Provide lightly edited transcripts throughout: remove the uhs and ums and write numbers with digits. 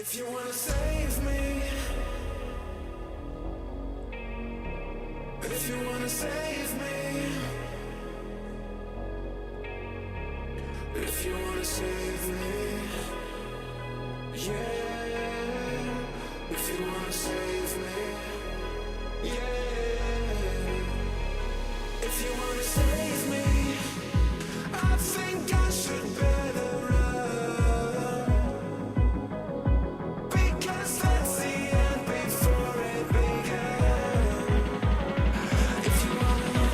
If you wanna save me, if you wanna save me, if you wanna save me, yeah. If you wanna save me, yeah. If you wanna save me, I think I should better run, because that's the end before it began. If you wanna,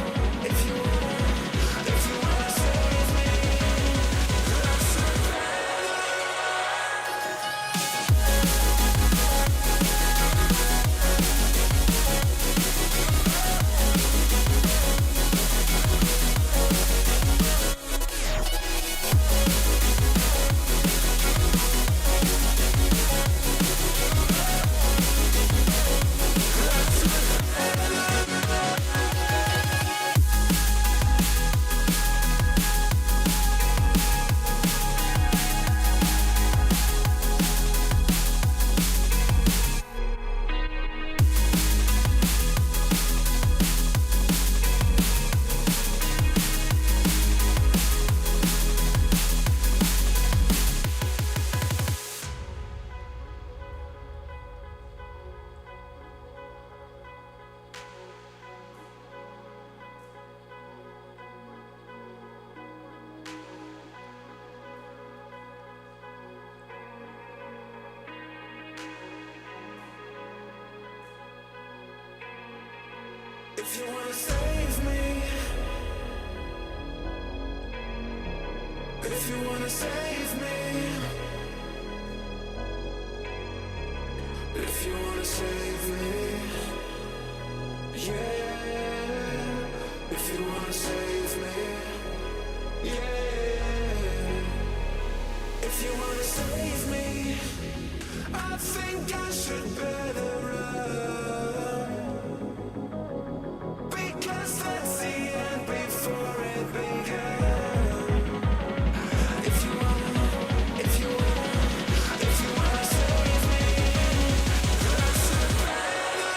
if you wanna, if you wanna save me, that's the better. If you wanna save me, if you wanna save me, if you wanna save me, yeah. If you wanna save me, yeah. If you wanna save me, I think I should better run, because that's the end before it began. If you wanna, if you wanna, if you wanna save me, that's the better.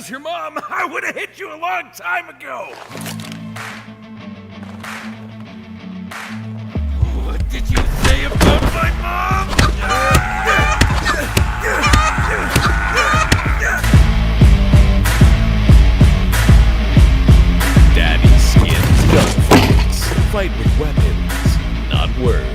was your mom, I would have hit you a long time ago. What did you say about my mom? Daddy skins gunfights. Fight with weapons, not words.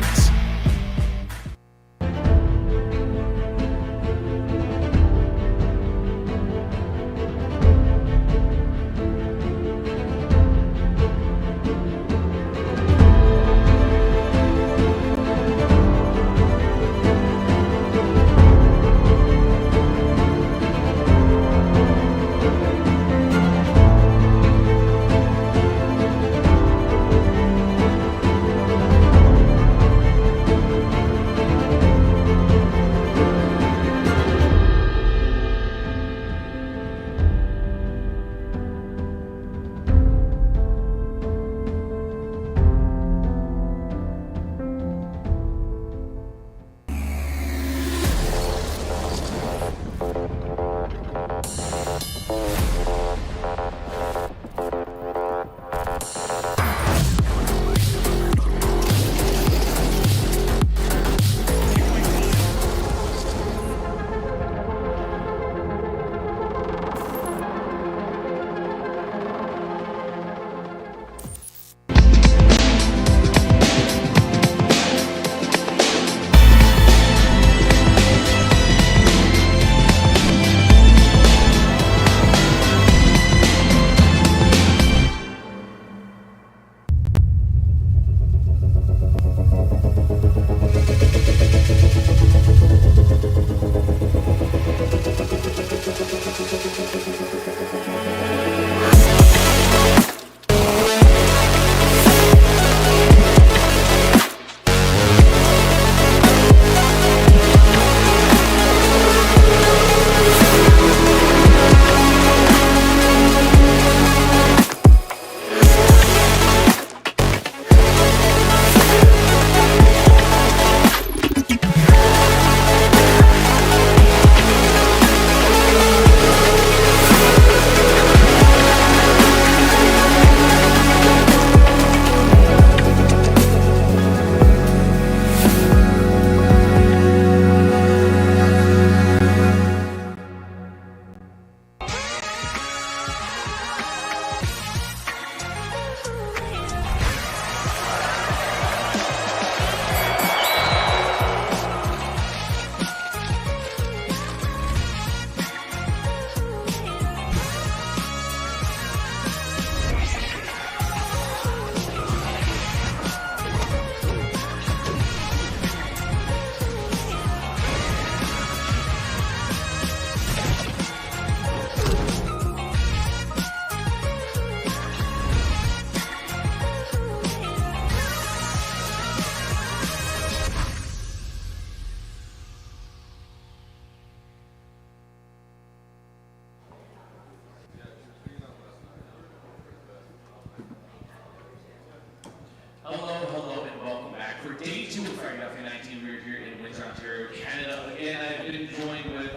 Hello, and welcome back. For day 2 of Frag 19, we're here in Windsor, Ontario, Canada. Again, I've been joined with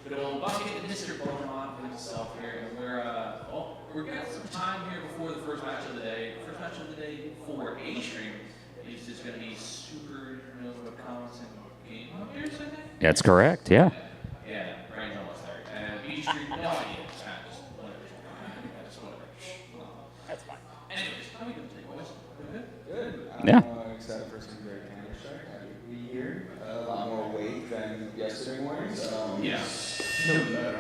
good old Bucket and Mr. Beaumont himself here, and we're getting some time here before the first match of the day. The first match of the day for A-Stream is just going to be Super Comments and Game Hunters, I think? That's correct, yeah. Yeah, brain's almost there. And B-Stream, no idea. It's kind of just whatever. Just whatever. That's fine. Anyways, how are we doing today, boys? We good? Good. Yeah. Excited for some great Counter-Strike. Happy to be here. A lot more weight than yesterday morning, so Yeah. feeling better.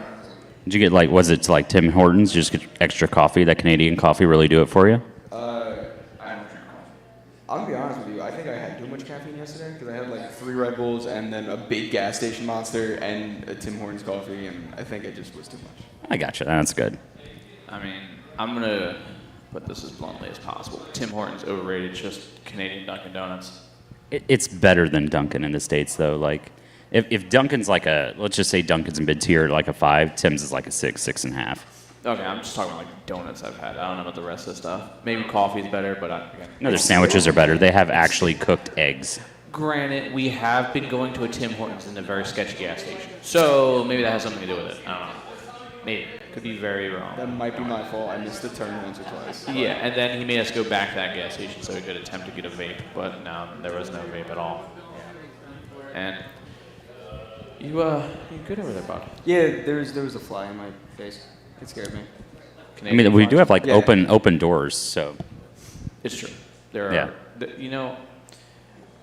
Did you get was it like Tim Hortons, just get extra coffee? That Canadian coffee really do it for you? I don't drink coffee. I'm gonna be honest with you. I think I had too much caffeine yesterday because I had like 3 Red Bulls and then a big gas station monster and a Tim Hortons coffee, and I think it just was too much. I got you. That's good. I mean, I'm gonna put this as bluntly as possible. Tim Hortons overrated, just Canadian Dunkin' Donuts. It's better than Dunkin' in the States, though. Like, if Dunkin's like let's just say Dunkin's in mid-tier, like a 5, Tim's is like a 6, 6.5. Okay, I'm just talking about like donuts I've had. I don't know about the rest of the stuff. Maybe coffee's better, but again. No, their sandwiches are better. They have actually cooked eggs. Granted, we have been going to a Tim Hortons in a very sketchy gas station, so maybe that has something to do with it. I don't know. Maybe. Could be very wrong. That might be my fault. I missed the turn once or twice. Yeah, and then he made us go back to that gas station so he could attempt to get a vape, but no, there was no vape at all. And you good over there, bud? Yeah, there was a fly in my face. It scared me. I mean, we do have like Yeah. open doors, so It's true. There are, Yeah. you know,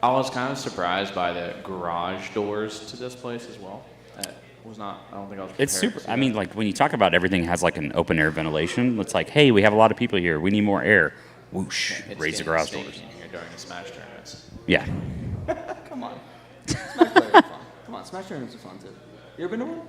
I was kind of surprised by the garage doors to this place as well. That was not, I don't think I was prepared it's super. to see I mean, that. like when you talk about everything has like an open air ventilation, it's like, hey, we have a lot of people here. We need more air. Whoosh, It's raise the getting garage stinky doors. in here during the Smash tournaments. Yeah. Come on. Smash players are fun. Come on, Smash tournaments are fun too. You ever been to one?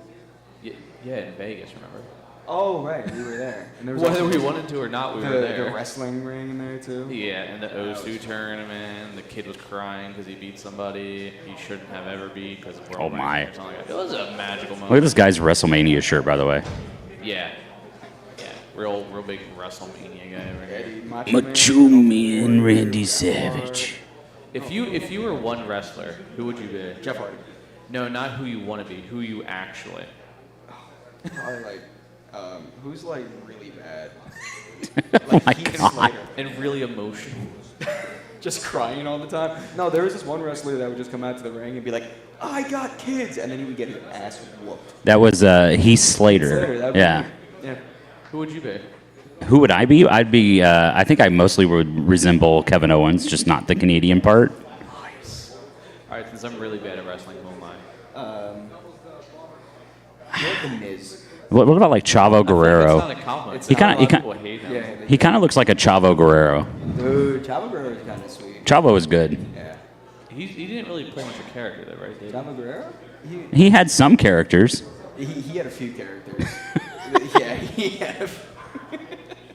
Yeah, in Vegas, remember? Oh, right. We were there. And there was Whether also we wanted to or not, we the, were there. the wrestling ring in there too. Yeah, and the OSU tournament, the kid was crying because he beat somebody he shouldn't have ever beat because of world Oh, my. ranking or something like that. It was a magical moment. Look at this guy's WrestleMania shirt, by the way. Yeah. Yeah, real big WrestleMania guy over here. Eddie, Macho Man Randy Savage. If you were one wrestler, who would you be? Jeff Hardy. No, not who you want to be, who you actually. Probably like, who's like really bad? Oh my Heath God. Slater. And really emotional. Just crying all the time. No, there was this one wrestler that would just come out to the ring and be like, I got kids, and then he would get his ass whooped. That was Heath Slater. Slater, that would Yeah. be- yeah. Who would you be? Who would I be? I'd be. I think I mostly would resemble Kevin Owens, just not the Canadian part. All right, since I'm really bad at wrestling, who am I? What the Miz? What about like Chavo It's Guerrero? not a compliment. It's He kinda- A lot of he people hate him. Yeah, He kind of looks like a Chavo Guerrero. dude, Chavo Guerrero is kind of sweet. Chavo is good. Yeah. He didn't really play much of a character though, right? Dave? Chavo Guerrero? He had some characters. He had a few characters. Yeah, he had a few.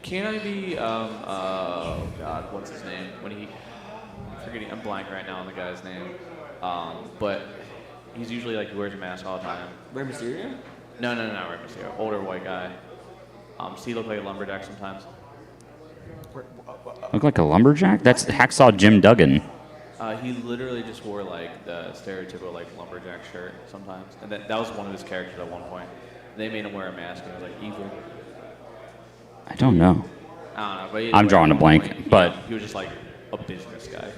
Can I be, oh God, what's his name? I'm blank right now on the guy's name. But he's usually like, he wears a mask all the time. Rey Mysterio? No, Rey Mysterio. Older white guy. Does he look like a lumberjack sometimes? Look like a lumberjack? That's Hacksaw Jim Duggan. He literally just wore like the stereotypical like lumberjack shirt sometimes. And that was one of his characters at one point. They made him wear a mask and he was like evil. I don't know. I don't know. But I'm drawing a blank, he but- he was just like a business guy.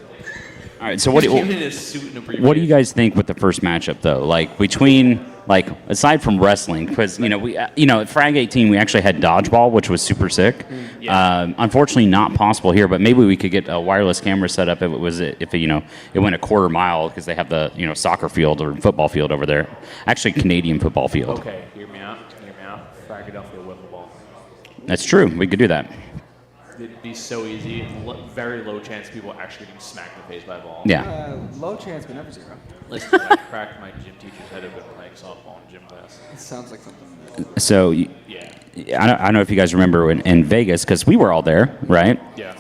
All right, so what do He came in you, his suit and a what do you guys think with the first matchup though? Like between like aside from wrestling, because we at Frag 18 we actually had dodgeball, which was super sick. Yeah. Unfortunately, not possible here, but maybe we could get a wireless camera set up if it went a quarter mile because they have the soccer field or football field over there. Actually, Canadian football field. Okay, hear me out. Philadelphia wiffle ball. That's true. We could do that. It'd be so easy. Very low chance of people actually getting smacked in the face by a ball. Yeah. Low chance, but never zero. Listen, I cracked my gym teacher's head open playing softball in gym class. It sounds like something. So Yeah. I don't know if you guys remember in Vegas because we were all there, right? Yeah.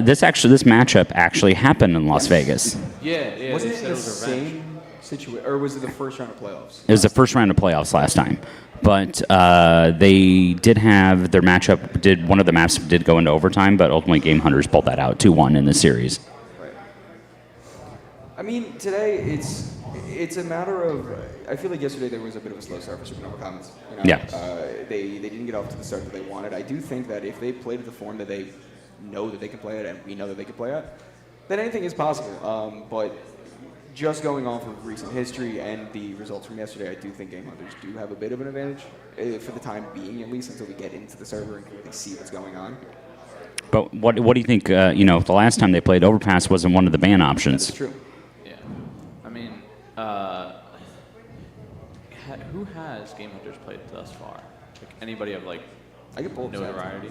This matchup actually happened in Las Vegas. Yeah. Wasn't they it said the was revenge. same situation, or was it the first round of playoffs? It was the first round of playoffs last time, but they did have their matchup. One of the maps did go into overtime, but ultimately Game Hunters pulled that out 2-1 in the series. Right. I mean, today it's a matter of. I feel like yesterday there was a bit of a slow start for Supernova Comets. Yeah. They didn't get off to the start that they wanted. I do think that if they played the form that they know that they can play at, and we know that they can play at, then anything is possible. But just going off of recent history and the results from yesterday, I do think Game Hunters do have a bit of an advantage for the time being, at least until we get into the server and can really see what's going on. But what do you think? The last time they played, Overpass wasn't one of the ban options. That's true. Yeah. I mean, who has Game Hunters played thus far? Like anybody of like I can pull up the notoriety?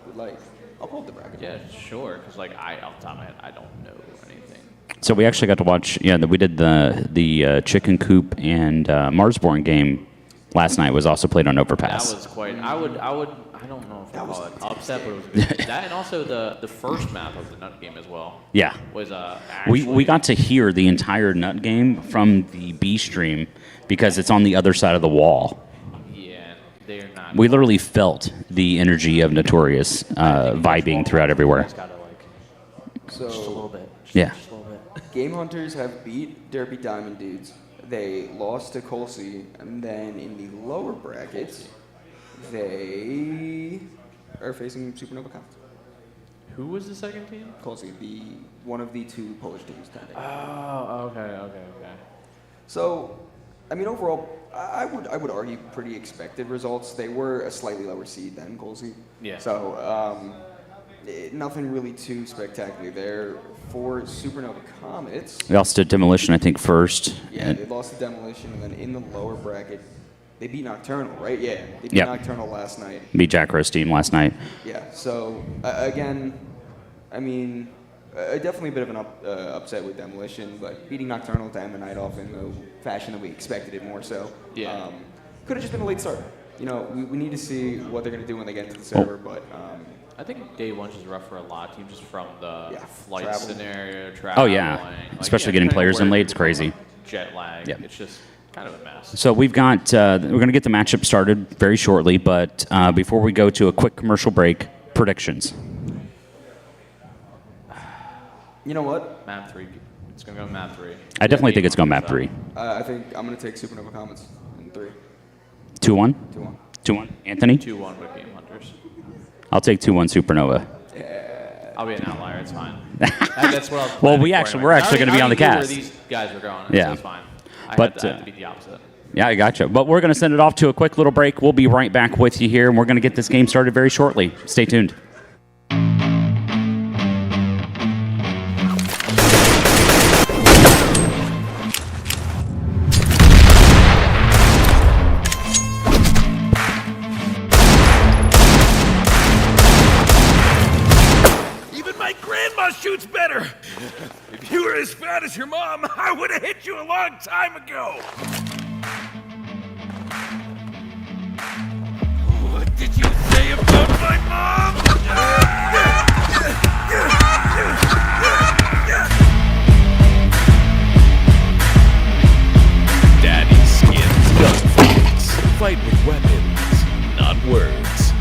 Would like. I'll pull up the bracket. Yeah, sure. Because like off the top of my head, I don't know anything. So we actually got to watch. Yeah, we did the Chicken Coop and Marsborn game last night. Was also played on Overpass. That was quite. I don't know if I call it upset, but it was good. That and also the first map of the Nut game as well. Yeah. Was actually, We got to hear the entire Nut game from the B stream because it's on the other side of the wall. Yeah, they're not. We literally felt the energy of Notorious vibing throughout everywhere. Just gotta like So just a little bit. Yeah. Just a little bit. Game Hunters have beat Derby Diamond Dudes. They lost to Colsey, and then in the lower brackets, They are facing Supernova Conf. Who was the second team? Kolsy, one of the 2 Polish teams tending. Oh, okay. So, I mean, overall, I would argue pretty expected results. They were a slightly lower seed than Kolsy. Yeah. So, nothing really too spectacular there. For Supernova Comets, We also did Demolition, I think, first. yeah, they lost to Demolition, and then in the lower bracket, they beat Nocturnal, right? Yeah, they beat Yep. Nocturnal last night. Beat Jack Rose team last night. Yeah, so again, I mean, definitely a bit of an upset with Demolition, but beating Nocturnal to end the night off in the fashion that we expected it more so. Yeah. Could have just been a late start. You know, we need to see what they're going to do when they get into the server, but I think day one's just rough for a lot of teams, just from the Yeah, flight travel. scenario, traveling. Oh, yeah. Especially getting depending players on in where late, it's you're crazy. from, Jet lag. Yep. It's just kind of a mess. So we've got, we're going to get the matchup started very shortly, but before we go to a quick commercial break, predictions. you know what? Map 3. It's going to go map 3. I definitely think it's going map 3. I think I'm going to take Supernova Comets in 3, 2-1? 2-1. 2-1. Anthony? 2-1 with Game Hunters. I'll take 2-1 Supernova. I'll be an outlier. It's fine. That's what I was Well, planning we're for actually anyway. going to be on the I already knew cast. where these guys were going. Yeah. So it's fine. I But, had to be the opposite. Yeah, I gotcha. But we're going to send it off to a quick little break. We'll be right back with you here, and we're going to get this game started very shortly. Stay tuned. Even my grandma shoots better. If you were as fat as your mom, I would have hit you a long time ago. What did you say about my mom? Daddy skins gunfights. Fight with weapons, not words.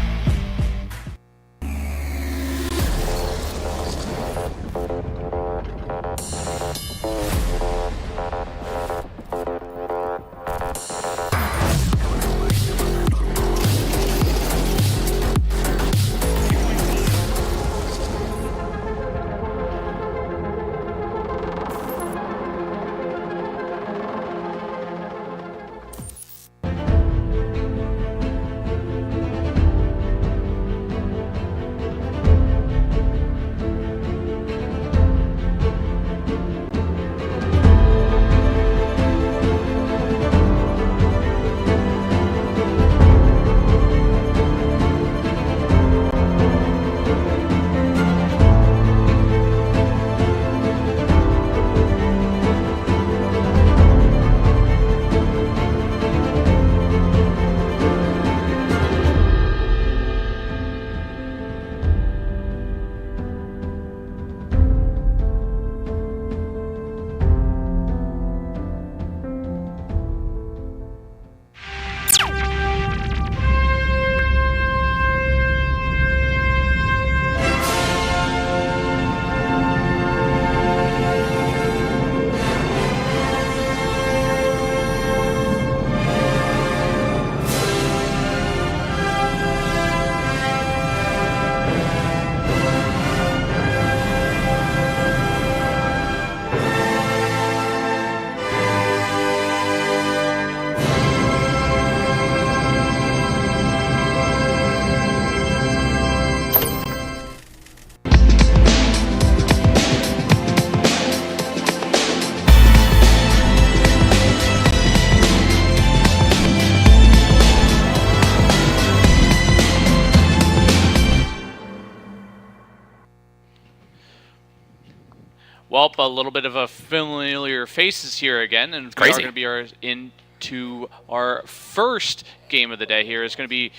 Well, a little bit of a familiar faces here again, and we are Crazy. going to be into our first game of the day here. It's going to be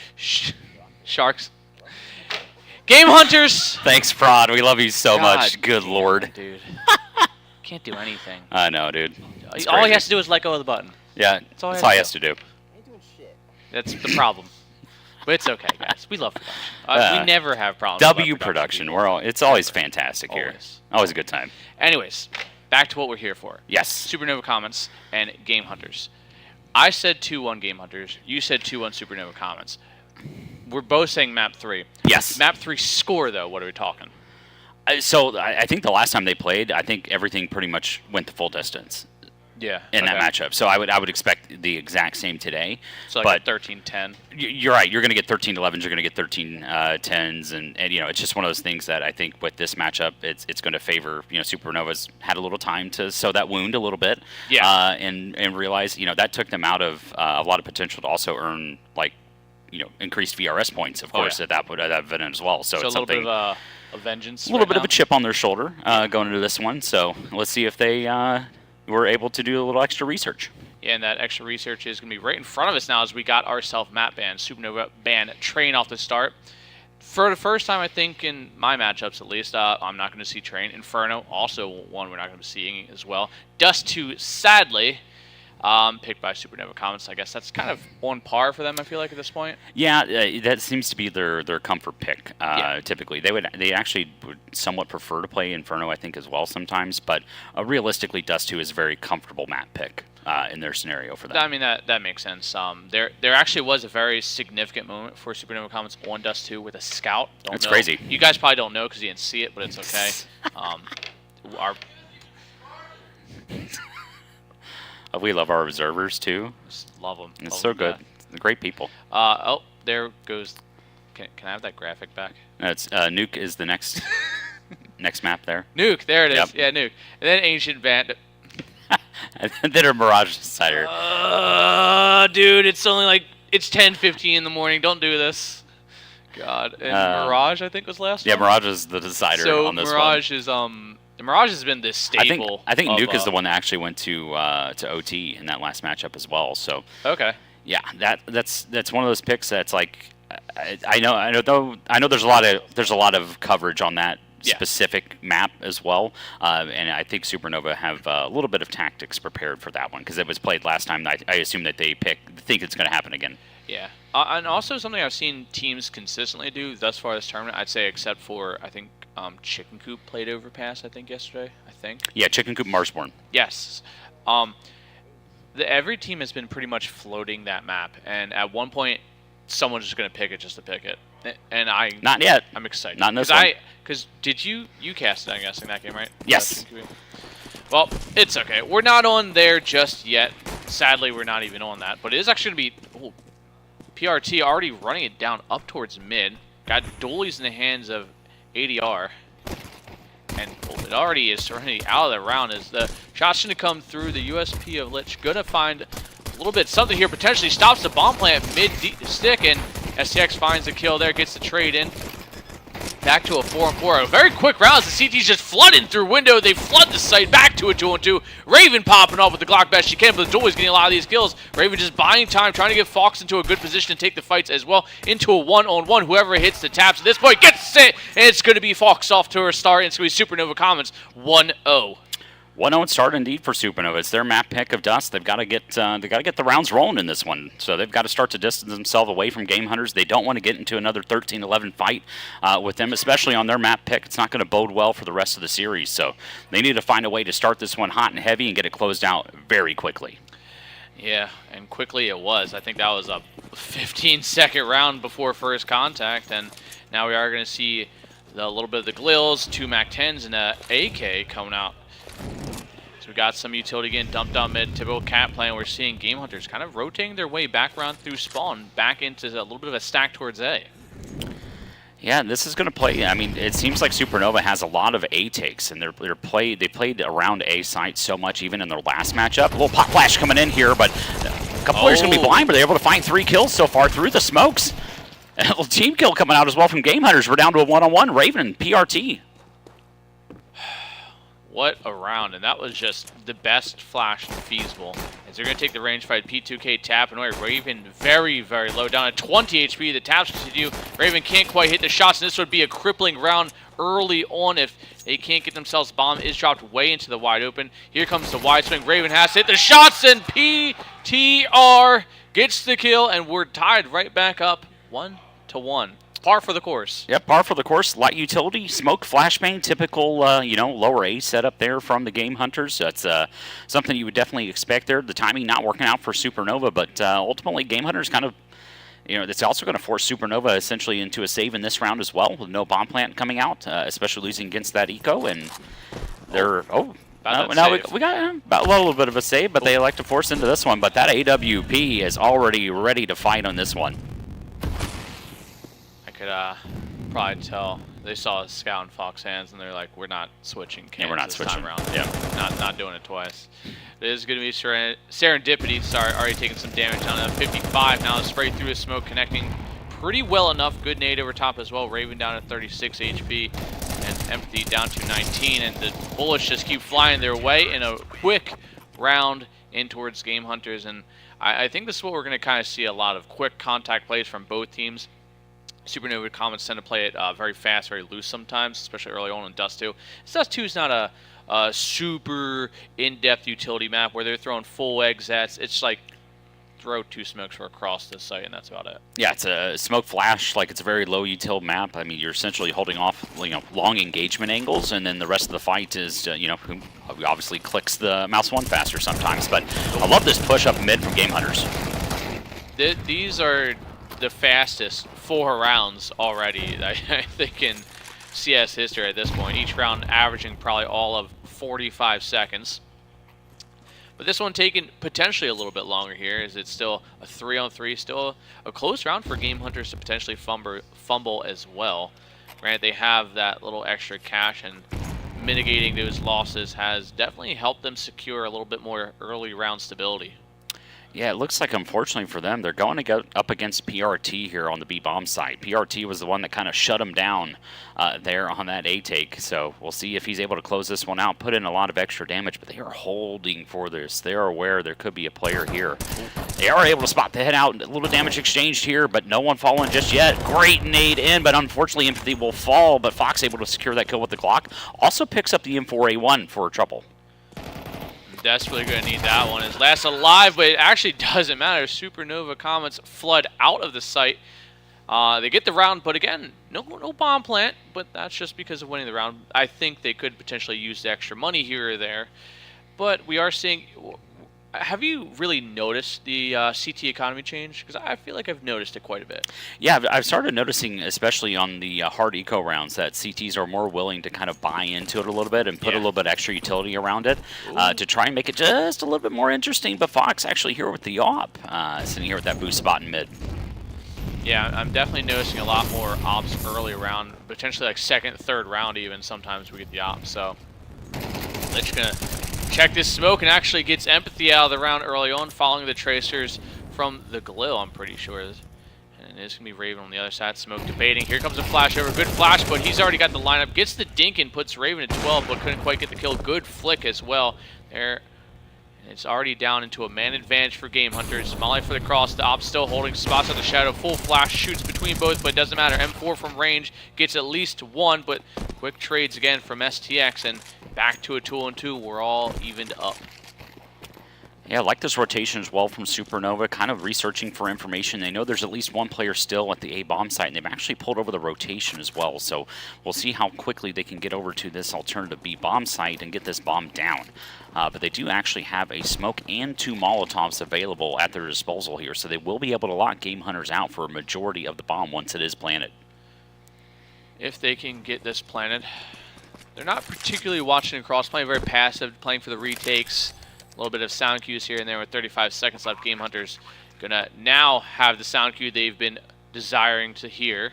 Sharks. Game Hunters! Thanks, Prod. We love you so God much. Good Lord. Dude. Can't do anything. I know, dude. It's All he crazy. has to do is let go of the button. Yeah, That's all that's I all he have has to do. That's the problem. But it's okay, guys. We love production. We never have problems W with production. It's always fantastic here. Always. Always a good time. Anyways, back to what we're here for. Yes. Supernova Comments and Game Hunters. I said 2-1 Game Hunters. You said 2-1 Supernova Comments. We're both saying map 3. Yes. Map 3 score, though, what are we talking? So I think the last time they played, I think everything pretty much went the full distance Yeah. in that matchup. So I would expect the exact same today. So but 13-10. You're right. You're going to get 13-11s. You're going to get 13-10s, and it's just one of those things that I think with this matchup, it's going to favor. Supernova's had a little time to sew that wound a little bit. Yeah. And realize that took them out of a lot of potential to also earn increased VRS points, of course, at that event as well. So it's a little something. bit of a vengeance. A little bit of a chip on their shoulder going into this one. So let's see if they were able to do a little extra research. Yeah, and that extra research is going to be right in front of us now as we got our self-map ban, Supernova ban Train off the start. For the first time, I think, in my matchups at least, I'm not going to see Train. Inferno, also one we're not going to be seeing as well. Dust 2, sadly, picked by Supernova Comments. I guess that's kind of on par for them, I feel like, at this point. Yeah, that seems to be their comfort pick. Typically, they actually would somewhat prefer to play Inferno, I think, as well sometimes. But realistically, Dust 2 is a very comfortable map pick in their scenario for them. I mean, that makes sense. There actually was a very significant moment for Supernova Comments on Dust 2 with a scout. That's crazy. You guys probably don't know because you didn't see it, but it's okay. We love our observers too. Just love them. It's so good. They're great people. Oh, there goes. Can I have that graphic back? It's Nuke is the next next map there. Nuke, there it is. Yep. Yeah, Nuke. And then Ancient Band. And then a Mirage Decider. Dude, it's only it's 10:15 in the morning. Don't do this. God. And Mirage, I think, was last. Yeah, one? Mirage is the decider on this Mirage one. is Mirage has been this staple. I think Nuke is the one that actually went to OT in that last matchup as well. So okay. Yeah, that's one of those picks that's like I know there's a lot of coverage on that specific map as well, and I think Supernova have a little bit of tactics prepared for that one because it was played last time. I assume that they think it's going to happen again. Yeah, and also something I've seen teams consistently do thus far this tournament, I'd say, except for I think Chicken Coop played Overpass, I think, yesterday. Yeah, Chicken Coop Marsborn. Yes. Every team has been pretty much floating that map, and at one point, someone's just going to pick it just to pick it. And not yet. I'm excited. Not in this one. Because did you cast it, I'm guessing, that game, right? Yes. Well, it's okay. We're not on there just yet. Sadly, we're not even on that. But it is actually going to be PRT already running it down up towards mid. Got dualies in the hands of ADR. And it already is already out of the round as the shot's going to come through. The USP of Lich going to find a little bit something here. Potentially stops the bomb plant mid-stick, and STX finds the kill there, gets the trade in. Back to a 4-on-4. A very quick round as the CT's just flooding through window. They flood the site back to a 2-on-2. Raven popping off with the Glock best she can, but the Duel's getting a lot of these kills. Raven just buying time, trying to get Fox into a good position to take the fights as well. Into a 1-on-1. Whoever hits the taps at this point gets it, and it's going to be Fox off to her start, and it's going to be Supernova Commons 1-0. 1-0 start indeed for Supernova. It's their map pick of Dust. They've got to get the rounds rolling in this one. So they've got to start to distance themselves away from Game Hunters. They don't want to get into another 13-11 fight with them, especially on their map pick. It's not going to bode well for the rest of the series. So they need to find a way to start this one hot and heavy and get it closed out very quickly. Yeah, and quickly it was. I think that was a 15-second round before first contact, and now we are going to see a little bit of the Glills, 2 MAC-10s, and a AK coming out. So we got some utility getting dumped on mid, typical cat plan. We're seeing Game Hunters kind of rotating their way back around through spawn, back into a little bit of a stack towards A. Yeah, this is going to play. I mean, it seems like Supernova has a lot of A takes, and they played around A site so much, even in their last matchup. A little pop flash coming in here, but a couple players going to be blind, but they're able to find 3 kills so far through the smokes. And a little team kill coming out as well from Game Hunters. We're down to a 1-on-1. Raven and PRT. What a round, and that was just the best flash feasible. As they're going to take the range fight, P2K tapping away. Raven very, very low, down at 20 HP. The taps continue. Raven can't quite hit the shots, and this would be a crippling round early on if they can't get themselves bombed. Is dropped way into the wide open. Here comes the wide swing. Raven has to hit the shots, and PTR gets the kill, and we're tied right back up 1-1. Par for the course. Yep, par for the course. Light utility, smoke, flashbang, typical, lower A setup there from the Game Hunters. That's something you would definitely expect there. The timing not working out for Supernova, but ultimately Game Hunters kind of You know, it's also going to force Supernova essentially into a save in this round as well, with no bomb plant coming out, especially losing against that eco. And they're we got about a little bit of a save, but they like to force into this one. But that AWP is already ready to fight on this one. I could probably tell they saw Scout and Fox hands, and they're like, "We're not switching cans we're not this switching. time around. Yeah, not doing it twice." It is going to be Serendipity. Sorry, already taking some damage on that 55. Now spray through the smoke, connecting pretty well enough. Good nade over top as well. Raven down at 36 HP, and Empathy down to 19. And the bullets just keep flying their way in a quick round in towards Game Hunters. And I think this is what we're going to kind of see, a lot of quick contact plays from both teams. Supernova Comets tend to play it very fast, very loose sometimes, especially early on in Dust 2. Dust 2 is not a super in-depth utility map where they're throwing full exits. It's like throw 2 smokes for across the site, and that's about it. Yeah, it's a smoke flash. Like, it's a very low util map. I mean, you're essentially holding off, you know, long engagement angles, and then the rest of the fight is, you know, who obviously clicks the mouse one faster sometimes. But I love this push up mid from Game Hunters. These are the fastest 4 rounds already, I think, in CS history at this point. Each round averaging probably all of 45 seconds. But this one taking potentially a little bit longer here, as it's still a 3-on-3, still a close round for Game Hunters to potentially fumble as well. Granted, they have that little extra cash, and mitigating those losses has definitely helped them secure a little bit more early round stability. Yeah, it looks like, unfortunately for them, they're going to go up against PRT here on the B-bomb side. PRT was the one that kind of shut them down there on that A-take, so we'll see if he's able to close this one out, put in a lot of extra damage, but they are holding for this. They are aware there could be a player here. They are able to spot the head out. A little damage exchanged here, but no one falling just yet. Great nade in, but unfortunately Empathy will fall, but Fox able to secure that kill with the Glock. Also picks up the M4A1 for trouble. Desperately going to need that one. Is last alive, but it actually doesn't matter. Supernova Comets flood out of the site. They get the round, but again, no bomb plant, but that's just because of winning the round. I think they could potentially use the extra money here or there, but we are seeing... Have you really noticed the CT economy change? Because I feel like I've noticed it quite a bit. Yeah, I've started noticing, especially on the hard eco rounds, that CTs are more willing to kind of buy into it a little bit and put a little bit extra utility around it to try and make it just a little bit more interesting. But Fox actually here with the AWP, sitting here with that boost spot in mid. Yeah, I'm definitely noticing a lot more ops early round, potentially like second, third round even. Sometimes we get the ops. So Lich gonna check this smoke and actually gets Empathy out of the round early on, following the tracers from the Glil, I'm pretty sure. And it's going to be Raven on the other side. Smoke debating. Here comes a flash over. Good flash, but he's already got the lineup. Gets the dink and puts Raven at 12, but couldn't quite get the kill. Good flick as well there. And it's already down into a man advantage for Game Hunters. Molly for the cross. The op still holding spots on the shadow. Full flash shoots between both, but it doesn't matter. M4 from range gets at least one, but quick trades again from STX, and back to a 2-on-2. We're all evened up. Yeah, I like this rotation as well from Supernova, kind of researching for information. They know there's at least one player still at the A-bomb site, and they've actually pulled over the rotation as well. So we'll see how quickly they can get over to this alternative B-bomb site and get this bomb down. But they do actually have a smoke and 2 Molotovs available at their disposal here, so they will be able to lock Game Hunters out for a majority of the bomb once it is planted. If they can get this planted. They're not particularly watching across, playing very passive, playing for the retakes. A little bit of sound cues here and there with 35 seconds left. Game Hunters gonna now have the sound cue they've been desiring to hear.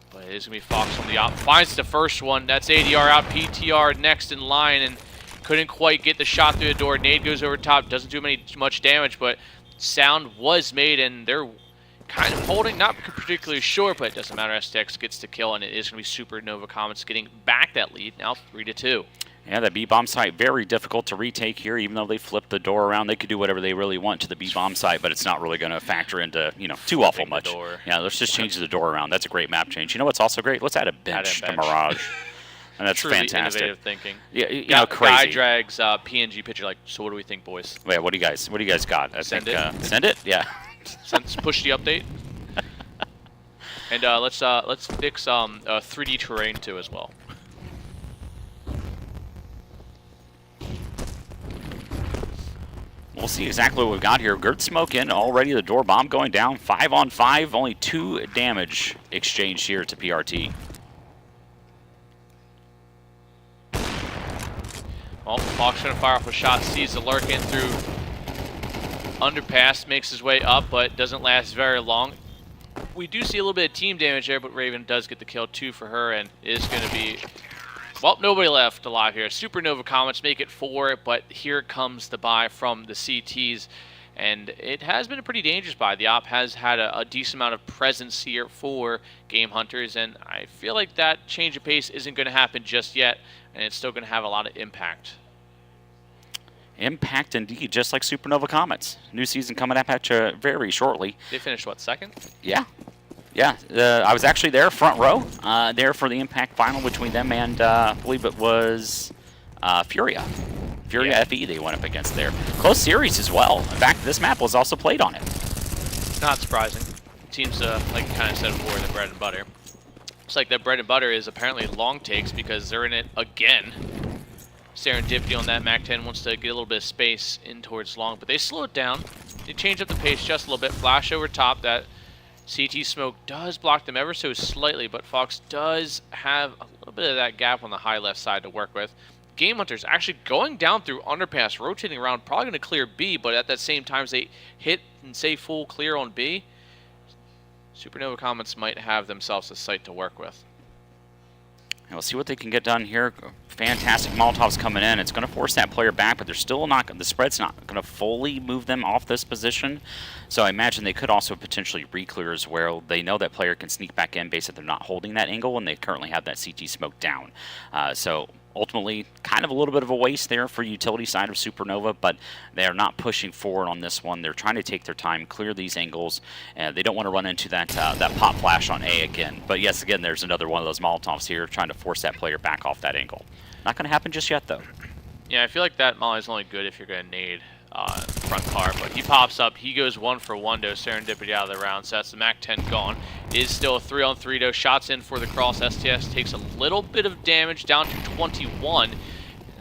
But it is gonna be Fox from the op. Finds the first one. That's ADR out. PTR next in line, and couldn't quite get the shot through the door. Nade goes over top. Doesn't do much damage, but sound was made, and they're kind of holding, not particularly sure, but it doesn't matter. STX gets the kill, and it is going to be Supernova Comets getting back that lead, now 3-2. Yeah, the B-bomb site, very difficult to retake here, even though they flipped the door around. They could do whatever they really want to the B-bomb site, but it's not really going to factor into, you know, too awful much. Yeah, let's just change the door around. That's a great map change. You know what's also great? Let's add a bench to Mirage. And that's truly fantastic. Innovative thinking. Yeah, you know, crazy. Guy drags PNG picture like, so what do we think, boys? Wait, what do you guys got? Send it. Send it? Yeah. Push the update. And let's fix 3D terrain too as well. we'll see exactly what we've got here. Gert smoke in already. The door bomb going down. 5 on 5. Only 2 damage exchanged here to PRT. Well, Fox going to fire off a shot. Sees the lurk in through underpass. Makes his way up, but doesn't last very long. We do see a little bit of team damage there, but Raven does get the kill 2 for her, and is going to be... Well, nobody left alive here. Supernova Comets make it 4, but here comes the buy from the CTs. And it has been a pretty dangerous buy. The op has had a decent amount of presence here for Game Hunters, and I feel like that change of pace isn't going to happen just yet, and it's still going to have a lot of impact. Impact indeed, just like Supernova Comets. New season coming up at you very shortly. They finished, what, 2nd? Yeah. Yeah, I was actually there, front row, there for the Impact final between them and I believe it was Furia. Furia FE they went up against there. Close series as well. In fact, this map was also played on it. Not surprising. Teams, like you kind of said before, the bread and butter. Looks like their bread and butter is apparently long takes because they're in it again. Serendipity on that. MAC-10 wants to get a little bit of space in towards long, but they slow it down. They change up the pace just a little bit. Flash over top. That CT smoke does block them ever so slightly, but Fox does have a little bit of that gap on the high left side to work with. Game Hunters actually going down through underpass, rotating around, probably going to clear B, but at that same time, as they hit and say full clear on B, Supernova Comets might have themselves a site to work with. And we'll see what they can get done here. Fantastic Molotovs coming in. It's going to force that player back, but they're still not. The spread's not going to fully move them off this position. So I imagine they could also potentially re-clear as well. They know that player can sneak back in based on they're not holding that angle, and they currently have that CT smoke down. So ultimately, kind of a little bit of a waste there for utility side of Supernova, but they are not pushing forward on this one. They're trying to take their time, clear these angles, and they don't want to run into that that pop flash on A again. But yes, again, there's another one of those Molotovs here trying to force that player back off that angle. Not going to happen just yet, though. Yeah, I feel like that molly is only good if you're going to nade front car, but he pops up. He goes 1 for 1 to Serendipity out of the round. So that's the MAC-10 gone. It is still a 3-on-3 though. Shots in for the cross. STS takes a little bit of damage down to 21.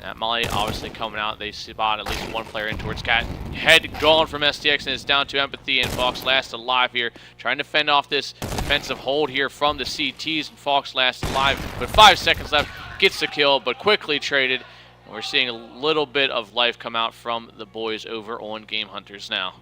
That molly obviously coming out. They spot at least one player in towards Cat. Head gone from STX, and it's down to Empathy, and Fox last alive here. Trying to fend off this defensive hold here from the CTs, and Fox last alive. But 5 seconds left. Gets the kill, but quickly traded. And we're seeing a little bit of life come out from the boys over on Game Hunters now.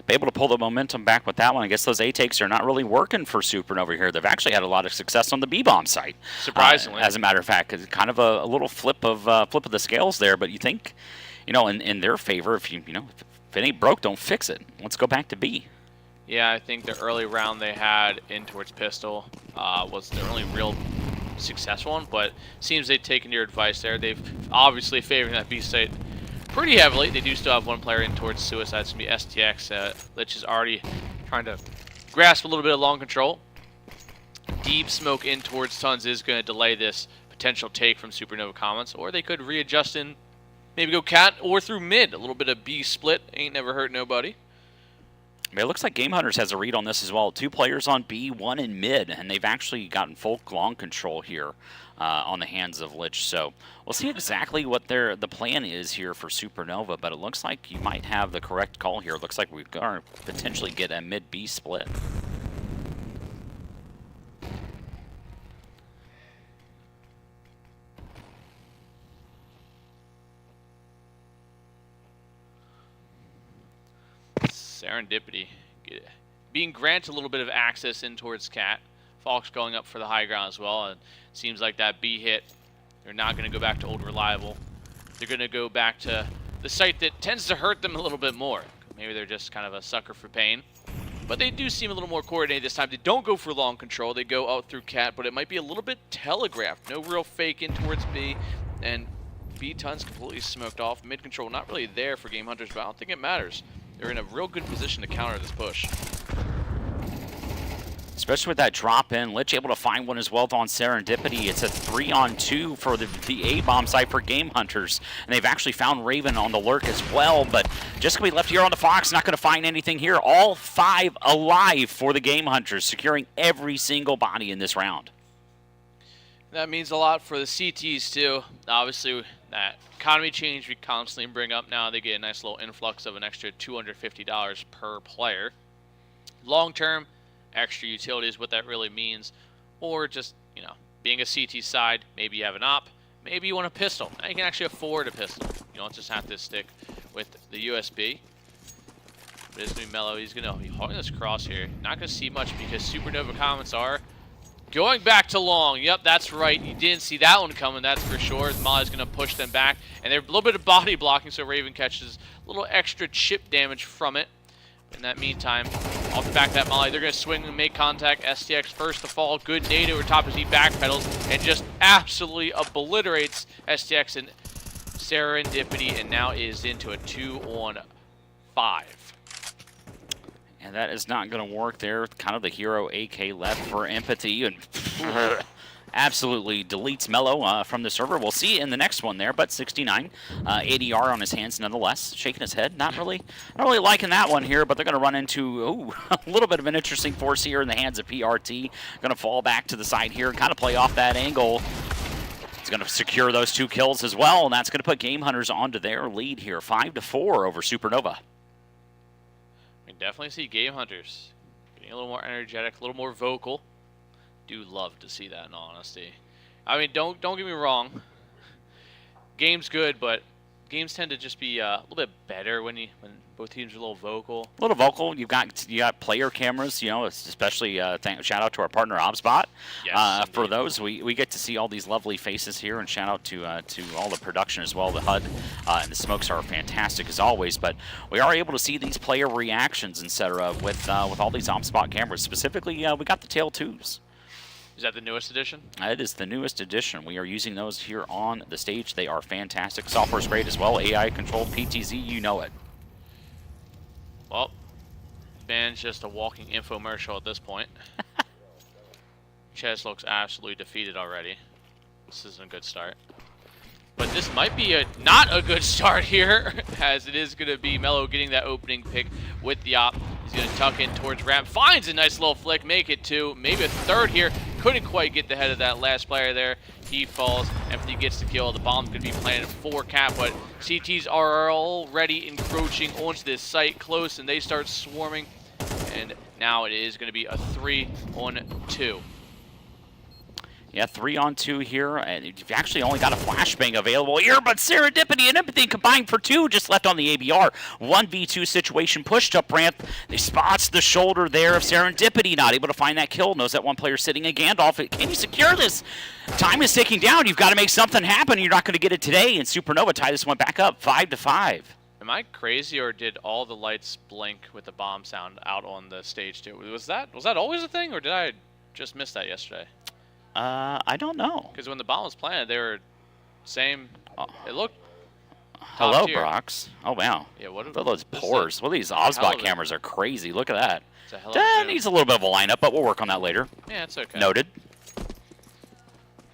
Able to pull the momentum back with that one. I guess those A takes are not really working for Supernova here. They've actually had a lot of success on the B-bomb site. Surprisingly. As a matter of fact, it's kind of a little flip of the scales there. But you think, in their favor, if if it ain't broke, don't fix it. Let's go back to B. Yeah, I think the early round they had in towards pistol was their only real successful one, but seems they've taken your advice there. They've obviously favoring that B site pretty heavily. They do still have one player in towards suicide. It's going to be STX. Lich is already trying to grasp a little bit of long control. Deep smoke in towards Tons is going to delay this potential take from Supernova Comets, or they could readjust and maybe go Cat or through mid. A little bit of B split ain't never hurt nobody. It looks like Game Hunters has a read on this as well. 2 players on B, 1 in mid, and they've actually gotten full long control here on the hands of Lich. So we'll see exactly what the plan is here for Supernova, but it looks like you might have the correct call here. It looks like we're going to potentially get a mid-B split. Serendipity being granted a little bit of access in towards Cat. Fox going up for the high ground as well, and it seems like that B hit, they're not going to go back to old reliable. They're going to go back to the site that tends to hurt them a little bit more. Maybe they're just kind of a sucker for pain, but they do seem a little more coordinated this time. They don't go for long control, they go out through Cat, but it might be a little bit telegraphed. No real fake in towards B, and B Tons completely smoked off. Mid control not really there for Game Hunters, but I don't think it matters. They're in a real good position to counter this push. Especially with that drop in. Lich able to find one as well on Serendipity. It's a 3-on-2 for the A-bomb site for Game Hunters. And they've actually found Raven on the lurk as well, but just going to be left here on the Fox. Not going to find anything here. All 5 alive for the Game Hunters, securing every single body in this round. That means a lot for the CTs too. Obviously, that economy change we constantly bring up now, they get a nice little influx of an extra $250 per player. Long term, extra utility is what that really means. Or just, you know, being a CT side, maybe you have an op, maybe you want a pistol. Now you can actually afford a pistol. You don't just have to stick with the USB. But it's going to be Mellow. He's going to be holding this cross here. Not going to see much because Supernova comments are going back to long. Yep, that's right. You didn't see that one coming, that's for sure. Molly's going to push them back. And they're a little bit of body blocking, so Raven catches a little extra chip damage from it. In that meantime, off the back of that Molly, they're going to swing and make contact. STX first to fall. Good nade over top as he backpedals and just absolutely obliterates STX and Serendipity, and now is into a 2-on-5. And that is not going to work there. Kind of the hero AK left for Empathy, and absolutely deletes Mellow from the server. We'll see in the next one there, but 69 ADR on his hands nonetheless. Shaking his head, not really liking that one here, but they're going to run into a little bit of an interesting force here in the hands of PRT. Going to fall back to the side here and kind of play off that angle. He's going to secure those 2 kills as well, and that's going to put Game Hunters onto their lead here, 5-4 over Supernova. We definitely see Game Hunters getting a little more energetic, a little more vocal. Do love to see that, in all honesty. I mean, don't get me wrong. Game's good, but games tend to just be a little bit better when both teams are a little vocal. A little vocal. You got player cameras, you know, especially shout out to our partner ObsBot. Yes, for those, we get to see all these lovely faces here, and shout out to all the production as well. The HUD and the smokes are fantastic as always, but we are able to see these player reactions, etc. with all these ObsBot cameras. Specifically, we got the Tail 2s. Is that the newest edition? It is the newest edition. We are using those here on the stage. They are fantastic. Software's great as well. AI-controlled PTZ, you know it. Well, Ban's just a walking infomercial at this point. Ches looks absolutely defeated already. This isn't a good start. But this might be not a good start here, as it is going to be Mellow getting that opening pick with the op. He's going to tuck in towards ramp, finds a nice little flick, make it 2, maybe a 3rd here. Couldn't quite get the head of that last player there. He falls, Empathy gets the kill. The bomb's going to be planted for Cap, but CTs are already encroaching onto this site close, and they start swarming. And now it is going to be a 3-on-2. Yeah, 3-on-2 here, and you've actually only got a flashbang available here, but Serendipity and Empathy combined for 2 just left on the ABR. 1v2 situation, pushed up ramp. They spots the shoulder there of Serendipity, not able to find that kill. Knows that one player sitting in Gandalf. Can you secure this? Time is ticking down. You've got to make something happen. You're not going to get it today, and Supernova tie this one back up, 5-5. Am I crazy, or did all the lights blink with the bomb sound out on the stage too? Was that always a thing, or did I just miss that yesterday? I don't know. Because when the bomb was planted, they were same. It looked. Hello, Brox. Oh wow. Yeah. What are those pores? Well, these ObsBot cameras are crazy. Look at that. That needs a little bit of a lineup, but we'll work on that later. Yeah, it's okay. Noted.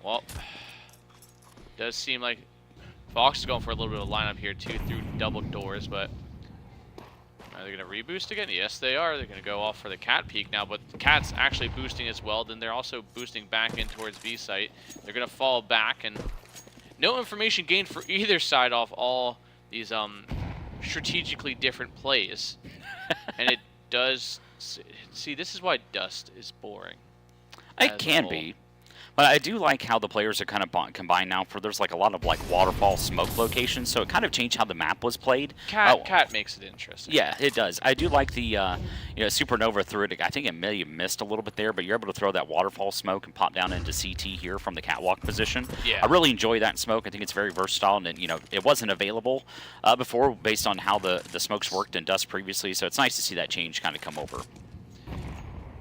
Well, does seem like Fox is going for a little bit of a lineup here too through double doors, but. Are they going to reboost again? Yes, they are. They're going to go off for the Cat peak now, but the Cat's actually boosting as well. Then they're also boosting back in towards B site. They're going to fall back, and no information gained for either side off all these strategically different plays. And it does... See, this is why Dust is boring. It can be. But I do like how the players are kind of combined now. There's like a lot of like waterfall smoke locations, so it kind of changed how the map was played. Cat makes it interesting. Yeah, it does. I do like the Supernova threw it. I think it may have missed a little bit there, but you're able to throw that waterfall smoke and pop down into CT here from the catwalk position. Yeah. I really enjoy that smoke. I think it's very versatile, and it wasn't available before based on how the smokes worked in Dust previously. So it's nice to see that change kind of come over.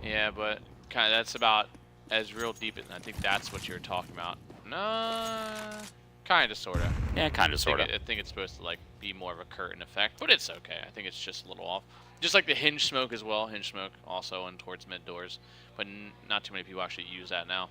Yeah, but kind of that's about as real deep, and I think that's what you're talking about. Nah, kind of, sort of. Yeah, kind of, sort of. I think it's supposed to like be more of a curtain effect, but it's okay. I think it's just a little off. Just like the hinge smoke as well. Hinge smoke also in towards mid doors, but not too many people actually use that now.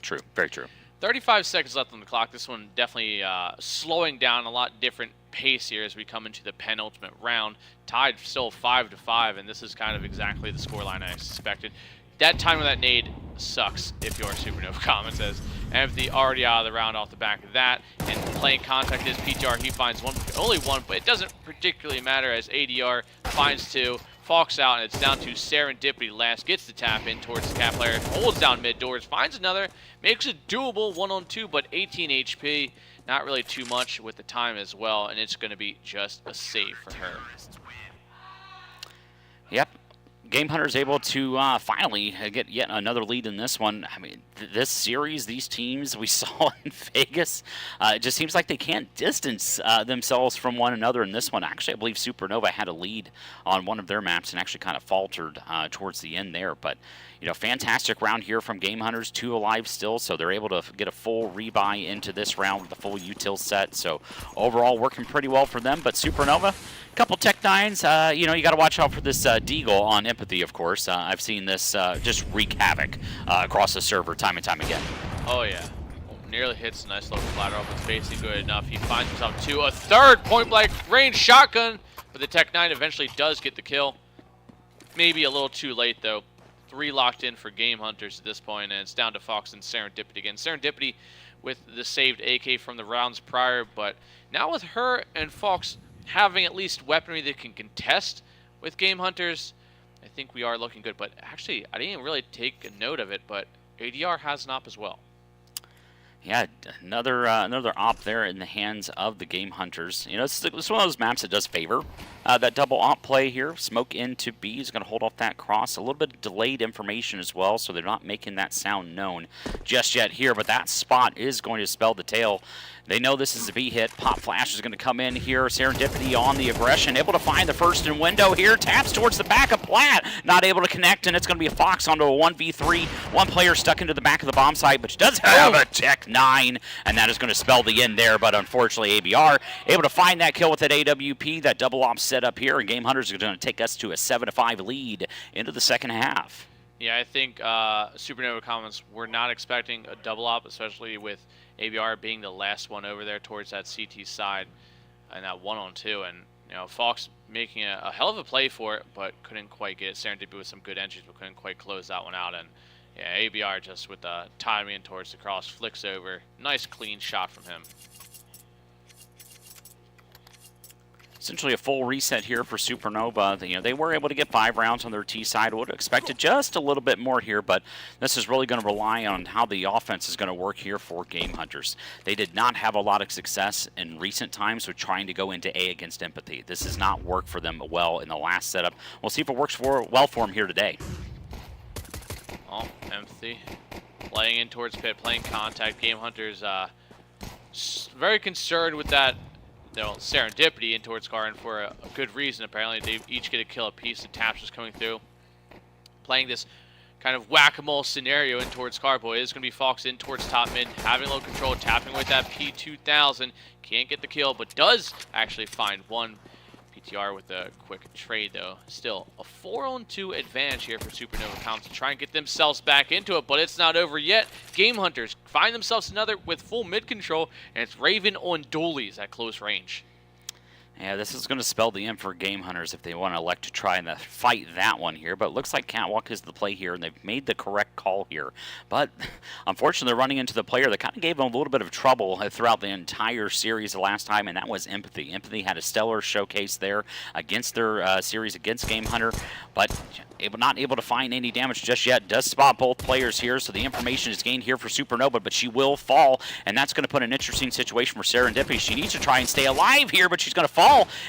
True, very true. 35 seconds left on the clock. This one definitely slowing down, a lot different pace here as we come into the penultimate round. Tied still 5-5, and this is kind of exactly the scoreline I suspected. That time of that nade sucks, if your Supernova comment says, Empathy already out of the round off the back of that, and playing contact is PTR. He finds only one, but it doesn't particularly matter as ADR finds 2. Fox out, and it's down to Serendipity last. Gets the tap in towards the cat player, holds down mid doors, finds another, makes it doable 1-on-2, but 18 HP. Not really too much with the time as well, and it's going to be just a save for her. Yep. Game Hunter's able to finally get yet another lead in this one. I mean, this series, these teams we saw in Vegas, it just seems like they can't distance themselves from one another in this one. Actually, I believe Supernova had a lead on one of their maps and actually kind of faltered towards the end there. But, you know, fantastic round here from Game Hunters, 2 alive still, so they're able to get a full rebuy into this round with the full util set. So overall, working pretty well for them. But Supernova, couple Tech 9s, you know, you got to watch out for this Deagle on Empathy, of course. I've seen this just wreak havoc across the server time and time again. Oh, yeah. Nearly hits a nice little collateral, but it's basically good enough. He finds himself to a third point-blank range shotgun, but the Tech 9 eventually does get the kill. Maybe a little too late, though. 3 locked in for Game Hunters at this point, and it's down to Fox and Serendipity again. Serendipity with the saved AK from the rounds prior, but now with her and Fox having at least weaponry that can contest with Game Hunters, I think we are looking good. But actually, I didn't really take a note of it, but ADR has an op as well. Yeah, another op there in the hands of the Game Hunters. You know, it's one of those maps that does favor that double op play here. Smoke into B is going to hold off that cross. A little bit of delayed information as well, so they're not making that sound known just yet here. But that spot is going to spell the tail. They know this is a B hit. Pop Flash is going to come in here. Serendipity on the aggression. Able to find the first in window here. Taps towards the back of Platt. Not able to connect, and it's going to be a Fox onto a 1v3. One player stuck into the back of the bomb site, but she does have a Tech 9, and that is going to spell the end there. But unfortunately, ABR able to find that kill with that AWP. That double op set up here, and Game Hunters are going to take us to a 7-5 lead into the second half. Yeah, I think Supernova comments were not expecting a double op, especially with ABR being the last one over there towards that CT side and that 1-on-2. And, you know, Fox making a hell of a play for it, but couldn't quite get it. Serendipity with some good entries, but couldn't quite close that one out. And, yeah, ABR just with the timing towards the cross, flicks over. Nice clean shot from him. Essentially a full reset here for Supernova. You know, they were able to get 5 rounds on their T side. Would have expected just a little bit more here, but this is really going to rely on how the offense is going to work here for Game Hunters. They did not have a lot of success in recent times with trying to go into A against Empathy. This has not worked for them well in the last setup. We'll see if it works well for them here today. Oh, Empathy playing in towards pit, playing contact. Game Hunters very concerned with that. Serendipity in towards car, and for a good reason. Apparently, they each get a kill apiece. The taps just coming through, playing this kind of whack-a-mole scenario in towards car. Boy, it's going to be Fox in towards top mid, having a little control, tapping with that P2000. Can't get the kill, but does actually find one. PTR with a quick trade, though. Still a 4-on-2 advantage here for Supernova Comps to try and get themselves back into it, but it's not over yet. Game Hunters find themselves another with full mid control, and it's Raven on Doolies at close range. Yeah, this is going to spell the end for Game Hunters if they want to elect to try and fight that one here. But it looks like Catwalk is the play here, and they've made the correct call here. But unfortunately, they're running into the player that kind of gave them a little bit of trouble throughout the entire series the last time, and that was Empathy. Empathy had a stellar showcase there against their series against Game Hunter, but not able to find any damage just yet. Does spot both players here, so the information is gained here for Supernova, but she will fall, and that's going to put an interesting situation for Serendipity. She needs to try and stay alive here, but she's going to fall.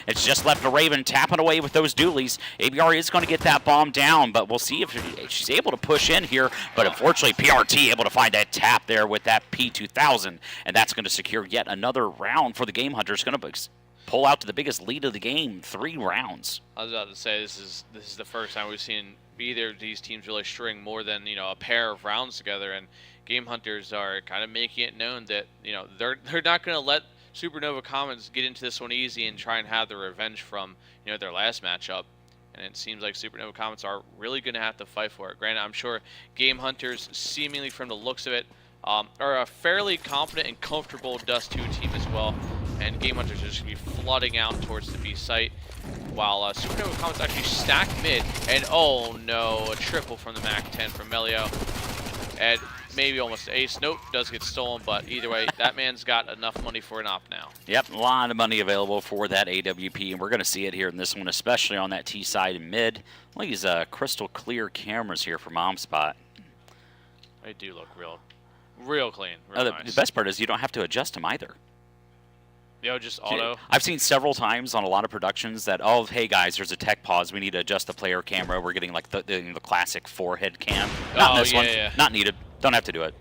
It's just left a Raven tapping away with those dualies. ABR is going to get that bomb down, but we'll see if she's able to push in here. But unfortunately, PRT able to find that tap there with that P2000, and that's going to secure yet another round for the Game Hunters. Going to pull out to the biggest lead of the game, 3 rounds. I was about to say this is the first time we've seen either of these teams really string more than a pair of rounds together, and Game Hunters are kind of making it known that they're not going to let Supernova Commons get into this one easy and try and have the revenge from their last matchup. And it seems like Supernova Commons are really going to have to fight for it. Granted, I'm sure Game Hunters, seemingly from the looks of it, are a fairly confident and comfortable Dust 2 team as well. And Game Hunters are just going to be flooding out towards the B site, while Supernova Commons actually stack mid. And oh no, a triple from the MAC-10 from Melio. And maybe almost ace. Nope, does get stolen, but either way, that man's got enough money for an op now. Yep, a lot of money available for that AWP, and we're going to see it here in this one, especially on that T side and mid. Well, these crystal clear cameras here for Mom Spot. They do look real clean. Real nice. The best part is you don't have to adjust them either. Yo, just auto. I've seen several times on a lot of productions that, oh, hey guys, there's a tech pause. We need to adjust the player camera. We're getting like the classic forehead cam. Not in this one. Yeah. Not needed. Don't have to do it.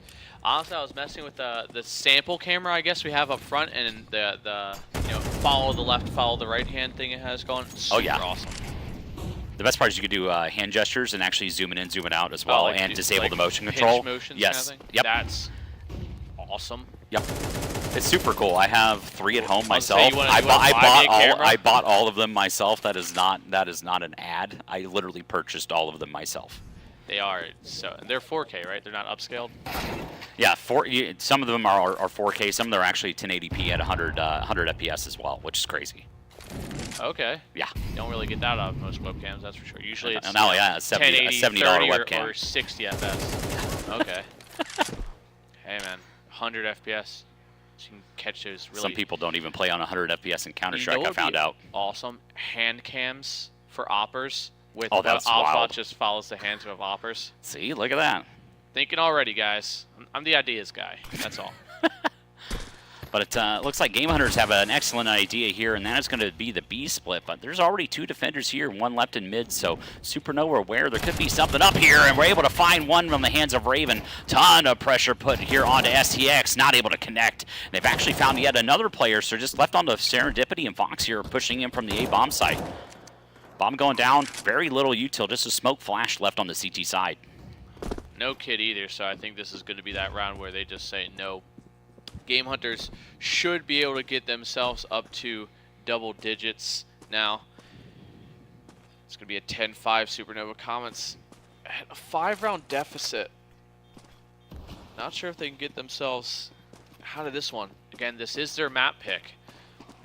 Honestly, I was messing with the sample camera, I guess we have up front, and the follow the left, follow the right hand thing it has going. Super awesome. The best part is you can do hand gestures and actually zoom in, zoom it out as well, like and disable like the motion control. Motions yes. Kind of thing? Yep. That's awesome. Yep. It's super cool. I have 3 at home myself. I bought all of them myself. That is not an ad. I literally purchased all of them myself. They are they're 4K, right? They're not upscaled. Yeah, some of them are 4K. Some of them are actually 1080p at 100 FPS as well, which is crazy. Okay. Yeah. You don't really get that out of most webcams, that's for sure. Usually it's a $70 webcam or 60 FPS. Okay. Hey man, 100 FPS. You can catch those really. Some people don't even play on 100 FPS in Counter-Strike, I found out. Awesome hand cams for oppers. With that's wild. just follows the hands of oppers. See, look at that. Thinking already, guys. I'm the ideas guy. That's all. But it looks like Game Hunters have an excellent idea here, and that is going to be the B split. But there's already 2 defenders here, 1 left in mid, so Supernova aware there could be something up here, and we're able to find one from the hands of Raven. Ton of pressure put here onto STX, not able to connect. They've actually found yet another player, so just left on the Serendipity and Fox here, pushing in from the A-bomb site. Bomb going down, very little util, just a smoke flash left on the CT side. No kid either, so I think this is going to be that round where they just say no. Game Hunters should be able to get themselves up to double digits now. It's going to be a 10-5 Supernova Comets at a 5-round deficit. Not sure if they can get themselves out of this one. Again, this is their map pick.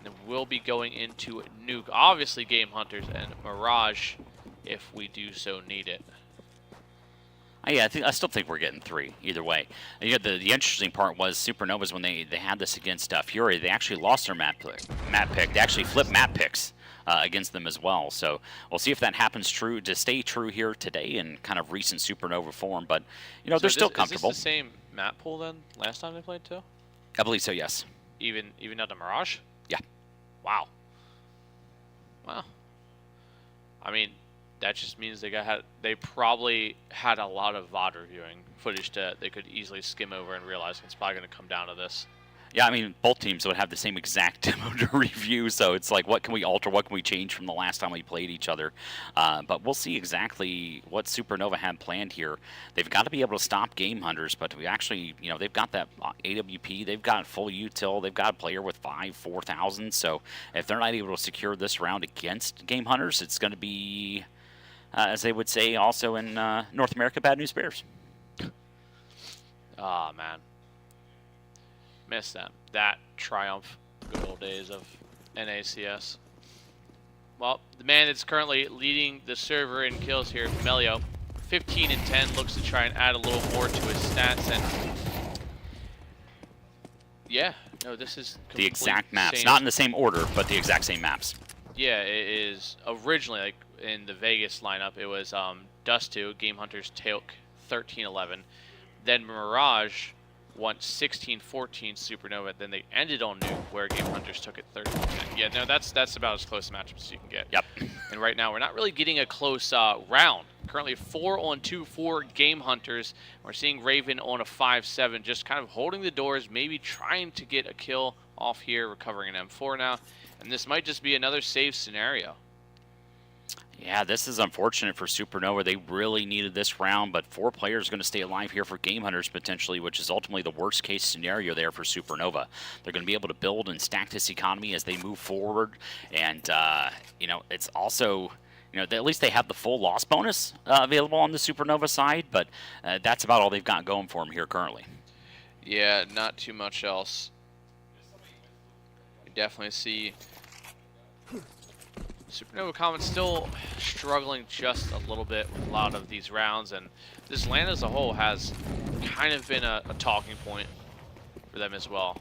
And we'll be going into Nuke. Obviously, Game Hunters and Mirage, if we do so need it. Yeah, I still think we're getting 3 either way. And, the interesting part was Supernovas, when they had this against Fury, they actually lost their map pick. They actually flipped map picks against them as well. So we'll see if that happens to stay true here today in kind of recent Supernova form. But they're still comfortable. Is this the same map pool then? Last time they played too? I believe so. Yes. Even at the Mirage? Yeah. Wow. I mean, that just means they probably had a lot of VOD reviewing footage that they could easily skim over and realize it's probably going to come down to this. Yeah, I mean, both teams would have the same exact demo to review, so it's like, what can we alter, what can we change from the last time we played each other? But we'll see exactly what Supernova had planned here. They've got to be able to stop Game Hunters, but we actually, they've got that AWP, they've got full util, they've got a player with 4,000, so if they're not able to secure this round against Game Hunters, it's going to be, as they would say also in North America, bad news bears. Ah, man. Missed that triumph, good old days of NACS. Well, the man that's currently leading the server in kills here, Melio, 15 and 10, looks to try and add a little more to his stats. And yeah, no, this is the exact maps, not in the same order, but the exact same maps. Yeah, it is originally like in the Vegas lineup. It was Dust 2, Game Hunters took 13-11, then Mirage won 16-14 Supernova, then they ended on Nuke, where Game Hunters took it 13-10. Yeah, no, that's about as close a matchup as you can get. Yep. And right now, we're not really getting a close round. Currently 4-on-2 for Game Hunters. We're seeing Raven on a 5-7, just kind of holding the doors, maybe trying to get a kill off here, recovering an M4 now. And this might just be another save scenario. Yeah, this is unfortunate for Supernova. They really needed this round, but 4 players are going to stay alive here for Game Hunters potentially, which is ultimately the worst case scenario there for Supernova. They're going to be able to build and stack this economy as they move forward, and it's also, at least they have the full loss bonus available on the Supernova side, but that's about all they've got going for them here currently. Yeah, not too much else. We definitely see Supernova Comet still struggling just a little bit with a lot of these rounds, and this land as a whole has kind of been a talking point for them as well.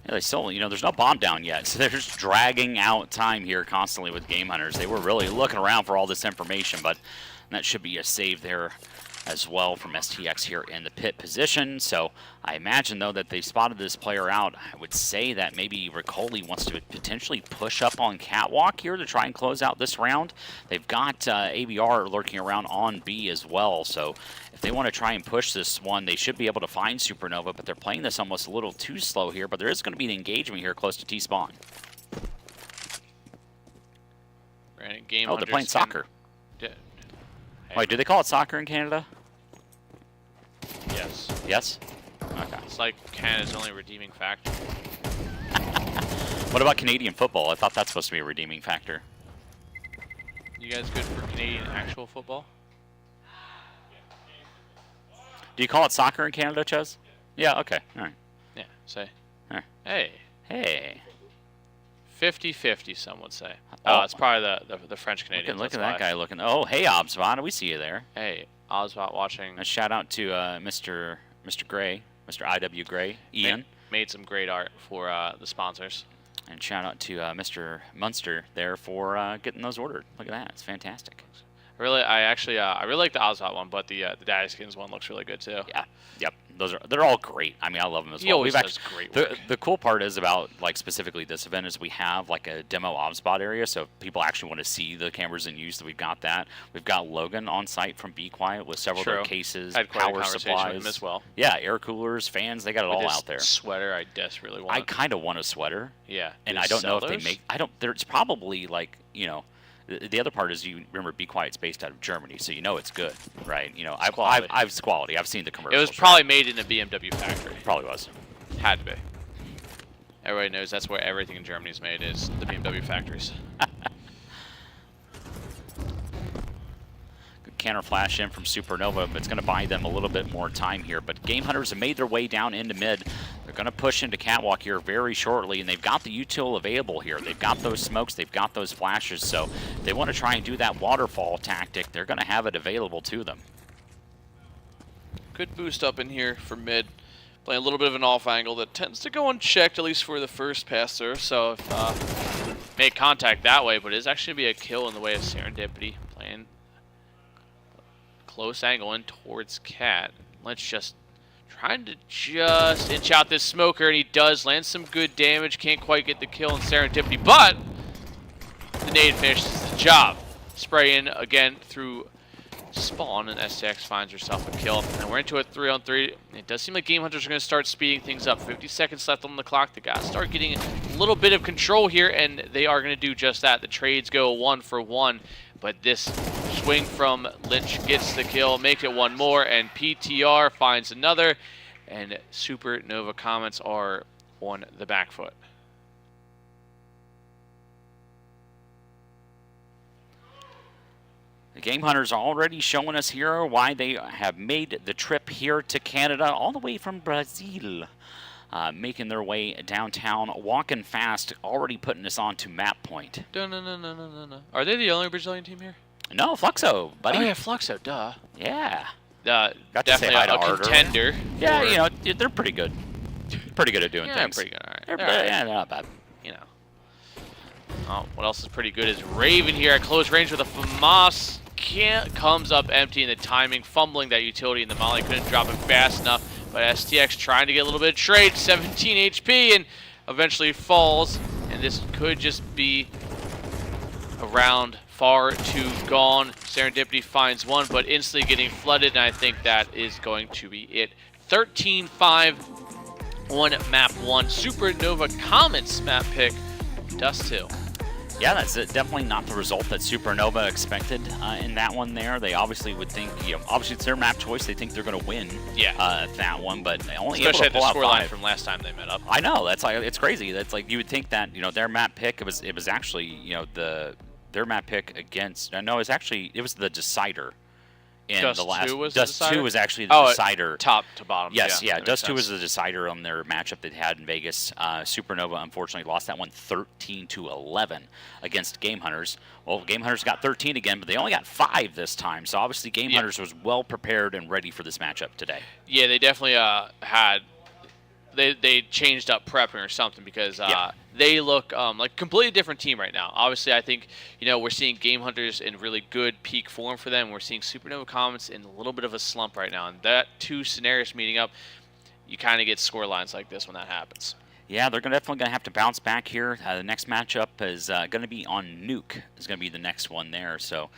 Yeah, they still, there's no bomb down yet, so they're just dragging out time here constantly with Game Hunters. They were really looking around for all this information, but that should be a save there as well from STX here in the pit position. So I imagine, though, that they spotted this player out. I would say that maybe Riccoli wants to potentially push up on Catwalk here to try and close out this round. They've got ABR lurking around on B as well, so if they want to try and push this one, they should be able to find Supernova, but they're playing this almost a little too slow here, but there is going to be an engagement here close to T-spawn. Game they're playing soccer. Hey. Wait, do they call it soccer in Canada? Yes. Yes? Okay. It's like Canada's only redeeming factor. What about Canadian football? I thought that's supposed to be a redeeming factor. You guys good for Canadian actual football? Do you call it soccer in Canada, Ches? Yeah, okay. All right. Yeah, say. All right. Hey. Hey. 50-50, some would say. Oh, it's probably the French Canadians. Look at that guy looking. Oh, hey, Obsbot. We see you there. Hey, Obsbot watching. A shout out to Mr. Gray, Mr. IW Gray, Ian. Made some great art for the sponsors. And shout out to Mr. Munster there for getting those ordered. Look at that. It's fantastic. I really like the Ozbot one, but the Daddy Skins one looks really good too. Yeah. Yep. They're all great. I mean, I love them as well. He always does great work. The cool part is about specifically this event is we have like a demo Obspot area, so if people actually want to see the cameras in use, we've got that. We've got Logan on site from Be Quiet with several of their cases, had quite power a conversation supplies with him as well. Yeah, air coolers, fans, they got it With all this out there. Sweater, I desperately want. I kind of want a sweater. Yeah. And I don't know if they make. There's probably The other part is, you remember Be Quiet's based out of Germany, so it's good, right? It's quality. I've seen the commercials. It was probably made in a BMW factory. Probably was. Had to be. Everybody knows that's where everything in Germany is made, is the BMW factories. Good counter flash in from Supernova, but it's going to buy them a little bit more time here. But Game Hunters have made their way down into mid. They're going to push into Catwalk here very shortly, and they've got the util available here. They've got those smokes, they've got those flashes, so if they want to try and do that waterfall tactic, they're going to have it available to them. Good boost up in here for mid. Playing a little bit of an off angle that tends to go unchecked, at least for the first pass through. So if make contact that way, but it's actually be a kill in the way of Serendipity. Playing close angle in towards Cat. Lynch trying to inch out this smoker, and he does land some good damage. Can't quite get the kill in Serendipity, but the nade finishes the job. Spray in again through spawn, and STX finds herself a kill. And we're into a 3-on-3. It does seem like Game Hunters are going to start speeding things up. 50 seconds left on the clock. They got to start getting a little bit of control here, and they are going to do just that. The trades go 1 for 1, but this swing from Lynch gets the kill, makes it one more, and PTR finds another, and Supernova Comets are on the back foot. The Game Hunters are already showing us here why they have made the trip here to Canada, all the way from Brazil. Making their way downtown, walking fast, already putting us on to map point. No. Are they the only Brazilian team here? No, Fluxo, buddy. Oh yeah, Fluxo, duh. Yeah. Got to say definitely hi to a Art contender. Yeah, they're pretty good. Pretty good at doing Yeah, things. pretty good. All right. They're, All right. Yeah, they're not bad. Oh, what else is pretty good is Raven here at close range with a FAMAS. Comes up empty in the timing, fumbling that utility, and the Molly couldn't drop it fast enough. But STX trying to get a little bit of trade, 17 HP, and eventually falls. And this could just be a round far too gone. Serendipity finds one, but instantly getting flooded, and I think that is going to be it. 13-5 on map 1. Supernova Comets map pick, Dust 2. Yeah, that's definitely not the result that Supernova expected in that one there. They obviously would think, obviously it's their map choice. They think they're going to win that one, but they only especially able to at pull the out scoreline 5. from last time they met up. I know, it's crazy. That's like, you would think that, their map pick, it was actually, their map pick against, no, it was the decider in Dust the last. 2 was the Dust 2 decider? was actually the Oh, decider. top to bottom. Yes, yeah. yeah. That makes Dust 2 was sense. the decider on their matchup they had in Vegas. Supernova unfortunately lost that one 13-11 against Game Hunters. Well, Game Hunters got 13 again, but they only got 5 this time. So obviously Game Hunters was well prepared and ready for this matchup today. Yeah, they definitely had. They changed up prepping or something because they look like a completely different team right now. Obviously, I think we're seeing Game Hunters in really good peak form for them. We're seeing Supernova Comets in a little bit of a slump right now, and that two scenarios meeting up, you kind of get score lines like this when that happens. Yeah, they're definitely going to have to bounce back here. The next matchup is going to be on Nuke. Is going to be the next one there. So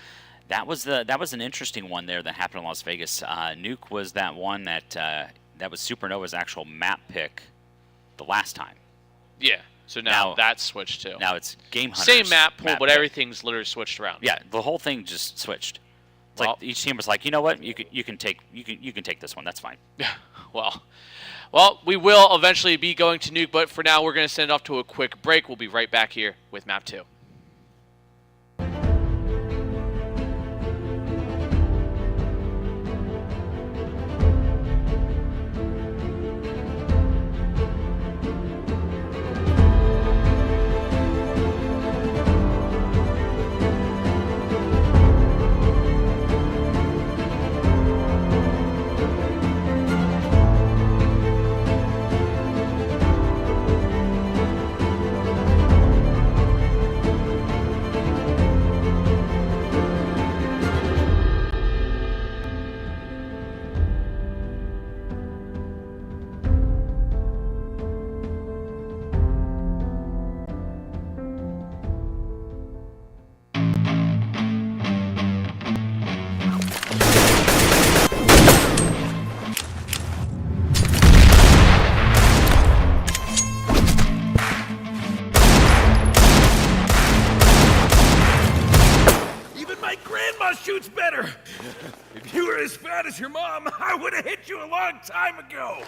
that was an interesting one there that happened in Las Vegas. Nuke was that one that was Supernova's actual map pick the last time. Yeah. So now that's switched too. Now it's Game Hunters. Same map pool, but pick. everything's literally switched around. Yeah, the whole thing just switched. It's like each team was like, you know what, you can take this one. That's fine. Well, we will eventually be going to Nuke, but for now we're going to send it off to a quick break. We'll be right back here with Map 2. Shoots better. If you were as fat as your mom, I would have hit you a long time ago.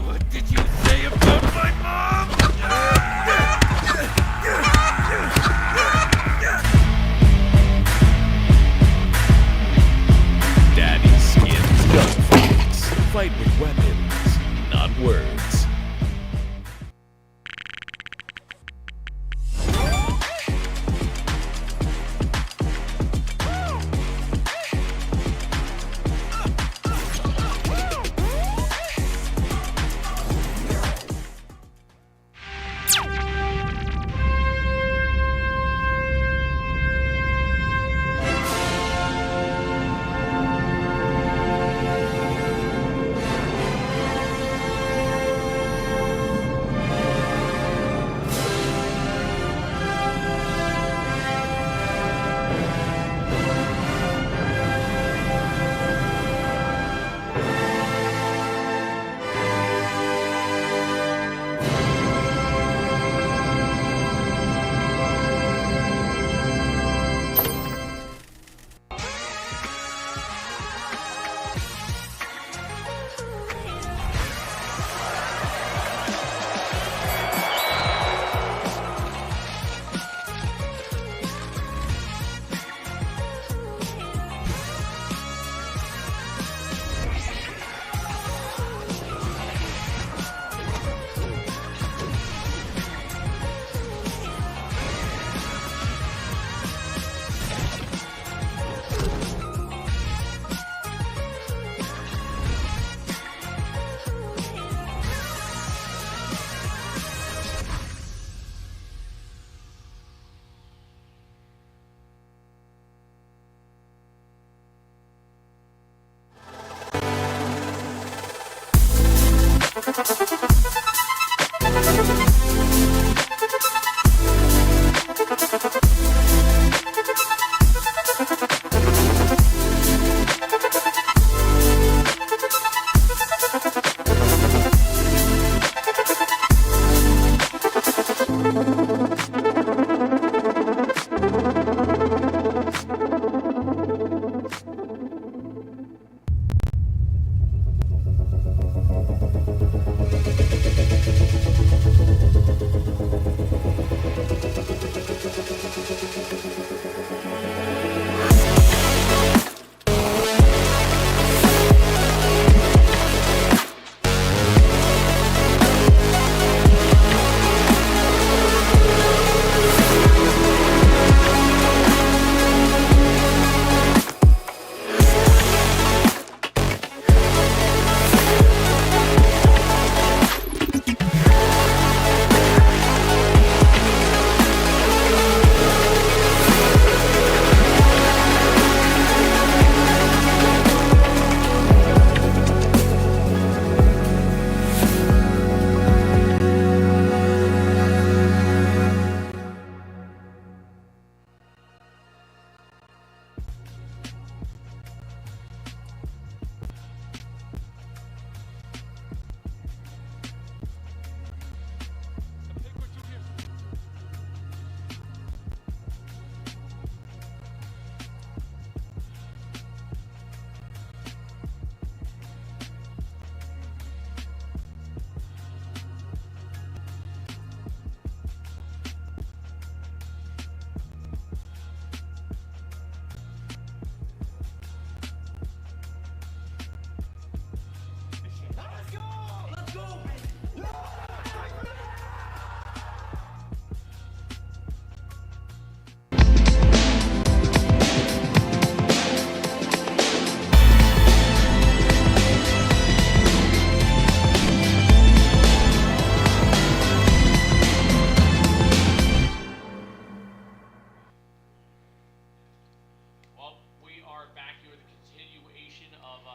What did you say about my mom? Daddy's skins gunfights. Fight with weapons, not words.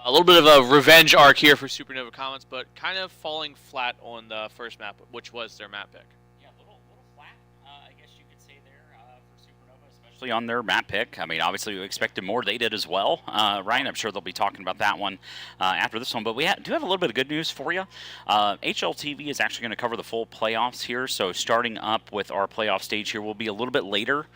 A little bit of a revenge arc here for Supernova Comments, but kind of falling flat on the first map, which was their map pick. Yeah, a little flat, I guess you could say there for Supernova, especially on their map pick. I mean, obviously we expected more. They did as well. Ryan, I'm sure they'll be talking about that one after this one. But we do have a little bit of good news for you. HLTV is actually going to cover the full playoffs here. So starting up with our playoff stage here will be a little bit later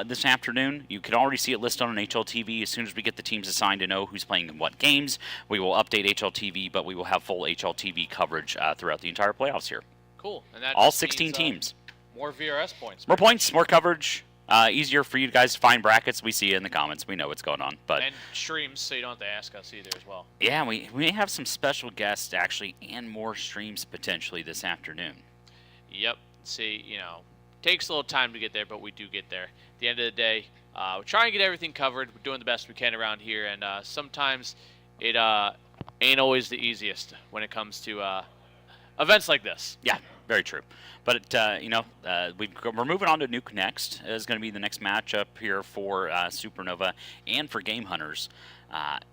this afternoon. You can already see it listed on HLTV. As soon as we get the teams assigned to know who's playing in what games, we will update HLTV, but we will have full HLTV coverage throughout the entire playoffs here. Cool. And that all just 16 means, teams. More VRS points. More points, more coverage. Easier for you guys to find brackets. We see it in the comments. We know what's going on. But and streams, so you don't have to ask us either as well. yeah, we may have some special guests actually and more streams potentially this afternoon. Yep. See, takes a little time to get there, but we do get there. At the end of the day, we're trying to get everything covered. We're doing the best we can around here, and sometimes it ain't always the easiest when it comes to events like this. Yeah, very true. But we're moving on to Nuke next. Is going to be the next matchup here for Supernova and for Game Hunters.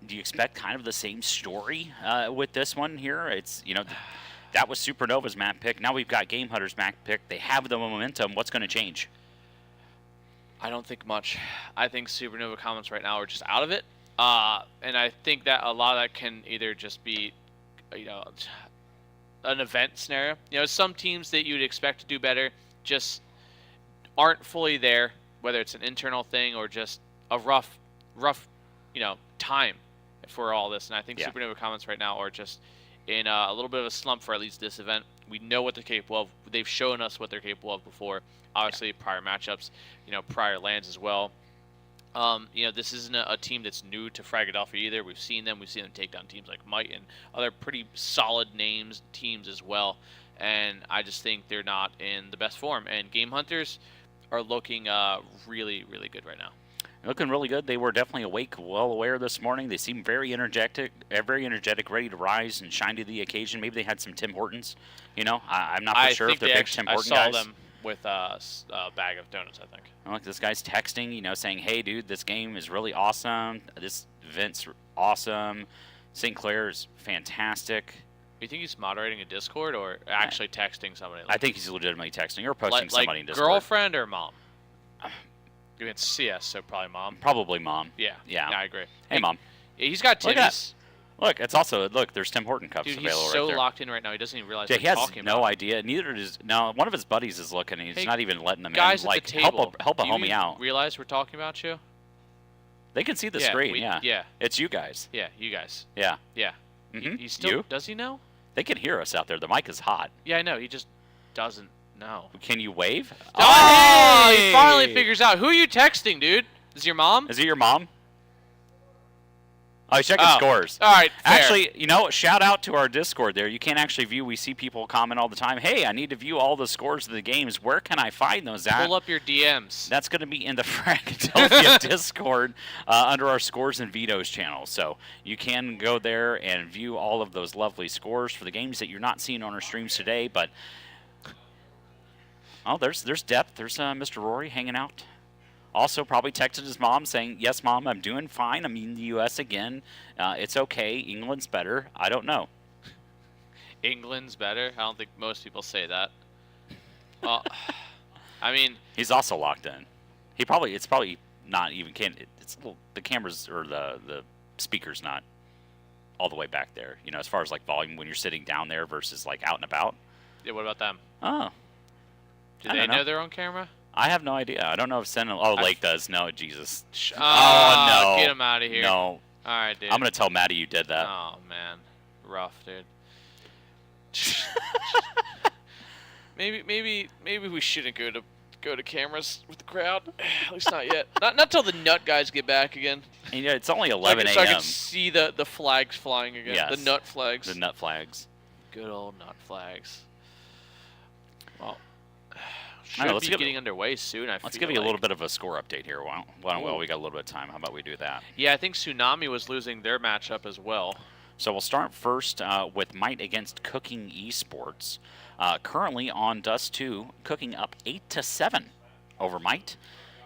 Do you expect kind of the same story with this one here? It's that was Supernova's map pick. Now we've got Game Hunters' map pick. They have the momentum. What's going to change? I don't think much. I think Supernova Comments right now are just out of it. And I think that a lot of that can either just be, an event scenario. Some teams that you'd expect to do better just aren't fully there, whether it's an internal thing or just a rough, time for all this. And I think Supernova Comments right now are just in a little bit of a slump for at least this event. We know what they're capable of. They've shown us what they're capable of before. Obviously, prior matchups, prior lands as well. This isn't a team that's new to Fragadelphia either. We've seen them. We've seen them take down teams like Might and other pretty solid teams as well. And I just think they're not in the best form. And Game Hunters are looking really, really good right now. Looking really good. They were definitely awake, well aware this morning. They seem very energetic, ready to rise and shine to the occasion. Maybe they had some Tim Hortons. I'm not for sure if they're big Tim Horton guys. I saw them with a bag of donuts, I think. Look, this guy's texting, saying, hey, dude, this game is really awesome. This event's awesome. St. Clair is fantastic. You think he's moderating a Discord or actually texting somebody? I think he's legitimately texting or posting somebody in Discord. Girlfriend or mom? It's CS, so probably mom. Probably mom. Yeah, I agree. Hey, mom. He's got titties. Look, it's also there's Tim Horton cups Dude, available he's right there. so locked in right now. He doesn't even realize he has talking no about. idea. Neither does one of his buddies is looking. And he's not even letting them guys in. At Like the table. help a homie out. Realize we're talking about you? They can see the screen. Yeah. It's you guys. Yeah, you guys. Yeah. Yeah. Mm-hmm. He still you? Does he know? They can hear us out there. The mic is hot. Yeah, I know. He just doesn't know. Can you wave? Oh, he finally figures out. Who are you texting, dude? Is it your mom? Is it your mom? Oh, he's checking scores. All right, fair. Actually, shout out to our Discord there. You can't actually view. We see people comment all the time. Hey, I need to view all the scores of the games. Where can I find those at? Pull up your DMs. That's going to be in the Fragadelphia Discord under our Scores and Vetoes channel. So you can go there and view all of those lovely scores for the games that you're not seeing on our streams today. But, there's depth. There's Mr. Rory hanging out. Also, probably texted his mom saying, yes, Mom, I'm doing fine. I'm in the U.S. again. It's okay. England's better. I don't know. England's better? I don't think most people say that. Well, I mean... He's also locked in. It's probably not even... the cameras or the speaker's not all the way back there. As far as, volume when you're sitting down there versus, out and about. Yeah, what about them? Oh. Do they know they're on camera? I have no idea. I don't know if Lake does. No, Jesus. Oh, no. Get him out of here. No. All right, dude. I'm going to tell Maddie you did that. Oh, man. Rough, dude. maybe we shouldn't go to cameras with the crowd. At least not yet. Not till the nut guys get back again. And, it's only 11 a.m. So I can see the flags flying again. Yes. The nut flags. The nut flags. Good old nut flags. Well... Let's be getting underway soon. Let's give you a little bit of a score update here. Well, we got a little bit of time. How about we do that? Yeah, I think Tsunami was losing their matchup as well. So we'll start first with Might against Cooking Esports. Currently on Dust 2, Cooking up 8-7 over Might.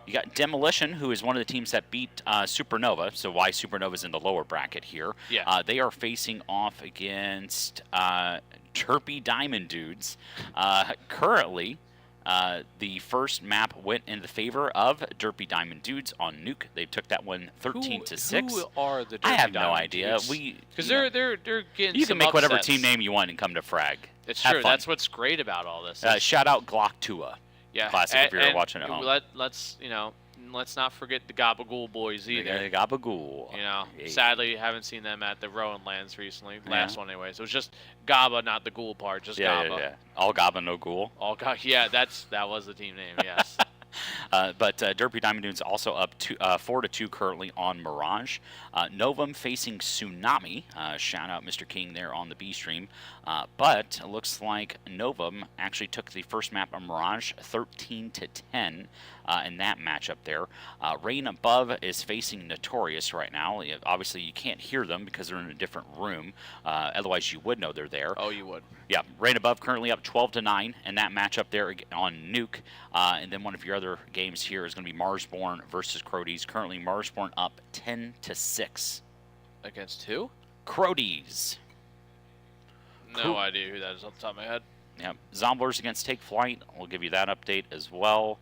You got Demolition, who is one of the teams that beat Supernova, so why Supernova's in the lower bracket here. Yeah. They are facing off against Chirpy Diamond Dudes. Currently, the first map went in the favor of Derpy Diamond Dudes on Nuke. They took that one 13-6. Who are the Derpy I have no Diamond idea. Dudes? Because they're getting You some can make whatever upsets. team name you want and come to Frag. It's Have true. fun. That's what's great about all this. Shout out Glock Tua. Yeah, Classic if you're watching at home. Let's not forget the Gabagool boys either. Gabagool. Yeah. Sadly, haven't seen them at the Rowan Lands recently. Last one anyway. So it's just Gaba, not the Ghoul part, just Gaba. Yeah. All Gaba, no Ghoul. All Gaba. Yeah, that was the team name. Yes. But Derpy Diamond Dunes also up 4-2 currently on Mirage. Novum facing Tsunami. Shout out Mr. King there on the B stream. But it looks like Novum actually took the first map of Mirage 13-10 in that matchup there. Rain Above is facing Notorious right now. Obviously, you can't hear them because they're in a different room. Otherwise, you would know they're there. Oh, you would. Yeah, Rain Above currently up 12-9 in that matchup there on Nuke. And then one of your other games here is going to be Marsborn versus Crodies. Currently, Marsborn up 10-6. Against who? Crodies. No idea who that is off the top of my head. Yeah, Zomblers against Take Flight. We'll give you that update as well.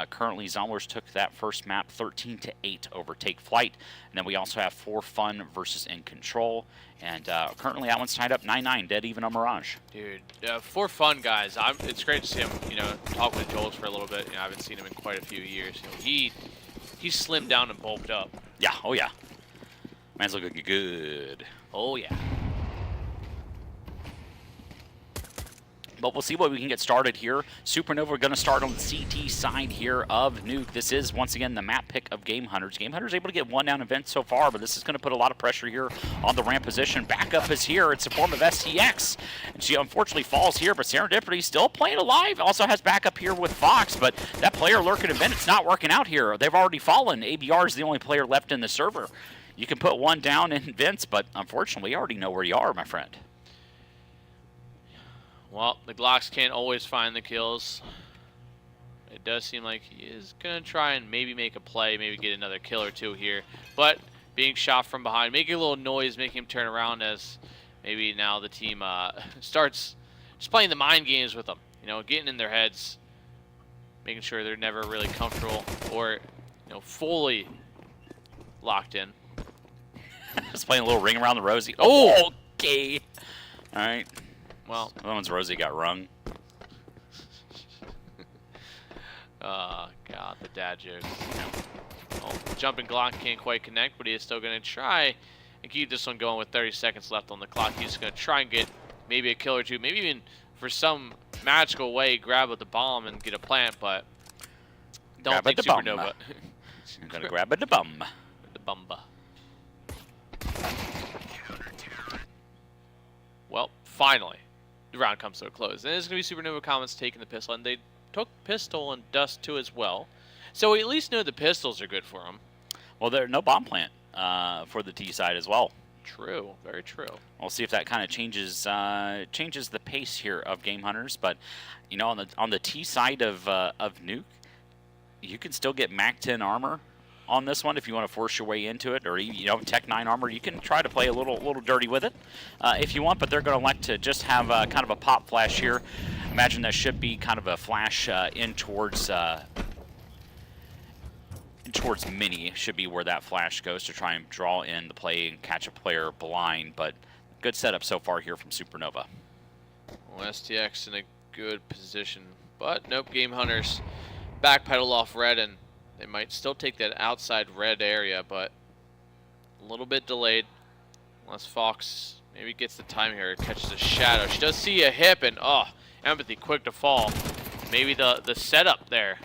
Currently, Zomblers took that first map 13-8 over Take Flight. And then we also have For Fun versus In Control. And currently, that one's tied up 9-9, dead even on Mirage. Dude, For Fun, guys, it's great to see him, talk with Joel for a little bit. I haven't seen him in quite a few years. He slimmed down and bulked up. Yeah, oh yeah. Man's looking good. Oh, yeah. But we'll see what we can get started here. Supernova going to start on the CT side here of Nuke. This is, once again, the map pick of Game Hunters. Game Hunters able to get one down event so far, but this is going to put a lot of pressure here on the ramp position. Backup is here. It's a form of STX. And she unfortunately falls here, but Serendipity still playing alive. Also has backup here with Fox, but that player lurking event, it's not working out here. They've already fallen. ABR is the only player left in the server. You can put one down in Vince, but unfortunately, you already know where you are, my friend. Well, the Glocks can't always find the kills. It does seem like he is going to try and maybe make a play, maybe get another kill or two here. But being shot from behind, making a little noise, making him turn around as maybe now the team starts just playing the mind games with them. Getting in their heads, making sure they're never really comfortable or, fully locked in. Just playing a little ring around the rosy. Oh, okay. All right. Well, that one's Rosie got rung. Oh, God, the dad jokes. Oh, jumping Glock can't quite connect, but he is still going to try and keep this one going with 30 seconds left on the clock. He's going to try and get maybe a kill or two, maybe even for some magical way grab at the bomb and get a plant, but don't think Supernova. I'm going to grab at the bum. The bumba. Well, finally. The round comes to a close. And it's going to be Supernova Comments taking the pistol, and they took pistol and dust too as well. So we at least know the pistols are good for them. Well, there's no bomb plant for the T side as well. True, very true. We'll see if that kind of changes the pace here of Game Hunters. But on the T side of Nuke, you can still get Mac 10 armor on this one if you want to force your way into it, or Tech 9 armor. You can try to play a little dirty with it if you want, but they're going to elect to just have kind of a pop flash here. Imagine that should be kind of a flash in towards mini. Should be where that flash goes to try and draw in the play and catch a player blind, but good setup so far here from Supernova. Well, STX in a good position, but nope, Game Hunters backpedal off red, and they might still take that outside red area, but a little bit delayed. Unless Fox maybe gets the time here, catches a shadow. She does see a hip, and Empathy quick to fall. Maybe the setup there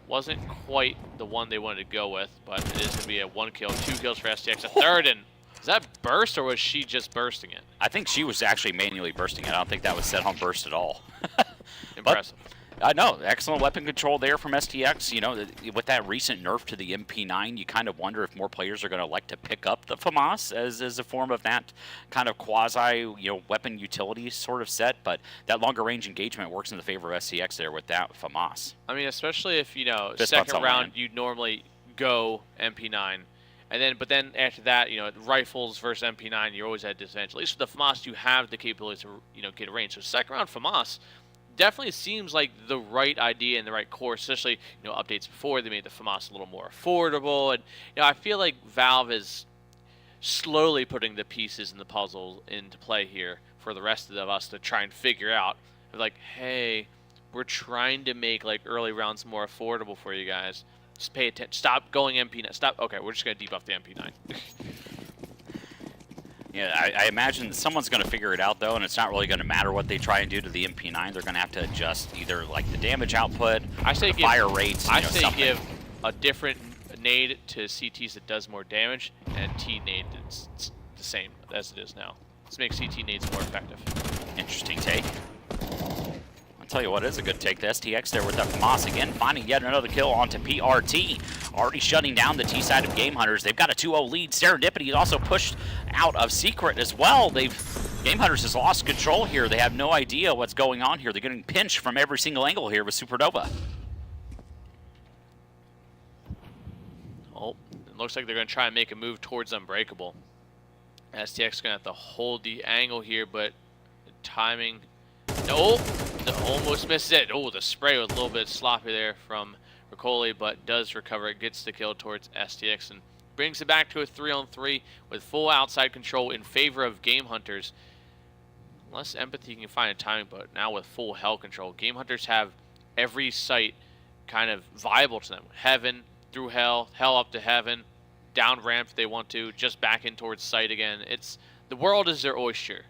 wasn't quite the one they wanted to go with, but it is going to be a 1 kill, 2 kills for STX, a third, and is that burst or was she just bursting it? I think she was actually manually bursting it. I don't think that was set on burst at all. Impressive. No, excellent weapon control there from STX. You know, with that recent nerf to the MP9, you kind of wonder if more players are going to like to pick up the FAMAS as a form of that kind of quasi, weapon utility sort of set. But that longer range engagement works in the favor of STX there with that FAMAS. I mean, especially if, Fist second butts on round, line. you'd normally go MP9. But then after that, rifles versus MP9, you're always at a disadvantage. At least with the FAMAS, you have the capability to, get a range. So second round FAMAS definitely seems like the right idea and the right course, especially, updates before they made the FAMAS a little more affordable. And, I feel like Valve is slowly putting the pieces in the puzzle into play here for the rest of us to try and figure out. Like, hey, we're trying to make, early rounds more affordable for you guys. Just pay attention. Stop going MP9. Stop. Okay, we're just going to debuff the MP9. Yeah, I imagine someone's going to figure it out, though, and it's not really going to matter what they try and do to the MP9. They're going to have to adjust either, the damage output, the fire rates, I say something. give a different nade to CTs that does more damage, and T nade that's the same as it is now. Let's make CT nades more effective. Interesting take. I'll tell you what is a good take. The STX there with that FAMAS again, finding yet another kill onto PRT. Already shutting down the T side of Game Hunters. They've got a 2-0 lead. Serendipity is also pushed out of Secret as well. Game Hunters has lost control here. They have no idea what's going on here. They're getting pinched from every single angle here with Supernova. Oh, it looks like they're going to try and make a move towards Unbreakable. STX is going to have to hold the angle here, but the timing... No! Almost misses it. Oh, the spray was a little bit sloppy there from Ricoli, but does recover. It gets the kill towards STX and brings it back to a 3-on-3 with full outside control in favor of Game Hunters. Less empathy can find a timing, but now with full hell control. Game Hunters have every site kind of viable to them. Heaven, through hell, hell up to heaven, down ramp if they want to, just back in towards site again. The world is their oyster.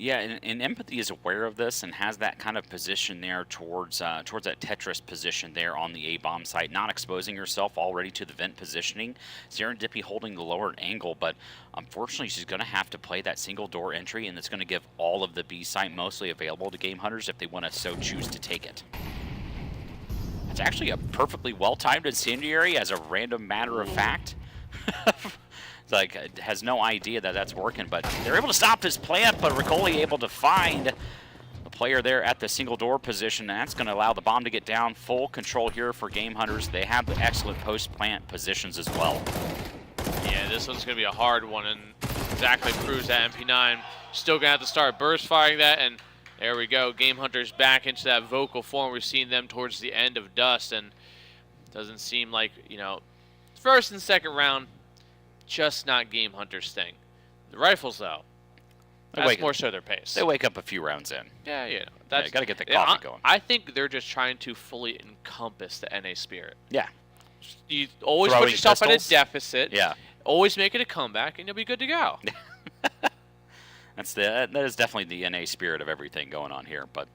Yeah, and Empathy is aware of this and has that kind of position there towards that Tetris position there on the A-bomb site, not exposing herself already to the vent positioning. Serendipity holding the lower angle, but unfortunately she's going to have to play that single door entry, and it's going to give all of the B site mostly available to Game Hunters if they want to so choose to take it. It's actually a perfectly well-timed incendiary as a random matter of fact. Has no idea that that's working, but they're able to stop his plant, but Ricoli able to find the player there at the single door position, and that's going to allow the bomb to get down. Full control here for Game Hunters. They have the excellent post-plant positions as well. Yeah, this one's going to be a hard one, and exactly proves that MP9 still going to have to start burst firing that, and there we go. Game Hunters back into that vocal form. We've seen them towards the end of Dust, and it doesn't seem like, first and second round, just not Game Hunter's thing. The rifles, though, that's more so their pace. They wake up a few rounds in. Yeah, got to get the coffee going. I think they're just trying to fully encompass the NA spirit. Yeah. You always Throwing put yourself at a pistols. deficit. Yeah. Always make it a comeback, and you'll be good to go. That is definitely the NA spirit of everything going on here. But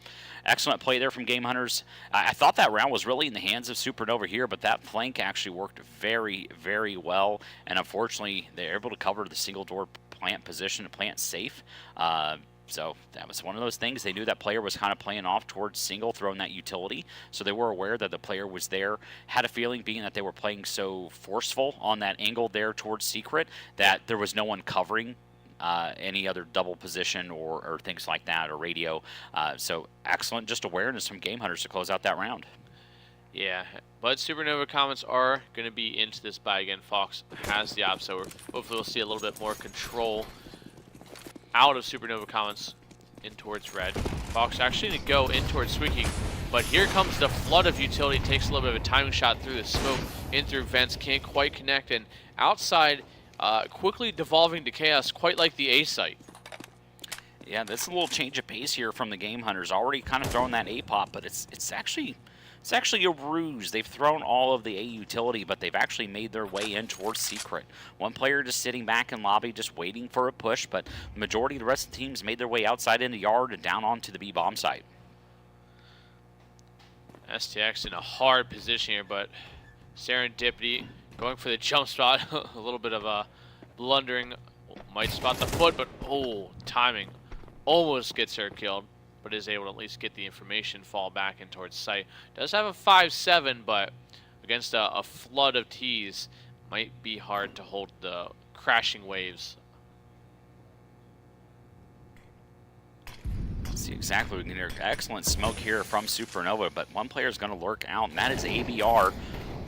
excellent play there from Game Hunters. I thought that round was really in the hands of Supernova here, but that flank actually worked very, very well. And unfortunately, they're able to cover the single door plant position, plant safe. So that was one of those things. They knew that player was kind of playing off towards single, throwing that utility. So they were aware that the player was there. Had a feeling, being that they were playing so forceful on that angle there towards Secret, that there was no one covering any other double position or things like that, or radio. So excellent just awareness from Game Hunters to close out that round. Yeah, but Supernova comments are going to be into this buy again. Fox has the op, so hopefully we'll see a little bit more control out of Supernova comments in towards red. Fox actually going to go in towards Squeaky, but here comes the flood of utility. Takes a little bit of a timing shot through the smoke, in through vents, can't quite connect, and outside quickly devolving to chaos, quite like the A site. Yeah, this is a little change of pace here from the Game Hunters. Already kind of throwing that A pop, but it's actually a ruse. They've thrown all of the A utility, but they've actually made their way in towards Secret. One player just sitting back in lobby, just waiting for a push, but the majority of the rest of the teams made their way outside in the yard and down onto the B bomb site. STX in a hard position here, but Serendipity going for the jump spot. A little bit of a blundering. Might spot the foot, but timing almost gets her killed. but is able to at least get the information, fall back in towards site. Does have a 5-7, but against a flood of T's, might be hard to hold the crashing waves. See exactly what we can hear. Excellent smoke here from Supernova, but one player is going to lurk out, and that is ABR.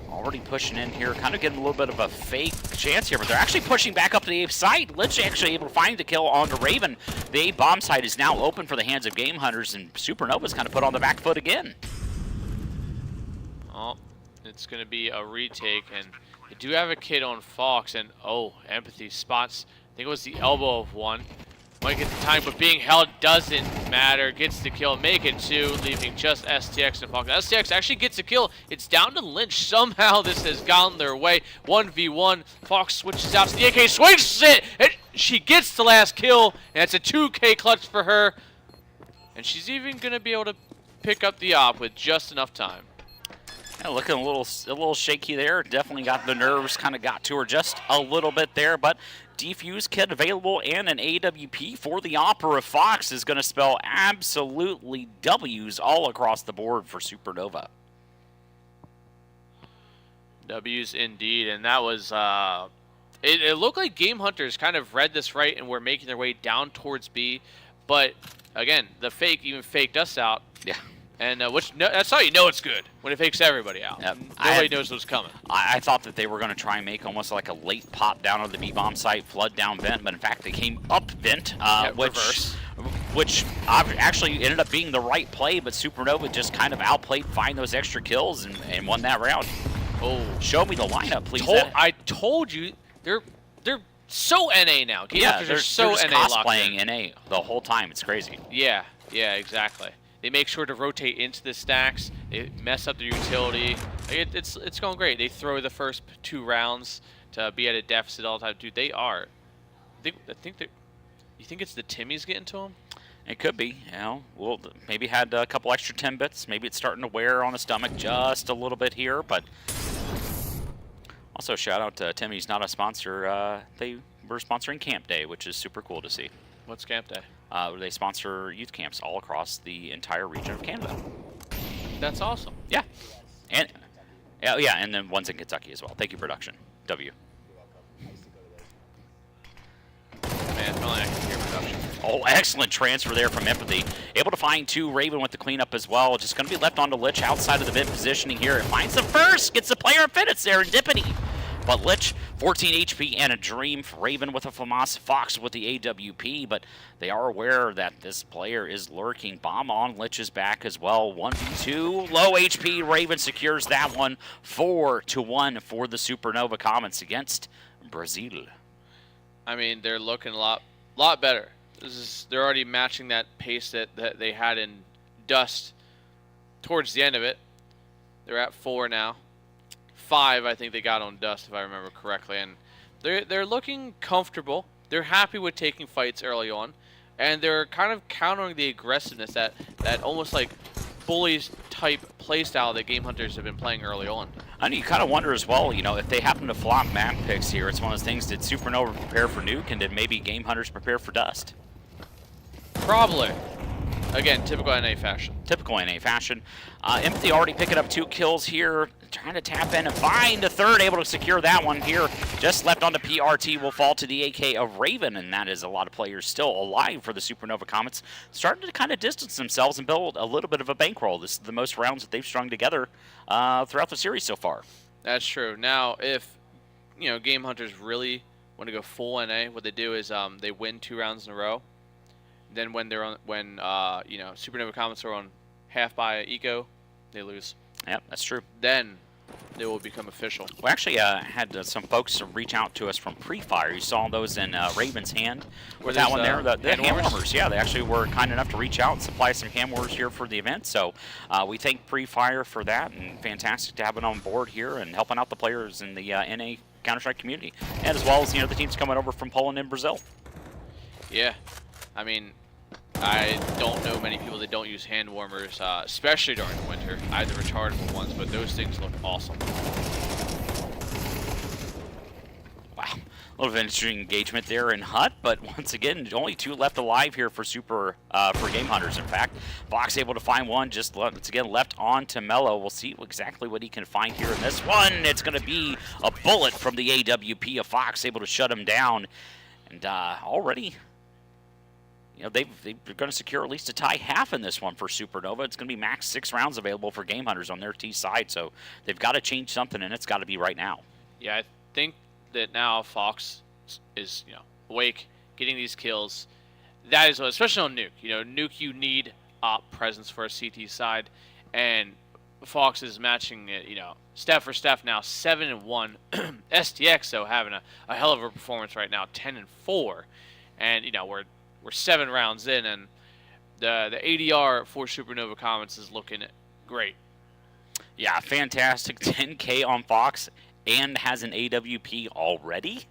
Already pushing in here, kind of getting a little bit of a fake chance here, but they're actually pushing back up to the A site. Lich actually able to find the kill onto Raven. The A bomb site is now open for the hands of Game Hunters, and Supernova's kind of put on the back foot again. Oh, it's going to be a retake, and they do have a kid on Fox, and oh, Empathy spots, I think it was the elbow of one. Might get the time, but being held doesn't matter. Gets the kill, make it 2, leaving just STX and Fox. STX actually gets a kill. It's down to Lynch. Somehow this has gone their way. 1v1. Fox switches out to the AK, swings it, and she gets the last kill, and it's a 2K clutch for her. And she's even going to be able to pick up the op with just enough time. Yeah, looking a little shaky there. Definitely got the nerves, kind of got to her just a little bit there, but defuse kit available and an AWP for the Opera. Fox is going to spell absolutely W's all across the board for Supernova. W's indeed, and that was, it looked like Game Hunters kind of read this right and were making their way down towards B, but again, the fake even faked us out. Yeah. And that's how you know it's good, when it fakes everybody out. Yep. Nobody knows what's coming. I thought that they were going to try and make almost like a late pop down of the B-bomb site, flood down vent, but in fact they came up vent, which actually ended up being the right play, but Supernova just kind of outplayed, find those extra kills, and won that round. Oh, show me the lineup, please. I told you, they're so NA now. Yeah, they're so just NA locked cosplaying in. NA the whole time. It's crazy. Yeah, exactly. They make sure to rotate into the stacks. They mess up the utility. It's going great. They throw the first 2 rounds to be at a deficit all the time. Dude, they are. I think that. You think it's the Timmy's getting to them? It could be. You know, well, maybe had a couple extra 10 bits. Maybe it's starting to wear on his stomach just a little bit here. But also, shout out to Timmy's, not a sponsor. They were sponsoring Camp Day, which is super cool to see. What's Camp Day? They sponsor youth camps all across the entire region of Canada. That's awesome. Yeah, and and then one's in Kentucky as well. Thank you, production. W. Man, if only I can hear production. Oh, excellent transfer there from Empathy. Able to find 2. Raven with the cleanup as well. Just going to be left onto Lich outside of the vent positioning here. It finds the first, gets the player fit. It's serendipity. But Lich, 14 HP and a dream. Raven with a FAMAS, Fox with the AWP, but they are aware that this player is lurking. Bomb on Lich's back as well. 1v2, low HP. Raven secures that one. 4-1 for the Supernova Comets against Brazil. I mean, they're looking a lot better. They're already matching that pace that they had in Dust towards the end of it. They're at 4 now. 5, I think they got on Dust, if I remember correctly, and they're looking comfortable. They're happy with taking fights early on, and they're kind of countering the aggressiveness that almost like bullies type playstyle that Game Hunters have been playing early on. And you kind of wonder as well, you know, if they happen to flop map picks here, it's one of those things. Did Supernova prepare for Nuke, and did maybe Game Hunters prepare for Dust? Probably. Again, typical NA fashion. Typical NA fashion. Empathy already picking up 2 kills here. Trying to tap in and find a third. Able to secure that one here. Just left on the PRT will fall to the AK of Raven. And that is a lot of players still alive for the Supernova Comets. Starting to kind of distance themselves and build a little bit of a bankroll. This is the most rounds that they've strung together throughout the series so far. That's true. Now, if Game Hunters really want to go full NA, what they do is they win 2 rounds in a row. Then when they're on, Supernova Comets are on half by eco, they lose. Yep, that's true. Then they will become official. We actually had some folks reach out to us from Pre-Fire. You saw those in Raven's hand with that one there. The hand warmers, yeah, they actually were kind enough to reach out and supply some hand warmers here for the event. So we thank Pre-Fire for that, and fantastic to have it on board here and helping out the players in the NA Counter-Strike community, and as well as the teams coming over from Poland and Brazil. Yeah, I mean, I don't know many people that don't use hand warmers, especially during the winter. I have the rechargeable ones, but those things look awesome. Wow. little bit of interesting engagement there in Hut, but once again, only 2 left alive here for for Game Hunters. In fact, Fox able to find one, just once again left on to Mello. We'll see exactly what he can find here in this one. It's going to be a bullet from the AWP of Fox, able to shut him down, and already. You know, they're going to secure at least a tie half in this one for Supernova. It's going to be max 6 rounds available for Game Hunters on their T side, so they've got to change something, and it's got to be right now. Yeah, I think that now Fox is, awake, getting these kills. That is, especially on Nuke. Nuke, you need op presence for a CT side, and Fox is matching it, step for step now, 7-1. STX, though, having a hell of a performance right now, 10-4. And, we're 7 rounds in, and the ADR for Supernova Comets is looking great. Yeah, fantastic. 10K on Fox, and has an AWP already.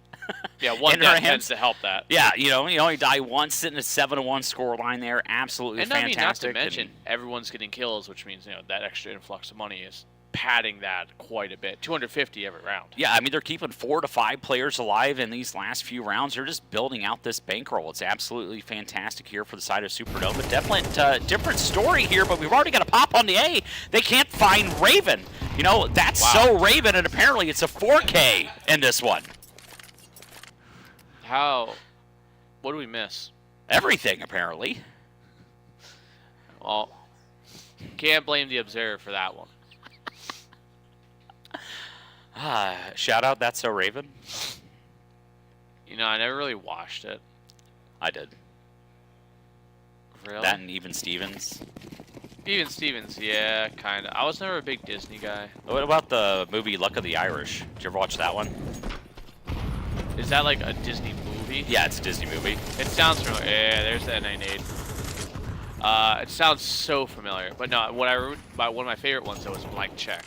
Yeah, one death tends to help that. Yeah, you only die once, sitting at 7-1 score line there. Absolutely and fantastic. I mean, not to mention, everyone's getting kills, which means that extra influx of money is padding that quite a bit. 250 every round. Yeah, I mean, they're keeping 4 to 5 players alive in these last few rounds. They're just building out this bankroll. It's absolutely fantastic here for the side of Supernova. Definitely different story here, but we've already got a pop on the A. They can't find Raven. That's so Raven, and apparently it's a 4K in this one. What do we miss? Everything, apparently. Well, can't blame the Observer for that one. Shout out, That's So Raven. I never really watched it. I did. Really? That and Even Stevens. Even Stevens, yeah, kind of. I was never a big Disney guy. What about the movie Luck of the Irish? Did you ever watch that one? Is that like a Disney movie? Yeah, it's a Disney movie. It sounds familiar. Yeah, there's that 98. It sounds so familiar. But no, one of my favorite ones, though, was Blank Check.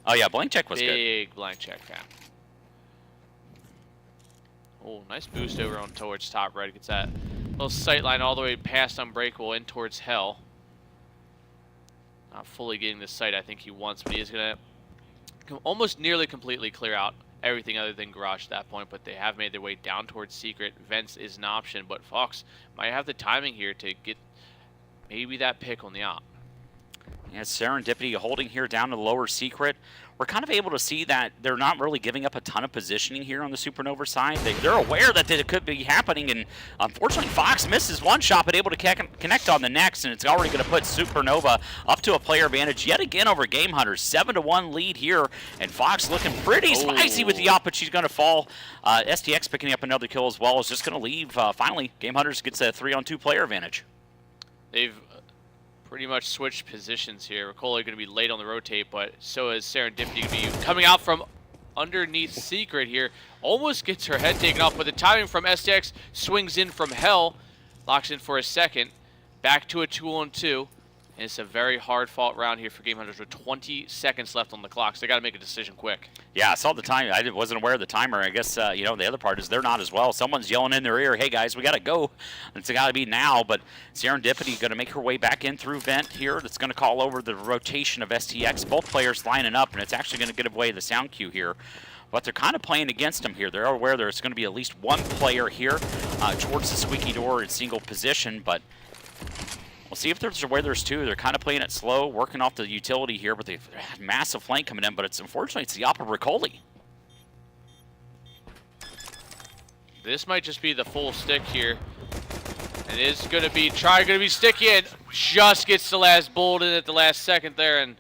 Oh, yeah, Blank Check was good. Big Blank Check fan. Oh, nice boost over on towards top right. Gets that little sight line all the way past Unbreakable in towards Hell. Not fully getting the sight I think he wants, but he is going to almost nearly completely clear out everything other than Garage at that point, but they have made their way down towards Secret. Vents is an option, but Fox might have the timing here to get maybe that pick on the op. Yeah, Serendipity holding here down to the lower Secret. We're kind of able to see that they're not really giving up a ton of positioning here on the Supernova side. They're aware that it could be happening, and unfortunately Fox misses one shot, but able to connect on the next, and it's already going to put Supernova up to a player advantage yet again over Game Hunters. 7-1 lead here, and Fox looking pretty spicy with the op, but she's going to fall. STX picking up another kill as well. Is just going to leave. Finally, Game Hunters gets a 3-on-2 player advantage. They've pretty much switched positions here. Ricola going to be late on the rotate, but so is Serendipity going to be coming out from underneath Secret here. Almost gets her head taken off, but the timing from STX swings in from Hell. Locks in for a second. Back to a 2-on-2. And it's a very hard-fought round here for Game Hunters with 20 seconds left on the clock, so they got to make a decision quick. Yeah, I saw the time. I wasn't aware of the timer. I guess, the other part is they're not as well. Someone's yelling in their ear, hey, guys, we got to go. It's got to be now, but Serendipity going to make her way back in through Vent here. That's going to call over the rotation of STX. Both players lining up, and it's actually going to get away the sound cue here. But they're kind of playing against them here. They're aware there's going to be at least one player here towards the squeaky door in single position, but we'll see if there's where there's 2. They're kind of playing it slow, working off the utility here, but they've had massive flank coming in, but unfortunately it's the op of Riccoli. This might just be the full stick here. It is going to be sticky, and just gets the last bullet in at the last second there, and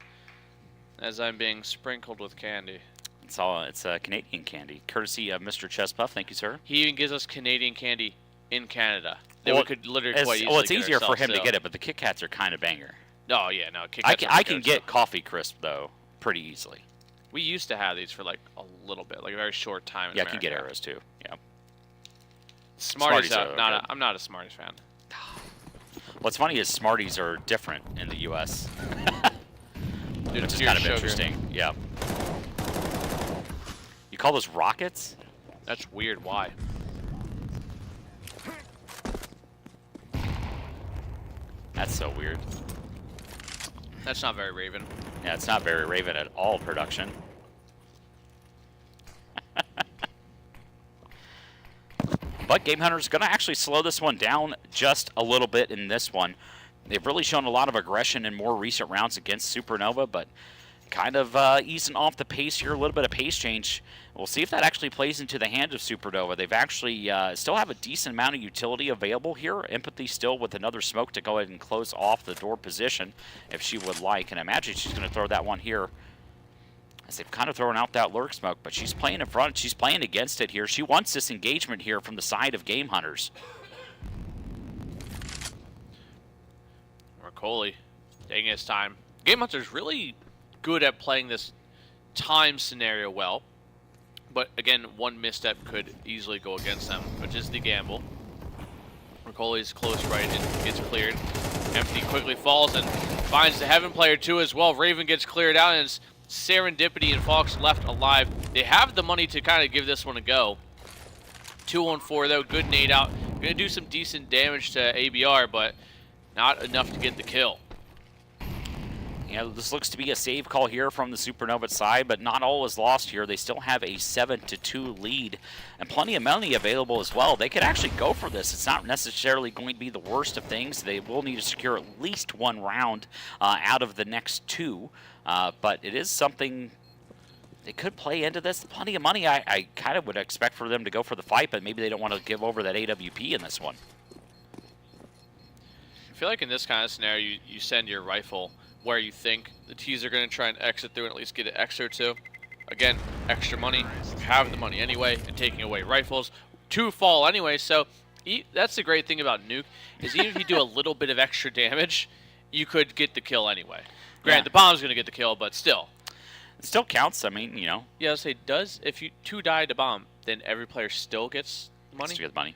as I'm being sprinkled with candy. It's Canadian candy, courtesy of Mr. Chestpuff. Thank you, sir. He even gives us Canadian candy in Canada. We could literally quite easily it's easier for him to get it, but the Kit Kats are kind of banger. Oh, yeah, no. Kit I Kats can get Coffee Crisp, though, pretty easily. We used to have these for, like, a little bit, like a very short time in Yeah, America. I can get arrows, too. Yeah. Smarties, I'm not a Smarties fan. What's funny is Smarties are different in the U.S. Which is kind of interesting. Yeah. You call those rockets? That's weird. Why? That's so weird. That's not very Raven. Yeah, it's not very Raven at all, production. But Game Hunter's going to actually slow this one down just a little bit in this one. They've really shown a lot of aggression in more recent rounds against Supernova, but kind of easing off the pace here, a little bit of pace change. We'll see if that actually plays into the hand of Supernova. They've actually still have a decent amount of utility available here. Empathy still with another smoke to go ahead and close off the door position if she would like. And I imagine she's going to throw that one here, as they've kind of thrown out that lurk smoke, but she's playing in front. She's playing against it here. She wants this engagement here from the side of Game Hunters. Coley taking his time. Game Hunter's really good at playing this time scenario well, but again, one misstep could easily go against them, which is the gamble. Coley's close right and gets cleared. Empty quickly falls and finds the Heaven player too as well. Raven gets cleared out, and it's Serendipity and Fox left alive. They have the money to kind of give this one a go. 2-on-4 though, good nade out. Gonna do some decent damage to ABR, but not enough to get the kill. Yeah, this looks to be a save call here from the Supernova side, but not all is lost here. They still have a 7-2 lead and plenty of money available as well. They could actually go for this. It's not necessarily going to be the worst of things. They will need to secure at least one round out of the next two, but it is something they could play into this. Plenty of money. I kind of would expect for them to go for the fight, but maybe they don't want to give over that AWP in this one. I feel like in this kind of scenario, you send your rifle where you think the T's are going to try and exit through and at least get an X or two. Again, extra money, have the money anyway, and taking away rifles to fall anyway. So that's the great thing about Nuke, is even if you do a little bit of extra damage, you could get the kill anyway. Granted, the bomb's going to get the kill, but still. It still counts. I mean, you know. Yeah, I'll say, if you two die to bomb, then every player still gets money? Still gets money.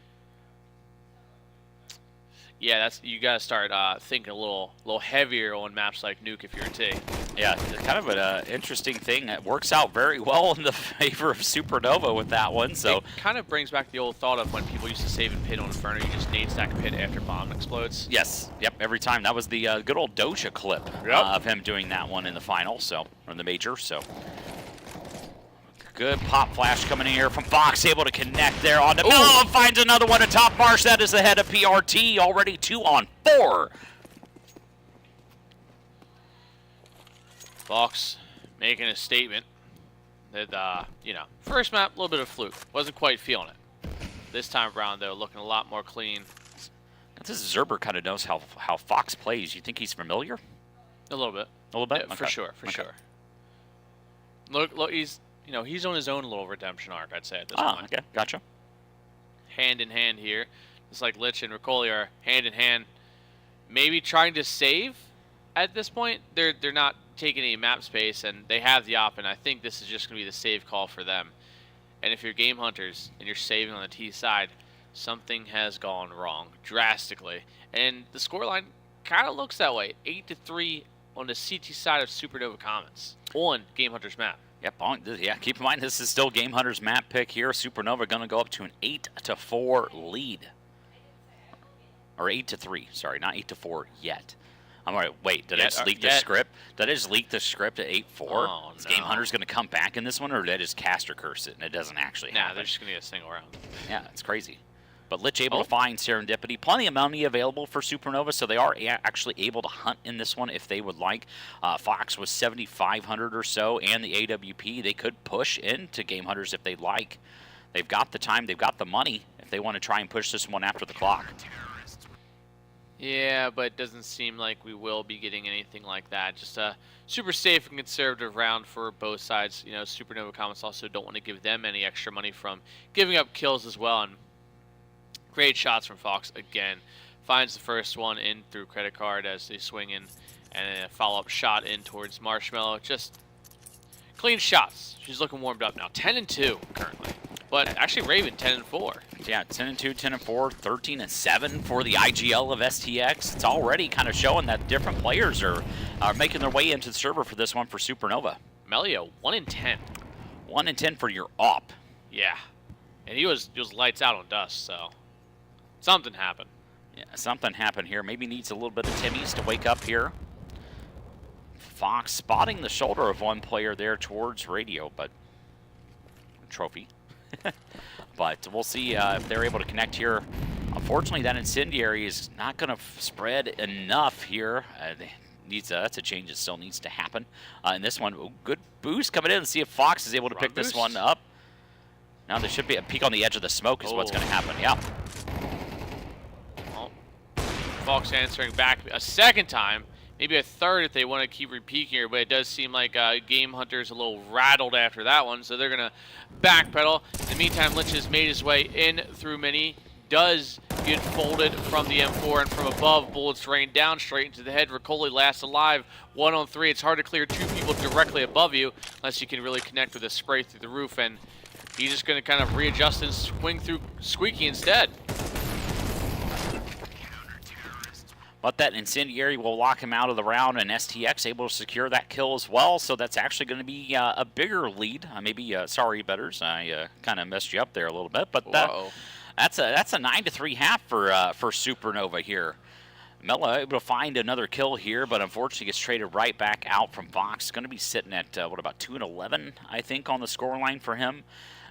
Yeah, you gotta start thinking a little heavier on maps like Nuke if you're a T. Yeah, it's kind of an interesting thing. It works out very well in the favor of Supernova with that one. So it kind of brings back the old thought of when people used to save and pin on Inferno. You just nade stack a pin after bomb explodes. Yes, yep, every time. That was the good old Doja clip of him doing that one in the final, or in the major. So good pop flash coming in here from Fox, able to connect there on the middle and finds another one at top Marsh. That is ahead of PRT, already 2-on-4. Fox making a statement that, first map, a little bit of fluke. Wasn't quite feeling it. This time around, though, looking a lot more clean. This Zerber kind of knows how Fox plays. You think he's familiar? A little bit. A little bit? Yeah, for sure. Look, he's on his own little redemption arc, I'd say, at this point. Okay, gotcha. Hand in hand here. Just like Lich and Ricoli are hand in hand. Maybe trying to save at this point. They're not taking any map space, and they have the op, and I think this is just going to be the save call for them. And if you're Game Hunters and you're saving on the T side, something has gone wrong drastically. And the scoreline kind of looks that way. 8-3 on the CT side of Supernova Commons on Game Hunters map. Yep, keep in mind this is still Game Hunter's map pick here. Supernova going to go up to an 8-4 lead. Or 8-3, sorry, not 8-4 yet. I'm all right, wait, did I just leak the script? Did I just leak the script at 8-4? Oh, Is no. Game Hunter's going to come back in this one, or did I just caster curse it and it doesn't actually happen? Nah, they're just going to get a single round. Yeah, it's crazy. But Lich able to find Serendipity. Plenty of money available for Supernova, so they are actually able to hunt in this one if they would like. Fox was 7,500 or so, and the AWP. They could push into Game Hunters if they'd like. They've got the time, they've got the money if they want to try and push this one after the clock. Yeah, but it doesn't seem like we will be getting anything like that. Just a super safe and conservative round for both sides. Supernova Commons also don't want to give them any extra money from giving up kills as well. And great shots from Fox again. Finds the first one in through credit card as they swing in, and a follow-up shot in towards Marshmallow. Just clean shots. She's looking warmed up now. 10-2 currently. But actually Raven 10-4. Yeah, 10-2, 10-4, 13-7 for the IGL of STX. It's already kind of showing that different players are making their way into the server for this one for Supernova. Melio 1-10. 1-10 for your op. Yeah, and he was lights out on Dust, so something happened. Yeah, something happened here. Maybe needs a little bit of Timmy's to wake up here. Fox spotting the shoulder of one player there towards Radio, but trophy. But we'll see if they're able to connect here. Unfortunately, that incendiary is not going to spread enough here. That's a change that still needs to happen. In this one, good boost coming in. Let's see if Fox is able to pick this one up. Now there should be a peek on the edge of the smoke is what's going to happen. Yeah. Well, Fox answering back a second time. Maybe a third if they want to keep repeating here, but it does seem like Game Hunter's a little rattled after that one, so they're going to backpedal. In the meantime, Lynch has made his way in through Mini. Does get folded from the M4, and from above, bullets rain down straight into the head. Riccoli last alive, 1 on 3. It's hard to clear 2 people directly above you unless you can really connect with a spray through the roof, and he's just going to kind of readjust and swing through Squeaky instead. But that incendiary will lock him out of the round, and STX able to secure that kill as well. So that's actually going to be a bigger lead. Sorry, betters, I kind of messed you up there a little bit, but that's a 9-3 half for Supernova here. Mela able to find another kill here, but unfortunately gets traded right back out from Vox. Going to be sitting at about 2-11, I think, on the scoreline for him.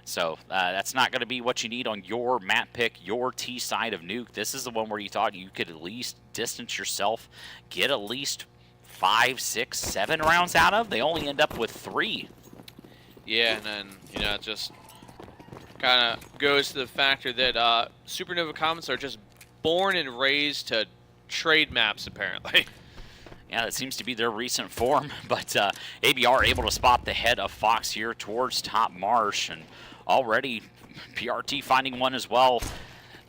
So that's not going to be what you need on your map pick, your T side of Nuke. This is the one where you thought you could at least distance yourself, get at least 5, 6, 7 rounds out of. They only end up with 3. Yeah, and then, it just kind of goes to the factor that Supernova Comets are just born and raised to trade maps, apparently. Yeah, that seems to be their recent form, but ABR able to spot the head of Fox here towards top marsh, and already PRT finding one as well.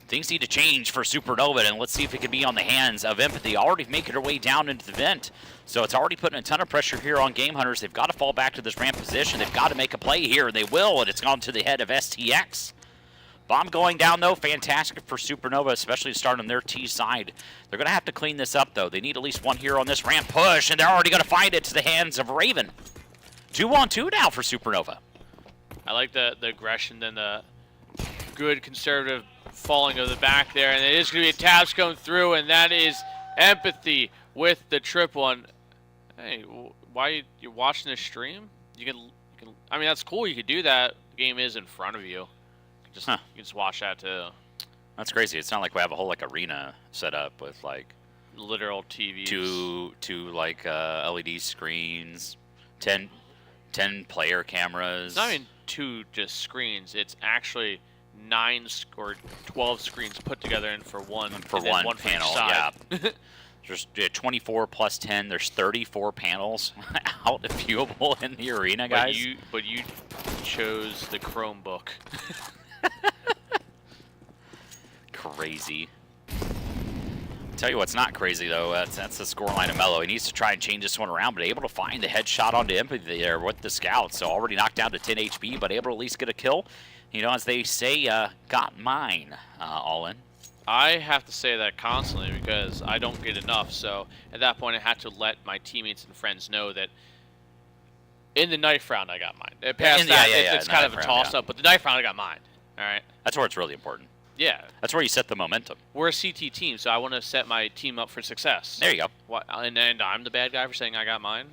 Things need to change for Supernova, and let's see if it can be on the hands of Empathy. Already making her way down into the vent, so it's already putting a ton of pressure here on Game Hunters. They've got to fall back to this ramp position. They've got to make a play here, and they will, and it's gone to the head of STX. Bomb going down, though. Fantastic for Supernova, especially to start on their T side. They're going to have to clean this up, though. They need at least one here on this ramp push, and they're already going to find it to the hands of Raven. 2-on-2 now for Supernova. I like the aggression and the good conservative falling of the back there, and it is going to be a tabs going through, and that is Empathy with the trip one. Hey, why you watching this stream? You can. I mean, that's cool. You could do that. The game is in front of you. You can just watch that too. That's crazy. It's not like we have a whole arena set up with literal TVs, two LED screens, 10 player cameras. It's not even 2 just screens. It's actually 9 or 12 screens put together in for one. For one panel, yeah. There's 24 plus 10. There's 34 panels out and viewable in the arena, guys. But you chose the Chromebook. Crazy. Tell you what's not crazy, though. That's the scoreline of Mello. He needs to try and change this one around, but able to find the headshot onto Empathy there with the scout. So already knocked down to 10 HP, but able to at least get a kill. As they say, got mine all in. I have to say that constantly because I don't get enough. So at that point, I had to let my teammates and friends know that in the knife round, I got mine. Past that, it's kind of a toss-up, but the knife round, I got mine. All right. That's where it's really important. Yeah. That's where you set the momentum. We're a CT team, so I want to set my team up for success. There you go. What? And I'm the bad guy for saying I got mine?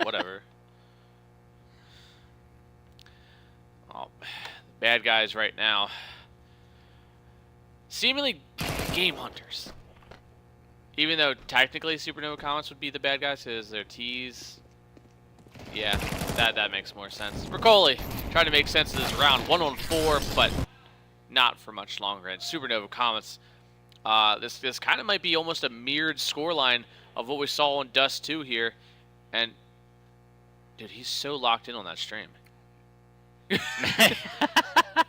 Whatever. Oh, bad guys right now. Seemingly Game Hunters. Even though technically Supernova Comets would be the bad guys because they're T's. Yeah, that makes more sense. Riccoli trying to make sense of this round. 1 on 4, but not for much longer. And Supernova Comets, this kind of might be almost a mirrored scoreline of what we saw on Dust 2 here. And, dude, he's so locked in on that stream.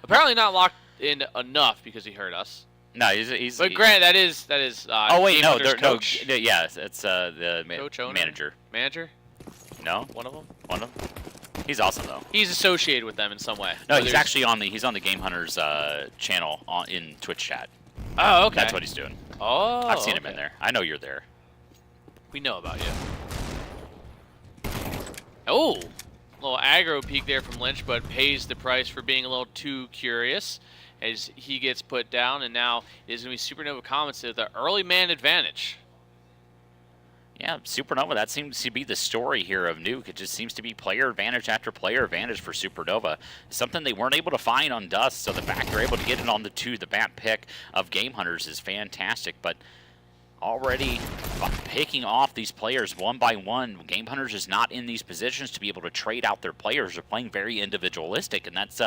Apparently not locked in enough because he heard us. No, he's. But granted, that is. Oh wait, Game no, Hunter's coach. no, yeah, it's the Coach, owner? manager. Manager? No, One of them? one of them. He's awesome though. He's associated with them in some way. No, he's actually on the Game Hunters channel in Twitch chat. Oh, okay. That's what he's doing. Oh, I've seen him in there. I know you're there. We know about you. Oh, little aggro peek there from Lynch, but pays the price for being a little too curious as he gets put down, and now it is going to be Supernova Comets with the early man advantage. Yeah, Supernova, that seems to be the story here of Nuke. It just seems to be player advantage after player advantage for Supernova. Something they weren't able to find on Dust, so the fact they're able to get it on the map pick of Game Hunters is fantastic, but already picking off these players one by one. Game Hunters is not in these positions to be able to trade out their players. They're playing very individualistic, and that's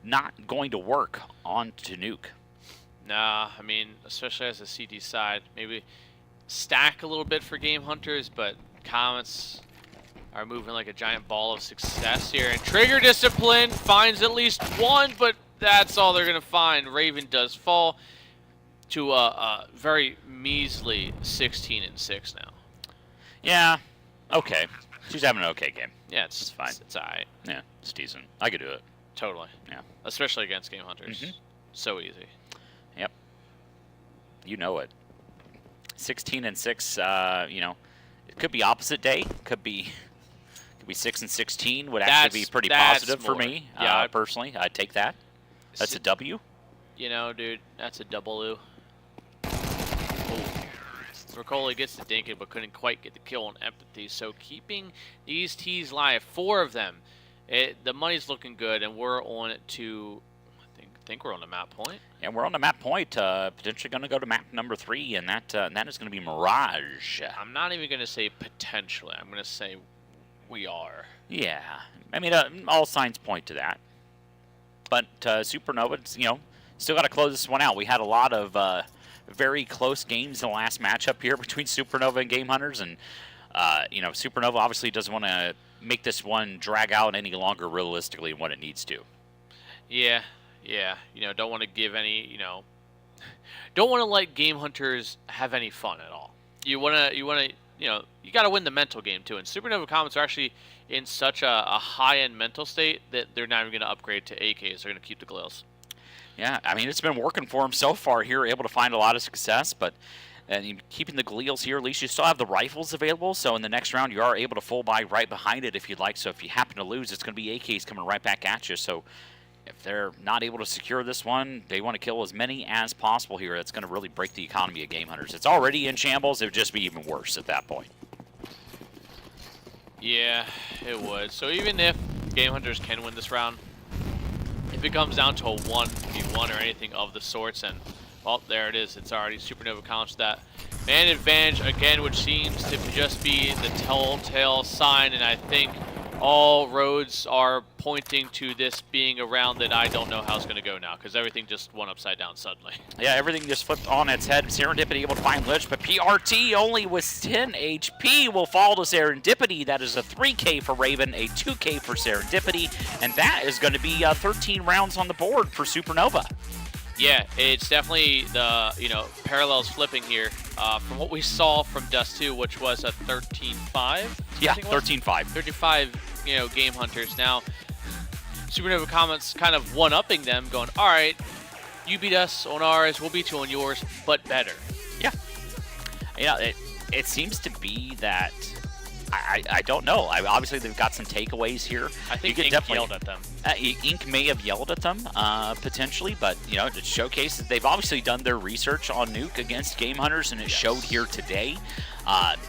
not going to work on to Nuke. Nah, I mean, especially as a CT side, maybe stack a little bit for Game Hunters, but Comets are moving like a giant ball of success here. And Trigger Discipline finds at least one, but that's all they're going to find. Raven does fall to a very measly 16-6 now. Yeah, okay. She's having an okay game. Yeah, it's fine. It's all right. Yeah, it's decent. I could do it. Totally. Yeah. Especially against Game Hunters. So easy. Yep. You know it. 16-6. You know, it could be opposite day. Could be 6-16. Would actually be pretty positive for me. Yeah, personally, I'd take that. That's a W. You know, dude, that's a double U. Ricoli gets the dink it, but couldn't quite get the kill on Empathy. So keeping these T's live, 4 of them. The money's looking good, and we're on to, I think we're on the map point. Yeah, we're on the map point. Potentially going to go to map number 3, and that is going to be Mirage. I'm not even going to say potentially. I'm going to say we are. Yeah, I mean, all signs point to that. But Supernova, you know, still got to close this one out. We had a lot of very close games in the last matchup here between Supernova and Game Hunters, and you know, Supernova obviously doesn't want to make this one drag out any longer realistically than what it needs to. Yeah, yeah. You know, don't want to give any, you know, don't want to let Game Hunters have any fun at all. You want to, you know, you got to win the mental game too. And Supernova Comets are actually in such a high-end mental state that they're not even going to upgrade to AKs. They're going to keep the Gleals. Yeah, I mean, it's been working for them so far here, able to find a lot of success, but keeping the Gleals here, at least you still have the rifles available, so in the next round you are able to full buy right behind it if you'd like, so if you happen to lose, it's going to be AKs coming right back at you, so if they're not able to secure this one, they want to kill as many as possible here. That's going to really break the economy of Game Hunters. It's already in shambles, it would just be even worse at that point. Yeah, it would. So even if Game Hunters can win this round, if it comes down to a 1v1 or anything of the sorts, and, well, there it is. It's already Supernova counts that man advantage again, which seems to just be the telltale sign, and I think all roads are pointing to this being a round that I don't know how it's going to go now, because everything just went upside down suddenly. Yeah, everything just flipped on its head. Serendipity able to find Lich, but PRT only with 10 HP will fall to Serendipity. That is a 3K for Raven, a 2K for Serendipity, and that is going to be 13 rounds on the board for Supernova. Yeah, it's definitely the, you know, parallels flipping here from what we saw from Dust 2, which was a 13-5. Yeah, 13-5. 35, you know, Game Hunters. Now, Supernova Comets kind of one-upping them, going, all right, you beat us on ours, we'll beat you on yours, but better. Yeah. Yeah, it seems to be that, I don't know. Obviously, they've got some takeaways here. I think Ink yelled at them. Ink may have yelled at them, potentially, but, you know, it showcases they've obviously done their research on Nuke against Game Hunters, and it showed here today.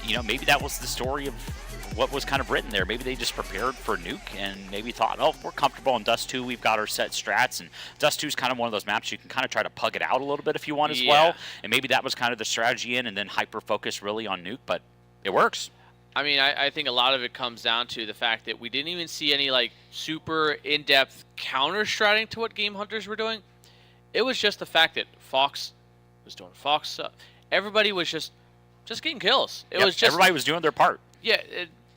You know, maybe that was the story of what was kind of written there. Maybe they just prepared for Nuke and maybe thought, oh, we're comfortable in Dust 2. We've got our set strats, and Dust 2 is kind of one of those maps you can kind of try to pug it out a little bit if you want as well. And maybe that was kind of the strategy in, and then hyper-focus really on Nuke, but it works. I mean, I think a lot of it comes down to the fact that we didn't even see any, like, super in-depth counter-stratting to what Game Hunters were doing. It was just the fact that Fox was doing Fox stuff. Everybody was just getting kills. It was just everybody was doing their part. Yeah,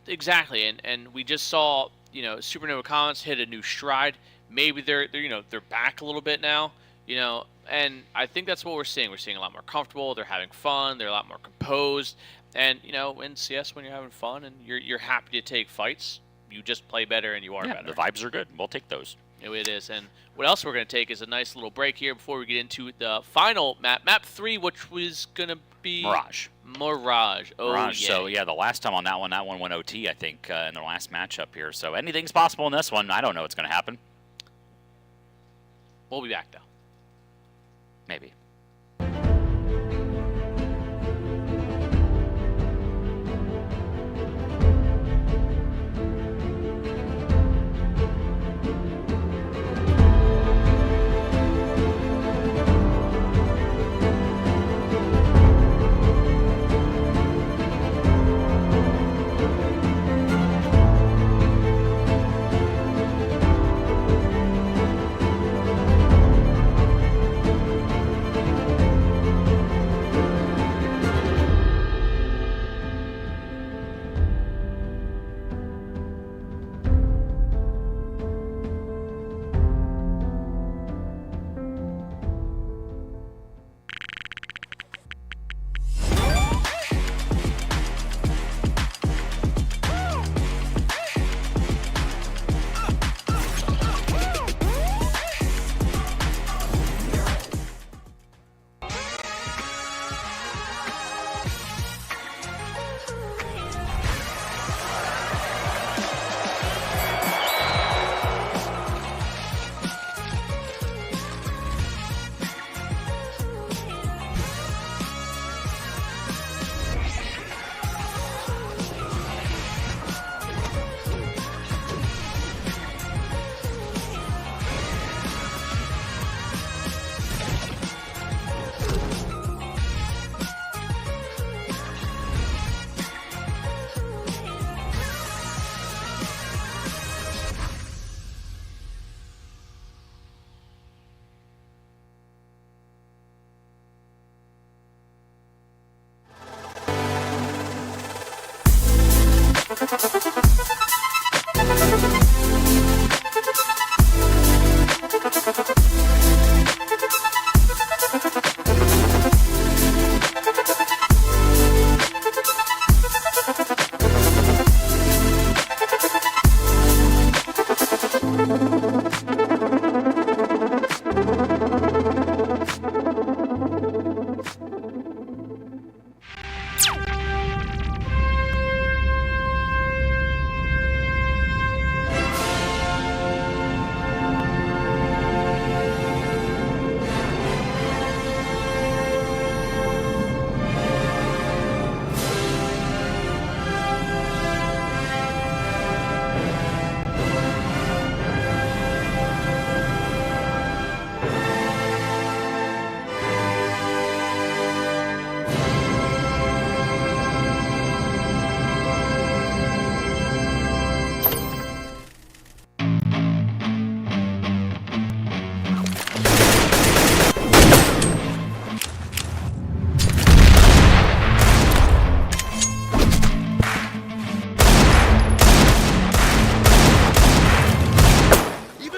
exactly. And we just saw, you know, Supernova Comets hit a new stride. Maybe they're you know, they're back a little bit now, you know, and I think that's what we're seeing. We're seeing a lot more comfortable. They're having fun. They're a lot more composed. And, you know, in CS, when you're having fun and you're happy to take fights, you just play better and you are better. The vibes are good. We'll take those. It is. And what else we're going to take is a nice little break here before we get into the final map, map 3, which was going to be Mirage. Oh, Mirage. Yeah. So, yeah, the last time on that one went OT, I think, in the last matchup here. So anything's possible in this one. I don't know what's going to happen. We'll be back, though. Maybe. Even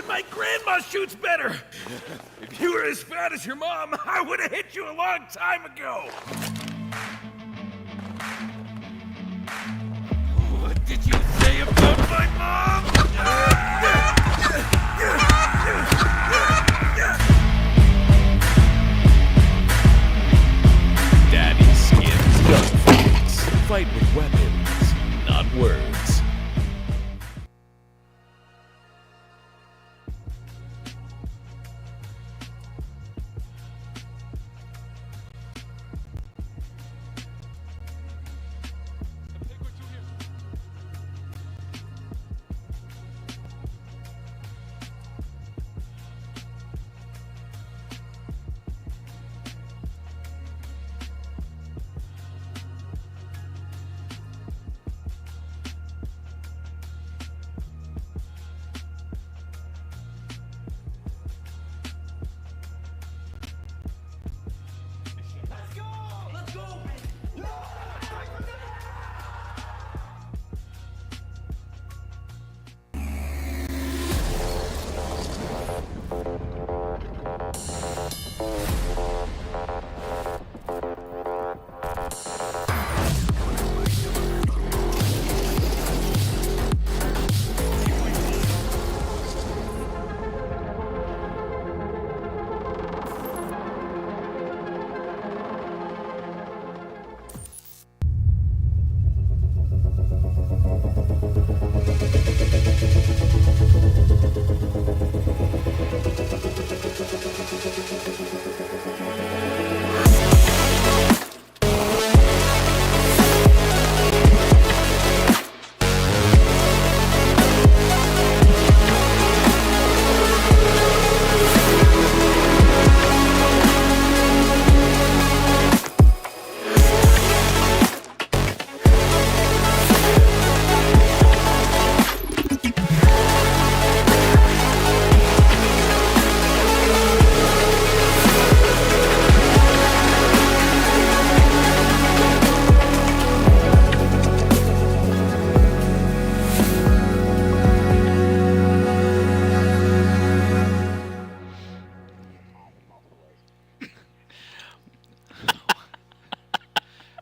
my grandma shoots better. If you were as fat as your mom, I would have hit you a long time ago. What did you say about my mom? Daddy skins gunfights. Fight with weapons, not words.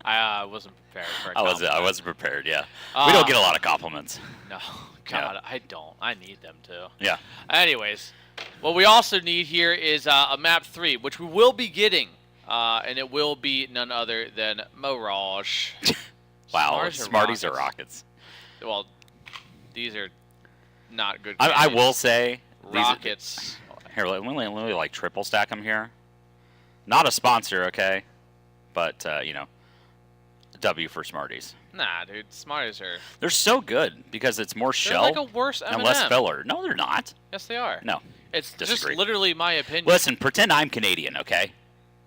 I wasn't prepared for a I compliment. wasn't prepared. Yeah, we don't get a lot of compliments. No, God, I don't. I need them to. Yeah. Anyways, what we also need here is a map 3, which we will be getting, and it will be none other than Mirage. Wow, Smarties or Rockets? Well, these are not good. I will say Rockets. Here, let me like triple stack them here. Not a sponsor, okay? But you know, W for Smarties. Nah, dude, Smarties are. They're so good because it's more They're shell like a worse M&M. and less filler. No, they're not. Yes, they are. No. It's Disagree. just literally my opinion. Listen, pretend I'm Canadian, okay?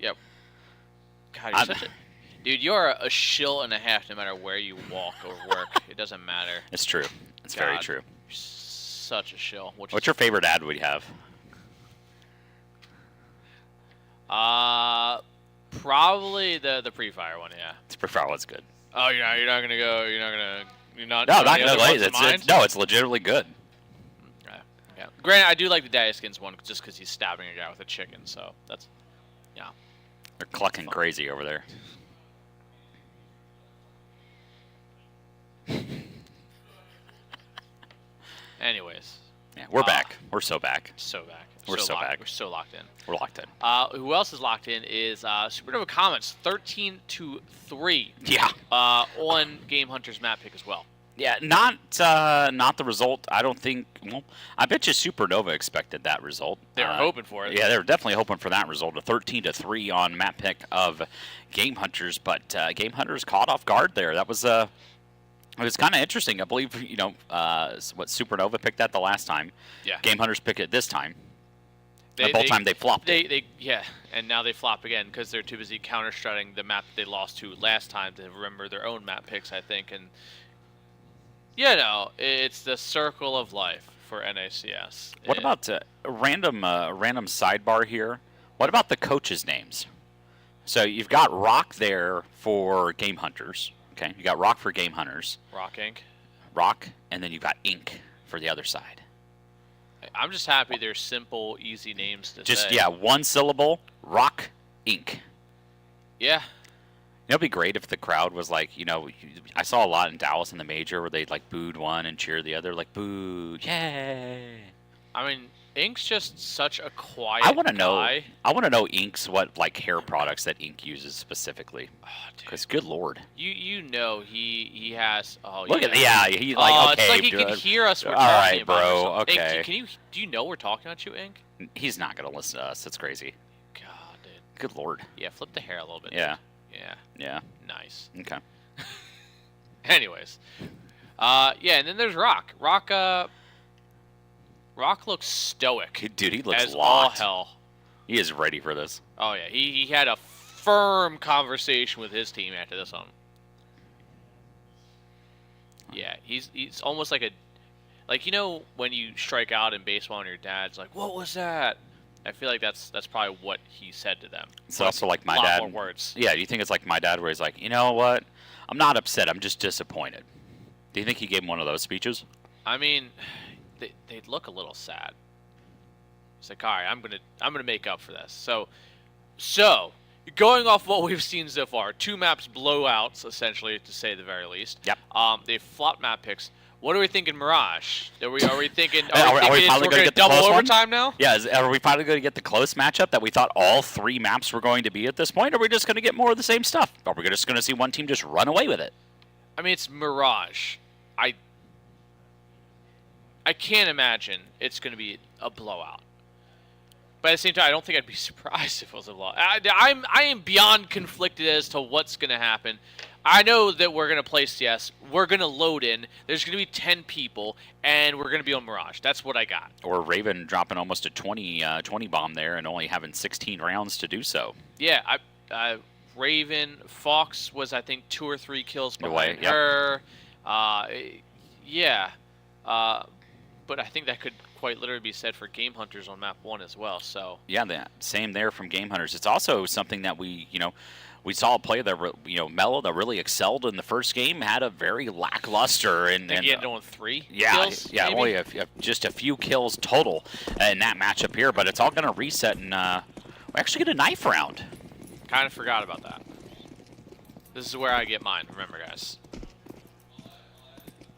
Yep. God, you're such a. Dude, you're a shill and a half no matter where you walk or work. It doesn't matter. It's true. It's very God, true. You're such a shill. What's your favorite ad we have? Probably the pre-fire one, yeah. The pre-fire one's good. Oh, you're not gonna You're not. No, you not have any gonna other ones in mind? no, it's legitimately good. Yeah. Granted, I do like the Daddy-Skins one just because he's stabbing a guy with a chicken. So that's yeah. They're clucking crazy over there. Anyways. Yeah, we're back. We're so back. So back. We're so back. We're so locked in. We're locked in. Who else is locked in is Supernova Comets 13-3. Yeah. On Game Hunter's map pick as well. Yeah, not the result. I don't think. Well, I bet you Supernova expected that result. They were hoping for it. Yeah, they were definitely hoping for that result. A 13-3 on map pick of Game Hunters, but Game Hunters caught off guard there. That was it was kind of interesting. I believe what Supernova picked that the last time. Yeah. Game Hunters picked it this time. Both time they flopped. Yeah, and now they flop again because they're too busy counter-strutting the map that they lost to last time to remember their own map picks, I think, and. It's the circle of life for NACS. What about a random sidebar here? What about the coaches' names? So you've got Rock there for Game Hunters. Okay, you got Rock for Game Hunters. Rock Inc. Rock, and then you've got Inc. for the other side. I'm just happy they're simple, easy names to Just say. yeah, one syllable. Rock Inc. Yeah. It'd be great if the crowd was like, I saw a lot in Dallas in the major where they like booed one and cheered the other, like booed, yay. I mean, Ink's just such a quiet I want to guy. know Ink's what like hair products that Ink uses specifically. Because good lord. He has. Oh Look yeah. at he's like okay. It's like he dude. can hear us. We're All talking right, about bro. ourselves. Okay. Ink, do you know we're talking about you, Ink? He's not gonna listen to us. That's crazy. God, dude. Good lord. Yeah, flip the hair a little bit. Yeah. Dude. Yeah. Yeah. Nice. Okay. Anyways, and then there's Rock. Rock looks stoic. Dude, he looks as locked. all hell. He is ready for this. Oh yeah, he had a firm conversation with his team after this one. Yeah, he's almost like when you strike out in baseball and your dad's like, "What was that?" I feel like that's probably what he said to them. It's also like my a lot dad. more words. Yeah, do you think it's like my dad where he's like, you know what? I'm not upset. I'm just disappointed. Do you think he gave him one of those speeches? I mean, they'd look a little sad. It's like, all right, I'm gonna make up for this. So going off what we've seen so far, 2 maps blowouts essentially, to say the very least. Yep. They flopped map picks. What are we thinking, Mirage? Are we thinking? Are we finally we're going to gonna get the double close one? overtime now? Yeah, are we finally going to get the close matchup that we thought all 3 maps were going to be at this point? Or are we just going to get more of the same stuff? Are we just going to see one team just run away with it? I mean, it's Mirage. I can't imagine it's going to be a blowout. But at the same time, I don't think I'd be surprised if it was a blowout. I am beyond conflicted as to what's going to happen. I know that we're going to play CS. We're going to load in. There's going to be 10 people, and we're going to be on Mirage. That's what I got. Or Raven dropping almost a 20 bomb there and only having 16 rounds to do so. Yeah, Raven, Fox was, I think, 2 or 3 kills behind yep. her. But I think that could quite literally be said for Game Hunters on map 1 as well. So yeah, same there from Game Hunters. It's also something that we saw a player that Mello that really excelled in the first game, had a very lackluster and he ended on 3 yeah, kills. Yeah, maybe? only just a few kills total in that matchup here, but it's all going to reset and we actually get a knife round. Kind of forgot about that. This is where I get mine. Remember, guys.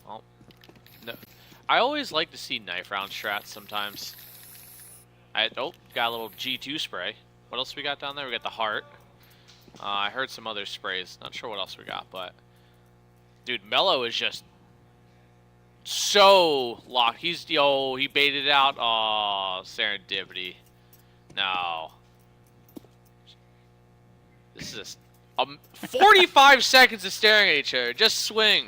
Well, no. I always like to see knife round strats sometimes. Got a little G2 spray. What else we got down there? We got the heart. I heard some other sprays. Not sure what else we got, but dude, Mello is just so locked. He baited out. Oh, serendipity. No. This is 45 seconds of staring at each other. Just swing.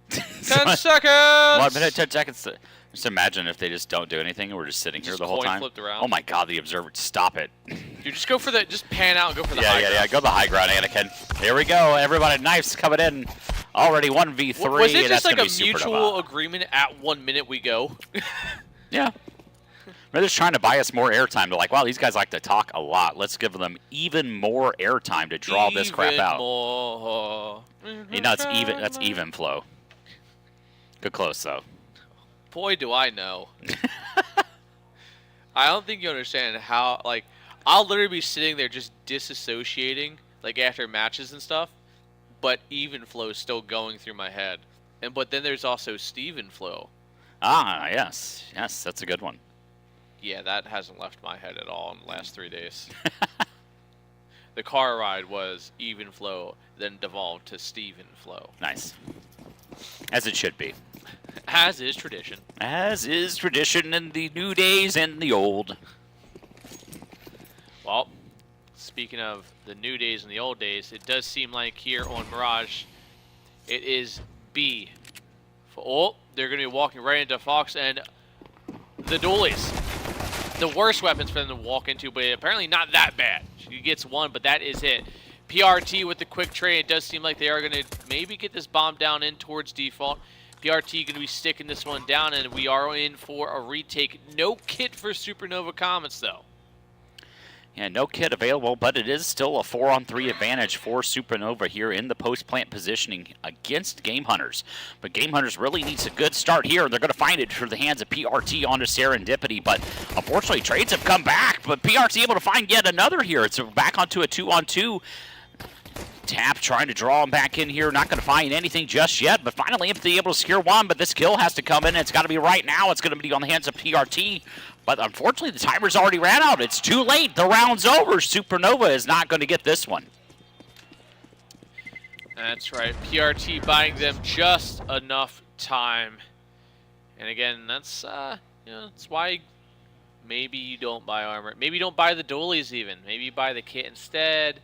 10 seconds. 1 minute, 10 seconds. Just imagine if they just don't do anything and we're just sitting here the whole coin time. flipped around. Oh my God, the observer! Stop it. Dude, just go for the, just pan out and go for the high ground. Yeah, go the high ground, Anakin. Here we go. Everybody, knives coming in. Already 1v3. Was it and just that's like a gonna be mutual agreement at 1 minute we go? Yeah. They're just trying to buy us more airtime. They're like, wow, these guys like to talk a lot. Let's give them even more airtime to draw this crap out. More. You know, that's even flow. Good close, though. Boy, do I know. I don't think you understand how, like, I'll literally be sitting there just disassociating, like, after matches and stuff, but even flow is still going through my head. But then there's also Steven flow. Ah, yes. Yes, that's a good one. Yeah, that hasn't left my head at all in the last 3 days. The car ride was even flow, then devolved to Steven flow. Nice. As it should be. As is tradition. As is tradition in the new days and the old. Well, speaking of the new days and the old days, it does seem like here on Mirage, it is B. Oh, they're going to be walking right into Fox and the dualies. The worst weapons for them to walk into, but apparently not that bad. She gets one, but that is it. PRT with the quick trade. It does seem like they are going to maybe get this bomb down in towards default. PRT going to be sticking this one down, and we are in for a retake. No kit for Supernova Comets, though. Yeah, no kit available, but it is still a 4-on-3 advantage for Supernova here in the post-plant positioning against Game Hunters. But Game Hunters really needs a good start here, and they're going to find it through the hands of PRT onto Serendipity. But unfortunately, trades have come back, but PRT able to find yet another here. It's back onto a 2-on-2. Tap trying to draw him back in here. Not going to find anything just yet, but finally able to secure one. But this kill has to come in. It's got to be right now. It's going to be on the hands of PRT. But unfortunately, the timer's already ran out. It's too late. The round's over. Supernova is not going to get this one. That's right. PRT buying them just enough time. And again, that's that's why maybe you don't buy armor. Maybe you don't buy the dualies even. Maybe you buy the kit instead.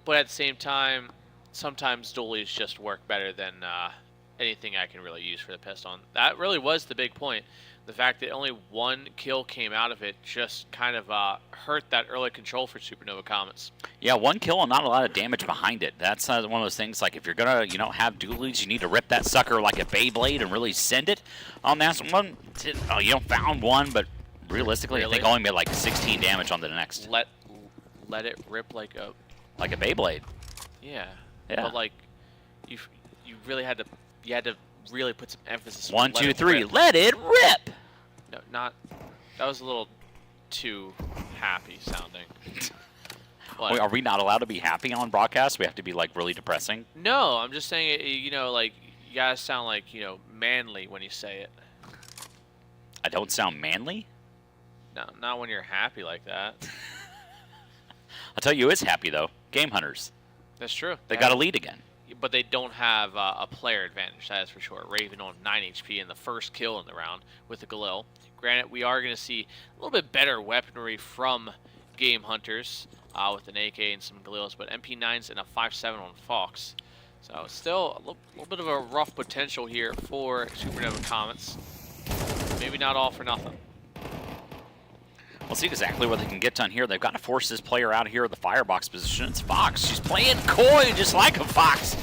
But at the same time, sometimes dualies just work better than anything I can really use for the pistol. That really was the big point. The fact that only one kill came out of it just kind of hurt that early control for Supernova Comets. Yeah, one kill and not a lot of damage behind it. That's one of those things, like if you're going to, have dualies, you need to rip that sucker like a Beyblade and really send it on that one. Found one, but realistically, I think only made like 16 damage on the next. Let it rip like a Beyblade. Yeah. But like you really had to really put some emphasis on 1, 2, 3. Let it rip. No, not that was a little too happy sounding. Wait, are we not allowed to be happy on broadcast? We have to be like really depressing? No, I'm just saying like you guys sound like, manly when you say it. I don't sound manly? No, not when you're happy like that. I'll tell you who is happy though. Game Hunters. That's true. They got a lead again. But they don't have a player advantage, that is for sure. Raven on 9 HP and the first kill in the round with the Galil. Granted, we are going to see a little bit better weaponry from Game Hunters with an AK and some Galils, but MP9s and a 5.7 on Fox. So still a little bit of a rough potential here for Supernova Comets. Maybe not all for nothing. We'll see exactly what they can get done here. They've got to force this player out here in the firebox position. It's Fox. She's playing coy just like a Fox,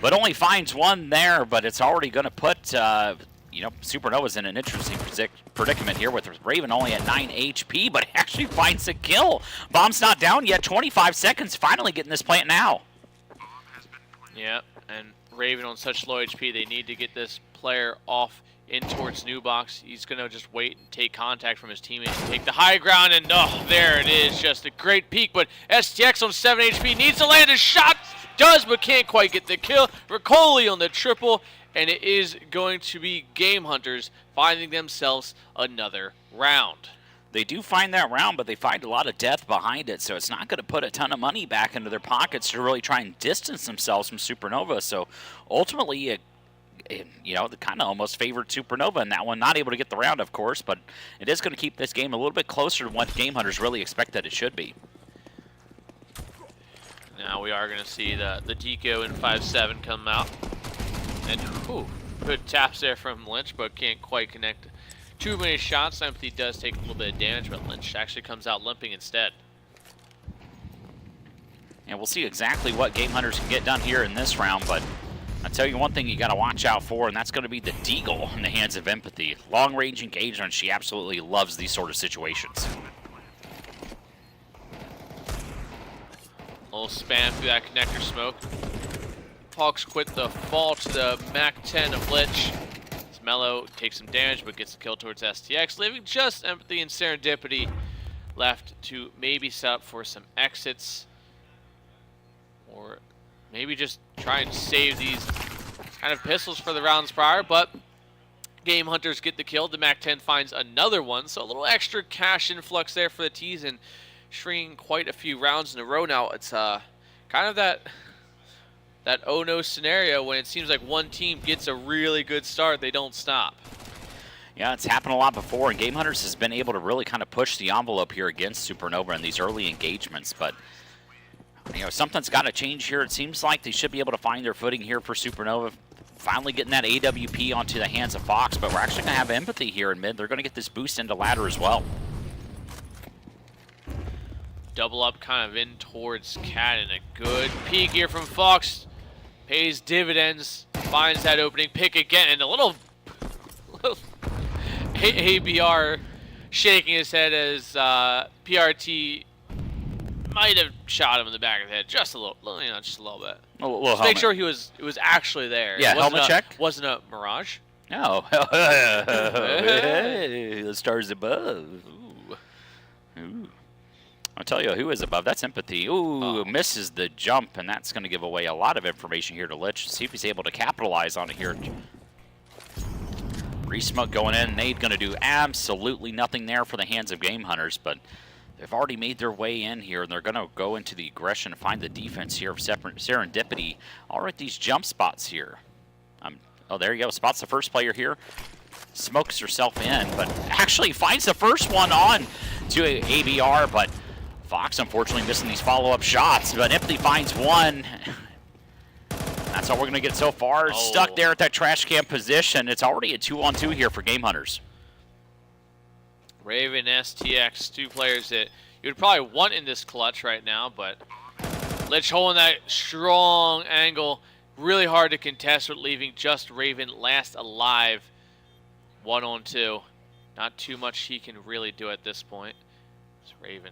but only finds one there. But it's already going to put, Supernova's in an interesting predicament here with Raven only at 9 HP, but actually finds a kill. Bomb's not down yet. 25 seconds. Finally getting this plant now. Yeah, and Raven on such low HP, they need to get this player off in towards New Box. He's going to just wait and take contact from his teammates and take the high ground, and there it is. Just a great peek, but STX on 7 HP needs to land a shot. Does, but can't quite get the kill. Riccoli on the triple, and it is going to be Game Hunters finding themselves another round. They do find that round, but they find a lot of death behind it, so it's not going to put a ton of money back into their pockets to really try and distance themselves from Supernova. So ultimately, they kind of almost favored Supernova in that one. Not able to get the round, of course, but it is going to keep this game a little bit closer to what Game Hunters really expect that it should be. Now we are going to see the Deco in 5.7 come out. And good taps there from Lynch, but can't quite connect too many shots. Empathy does take a little bit of damage, but Lynch actually comes out limping instead. And we'll see exactly what Game Hunters can get done here in this round, but I tell you one thing you got to watch out for, and that's going to be the Deagle in the hands of Empathy. Long-range engagement, she absolutely loves these sort of situations. A little spam through that connector smoke. Hawks quit the fall to the Mac 10 of Lich. It's Mellow takes some damage, but gets the kill towards STX, leaving just Empathy and Serendipity left to maybe set up for some exits. Or maybe just try and save these kind of pistols for the rounds prior, but Game Hunters get the kill. The MAC-10 finds another one, so a little extra cash influx there for the T's and stringing quite a few rounds in a row now. It's kind of that oh no scenario when it seems like one team gets a really good start, they don't stop. Yeah, it's happened a lot before, and Game Hunters has been able to really kind of push the envelope here against Supernova in these early engagements, but you know, something's got to change here. It seems like they should be able to find their footing here for Supernova. Finally getting that AWP onto the hands of Fox, but we're actually going to have Empathy here in mid. They're going to get this boost into ladder as well. Double up kind of in towards Cat, and a good peek here from Fox. Pays dividends, finds that opening pick again, and a little ABR shaking his head as PRT might have shot him in the back of the head just a little, you know, just a little bit. A little just make sure it was actually there. Yeah, helmet check. Wasn't a mirage. No. Hey, the stars above. Ooh. I'll tell you who is above. That's Empathy. Ooh, misses the jump, and that's going to give away a lot of information here to Lich. See if he's able to capitalize on it here. Re-smoke going in. Nade going to do absolutely nothing there for the hands of Game Hunters, but they've already made their way in here, and they're going to go into the aggression and find the defense here of Serendipity. All right, these jump spots here. Oh, there you go. Spots the first player here. Smokes herself in, but actually finds the first one on to ABR, but Fox unfortunately missing these follow-up shots, but Empathy finds one. That's all we're going to get so far. Stuck there at that trash can position. It's already a 2-on-2 here for Game Hunters. Raven, STX, two players that you would probably want in this clutch right now, but Lich holding that strong angle. Really hard to contest with leaving just Raven last alive. 1-on-2. Not too much he can really do at this point. It's Raven.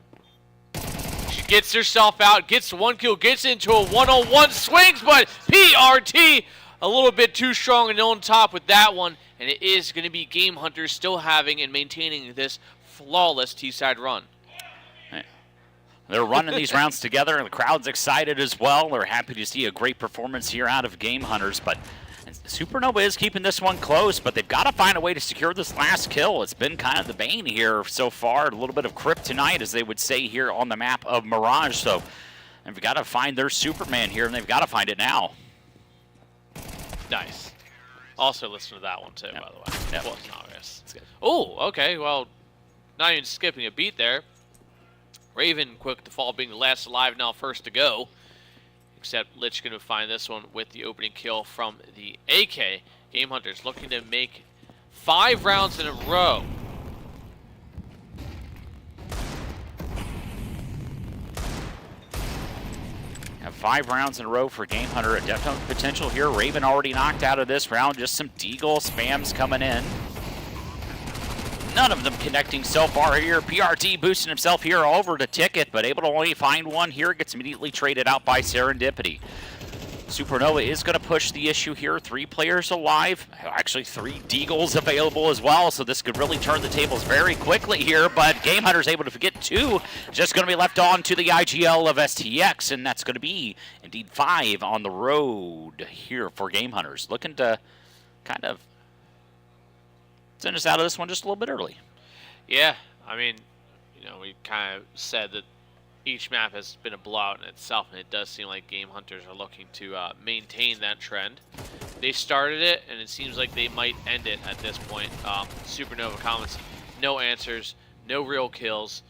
She gets herself out, gets one kill, gets into a 1-on-1, swings, but PRT a little bit too strong and on top with that one. And it is going to be Game Hunters still having and maintaining this flawless T-side run. They're running these rounds together, and the crowd's excited as well. They're happy to see a great performance here out of Game Hunters, but Supernova is keeping this one close, but they've got to find a way to secure this last kill. It's been kind of the bane here so far, a little bit of kryptonite, as they would say here on the map of Mirage, so they've got to find their Superman here, and they've got to find it now. Nice. Also listen to that one, too, Yep. by the way. Yep. Well, it's obvious. Oh, okay, well, not even skipping a beat there. Raven quick to fall, being the last alive, now first to go. Except Lich going to find this one with the opening kill from the AK. Game Hunters looking to make 5 rounds in a row. Have 5 rounds in a row for Game Hunter. A definite potential here. Raven already knocked out of this round. Just some Deagle spams coming in. None of them connecting so far here. PRT boosting himself here over the ticket, but able to only find one here. Gets immediately traded out by Serendipity. Supernova is going to push the issue here. 3 players alive. Actually, 3 Deagles available as well, so this could really turn the tables very quickly here, but Game Hunter's able to get 2. Just going to be left on to the IGL of STX, and that's going to be, indeed, 5 on the road here for Game Hunters. Looking to kind of send us out of this one just a little bit early. Yeah, I mean, you know, we kind of said that each map has been a blowout in itself, and it does seem like Game Hunters are looking to maintain that trend. They started it, and it seems like they might end it at this point. Supernova comments, no answers, no real kills.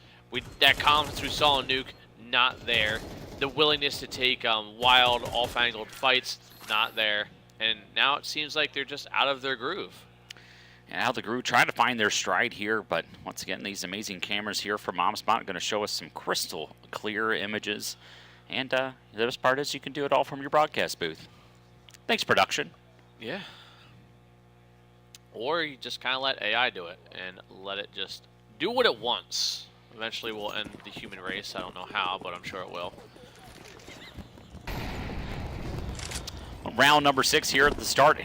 That confidence we saw in Nuke, not there. The willingness to take wild, off-angled fights, not there. And now it seems like they're just out of their groove. And out the groove, trying to find their stride here, but once again, these amazing cameras here from MomSpot going to show us some crystal clear images. And the best part is you can do it all from your broadcast booth. Thanks, production. Yeah. Or you just kind of let AI do it and let it just do what it wants. Eventually we'll end the human race. I don't know how, but I'm sure it will. Round number 6 here at the start.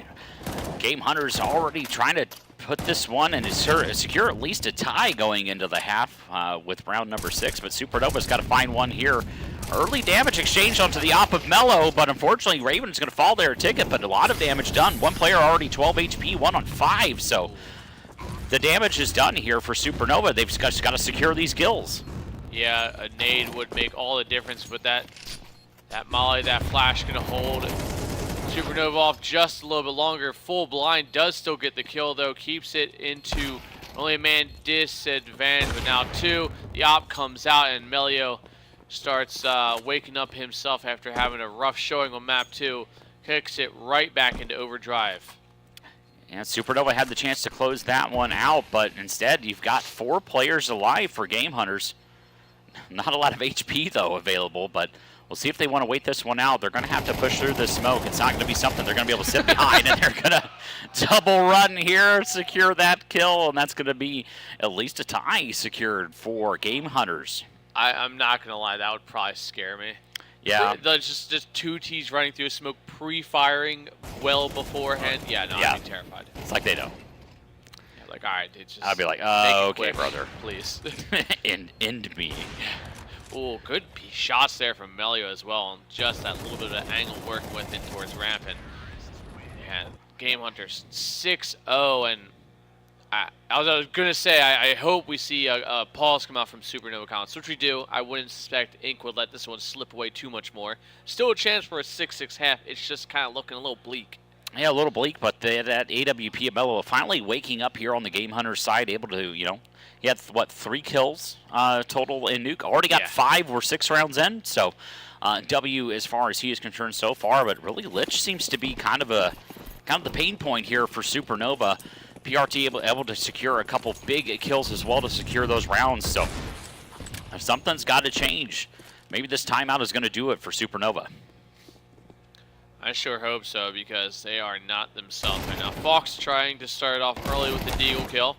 Game Hunters already trying to put this one and secure at least a tie going into the half with round number 6, but Supernova's got to find one here. Early damage exchange onto the op of Mellow, but unfortunately Raven's going to fall their ticket, but a lot of damage done. One player already 12 HP, one on 5, so the damage is done here for Supernova. They've just got to secure these kills. Yeah, a nade would make all the difference, but that molly, that flash going to hold Supernova off just a little bit longer. Full blind does still get the kill, though. Keeps it into only a man disadvantage, but now 2. The op comes out, and Melio starts waking up himself after having a rough showing on map 2. Kicks it right back into overdrive. And Supernova had the chance to close that one out, but instead you've got 4 players alive for Game Hunters. Not a lot of HP, though, available, but we'll see if they want to wait this one out. They're going to have to push through the smoke. It's not going to be something they're going to be able to sit behind, and they're going to double run here, secure that kill, and that's going to be at least a tie secured for Game Hunters. I'm not going to lie, that would probably scare me. Yeah. Just 2 Ts running through smoke, pre-firing well beforehand. Yeah, no, Yeah. I'd be terrified. It's like they don't. Yeah, like, all right, it's just I'd be like, make it okay, quick, brother. please. End me. Oh, good shots there from Melio as well, and just that little bit of angle working with it towards ramp. And yeah, Game Hunters 6-0, and I was gonna say I hope we see a pause come out from Supernova Comments, which we do. I wouldn't suspect Inc would let this one slip away too much more. Still a chance for a 6-6 half. It's just kind of looking a little bleak. Yeah, a little bleak, but that AWP Abello finally waking up here on the Game Hunters side, able to, he had, 3 kills total in Nuke. Already got 5 or 6 rounds in, so W as far as he is concerned so far, but really Lich seems to be kind of the pain point here for Supernova. PRT able to secure a couple big kills as well to secure those rounds, so if something's got to change, maybe this timeout is going to do it for Supernova. I sure hope so, because they are not themselves right now. Fox trying to start off early with the deagle kill.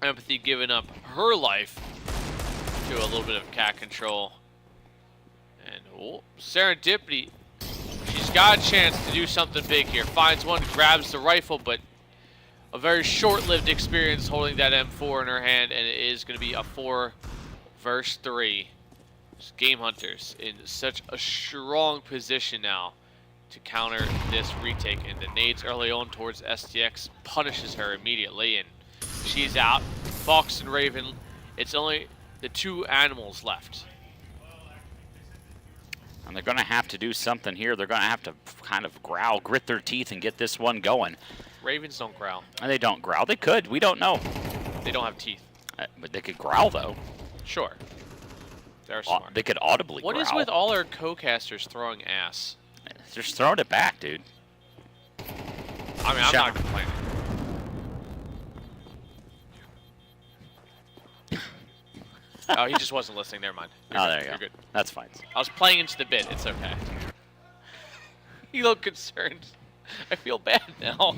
Empathy giving up her life to a little bit of cat control. And Serendipity, she's got a chance to do something big here. Finds one, grabs the rifle, but a very short-lived experience holding that M4 in her hand, and it is going to be a 4 versus 3. Game Hunters in such a strong position now to counter this retake, and the nades early on towards STX punishes her immediately, and she's out. Fox and Raven, it's only the 2 animals left. And they're going to have to do something here. They're going to have to kind of growl, grit their teeth, and get this one going. Ravens don't growl. And they don't growl. They could. We don't know. They don't have teeth. But they could growl, though. Sure. They're smart. They could audibly growl. What is with all our co-casters throwing ass? Just throwing it back, dude. I mean, I'm not complaining. Oh, he just wasn't listening. Never mind. There you You're go. good. That's fine. I was playing into the bit. It's okay. You look concerned. I feel bad now.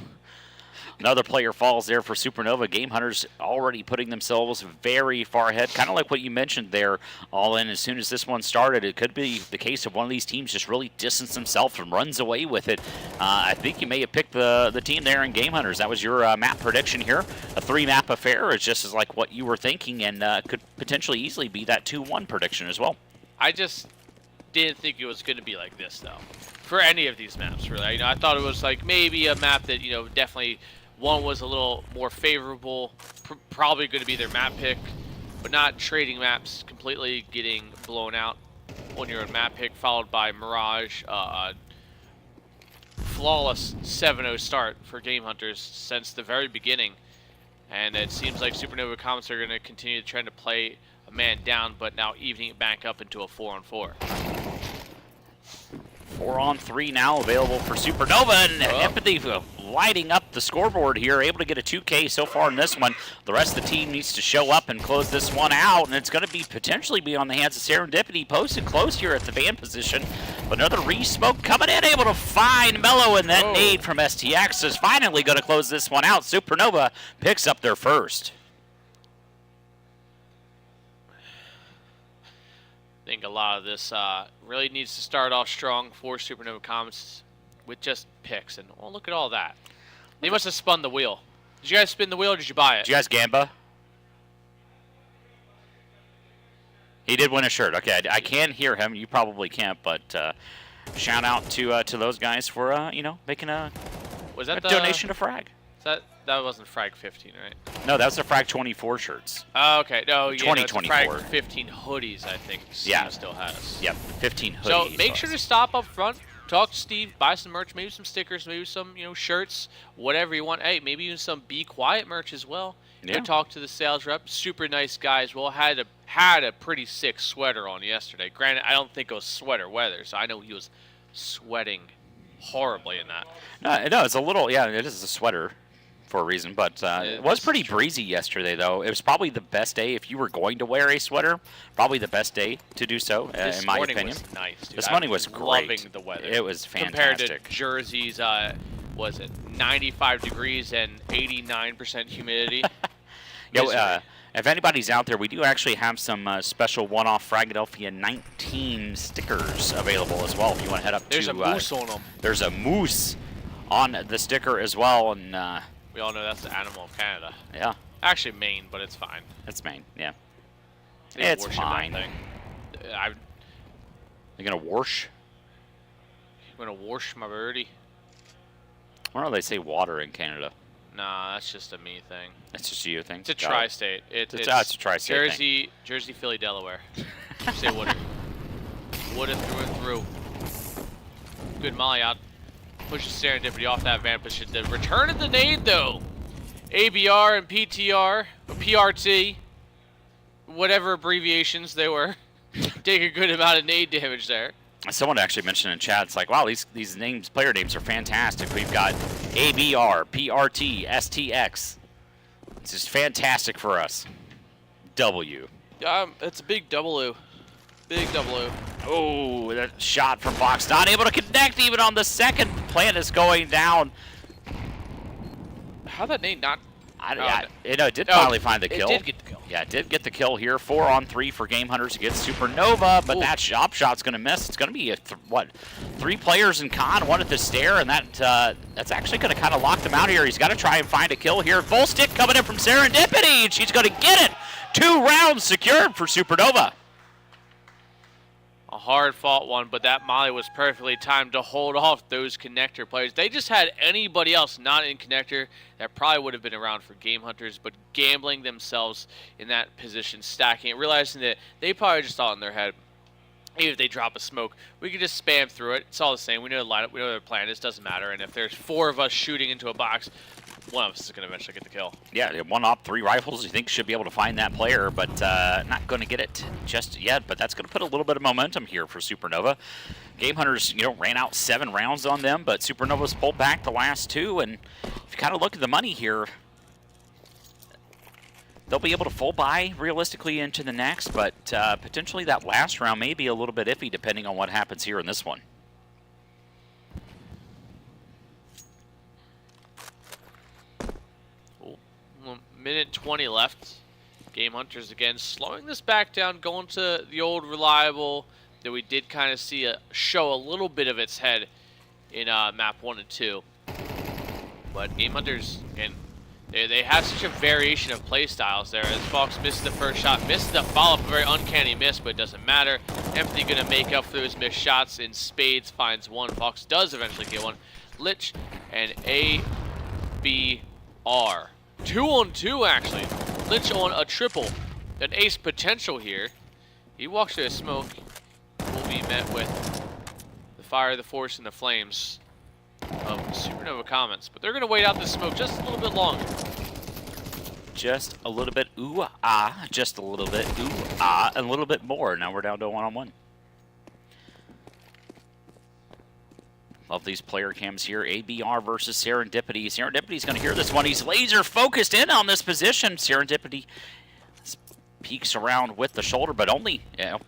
Another player falls there for Supernova. Game Hunters already putting themselves very far ahead. Kind of like what you mentioned there, All In. As soon as this one started, it could be the case of one of these teams just really distanced themselves and runs away with it. I think you may have picked the team there in Game Hunters. That was your map prediction here. A 3-map affair is just as like what you were thinking, and could potentially easily be that 2-1 prediction as well. I just didn't think it was going to be like this, though, for any of these maps, really. I thought it was like maybe a map that, definitely one was a little more favorable, probably going to be their map pick, but not trading maps, completely getting blown out on your map pick, followed by Mirage. Flawless 7-0 start for Game Hunters since the very beginning, and it seems like Supernova Comets are going to continue trying to play a man down, but now evening it back up into a 4-on-4. 4-on-3 now available for Supernova, and Empathy lighting up the scoreboard here, able to get a 2K so far in this one. The rest of the team needs to show up and close this one out, and it's going to be potentially be on the hands of Serendipity, posted close here at the van position. But another re-smoke coming in, able to find Mello, and that nade from STX is finally going to close this one out. Supernova picks up their first. I think a lot of this really needs to start off strong for Supernova Comets with just picks. And oh, look at all that. They must have spun the wheel. Did you guys spin the wheel or did you buy it? Did you guys Gamba? He did win a shirt. Okay, I can hear him. You probably can't, but shout out to those guys for you know, making a donation to Frag. That wasn't Frag 15, right? No, that was the Frag 24 shirts. Oh, okay. No, yeah, 2024. Frag 15 hoodies, I think Steve still has. Yep, 15 hoodies. So make sure to stop up front, talk to Steve, buy some merch, maybe some stickers, maybe some, you know, shirts, whatever you want. Hey, maybe even some Be Quiet merch as well. Yeah. Go talk to the sales rep. Super nice guys. Well, had a pretty sick sweater on yesterday. Granted, I don't think it was sweater weather, so I know he was sweating horribly in that. No, it's a little, yeah, it is a sweater for a reason, but it was pretty breezy yesterday, though. It was probably the best day if you were going to wear a sweater. Probably the best day to do so, in my opinion. Was nice, dude. This morning was great. Loving the weather. It was fantastic. Compared to Jersey's, was it 95 degrees and 89% humidity? If anybody's out there, we do actually have some special one-off Fragadelphia 19 stickers available as well. If you want to head up There's to, a moose on them. There's a moose on the sticker as well, and we all know that's the animal of Canada. yeah, Actually, Maine, but it's fine. it's Maine. Yeah, They it's worship fine. that thing. You're gonna wash? I'm gonna wash my birdie. Why don't they say water in Canada? Nah, that's just a me thing. It's just a you thing. It's a Got it. tri-state. It's a tri-state thing. Jersey, Philly, Delaware. Say water. Water through and through. Good molly out. Pushes Serendipity off that van position. The return of the nade, though. ABR and PTR, or PRT, whatever abbreviations they were, take a good amount of nade damage there. Someone actually mentioned in chat, it's like, wow, these names, player names are fantastic. We've got ABR, PRT, STX. It's just fantastic for us. W. It's a big W. Big W. Oh, that shot from Fox, not able to connect even on the second. Plant is going down. How that nade not? It did finally find the kill. It did get the kill. Yeah, it did get the kill here. 4-on-3 for Game Hunters against Supernova, but that shot's going to miss. It's going to be, three players in con, one at the stair, and that's actually going to kind of lock them out here. He's got to try and find a kill here. Full stick coming in from Serendipity, and she's going to get it. 2 rounds secured for Supernova. A hard-fought one, but that molly was perfectly timed to hold off those connector players. They just had anybody else not in connector that probably would have been around for Game Hunters, but gambling themselves in that position, stacking it, realizing that they probably just thought in their head, even if they drop a smoke, we can just spam through it. It's all the same. We know the lineup. We know their plan is. Doesn't matter. And if there's 4 of us shooting into a box, one of us is going to eventually get the kill. Yeah, 1 op, 3 rifles. You think should be able to find that player, but not going to get it just yet. But that's going to put a little bit of momentum here for Supernova. Game Hunters, ran out 7 rounds on them, but Supernova's pulled back the last 2. And if you kind of look at the money here, they'll be able to full buy realistically into the next, but potentially that last round may be a little bit iffy depending on what happens here in this one. Minute 20 left. Game Hunters again slowing this back down, going to the old reliable that we did kind of see show a little bit of its head in map 1 and 2. But Game Hunters, and they have such a variation of play styles there. As Fox misses the first shot, misses the follow-up, a very uncanny miss, but it doesn't matter. Empathy going to make up for those missed shots in spades, finds one. Fox does eventually get one. Lich and ABR. 2-on-2 actually. Lich on a triple. An ace potential here. He walks through the smoke. Will be met with the fire, the force, and the flames of Supernova Comets. But they're going to wait out this smoke just a little bit longer. Just a little bit ooh-ah. Just a little bit ooh-ah. And a little bit more. Now we're down to a 1-on-1. Love these player cams here. ABR versus Serendipity. Serendipity's going to hear this one. He's laser focused in on this position. Serendipity peeks around with the shoulder, but only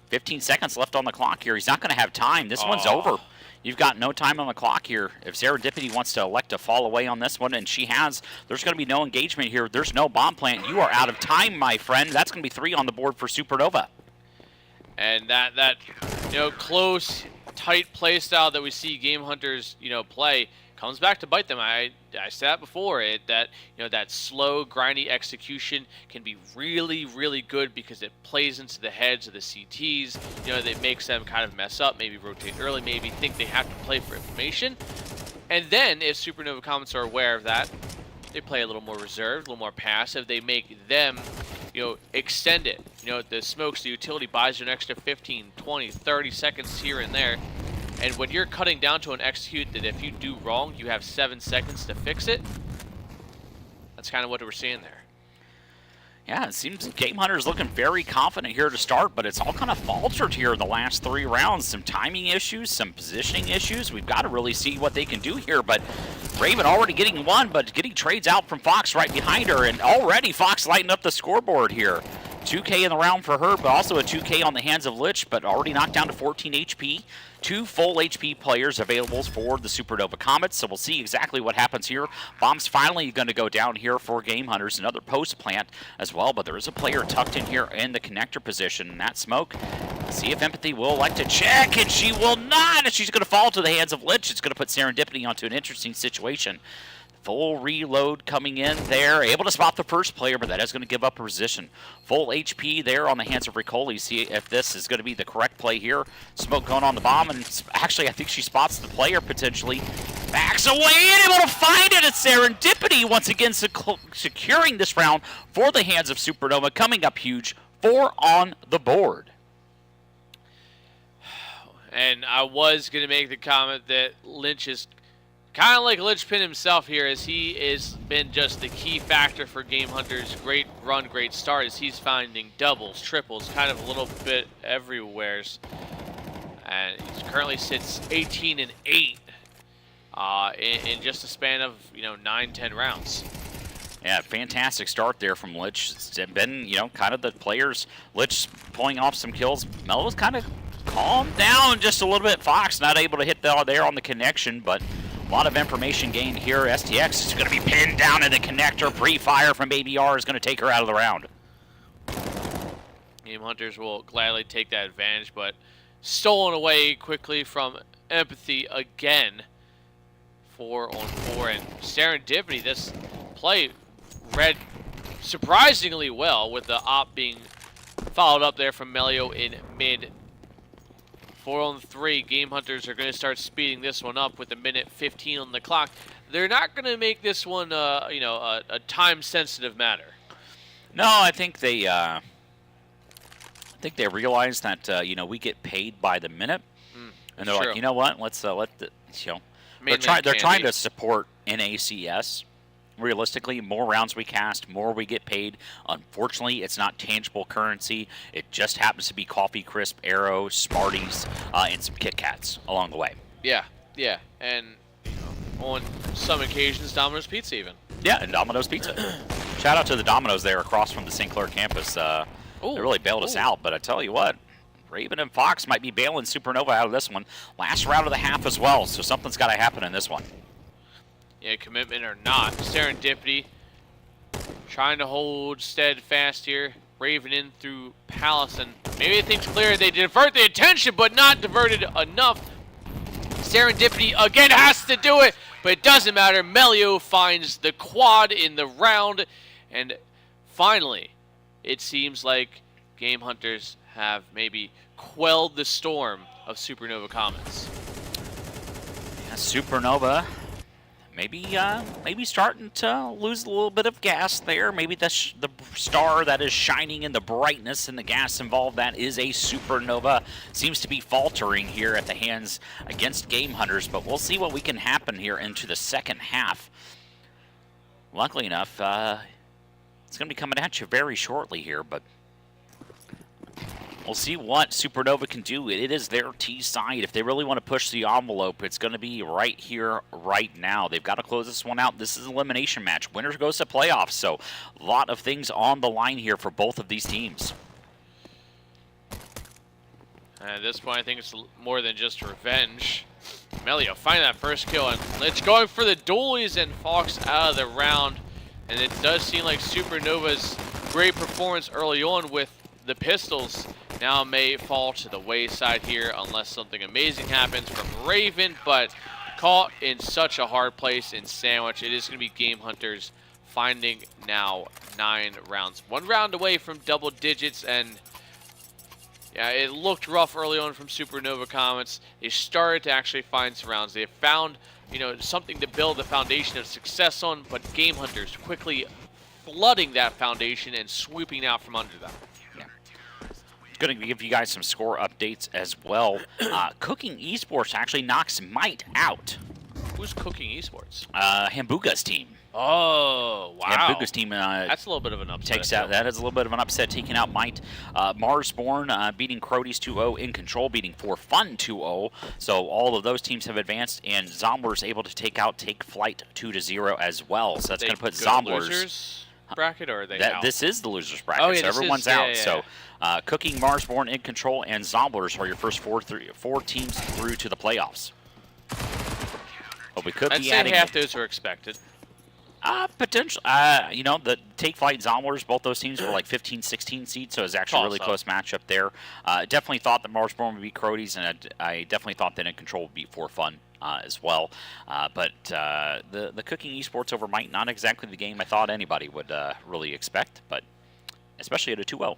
15 seconds left on the clock here. He's not going to have time. This one's over. You've got no time on the clock here. If Serendipity wants to elect to fall away on this one, and she has, there's going to be no engagement here. There's no bomb plant. You are out of time, my friend. That's going to be 3 on the board for Supernova. And that close, tight play style that we see Game Hunters, play comes back to bite them. I said that before. That slow, grindy execution can be really, really good because it plays into the heads of the CTs. That makes them kind of mess up, maybe rotate early, maybe think they have to play for information. And then, if Supernova Comets are aware of that, they play a little more reserved, a little more passive. They make them, extend it. The smokes, the utility buys you an extra 15, 20, 30 seconds here and there. And when you're cutting down to an execute that if you do wrong, you have 7 seconds to fix it, that's kind of what we're seeing there. Yeah, it seems Game Hunter's looking very confident here to start, but it's all kind of faltered here in the last 3 rounds. Some timing issues, some positioning issues. We've got to really see what they can do here, but Raven already getting one, but getting trades out from Fox right behind her, and already Fox lighting up the scoreboard here. 2K in the round for her, but also a 2K on the hands of Lich, but already knocked down to 14 HP. 2 full HP players available for the Supernova Comets, so we'll see exactly what happens here. Bomb's finally going to go down here for Game Hunters. Another post plant as well, but there is a player tucked in here in the connector position. And that smoke, see if Empathy will elect to check, and she will not! And she's going to fall to the hands of Lich. It's going to put Serendipity onto an interesting situation. Full reload coming in there. Able to spot the first player, but that is going to give up a position. Full HP there on the hands of Ricoli. See if this is going to be the correct play here. Smoke going on the bomb, and actually I think she spots the player potentially. Backs away and able to find it. It's Serendipity once again securing this round for the hands of Supernova. Coming up huge. 4 on the board. And I was going to make the comment that Lynch is kind of like Linchpin himself here, as he has been just the key factor for Game Hunters' great run, great start, as he's finding doubles, triples, kind of a little bit everywheres. And he currently sits 18-8 in just a span of 9-10 rounds. Yeah, fantastic start there from Lich. It's been kind of the players. Lich pulling off some kills. Melo's kind of calmed down just a little bit. Fox not able to hit there on the connection, but a lot of information gained here. STX is going to be pinned down in the connector. Pre-fire from ABR is going to take her out of the round. Game Hunters will gladly take that advantage, but stolen away quickly from Empathy again. 4 on 4, and Serendipity, this play read surprisingly well with the op being followed up there from Melio in mid. 4 on 3, Game Hunters are going to start speeding this one up with a minute 15 on the clock. They're not going to make this one, a time-sensitive matter. No, I think they realize that we get paid by the minute, and they're like, you know what? Let's let the they're trying to support NACS. Realistically, more rounds we cast, more we get paid. Unfortunately, it's not tangible currency. It just happens to be Coffee Crisp, Arrow, Smarties, and some Kit Kats along the way. Yeah, and on some occasions, Domino's Pizza even. Yeah, and Domino's Pizza. Shout out to the Domino's there across from the St. Clair campus. They really bailed us out, but I tell you what, Raven and Fox might be bailing Supernova out of this one. Last round of the half as well, so something's got to happen in this one. Yeah, commitment or not. Serendipity trying to hold steadfast here. Raven in through Palace, and maybe they think it's clear they divert the attention, but not diverted enough. Serendipity again has to do it, but it doesn't matter. Melio finds the quad in the round, and finally, it seems like Game Hunters have maybe quelled the storm of Supernova Comets. Yeah, Supernova. Maybe starting to lose a little bit of gas there. Maybe the star that is shining in the brightness and the gas involved, that is a Supernova. Seems to be faltering here at the hands against Game Hunters, but we'll see what we can happen here into the second half. Luckily enough, it's going to be coming at you very shortly here, but We'll see what Supernova can do. It is their T side. If they really want to push the envelope, it's going to be right here, right now. They've got to close this one out. This is an elimination match. Winner goes to playoffs, so a lot of things on the line here for both of these teams. At this point, I think it's more than just revenge. Melio finding that first kill, and Lich going for the dualies, and Fox out of the round. And it does seem like Supernova's great performance early on with the pistols now may fall to the wayside here unless something amazing happens from Raven, but caught in such a hard place in Sandwich. It is going to be Game Hunters finding now 9 rounds. 1 round away from double digits, and yeah, it looked rough early on from Supernova Comets. They started to actually find some rounds. They have found, you know, something to build the foundation of success on, but Game Hunters quickly flooding that foundation and sweeping out from under them. Going to give you guys some score updates as well. Cooking Esports actually knocks Might out. Who's Cooking Esports? Hambuga's team. Oh, wow. Hambuga's team that's a little bit of an upset. takes out. That is a little bit of an upset, taking out Might. Marsborn beating Crody's 2-0. In Control beating For Fun 2-0. So all of those teams have advanced, and Zomblers able to take out Take Flight 2-0 as well. So that's going to put Zomblers bracket, or are they out? This is the losers bracket, oh, yeah, so everyone's is, out. Yeah. So Cooking, Marsborn, In Control, and Zomblers are your first four teams through to the playoffs. But we could I'd be say adding half those are expected. Potential. You know, the Take Flight Zomblers, both those teams were like 15, 16 seeds, so it's actually a really close matchup there. Definitely thought that Marsborn would beat Crody's, and I definitely thought that In Control would beat For Fun as well. But the Cooking Esports over Might, not exactly the game I thought anybody would really expect, but especially at a 2-0.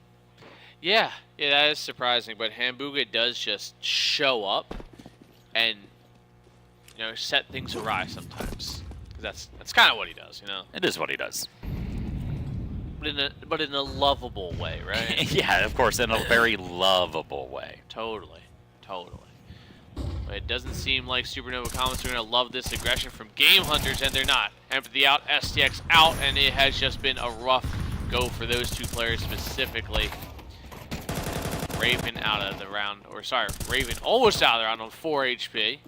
Yeah, that is surprising, but Hambuga does just show up and, you know, set things awry sometimes. That's kind of what he does, you know. It is what he does. But in a lovable way, right? Yeah, of course, in a very lovable way. Totally. But it doesn't seem like Supernova Comets are going to love this aggression from Game Hunters, and they're not. Empathy out, STX out, and it has just been a rough go for those two players specifically. Raven out of the round, or sorry, Raven almost out of the round on 4 HP.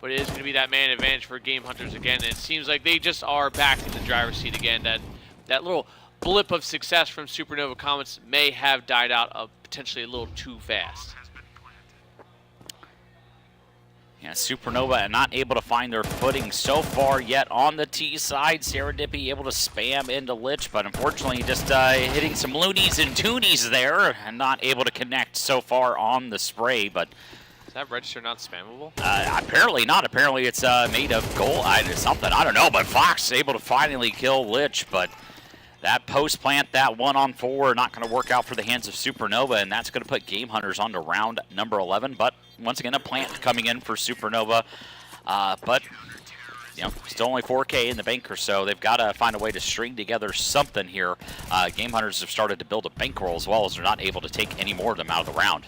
But it is going to be that man advantage for Game Hunters again, and it seems like they just are back in the driver's seat again. That little blip of success from Supernova Comets may have died out potentially a little too fast. Yeah, Supernova not able to find their footing so far yet on the T side. Serendipity able to spam into Lich, but unfortunately just hitting some loonies and toonies there and not able to connect so far on the spray. But is that register not spammable? Apparently not. Apparently it's made of gold. Something, I don't know. But Fox able to finally kill Lich, but that post plant, that 1-on-4, not going to work out for the hands of Supernova, and that's going to put Game Hunters on to round number 11. But once again, a plant coming in for Supernova. But you know, still only 4K in the bank or so. They've got to find a way to string together something here. Game Hunters have started to build a bankroll as well, as they're not able to take any more of them out of the round.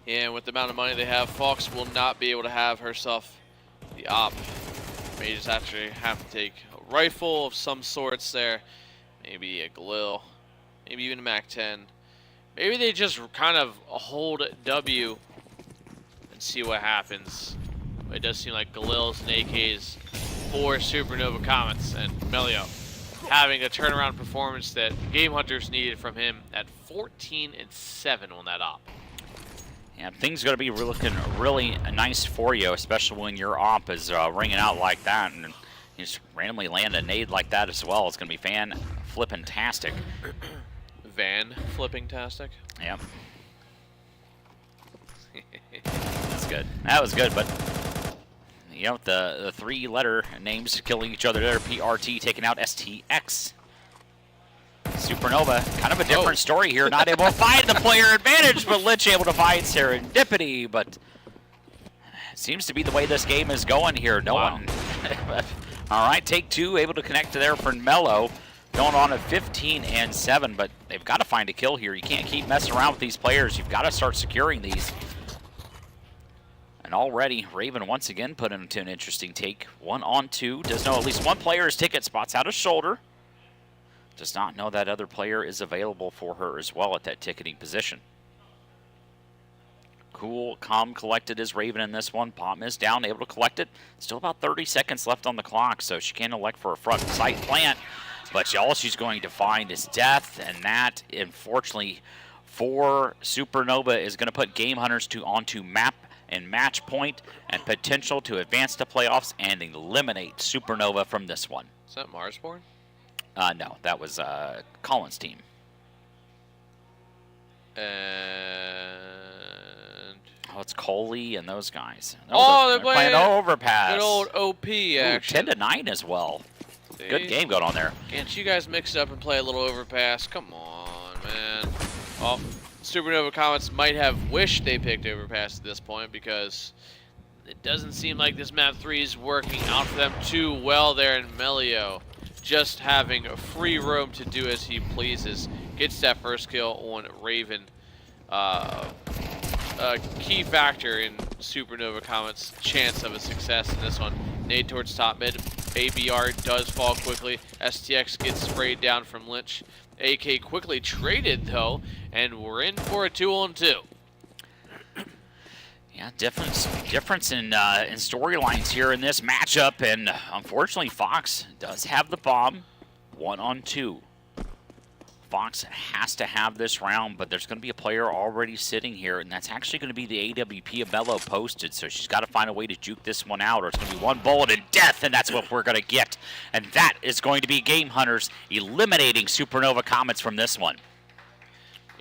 Yeah, and with the amount of money they have, Fox will not be able to have herself the op. May just actually have to take a rifle of some sorts there. Maybe a Galil, maybe even a MAC-10. Maybe they just kind of hold W and see what happens. But it does seem like Galils and AKs for Supernova Comets, and Melio having a turnaround performance that Game Hunters needed from him at 14-7 on that op. Yeah, things going to be looking really nice for you, especially when your op is ringing out like that, and you just randomly land a nade like that as well. It's going to be fan-flippin-tastic. Van-flipping-tastic? Yep. That's good. That was good, but you know, the 3-letter names killing each other there. PRT taking out STX. Supernova, kind of a different story here. Not able to find the player advantage, but Lich able to find Serendipity. But it seems to be the way this game is going here. No one. All right, take 2, able to connect to there for Mello. Going on at 15-7, but they've got to find a kill here. You can't keep messing around with these players. You've got to start securing these. And already, Raven once again put into an interesting take. 1-on-2. Does know at least one player's ticket spots out his shoulder. Does not know that other player is available for her as well at that ticketing position. cool, calm, collected as Raven in this one. Bomb is down, able to collect it. Still about 30 seconds left on the clock, so she can elect for a front sight plant. But all she's going to find is death, and that, unfortunately, for Supernova is going to put Game Hunters onto map and match point and potential to advance to playoffs and eliminate Supernova from this one. Is that Marsborn? No, that was Colin's team. And Oh, it's Coley and those guys. they're playing overpass. good old OP action. 10-9 as well. See? Good game going on there. Can't you guys mix it up and play a little overpass? Come on, man. Well, Supernova Comets might have wished they picked overpass at this point because it doesn't seem like this map 3 is working out for them too well there in Melio. Just having a free roam to do as he pleases. Gets that first kill on Raven. A key factor in Supernova Comet's chance of a success in this one. Nade towards top mid. ABR does fall quickly. STX gets sprayed down from Lynch. AK quickly traded though, and we're in for a 2-on-2. Yeah, difference in storylines here in this matchup, and unfortunately Fox does have the bomb. 1-on-2. Fox has to have this round, but there's going to be a player already sitting here, and that's actually going to be the AWP of Mello posted, so she's got to find a way to juke this one out, or it's going to be one bullet and death, and that's what we're going to get. And that is going to be Game Hunters eliminating Supernova Comets from this one.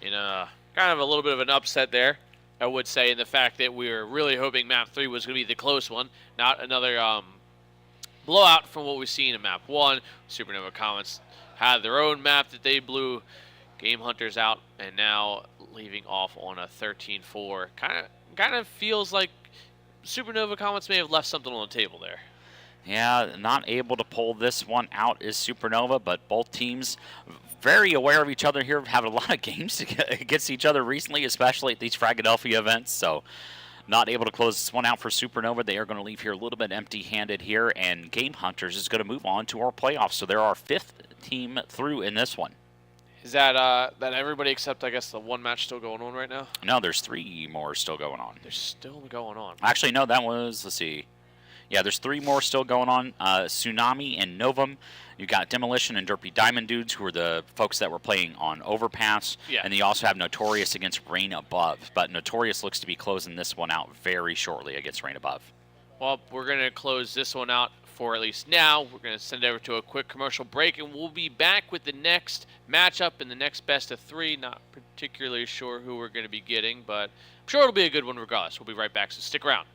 In a kind of a little bit of an upset there, I would say, in the fact that we were really hoping map 3 was going to be the close one, not another blowout from what we've seen in map 1. Supernova Comets had their own map that they blew Game Hunters out, and now leaving off on a 13-4. Kind of feels like Supernova Comets may have left something on the table there. Yeah, not able to pull this one out is Supernova, but both teams very aware of each other here, have a lot of games against each other recently, especially at these Philadelphia events, so not able to close this one out for Supernova. They are going to leave here a little bit empty-handed here, and Game Hunters is going to move on to our playoffs, so they're our 5th team through in this one. Is that that everybody except, I guess, the one match still going on right now? No, there's 3 more still going on. They're still going on. Actually, no, that was, let's see. Yeah, there's 3 more still going on. Tsunami and Novum. You got Demolition and Derpy Diamond Dudes, who are the folks that were playing on Overpass. Yeah. And you also have Notorious against Rain Above. But Notorious looks to be closing this one out very shortly against Rain Above. Well, we're going to close this one out for at least now. We're going to send over to a quick commercial break, and we'll be back with the next matchup in the next best of 3. Not particularly sure who we're going to be getting, but I'm sure it'll be a good one regardless. We'll be right back, so stick around.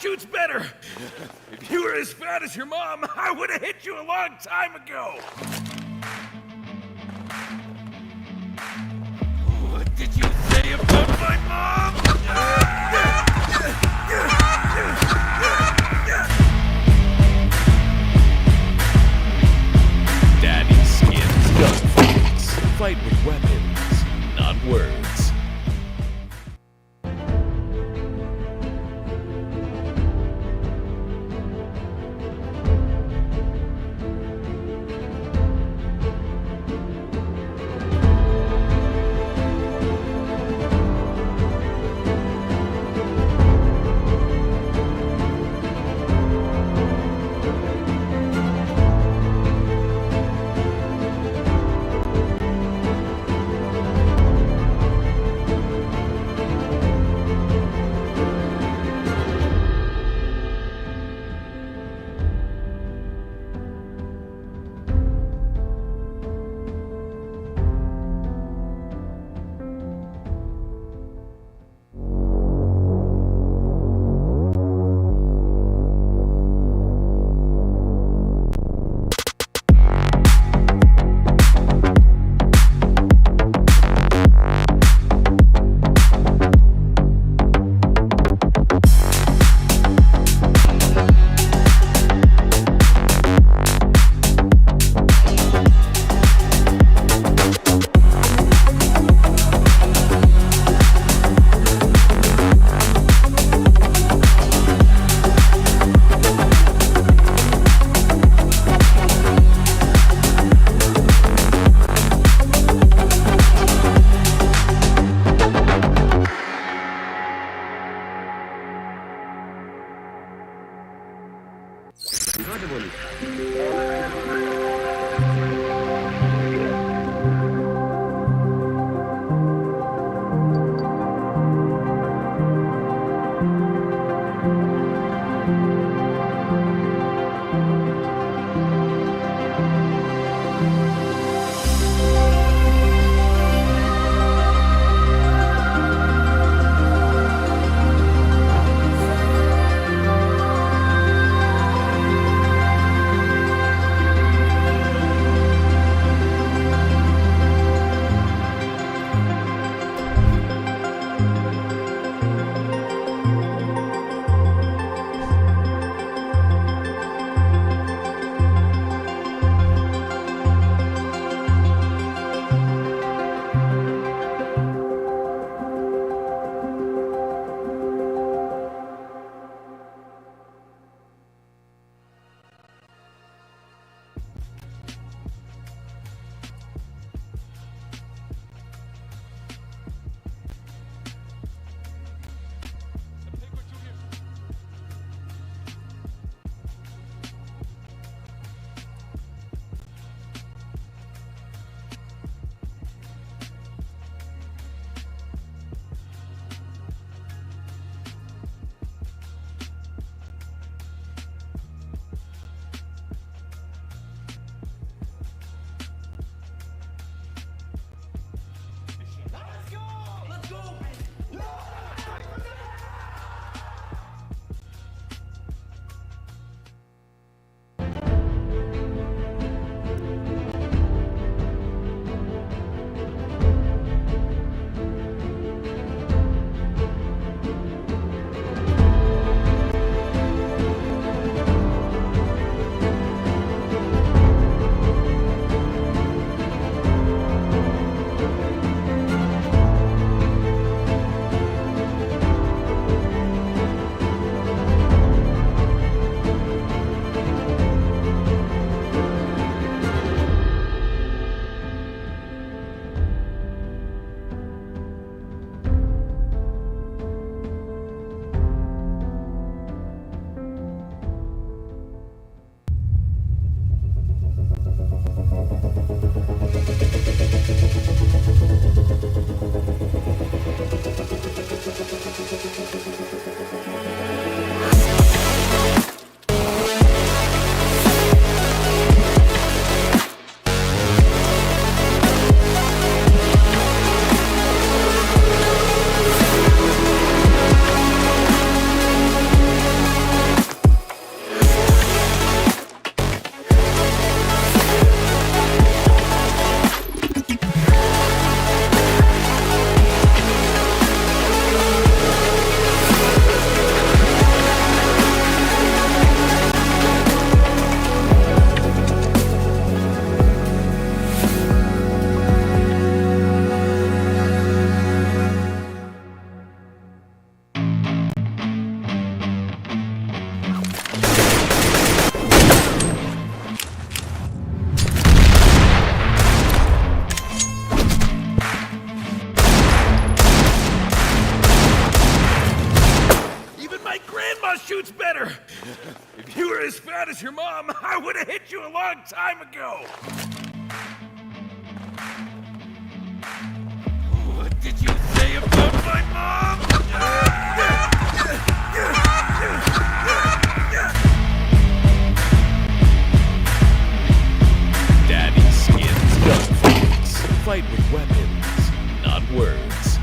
Shoots better. If you were as fat as your mom, I would have hit you a long time ago. What did you say about my mom? Daddy skins gunfights. Fight with weapons, not words. হতে বলি। shoots better. If you were as fat as your mom, I would have hit you a long time ago. What did you say about my mom? Daddy skins gunfights. Fight with weapons, not words.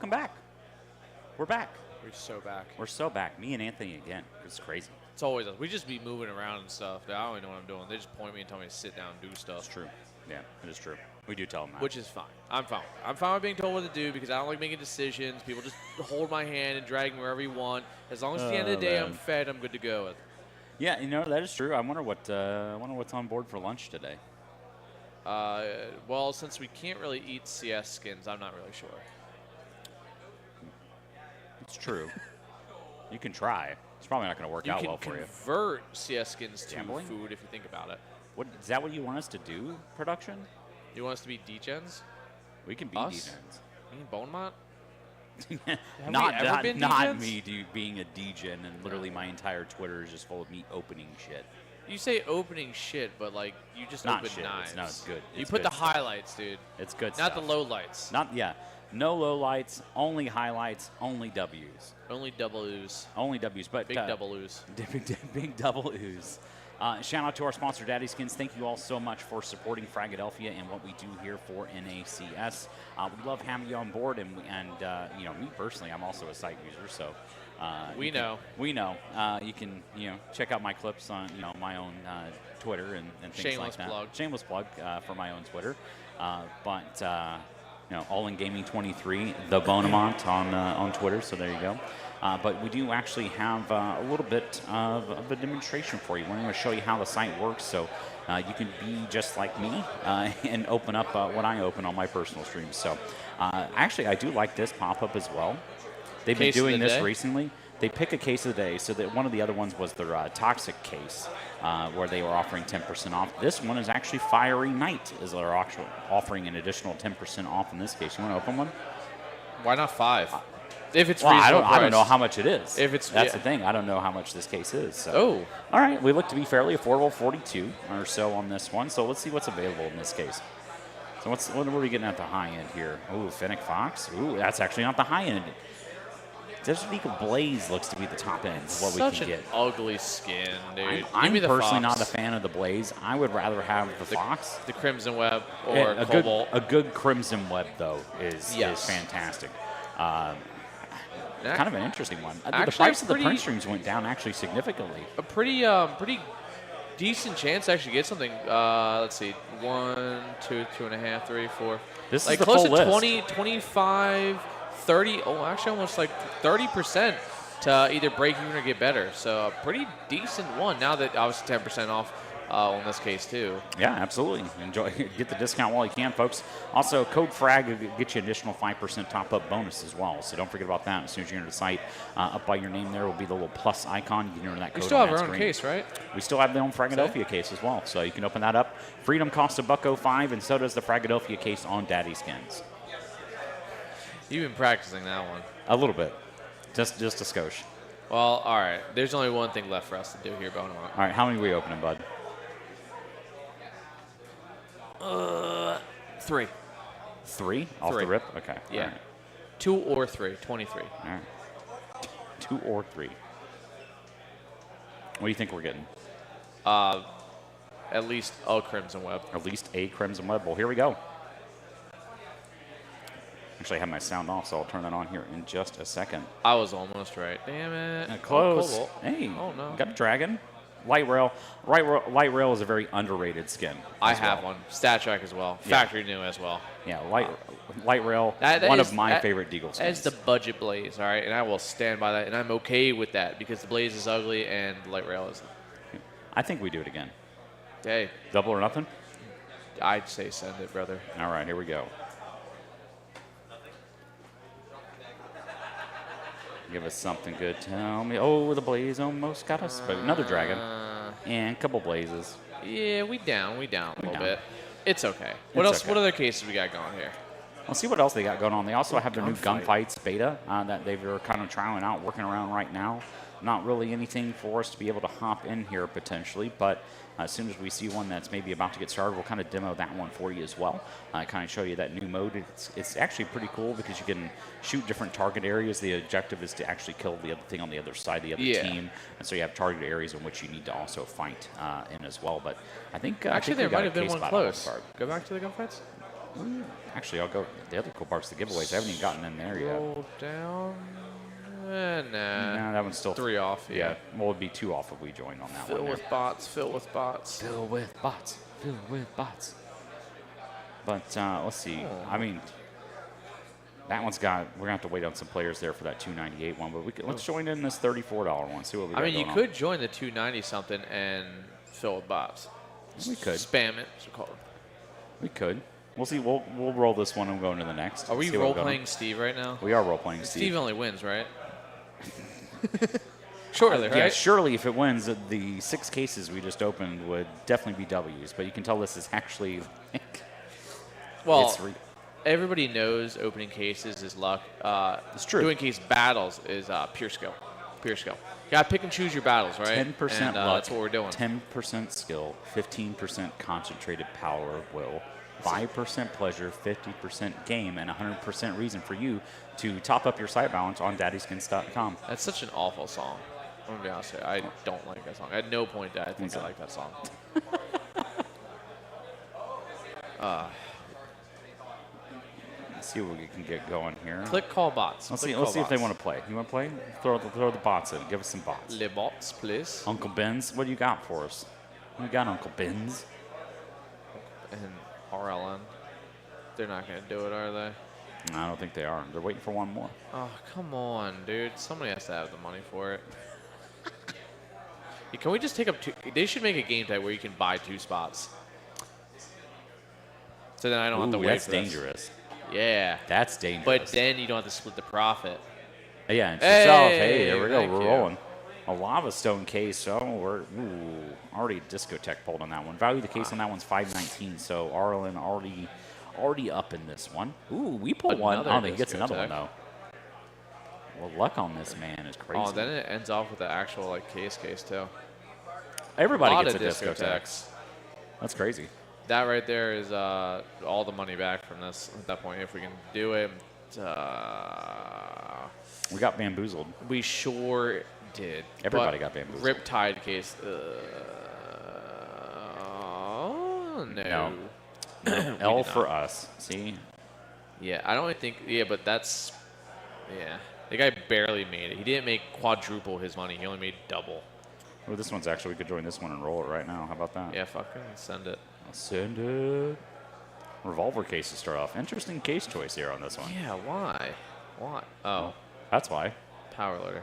welcome back. We're back. We're so back. We're so back. Me and Anthony again. It's crazy. It's always us. We just be moving around and stuff. I don't even know what I'm doing. They just point me and tell me to sit down and do stuff. It's true. Yeah, it is true. We do tell them that. Which is fine. I'm fine. I'm fine with being told what to do because I don't like making decisions. People just hold my hand and drag me wherever you want. As long as at the end of the day I'm fed, I'm good to go. Yeah, that is true. I wonder what's on board for lunch today. Well, since we can't really eat CS skins, I'm not really sure. It's true. You can try. It's probably not going to work out well for you. You can convert CS skins to Gambling? food if you think about it. What is that? What you want us to do? Production? You want us to be degens? We can be Us? degens. Me and Bonemont? Not me being a degen, and literally my entire Twitter is just full of me opening shit. You say opening shit, but like you just Not open shit. knives. No, it's good. You It's put good the stuff. highlights, dude. It's good Not stuff. the low lights. No low lights, only highlights, only W's. Only double ooze. Only W's, but Big double ooze. big double ooze. Shout out to our sponsor, Daddy Skins. Thank you all so much for supporting Fragadelphia and what we do here for NACS. We love having you on board, and me personally, I'm also a site user, so we know. You can check out my clips on my own Twitter and things like that. Shameless plug for my own Twitter, but. All in Gaming 23, the Bonamont on Twitter. So there you go. But we do actually have a little bit of a demonstration for you. We're going to show you how the site works, so you can be just like me and open up what I open on my personal streams. So actually, I do like this pop-up as well. They've been doing this recently. They pick a case of the day. So that one of the other ones was their toxic case, where they were offering 10% off. This one is actually Fiery Night, is they're offering an additional 10% off in this case. You want to open one? Why not 5? If it's I reasonable don't know how much it is. That's the thing. I don't know how much this case is. So. All right. We look to be fairly affordable, 42 or so on this one. So let's see what's available in this case. So what are we getting at the high end here? Ooh, Fennec Fox. Ooh, that's actually not the high end. Desert Eagle Blaze looks to be the top end of what we can get. Such an ugly skin, dude. I'm Fox. personally not a fan of the Blaze. I would rather have the Fox. The Crimson Web or Cobalt. A good Crimson Web, though, is fantastic. Kind of an interesting one. The price of the print streams went down actually significantly. A pretty decent chance to actually get something. Let's see. 1, 2, 2.5, 3, 4. This like is the close full to list. 20, 25, 30. Oh, actually almost like 30% to either break even or get better. So a pretty decent one. Now that obviously 10% off on this case too. Yeah, absolutely. Enjoy. Get the discount while you can, folks. Also, code FRAG will get you an additional 5% top-up bonus as well. So don't forget about that. As soon as you enter the site, up by your name there will be the little plus icon. You can enter that code. We still have our own case, right? We still have the own Fragadelphia case as well. So you can open that up. Freedom costs $1.05, and so does the Fragadelphia case on Daddy Skins. You've been practicing that one. A little bit. Just a skosh. Well, all right. There's only one thing left for us to do here, Bonamont. All right, how many are we opening, bud? 3. 3? Off the rip? Okay. Yeah. Right. 2 or 3. 23. All right. 2 or 3. What do you think we're getting? At least a Crimson Web. At least a Crimson Web. Well, here we go. Actually, I have my sound off, so I'll turn that on here in just a second. I was almost right. Damn it. Close. Oh, hey, oh, no. Got a dragon. Light Rail. Light Rail is a very underrated skin. I have one. Stat Track as well. Yeah. Factory new as well. Yeah, Light Rail, That one is- of my that- favorite Deagle skins. That's the budget Blaze, all right? And I will stand by that. And I'm okay with that because the Blaze is ugly and the Light Rail is. I think we do it again. Hey, Double or nothing? I'd say send it, brother. All right, here we go. Give us something good. Tell me. Oh, the Blaze almost got us. But another dragon. And a couple Blazes. Yeah, we down a little down. bit. It's okay. What It's else? okay. What other cases we got going here? Let's see what else they got going on. They also have their new Gunfights beta that they were kind of trialing out, working around right now. Not really anything for us to be able to hop in here potentially, but as soon as we see one that's maybe about to get started, we'll kind of demo that one for you as well. Kind of show you that new mode. It's actually pretty cool because you can shoot different target areas. The objective is to actually kill the other thing on the other side, the other team. And so you have target areas in which you need to also fight in as well. But I think Actually, I think there we got might a have been case one spot on close. the card. Go back to the gunfights. Actually, I'll go. The other cool part's the giveaways. I haven't even gotten in there yet. Roll down. Nah. Nah, that one's still 3 off. Yeah, well, it'd be 2 off if we joined on that Fill one. there. with bots. Fill with bots. Fill with bots. Fill with bots. But let's see. I mean, that one's got. We're gonna have to wait on some players there for that 298 one. But we could, let's join in this $34 one. See what we got I mean, you going could join the 290 something and fill with bots. We could. Spam it. It's called. We could. We'll see. We'll roll this one and go into the next. Are we See what role we're going. playing Steve right now? We are role playing Steve Steve. only wins, right? Surely, right? Yeah, surely if it wins, the 6 cases we just opened would definitely be W's. But you can tell this is actually. Well, it's everybody knows opening cases is luck. It's true. Doing case battles is pure skill. Pure skill. You gotta pick and choose your battles, right? 10% and, luck. That's what we're doing. 10% skill, 15% concentrated power of will, 5% pleasure, 50% game, and 100% reason for you to top up your site balance on daddyskins.com. That's such an awful song. I'm gonna be honest with you. I don't like that song. At no point did I think I like that song. Let's see what we can get going here. Click call bots. Let's Click see. call Let's see if they bots. want to play. You want to play? Throw the bots in. Give us some bots. Le bots, please. Uncle Ben's, what do you got for us? What you got, Uncle Ben's? And RLN. They're not gonna do it, are they? I don't think they are. They're waiting for one more. Oh, come on, dude. Somebody has to have the money for it. Can we just take up 2? They should make a game type where you can buy 2 spots. So then I don't have to Ooh, wait that's for this. dangerous. Yeah. That's dangerous. But then you don't have to split the profit. Yeah, it's yourself. Hey, Hey, there we go. thank We're you. rolling. A lava stone case. So we're already discotheque pulled on that one. Value of the case on that one's $519. So Arlen already up in this one. Ooh, we pull one. Another Oh, he gets another one discotheque. though. Well, luck on this man is crazy. Oh, then it ends off with the actual like case too. Everybody lot gets a of discotheque. discotheques. That's crazy. That right there is all the money back from this at that point if we can do it. We got bamboozled. We sure did. Everybody But got bamboozled. Riptide case. No. L for us. See? Yeah, I don't even think. Yeah, but that's. Yeah. The guy barely made it. He didn't make quadruple his money. He only made double. Well, this one's actually, we could join this one and roll it right now. How about that? Yeah, fucking send it. I'll send it. Revolver case to start off. Interesting case choice here on this one. Yeah, why? Why? Oh, That's why. power loader.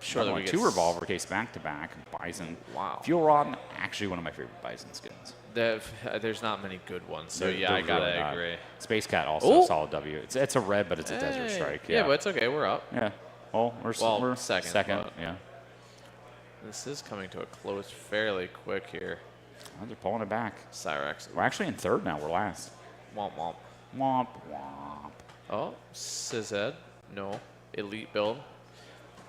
Sure, we get 2 revolver case back to back. Bison. Wow. Fuel rod, actually one of my favorite Bison skins. There's not many good ones, so They're- yeah, I they're gotta really not. agree. Space Cat also Ooh. solid W. It's a red, but it's a desert Hey. strike. Yeah, but it's okay. We're up. yeah. Well, we're second, but- yeah. This is coming to a close fairly quick here. Oh, they're pulling it back. Cyrex. We're actually in 3rd now. We're last. Womp womp. Womp womp. Oh, Sized. No. Elite build.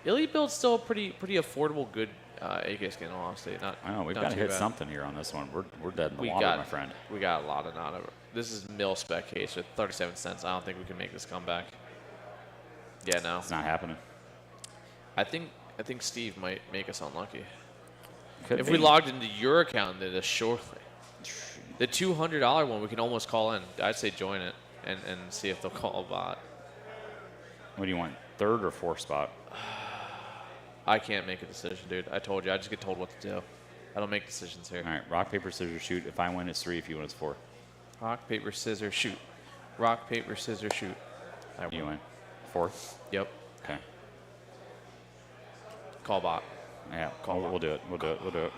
Elite build's still a pretty affordable, good AK skin, honestly. Not. I know we've not got to too hit bad. something here on this one. We're dead in the We water, got, my friend. We got a lot of not over. This is mil spec case with 37 cents. I don't think we can make this comeback. Yeah, no. It's not happening. I think Steve might make us unlucky. Could If be. we logged into your account, then surely. The $200 one, we can almost call in. I'd say join it and see if they'll call a bot. What do you want? 3rd or 4th spot? I can't make a decision, dude. I told you. I just get told what to do. I don't make decisions here. All right. Rock paper scissors shoot. If I win, it's 3. If you win, it's 4. Rock, paper, scissors, shoot. Rock, paper, scissors, shoot. I You win. win. 4. Yep. Okay. Call bot. Yeah. We'll do it. We'll do it.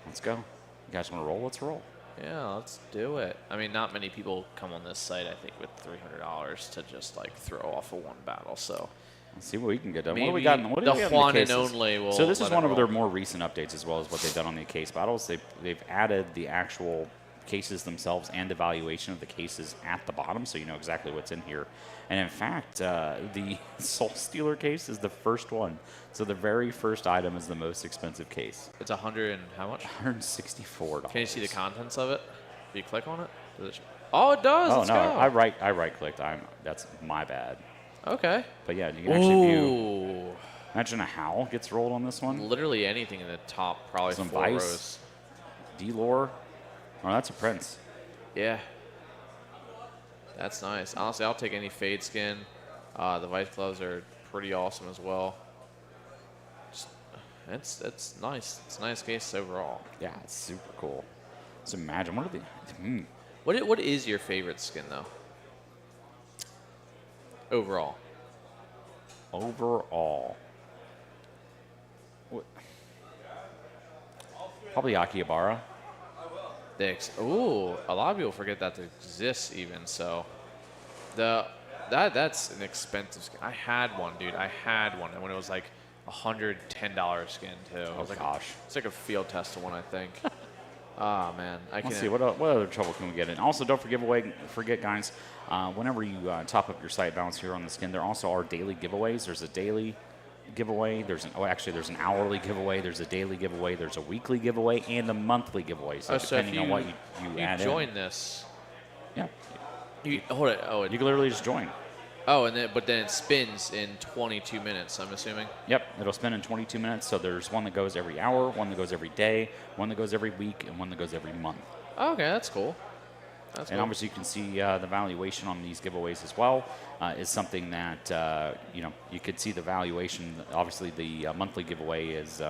Let's go. You guys want to roll? Let's roll. Yeah, let's do it. I mean, not many people come on this site, I think, with $300 to just, like, throw off a one battle, so. Let's see what we can get done. What do Maybe we got? What do the we have Juan in and the cases? only will So this is let it one of their roll. more recent updates as well as what they've done on the case battles. They've added the actual cases themselves and evaluation of the cases at the bottom, so you know exactly what's in here. And in fact, the Soul Stealer case is the first one. So the very first item is the most expensive case. It's 100 and how much? $164. Can you see the contents of it? If you click on it? Does it oh, it does. Oh Let's no, go. I right clicked. That's my bad. Okay. But yeah, you can actually view. Ooh. Imagine a howl gets rolled on this one. Literally anything in the top, probably Some 4 Vice. rows. D-Lore. Oh, that's a Prince. Yeah. That's nice. Honestly, I'll take any Fade skin. The Vice gloves are pretty awesome as well. It's nice. It's a nice case overall. Yeah, it's super cool. So imagine, what are the... What is your favorite skin, though? Overall. Overall. Probably Akihabara. Ooh, a lot of people forget that exists even, so. That's an expensive skin. I had one, dude. I had one, and when it was like $110 skin, too. Oh, gosh. It's like a field test one, I think. Ah, man. Let's see, what other trouble can we get in? Also, don't forget, guys, whenever you top up your site balance here on the skin, there also are daily giveaways. There's a daily giveaway. There's an hourly giveaway. There's a daily giveaway. There's a weekly giveaway and a monthly giveaway. So depending on what you add join in. this. Yeah. Hold it. You can literally just join. Oh, but then it spins in 22 minutes, I'm assuming? Yep, it'll spin in 22 minutes. So there's one that goes every hour, one that goes every day, one that goes every week, and one that goes every month. Oh, okay, that's cool. And obviously you can see the valuation on these giveaways as well. Is something that, you could see the valuation. Obviously the monthly giveaway is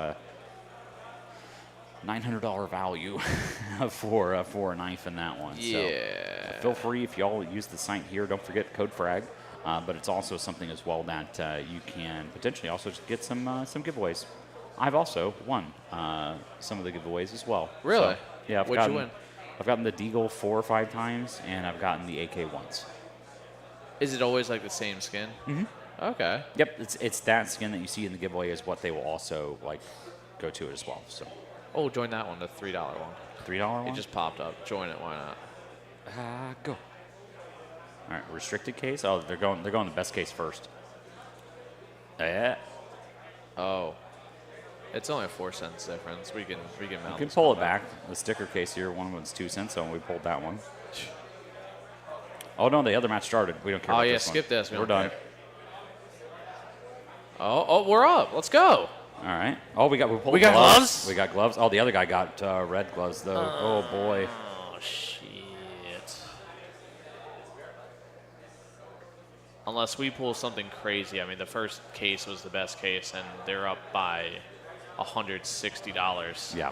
$900 value for a knife in that one. Yeah. So feel free, if y'all use the site here, don't forget code FRAG. But it's also something as well that you can potentially also just get some giveaways. I've also won some of the giveaways as well. Really? So, yeah. What'd you win? I've gotten the Deagle 4 or 5 times, and I've gotten the AK once. Is it always like the same skin? Mm-hmm. Okay. Yep, it's that skin that you see in the giveaway is what they will also go to as well. So. Oh, join that one, the $3 one. $3 one? It just popped up. Join it. Why not? Go. All right, restricted case. Oh, they're going the best case first. Yeah. Oh. It's only a 4 cents difference. We can mount. You can pull it back. The sticker case here, one of them's 2 cents, so we pulled that one. Oh no, the other match started. We don't care. Oh about yeah, this skip one. this. We're done. Care. Oh, we're up. Let's go. All right. Oh, we got gloves. We got gloves. Oh, the other guy got red gloves though. Oh boy. Oh shit. Unless we pull something crazy. I mean, the first case was the best case, and they're up by $160. Yeah.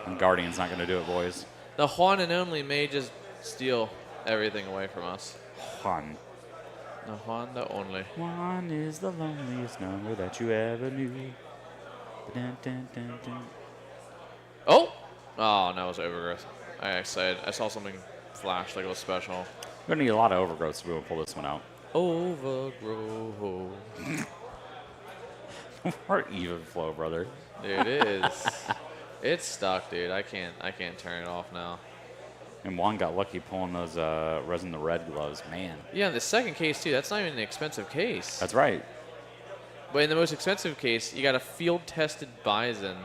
And Guardian's not going to do it, boys. The one and only may just steal everything away from us. Juan. The one, the only. Juan is the loneliest number that you ever knew. Dun, dun, dun, dun. Oh! Oh, no, it was overgrowth. I saw something flash like it was special. We're going to need a lot of overgrowth to be able to pull this one out. Overgrowth. Our even flow, brother. Dude, it is. It's stuck, dude. I can't turn it off now. And Juan got lucky pulling those resin the red gloves, man. Yeah, the second case too. That's not even an expensive case. That's right. But in the most expensive case, you got a field-tested Bison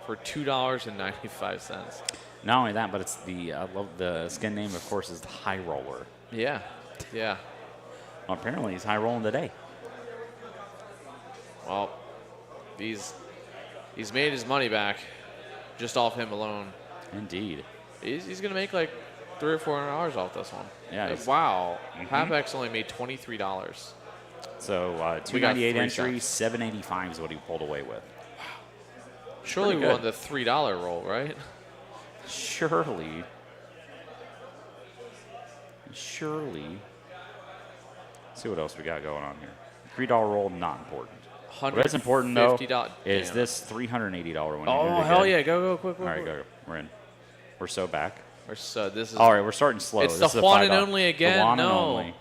for $2.95. Not only that, but it's I love the skin name, of course, is the High Roller. Yeah, yeah. Well, apparently he's high rolling today. Well, he's made his money back just off him alone. Indeed. He's gonna make like $300 or $400 off this one. Yeah. Wow. Hapex only made $23. So $298 entry, $785 is what he pulled away with. Surely we won the $3 roll, right? Surely. Let's see what else we got going on here. $3 roll, not important. What's important though is this $380 one. Oh hell yeah! Go quick. All right, go. We're in. We're so back. This is. All right, we're starting slow. It's this the is one and $5. only again. The one and no. only.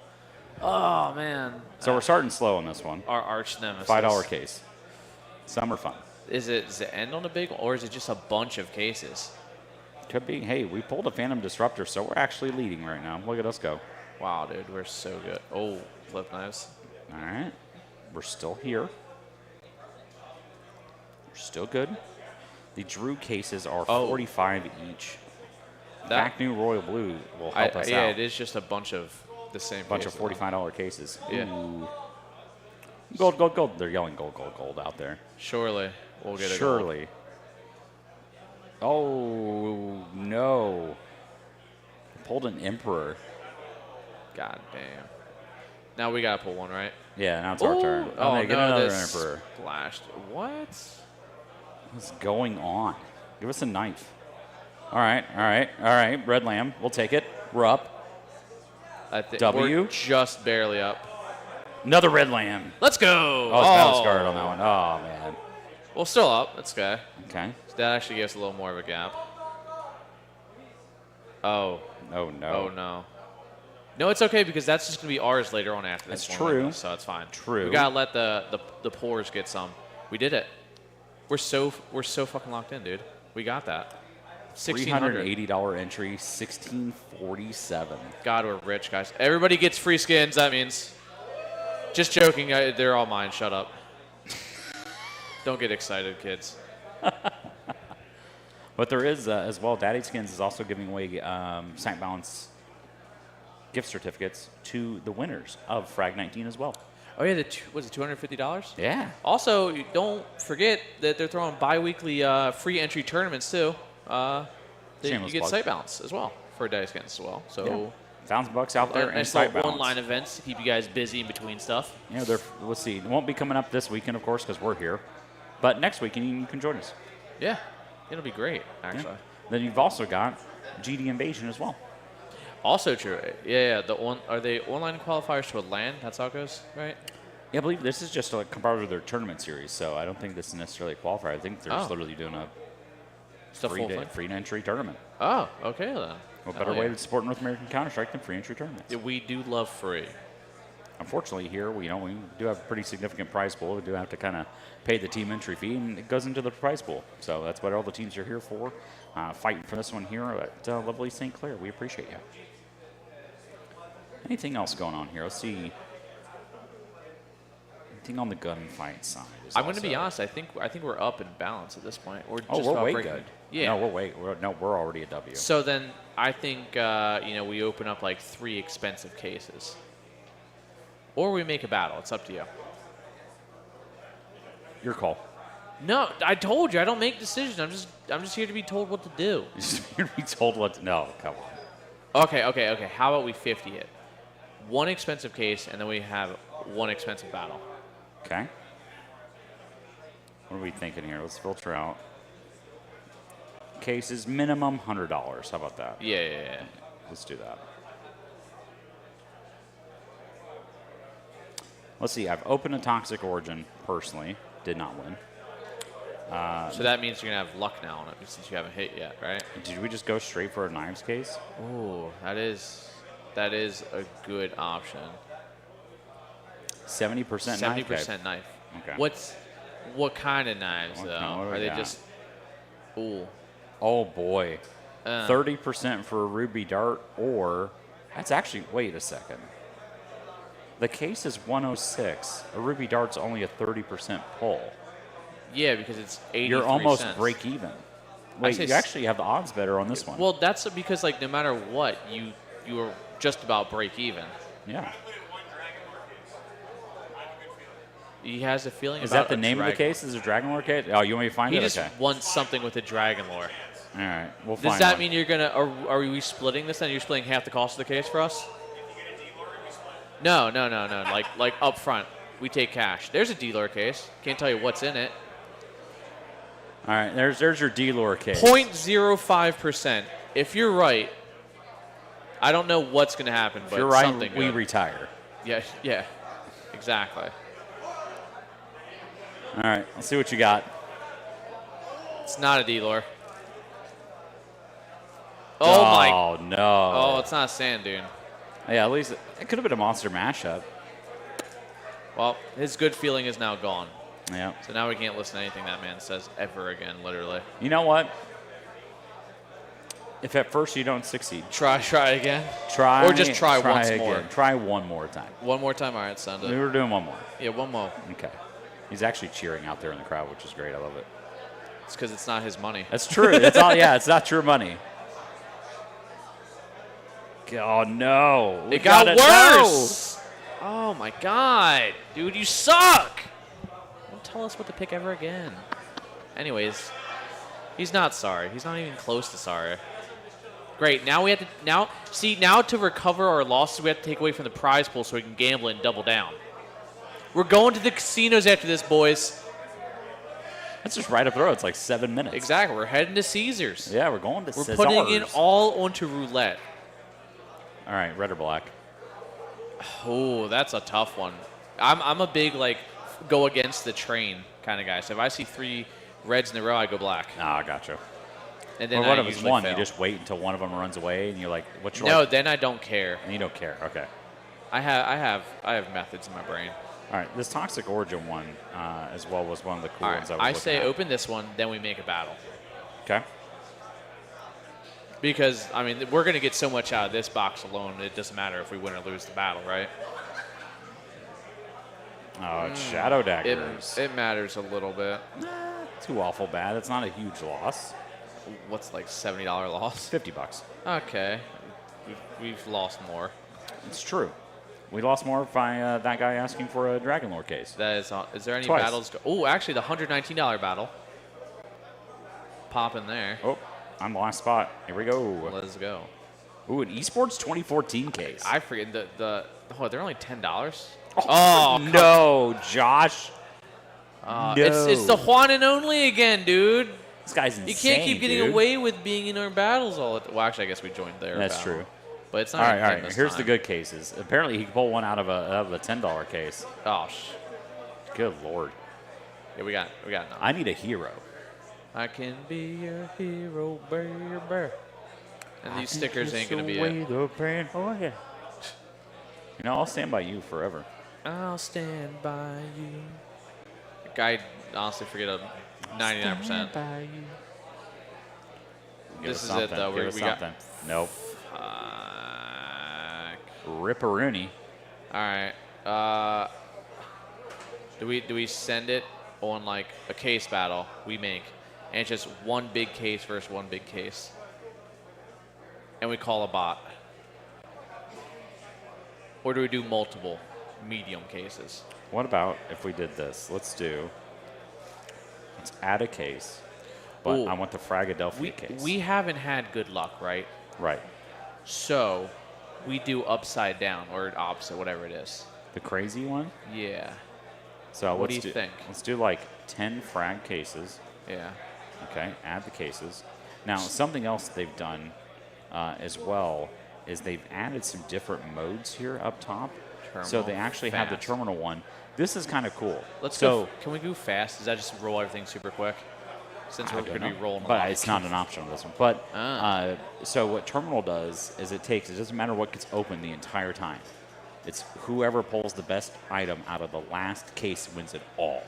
Oh man. So we're starting slow on this one. Our arch nemesis. $5 case. Some are fun. Does it end on a big one, or is it just a bunch of cases? Could be. Hey, we pulled a Phantom Disruptor, so we're actually leading right now. Look at us go. Wow, dude, we're so good. Oh, flip knives. All right. We're still here. We're still good. The Drew cases are 45 each. Back New Royal Blue will help us out. Yeah, it is just a bunch of the same Bunch of $45 cases. Yeah. Ooh. Gold. They're yelling gold out there. Surely we'll get it. Surely. Oh, no. pulled an Emperor. God damn. Now we gotta pull one, right? Yeah, now it's our turn. Oh, they get no, another this Emperor. splashed. What? What's going on? Give us a knife. All right, all right, all right. Red Lamb. We'll take it. We're up. W. We're just barely up. Another Red Lamb. Let's go. Oh, it's battle scarred on that one. Oh, man. Well, still up. That's okay. Okay. So that actually gives a little more of a gap. Oh. Oh, no. Oh, no. No, it's okay because that's just going to be ours later on after this That's one. true. So it's fine. True. We got to let the pores get some. We did it. We're so fucking locked in, dude. We got that. $380 entry, 1647. God, we're rich, guys. Everybody gets free skins, that means. Just joking. They're all mine. Shut up. Don't get excited, kids. But there is, as well, Daddy Skins is also giving away Saint Balance gift certificates to the winners of Frag 19 as well. Oh, yeah. Was it $250? Yeah. Also, don't forget that they're throwing bi-weekly free entry tournaments, too. You Shameless get plug. Sight Balance as well for Daddy Skins as well. So. Yeah. $1,000 out there and nice Sight little Balance. online events to keep you guys busy in between stuff. Yeah, let's see. It won't be coming up this weekend, of course, because we're here. But next weekend, you can join us. Yeah, it'll be great, actually. Yeah. Then you've also got GD Invasion as well. Also true. Yeah. Are they online qualifiers to a LAN? That's how it goes, right? Yeah, I believe this is just like part of their tournament series, so I don't think this is necessarily a qualifier. I think they're just literally doing a free entry tournament. Oh, okay then. What better way to support North American Counter-Strike than free entry tournaments? Yeah, we do love free. Unfortunately, here we do have a pretty significant prize pool. We do have to kind of pay the team entry fee, and it goes into the prize pool. So that's what all the teams are here for, fighting for this one here at lovely St. Clair. We appreciate you. Anything else going on here? Let's see. Anything on the gunfight side? I'm going to be honest. I think we're up in balance at this point. We're just we're about way breaking. good. Yeah. No, we're already a W. So then I think we open up like 3 expensive cases, or we make a battle. It's up to you. Your call. No, I told you I don't make decisions. I'm just here to be told what to do. You're be told what to. No, come on. Okay. How about we 50 it? 1 expensive case, and then we have 1 expensive battle. Okay. What are we thinking here? Let's filter out. Cases minimum $100. How about that? Yeah. Let's do that. Let's see. I've opened a Toxic Origin personally. Did not win. So that means you're gonna have luck now on it since you haven't hit yet, right? Did we just go straight for a knives case? Oh, that is a good option. 70% knife. 70% knife. Okay. What kind of knives What though? kind- what do we Are they got? just? Ooh. Oh boy. 30% for a ruby dart, or that's actually. Wait a second. The case is 106. A ruby dart's only a 30% pull. Yeah, because it's 83 You're almost cents. break even. Wait, you actually have the odds better on this one. Well, that's because like no matter what, you are just about break even. Yeah. He has a feeling Is about that the name of the case? Is it a Dragon Lore case? Oh, you want me to find He it? just Okay. wants something with a dragon lore. All right, we'll find Does that one. mean you're gonna? Are we splitting this? Then you're splitting half the cost of the case for us? No. Like up front, we take cash. There's a D-lore case. Can't tell you what's in it. All right, there's your D-lore case. 0.05%. If you're right, I don't know what's gonna happen, but If you're right, something we good. retire. Yeah, exactly. All right, let's see what you got. It's not a D-lore. Oh my! Oh no! Oh, it's not a sand dune. Yeah, at least it could have been a monster mashup. Well, his good feeling is now gone. Yeah. So now we can't listen to anything that man says ever again, literally. You know what? If at first you don't succeed, Try again. try Or just try once again. more. Try one more time. One more time. All right, sound We it. were doing one more. Yeah, one more. Okay. He's actually cheering out there in the crowd, which is great. I love it. It's because it's not his money. That's true. It's all. Yeah, it's not true money. Oh no! It got worse. Oh my god, dude, you suck. Don't tell us what to pick ever again. Anyways, he's not sorry. He's not even close to sorry. Great. Now we have to now to recover our losses, we have to take away from the prize pool so we can gamble and double down. We're going to the casinos after this, boys. That's just right up the road. It's like 7 minutes. Exactly. We're heading to Caesars. Yeah, we're going to We're Caesars. putting it all onto roulette. All right, red or black? Oh, that's a tough one. I'm a big like go against the train kind of guy. So if I see 3 reds in a row, I go black. Ah, gotcha. And then Or what I if it's usually one? fail. You just wait until one of them runs away, and you're like, "What's your?" No, then I don't care. And you don't care. Okay. I have methods in my brain. All right. This Toxic Origin one, as well, was one of the cool All ones right, I was I looking say at. open this one, then we make a battle. Okay. Because I mean, we're gonna get so much out of this box alone. It doesn't matter if we win or lose the battle, right? Oh, it's Shadow Daggers. It matters a little bit. Too awful bad. It's not a huge loss. What's like $70 loss? $50. Okay, we've lost more. It's true. We lost more by that guy asking for a Dragon Lore case. That is there any Twice. battles? Oh, actually, the $119 battle. Pop in there. Oh, I'm the last spot. Here we go. Let's go. Ooh, an Esports 2014 case. I forget they're only $10. Oh no, Josh. No. It's the Juan and only again, dude. This guy's insane. You can't keep getting dude. away with being in our battles all the time. Well, actually, I guess we joined their That's battle. true. But it's All not. right. this Here's time. the good cases. Apparently, he can pull one out of a $10 case. Oh, Good lord. yeah, we got none. I need a hero. I can be your hero, bear. And these stickers ain't gonna be it. Oh yeah. You know, I'll stand by you forever. I'll stand by you. I honestly forget a 99%. Give This us is it, something. though. Give We us got- something. Nope. All Ripperoonie. right. Do we send it on like a case battle we make, and it's just one big case versus one big case, and we call a bot, or do we do multiple medium cases? What about if we did this? Let's add a case, but Ooh. I want the Fragadelphia case. We haven't had good luck, right? Right. So we do upside down or opposite, whatever it is. The crazy one? Yeah. So What let's do you think? Let's do like 10 frag cases. Yeah. Okay, add the cases. Now, something else they've done as well is they've added some different modes here up top. So they actually have the fast. terminal one. This is kind of cool. Let's so, go. Can we go fast? Does that just roll everything super quick? Since we're I don't going to be know. rolling a But lot. it's not an option on this one. But Ah. so what terminal does is it doesn't matter what gets open the entire time. It's whoever pulls the best item out of the last case wins it all.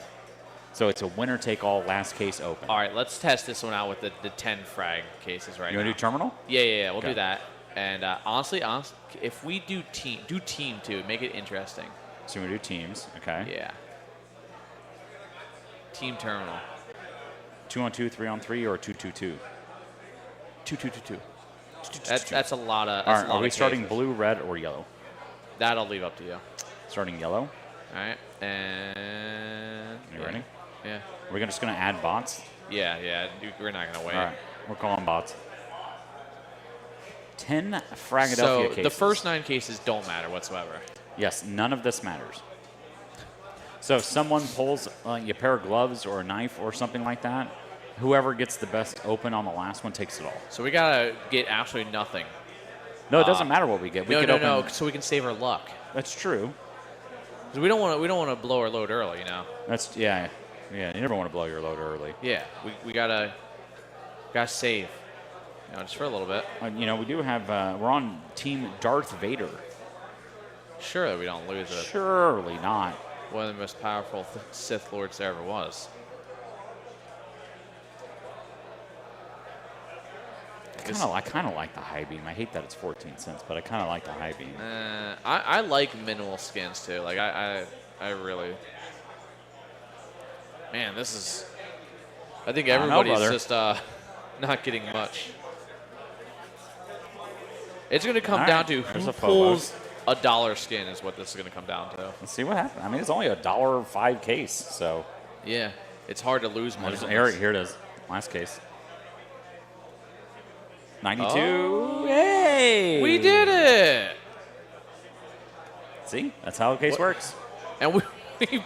So it's a winner take all last case open. All right, let's test this one out with the 10 frag cases right You now. want to do terminal? Yeah, we'll Okay. do that. And honestly, if we do team too, make it interesting. So we do teams, okay? Yeah. Team terminal. 2-on-2, 3-on-3, or 2-2-2? 2-2-2-2. That's a lot of. All That's right, a lot are we of starting cases. blue, red, or yellow? That I'll leave up to you. Starting yellow. All right, and You ready? Yeah. We're just going to add bots? Yeah. We're not gonna wait. All right, we're calling bots. 10 Fragadelphia So cases. the first 9 cases don't matter whatsoever. Yes, none of this matters. So if someone pulls a pair of gloves or a knife or something like that, whoever gets the best open on the last one takes it all. So we gotta get absolutely nothing. No, it doesn't matter what we get. We could open. No. So we can save our luck. That's true. 'Cause we don't want to blow our load early, you know. That's yeah. You never want to blow your load early. Yeah, we gotta save, just for a little bit. We do have. We're on Team Darth Vader. Sure that we don't lose it. Surely not. One of the most powerful Sith Lords there ever was. I kind of like the high beam. I hate that it's 14 cents, but I kind of like the high beam. I like minimal skins too. Like I really. Man, this is. I think I don't know, everybody's brother. just not getting much. It's going to come All down right, to there's who a pulls a $1 skin is what this is going to come down to. Let's see what happens. I mean, it's only a $1.05 case, so. Yeah, it's hard to lose money. Here it is. Last case. 92. Oh. Hey! We did it! See? That's how the case works. And we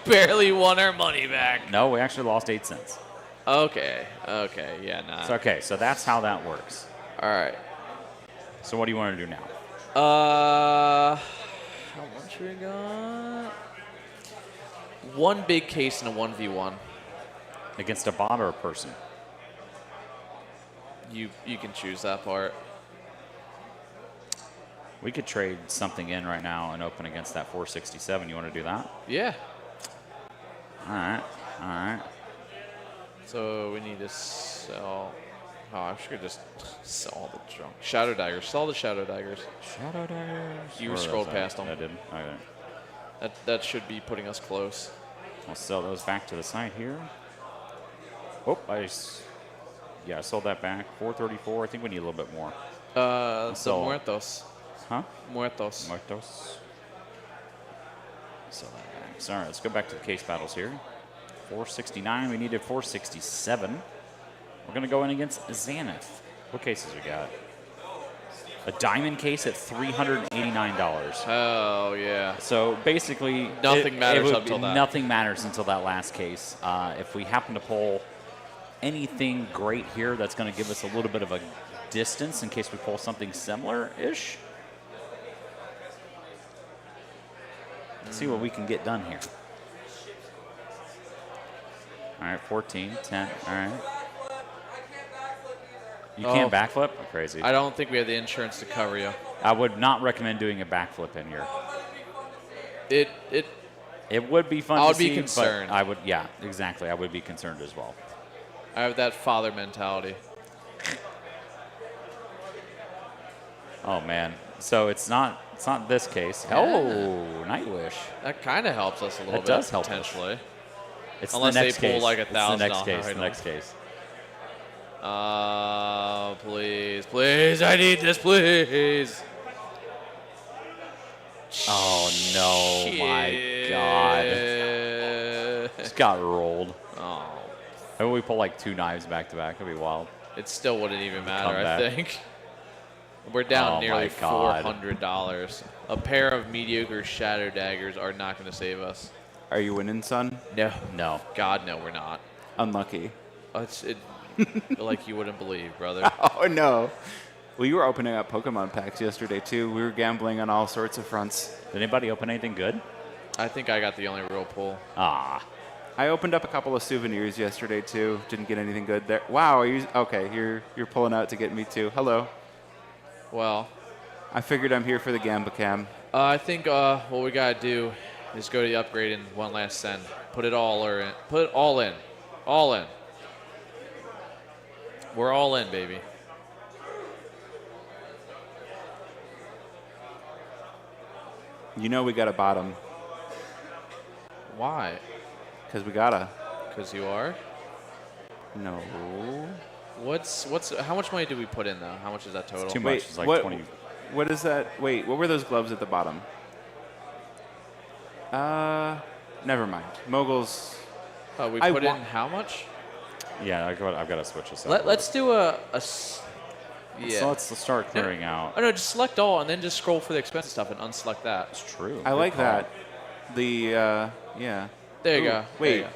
barely won our money back. No, we actually lost 8 cents. Okay, yeah, nah. So, okay, so that's how that works. All right. So what do you want to do now? How much we got? One big case and a 1v1. Against a bot or a person? You can choose that part. We could trade something in right now and open against that 467. You want to do that? Yeah. All right. So we need to sell. Oh, I should just sell all the junk. Shadow daggers. Sell the shadow daggers. Shadow daggers. You scrolled past them. I did. Okay. That should be putting us close. I'll sell those back to the side here. Oh, I sold that back. 434. I think we need a little bit more. The sell- muertos. Huh? Muertos. Muertos. Sell that back. So, all right, let's go back to the case battles here. 469. We needed 467. We're going to go in against Xanath. What cases we got? A diamond case at $389. Oh, yeah. So basically, Nothing matters up till that. Nothing matters until that last case. If we happen to pull anything great here, that's going to give us a little bit of a distance in case we pull something similar-ish. Let's see what we can get done here. All right, 14, 10, all right. You can't backflip? Crazy. I don't think we have the insurance to cover you. I would not recommend doing a backflip in here. It would be fun I would to be see, concerned. but I would, yeah, exactly. I would be concerned as well. I have that father mentality. Oh man. So it's not this case. Yeah. Oh, Nightwish. That kind of helps us a little It bit. does help us. potentially. It's Unless the they next pull case. like It's $1,000 the next case. item. The next case. Please, I need this, please. Oh no, my God. Just got rolled. Oh. Maybe we pull like 2 knives back to back. It'd be wild. It still wouldn't even matter, I Comeback. think. We're down Oh, nearly my God. $400. A pair of mediocre shadow daggers are not going to save us. Are you winning, son? No. No. God, no, we're not. Unlucky. Like you wouldn't believe, brother. Oh, no. Well, you were opening up Pokemon packs yesterday, too. We were gambling on all sorts of fronts. Did anybody open anything good? I think I got the only real pull. Ah. I opened up a couple of souvenirs yesterday, too. Didn't get anything good there. Wow, okay, you're pulling out to get me, too. Hello. Well, I figured I'm here for the Gamba Cam. I think what we got to do is go to the upgrade and one last send. Put it all in. Put it all in. All in. We're all in, baby. You know we got a bottom. Why? Because we gotta. Because you are? No. How much money did we put in, though? How much is that total? It's too much. Wait, It's like what, 20. what is that? Wait, what were those gloves at the bottom? Never mind. Moguls. Oh, we I put wa- in how much? Yeah, I've got to switch this up. Let's do yeah. So let's start clearing out. Oh, no, just select all and then just scroll for the expensive stuff and unselect that. It's true. I Good like call. that. Yeah. There you Ooh, go. Wait. There you go.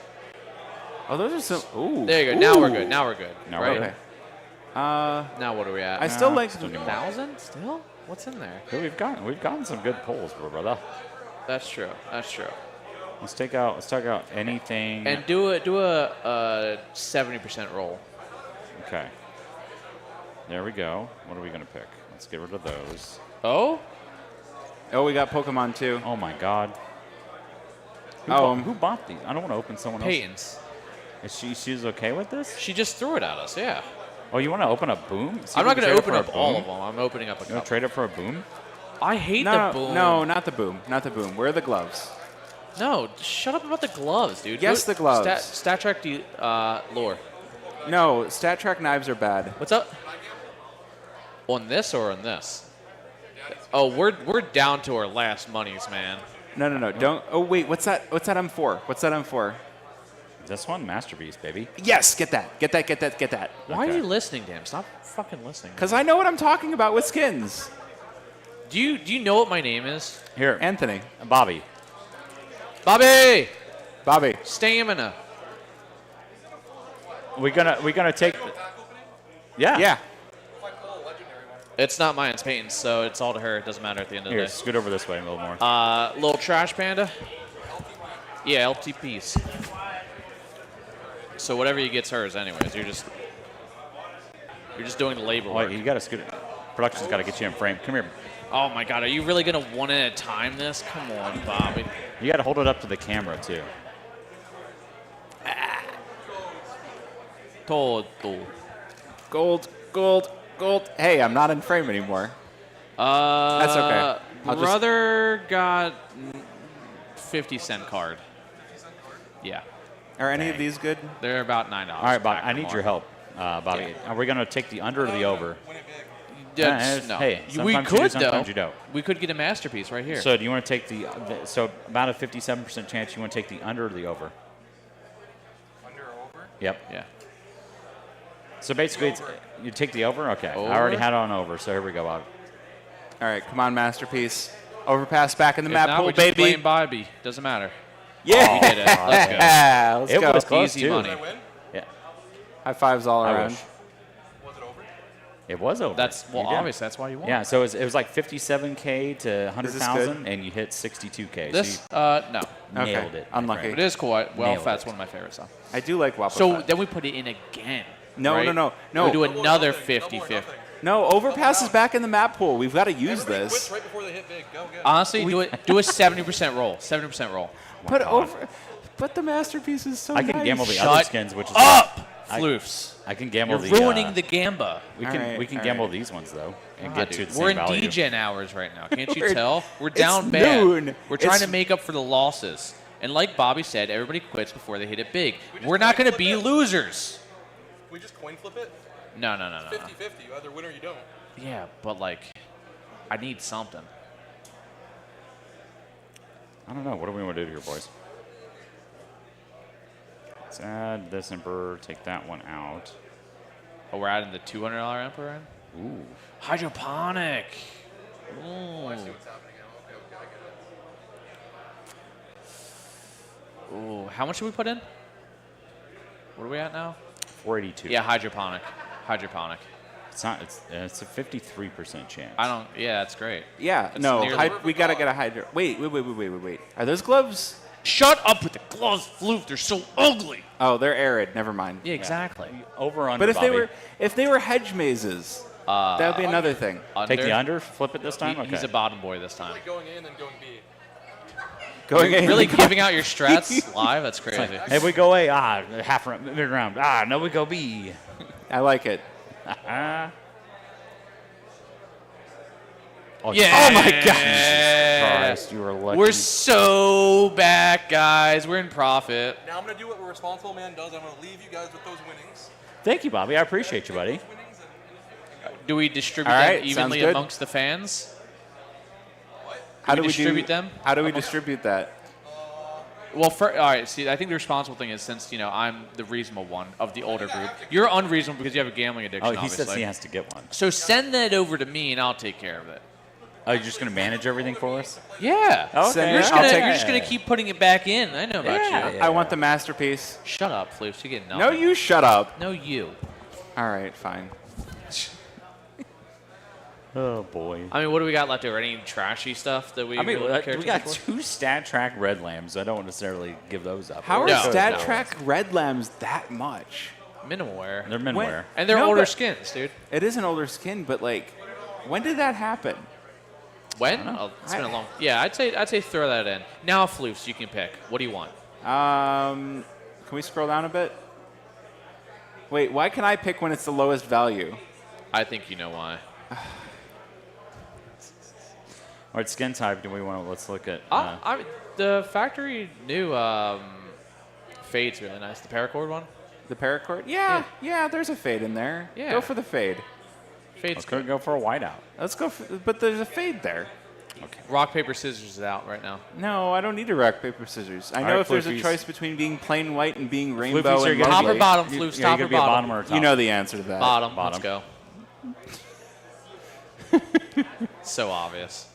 Oh, those are some. Ooh. There you go. Ooh. Now we're good. Now we're good. Now we're right? good. Okay. Now what are we at? I still like. still need more. 1,000 still? What's in there? Yeah, we've gotten some good pulls, brother. That's true. That's true. Let's take out anything. And do a 70% roll. Okay. There we go. What are we gonna pick? Let's get rid of those. Oh? Oh, we got Pokemon too. Oh my God. Who bought these? I don't want to open someone Peyton's. else. She's okay with this? She just threw it at us. Yeah. Oh, you want to open a boom? See I'm if not we going can to trade it open for up a all boom? of them. I'm opening up a You want couple. to trade it for a boom? I hate No, the boom. no, not the boom. Not the boom. Where are the gloves? No, shut up about the gloves, dude. Yes, the gloves. Stat track lore. No, StatTrak knives are bad. What's up? On this or on this? Oh, we're down to our last monies, man. No. Don't. Oh wait, what's that? What's that M4? What's that M4? This one, Masterpiece, baby. Yes, get that. Get that, get that, get that. Why are Okay. you listening to him? Stop fucking listening. Because I know what I'm talking about with skins. Do you know what my name is? Here, Anthony. Bobby. Bobby! Bobby. Stamina. We gonna take. Yeah. Yeah. It's not mine, it's Peyton's, so it's all to her. It doesn't matter at the end of the Here, day. scoot over this way a little more. Little trash panda. Yeah, LTPs. So whatever he gets hers, anyways. You're just doing the labor work. Wait, you gotta scoot. Production's gotta get you in frame. Come here. Oh my God, are you really gonna one at a time this? Come on, Bobby. You gotta hold it up to the camera too. Total. Gold, gold, gold. Hey, I'm not in frame anymore. That's okay. I'll Brother got 50-cent card. Yeah, Are any of these good? they're about $9. All right, Bob. Pack I them need all. your help, Bobby. Yeah. Are we gonna take the under or the over? No. Hey, we sometimes could you do, sometimes though. you don't. We could get a masterpiece right here. So do you want to take so about a 57% chance you want to take the under or the over? Under or over? Yep. yeah. So basically, you take the over. Okay. Over. I already had it on over. So here we go, Bob. All right, come on, Masterpiece. Overpass back in the If map not, pool, we're just baby. playing Bobby. Doesn't matter. Yeah. We did it. Let's go. Yeah, let's It go. was close Easy too. money. Did I win? Yeah. High fives all I around. wish. Was it over? It was over. That's You did. obvious. That's why you won. Yeah. So it was like 57K to this 100,000, and you hit 62K. This so no. you Okay, nailed it. my unlucky. friend. It is cool. Well, Nailed Fat's it. one of my favorites. Though. I do like Wappa So Fat. then we put it in again. No, right? no. We do Double or another nothing. 50 Double or 50. nothing. No, overpass is back in the map pool. We've got to use Everybody this. quits right before they hit big. Go get it. Honestly, do a 70% roll. 70% roll. But God. but the Masterpiece is so I can nice. gamble the Shut other skins, which is up, I- floofs. I can gamble You're the. ruining the gamba. We All can right, all gamble right. these ones though and Ah, get dude, to the we're same in value. DGen hours right now. Can't you We're- tell? We're it's down bad. noon. We're trying It's- to make up for the losses. And like Bobby said, everybody quits before they hit it big. We're not going to be losers. We just coin flip it? No. 50-50. You either win or you don't. Yeah, but like, I need something. I don't know. What do we want to do here, boys? Let's add this Emperor. Take that one out. Oh, we're adding the $200 Emperor in? Ooh. Hydroponic. Ooh. I see what's happening now. Okay, I get it. Ooh. How much did we put in? What are we at now? 482. Yeah, hydroponic. Hydroponic. It's not. It's a 53% chance. I don't. Yeah, that's great. Yeah, That's no. nearly- We got to get a Hydro. Wait. Are those gloves? Shut up with the gloves, floof. They're so ugly. Oh, they're arid. Never mind. Yeah, exactly. Over under. But Bobby. if they were hedge mazes, that would be another thing. Take the under. Flip it this time. Okay. He's a bottom boy this time. Like going in and going B. Going in. Really giving out your strats live? That's crazy. Hey, we go A. Half round, mid round. No, we go B. I like it. Oh, Yeah. Oh my gosh. Jesus Christ, you were lucky. We're so back, guys. We're in profit. Now I'm going to do what a responsible man does. I'm going to leave you guys with those winnings. Thank you, Bobby. I appreciate you, buddy. Winnings and Do we distribute All them right, evenly sounds good. amongst the fans? How we do we distribute them? How do we distribute that? Well, all right. See, I think the responsible thing is since I'm the reasonable one of the older group, you're unreasonable because you have a gambling addiction. Oh, he obviously. says he has to get one. So send that over to me and I'll take care of it. Oh, you're just gonna manage everything for us? Yeah. Okay. You're just I'll gonna take you're it. just gonna keep putting it back in. I know about you. I want the Masterpiece. Shut up, Floofs. You get nothing. No, you shut up. No, you. All right, fine. Oh boy. I mean, what do we got left over? Any trashy stuff that we I mean, really care we too got much for? 2 stat track red lambs. I don't necessarily give those up. How are No, stat no. track red lambs that much? Minimal wear. They're minware. And they're No, older but- skins, dude. It is an older skin, but like, when did that happen? When? Oh, it's been a long. Yeah, I'd say throw that in. Now, Floofs, you can pick. What do you want? Can we scroll down a bit? Wait, why can I pick when it's the lowest value? I think you know why. All right, skin type. Do we want to? Let's look at. The factory new fade's really nice. The paracord one. The paracord? Yeah, there's a fade in there. Yeah. Go for the fade. Fade's Let's go for a whiteout. Let's go, but there's a fade there. Okay. Rock, paper, scissors is out right now. No, I don't need to rock, paper, scissors. I know right, if there's a Floofies. choice between being plain white and being rainbow Floofies, and you're Top or lovely, bottom, You- Floofs? yeah, Top you're or gonna be a bottom? bottom or a top. you know the answer to that. Bottom. Bottom. Let's go. So obvious.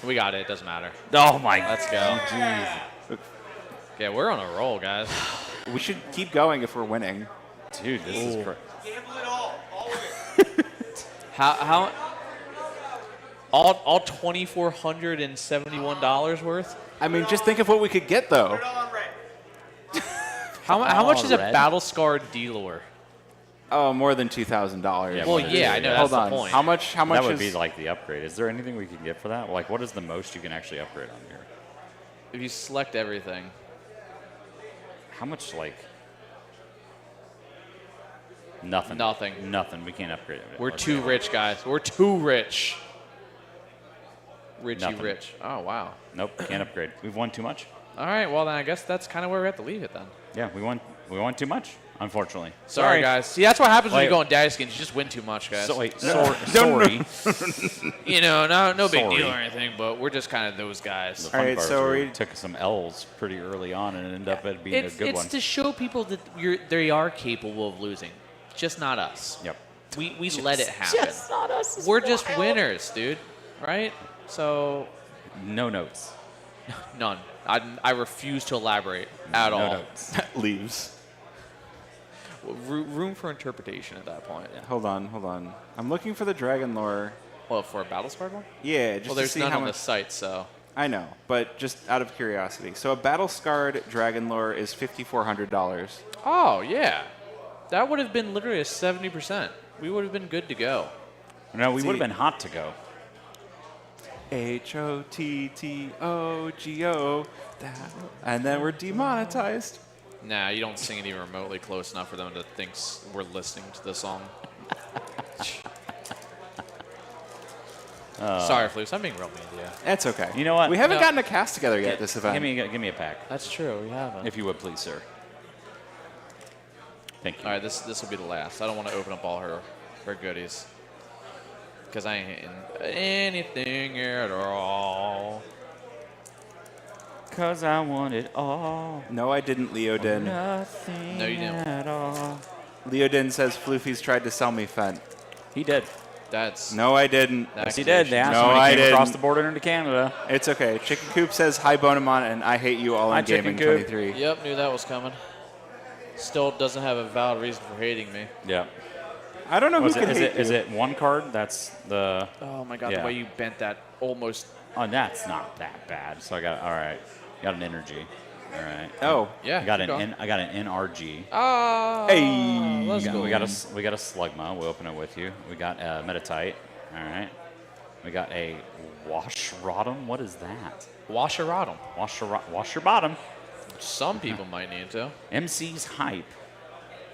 We got it. It doesn't matter. Oh my. Let's go. Yeah, we're on a roll, guys. We should keep going if we're winning. Dude, this is crazy. How? All $2,471 worth? I mean, just think of what we could get, though. How much is a red? battle scarred D-lore? Oh, more than $2,000. Yeah, Well, what yeah, I know. Hold That's on. the point. How much That would is... be like the upgrade. Is there anything we can get for that? Like, what is the most you can actually upgrade on here? If you select everything. How much, like? Nothing. Nothing. Nothing. We can't upgrade it. We're Okay. too rich, guys. We're too rich. Richie Nothing. rich. Oh, wow. Nope, can't upgrade. We've won too much. All right, well, then I guess that's kind of where we have to leave it then. Yeah, we won too much, unfortunately. Sorry, guys. See, that's what happens when you Wait. go on daddy skins. You just win too much, guys. So, wait, sorry. You know, no big Sorry. deal or anything, but we're just kind of those guys. The fun All right, part so is we- we took some L's pretty early on and ended up it being a good It's one. to show people that they are capable of losing, just not us. Yep. We let it happen. We're just winners, dude. Right? So No notes. none. I refuse to elaborate at all. No notes. Leaves. Room for interpretation at that point. Hold on. I'm looking for the dragon lore. Well, for a battle scarred one? Yeah, just Well, to there's see none how on much. the site, so. I know, but just out of curiosity. So a battle scarred dragon lore is $5,400. Oh, yeah. That would have been literally a 70%. We would have been good to go. No, we See- would have been hot to go. HOTTOGO. And then we're demonetized. Nah, you don't sing it even remotely close enough for them to think we're listening to the song. Sorry, Floofs. I'm being real mean to you. That's okay. You know what? We haven't No. gotten a cast together yet this event. Give me a pack, That's true. We haven't. if you would, please, sir. Thank you. All right, this will be the last. I don't want to open up all her goodies. Because I ain't hitting anything at all. Cause I want it all. No, I didn't, Leodin. Nothing No, you didn't. at all. Leodin says Floofy's tried to sell me Fent. He did. That's No, I didn't. Yes, he did. They asked No, him when he I came across didn't. the border into Canada. It's okay. Chicken Coop says, hi, Bonamon, and I hate you all Hi, in Chicken Gaming Coop. 23. Yep, knew that was coming. Still doesn't have a valid reason for hating me. Yeah. I don't know who Was can it, hate is you. it one card? That's the. Oh my god, Yeah. the way you bent that almost. Oh, that's not that bad. So I got all right. Got an energy. All right. Oh, Yeah. I got keep going. I got an NRG. Ah, Hey. let's go. We got a Slugma. We'll open it with you. We got a Metatite. All right. We got a Washrotom. What is that? Washerotum. Wash your bottom. Some people might need to. MC's Hype.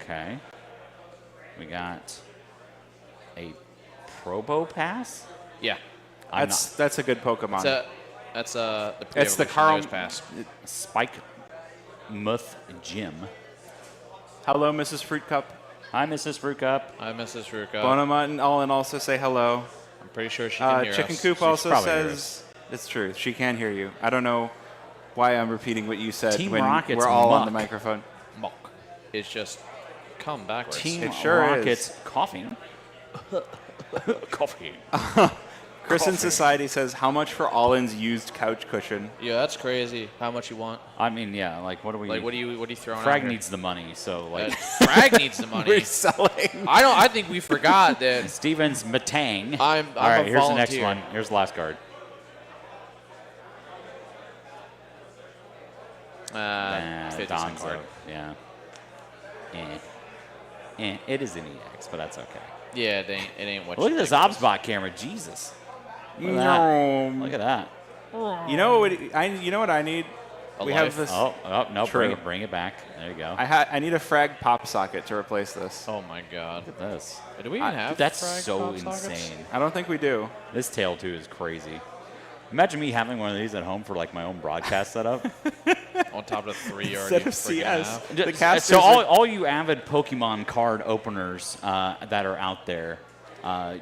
Okay. We got a Probo Pass. Yeah. I'm that's a good Pokemon. That's the It's the pre-evolution Carl. Nose Pass. not Spike Muth Gym. Hello, Mrs. Fruit Cup. Hi, Mrs. Fruit Cup. I miss this Ruka. Bonamon and Allen also say hello. I'm pretty sure she can hear Chicken us. Coop She's also probably hear says it's true. She can hear you. I don't know why I'm repeating what you said Team when Rocket's we're all on the muck. microphone. Mock. It's just come backwards. Team It sure is. Rockets Coffee. Coffee. Chris in Society says, how much for Allen's used couch cushion? Yeah, that's crazy. How much you want? I mean, yeah. Like, what do we? Like, what are you throwing? Frag out here? needs the money, so like. Frag needs the money. We're selling. I think we forgot that. Stevens Matang. I'm All right, a here's the next volunteer. one. Here's the last card. 50 Donzo. card. Yeah. It is an EX, but that's okay. Yeah, it ain't what. Look you at this think it is. Obsbot camera. Jesus. Look at that. Look at that. You know what? You know what I need? A we life. have this. Oh, no, True. bring it back. There you go. I need a Frag pop socket to replace this. Oh my god. Look at this. Do we even have? That's Frag so pop sockets? insane. I don't think we do. This tail too is crazy. Imagine me having one of these at home for like my own broadcast setup. On top of 3 already. Instead of freaking CS. have. The casters So are- all you avid Pokemon card openers that are out there,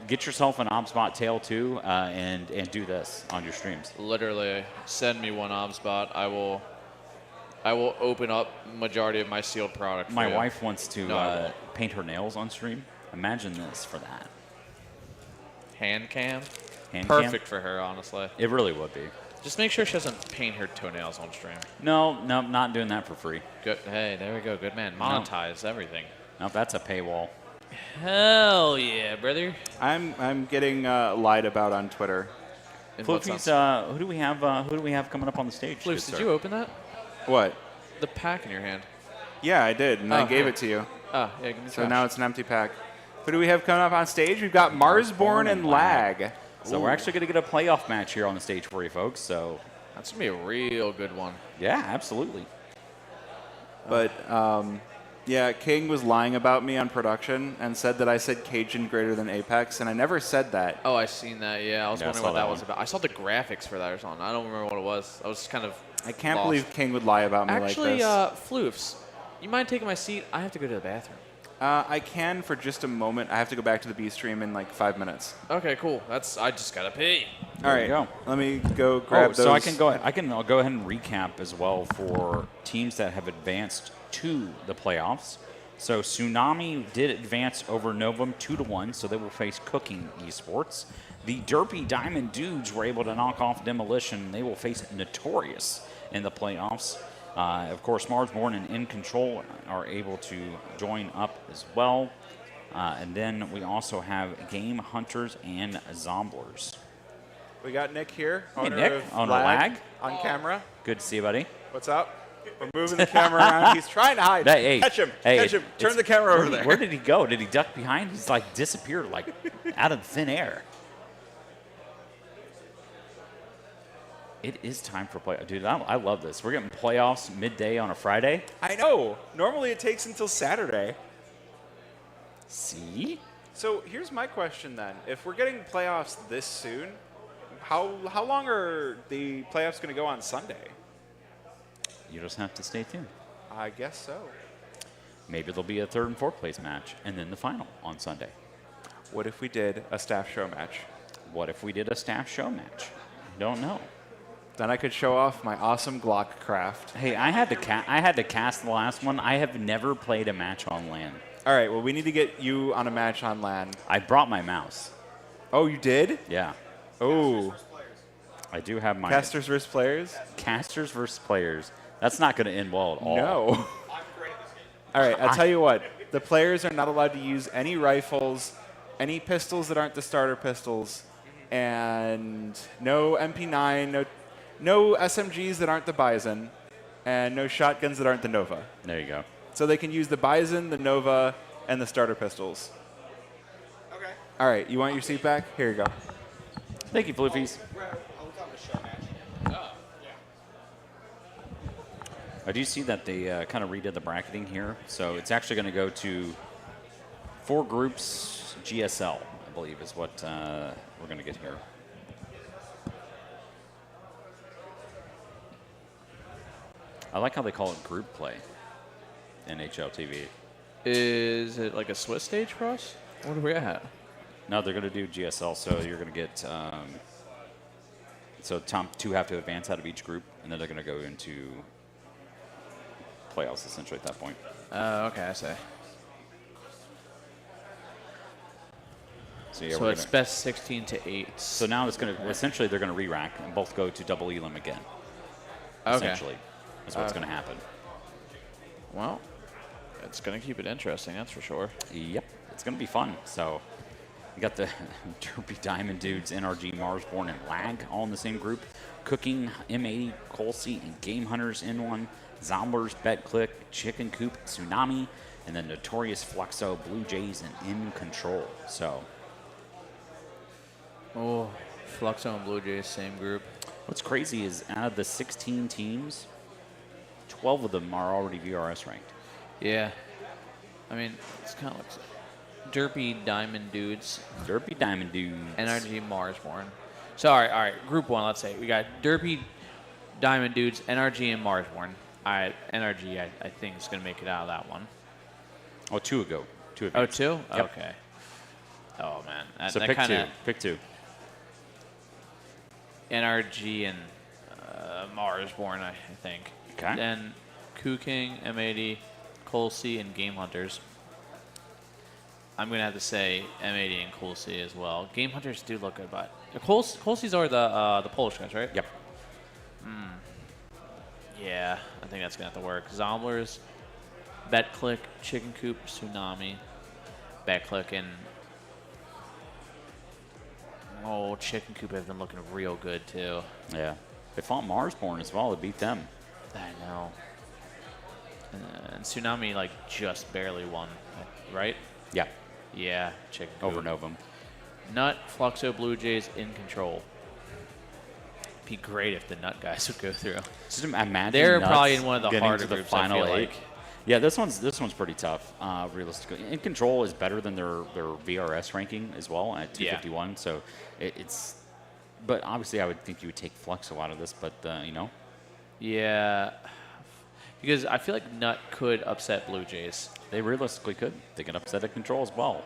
get yourself an ObsBot tail too, and do this on your streams. Literally, send me one ObsBot. I will open up majority of my sealed product. For My you. wife wants to No, I won't. paint her nails on stream. Imagine this for that. Hand cam. Hand Perfect cam? for her, honestly. It really would be. Just make sure she doesn't paint her toenails on stream. No, not doing that for free. Good. Hey, there we go. Good man. Monetize everything. No, that's a paywall. Hell yeah, brother. I'm getting lied about on Twitter. In what Floofies, sense? who do we have coming up on the stage? Floofs, good did sir? you open that? What? The pack in your hand. Yeah, I did, and I Oh, gave hey. it to you. Oh, yeah, give me So trash. now it's an empty pack. Who do we have coming up on stage? We've got Marsborn and Lag. So we're actually going to get a playoff match here on the stage for you folks. So That's going to be a real good one. yeah, absolutely. But yeah, King was lying about me on production and said that I said Cajun greater than Apex, and I never said that. Oh, I seen that. Yeah, I was Yeah, I wondering saw what that that was one. about. I saw the graphics for that or something. I don't remember what it was. I was kind of I can't lost. believe King would lie about me Actually, like this. Floofs, you mind taking my seat? I have to go to the bathroom. I can for just a moment. I have to go back to the B stream in like 5 minutes. Okay, cool. I just gotta pee. All right, you go. let me go grab those. so I can go ahead and recap as well for teams that have advanced to the playoffs. So Tsunami did advance over Novum 2-1, so they will face Cooking Esports. The Derpy Diamond Dudes were able to knock off Demolition. They will face Notorious in the playoffs. Of course, Marsborn and In Control are able to join up as well. And then we also have Game Hunters and Zomblers. We got Nick here. Hey, owner Nick, of owner of Lag. on camera. Good to see you, buddy. What's up? We're moving the camera around. He's trying to hide. Hey, catch him. hey, Catch him. Turn it's- the camera over there. Where did he go? Did he duck behind? He's like disappeared, like out of thin air. It is time for play. Dude, I love this. We're getting playoffs midday on a Friday. I know. Normally it takes until Saturday. See? So here's my question then. If we're getting playoffs this soon, how long are the playoffs going to go on Sunday? You just have to stay tuned. I guess so. Maybe there'll be a third and fourth place match, and then the final on Sunday. What if we did a staff show match? What if we did a staff show match? Don't know. Then I could show off my awesome Glock craft. Hey, I had to cast the last one. I have never played a match on LAN. All right, well, we need to get you on a match on LAN. I brought my mouse. Oh, you did? Yeah. Oh. I do have my Casters versus players? casters versus players. That's not going to end well at all. No. All right, I'll tell you what. The players are not allowed to use any rifles, any pistols that aren't the starter pistols, and no MP9, no SMGs that aren't the Bison, and no shotguns that aren't the Nova. There you go. So they can use the Bison, the Nova, and the starter pistols. Okay. All right, you want your seat back? Here you go. Thank you, Floofies. I do see that they kind of redid the bracketing here. So it's actually going to go to 4 groups GSL, I believe, is what we're going to get here. I like how they call it group play in HLTV. Is it like a Swiss stage for us? What are we at? No, they're going to do GSL, so you're going to get so top 2 have to advance out of each group, and then they're going to go into playoffs essentially at that point. Okay, I see. So, yeah, So it's best 16 to 8. so now it's going to essentially they're going to re-rack and both go to double elim again. Okay. Essentially, is what's going to happen. Well, it's going to keep it interesting, that's for sure. Yep, it's going to be fun. So you got the Derpy Diamond Dudes, NRG, Marsborn, and Lag all in the same group. Cooking, M80, Colsey, and Game Hunters in one. Zomblers, BetClick, Chicken Coop, Tsunami, and then Notorious, Fluxo, Blue Jays, and In Control. So Oh, Fluxo and Blue Jays, same group. what's crazy is out of the 16 teams, 12 of them are already VRS ranked. Yeah. I mean, it's kind of like Derpy Diamond Dudes, Derpy Diamond Dudes. NRG Marsborn. So, all right, group 1, let's say. We got Derpy Diamond Dudes, NRG, and Marsborn. All right, NRG, I think, is going to make it out of that one. Oh, 2 ago. 2 Oh, advanced. 2? Yep. Okay. Oh man, So that pick two. kinda Pick two. NRG and Marsborn, I think. Okay. Then Koo King, M80, Colsey, and Game Hunters. I'm gonna have to say M80 and Colsey as well. Game Hunters do look good, but Colsey's are the Polish guys, right? Yep. Yeah, I think that's gonna have to work. Zomblers, BetClick, Chicken Coop, Tsunami, BetClick, and Chicken Coop have been looking real good too. Yeah. They fought Marsborn as well to beat them. I know. And Tsunami like just barely won, right? Yeah. Yeah, Chicken Coop. Over Novum. Nut, Fluxo, Blue Jays in control. Be great if the Nut guys would go through. Just imagine They're Nuts probably in one of the getting harder to the groups, final I feel 8. like. Yeah, this one's pretty tough, realistically. In Control is better than their VRS ranking as well at 251. Yeah. So it's, but obviously I would think you would take Fluxo out of this, but you know. Yeah, because I feel like Nut could upset Blue Jays. They realistically could. They can upset at Control as well.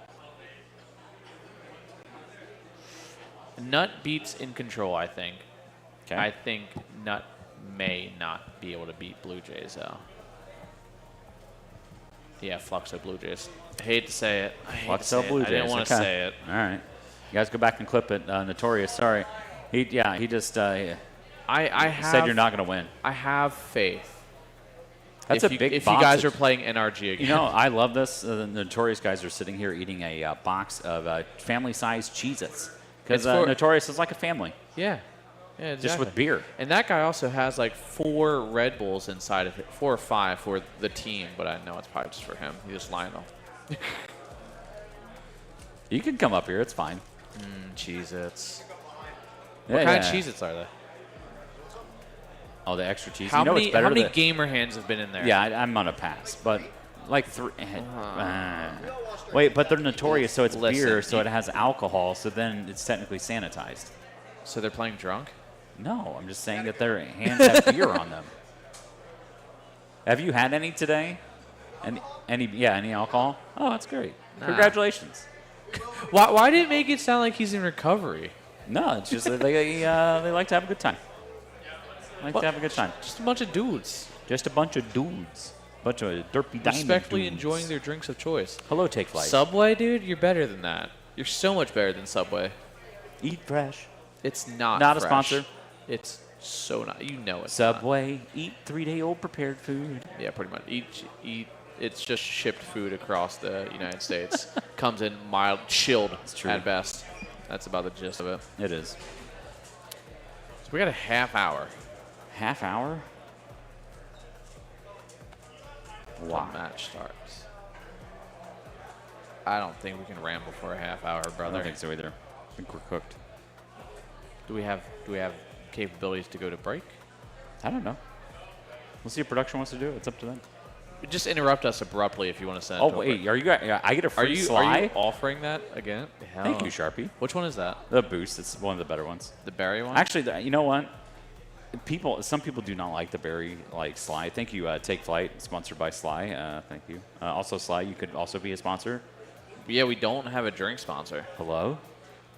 Nut beats in Control, I think. Okay. I think Nut may not be able to beat Blue Jays, though. Yeah, Fluxo Blue Jays. I hate to say it. Fluxo Blue Jays. I didn't want to say it. All right. You guys go back and clip it. Notorious, sorry. He just I said you're not going to win. I have faith. That's if a big If box. you guys are playing NRG again. You know, I love this. The Notorious guys are sitting here eating a box of family-sized Cheez-Its. Because Notorious is like a family. Yeah. Yeah, exactly. Just with beer. And that guy also has like 4 Red Bulls inside of it, 4 or 5 for the team, but I know it's probably just for him. He's just lying though. You can come up here. It's fine. Cheez-Its. Yeah, What kind of Cheez-Its are they? Oh, the extra cheese. How you know many, it's better how many than, gamer hands have been in there? Yeah, I'm on a pass. But like 3. Wait, but they're Notorious, so it's beer, so it has alcohol, so then it's technically sanitized. So they're playing drunk? No, I'm just saying that their hands have beer on them. Have you had any today? Any alcohol? Oh, that's great. Nah. Congratulations. Why did it make it sound like he's in recovery? No, it's just that they like to have a good time. To have a good time. Just a bunch of dudes. Just a bunch of dudes. Bunch of derpy diamond Respectfully dudes. enjoying their drinks of choice. Hello, Take Flight. Subway, dude, you're better than that. You're so much better than Subway. Eat fresh. It's not Not fresh. a sponsor. It's so not. You know it's Subway, not. eat 3-day-old prepared food. Yeah, pretty much. Eat. It's just shipped food across the United States. Comes in mild, chilled at best. That's about the gist of it. It is. So we got a half hour. Half hour? Wow. The match starts. I don't think we can ramble for a half hour, brother. I don't think so either. I think we're cooked. Do we have capabilities to go to break? I don't know. We'll see if production wants to do it. It's up to them. Just interrupt us abruptly if you want to send. Oh wait, are you? I get a free Sly. Are you offering that again? Hell. Thank you, Sharpie. Which one is that? The Boost. It's one of the better ones. The berry one. Actually, you know what? Some people do not like the berry Sly. Thank you, Take Flight, sponsored by Sly. Thank you. Also, Sly, you could also be a sponsor. Yeah, we don't have a drink sponsor. Hello.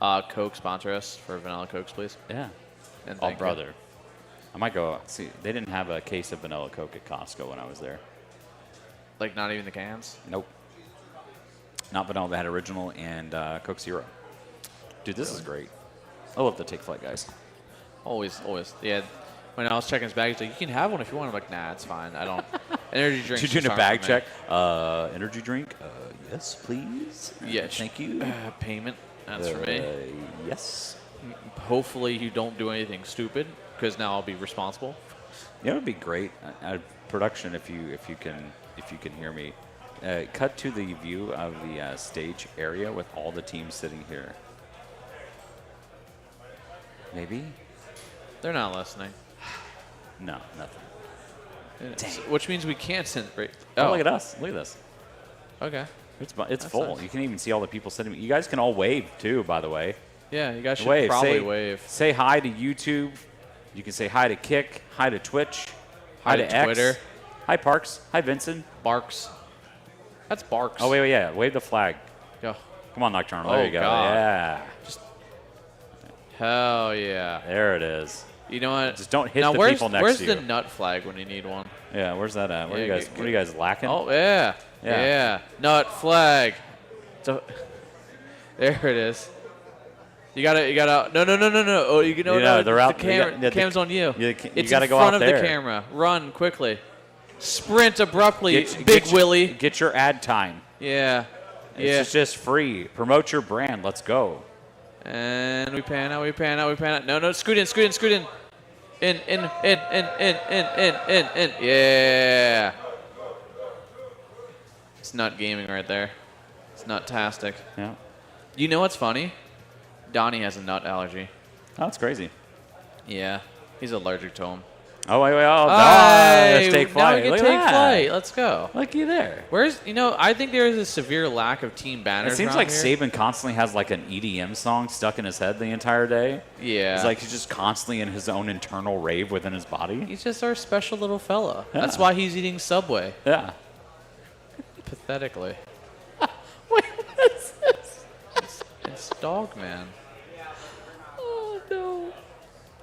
Coke sponsor us for vanilla Cokes, please. Yeah. And oh, brother. I might go see. They didn't have a case of vanilla Coke at Costco when I was there. Like not even the cans? Nope. Not vanilla. They had original and Coke Zero. Dude, this is great. I love the Take Flight guys. Always. Yeah. When I was checking his bag, he's like, "You can have one if you want." I'm like, "Nah, it's fine. I don't." Energy drinks. Did you doing a bag check? Energy drink? Yes, please. Yeah. Thank you. Payment. That's for me. Yes. Hopefully you don't do anything stupid, because now I'll be responsible. Yeah, it would be great. Production, if you can hear me, cut to the view of the stage area with all the teams sitting here. Maybe. They're not listening. No, nothing. Dang. Which means we can't send break. Oh, look at us. Look at this. Okay. It's full. Nice. You can even see all the people sitting. You guys can all wave too, by the way. Yeah, you guys should probably wave. Say hi to YouTube. You can say hi to Kick, hi to Twitch, hi to Twitter. X. Hi Parks. Hi Vincent. Barks. That's Barks. Oh wait, yeah. Wave the flag. Go. Come Come on, Nocturnal. There Oh, you go. God. Yeah. Hell yeah. There it is. You know what? Just don't hit now, the where's, people next where's to you. the nut flag when you need one? Yeah, where's that at? What Yeah, are you guys lacking? Oh, yeah. Yeah. Yeah. Nut flag. So, there it is. You gotta. No. Oh, you know Yeah, no, they're out. The camera's on you. You It's gotta in go front out of there. the camera. Run quickly. Sprint abruptly, Big Willie. Get your ad time. Yeah. It's just free. Promote your brand. Let's go. And we pan out. No, scoot in. In. Yeah. It's nut gaming right there. It's nut-tastic. Yeah. You know what's funny? Donnie has a nut allergy. Oh, that's crazy. Yeah. He's allergic to them. Oh, wait. Oh, Hey, let's take now flight. we can Look at take that. flight. Let's go. Looky there. I think there is a severe lack of team banners. It seems around like here. Saban constantly has like an EDM song stuck in his head the entire day. Yeah. It's like he's just constantly in his own internal rave within his body. He's just our special little fella. Yeah. That's why he's eating Subway. Yeah. Pathetically. Wait, what is this? It's Dog Man. Oh, no.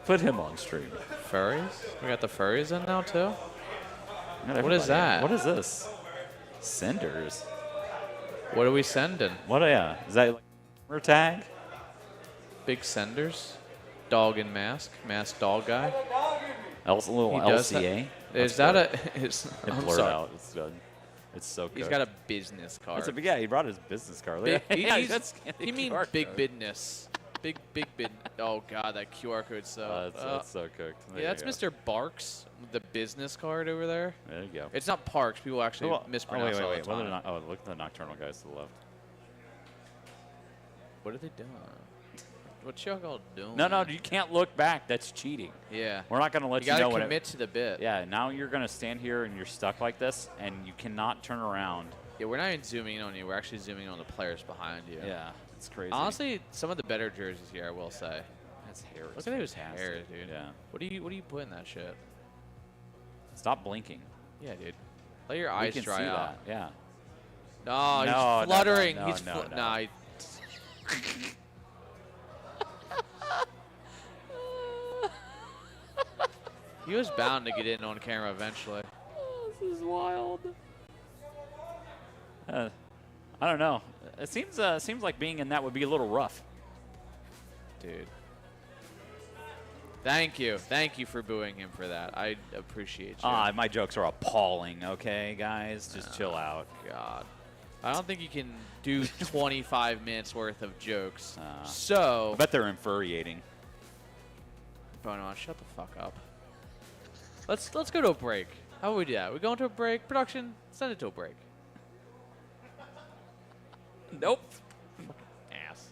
Put him on stream. Furries? We got the furries in now, too? Not What is everybody. that? What is this? Cinders. What are we sending? What? Yeah. Is that like a tag? Big senders? Dog in mask? Masked dog guy? A little He does LCA. Is that a... It I'm blurred sorry. out. It's done. It's so good. He's got a business card. Yeah, he brought his business card. Big, Yeah, he's- that's he mean QR big code. business. Big bid. Oh, God, that QR code so... That's so cooked. There yeah, you that's go. Mr. Barks, with the business card over there. There you go. It's not Parks. People actually Oh, mispronounce it all wait. the What are time. the look at the Nocturnal guys to the left. What are they doing? What y'all doing? No, you can't look back. That's cheating. Yeah. We're not going to let You you, gotta know when commit to the bit. Yeah, now you're going to stand here and you're stuck like this, and you cannot turn around. Yeah, we're not even zooming in on you. We're actually zooming in on the players behind you. Yeah, it's crazy. Honestly, some of the better jerseys here, I will say. That's hair. Look at those hairs, dude. Yeah. What do you put in that shit? Stop blinking. Yeah, dude. Let your We eyes can dry see out. that. Yeah. No, No, he's fluttering. no, he's no. Nah. He was bound to get in on camera eventually. This is wild. I don't know. It seems like being in that would be a little rough. Dude. Thank you. Thank you for booing him for that. I appreciate you. My jokes are appalling, okay, guys? Just chill out. God. I don't think you can do 25 minutes worth of jokes. I So, bet they're infuriating. Bono, shut the fuck up. Let's go to a break. How would we do that? We go into a break. Production, send it to a break. Nope. Ass.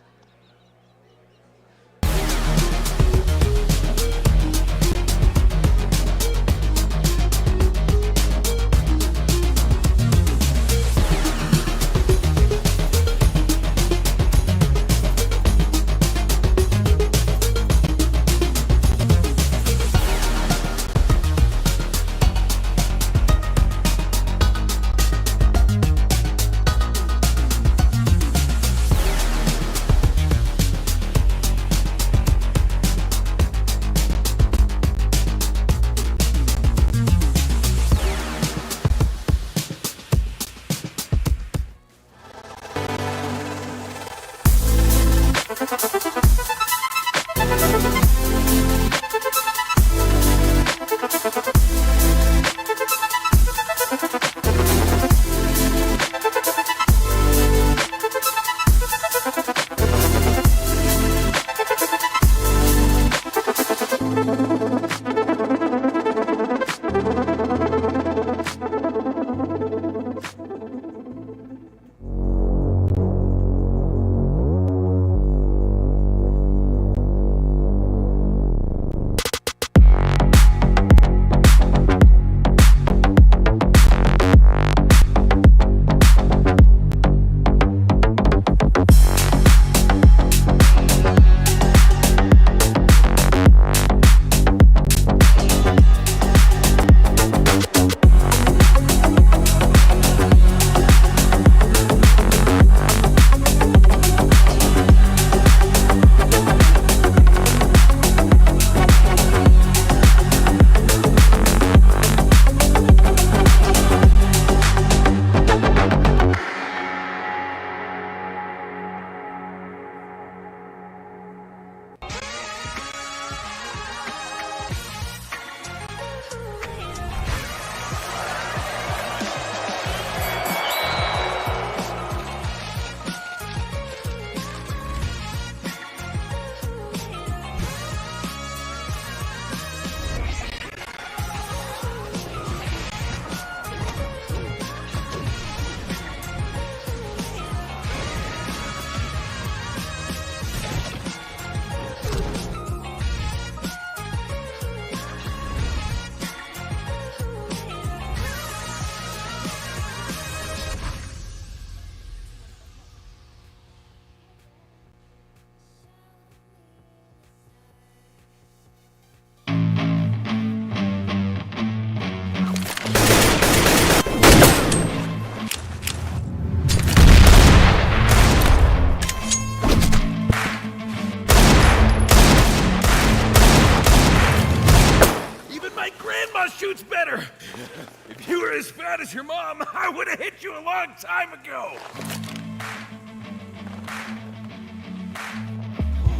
as your mom, I would have hit you a long time ago.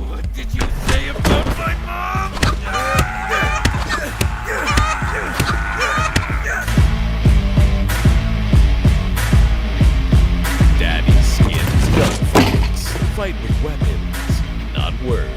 What did you say about my mom? Daddy's skins, gunfights. Fight with weapons, not words.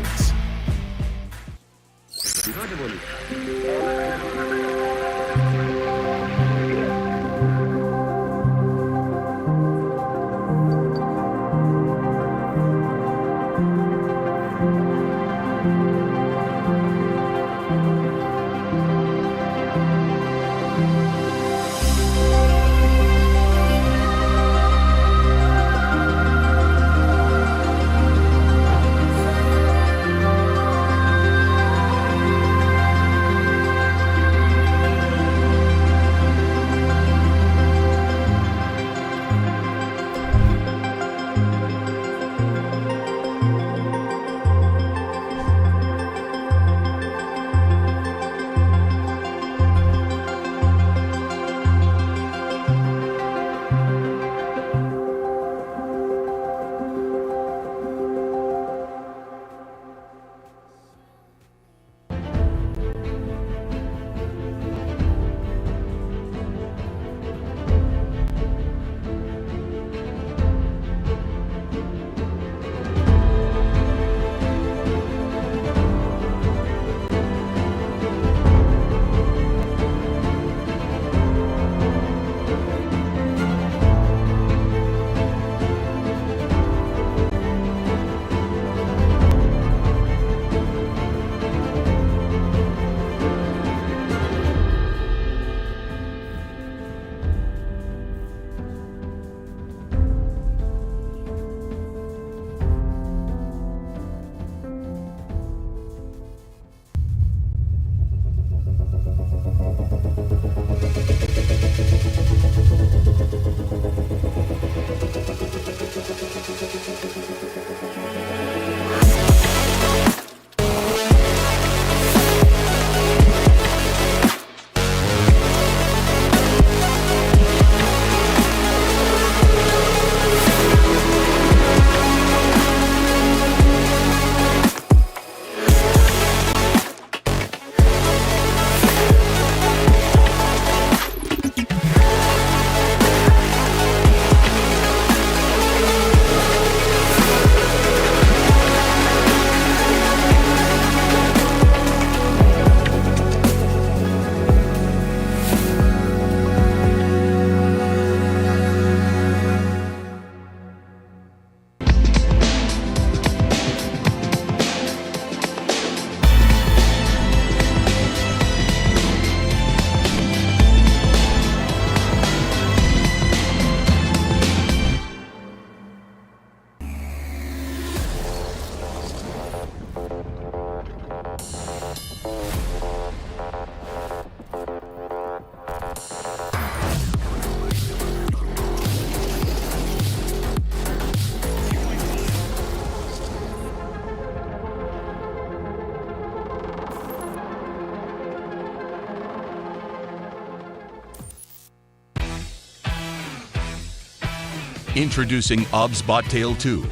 Introducing OBSBot Tail 2,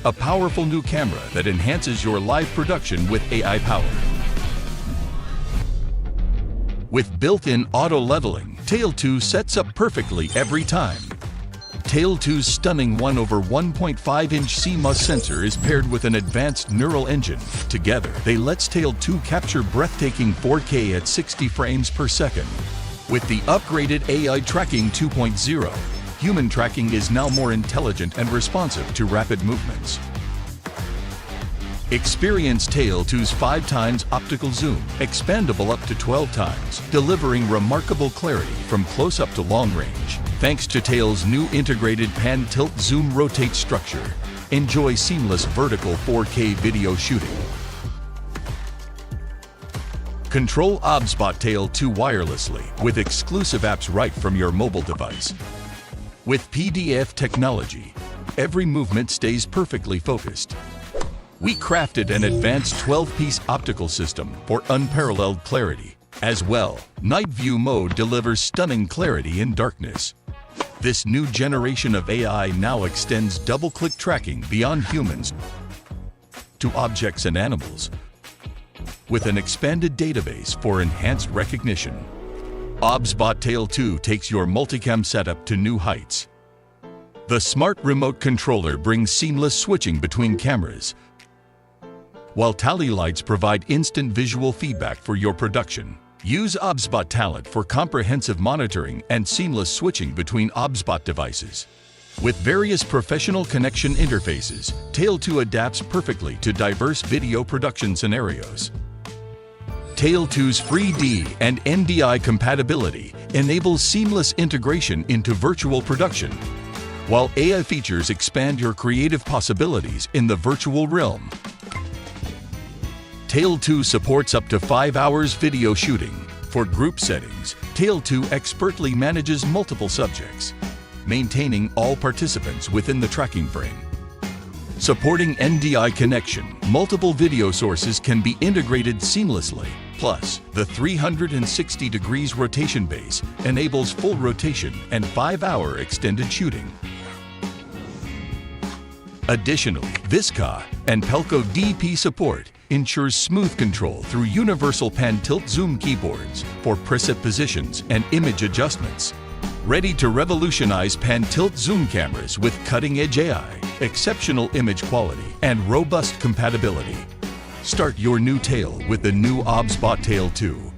a powerful new camera that enhances your live production with AI power. With built-in auto-leveling, Tail 2 sets up perfectly every time. Tail 2's stunning 1/1.5-inch CMOS sensor is paired with an advanced neural engine. Together, they lets Tail 2 capture breathtaking 4K at 60 frames per second. With the upgraded AI Tracking 2.0, human tracking is now more intelligent and responsive to rapid movements. Experience Tail 2's 5x optical zoom, expandable up to 12 times, delivering remarkable clarity from close-up to long range. Thanks to Tail's new integrated pan-tilt-zoom-rotate structure, enjoy seamless vertical 4K video shooting. Control OBSBot Tail 2 wirelessly with exclusive apps right from your mobile device. With PDF technology, every movement stays perfectly focused. We crafted an advanced 12-piece optical system for unparalleled clarity. As well, Night View mode delivers stunning clarity in darkness. This new generation of AI now extends double-click tracking beyond humans to objects and animals, with an expanded database for enhanced recognition. OBSBot Tail 2 takes your multicam setup to new heights. The smart remote controller brings seamless switching between cameras, while tally lights provide instant visual feedback for your production. Use OBSBot Talent for comprehensive monitoring and seamless switching between OBSBot devices. With various professional connection interfaces, Tail 2 adapts perfectly to diverse video production scenarios. Tail 2's free D and NDI compatibility enables seamless integration into virtual production, while AI features expand your creative possibilities in the virtual realm. Tail 2 supports up to 5 hours video shooting. For group settings, Tail 2 expertly manages multiple subjects, maintaining all participants within the tracking frame. Supporting NDI connection, multiple video sources can be integrated seamlessly. Plus, the 360 degrees rotation base enables full rotation and 5-hour extended shooting. Additionally, Visca and Pelco DP support ensures smooth control through universal pan tilt zoom keyboards for preset positions and image adjustments. Ready to revolutionize pan tilt zoom cameras with cutting-edge AI, exceptional image quality, and robust compatibility. Start your new Tail with the new OBSBot Tail 2.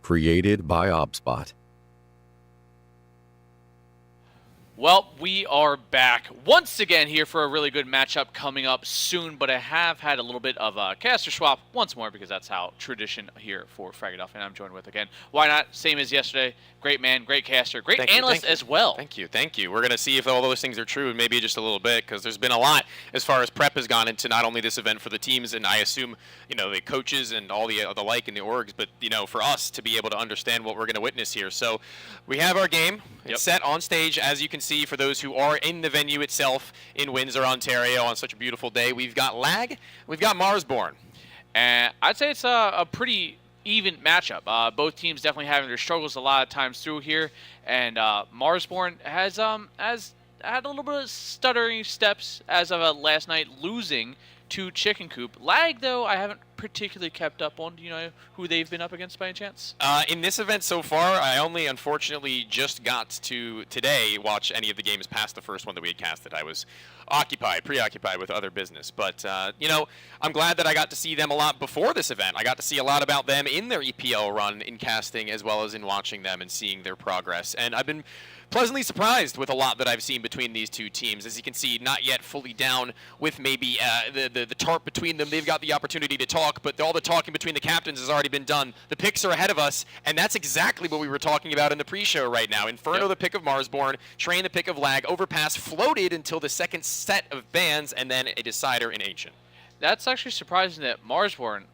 Created by OBSBot. Well, we are back once again here for a really good matchup coming up soon, but I have had a little bit of a caster swap once more because that's how tradition here for Frag, and I'm joined with again. Why not? Same as yesterday. Great man, great caster, great analyst as well. Thank you, thank you. We're going to see if all those things are true, and maybe just a little bit, because there's been a lot as far as prep has gone into not only this event for the teams, and I assume, you know, the coaches and all the like in the orgs, but, you know, for us to be able to understand what we're going to witness here. So we have our game. It's set on stage, as you can see, for those who are in the venue itself in Windsor, Ontario, on such a beautiful day. We've got Lag, we've got Marsborn. And I'd say it's a pretty even matchup. Both teams definitely having their struggles a lot of times through here, and Marsborn has had a little bit of stuttering steps as of last night, losing to Chicken Coop. Lag, though, I haven't particularly kept up on. Do you know who they've been up against by any chance? In this event so far, I only unfortunately just got to today watch any of the games past the first one that we had casted. I was preoccupied with other business. But, you know, I'm glad that I got to see them a lot before this event. I got to see a lot about them in their EPL run in casting as well as in watching them and seeing their progress. And I've been pleasantly surprised with a lot that I've seen between these two teams. As you can see, not yet fully down with maybe the tarp between them. They've got the opportunity to talk, but all the talking between the captains has already been done. The picks are ahead of us, and that's exactly what we were talking about in the pre-show right now. Inferno, the pick of Marsborn, Train, the pick of Lag, Overpass floated until the second set of bans, and then a decider in Ancient. That's actually surprising that Marsborn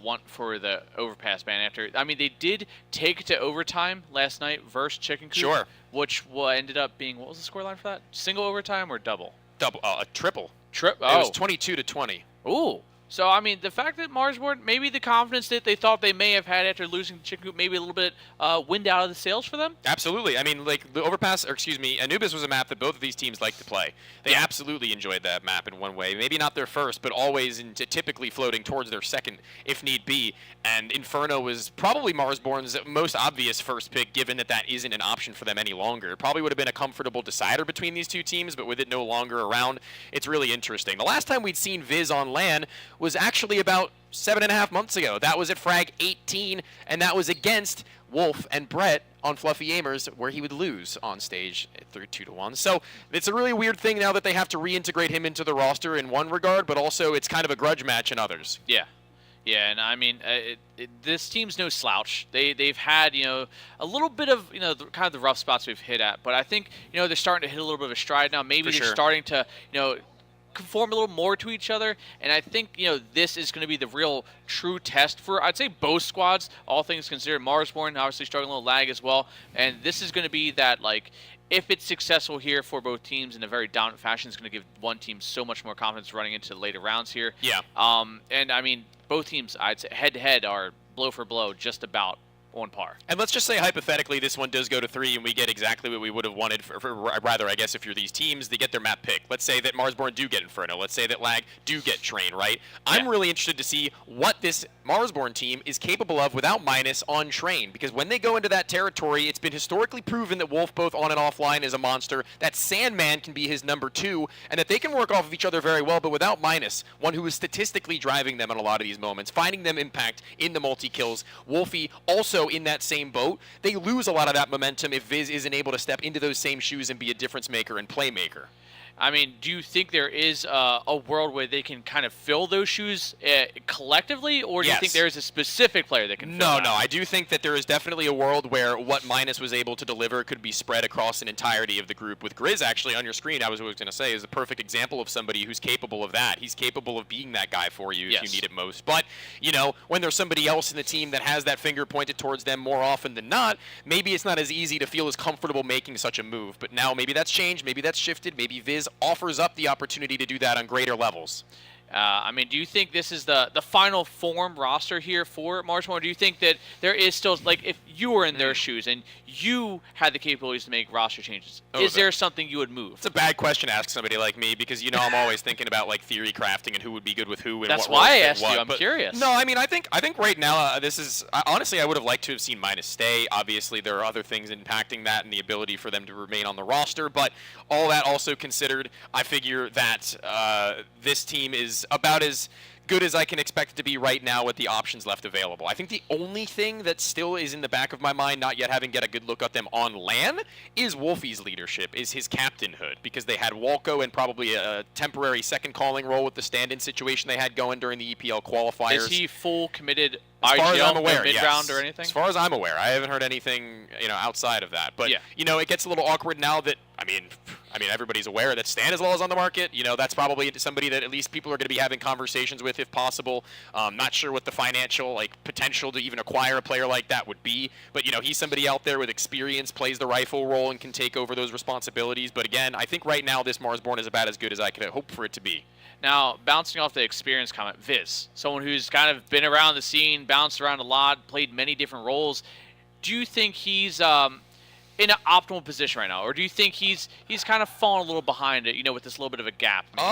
went for the Overpass ban after. I mean, they did take it to overtime last night versus Chicken Coop. Sure. Which ended up being, what was the scoreline for that? Single overtime or double? Double, a triple. Oh. It was 22-20. Ooh. So, I mean, the fact that Marsborn, maybe the confidence that they thought they may have had after losing to Chicken Coop, maybe a little bit wind out of the sails for them? Absolutely. I mean, like, the Overpass, or excuse me, Anubis was a map that both of these teams like to play. They absolutely enjoyed that map in one way. Maybe not their first, but always typically floating towards their second, if need be. And Inferno was probably Marsborn's most obvious first pick, given that that isn't an option for them any longer. It probably would have been a comfortable decider between these two teams, but with it no longer around, it's really interesting. The last time we'd seen Viz on LAN was actually about 7.5 months ago. That was at Frag 18, and that was against Wolf and Brett on Fluffy Aimers, where he would lose on stage through 2-1. So it's a really weird thing now that they have to reintegrate him into the roster in one regard, but also it's kind of a grudge match in others. Yeah. Yeah, and I mean, this team's no slouch. They've had, you know, a little bit of, you know, kind of the rough spots we've hit at, but I think, you know, they're starting to hit a little bit of a stride now. Maybe they're starting to, you know, conform a little more to each other, and I think, you know, this is going to be the real true test for, I'd say, both squads, all things considered. Marsborn obviously struggling a little Lag as well, and this is going to be that, like, if it's successful here for both teams in a very dominant fashion, it's going to give one team so much more confidence running into the later rounds here. Yeah. And I mean, both teams, I'd say, head-to-head are blow for blow just about on par. And let's just say hypothetically this one does go to 3 and we get exactly what we would have wanted rather, I guess, if you're these teams, they get their map picked. Let's say that Marsborn do get Inferno. Let's say that Lag do get Train, right? I'm really interested to see what this Marsborn team is capable of without Minus on Train, because when they go into that territory, it's been historically proven that Wolf both on and offline is a monster, that Sandman can be his number 2, and that they can work off of each other very well, but without Minus, one who is statistically driving them in a lot of these moments, finding them impact in the multi-kills. Wolfie also in that same boat. They lose a lot of that momentum if Viz isn't able to step into those same shoes and be a difference maker and playmaker. I mean, do you think there is a world where they can kind of fill those shoes collectively, or do you think there is a specific player that can fill that? No, I do think that there is definitely a world where what Minus was able to deliver could be spread across an entirety of the group. With Grizz actually on your screen, I was going to say, is a perfect example of somebody who's capable of that. He's capable of being that guy for you if you need it most. But, you know, when there's somebody else in the team that has that finger pointed towards them more often than not, maybe it's not as easy to feel as comfortable making such a move. But now maybe that's changed, maybe that's shifted, maybe Viz offers up the opportunity to do that on greater levels. I mean, do you think this is the final form roster here for Marsborn, or do you think that there is still, like, if you were in their shoes and you had the capabilities to make roster changes, is there something you would move? It's a bad question to ask somebody like me, because, you know, I'm always thinking about, like, theory crafting and who would be good with who and That's what why I roles fit asked what. you. I'm curious. No, I mean, I think right now this is honestly I would have liked to have seen Minus stay. Obviously, there are other things impacting that and the ability for them to remain on the roster, but all that also considered, I figure that this team is about as good as I can expect it to be right now with the options left available. I think the only thing that still is in the back of my mind, not yet having get a good look at them on LAN, is Wolfie's leadership, is his captainhood, because they had Walco and probably a temporary second calling role with the stand-in situation they had going during the EPL qualifiers. Is he full committed as far as I'm IGL aware, mid-round yes. or anything? As far as I'm aware, I haven't heard anything, you know, outside of that. But you know, it gets a little awkward now that I mean, everybody's aware that Stanislaw is on the market. You know, that's probably somebody that at least people are going to be having conversations with if possible. Not sure what the financial potential to even acquire a player like that would be. But you know, he's somebody out there with experience, plays the rifle role, and can take over those responsibilities. But again, I think right now this Marsborn is about as good as I could hope for it to be. Now, bouncing off the experience comment, Viz, someone who's kind of been around the scene, bounced around a lot, played many different roles. Do you think he's in an optimal position right now, or do you think he's kind of fallen a little behind it, you know, with this little bit of a gap? Maybe?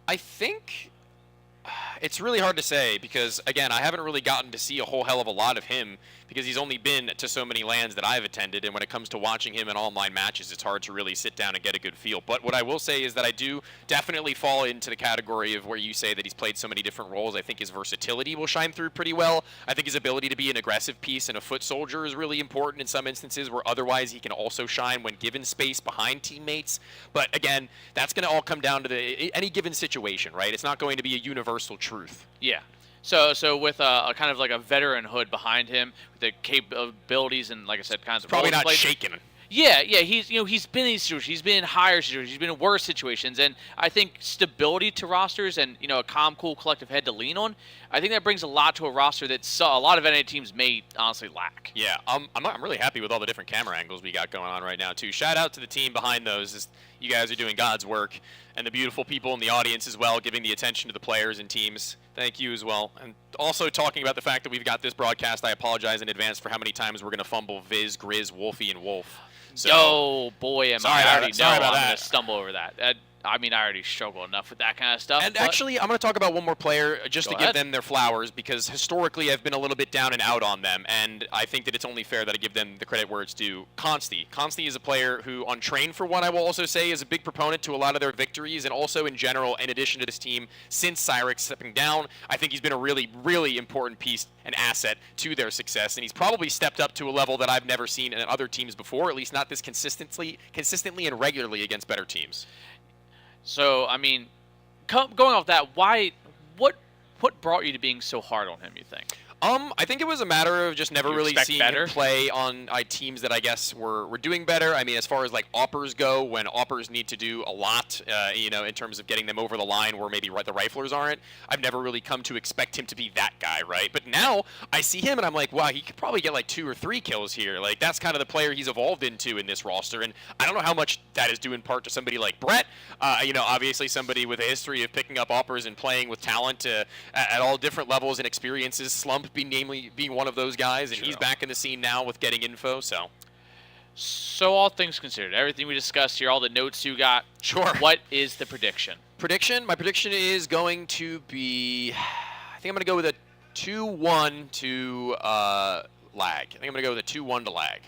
I think it's really hard to say because, again, I haven't really gotten to see a whole hell of a lot of him because he's only been to so many LANs that I've attended, and when it comes to watching him in online matches, it's hard to really sit down and get a good feel. But what I will say is that I do definitely fall into the category of where you say that he's played so many different roles. I think his versatility will shine through pretty well. I think his ability to be an aggressive piece and a foot soldier is really important in some instances where otherwise he can also shine when given space behind teammates. But again, that's going to all come down to any given situation, right? It's not going to be a universal truth. Yeah. So with a kind of like a veteran hood behind him, with the capabilities and, like I said, kinds of probably roles not shaking. Yeah, he's been in these situations, he's been in higher situations, he's been in worse situations, and I think stability to rosters and a calm, cool, collective head to lean on, I think that brings a lot to a roster that a lot of NA teams may honestly lack. Yeah, I'm really happy with all the different camera angles we got going on right now too. Shout out to the team behind those. You guys are doing God's work, and the beautiful people in the audience as well, giving the attention to the players and teams. Thank you as well. And also talking about the fact that we've got this broadcast, I apologize in advance for how many times we're going to fumble Viz, Grizz, Wolfie, and Wolf. So, oh boy, I already know I'm going to stumble over that. I mean, I already struggle enough with that kind of stuff. And actually, I'm going to talk about one more player just to give them their flowers, because historically I've been a little bit down and out on them, and I think that it's only fair that I give them the credit where it's due. Consti. Consti is a player who, on Train for one, I will also say, is a big proponent to a lot of their victories, and also in general, in addition to this team, since Cyrix stepping down, I think he's been a really, really important piece and asset to their success, and he's probably stepped up to a level that I've never seen in other teams before, at least not this consistently and regularly against better teams. So, I mean, going off that, what brought you to being so hard on him, you think? I think it was a matter of just never really seeing him play on teams that I guess were doing better. I mean, as far as like Oppers go, when Oppers need to do a lot, in terms of getting them over the line where maybe the riflers aren't, I've never really come to expect him to be that guy, right? But now I see him and I'm like, wow, he could probably get like 2 or 3 kills here. Like, that's kind of the player he's evolved into in this roster, and I don't know how much that is due in part to somebody like Brett. Obviously somebody with a history of picking up Oppers and playing with talent at all different levels and experiences, slump Bump being one of those guys, and he's back in the scene now with getting info. So all things considered, everything we discussed here, all the notes you got. Sure. What is the prediction? My prediction is going to be, I think I'm going to go with a 2-1 to lag. I think I'm going to go with a 2-1 to lag.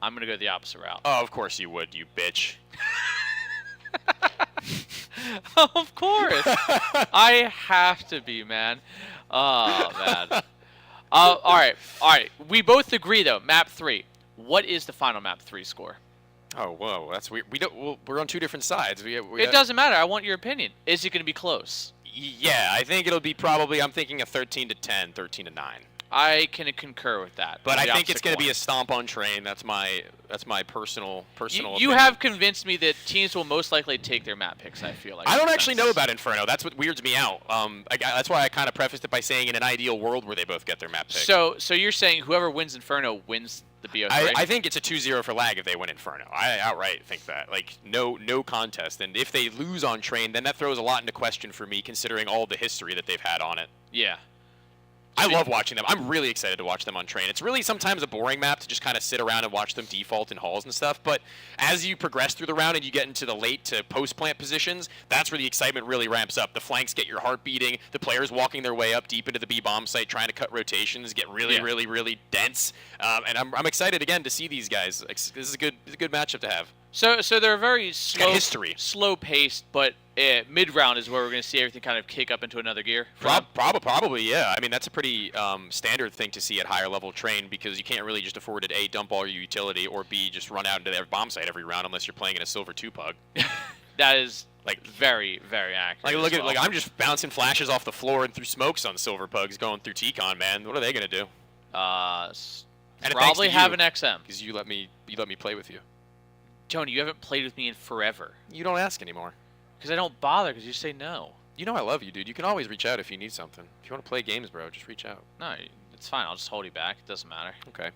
I'm going to go the opposite route. Oh, of course you would, you bitch. Of course. I have to be, man. Oh, man. All right. We both agree, though. Map 3. What is the final map 3 score? Oh, whoa, that's weird. We're on two different sides. It doesn't matter. I want your opinion. Is it going to be close? Yeah, I think it'll be probably. I'm thinking a 13-10, 13-9. I can concur with that. But I think it's going to be a stomp on train. That's my personal. You have convinced me that teams will most likely take their map picks. I feel like. I don't actually know about Inferno. That's what weirds me out. That's why I kind of prefaced it by saying in an ideal world where they both get their map picks. So you're saying whoever wins Inferno wins the BO3? I think it's a 2-0 for lag if they win Inferno. I outright think that. Like, no contest. And if they lose on Train, then that throws a lot into question for me, considering all the history that they've had on it. Yeah. I love watching them. I'm really excited to watch them on Train. It's really sometimes a boring map to just kind of sit around and watch them default in halls and stuff, but as you progress through the round and you get into the late to post-plant positions, that's where the excitement really ramps up. The flanks get your heart beating, the players walking their way up deep into the B-bomb site trying to cut rotations get really dense, and I'm excited again to see these guys. This is a good matchup to have. So they're very slow-paced, but mid-round is where we're going to see everything kind of kick up into another gear. Probably, yeah. I mean, that's a pretty standard thing to see at higher level Train because you can't really just afford to A, dump all your utility, or B, just run out into their bomb site every round unless you're playing in a silver 2 pug. That is like very accurate. Like I'm just bouncing flashes off the floor and through smokes on silver pugs going through T-Con, man. What are they going to do? And probably have an XM because you let me play with you. Tony, you haven't played with me in forever. You don't ask anymore. Because I don't bother, because you say no. You know I love you, dude. You can always reach out if you need something. If you want to play games, bro, just reach out. No, it's fine. I'll just hold you back. It doesn't matter. Okay.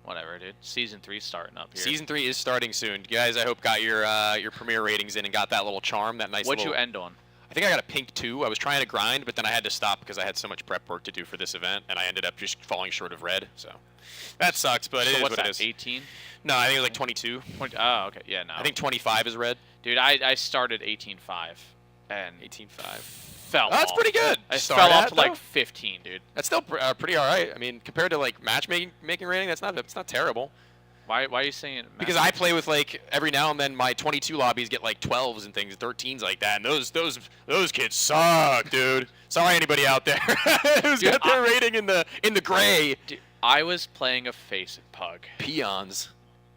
Whatever, dude. Season 3's starting up here. Season 3 is starting soon. You guys, I hope, got your premiere ratings in and got that little charm, that nice What'd you end on? I think I got a pink 2. I was trying to grind, but then I had to stop because I had so much prep work to do for this event, and I ended up just falling short of red, so. That sucks, but it is what it is. 18? No, I think it was like 22. Oh, okay. Yeah, no. I think 25 is red. Dude, I started 18.5. And 18.5. Fell off. That's pretty good. I fell off to like 15, dude. That's still pretty all right. I mean, compared to like matchmaking rating, that's not terrible. Why are you saying it? Because I play with like every now and then my 22 lobbies get like 12s and things, 13s like that, and those kids suck, dude. Sorry, anybody out there who's got their rating in the gray. Dude, I was playing a face pug. Peons.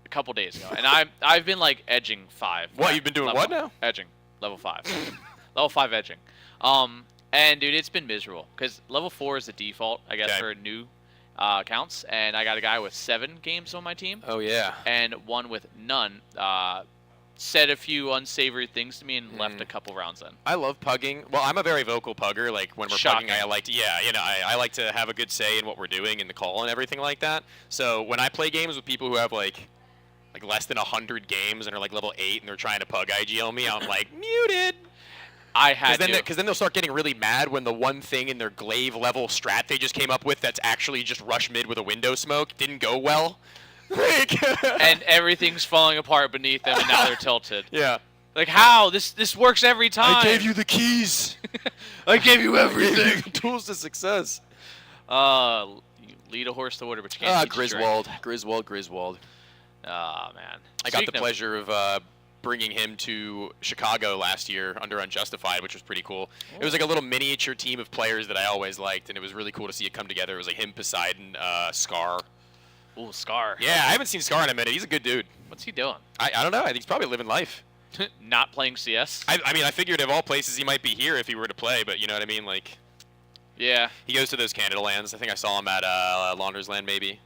A couple days ago, and I've been like edging 5. What you've been doing? What now? Edging, level 5, level 5 edging. And dude, it's been miserable because level 4 is the default, I guess, for new accounts, and I got a guy with 7 games on my team. Oh yeah. And one with none. Said a few unsavory things to me and left a couple rounds in. I love pugging. Well, I'm a very vocal pugger. Like when we're pugging, I like to, I like to have a good say in what we're doing in the call and everything like that. So when I play games with people who have like less than 100 games and are like level 8 and they're trying to pug IGL me, I'm like muted. I had because then they'll start getting really mad when the one thing in their glaive level strat they just came up with that's actually just rush mid with a window smoke didn't go well. And everything's falling apart beneath them, and now they're tilted. Yeah. Like, how? This works every time. I gave you the keys. I gave you everything. Tools to success. You lead a horse to water, but you can't teach Griswold. Oh, man. I got the pleasure of bringing him to Chicago last year under Unjustified, which was pretty cool. It was like a little miniature team of players that I always liked, and it was really cool to see it come together. It was like him, Poseidon, Scar. Ooh, Scar. Yeah, I haven't seen Scar in a minute. He's a good dude. What's he doing? I don't know. I think he's probably living life. Not playing CS? I mean, I figured of all places he might be here if he were to play, but you know what I mean? Like, yeah. He goes to those Canada lands. I think I saw him at Launders Land, maybe.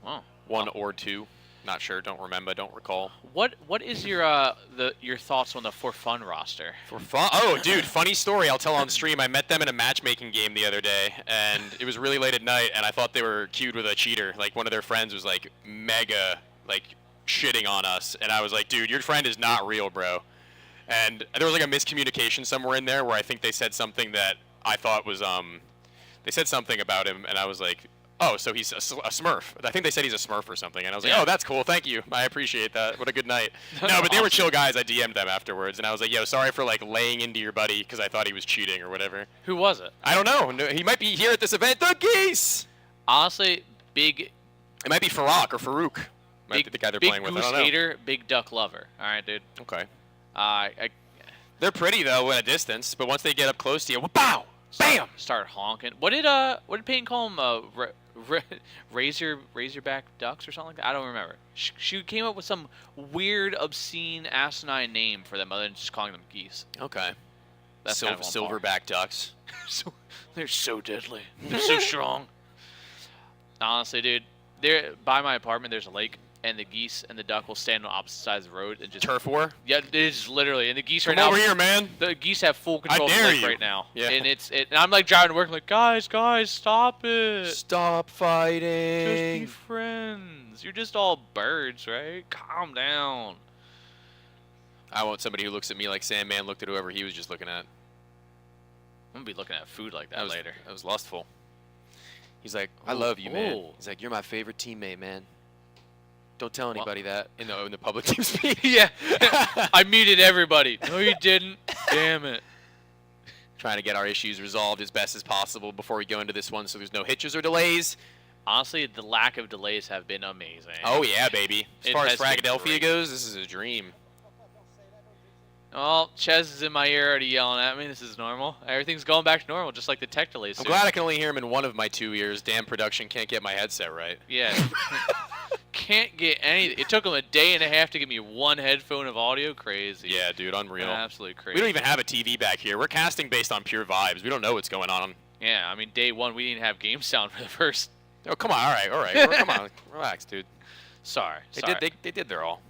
Wow. 1 or 2. Not sure. Don't remember. Don't recall. What is your your thoughts on the For Fun roster? For Fun? Oh, dude, funny story. I'll tell on stream. I met them in a matchmaking game the other day, and it was really late at night, and I thought they were queued with a cheater. Like one of their friends was like mega shitting on us, and I was like, dude, your friend is not real, bro. And there was like a miscommunication somewhere in there where I think they said something that I thought was They said something about him, and I was like, oh, so he's a Smurf. I think they said he's a Smurf or something, and I was like, Yeah. oh, that's cool. Thank you. I appreciate that. What a good night. No, but they were chill guys. I DM'd them afterwards, and I was like, yo, sorry for like laying into your buddy because I thought he was cheating or whatever. Who was it? I don't know. No, he might be here at this event. The Geese. Honestly, It might be Farouk or Farouk. Might be the guy they're playing with. I Big don't goose know. hater, big duck lover. All right, dude. Okay. I They're pretty though at a distance, but once they get up close to you, pow, bam. start honking. What did Peyton call them? Razorback ducks or something like that? I don't remember. She came up with some weird, obscene, asinine name for them, other than just calling them geese. Okay. That's kind of on par. Silverback ducks. They're so deadly. They're so strong. Honestly, dude, there by my apartment, there's a lake, and the geese and the duck will stand on opposite sides of the road and just turf war. Yeah, it is literally. And the geese Come right now. over here, man. The geese have full control of the dare lake you. right now. Yeah. And and I'm like driving to work, I'm like, guys, stop it. Stop Just fighting. be friends. You're just all birds, right? Calm down. I want somebody who looks at me like Sandman looked at whoever he was just looking at. I'm gonna be looking at food like that later. That was lustful. He's like, I Ooh, love you, man. ooh. He's like, you're my favorite teammate, man. Don't tell anybody that in the public team speak. Yeah. I muted everybody. No, you didn't. Damn it. Trying to get our issues resolved as best as possible before we go into this one so there's no hitches or delays. Honestly, the lack of delays have been amazing. Oh, yeah, baby. As far as has been Fragadelphia great. goes, this is a dream. Oh, Ches is in my ear already yelling at me. This is normal. Everything's going back to normal, just like the tech delays. I'm soon. glad I can only hear him in one of my 2 ears. Damn production can't get my headset right. Yeah. Can't get anything. It took him a day and a half to give me one headphone of audio. Crazy. Yeah, dude, unreal. Absolutely crazy. We don't even have a TV back here. We're casting based on pure vibes. We don't know what's going on. Yeah, I mean, day one, we didn't have game sound for the first. Oh, come on. All right. Well, come on. Relax, dude. Sorry. They did their all.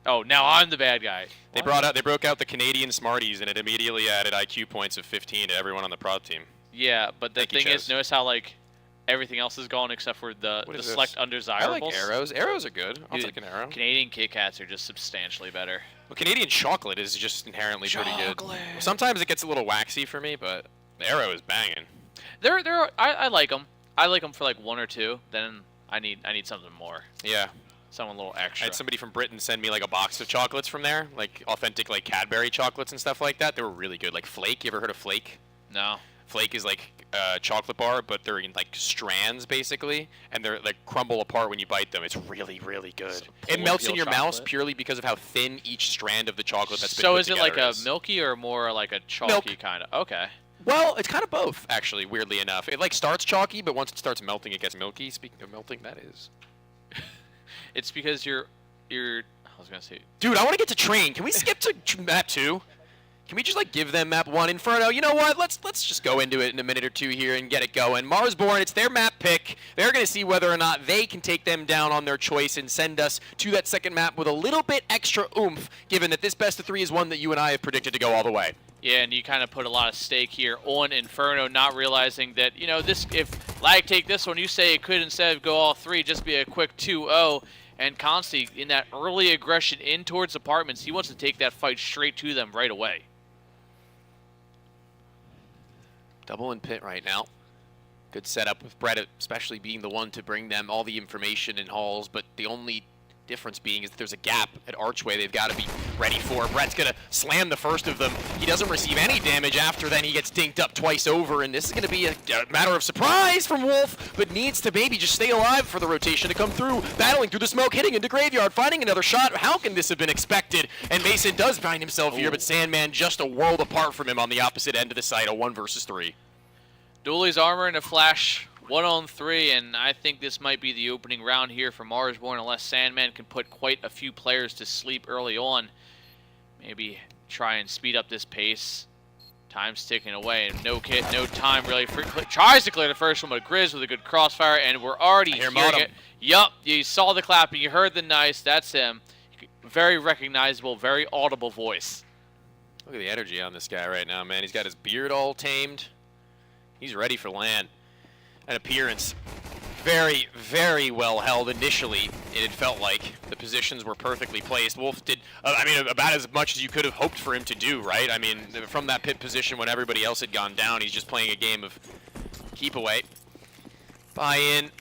Oh, now I'm the bad guy. They broke out the Canadian Smarties, and it immediately added IQ points of 15 to everyone on the prod team. Yeah, but the Thank you, thing is, Ches. notice how, like, everything else is gone except for the What is select this? undesirables. I like arrows. Arrows are good. I'll Dude, take an arrow. Canadian Kit Kats are just substantially better. Well, Canadian chocolate is just inherently pretty good. Sometimes it gets a little waxy for me, but the arrow is banging. I like them. I like them for like one or two. Then I need something more. Yeah. Something a little I extra. had somebody from Britain send me like a box of chocolates from there, like authentic like Cadbury chocolates and stuff like that. They were really good. Like Flake. You ever heard of Flake? No. Flake is like a chocolate bar, but they're in like strands basically, and they're like crumble apart when you bite them. It's really, really good. It melts in your mouth purely because of how thin each strand of the chocolate that's been So put is it like together a is. milky or more like a chalky kind of? Okay. Well, it's kind of both, actually, weirdly enough. It like starts chalky, but once it starts melting, it gets milky. Speaking of melting, that is. It's because you're. I was gonna say. Dude, I want to get to train. Can we skip to map 2? Can we just like give them map 1? Inferno, you know what? Let's just go into it in a minute or two here and get it going. Marsborn, it's their map pick. They're going to see whether or not they can take them down on their choice and send us to that second map with a little bit extra oomph, given that this best of 3 is one that you and I have predicted to go all the way. Yeah, and you kind of put a lot of stake here on Inferno, not realizing that, you know, this if Lag take this one, you say it could instead of go all 3, just be a quick 2-0. And Consti, in that early aggression in towards apartments, he wants to take that fight straight to them right away. Double in pit right now. Good setup with Brett, especially being the one to bring them all the information in halls, but the only difference being is that there's a gap at Archway they've got to be ready for. Brett's going to slam the first of them. He doesn't receive any damage after then. He gets dinked up twice over, and this is going to be a matter of surprise from Wolf, but needs to maybe just stay alive for the rotation to come through. Battling through the smoke, hitting into Graveyard, finding another shot. How can this have been expected? And Mason does find himself here, but Sandman just a world apart from him on the opposite end of the site, a 1 versus 3. Dooley's armor and a flash, 1-on-3, and I think this might be the opening round here for Marsborn unless Sandman can put quite a few players to sleep early on. Maybe try and speed up this pace. Time's ticking away, and no time really. Tries to clear the first one, but Grizz with a good crossfire, and we're already hearing it. Yup, you saw the clapping, you heard the nice, that's him. Very recognizable, very audible voice. Look at the energy on this guy right now, man. He's got his beard all tamed. He's ready for LAN. An appearance very, very well held initially, it felt like. The positions were perfectly placed. Wolf did, I mean, about as much as you could have hoped for him to do, right? I mean, from that pit position when everybody else had gone down, he's just playing a game of keep away. Buy in.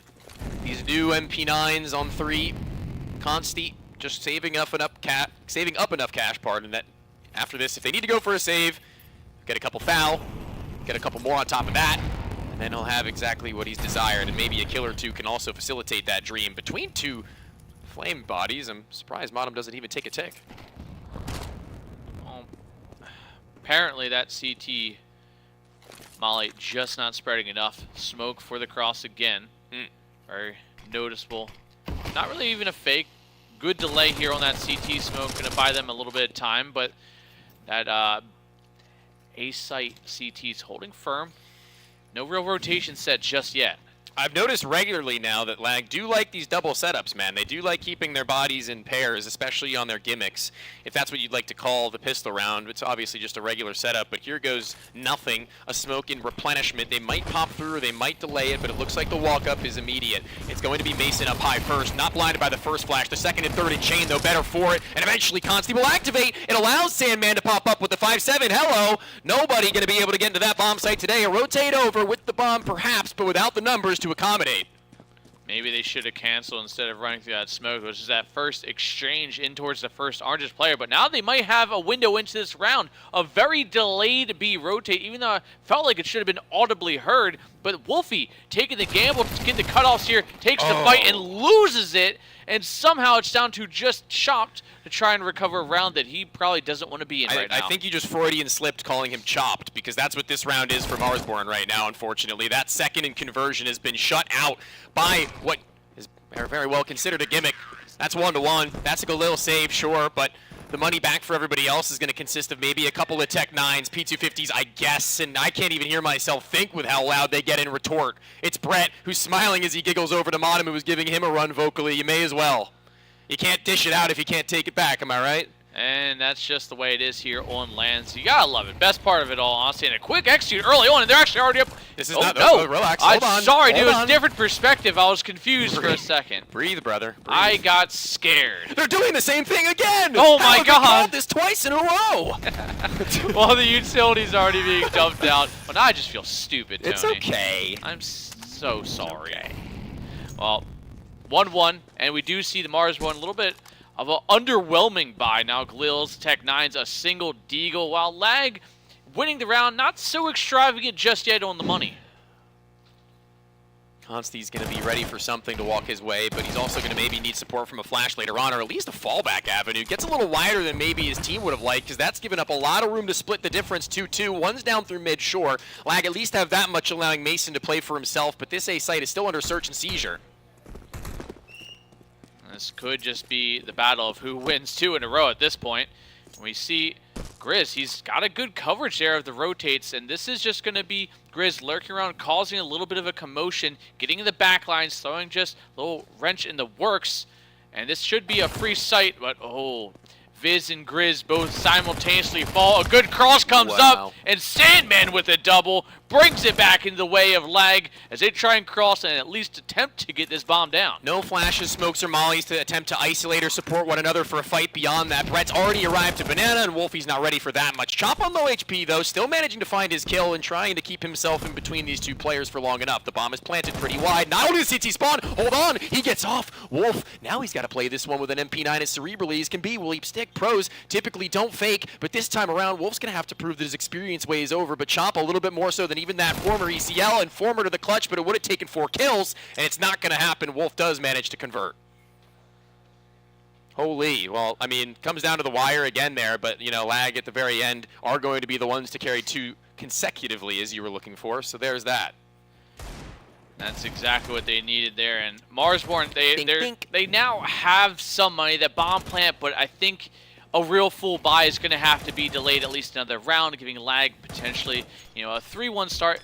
These new MP9s on 3. Consti just saving up enough cash, pardon, that after this, if they need to go for a save, get a couple foul, get a couple more on top of that, and then he'll have exactly what he's desired, and maybe a kill or two can also facilitate that dream. Between two flame bodies, I'm surprised Modem doesn't even take a tick. Apparently that CT molly just not spreading enough. Smoke for the cross again. Very noticeable. Not really even a fake. Good delay here on that CT smoke. Going to buy them a little bit of time, but that A-site CT's holding firm. No real rotation set just yet. I've noticed regularly now that Lag do like these double setups, man. They do like keeping their bodies in pairs, especially on their gimmicks. If that's what you'd like to call the pistol round, it's obviously just a regular setup, but here goes nothing. A smoke in replenishment. They might pop through or they might delay it, but it looks like the walk-up is immediate. It's going to be Mason up high first, not blinded by the first flash. The second and third in chain, though, better for it, and eventually Consti will activate. It allows Sandman to pop up with the 5-7. Hello! Nobody going to be able to get into that bomb site today. A rotate over with the bomb, perhaps, but without the numbers to accommodate. Maybe they should have canceled instead of running through that smoke, which is that first exchange in towards the first Oranges player. But now they might have a window into this round. A very delayed B rotate, even though I felt like it should have been audibly heard. But Wolfie taking the gamble to get the cutoffs here, takes the fight and loses it. And somehow it's down to just Chopped to try and recover a round that he probably doesn't want to be in right now. I think you just Freudian slipped calling him Chopped, because that's what this round is for Marsborn right now, unfortunately. That second in conversion has been shut out by what is very well considered a gimmick. That's 1-1. That's a little save, sure, but the money back for everybody else is going to consist of maybe a couple of Tech 9s, P250s, I guess, and I can't even hear myself think with how loud they get in retort. It's Brett, who's smiling as he giggles over to Modem, who was giving him a run vocally. You may as well. You can't dish it out if you can't take it back, am I right? And that's just the way it is here on land, so you gotta love it. Best part of it all, honestly, and a quick execute early on, and they're actually already up. This is relax, hold on. Sorry, dude, it was a different perspective. I was confused for a second. Breathe, brother. Breathe. I got scared. They're doing the same thing again! Oh my God! Called this twice in a row! Well, the utility's already being dumped out. But now I just feel stupid, Tony. It's okay. I'm so sorry. Okay. Well, 1-1, and we do see the Mars one a little bit of an underwhelming buy. Now Glil's Tech 9's a single deagle, while Lag winning the round, not so extravagant just yet on the money. Consti's going to be ready for something to walk his way, but he's also going to maybe need support from a flash later on, or at least a fallback avenue. Gets a little wider than maybe his team would have liked, because that's given up a lot of room to split the difference 2-2. One's down through mid, sure. Lag at least have that much, allowing Mason to play for himself, but this A site is still under search and seizure. This could just be the battle of who wins 2 in a row at this point. We see Grizz, he's got a good coverage there of the rotates, and this is just going to be Grizz lurking around, causing a little bit of a commotion, getting in the back lines, throwing just a little wrench in the works. And this should be a free sight, but oh, Viz and Grizz both simultaneously fall. A good cross comes up, and Sandman with a double brings it back into the way of Lag as they try and cross and at least attempt to get this bomb down. No flashes, smokes, or mollies to attempt to isolate or support one another for a fight beyond that. Brett's already arrived to Banana, and Wolfie's not ready for that much. Chop on low HP, though, still managing to find his kill and trying to keep himself in between these two players for long enough. The bomb is planted pretty wide. Not only does CT spawn, hold on, he gets off. Wolf, now he's got to play this one with an MP9 as cerebrally as can be. Will Leap Stick. Pros typically don't fake, but this time around, Wolf's going to have to prove that his experience weighs over, but Chop a little bit more so than even that former ECL, and former to the clutch, but it would have taken 4 kills, and it's not going to happen. Wolf does manage to convert. Holy, well, I mean, comes down to the wire again there, but, you know, Lag at the very end are going to be the ones to carry 2 consecutively as you were looking for, so there's that. That's exactly what they needed there, and Marsborn, they now have some money, that bomb plant, but I think a real full buy is going to have to be delayed at least another round, giving Lag potentially, you know, a 3-1 start.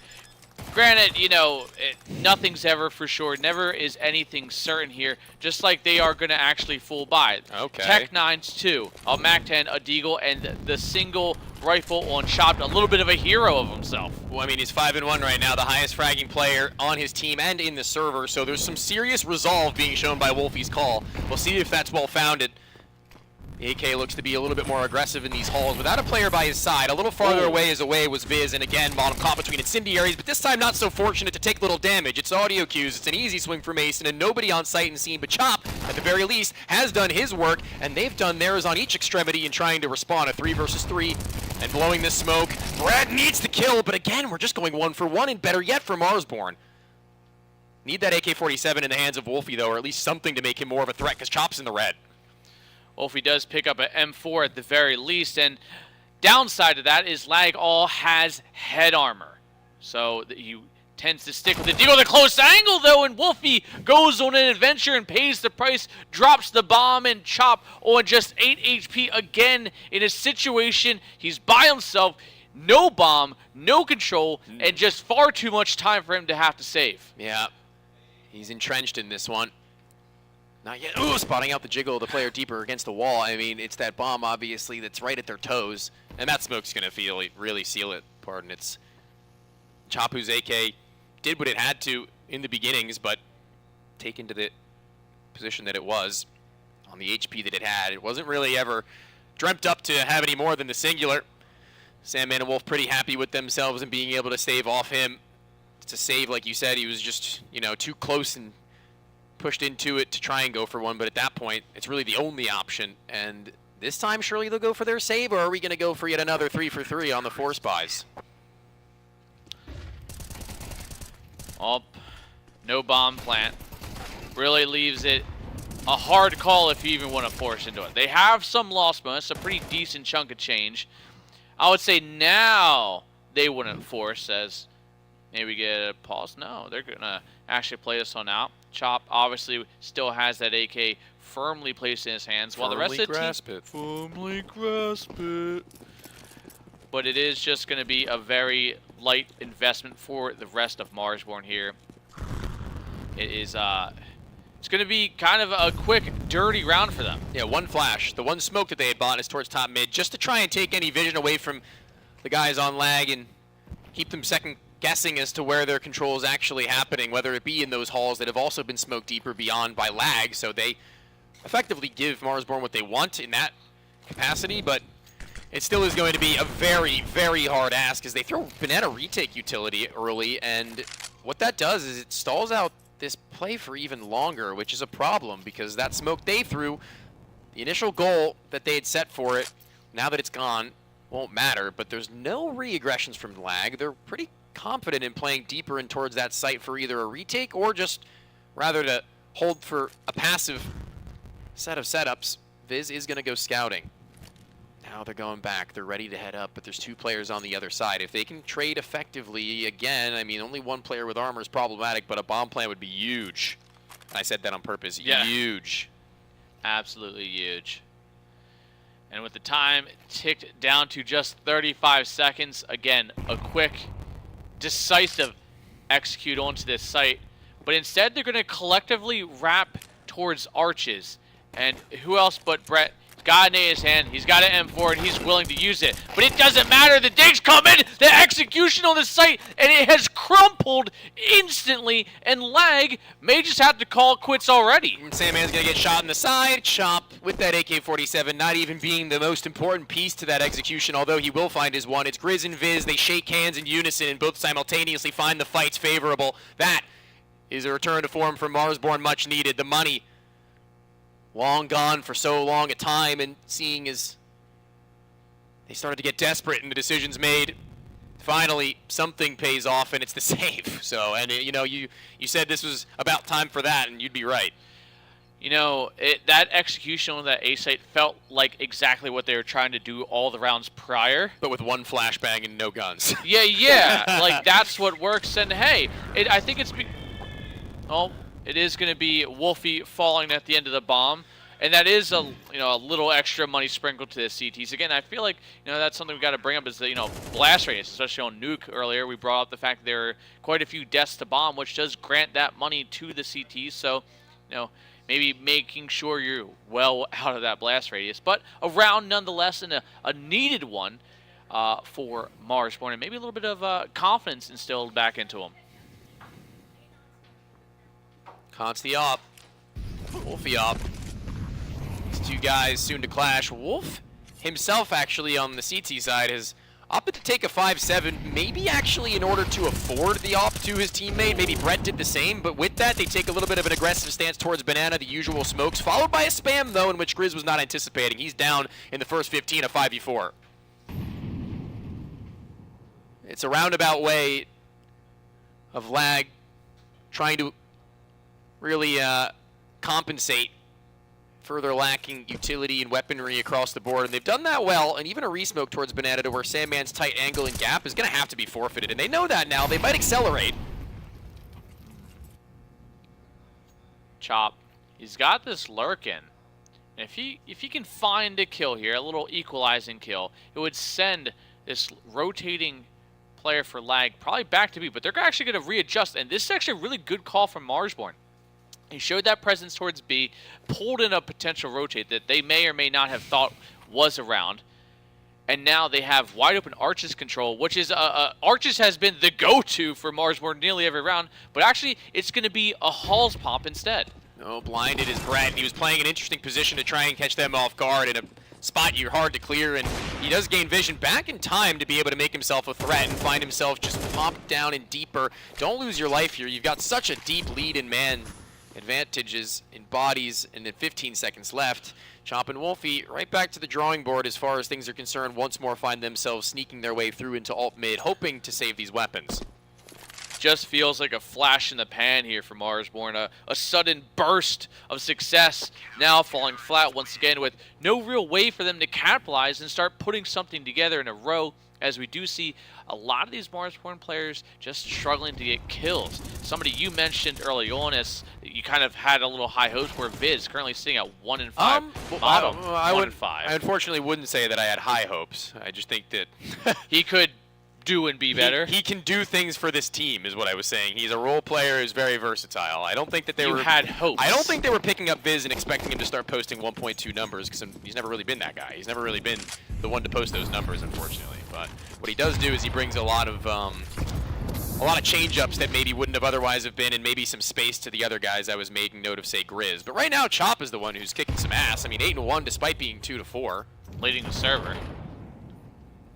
Granted, you know, nothing's ever for sure. Never is anything certain here. Just like they are going to actually full buy. Okay. Tech 9's 2, a MAC-10, a Deagle, and the single rifle on Chopped. A little bit of a hero of himself. Well, I mean, he's 5-1 right now, the highest fragging player on his team and in the server. So there's some serious resolve being shown by Wolfie's call. We'll see if that's well-founded. AK looks to be a little bit more aggressive in these halls without a player by his side. A little farther away was Viz, and again, bottom caught between incendiaries, but this time not so fortunate to take little damage. It's audio cues, it's an easy swing for Mason, and nobody on site and scene but Chop, at the very least, has done his work, and they've done theirs on each extremity in trying to respond. A 3 versus 3, and blowing this smoke. Brad needs to kill, but again, we're just going 1 for 1, and better yet for Marsborn. Need that AK-47 in the hands of Wolfie, though, or at least something to make him more of a threat, because Chop's in the red. Wolfie does pick up an M4 at the very least, and downside to that is Lag all has head armor. So he tends to stick with the deal with a close angle, though, and Wolfie goes on an adventure and pays the price, drops the bomb, and Chop on just 8 HP again in a situation he's by himself, no bomb, no control, and just far too much time for him to have to save. Yeah, he's entrenched in this one. Not yet. Ooh, spotting out the jiggle of the player deeper against the wall. I mean, it's that bomb, obviously, that's right at their toes. And that smoke's going to really seal it. Pardon. It's Chop, whose AK did what it had to in the beginnings, but taken to the position that it was on the HP that it had. It wasn't really ever dreamt up to have any more than the singular. Sandman and Wolf pretty happy with themselves and being able to stave off him. To save, like you said, he was just, too close and pushed into it to try and go for one, but at that point, it's really the only option. And this time, surely they'll go for their save, or are we going to go for yet another 3 for 3 on the force buys? Oh, no bomb plant. Really leaves it a hard call if you even want to force into it. They have some loss bonus, a pretty decent chunk of change. I would say now they wouldn't force, as maybe get a pause. No, they're going to actually play this one out. Chop obviously still has that AK firmly placed in his hands, while the rest of the team firmly grasp it. But it is just going to be a very light investment for the rest of Marsborn here. It is it's going to be kind of a quick, dirty round for them. Yeah, one flash. The one smoke that they had bought is towards top mid, just to try and take any vision away from the guys on lag and keep them second guessing as to where their control is actually happening, whether it be in those halls that have also been smoked deeper beyond by lag. So they effectively give Marsborn what they want in that capacity, but it still is going to be a very, very hard ask as they throw banana retake utility early, and what that does is it stalls out this play for even longer, which is a problem because that smoke they threw, the initial goal that they had set for it, now that it's gone, won't matter, but there's no re-aggressions from lag. They're pretty confident in playing deeper in towards that site for either a retake or just rather to hold for a passive set of setups. Viz is going to go scouting. Now they're going back. They're ready to head up, but there's 2 players on the other side. If they can trade effectively, again, I mean, only 1 player with armor is problematic, but a bomb plant would be huge. I said that on purpose. Yeah. Huge. Absolutely huge. And with the time ticked down to just 35 seconds, again, a quick, decisive execute onto this site. But instead, they're going to collectively wrap towards arches. And who else but Brett? Got it in his hand, he's got an M4, and he's willing to use it. But it doesn't matter, the dig's coming, the execution on the site, and it has crumpled instantly, and lag may just have to call it quits already. Sandman's gonna get shot in the side. Chop with that AK-47, not even being the most important piece to that execution, although he will find his one. It's Grizz and Viz, they shake hands in unison, and both simultaneously find the fights favorable. That is a return to form from Marsborn, much needed. The money long gone for so long a time, and seeing as they started to get desperate and the decisions made, finally something pays off, and it's the save. So, and you said this was about time for that, and you'd be right. That execution on that A site felt like exactly what they were trying to do all the rounds prior. But with 1 flashbang and no guns. Yeah. Like, that's what works, and hey, I think it's... It is going to be Wolfie falling at the end of the bomb, and that is a little extra money sprinkled to the CTs. Again, I feel like that's something we got to bring up is the blast radius, especially on Nuke earlier. We brought up the fact that there are quite a few deaths to bomb, which does grant that money to the CTs. So maybe making sure you're well out of that blast radius, but a round nonetheless, and a needed one for Marsborn, and maybe a little bit of confidence instilled back into them. Consti up. Wolfie up. It's two guys soon to clash. Wolf himself, actually, on the CT side, has opted to take a 5-7, maybe actually in order to afford the op to his teammate. Maybe Brett did the same, but with that, they take a little bit of an aggressive stance towards Banana, the usual smokes, followed by a spam, though, in which Grizz was not anticipating. He's down in the first 15, a 5v4. It's a roundabout way of Lag trying to really compensate for their lacking utility and weaponry across the board, and they've done that well, and even a resmoke towards Banana to where Sandman's tight angle and gap is going to have to be forfeited, and they know that now. They might accelerate. Chop, he's got this lurking. And if he can find a kill here, a little equalizing kill, it would send this rotating player for Lag probably back to B, but they're actually going to readjust, and this is actually a really good call from Marsborn. He showed that presence towards B, pulled in a potential rotate that they may or may not have thought was around, and now they have wide open Arches control, which is Arches has been the go-to for Marsborn nearly every round, but actually it's going to be a Halls pop instead. Oh, blinded is Brett. He was playing an interesting position to try and catch them off guard in a spot you're hard to clear, and he does gain vision back in time to be able to make himself a threat and find himself just popped down and deeper. Don't lose your life here. You've got such a deep lead in man advantages in bodies, and then 15 seconds left. Chop and Wolfie right back to the drawing board as far as things are concerned. Once more find themselves sneaking their way through into alt mid, hoping to save these weapons. Just feels like a flash in the pan here for Marsborn. A sudden burst of success, now falling flat once again with no real way for them to capitalize and start putting something together in a row, as we do see a lot of these Marsborn players just struggling to get kills. Somebody you mentioned early on as you kind of had a little high hopes for Viz, currently sitting at 1-5. Bottom, 1-5. I unfortunately wouldn't say that I had high hopes. I just think that he could do and be better. He can do things for this team, is what I was saying. He's a role player who's very versatile. I don't think that they were had hopes. I don't think they were picking up Viz and expecting him to start posting 1.2 numbers, because he's never really been that guy. He's never really been the one to post those numbers, unfortunately. But what he does do is he brings a lot of change-ups that maybe wouldn't have otherwise have been, and maybe some space to the other guys I was making note of, say Grizz. But right now, Chop is the one who's kicking some ass. I mean, 8-1 despite being 2-4, leading the server.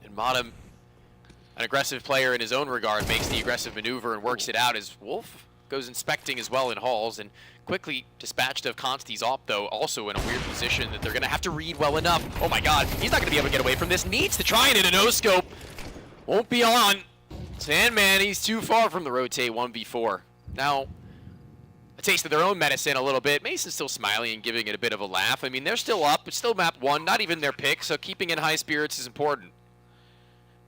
And Modem, an aggressive player in his own regard, makes the aggressive maneuver and works it out as Wolf goes inspecting as well in halls and quickly dispatched of Consti's op, though, also in a weird position that they're going to have to read well enough. Oh my god, he's not going to be able to get away from this. Needs to try it in a no-scope. Won't be on. Sandman, he's too far from the rotate 1v4. Now, a taste of their own medicine a little bit. Mason's still smiling and giving it a bit of a laugh. I mean, they're still up. It's still map 1, not even their pick, so keeping in high spirits is important.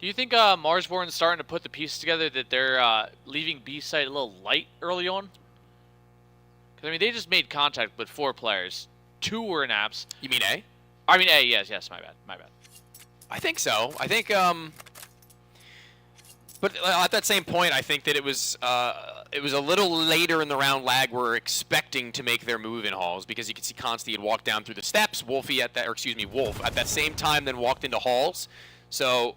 Do you think Marsborn is starting to put the pieces together that they're leaving B site a little light early on? Because, I mean, they just made contact with 4 players. 2 were in apps. You mean A? I mean A, yes, my bad. I think so. I think, but at that same point, I think that it was a little later in the round. Lag were expecting to make their move in halls, because you can see Consti had walked down through the steps. Wolf at that same time then walked into halls. So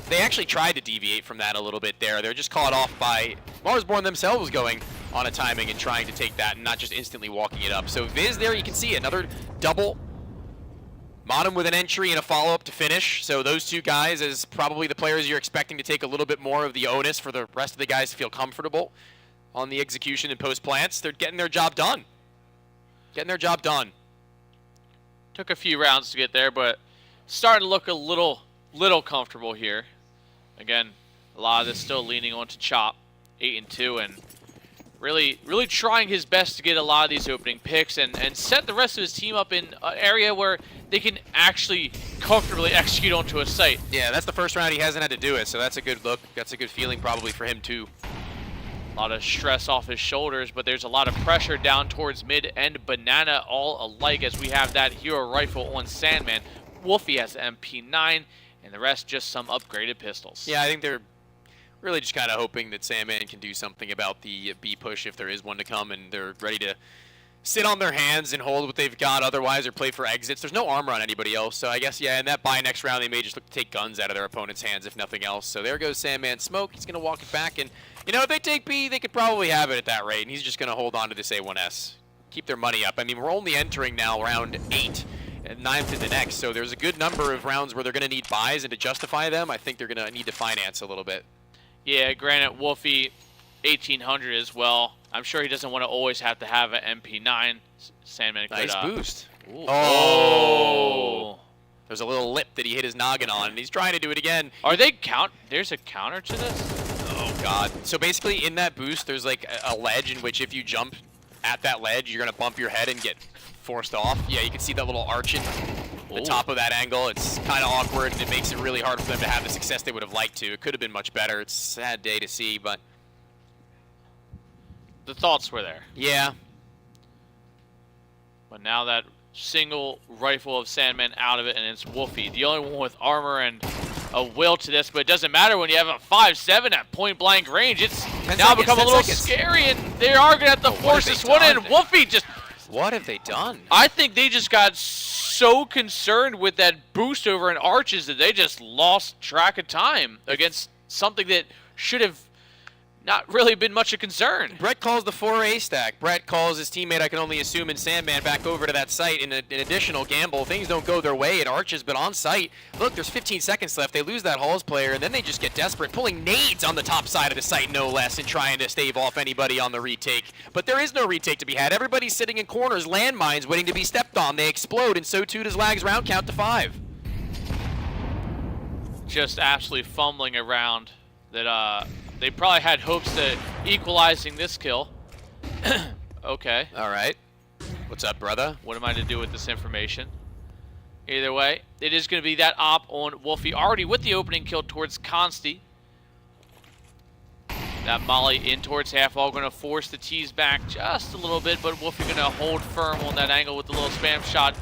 they actually tried to deviate from that a little bit there. They're just caught off by Marsborn themselves going on a timing and trying to take that and not just instantly walking it up. So Viz there, you can see another double. Modem with an entry and a follow-up to finish. So those two guys as probably the players you're expecting to take a little bit more of the onus for the rest of the guys to feel comfortable on the execution and post-plants. They're getting their job done. Took a few rounds to get there, but starting to look a little comfortable here. Again, a lot of this still leaning on to Chop, 8-2, and really trying his best to get a lot of these opening picks and set the rest of his team up in an area where they can actually comfortably execute onto a site. Yeah, that's the first round he hasn't had to do it, so that's a good look. That's a good feeling probably for him too. A lot of stress off his shoulders, but there's a lot of pressure down towards mid and Banana all alike as we have that hero rifle on Sandman. Wolfie has MP9, and the rest just some upgraded pistols. Yeah, I think they're really just kind of hoping that Sandman can do something about the B push if there is one to come, and they're ready to sit on their hands and hold what they've got otherwise, or play for exits. There's no armor on anybody else, so I guess, yeah, in that buy next round, they may just look to take guns out of their opponent's hands, if nothing else. So there goes Sandman Smoke. He's going to walk it back, and, you know, if they take B, they could probably have it at that rate, and he's just going to hold on to this A1S. Keep their money up. I mean, we're only entering now round 8, 9th in the next. So there's a good number of rounds where they're going to need buys, and to justify them, I think they're going to need to finance a little bit. Yeah, granted, Wolfie 1800 as well. I'm sure he doesn't want to always have to have an MP9. Sandman could, Nice boost. Ooh. Oh. There's a little lip that he hit his noggin on, and he's trying to do it again. Are they There's a counter to this? Oh, God. So basically, in that boost, there's like a ledge in which if you jump at that ledge, you're going to bump your head and get forced off. Yeah, you can see that little arch in the top of that angle. It's kind of awkward, and it makes it really hard for them to have the success they would have liked to. It could have been much better. It's a sad day to see, but... The thoughts were there. Yeah. But now that single rifle of Sandman out of it, and it's Wolfie, the only one with armor and a will to this, but it doesn't matter when you have a 5.7 at point-blank range. It's now become a little scary, and they are going to have to force this one in. Wolfie just... What have they done? I think they just got so concerned with that boost over in arches that they just lost track of time against something that should have not really been much a concern. Brett calls the 4A stack. Brett calls his teammate, I can only assume, in Sandman back over to that site in an additional gamble. Things don't go their way at Arches, but on site, look, there's 15 seconds left. They lose that Halls player, and then they just get desperate, pulling nades on the top side of the site, no less, and trying to stave off anybody on the retake. But there is no retake to be had. Everybody's sitting in corners, landmines, waiting to be stepped on. They explode, and so too does Lag's round count to 5. Just absolutely fumbling around that, they probably had hopes to equalizing this kill. Okay. All right. What's up, brother? What am I to do with this information? Either way, it is going to be that op on Wolfie, already with the opening kill towards Consti. That molly in towards half wall, going to force the tease back just a little bit, but Wolfie going to hold firm on that angle with the little spam shot.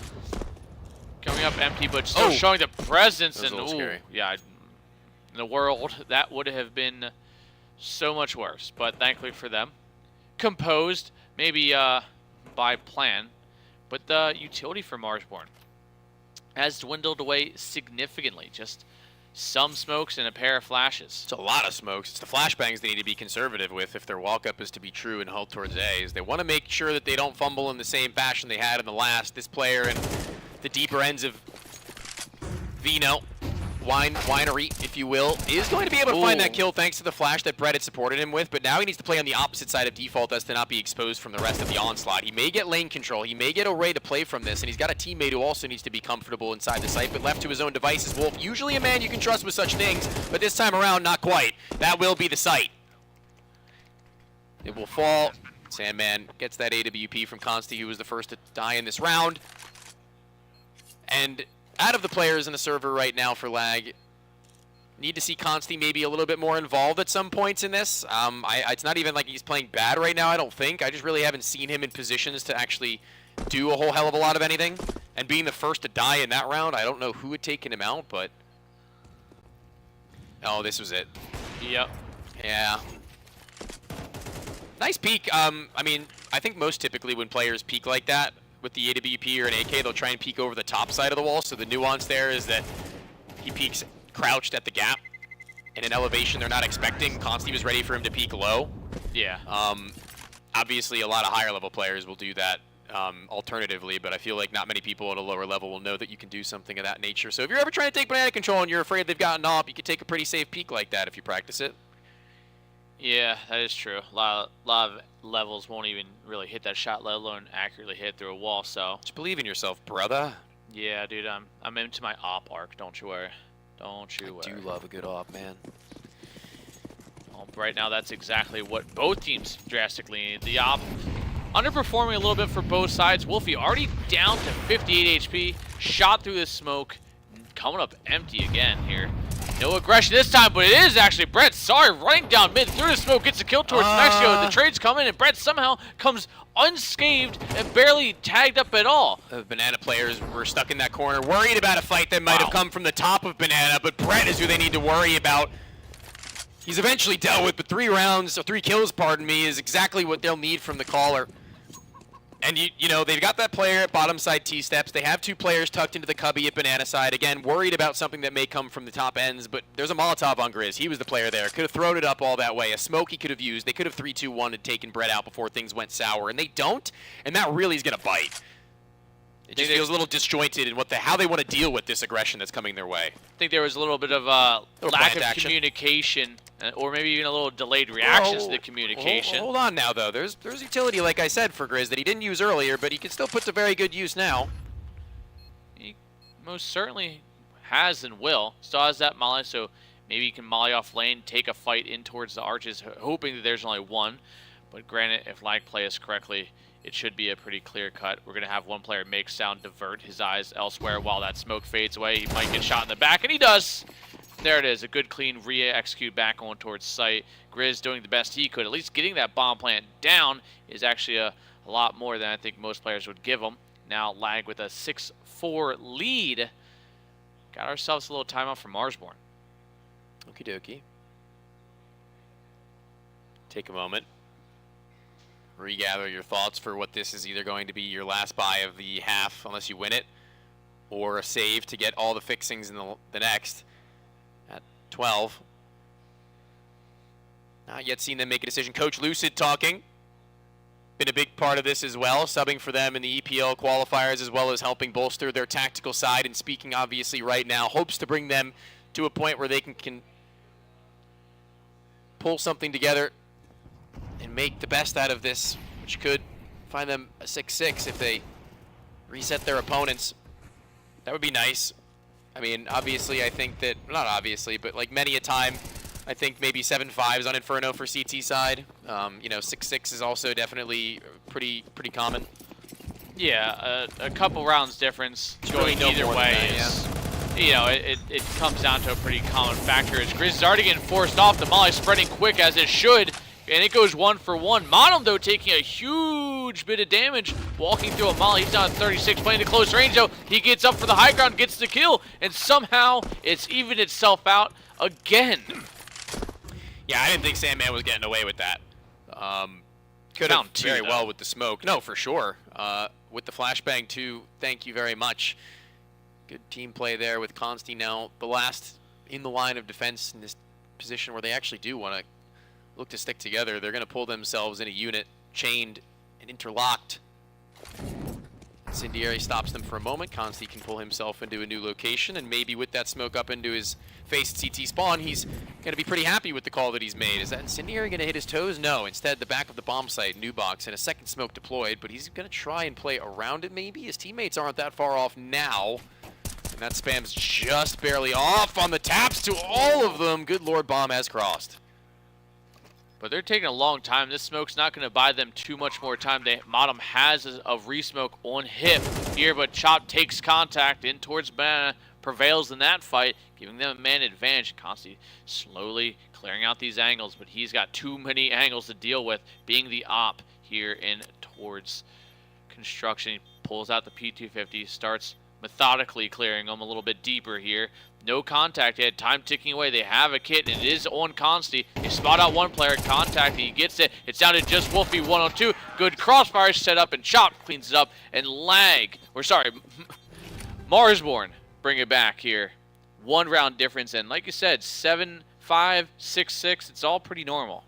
Coming up empty, but still showing the presence. That was a little scary. Yeah, in the world, that would have been so much worse, but thankfully for them, composed, maybe by plan, but the utility for Marsborn has dwindled away significantly. Just some smokes and a pair of flashes. It's a lot of smokes. It's the flashbangs they need to be conservative with if their walk-up is to be true and hold towards A's. They want to make sure that they don't fumble in the same fashion they had in the last. This player in the deeper ends of Vino, winery, if you will, is going to be able to find that kill thanks to the flash that Brett had supported him with, but now he needs to play on the opposite side of default as to not be exposed from the rest of the onslaught. He may get lane control, he may get O'Ray to play from this, and he's got a teammate who also needs to be comfortable inside the site, but left to his own devices. Wolf, usually a man you can trust with such things, but this time around, not quite. That will be the site. It will fall. Sandman gets that AWP from Consti, who was the first to die in this round. And out of the players in the server right now for Lag, need to see Consti maybe a little bit more involved at some points in this. It's not even like he's playing bad right now, I don't think. I just really haven't seen him in positions to actually do a whole hell of a lot of anything. And being the first to die in that round, I don't know who had taken him out, but... Oh, this was it. Yep. Yeah. Nice peek. I mean, I think most typically when players peek like that, with the AWP or an AK, they'll try and peek over the top side of the wall. So the nuance there is that he peeks crouched at the gap in an elevation they're not expecting. Consti was ready for him to peek low. Yeah. Obviously, a lot of higher level players will do that alternatively, but I feel like not many people at a lower level will know that you can do something of that nature. So if you're ever trying to take banana control and you're afraid they've gotten op, you can take a pretty safe peek like that if you practice it. Yeah, that is true. A lot of levels won't even really hit that shot, let alone accurately hit through a wall. So just believe in yourself, brother. Yeah, dude, I'm into my op arc. Don't you worry. Don't you worry. I do love a good op, man. Well, right now, that's exactly what both teams drastically need. The op underperforming a little bit for both sides. Wolfie already down to 58 HP, shot through the smoke, coming up empty again here. No aggression this time, but it is actually Brett. Sorry, running down mid through the smoke, gets a kill towards Mexico. The trade's coming, and Brett somehow comes unscathed and barely tagged up at all. The Banana players were stuck in that corner, worried about a fight that might have come from the top of Banana, but Brett is who they need to worry about. He's eventually dealt with, but 3 kills, pardon me, is exactly what they'll need from the caller. And, you know, they've got that player at bottom side T-steps. They have 2 players tucked into the cubby at Banana side. Again, worried about something that may come from the top ends, but there's a Molotov on Grizz. He was the player there. Could have thrown it up all that way. A smoke he could have used. They could have 3-2-1 and taken Brett out before things went sour, and they don't, and that really is going to bite. It just feels a little disjointed in how they want to deal with this aggression that's coming their way. I think there was a little bit of lack of communication, or maybe even a little delayed reactions to the communication. Hold on now, though. There's utility, like I said, for Grizz that he didn't use earlier, but he can still put to very good use now. He most certainly has and will. Still has that molly, so maybe he can molly off lane, take a fight in towards the arches, hoping that there's only one. But granted, if lag plays us correctly, it should be a pretty clear cut. We're going to have one player make sound, divert his eyes elsewhere while that smoke fades away. He might get shot in the back, and he does. There it is, a good clean re-execute back on towards site. Grizz doing the best he could. At least getting that bomb plant down is actually a lot more than I think most players would give him. Now lag with a 6-4 lead. Got ourselves a little timeout from Marsborn. Okie dokie. Take a moment. Regather your thoughts for what this is either going to be your last buy of the half, unless you win it, or a save to get all the fixings in the next at 12. Not yet seen them make a decision. Coach Lucid talking. Been a big part of this as well, subbing for them in the EPL qualifiers as well as helping bolster their tactical side, and speaking obviously right now, hopes to bring them to a point where they can pull something together and make the best out of this, which could find them a 6-6 if they reset their opponents. That would be nice. I mean, obviously, I think that, not obviously, but like many a time, I think maybe 7-5 is on Inferno for CT side. You know, 6-6 is also definitely pretty common. Yeah, a couple rounds difference going either way is, you know, it comes down to a pretty common factor. As Grizz is already getting forced off, the molly spreading quick as it should. And it goes 1 for 1. Monum, though, taking a huge bit of damage, walking through a molly. He's down at 36, playing to close range, though. He gets up for the high ground, gets the kill, and somehow it's evened itself out again. Yeah, I didn't think Sandman was getting away with that. Could have very well with the smoke. No, for sure. With the flashbang, too, thank you very much. Good team play there with Consti now. The last in the line of defense in this position where they actually do want to look to stick together. They're going to pull themselves in a unit, chained and interlocked. Incendiary stops them for a moment. Consti can pull himself into a new location, and maybe with that smoke up into his face at CT spawn, he's going to be pretty happy with the call that he's made. Is that Incendiary going to hit his toes? No. Instead, the back of the bomb site, new box, and a second smoke deployed, but he's going to try and play around it maybe. His teammates aren't that far off now. And that spam's just barely off on the taps to all of them. Good Lord, bomb has crossed. But they're taking a long time. This smoke's not going to buy them too much more time. Modem has a re-smoke on hip here, but Chop takes contact in towards Banana, prevails in that fight, giving them a man advantage. Constantly slowly clearing out these angles, but he's got too many angles to deal with, being the op here in towards construction. He pulls out the P250, starts methodically clearing them a little bit deeper here. No contact yet. Time ticking away. They have a kit, and it is on Consti. They spot out one player. Contact. He gets it. It's down to just Wolfie 102. Good crossfire set up, and Chop cleans it up. And Lag, or sorry, Marsborn bring it back here. 1 round difference, and like you said, 7-5, 6-6. It's all pretty normal.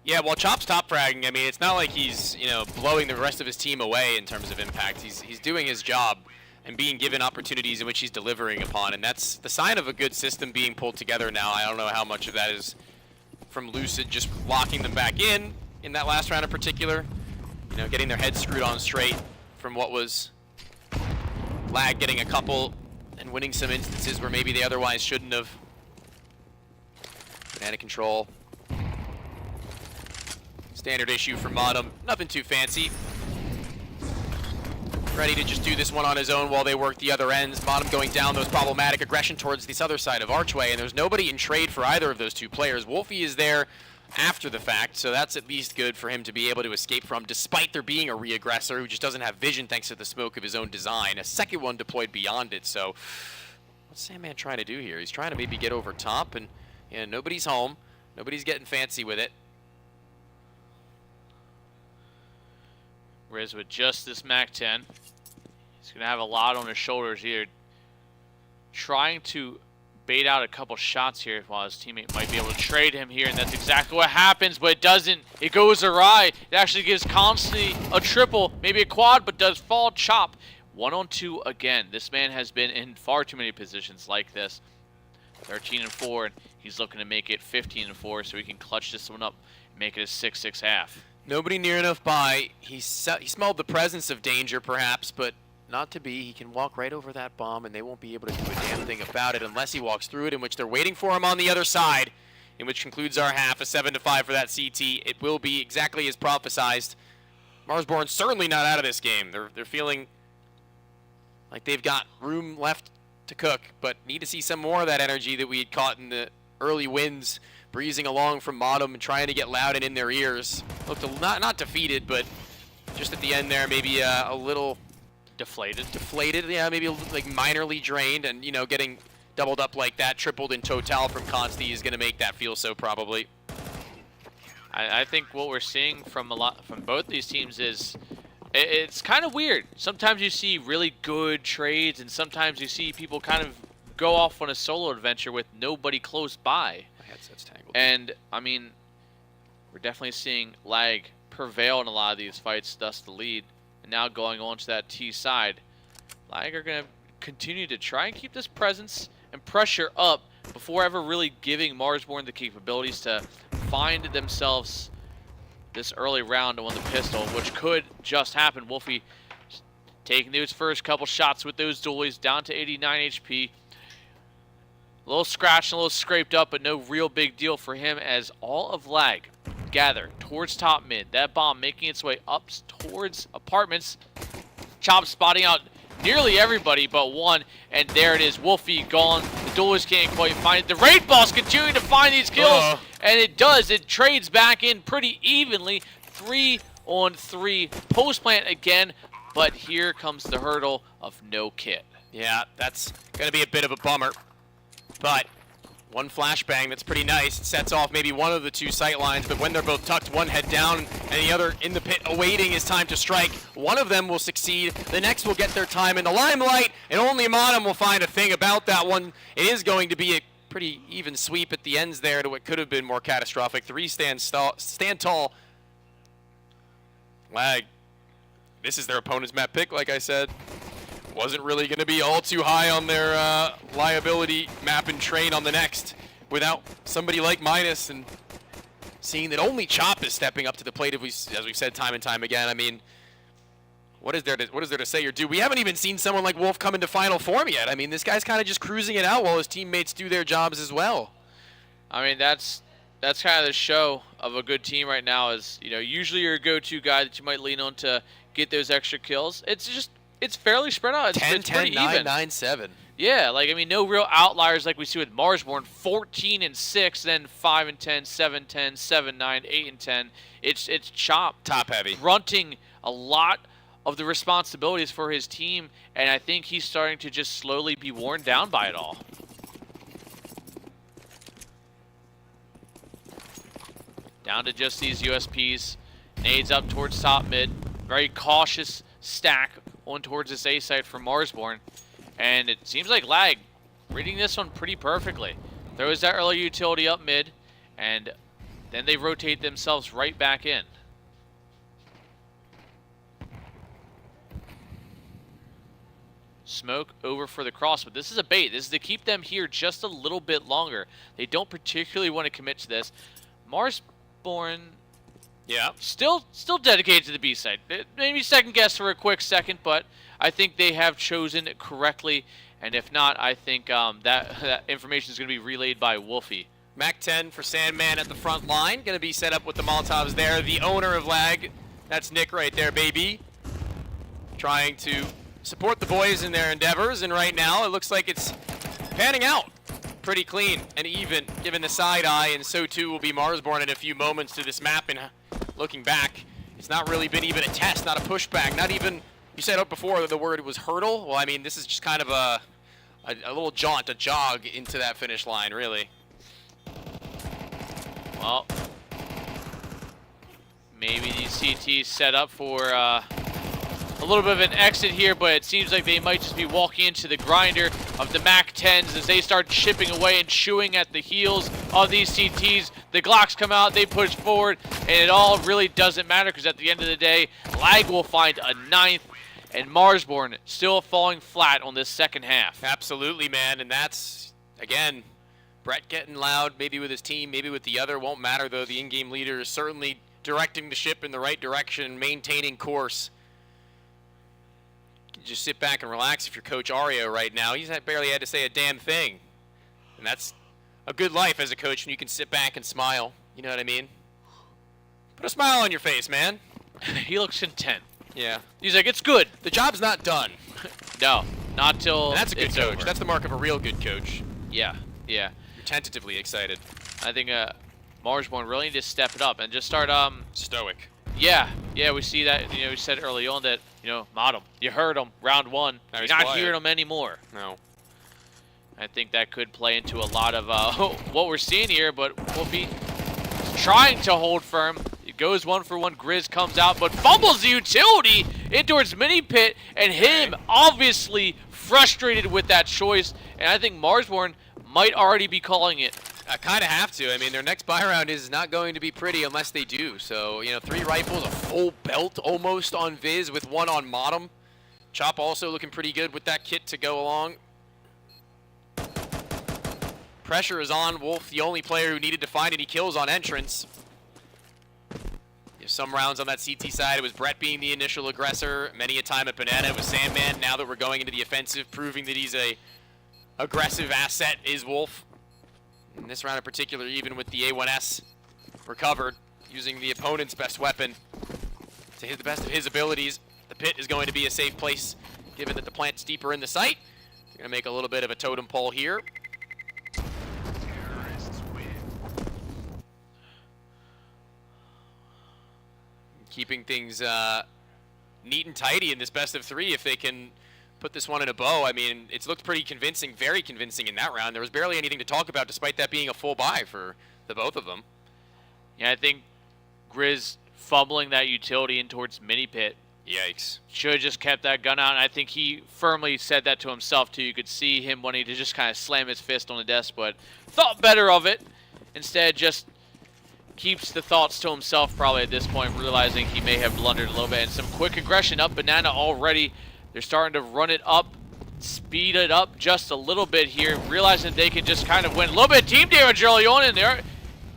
Yeah, well, Chop's top fragging. I mean, it's not like he's, you know, blowing the rest of his team away in terms of impact. He's doing his job and being given opportunities in which he's delivering upon, and that's the sign of a good system being pulled together now. I don't know how much of that is from Lucid just locking them back in that last round in particular. You know, getting their heads screwed on straight from what was Lag getting a couple and winning some instances where maybe they otherwise shouldn't have. Banana control. Standard issue for Modem. Nothing too fancy. Ready to just do this one on his own while they work the other ends. Modem going down those problematic aggression towards this other side of Archway, and there's nobody in trade for either of those two players. Wolfie is there after the fact, so that's at least good for him to be able to escape from, despite there being a re-aggressor who just doesn't have vision thanks to the smoke of his own design. A second one deployed beyond it, so what's Sandman trying to do here? He's trying to maybe get over top, and you know, nobody's home. Nobody's getting fancy with it. Riz with just this MAC-10. He's going to have a lot on his shoulders here. Trying to bait out a couple shots here while his teammate might be able to trade him here, and that's exactly what happens, but it doesn't. It goes awry. It actually gives constantly a triple, maybe a quad, but does fall chop. 1-on-2 again. This man has been in far too many positions like this. 13-4, and he's looking to make it 15-4 so he can clutch this one up and make it a 6-6 half. Nobody near enough by. He smelled the presence of danger, perhaps, but not to be. He can walk right over that bomb, and they won't be able to do a damn thing about it unless he walks through it, in which they're waiting for him on the other side, in which concludes our half, a 7-5 for that CT. It will be exactly as prophesized. Marsborn certainly not out of this game. They're feeling like they've got room left to cook, but need to see some more of that energy that we had caught in the early wins, breezing along from bottom and trying to get loud and in their ears. Looked not defeated, but just at the end there, maybe a little deflated, yeah, maybe like minorly drained, and you know, getting doubled up like that, tripled in total from Consti is going to make that feel so probably. I think what we're seeing from both these teams is it's kind of weird. Sometimes you see really good trades, and sometimes you see people kind of go off on a solo adventure with nobody close by. My headset's tangled. And I mean, we're definitely seeing lag prevail in a lot of these fights, thus the lead. And now going on to that T side, lag are going to continue to try and keep this presence and pressure up before ever really giving Marsborn the capabilities to find themselves this early round on the pistol, which could just happen. Wolfie taking those first couple shots with those dualies down to 89 HP. A little scratched and a little scraped up, but no real big deal for him as all of lag gather towards top mid. That bomb making its way up towards apartments. Chop spotting out nearly everybody but one, and there it is. Wolfie gone. The duelists can't quite find it. The raid boss continuing to find these kills, and it does. It trades back in pretty evenly. 3-on-3 post plant again, but here comes the hurdle of no kit. Yeah, that's going to be a bit of a bummer, but one flashbang that's pretty nice. It sets off maybe one of the two sight lines, but when they're both tucked, one head down and the other in the pit awaiting his time to strike, one of them will succeed. The next will get their time in the limelight, and only Monum will find a thing about that one. It is going to be a pretty even sweep at the ends there to what could have been more catastrophic. 3 stand tall. Lag. This is their opponent's map pick, like I said. Wasn't really going to be all too high on their liability map and train on the next without somebody like Minus, and seeing that only Chop is stepping up to the plate, as we've said time and time again. I mean, what is there to say or do? We haven't even seen someone like Wolf come into final form yet. I mean, this guy's kind of just cruising it out while his teammates do their jobs as well. I mean, that's kind of the show of a good team right now. Is, you know, usually your go-to guy that you might lean on to get those extra kills. It's fairly spread out. It's pretty 10, 9, even. 9, 7. Yeah, like, I mean, no real outliers like we see with Marsborn. 14-6, then 5-10, 7-10, 7-9, 8-10. It's Chop top heavy, grunting a lot of the responsibilities for his team, and I think he's starting to just slowly be worn down by it all. Down to just these USPs. Nades up towards top mid. Very cautious stack on towards this A site for Marsborn. And it seems like lag reading this one pretty perfectly. Throws that early utility up mid, and then they rotate themselves right back in. Smoke over for the cross, but this is a bait. This is to keep them here just a little bit longer. They don't particularly want to commit to this. Marsborn, yeah, still dedicated to the B side. Maybe second guess for a quick second, but I think they have chosen it correctly. And if not, I think that information is going to be relayed by Wolfie. Mac 10 for Sandman at the front line. Going to be set up with the Molotovs there. The owner of lag, that's Nick right there, baby. Trying to support the boys in their endeavors, and right now it looks like it's panning out pretty clean and even, given the side eye, and so too will be Marsborn in a few moments to this map. And looking back, it's not really been even a test, not a pushback, not even, you said it before, the word was hurdle. Well, I mean, this is just kind of a little jaunt, a jog into that finish line, really. Well, maybe these CTs set up for a little bit of an exit here, but it seems like they might just be walking into the grinder of the MAC-10s as they start chipping away and chewing at the heels of these CTs. The Glocks come out, they push forward, and it all really doesn't matter because at the end of the day, Lag will find a 9th, and Marsborn still falling flat on this second half. Absolutely, man, and that's, again, Brett getting loud, maybe with his team, maybe with the other. Won't matter, though. The in-game leader is certainly directing the ship in the right direction, maintaining course. You can just sit back and relax if you're Coach Ario right now. He's barely had to say a damn thing. And that's a good life as a coach when you can sit back and smile. You know what I mean? Put a smile on your face, man. He looks content. Yeah. He's like, it's good. The job's not done. No, not till And that's a good it's coach. over. That's the mark of a real good coach. Yeah, yeah. You're tentatively excited. I think Marsborn really need to step it up and just start Stoic. Yeah, we see that. We said early on that mod him. You heard him round 1. Now You're he's not quiet. hearing him anymore. No. I think that could play into a lot of what we're seeing here, but Wolfie trying to hold firm. It goes 1-for-1. Grizz comes out, but fumbles the utility in towards mini pit, and him obviously frustrated with that choice. And I think Marsborn might already be calling it. I kind of have to. I mean, their next buy round is not going to be pretty unless they do. So, 3 rifles, a full belt almost on Viz with 1 on Modem. Chop also looking pretty good with that kit to go along. Pressure is on. Wolf, the only player who needed to find any kills on entrance. Some rounds on that CT side, it was Brett being the initial aggressor. Many a time at Banana, it was Sandman. Now that we're going into the offensive, proving that he's a aggressive asset is Wolf. In this round in particular, even with the A1S recovered, using the opponent's best weapon to hit the best of his abilities. The pit is going to be a safe place, given that the plant's deeper in the site. They're going to make a little bit of a totem pole here. Keeping things neat and tidy in this best of 3 if they can put this one in a bow. I mean, it's looked pretty convincing, very convincing in that round. There was barely anything to talk about despite that being a full buy for the both of them. Yeah, I think Grizz fumbling that utility in towards mini pit. Yikes. Should have just kept that gun out, and I think he firmly said that to himself too. You could see him wanting to just kind of slam his fist on the desk, but thought better of it. Instead, just keeps the thoughts to himself probably at this point, realizing he may have blundered a little bit. And some quick aggression up Banana already. They're starting to run it up, speed it up just a little bit here, realizing they can just kind of win. A little bit of team damage early on in there.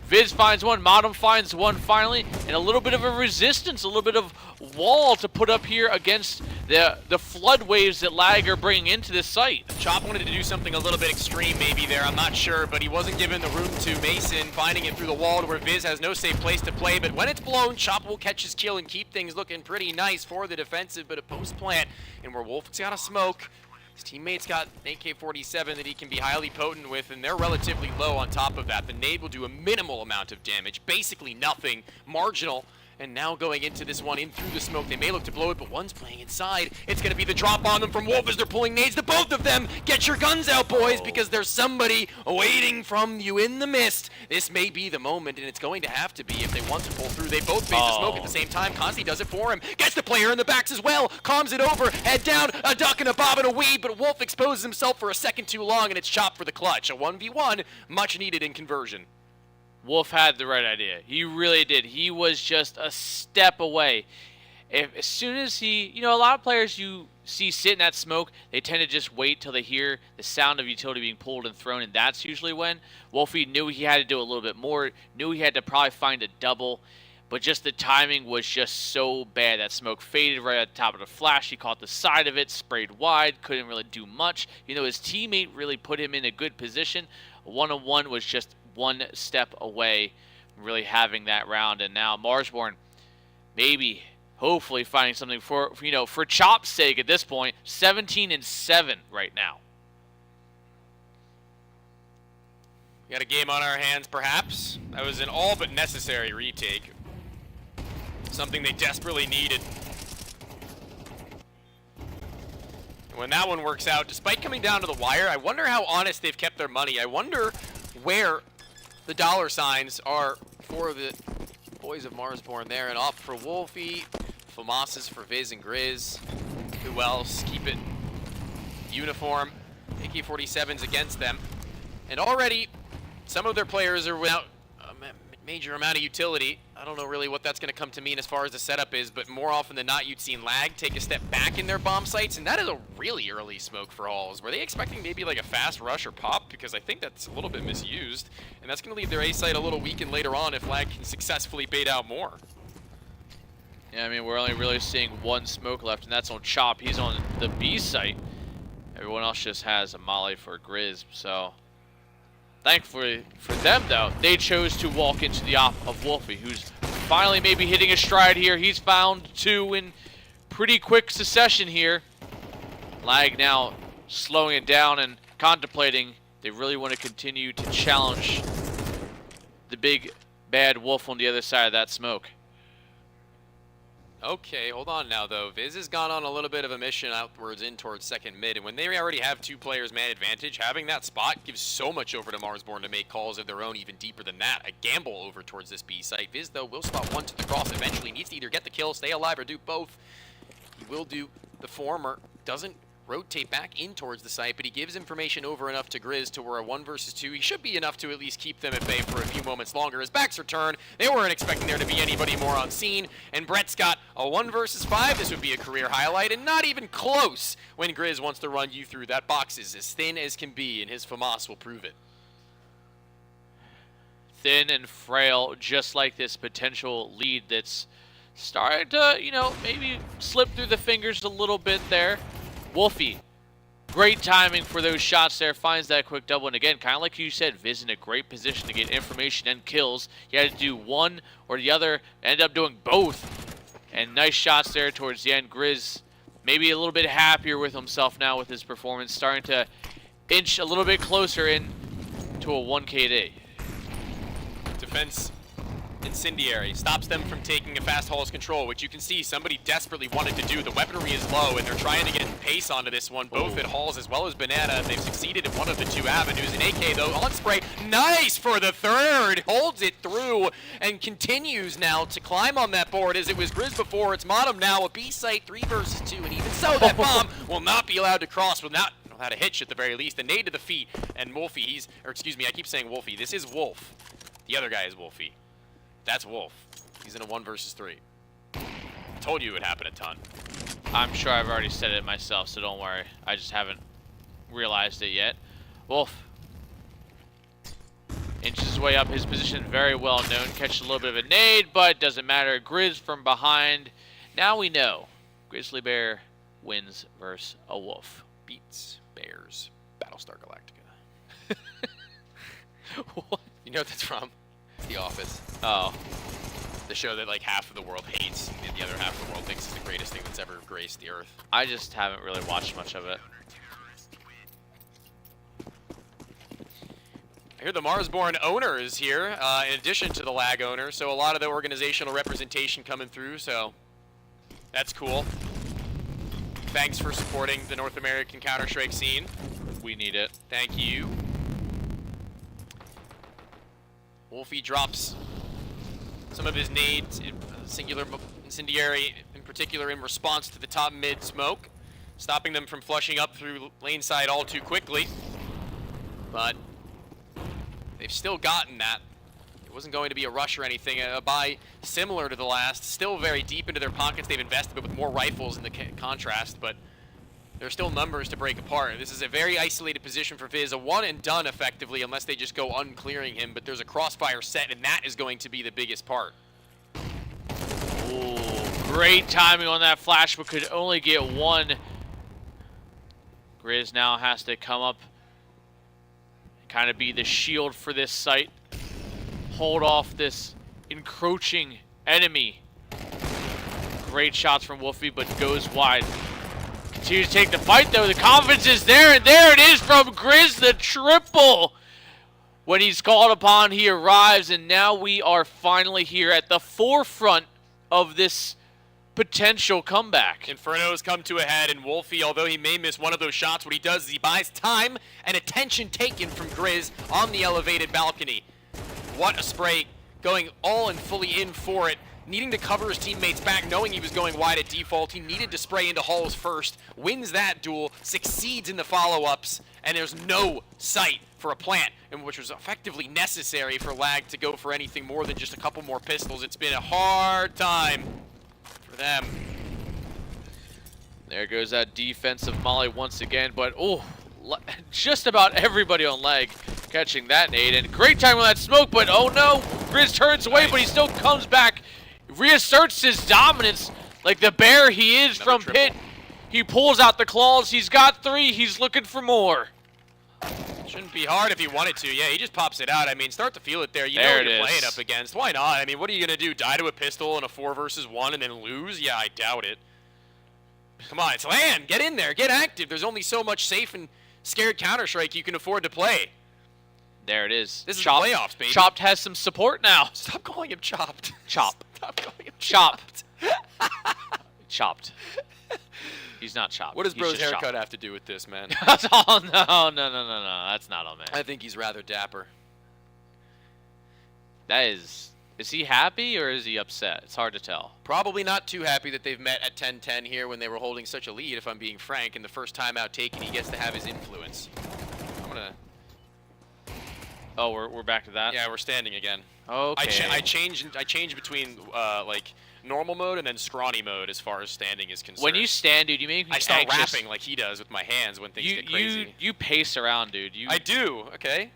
Viz finds one, Modem finds one finally, and a little bit of a resistance, a little bit of wall to put up here against the flood waves that Lag are bringing into this site. Chop wanted to do something a little bit extreme maybe there, I'm not sure, but he wasn't given the room to Mason, finding it through the wall to where Viz has no safe place to play, but when it's blown, Chop will catch his kill and keep things looking pretty nice for the defensive, but a post-plant, and where Wolf's got a smoke, his teammates got an AK-47 that he can be highly potent with, and they're relatively low on top of that. The nade will do a minimal amount of damage, basically nothing, marginal. And now going into this one in through the smoke, they may look to blow it, but one's playing inside. It's going to be the drop on them from Wolf as they're pulling nades to both of them. Get your guns out, boys, because there's somebody waiting from you in the mist. This may be the moment, and it's going to have to be if they want to pull through. They both face the smoke at the same time. Consti does it for him. Gets the player in the backs as well. Calms it over. Head down. A duck and a bob and a weave, but Wolf exposes himself for a second too long, and it's Chop for the clutch. A 1v1, much needed in conversion. Wolf had the right idea. He really did. He was just a step away. As soon as he, a lot of players you see sit in that smoke, they tend to just wait till they hear the sound of utility being pulled and thrown, and that's usually when. Wolfie knew he had to do a little bit more, knew he had to probably find a double, but just the timing was just so bad. That smoke faded right at the top of the flash. He caught the side of it, sprayed wide, couldn't really do much. His teammate really put him in a good position. A one-on-one was just one step away from really having that round, and now Marsborn maybe hopefully finding something for Chop's sake at this point. 17-7 right now. We got a game on our hands, perhaps. That was an all but necessary retake. Something they desperately needed. And when that one works out, despite coming down to the wire, I wonder how honest they've kept their money. I wonder where the dollar signs are for the boys of Marsborn there. And up for Wolfie. FAMAS's for Viz and Grizz. Who else? Keep it uniform. AK-47s against them. And already, some of their players are without a major amount of utility. I don't know really what that's going to come to mean as far as the setup is, but more often than not, you'd seen Lag take a step back in their bomb sites, and that is a really early smoke for Halls. Were they expecting maybe like a fast rush or pop? Because I think that's a little bit misused, and that's going to leave their A site a little weakened later on if Lag can successfully bait out more. Yeah, I mean, we're only really seeing one smoke left, and that's on Chop. He's on the B site. Everyone else just has a molly for Grizz, so thankfully for them, though, they chose to walk into the op of Wolfie, who's finally maybe hitting a stride here. He's found 2 in pretty quick succession here. Lag now slowing it down and contemplating. They really want to continue to challenge the big bad wolf on the other side of that smoke. Okay, hold on now, though. Viz has gone on a little bit of a mission outwards in towards second mid, and when they already have 2 players man advantage, having that spot gives so much over to Marsborn to make calls of their own even deeper than that. A gamble over towards this B site. Viz, though, will spot 1 to the cross eventually. Needs to either get the kill, stay alive, or do both. He will do the former. Doesn't rotate back in towards the site, but he gives information over enough to Grizz to where a 1 versus 2, he should be enough to at least keep them at bay for a few moments longer. His backs are turned. They weren't expecting there to be anybody more on scene, and Brett's got a 1 versus 5. This would be a career highlight, and not even close when Grizz wants to run you through. That box is as thin as can be, and his FAMAS will prove it. Thin and frail, just like this potential lead that's starting to, you know, maybe slip through the fingers a little bit there. Wolfie, great timing for those shots there, finds that quick double, and again, kind of like you said, Viz in a great position to get information and kills. He had to do one or the other, ended up doing both, and nice shots there towards the end. Grizz maybe a little bit happier with himself now with his performance, starting to inch a little bit closer in to a 1 KD. Defense incendiary stops them from taking a fast Hall's control, which you can see somebody desperately wanted to do. The weaponry is low, and they're trying to get pace onto this one, both at Halls as well as Banana, and they've succeeded in one of the 2 avenues. An AK, though, on spray, nice for the 3rd, holds it through, and continues now to climb on that board as it was Grizz before. It's Modem now, a B site, 3 versus 2, and even so, that bomb will not be allowed to cross without a hitch at the very least. A nade to the feet, and Wolfie, I keep saying Wolfie, this is Wolf. The other guy is Wolfie. That's Wolf. He's in a 1 versus 3. Told you it would happen a ton. I'm sure I've already said it myself, so don't worry. I just haven't realized it yet. Wolf inches his way up. His position very well known. Catches a little bit of a nade, but doesn't matter. Grizz from behind. Now we know. Grizzly Bear wins versus a Wolf. Beats Bears. Battlestar Galactica. What? You know what that's from? The Office. Oh. The show that like half of the world hates and the other half of the world thinks is the greatest thing that's ever graced the earth. I just haven't really watched much of it. I hear the Marsborn owner is here, in addition to the Lag owner, so a lot of the organizational representation coming through, so that's cool. Thanks for supporting the North American Counter-Strike scene. We need it. Thank you. Wolfie drops some of his nades, singular incendiary in particular, in response to the top mid smoke, stopping them from flushing up through lane side all too quickly. But they've still gotten that. It wasn't going to be a rush or anything. A buy similar to the last, still very deep into their pockets. They've invested, but with more rifles in the contrast, but there's still numbers to break apart. This is a very isolated position for Viz, a one and done effectively, unless they just go unclearing him, but there's a crossfire set, and that is going to be the biggest part. Ooh, great timing on that flash, but could only get one. Grizz now has to come up and kind of be the shield for this site. Hold off this encroaching enemy. Great shots from Wolfie, but goes wide. Continues to take the fight, though. The confidence is there, and there it is from Grizz, the triple. When he's called upon, he arrives, and now we are finally here at the forefront of this potential comeback. Inferno's come to a head, and Wolfie, although he may miss one of those shots, what he does is he buys time and attention taken from Grizz on the elevated balcony. What a spray, going all and fully in for it. needing to cover his teammates back, knowing he was going wide at default. He needed to spray into halls first, wins that duel, succeeds in the follow-ups, and there's no sight for a plant, and which was effectively necessary for Lag to go for anything more than just a couple more pistols. It's been a hard time for them. There goes that defensive molly once again, but oh, just about everybody on Lag catching that nade, and great time on that smoke, but oh no, Grizz turns away, but he still comes back, reasserts his dominance like the bear he is from Pit. He pulls out the claws, he's got 3, he's looking for more. Shouldn't be hard if he wanted to. Yeah, he just pops it out. I mean, start to feel it there. You know what you're playing up against. Why not? I mean, what are you going to do? Die to a pistol in a 4 versus 1 and then lose? Yeah, I doubt it. Come on, it's LAN. Get in there. Get active. There's only so much safe and scared Counter-Strike you can afford to play. There it is. This is the playoffs, baby. Chopped has some support now. Stop calling him Chopped. Chop. Stop calling him Chopped. Chopped. He's not chopped. What does He's Bro's just haircut chopped. have to do with this, man? Oh, no. That's not on, man. I think he's rather dapper. That is he happy or is he upset? It's hard to tell. Probably not too happy that they've met at 10-10 here when they were holding such a lead, if I'm being frank, and the first time out taken, he gets to have his influence. I'm gonna... Oh, we're back to that? Yeah, we're standing again. Okay. I change between, like, normal mode and then scrawny mode as far as standing is concerned. When you stand, dude, you make me I start anxious. rapping like he does with my hands when things get crazy. You pace around, dude. I do, okay?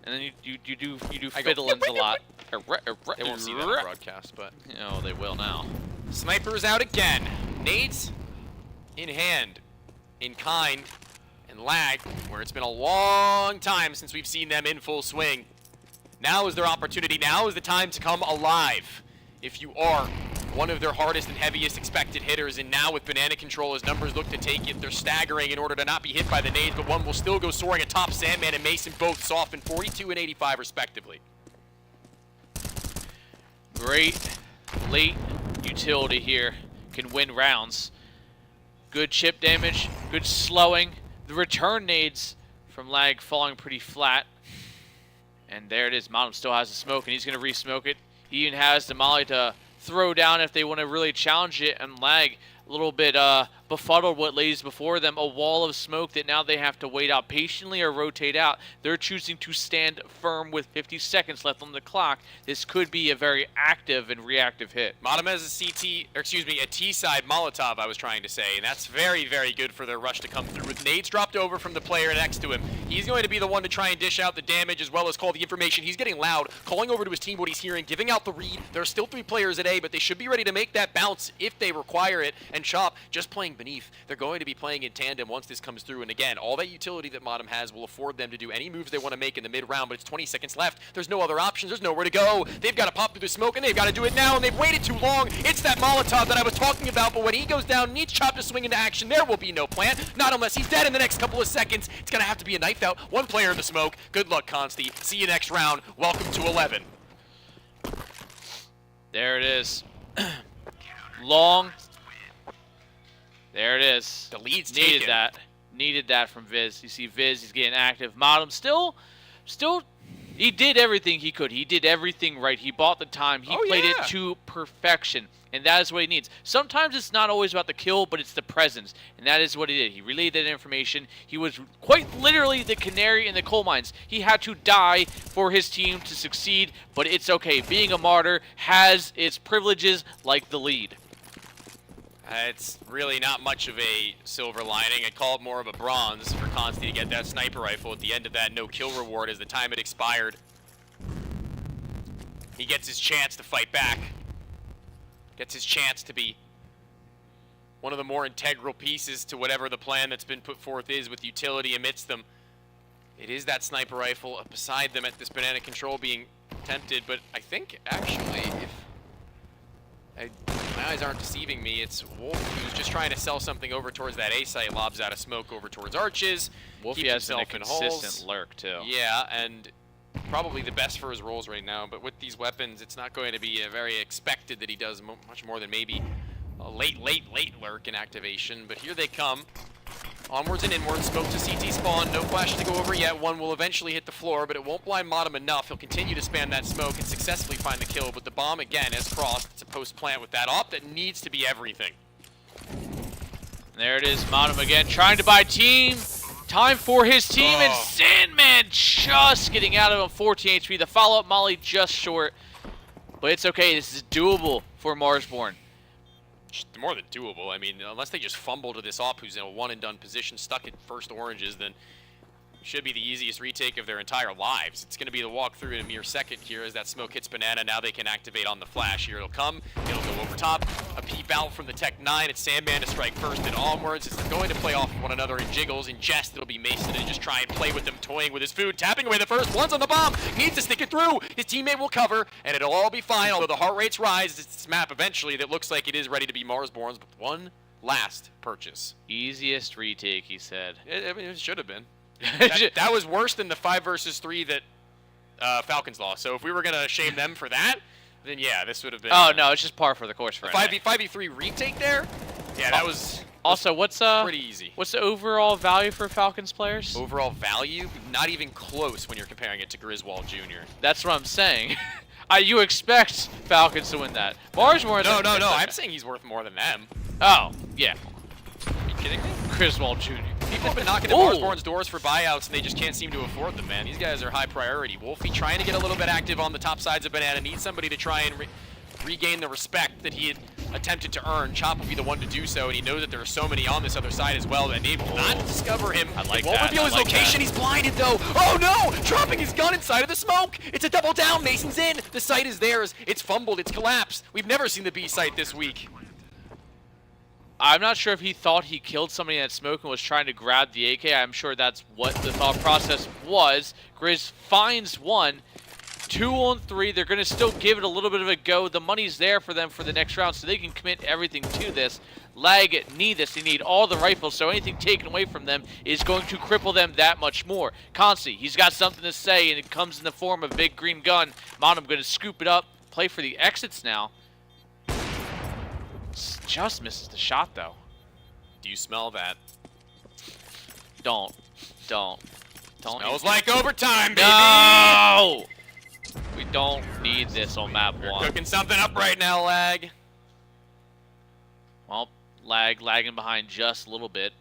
And then you do fiddlings a lot. They won't see that on broadcast, but... Oh, they will now. Sniper's out again. Nades in hand, in kind, and Lag, where it's been a long time since we've seen them in full swing. Now is their opportunity. Now is the time to come alive. If you are one of their hardest and heaviest expected hitters, and now with banana control, as numbers look to take it, they're staggering in order to not be hit by the nades, but one will still go soaring atop Sandman and Mason, both soften 42 and 85 respectively. Great late utility here. Can win rounds. Good chip damage, good slowing. The return nades from Lag falling pretty flat. And there it is. Modem still has the smoke, and he's going to re-smoke it. He even has the molly to throw down if they want to really challenge it, and Lag a little bit befuddled what lays before them, a wall of smoke that now they have to wait out patiently or rotate out. They're choosing to stand firm with 50 seconds left on the clock. This could be a very active and reactive hit. Modem has a T-side Molotov, I was trying to say, and that's very, very good for their rush to come through. With nades dropped over from the player next to him, he's going to be the one to try and dish out the damage as well as call the information. He's getting loud, calling over to his team what he's hearing, giving out the read. There are still 3 players at A, but they should be ready to make that bounce if they require it. And Chop just playing beneath. They're going to be playing in tandem once this comes through. And again, all that utility that Modem has will afford them to do any moves they want to make in the mid-round, but it's 20 seconds left. There's no other options. There's nowhere to go. They've got to pop through the smoke, and they've got to do it now, and they've waited too long. It's that Molotov that I was talking about, but when he goes down, needs Chop to swing into action. There will be no plant, not unless he's dead in the next couple of seconds. It's going to have to be a knife out. 1 player in the smoke. Good luck, Consti. See you next round. Welcome to 11. There it is. Long. There it is. The lead's Needed taken. that. Needed that from Viz. You see Viz, he's getting active. Modem still, he did everything he could. He did everything right. He bought the time. He played it to perfection. And that is what he needs. Sometimes it's not always about the kill, but it's the presence. And that is what he did. He relayed that information. He was quite literally the canary in the coal mines. He had to die for his team to succeed, but it's okay. Being a martyr has its privileges like the lead. It's really not much of a silver lining. I'd call it more of a bronze for Consti to get that sniper rifle at the end of that no-kill reward as the time had expired. He gets his chance to fight back. Gets his chance to be one of the more integral pieces to whatever the plan that's been put forth is with utility amidst them. It is that sniper rifle beside them at this banana control being tempted, but I think actually if my eyes aren't deceiving me, it's Wolf who's just trying to sell something over towards that A site, lobs out of smoke over towards arches. Wolfie has been a consistent lurk too. Yeah, and probably the best for his roles right now, but with these weapons, it's not going to be very expected that he does much more than maybe a late lurk in activation, but here they come. Onwards and inwards, smoke to CT spawn, no flash to go over yet. One will eventually hit the floor, but it won't blind Modem enough. He'll continue to spam that smoke and successfully find the kill, but the bomb again has crossed. It's a post-plant with that op that needs to be everything. There it is, Modem again, trying to buy team. Time for his team, and Sandman just getting out of him, 14 HP. The follow-up molly just short, but it's okay. This is doable for Marsborn. More than doable. I mean, unless they just fumble to this op who's in a one-and-done position, stuck at first oranges, then it should be the easiest retake of their entire lives. It's going to be the walkthrough in a mere second here as that smoke hits Banana. Now they can activate on the flash. Here it'll come. It'll go over top. A peep out from the Tech 9. It's Sandman to strike first and onwards. As they're going to play off one another in jiggles. In jest, it'll be Mason to just try and play with them, toying with his food, tapping away the first. One's on the bomb. Needs to stick it through. His teammate will cover, and it'll all be fine. Although the heart rates rise, it's this map eventually that looks like it is ready to be Marsborn's. But one last purchase. Easiest retake, he said. I mean, it should have been. That was worse than the 5 versus 3 that Falcons lost. So if we were going to shame them for that, then yeah, this would have been... Oh, no, it's just par for the course for 5v3 retake there? Yeah, that was... Also, what's pretty easy. What's the overall value for Falcons players? Overall value? Not even close when you're comparing it to Griswold Jr. That's what I'm saying. You expect Falcons to win that. Marsborn... No. I'm saying he's worth more than them. Oh, yeah. Are you kidding me? Griswold Jr. People have been knocking at Marsborn's doors for buyouts, and they just can't seem to afford them, man. These guys are high priority. Wolfie trying to get a little bit active on the top sides of Banana. Needs somebody to try and regain the respect that he had attempted to earn. Chop will be the one to do so, and he knows that there are so many on this other side as well that they will not discover him. I like won't that. reveal his location. He's blinded, though. Oh, no! Dropping his gun inside of the smoke. It's a double down. Mason's in. The site is theirs. It's fumbled. It's collapsed. We've never seen the B site this week. I'm not sure if he thought he killed somebody in that smoke and was trying to grab the AK. I'm sure that's what the thought process was. Grizz finds one. 2 on 3. They're going to still give it a little bit of a go. The money's there for them for the next round, so they can commit everything to this. Lag need this. They need all the rifles, so anything taken away from them is going to cripple them that much more. Consi, he's got something to say, and it comes in the form of a big green gun. Monum going to scoop it up, play for the exits now. Just misses the shot, though. Do you smell that? Don't. Smells like overtime, baby! No! We don't need this on map 1. Cooking something up right now, Lag. Well, lagging behind just a little bit.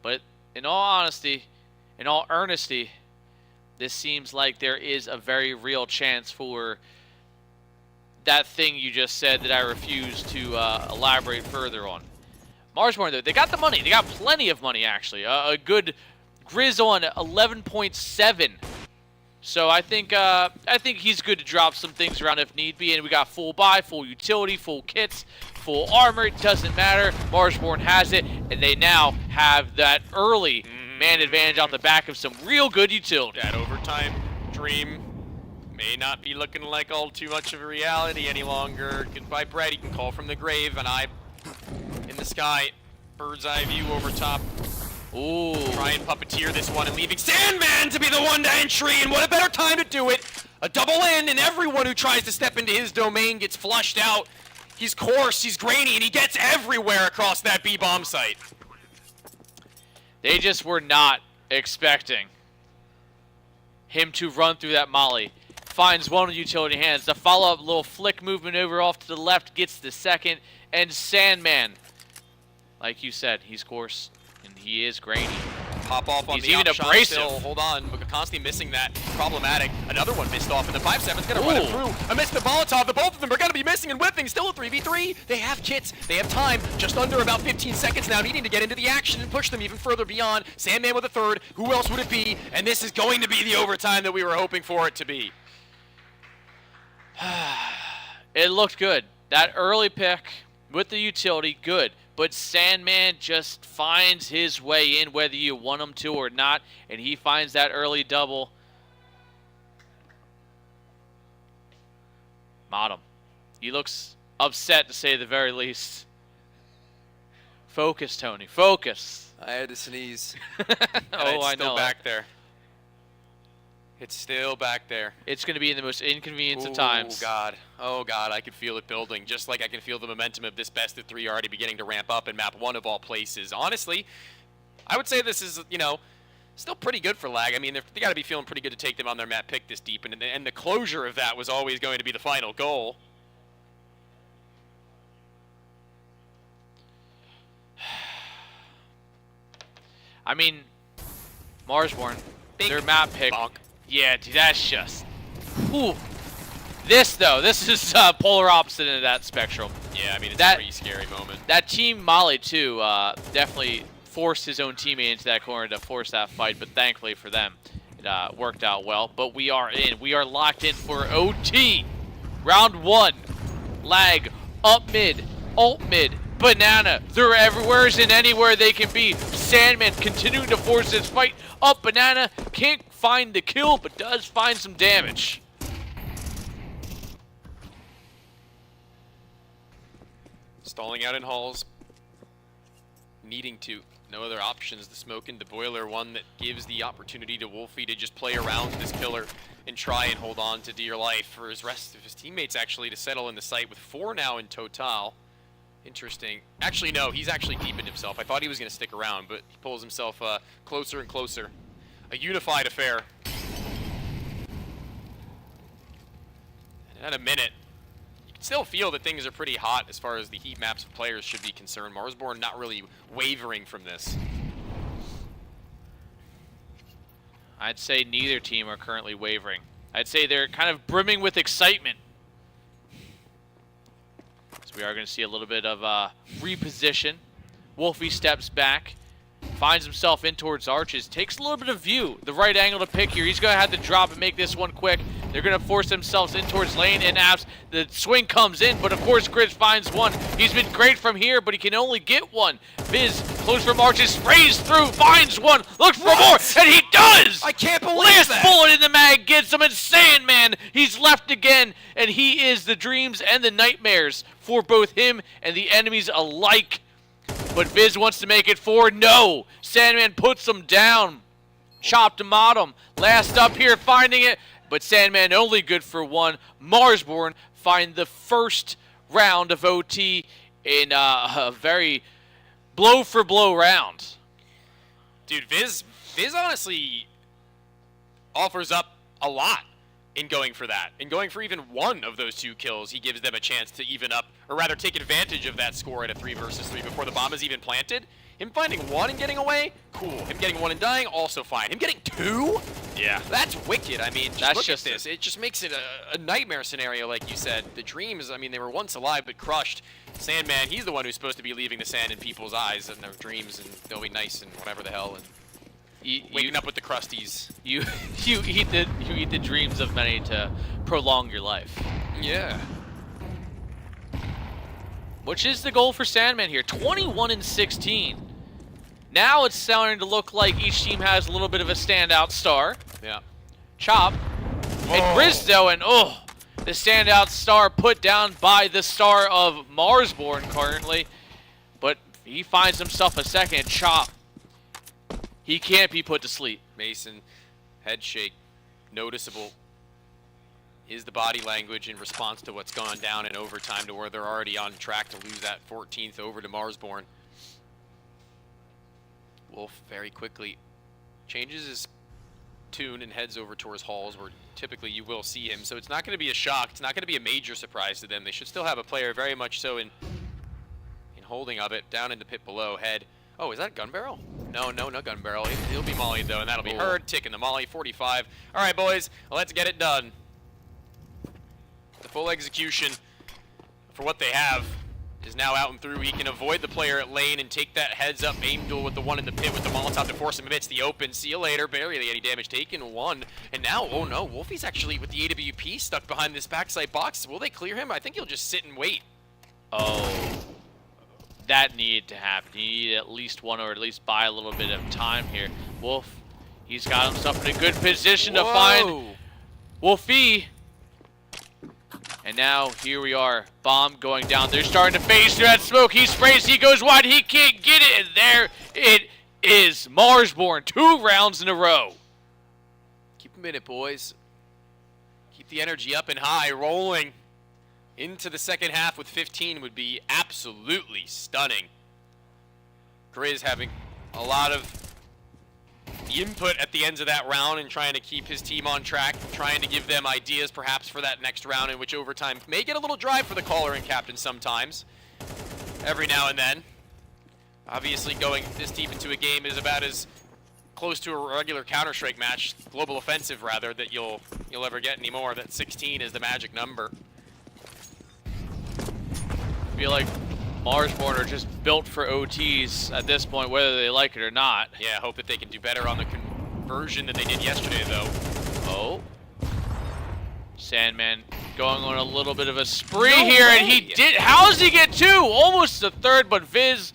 But in all honesty, in all earnesty, this seems like there is a very real chance for that thing you just said that I refuse to elaborate further on. Marsborn, though, they got the money. They got plenty of money, actually. A good Grizz on 11.7. So I think he's good to drop some things around if need be. And we got full buy, full utility, full kits, full armor. It doesn't matter. Marsborn has it, and they now have that early man advantage off the back of some real good utility. That overtime dream may not be looking like all too much of a reality any longer. Goodbye, Brett. He can call from the grave, and I in the sky, bird's eye view over top. Ooh. Try and puppeteer this one and leaving Sandman to be the one to entry, and what a better time to do it. A double in, and everyone who tries to step into his domain gets flushed out. He's coarse, he's grainy, and he gets everywhere across that B-bomb site. They just were not expecting him to run through that molly. Finds one with utility hands. The follow-up little flick movement over off to the left gets the second. And Sandman, like you said, he's coarse and he is grainy. Pop off on he's the even shot abrasive. Still. Hold on, but constantly missing that. Problematic. Another one missed off, and the 5-7's gonna run it through. Amidst the Molotov, the both of them are gonna be missing and whipping. Still a 3v3. They have kits. They have time. Just under about 15 seconds now, needing to get into the action and push them even further beyond. Sandman with a third. Who else would it be? And this is going to be the overtime that we were hoping for it to be. It looked good. That early pick with the utility, good. But Sandman just finds his way in whether you want him to or not, and he finds that early double. Modem. He looks upset, to say the very least. Focus, Tony. Focus. I had to sneeze. Oh, I know. Still back there. It's still back there. It's going to be in the most inconvenient of times. Oh God, I can feel it building. Just like I can feel the momentum of this best of 3 already beginning to ramp up in map 1 of all places. Honestly, I would say this is, you know, still pretty good for Lag. I mean, they got to be feeling pretty good to take them on their map pick this deep, and the closure of that was always going to be the final goal. I mean, Marsborn, their map pick. Bonk. Yeah, dude, that's just... Whew. This is polar opposite of that spectrum. Yeah, I mean, it's a pretty scary moment. That team Molly, too, definitely forced his own teammate into that corner to force that fight, but thankfully for them, it worked out well. But we are in. We are locked in for OT. Round 1. Lag, up mid, alt mid, Banana. They're everywhere and anywhere they can be. Sandman continuing to force this fight up. Banana can't find the kill, but does find some damage. Stalling out in halls. Needing to. No other options. The smoke in the boiler, one that gives the opportunity to Wolfie to just play around this pillar and try and hold on to dear life for his rest of his teammates actually to settle in the site with 4 now in total. Interesting. Actually, no, he's actually deepened himself. I thought he was going to stick around, but he pulls himself closer and closer. A unified affair. And in a minute, you can still feel that things are pretty hot as far as the heat maps of players should be concerned. Marsborn not really wavering from this. I'd say neither team are currently wavering. I'd say they're kind of brimming with excitement. So we are going to see a little bit of reposition. Wolfie steps back, finds himself in towards arches, takes a little bit of view. The right angle to pick here. He's going to have to drop and make this one quick. They're going to force themselves in towards lane and apps. The swing comes in, but of course Grizz finds one. He's been great from here, but he can only get one. Viz, close from arches, sprays through, finds one, looks for more, and he does! I can't believe Last that! bullet in the mag gets him, and Sandman, he's left again, and he is the dreams and the nightmares for both him and the enemies alike. But Viz wants to make it 4. No! Sandman puts him down. Chopped him bottom. Last up here, finding it. But Sandman only good for 1. Marsborn find the first round of OT in a very blow-for-blow round. Dude, Viz honestly offers up a lot in going for that. In going for even one of those 2 kills, he gives them a chance to even up, or rather take advantage of that score at a 3 versus 3 before the bomb is even planted. Him finding 1 and getting away, cool. Him getting 1 and dying, also fine. Him getting 2? Yeah. That's wicked. I mean, just look at this. It just makes it a nightmare scenario, like you said. The dreams, I mean, they were once alive but crushed. Sandman, he's the one who's supposed to be leaving the sand in people's eyes and their dreams, and they'll be nice and whatever the hell. And waking up with the crusties. You eat the dreams of many to prolong your life. Yeah. Which is the goal for Sandman here. 21 and 16. Now it's starting to look like each team has a little bit of a standout star. Yeah. Chop. And Rizzo, and the standout star put down by the star of Marsborn currently. But he finds himself a second. Chop. He can't be put to sleep. Mason, head shake, noticeable. Is the body language in response to what's gone down in overtime to where they're already on track to lose that 14th over to Marsborn. Wolf very quickly changes his tune and heads over towards halls where typically you will see him. So it's not going to be a shock. It's not going to be a major surprise to them. They should still have a player very much so in holding of it. Down in the pit below, head. Oh, is that a gun barrel? No, not gun barrel. He'll be mollied though, and that'll be heard. Ticking the molly, 45. All right, boys, let's get it done. The full execution for what they have is now out and through. He can avoid the player at lane and take that heads-up aim duel with the one in the pit with the Molotov to force him amidst the open. See you later. Barely any damage taken. 1. And now, oh no, Wolfie's actually with the AWP stuck behind this backside box. Will they clear him? I think he'll just sit and wait. Oh, that needed to happen. He needed at least 1 or at least buy a little bit of time here. Wolf, he's got himself in a good position to find Wolfie. And now, here we are. Bomb going down. They're starting to phase through that smoke. He sprays. He goes wide. He can't get it. And there it is. Marsborn. 2 rounds in a row. Keep him minute, boys. Keep the energy up and high, rolling into the second half with 15 would be absolutely stunning. Grizz having a lot of input at the ends of that round and trying to keep his team on track, trying to give them ideas perhaps for that next round, in which overtime may get a little dry for the caller and captain sometimes, every now and then. Obviously going this deep into a game is about as close to a regular Counter-Strike match, global offensive rather, that you'll ever get anymore. That 16 is the magic number. I feel like Marsborn are just built for OTs at this point, whether they like it or not. Yeah, hope that they can do better on the conversion than they did yesterday, though. Oh. Sandman going on a little bit of a spree here, and he did. How does he get two? Almost the third, but Viz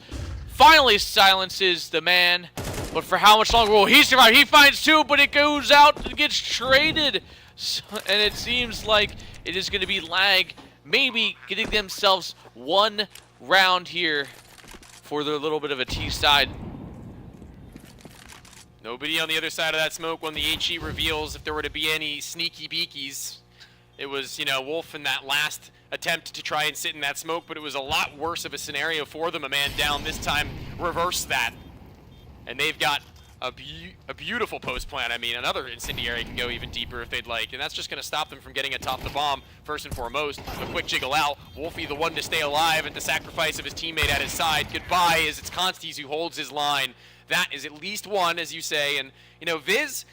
finally silences the man. But for how much longer will he survive? He finds two, but it goes out and gets traded. So, and it seems like it is going to be lag, maybe getting themselves one round here for their little bit of a T side. Nobody on the other side of that smoke when the HE reveals if there were to be any sneaky beakies. It was, you know, Wolf in that last attempt to try and sit in that smoke, but it was a lot worse of a scenario for them. A man down this time reverse that. And they've got a beautiful post plan. I mean, another incendiary can go even deeper if they'd like, and that's just going to stop them from getting atop the bomb, first and foremost. A quick jiggle out. Wolfie, the one to stay alive at the sacrifice of his teammate at his side. Goodbye, as it's Consties who holds his line. That is at least one, as you say. And, you know, Viz,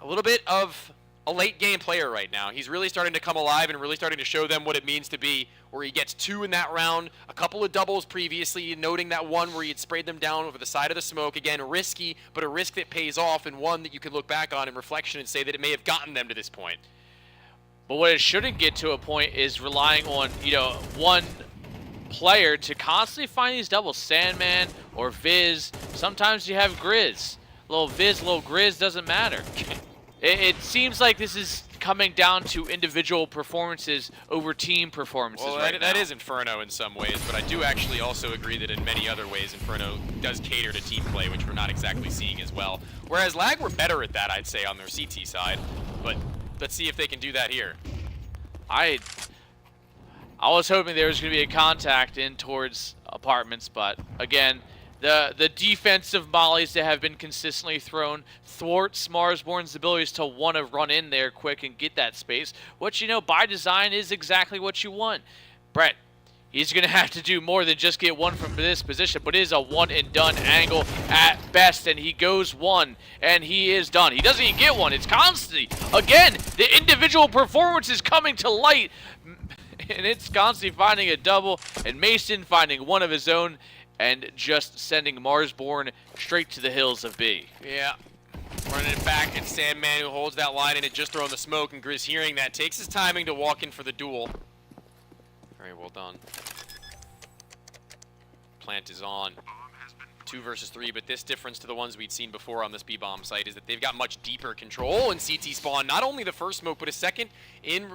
a little bit of a late game player right now. He's really starting to come alive and really starting to show them what it means to be, where he gets two in that round, a couple of doubles previously, noting that one where he had sprayed them down over the side of the smoke. Again, risky, but a risk that pays off, and one that you can look back on in reflection and say that it may have gotten them to this point. But what it shouldn't get to a point is relying on, you know, one player to constantly find these doubles. Sandman or Viz. Sometimes you have Grizz. Little Viz, little Grizz, doesn't matter. It seems like this is coming down to individual performances over team performances. Well, that is Inferno in some ways, but I do actually also agree that in many other ways Inferno does cater to team play, which we're not exactly seeing as well. Whereas Lag were better at that, I'd say, on their CT side. But let's see if they can do that here. I was hoping there was going to be a contact in towards apartments, but again, the defensive mollies that have been consistently thrown thwarts Marsborn's abilities to want to run in there quick and get that space, which, you know, by design is exactly what you want. Brett, he's going to have to do more than just get one from this position, but it is a one-and-done angle at best, and he goes one, and he is done. He doesn't even get one. It's constantly, again, the individual performance is coming to light, and it's constantly finding a double, and Mason finding one of his own, and just sending Marsborn straight to the hills of B. Yeah. Running it back, it's Sandman who holds that line and had just thrown the smoke, and Grizz hearing that takes his timing to walk in for the duel. Very well done. Plant is on. 2 versus 3, but this difference to the ones we'd seen before on this B-bomb site is that they've got much deeper control in CT spawn. Not only the first smoke, but a second in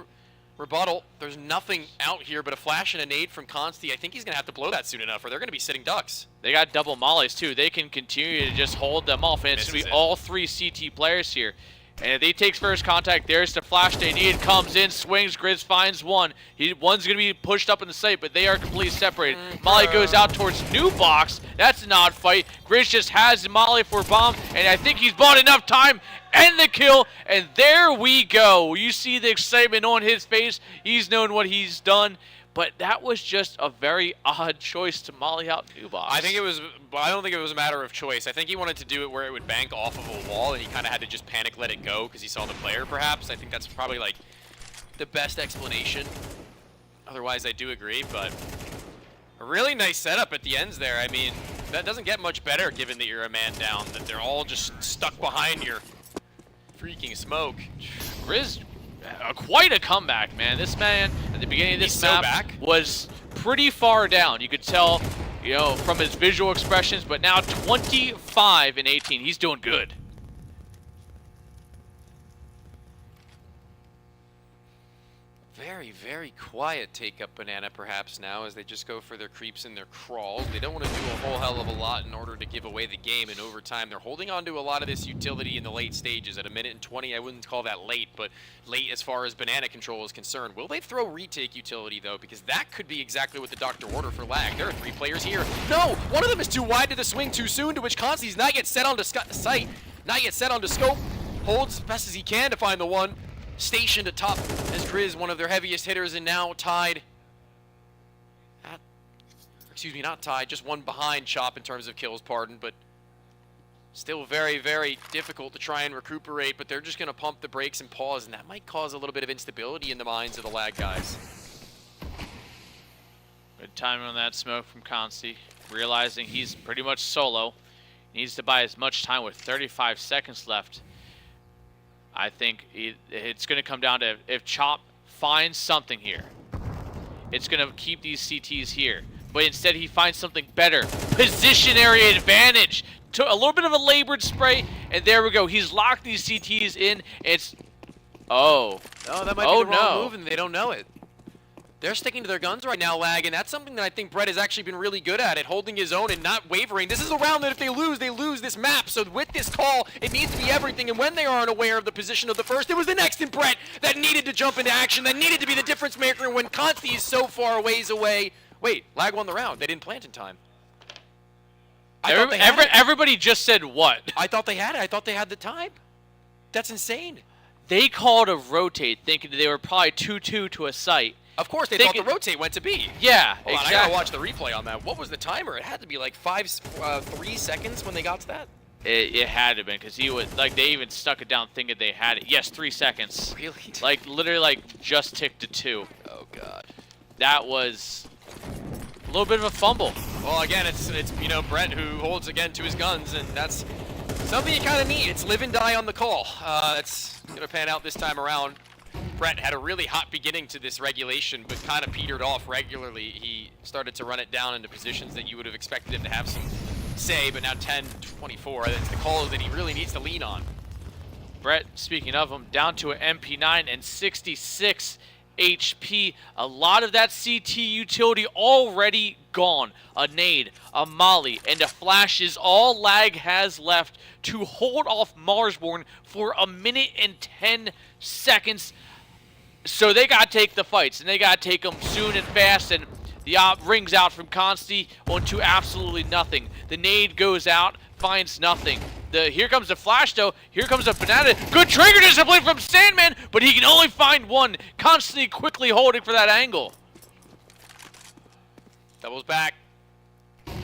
rebuttal. There's nothing out here but a flash and a nade from Consti. I think he's going to have to blow that soon enough, or they're going to be sitting ducks. They got double mollies, too. They can continue to just hold them off, and it's going to be all three CT players here. And if he takes first contact, there's the flash they need. Comes in, swings, Grizz finds one. One's going to be pushed up in the site, but they are completely separated. Molly goes out towards New Box. That's an odd fight. Grizz just has Molly for bomb, and I think he's bought enough time. And the kill, and there we go. You see the excitement on his face. He's known what he's done. But that was just a very odd choice to molly out New Box. I don't think it was a matter of choice. I think he wanted to do it where it would bank off of a wall, and he kind of had to just panic let it go because he saw the player, perhaps. I think that's probably, like, the best explanation. Otherwise, I do agree, but a really nice setup at the ends there. I mean, that doesn't get much better given that you're a man down, that they're all just stuck behind your freaking smoke. Grizz, quite a comeback, man. This man, at the beginning of this map, was pretty far down. You could tell, you know, from his visual expressions, but now 25 and 18. He's doing good. very, very quiet take-up banana perhaps now as they just go for their creeps and their crawls. They don't want to do a whole hell of a lot in order to give away the game, and over time they're holding on to a lot of this utility in the late stages. At 1:20, I wouldn't call that late, but late as far as banana control is concerned. Will they throw retake utility though? Because that could be exactly what the doctor ordered for lag. There are 3 players here. No! One of them is too wide to the swing too soon, to which Consti's not yet set onto sight, not yet set onto scope. Holds as best as he can to find the one. Stationed atop as Grizz, one of their heaviest hitters, and now tied. Excuse me, not tied, just one behind Chop in terms of kills, pardon, but still very, very difficult to try and recuperate, but they're just going to pump the brakes and pause, and that might cause a little bit of instability in the minds of the lag guys. Good timing on that smoke from Consti, realizing he's pretty much solo. He needs to buy as much time with 35 seconds left. I think it's going to come down to if Chop finds something here, it's going to keep these CTs here. But instead he finds something better. Position area advantage. A little bit of a labored spray, and there we go. He's locked these CTs in. It's... Oh. Oh, that might be the wrong move, and they don't know it. They're sticking to their guns right now, Lag, and that's something that I think Brett has actually been really good at holding his own and not wavering. This is a round that if they lose this map. So with this call, it needs to be everything, and when they aren't aware of the position of the first, it was the next in Brett that needed to jump into action, that needed to be the difference maker, and when Consti is so far ways away... Wait, Lag won the round. They didn't plant in time. Everybody just said what? I thought they had it. I thought they had the time. That's insane. They called a rotate, thinking they were probably 2-2 to a site. Of course, they thought the rotate went to B. Yeah, Hold on, I gotta watch the replay on that. What was the timer? It had to be like 3 seconds when they got to that. It had to have been, because he was like, they even stuck it down thinking they had it. Yes, 3 seconds. Really? Like literally, like just ticked to 2. Oh god. That was a little bit of a fumble. Well, again, it's you know, Brett who holds again to his guns, and that's something you kind of need. It's live and die on the call. It's gonna pan out this time around. Brett had a really hot beginning to this regulation, but kind of petered off regularly. He started to run it down into positions that you would have expected him to have some say, but now 10-24. That's the calls that he really needs to lean on. Brett, speaking of him, down to an MP9 and 66 HP. A lot of that CT utility already gone. A nade, a molly, and a flash is all Lag has left to hold off Marsborn for 1 and 10 seconds. So they got to take the fights, and they got to take them soon and fast, and the op rings out from Consti onto absolutely nothing. The nade goes out, finds nothing. Here comes the flash, though. Here comes a banana. Good trigger discipline from Sandman, but he can only find one. Constantly quickly holding for that angle. Doubles back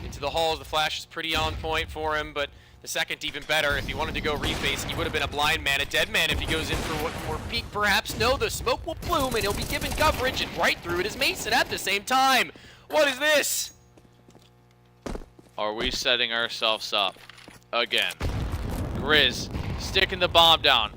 into the halls. The flash is pretty on point for him, but the second even better. If he wanted to go reface, he would have been a blind man, a dead man if he goes in for one more peek. Perhaps no, the smoke will plume, and he'll be given coverage, and right through it is Mason at the same time. What is this? Are we setting ourselves up again? Grizz sticking the bomb down.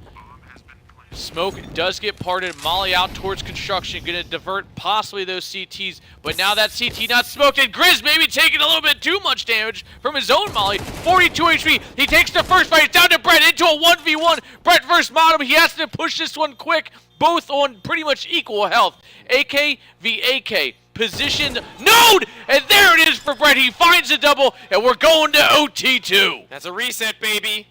Smoke does get parted. Molly out towards construction. Going to divert possibly those CTs. But now that CT not smoked. And Grizz maybe taking a little bit too much damage from his own Molly. 42 HP. He takes the first fight. It's down to Brett into a 1v1. Brett versus Modem. He has to push this one quick. Both on pretty much equal health. AK v AK. Positioned. Node! And there it is for Brett. He finds a double. And we're going to OT2. That's a reset, baby.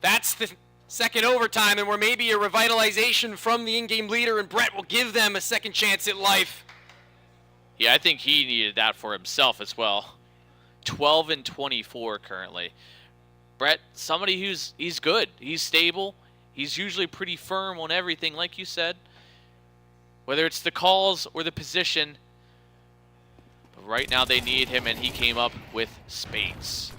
That's the second overtime, and where maybe a revitalization from the in-game leader, and Brett will give them a second chance at life. Yeah, I think he needed that for himself as well. 12 and 24 currently. Brett, somebody he's good. He's stable. He's usually pretty firm on everything, like you said. Whether it's the calls or the position. But right now they need him, and he came up with spades.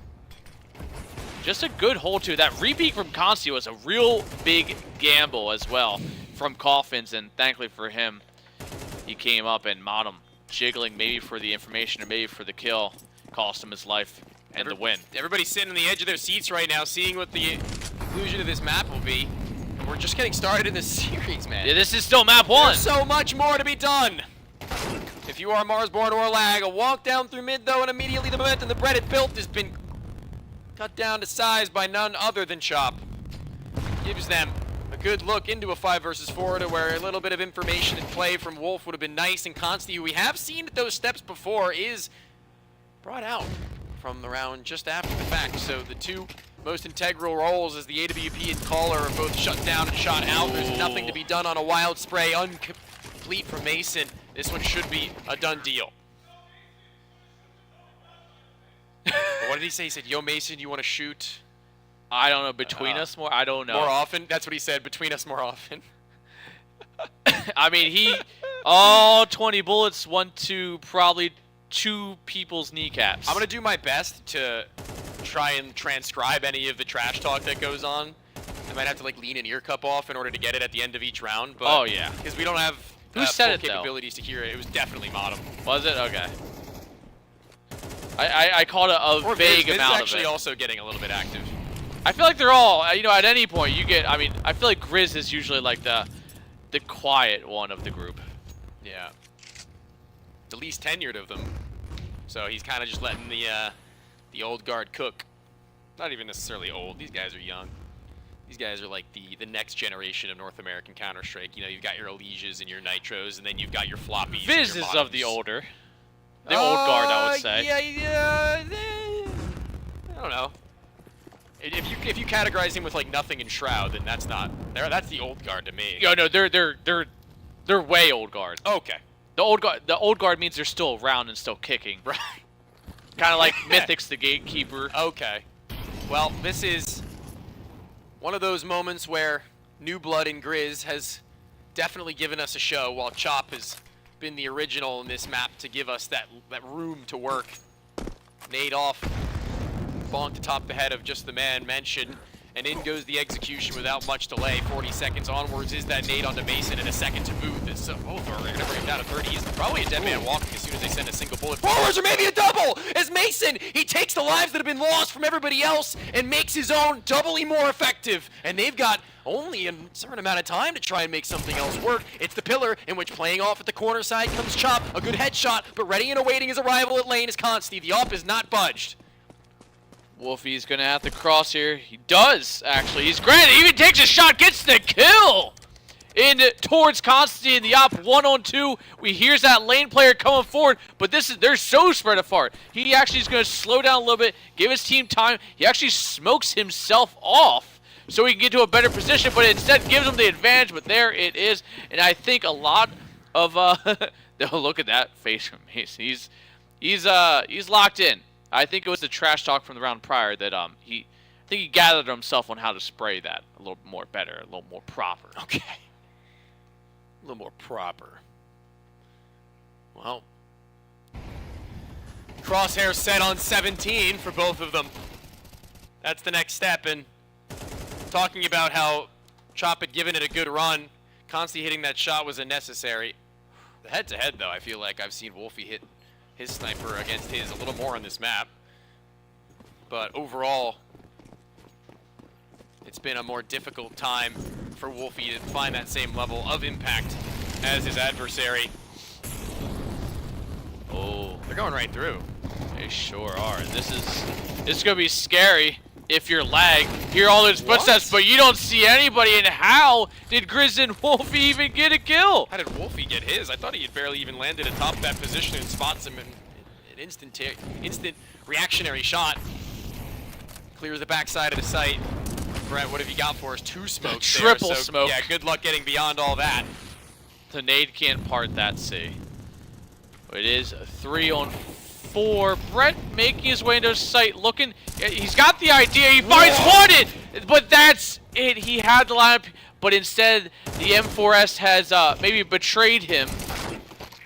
Just a good hold, too. That repeat from Consti was a real big gamble as well from Coffins, and thankfully for him, he came up and Modem jiggling maybe for the information or maybe for the kill. Cost him his life and the win. Everybody's sitting on the edge of their seats right now, seeing what the conclusion of this map will be. And we're just getting started in this series, man. Yeah, this is still map 1. There's so much more to be done. If you are Marsborn or Lag, a walk down through mid, though, and immediately the momentum the Brett had built has been cut down to size by none other than Chop. Gives them a good look into a 5 versus 4 to where a little bit of information and play from Wolf would have been nice, and Consti, who we have seen at those steps before, is brought out from around just after the fact. So the two most integral roles as the AWP and Caller are both shut down and shot out. There's nothing to be done on a wild spray, complete from Mason. This one should be a done deal. What did he say? He said, yo, Mason, you want to shoot? I don't know. Between us more? I don't know. More often? That's what he said. Between us more often. I mean, all 20 bullets went to probably 2 people's kneecaps. I'm going to do my best to try and transcribe any of the trash talk that goes on. I might have to, like, lean an ear cup off in order to get it at the end of each round. But, oh, yeah. Because we don't have Who said full it, capabilities to hear it. It was definitely Modem. Was it? Okay. I called it a vague amount of it. Actually also getting a little bit active. I feel like they're all, you know, at any point you get, I mean, I feel like Grizz is usually like the quiet one of the group. Yeah. The least tenured of them. So he's kind of just letting the old guard cook. Not even necessarily old. These guys are young. These guys are like the next generation of North American Counter-Strike. You know, you've got your Elisias and your Nitros, and then you've got your floppies. Viz is of the older. The old guard, I would say. Yeah, I don't know. If you categorize him with like nothing and Shroud, then that's the old guard to me. No, they're way old guard. Okay. The old guard means they're still around and still kicking. Right. Kind of like Mythic's the gatekeeper. Okay. Well, this is one of those moments where New Blood and Grizz has definitely given us a show, while Chop has been the original in this map to give us that room to work. Nade off, bonk to top the head of just the man mentioned, and in goes the execution without much delay. 40 seconds onwards is that nade onto Mason, and a second to move. This both are going to bring him down to 30. He's probably a dead man walking as soon as they send a single bullet forwards, or maybe a double, as Mason, he takes the lives that have been lost from everybody else and makes his own doubly more effective. And they've got only a certain amount of time to try and make something else work. It's the pillar in which, playing off at the corner side, comes Chop, a good headshot, but ready and awaiting his arrival at lane is Consti. The op is not budged. Wolfie's gonna have to cross here. He does, actually. He's great. He even takes a shot, gets the kill! In towards Constantine in the op, 1-on-2. We hears that lane player coming forward, but they're so spread apart. He actually is gonna slow down a little bit, give his team time. He actually smokes himself off so he can get to a better position, but instead gives him the advantage, but there it is. And I think a lot of look at that face from Mason. He's locked in. I think it was the trash talk from the round prior that I think he gathered himself on how to spray that a little more better, a little more proper. Okay. A little more proper. Well, crosshair set on 17 for both of them. That's the next step, and talking about how Chop had given it a good run, Consti hitting that shot was unnecessary. The head-to-head, though, I feel like I've seen Wolfie hit his sniper against his a little more on this map. But overall, it's been a more difficult time for Wolfie to find that same level of impact as his adversary. Oh, they're going right through. They sure are. This is gonna be scary if you're lag. Hear all those footsteps, but you don't see anybody. And how did Grizz and Wolfie even get a kill? How did Wolfie get his? I thought he had barely even landed atop that position and spots him in an instant reactionary shot. Clears the backside of the site. Brett, what have you got for us? 2 smokes Triple there, so smoke. Yeah, good luck getting beyond all that. The nade can't part that C. It is 3-on-4. Brett making his way into sight, looking. He's got the idea. He finds one, but that's it. He had the lineup, but instead the M4S has maybe betrayed him.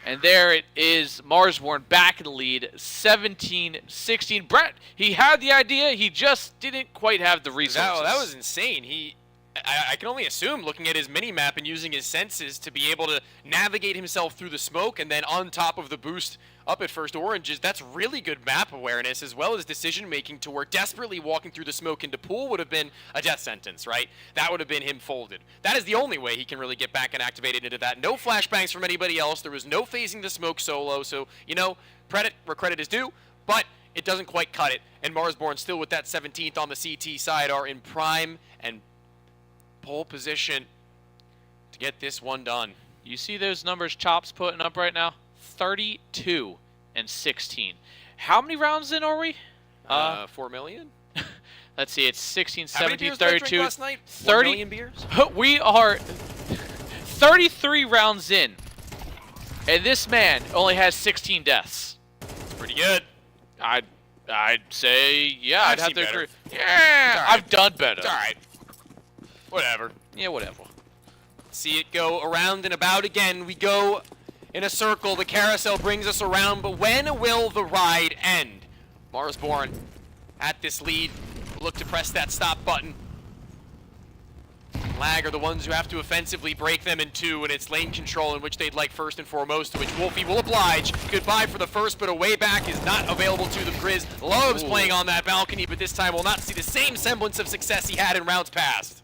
And there it is, Marsborn back in the lead, 17-16. Brett, he had the idea, he just didn't quite have the resources. That was insane. I can only assume, looking at his mini-map and using his senses to be able to navigate himself through the smoke, and then on top of the boost up at first oranges, that's really good map awareness as well as decision-making to where desperately walking through the smoke into pool would have been a death sentence, right? That would have been him folded. That is the only way he can really get back and activated into that. No flashbangs from anybody else. There was no phasing the smoke solo, so, you know, credit where credit is due, but it doesn't quite cut it. And Marsborn still with that 17th on the CT side are in prime and pole position to get this one done. You see those numbers Chop's putting up right now? 32 and 16. How many rounds in are we? 4 million? Let's see, it's 16, How many 17, beers did I drink 32. last night? 30 1 million beers? We are 33 rounds in. And this man only has 16 deaths. It's pretty good. I'd say, yeah, I've I'd have seen to better. agree. Yeah, right. I've done better. It's all right. Whatever. Yeah, whatever. See it go around and about again. We go in a circle. The carousel brings us around, but when will the ride end? Marsborn at this lead. Look to press that stop button. Lag are the ones who have to offensively break them in two, and it's lane control in which they'd like first and foremost, to which Wolfie will oblige. Goodbye for the first, but a way back is not available to them. Grizz loves playing on that balcony, but this time will not see the same semblance of success he had in rounds past.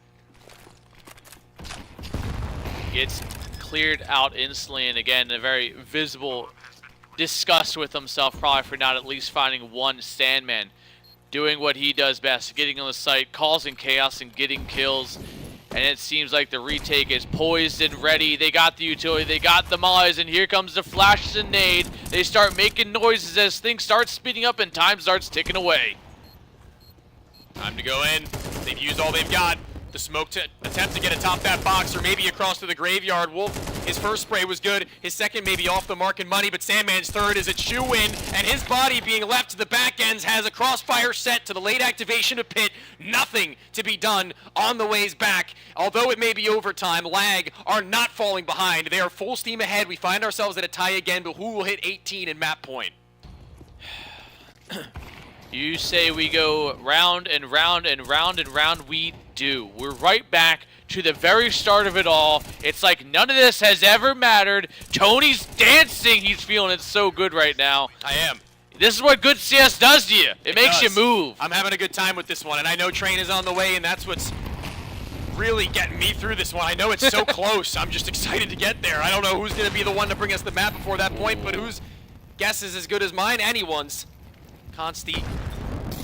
Gets cleared out instantly, and again, a very visible disgust with himself, probably for not at least finding one Sandman. Doing what he does best, getting on the site, causing chaos and getting kills. And it seems like the retake is poised and ready. They got the utility, they got the mollies, and here comes the flashes and nade. They start making noises as things start speeding up and time starts ticking away. Time to go in. They've used all they've got. The smoke to attempt to get atop that box or maybe across to the graveyard. Wolf, his first spray was good. His second maybe off the mark and money, but Sandman's third is a chew-in, and his body being left to the back ends has a crossfire set to the late activation of Pit. Nothing to be done on the ways back. Although it may be overtime, Lag are not falling behind. They are full steam ahead. We find ourselves at a tie again, but who will hit 18 in map point? You say we go round and round and round and round. We do. We're right back to the very start of it all. It's like none of this has ever mattered. Tony's dancing. He's feeling it so good right now. I am. This is what good CS does to you. It makes you move. I'm having a good time with this one, and I know Train is on the way, and that's what's really getting me through this one. I know it's so close. I'm just excited to get there. I don't know who's going to be the one to bring us the map before that point, but whose guess is as good as mine? Anyone's. Consti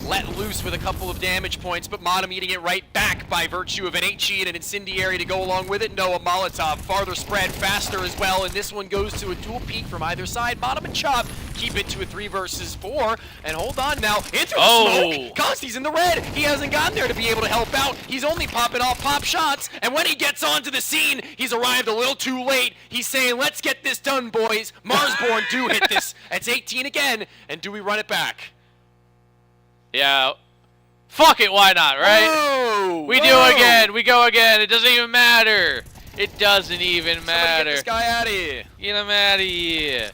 let loose with a couple of damage points, but Modem eating it right back by virtue of an HE and an incendiary to go along with it. No, a Molotov, farther spread, faster as well, and this one goes to a dual peek from either side. Modem and Chop keep it to a 3 versus 4, and hold on now, into the smoke! Consti's in the red! He hasn't gotten there to be able to help out. He's only popping off pop shots, and when he gets onto the scene, he's arrived a little too late. He's saying, let's get this done, boys. Marsborn do hit this. It's 18 again, and do we run it back? Yeah. Fuck it, why not, right? Whoa, we do again. We go again. It doesn't even matter. It doesn't even matter. Somebody get this guy out of here. Get him out of here.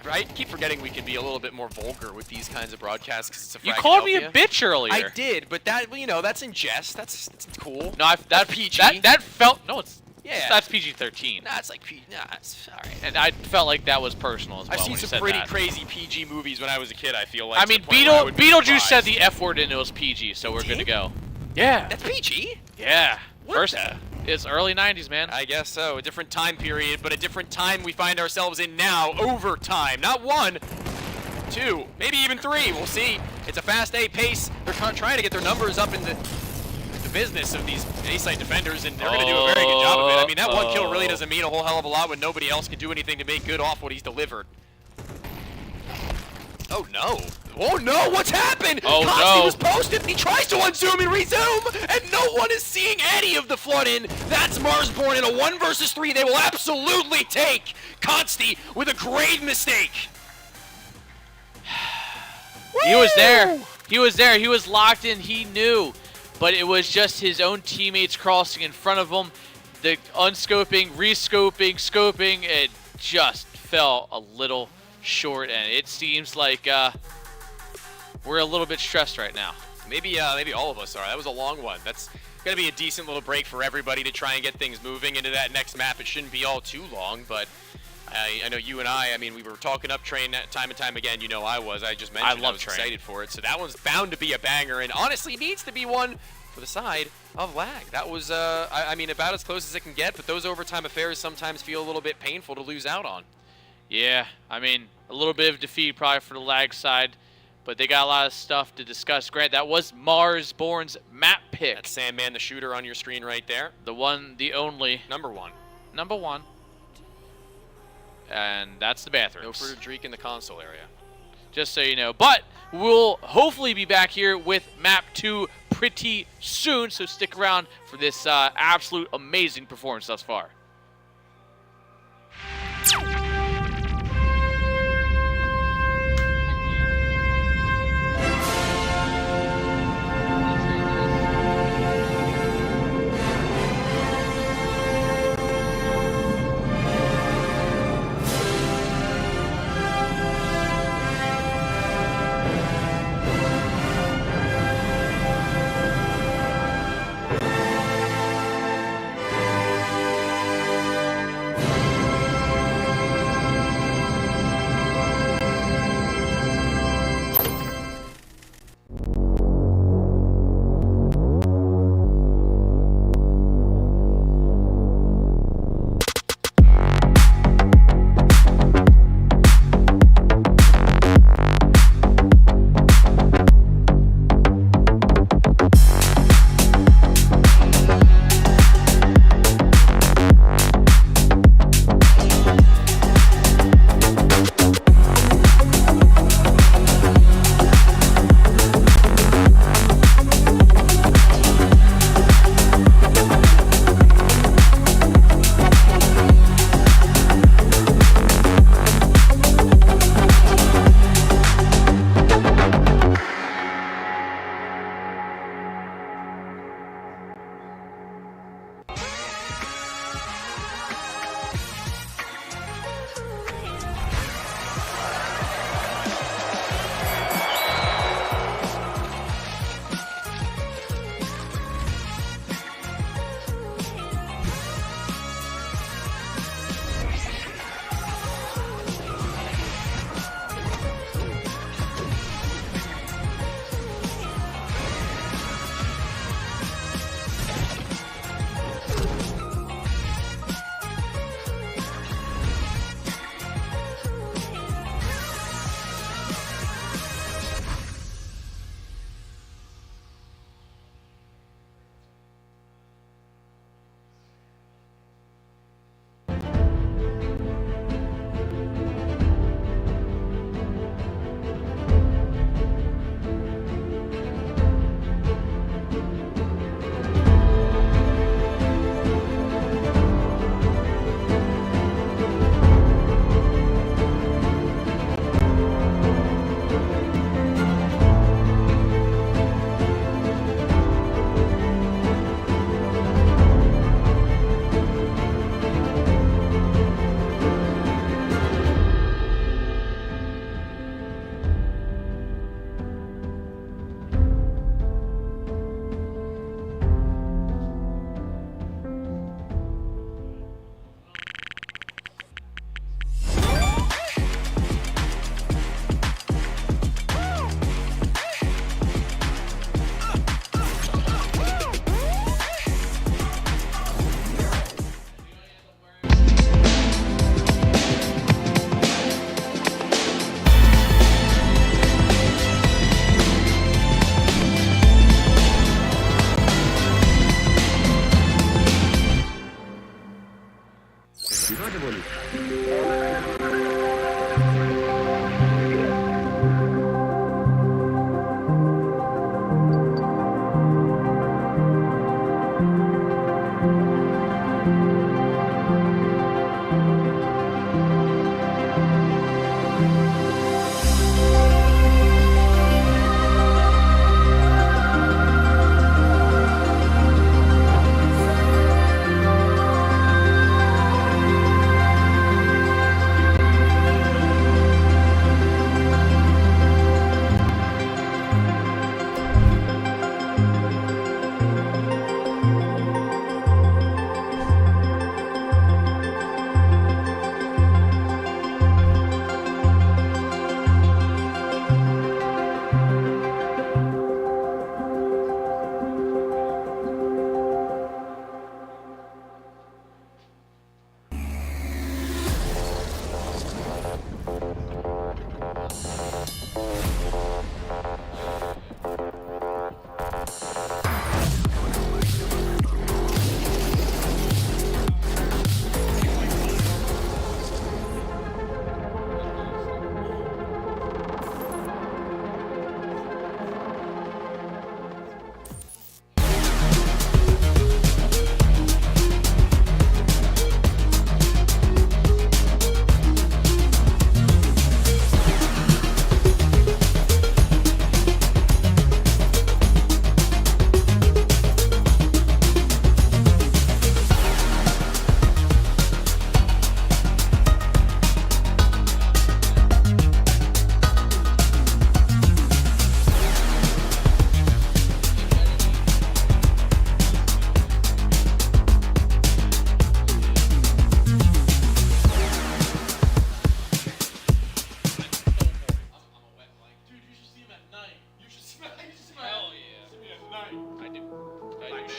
I keep forgetting we can be a little bit more vulgar with these kinds of broadcasts because it's a You called me a Philadelphia. bitch earlier. I did, but that, you know, that's in jest. That's cool. No, that's PG. That felt no. It's Yeah. That's PG-13. Nah, it's like PG. Nah, it's all right. And I felt like that was personal as well. I've seen when you some said pretty that. crazy PG movies when I was a kid. I feel like. I to the mean, point where I would be Beetlejuice said surprised. the F word and it was PG, so we're good to Did? go. Yeah. That's PG. Yeah. What First, the? it's early 90s, man. I guess so. A different time period, but a different time we find ourselves in now. Overtime. Not 1, 2, maybe even 3. We'll see. It's a fast A pace. They're trying to get their numbers up in the business of these A-site defenders, and they're going to do a very good job of it. I mean, that 1 kill really doesn't mean a whole hell of a lot when nobody else can do anything to make good off what he's delivered. Oh no. Oh no, what's happened? Oh Consti no. was posted, and he tries to unzoom and resume, and no one is seeing any of the flood in. That's Marsborn in a 1 versus 3 they will absolutely take. Consti with a grave mistake. He was there. He was there. He was locked in. He knew. But it was just his own teammates crossing in front of him. The unscoping, rescoping, scoping, it just fell a little short. And it seems like we're a little bit stressed right now. Maybe all of us are. That was a long one. That's going to be a decent little break for everybody to try and get things moving into that next map. It shouldn't be all too long, but I know you and I mean, we were talking up Train time and time again. You know I just mentioned I was Train. excited for it. So that one's bound to be a banger, and honestly needs to be one for the side of Lag. That was, I mean, about as close as it can get, but those overtime affairs sometimes feel a little bit painful to lose out on. Yeah, I mean, a little bit of defeat probably for the Lag side. But they got a lot of stuff to discuss. Grant, that was Marsborn's map pick. That's Sandman, the shooter on your screen right there. The one, the only. Number one. Number one. And that's the bathrooms. No for Dreek in the console area. Just so you know. But we'll hopefully be back here with map 2 pretty soon. So stick around for this absolute amazing performance thus far.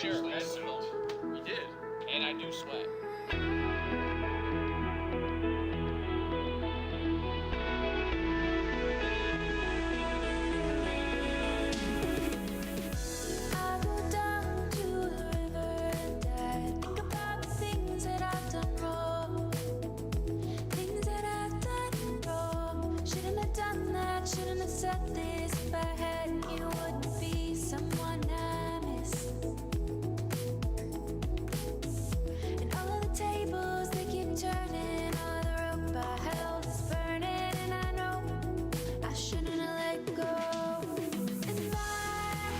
sure. We did. And I do sweat. I go down to the river and I think about the things that I've done wrong. Things that I've done wrong. Shouldn't have done that, shouldn't have said this. If I had you, wouldn't be someone I miss. And all of the tables, they keep turning. All the rope I held is burning. And I know I shouldn't have let go. And my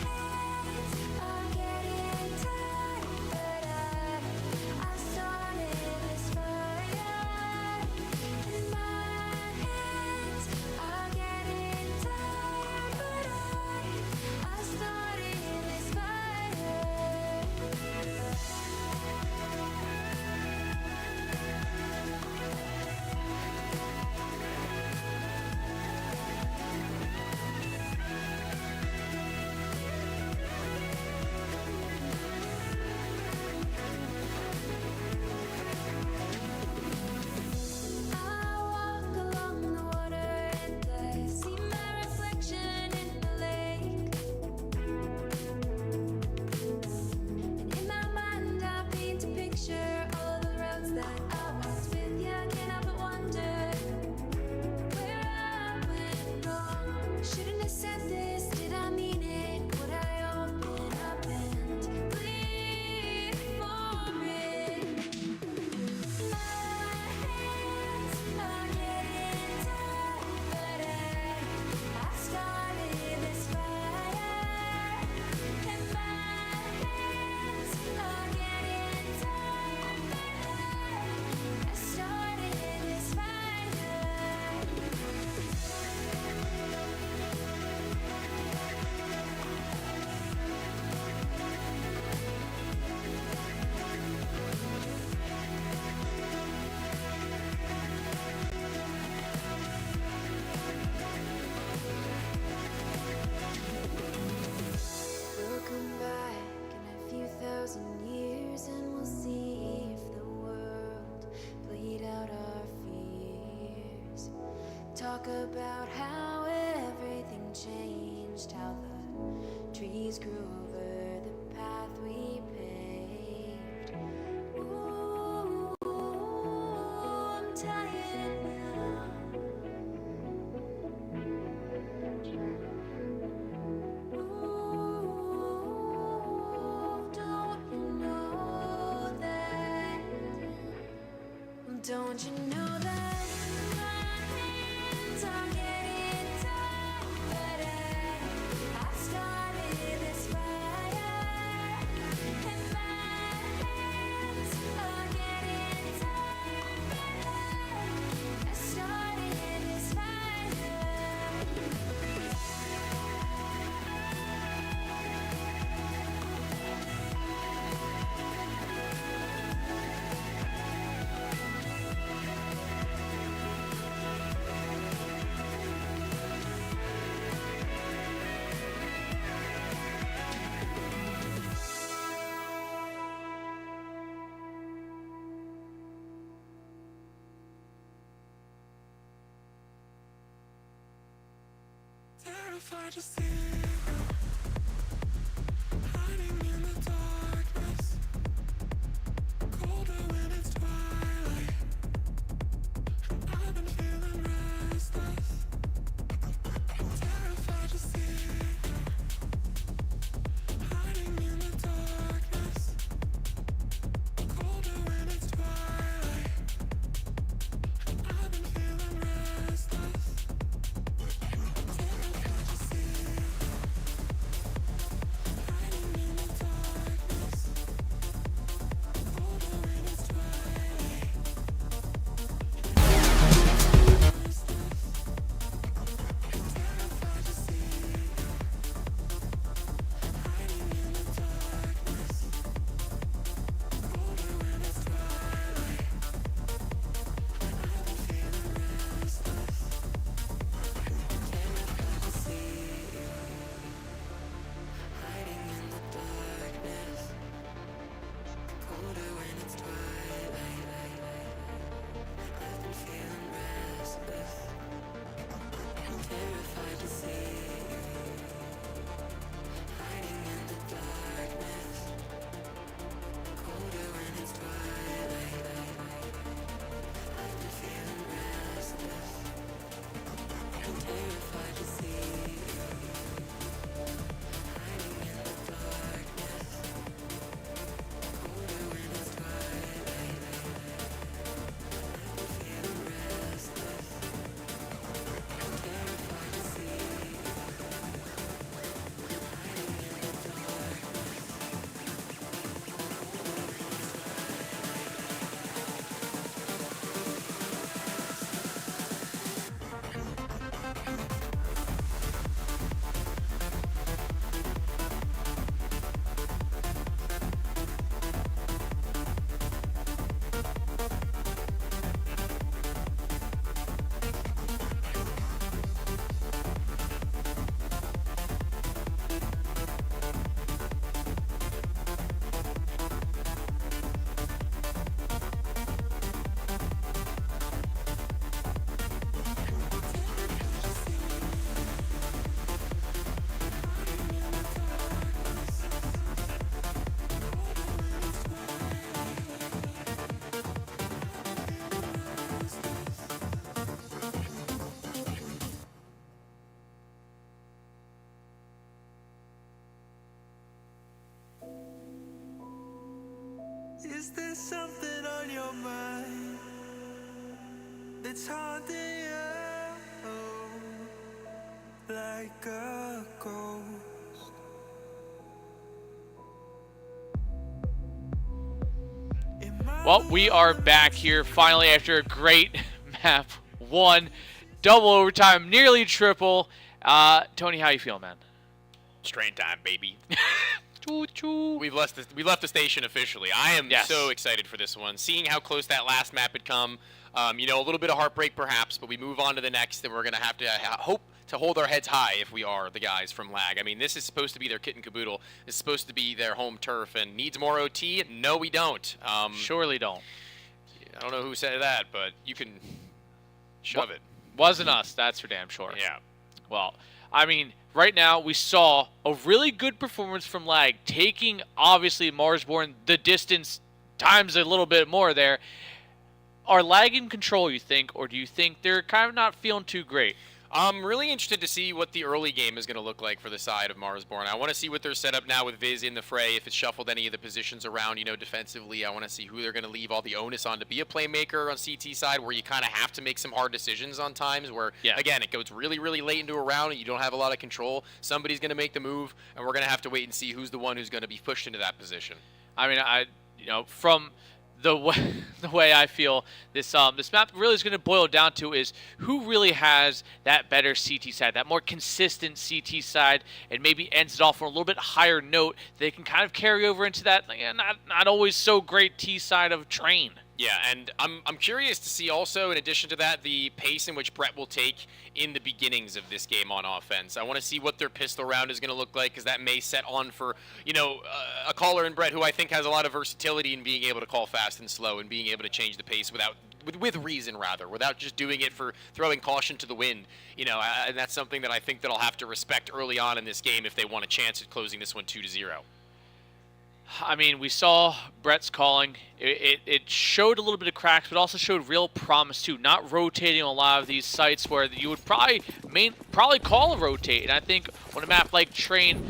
hands are getting tired, but I started this fire. And my hands are getting tired, but I started this fire. I walk along the water and I see my reflection in the lake. And in my mind I paint a picture all the roads that I walked with you. I can't help but wonder where I went wrong. Shouldn't have said this, did I mean it? Would I open up and plead for it? My hands are getting tired, but I started this fire. And my hands are getting tired, but I started this fire. We'll come back in a few thousand years and we'll see if the world played out our fears. Talk about how everything changed, how the trees grew over the path we paved. Ooh, I'm tired now. Ooh, don't you know that? Don't you know that my hands are getting tired, but I started this fire. And my hands are getting tired, but I started this fire. Terrified to see you hiding in the darkness, colder when it's twilight. I've been feeling restless. Terrified to see you hiding in the darkness, colder when it's twilight. I've been feeling restless. Terrified to see Is there something on your mind that's haunting you like a ghost? Well, we are back here finally after a great map 1, double overtime, nearly triple. Tony, how you feel, man? Strain time, baby. Choo choo. We left the station officially. I am so excited for this one. Seeing how close that last map had come, you know, a little bit of heartbreak perhaps, but we move on to the next, and we're gonna have to hope to hold our heads high if we are the guys from Lag. I mean, this is supposed to be their kit and caboodle. It's supposed to be their home turf, and needs more OT? No, we don't. Surely don't. I don't know who said that, but you can shove it. Wasn't us, that's for damn sure. Yeah. Well, I mean, right now we saw a really good performance from Lag, taking obviously Marsborn the distance times a little bit more there. Are Lag in control, you think, or do you think they're kind of not feeling too great? I'm really interested to see what the early game is going to look like for the side of Marsborn. I want to see what they're set up now with Viz in the fray, if it's shuffled any of the positions around, you know, defensively. I want to see who they're going to leave all the onus on to be a playmaker on CT side, where you kind of have to make some hard decisions on times where, again, it goes really, really late into a round and you don't have a lot of control. Somebody's going to make the move, and we're going to have to wait and see who's the one who's going to be pushed into that position. I mean, you know, from the way I feel this this map really is going to boil down to is who really has that better CT side, that more consistent CT side, and maybe ends it off on a little bit higher note. They can kind of carry over into that not always so great T side of Train. Yeah, and I'm curious to see also, in addition to that, the pace in which Brett will take in the beginnings of this game on offense. I want to see what their pistol round is going to look like, because that may set on for, you know, a caller in Brett who I think has a lot of versatility in being able to call fast and slow and being able to change the pace with reason, rather, without just doing it for throwing caution to the wind. You know, and that's something that I think that I'll have to respect early on in this game if they want a chance at closing this one 2-0. I mean, we saw Brett's calling. It showed a little bit of cracks, but also showed real promise too. Not rotating on a lot of these sites where you would probably call a rotate. And I think on a map like Train,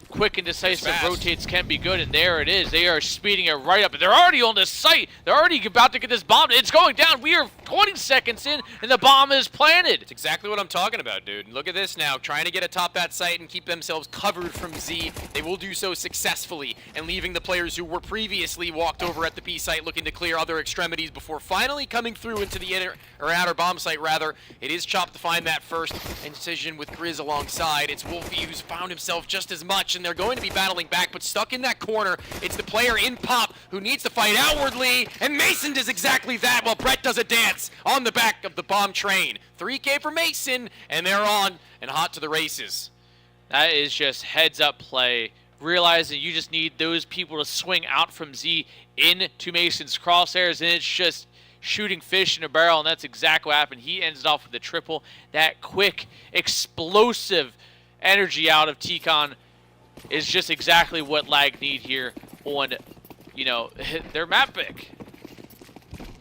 quick and decisive rotates can be good. And there it is. They are speeding it right up. They're already on this site. They're already about to get this bomb. It's going down. We are 20 seconds in, and the bomb is planted. It's exactly what I'm talking about, dude. Look at this now. Trying to get atop that site and keep themselves covered from Z. They will do so successfully, and leaving the players who were previously walked over at the B site looking to clear other extremities before finally coming through into the inner or outer bomb site, rather. It is Chop to find that first incision with Grizz alongside. It's Wolfie who's found himself just as much, and they're going to be battling back, but stuck in that corner. It's the player in Pop who needs to fight outwardly, and Mason does exactly that while Brett does a dance on the back of the bomb train. 3K for Mason, and they're on and hot to the races. That is just heads up play. Realizing you just need those people to swing out from Z into Mason's crosshairs, and it's just shooting fish in a barrel, and that's exactly what happened. He ends it off with a triple. That quick, explosive energy out of T-Con is just exactly what Lag need here on, you know, their map pick.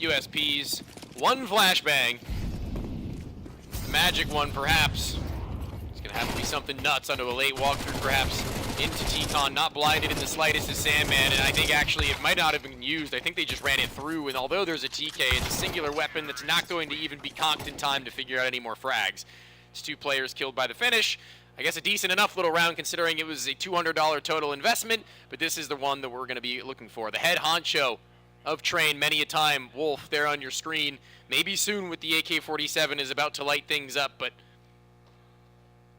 USPs, one flashbang. Magic one, perhaps. It's going to have to be something nuts onto a late walkthrough, perhaps, into T-Con. Not blinded in the slightest as Sandman, and I think actually it might not have been used. I think they just ran it through, and although there's a TK, it's a singular weapon that's not going to even be cocked in time to figure out any more frags. It's two players killed by the finish. I guess a decent enough little round considering it was a $200 total investment, but this is the one that we're going to be looking for. The head honcho of Train many a time. Wolf there on your screen. Maybe soon with the AK-47 is about to light things up, but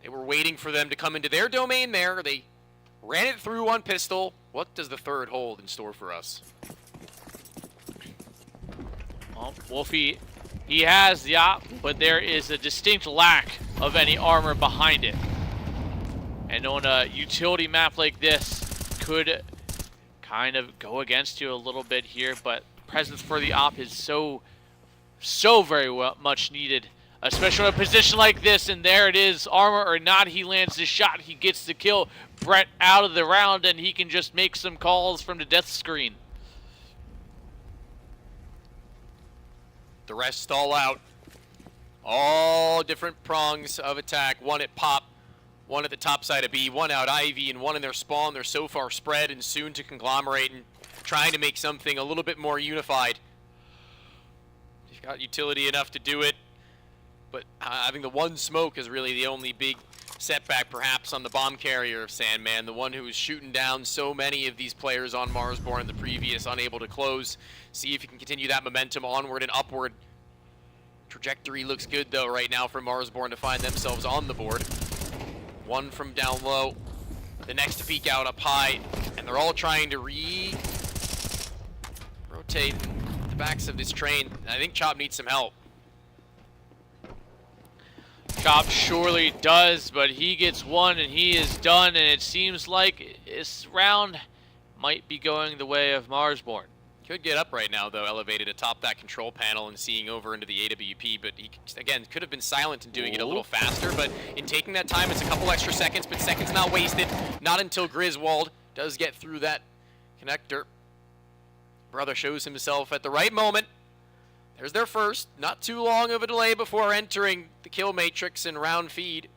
they were waiting for them to come into their domain there. They ran it through on pistol. What does the third hold in store for us? Well, Wolfie, he has the op, but there is a distinct lack of any armor behind it. And on a utility map like this, could kind of go against you a little bit here, but presence for the op is so very much needed, especially in a position like this. And there it is, armor or not, he lands the shot, he gets the kill. Brett out of the round, and he can just make some calls from the death screen. The rest all out. All different prongs of attack. One at Pop, one at the top side of B, one out Ivy, and one in their spawn. They're so far spread and soon to conglomerate. And trying to make something a little bit more unified. You've got utility enough to do it, but having the one smoke is really the only big setback perhaps on the bomb carrier of Sandman, the one who was shooting down so many of these players on Marsborn in the previous, unable to close. See if you can continue that momentum onward and upward. Trajectory looks good though right now for Marsborn to find themselves on the board. One from down low, the next to peek out up high, and they're all trying to rotate the backs of this train. I think Chop needs some help. Chop surely does, but he gets one and he is done, and it seems like this round might be going the way of Marsborn. Could get up right now, though, elevated atop that control panel and seeing over into the AWP, but he, again, could have been silent in doing it a little faster, but in taking that time, it's a couple extra seconds, but seconds not wasted. Not until Griswold does get through that connector. Brother shows himself at the right moment. There's their first. Not too long of a delay before entering the kill matrix and round feed.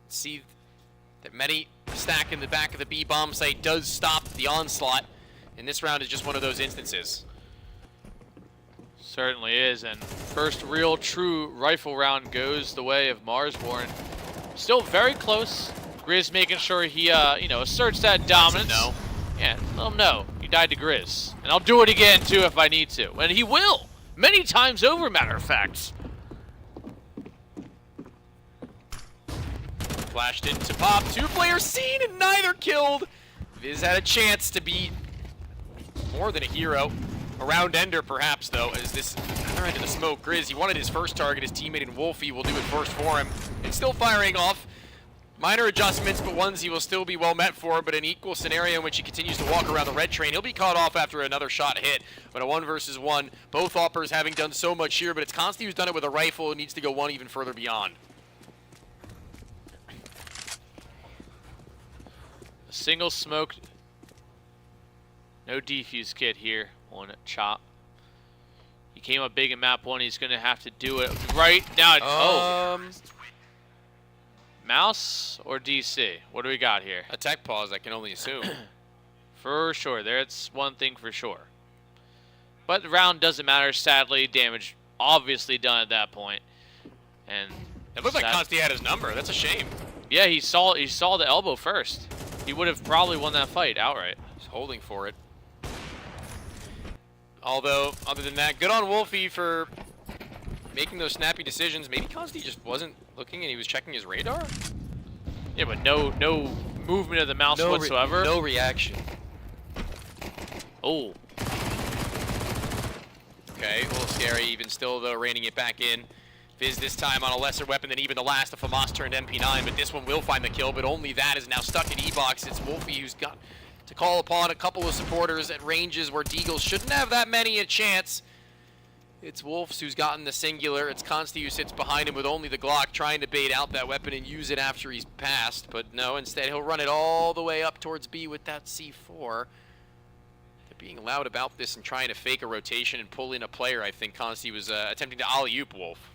See that many stack in the back of the B bomb site does stop the onslaught. And this round is just one of those instances. Certainly is, and first real true rifle round goes the way of Marsborn. Still very close. Grizz making sure he, asserts that dominance. No. Yeah, let him know. He died to Grizz. And I'll do it again, too, if I need to. And he will! Many times over, matter of fact. Flashed into Pop. Two players seen and neither killed. Viz had a chance to be more than a hero. Around Ender, perhaps, though, as this other end of the smoke. Grizz, he wanted his first target. His teammate in Wolfie will do it first for him. It's still firing off. Minor adjustments, but ones he will still be well met for, but an equal scenario in which he continues to walk around the red train. He'll be caught off after another shot hit, but a 1 versus 1. Both Oppers having done so much here, but it's Consti who's done it with a rifle and needs to go one even further beyond. A single smoke. No defuse kit here on Chop. He came up big in map 1. He's going to have to do it right now. Mouse or DC? What do we got here? A tech pause, I can only assume. For sure. That's one thing for sure. But the round doesn't matter, sadly. Damage obviously done at that point. And it looked like Consti had his number. That's a shame. Yeah, he saw the elbow first. He would have probably won that fight outright. He's holding for it. Although, other than that, good on Wolfie for making those snappy decisions. Maybe Consti just wasn't looking and he was checking his radar? Yeah, but no movement of the mouse whatsoever. No reaction. Oh. Okay, a little scary even still, though, reining it back in. Viz this time on a lesser weapon than even the last. The FAMAS turned MP9, but this one will find the kill, but only that is now stuck in E-Box. It's Wolfie who's got to call upon a couple of supporters at ranges where Deagles shouldn't have that many a chance. It's Wolfs who's gotten the singular. It's Consti who sits behind him with only the Glock, trying to bait out that weapon and use it after he's passed. But no, instead he'll run it all the way up towards B with that C4. They're being loud about this and trying to fake a rotation and pull in a player. I think Consti was attempting to alley-oop Wolf.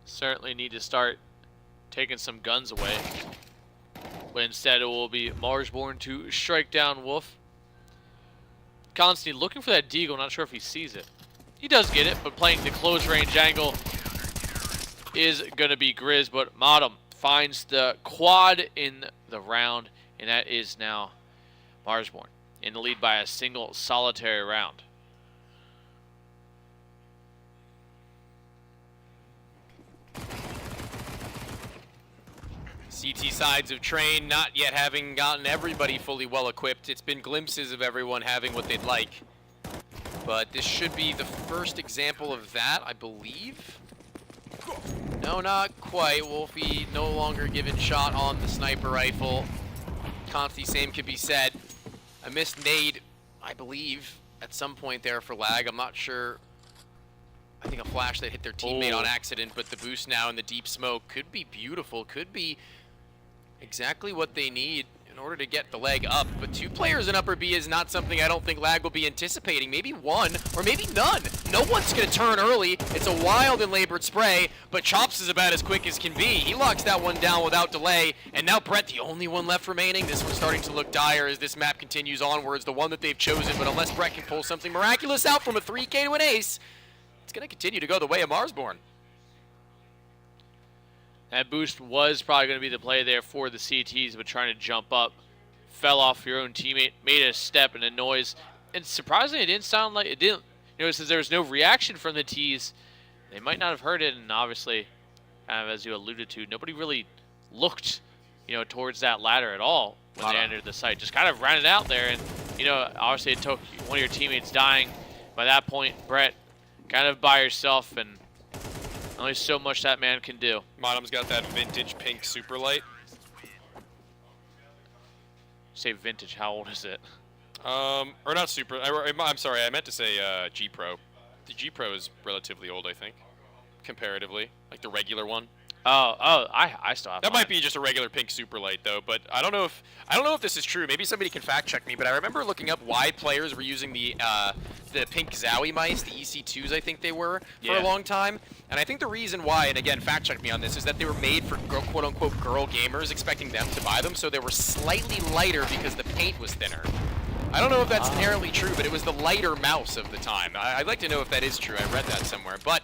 Certainly need to start taking some guns away. But instead it will be Marsborn to strike down Wolf. Consti looking for that Deagle, not sure if he sees it. He does get it, but playing the close range angle is going to be Grizz, but Modem finds the quad in the round, and that is now Marsborn in the lead by a single solitary round. CT sides of train not yet having gotten everybody fully well equipped. It's been glimpses of everyone having what they'd like. But this should be the first example of that, I believe. No, not quite. Wolfie no longer given shot on the sniper rifle. Consti, same could be said. A missed nade, I believe, at some point there for lag. I'm not sure. I think a flash that hit their teammate on accident, but the boost now in the deep smoke could be beautiful, could be exactly what they need in order to get the leg up. But 2 players in upper B is not something I don't think Lag will be anticipating. Maybe 1 or maybe none. No one's going to turn early. It's a wild and labored spray, but Chops is about as quick as can be. He locks that one down without delay, and now Brett, the only one left remaining. This one's starting to look dire as this map continues onwards, the one that they've chosen, but unless Brett can pull something miraculous out from a 3K to an ace, it's going to continue to go the way of Marsborn. That boost was probably going to be the play there for the CTs, but trying to jump up, fell off your own teammate, made a step and a noise, and surprisingly, it didn't sound like it didn't. You know, since there was no reaction from the Ts, they might not have heard it, and obviously, kind of as you alluded to, nobody really looked, you know, towards that ladder at all when they entered the site. Just kind of ran it out there, and you know, obviously, it took one of your teammates dying. By that point, Brett, kind of by yourself, and only so much that man can do. Modem's got that vintage pink super light. Say vintage, how old is it? Or not super, I'm sorry, I meant to say G Pro. The G Pro is relatively old, I think, comparatively, like the regular one. I still have that mine. might be just a regular pink super light though, but I don't know if this is true. Maybe somebody can fact check me, but I remember looking up why players were using the pink Zowie mice, the EC2s I think they were, for a long time. And I think the reason why, and again, fact check me on this, is that they were made for quote unquote girl gamers, expecting them to buy them, so they were slightly lighter because the paint was thinner. I don't know if that's inherently true, but it was the lighter mouse of the time. I'd like to know if that is true. I read that somewhere, but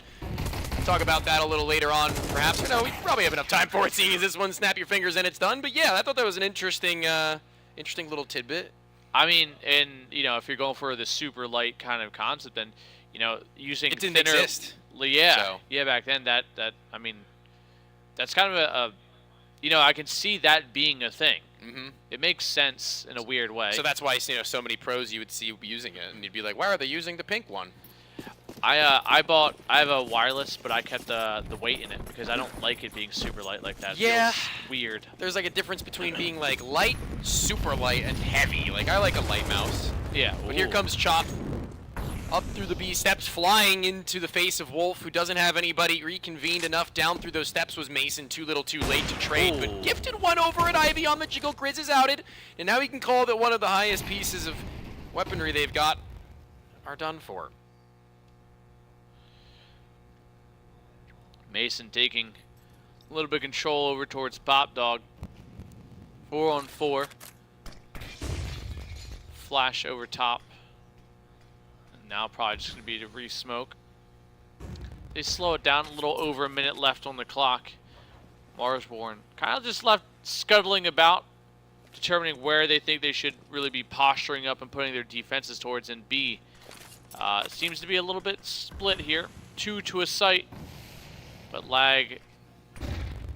talk about that a little later on, perhaps. No, we probably have enough time for it, seeing as this one, snap your fingers and it's done. But yeah, I thought that was an interesting little tidbit. I mean, and you know, if you're going for the super light kind of concept, then you know, using it didn't thinner, exist. Yeah, back then that I mean, that's kind of a you know, I can see that being a thing. Mm-hmm. It makes sense in a weird way. So that's why, you know, so many pros you would see using it, and you'd be like, why are they using the pink one? I have a wireless, but I kept the weight in it because I don't like it being super light like that. Yeah. It feels weird. There's like a difference between being like light, super light, and heavy. Like I like a light mouse. Yeah. But here comes Chop up through the B steps, flying into the face of Wolf, who doesn't have anybody reconvened enough. Down through those steps was Mason, too little too late to trade, but gifted one over at Ivy on the jiggle. Grizz is outed, and now he can call that one of the highest pieces of weaponry they've got are done for. Mason taking a little bit of control over towards Pop Dog. 4-on-4. Flash over top. And now probably just going to be to re-smoke. They slow it down, a little over a minute left on the clock. Marsborn kind of just left scuttling about, determining where they think they should really be posturing up and putting their defenses towards. And B, seems to be a little bit split here. 2 to a site. But Lag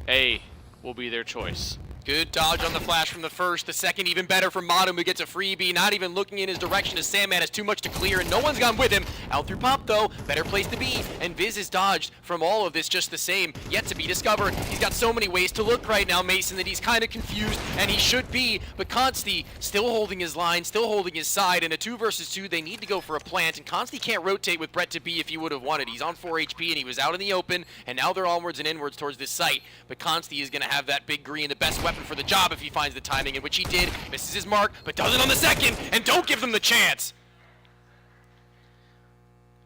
A will be their choice. Good dodge on the flash from the first. The second even better from Modem, who gets a freebie. Not even looking in his direction as Sandman has too much to clear, and no one's gone with him. Out through Pop, though. Better place to be. And Viz is dodged from all of this just the same. Yet to be discovered. He's got so many ways to look right now, Mason, that he's kind of confused, and he should be. But Consti still holding his line, still holding his side. In a 2 versus 2, they need to go for a plant, and Consti can't rotate with Brett to B if he would have wanted. He's on 4 HP, and he was out in the open, and now they're onwards and inwards towards this site. But Consti is going to have that big green, the best weapon for the job if he finds the timing, in which he did. Misses his mark, but does it on the second, and don't give them the chance.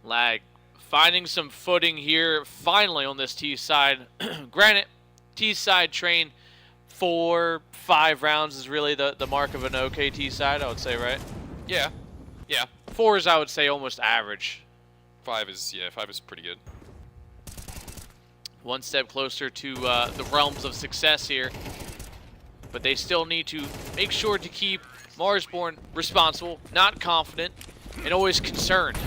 Lag finding some footing here finally on this T side. Granted, T side train 4-5 rounds is really the mark of an okay T side, I would say, right? Yeah. 4 is, I would say, almost average. 5 is pretty good. One step closer to the realms of success here. But they still need to make sure to keep Marsborn responsible, not confident, and always concerned.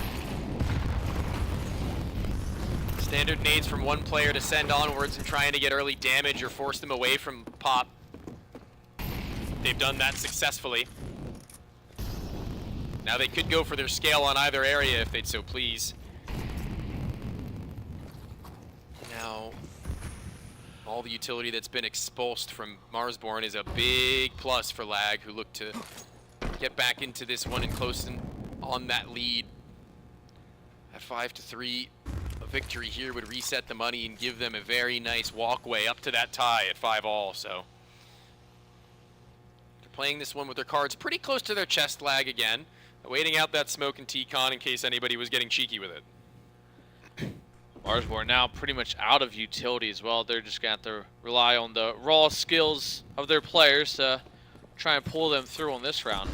Standard nades from one player to send onwards and trying to get early damage or force them away from Pop. They've done that successfully. Now they could go for their scale on either area if they'd so please. Now, all the utility that's been expulsed from Marsborn is a big plus for Lag, who look to get back into this one and close on that lead. At 5-3, a victory here would reset the money and give them a very nice walkway up to that tie at 5-all. So playing this one with their cards pretty close to their chest lag again, waiting out that smoke and T-Con in case anybody was getting cheeky with it. Marsborn now pretty much out of utility as well. They're just going to have to rely on the raw skills of their players to try and pull them through on this round.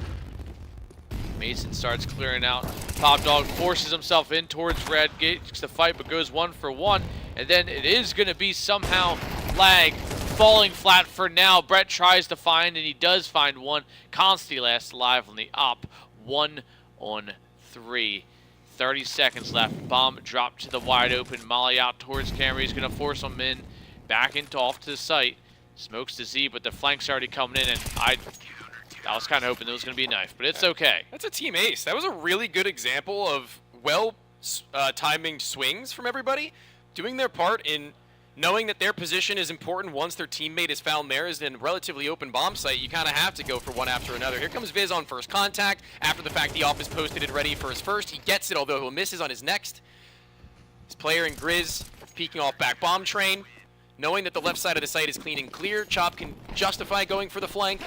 Mason starts clearing out. Top Dog forces himself in towards Red, gets the fight, but goes 1 for 1. And then it is going to be somehow Lag falling flat for now. Brett tries to find, and he does find one. Consti last alive on the op. 1 on 3. 30 seconds left. Bomb dropped to the wide open. Molly out towards Camry. He's going to force him in. Back into off to the site. Smokes the Z, but the flank's already coming in, and I was kind of hoping there was going to be a knife, but it's okay. That's a team ace. That was a really good example of timing swings from everybody, doing their part in knowing that their position is important once their teammate is found theirs in a relatively open bomb site. You kind of have to go for one after another. Here comes Viz on first contact. After the fact, the off is posted and ready for his first. He gets it, although he'll misses on his next. His player in Grizz peeking off back bomb train. Knowing that the left side of the site is clean and clear, Chop can justify going for the flank.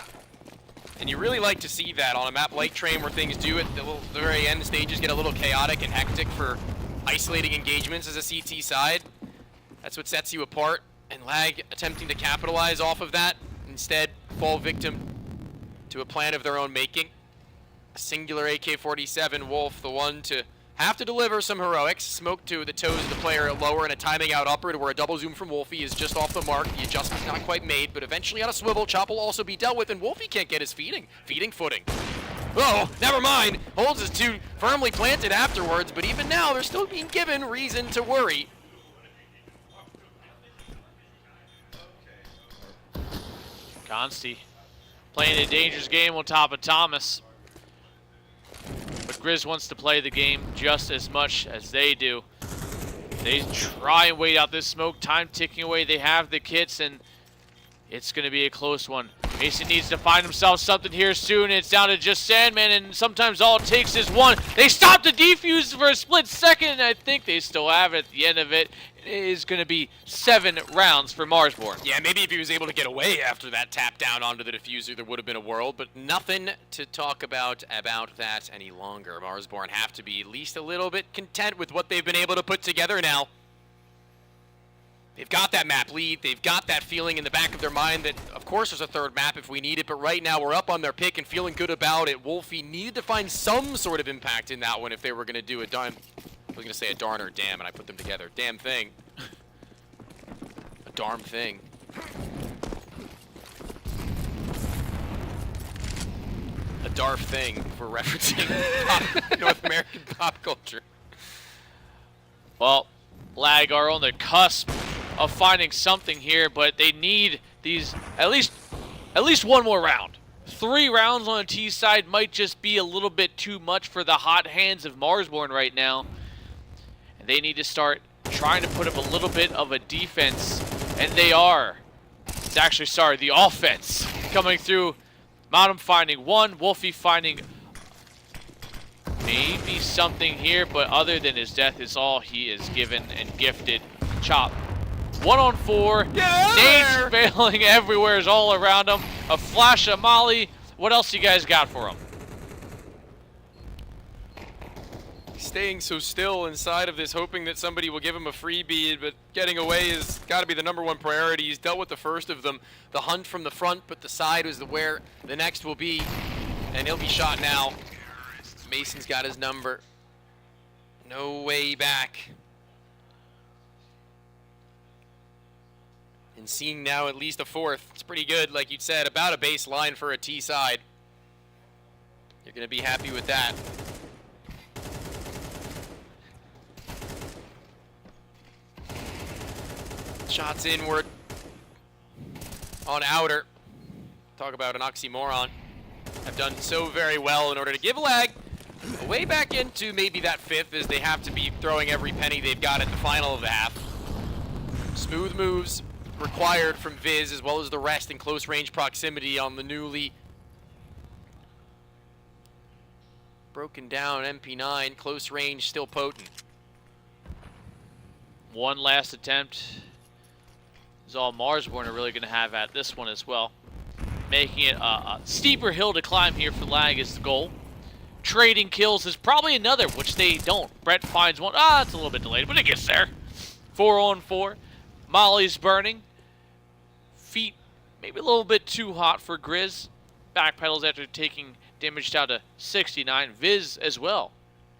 And you really like to see that on a map like Train where things do at the very end stages get a little chaotic and hectic for isolating engagements as a CT side. That's what sets you apart. And Lag attempting to capitalize off of that, instead fall victim to a plan of their own making. A singular AK-47 Wolf, the one to have to deliver some heroics. Smoke to the toes of the player lower and a timing out upper to where a double zoom from Wolfie is just off the mark. The adjustment's not quite made, but eventually on a swivel, Chop will also be dealt with, and Wolfie can't get his feeding footing. Oh, never mind. Holds his 2 firmly planted afterwards, but even now they're still being given reason to worry. Consti playing a dangerous game on top of Thomas. But Grizz wants to play the game just as much as they do. They try and wait out this smoke, time ticking away. They have the kits, and it's going to be a close one. Mason needs to find himself something here soon. It's down to just Sandman, and sometimes all it takes is one. They stop the defuse for a split second, and I think they still have it at the end of it. It is going to be 7 rounds for Marsborn. Yeah, maybe if he was able to get away after that tap down onto the diffuser, there would have been a world, but nothing to talk about that any longer. Marsborn have to be at least a little bit content with what they've been able to put together now. They've got that map lead. They've got that feeling in the back of their mind that, of course, there's a third map if we need it, but right now we're up on their pick and feeling good about it. Wolfie needed to find some sort of impact in that one if they were going to do a darn... I was going to say a darn or a damn, and I put them together. Damn thing. A darn thing. A darf thing, if we're referencing North American pop culture. Well, Lag are on the cusp of finding something here, but they need these at least one more round. 3 rounds on the T side might just be a little bit too much for the hot hands of Marsborn right now. And they need to start trying to put up a little bit of a defense, and they are. It's actually, sorry, the offense coming through. Mountain finding one, Wolfie finding maybe something here, but other than his death is all he is given and gifted. Chop. 1 on 4. Nades failing everywhere is all around him. A flash of Molly. What else you guys got for him? Staying so still inside of this, hoping that somebody will give him a freebie, but getting away has got to be the #1 priority. He's dealt with the first of them. The hunt from the front, but the side is where the next will be, and he'll be shot now. Mason's got his number. No way back. And seeing now at least a 4th, it's pretty good, like you said, about a baseline for a T side. You're going to be happy with that. Shots inward on outer. Talk about an oxymoron. Have done so very well in order to give Lag a way back into maybe that 5th, as they have to be throwing every penny they've got at the final of the half. Smooth moves required from Viz, as well as the rest in close range proximity on the newly broken down MP9. Close range, still potent. One last attempt is all Marsborn are really going to have at this one as well. making it a steeper hill to climb here for Lag is the goal. Trading kills is probably another, which they don't. Brett finds one. It's a little bit delayed, but it gets there. 4-on-4. Molly's burning. Feet maybe a little bit too hot for Grizz. Backpedals after taking damage down to 69. Viz as well,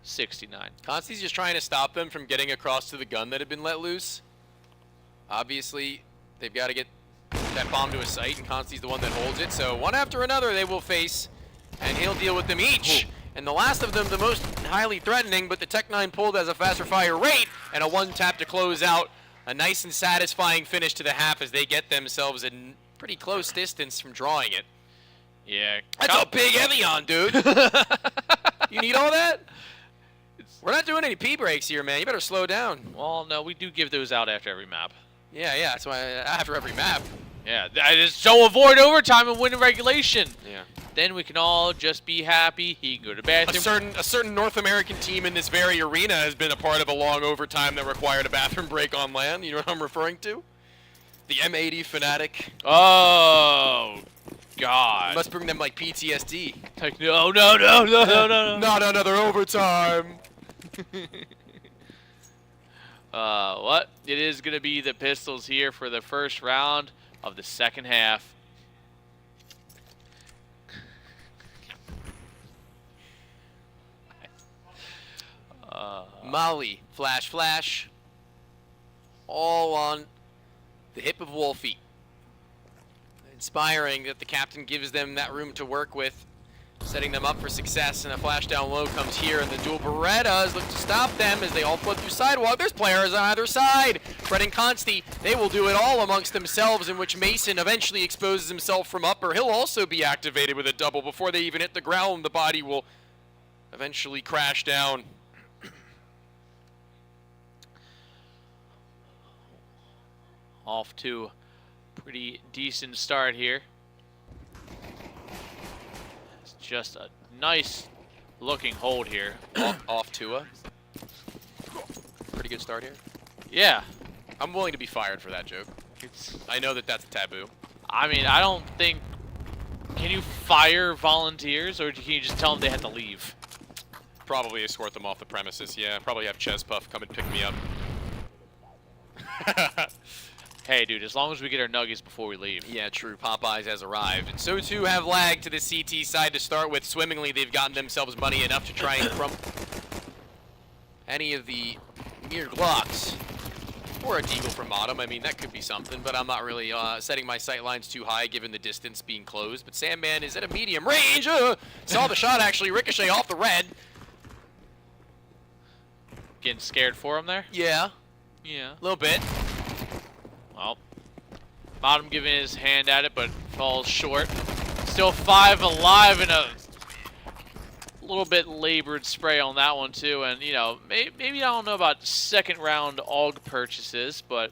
69. Consti's just trying to stop them from getting across to the gun that had been let loose. Obviously, they've got to get that bomb to a site, and Consti's the one that holds it. So one after another they will face, and he'll deal with them each. Ooh. And the last of them, the most highly threatening, but the Tech-9 pulled as a faster fire rate, and a one-tap to close out. A nice and satisfying finish to the half as they get themselves a pretty close distance from drawing it. Yeah. That's a big Evian, dude. You need all that? We're not doing any P breaks here, man. You better slow down. Well, no, we do give those out after every map. Yeah, that's why after every map. Yeah, that is so avoid overtime and win regulation. Yeah. Then we can all just be happy. He can go to the bathroom. A certain North American team in this very arena has been a part of a long overtime that required a bathroom break on land. You know what I'm referring to? The M80 Fnatic. Oh, God. Must bring them like PTSD. Like, no. Not another overtime. What? It is going to be the Pistols here for the first round of the second half. Molly, flash. All on the hip of Wolfie. Inspiring that the captain gives them that room to work with, setting them up for success, and a flash down low comes here, and the dual Berettas look to stop them as they all flood through sidewalk. There's players on either side. Fred and Consti, they will do it all amongst themselves, in which Mason eventually exposes himself from upper. He'll also be activated with a double before they even hit the ground. The body will eventually crash down. Off to a pretty decent start here. It's just a nice looking hold here. Off to a pretty good start here. Yeah. I'm willing to be fired for that joke. I know that that's taboo. I mean, I don't think... Can you fire volunteers, or can you just tell them they have to leave? Probably escort them off the premises, yeah. Probably have Chespuff come and pick me up. Hey, dude, as long as we get our nuggies before we leave. Yeah, true. Popeyes has arrived. And so, too, have Lag to the CT side to start with. Swimmingly, they've gotten themselves money enough to try and crump any of the near Glocks. Or a Deagle from Autumn. I mean, that could be something, but I'm not really setting my sight lines too high given the distance being closed. But Sandman is at a medium range. Saw the shot, actually, ricochet off the red. Getting scared for him there? Yeah. Yeah. A little bit. Well, Autumn giving his hand at it, but falls short. Still 5 alive, and a little bit labored spray on that one too. And you know, maybe I don't know about second round AUG purchases, but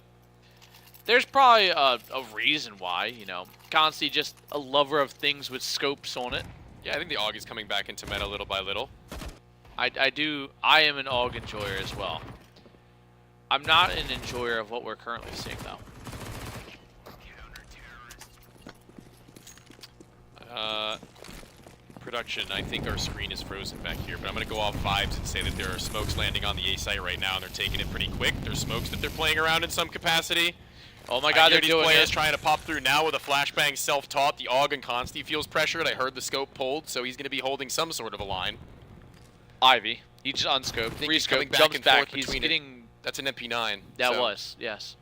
there's probably a reason why. You know, Consti just a lover of things with scopes on it. Yeah, I think the AUG is coming back into meta little by little. I am an AUG enjoyer as well. I'm not an enjoyer of what we're currently seeing though. Production, I think our screen is frozen back here, but I'm going to go off vibes and say that there are smokes landing on the A site right now, and they're taking it pretty quick. There's smokes that they're playing around in some capacity. Oh my god, they're doing players it. Trying to pop through now with a flashbang self-taught. The AUG and Consti feels pressured. I heard the scope pulled, so he's going to be holding some sort of a line. Ivy, he just unscoped, rescoped, jumps back. He's getting... That's an MP9. That so was, yes.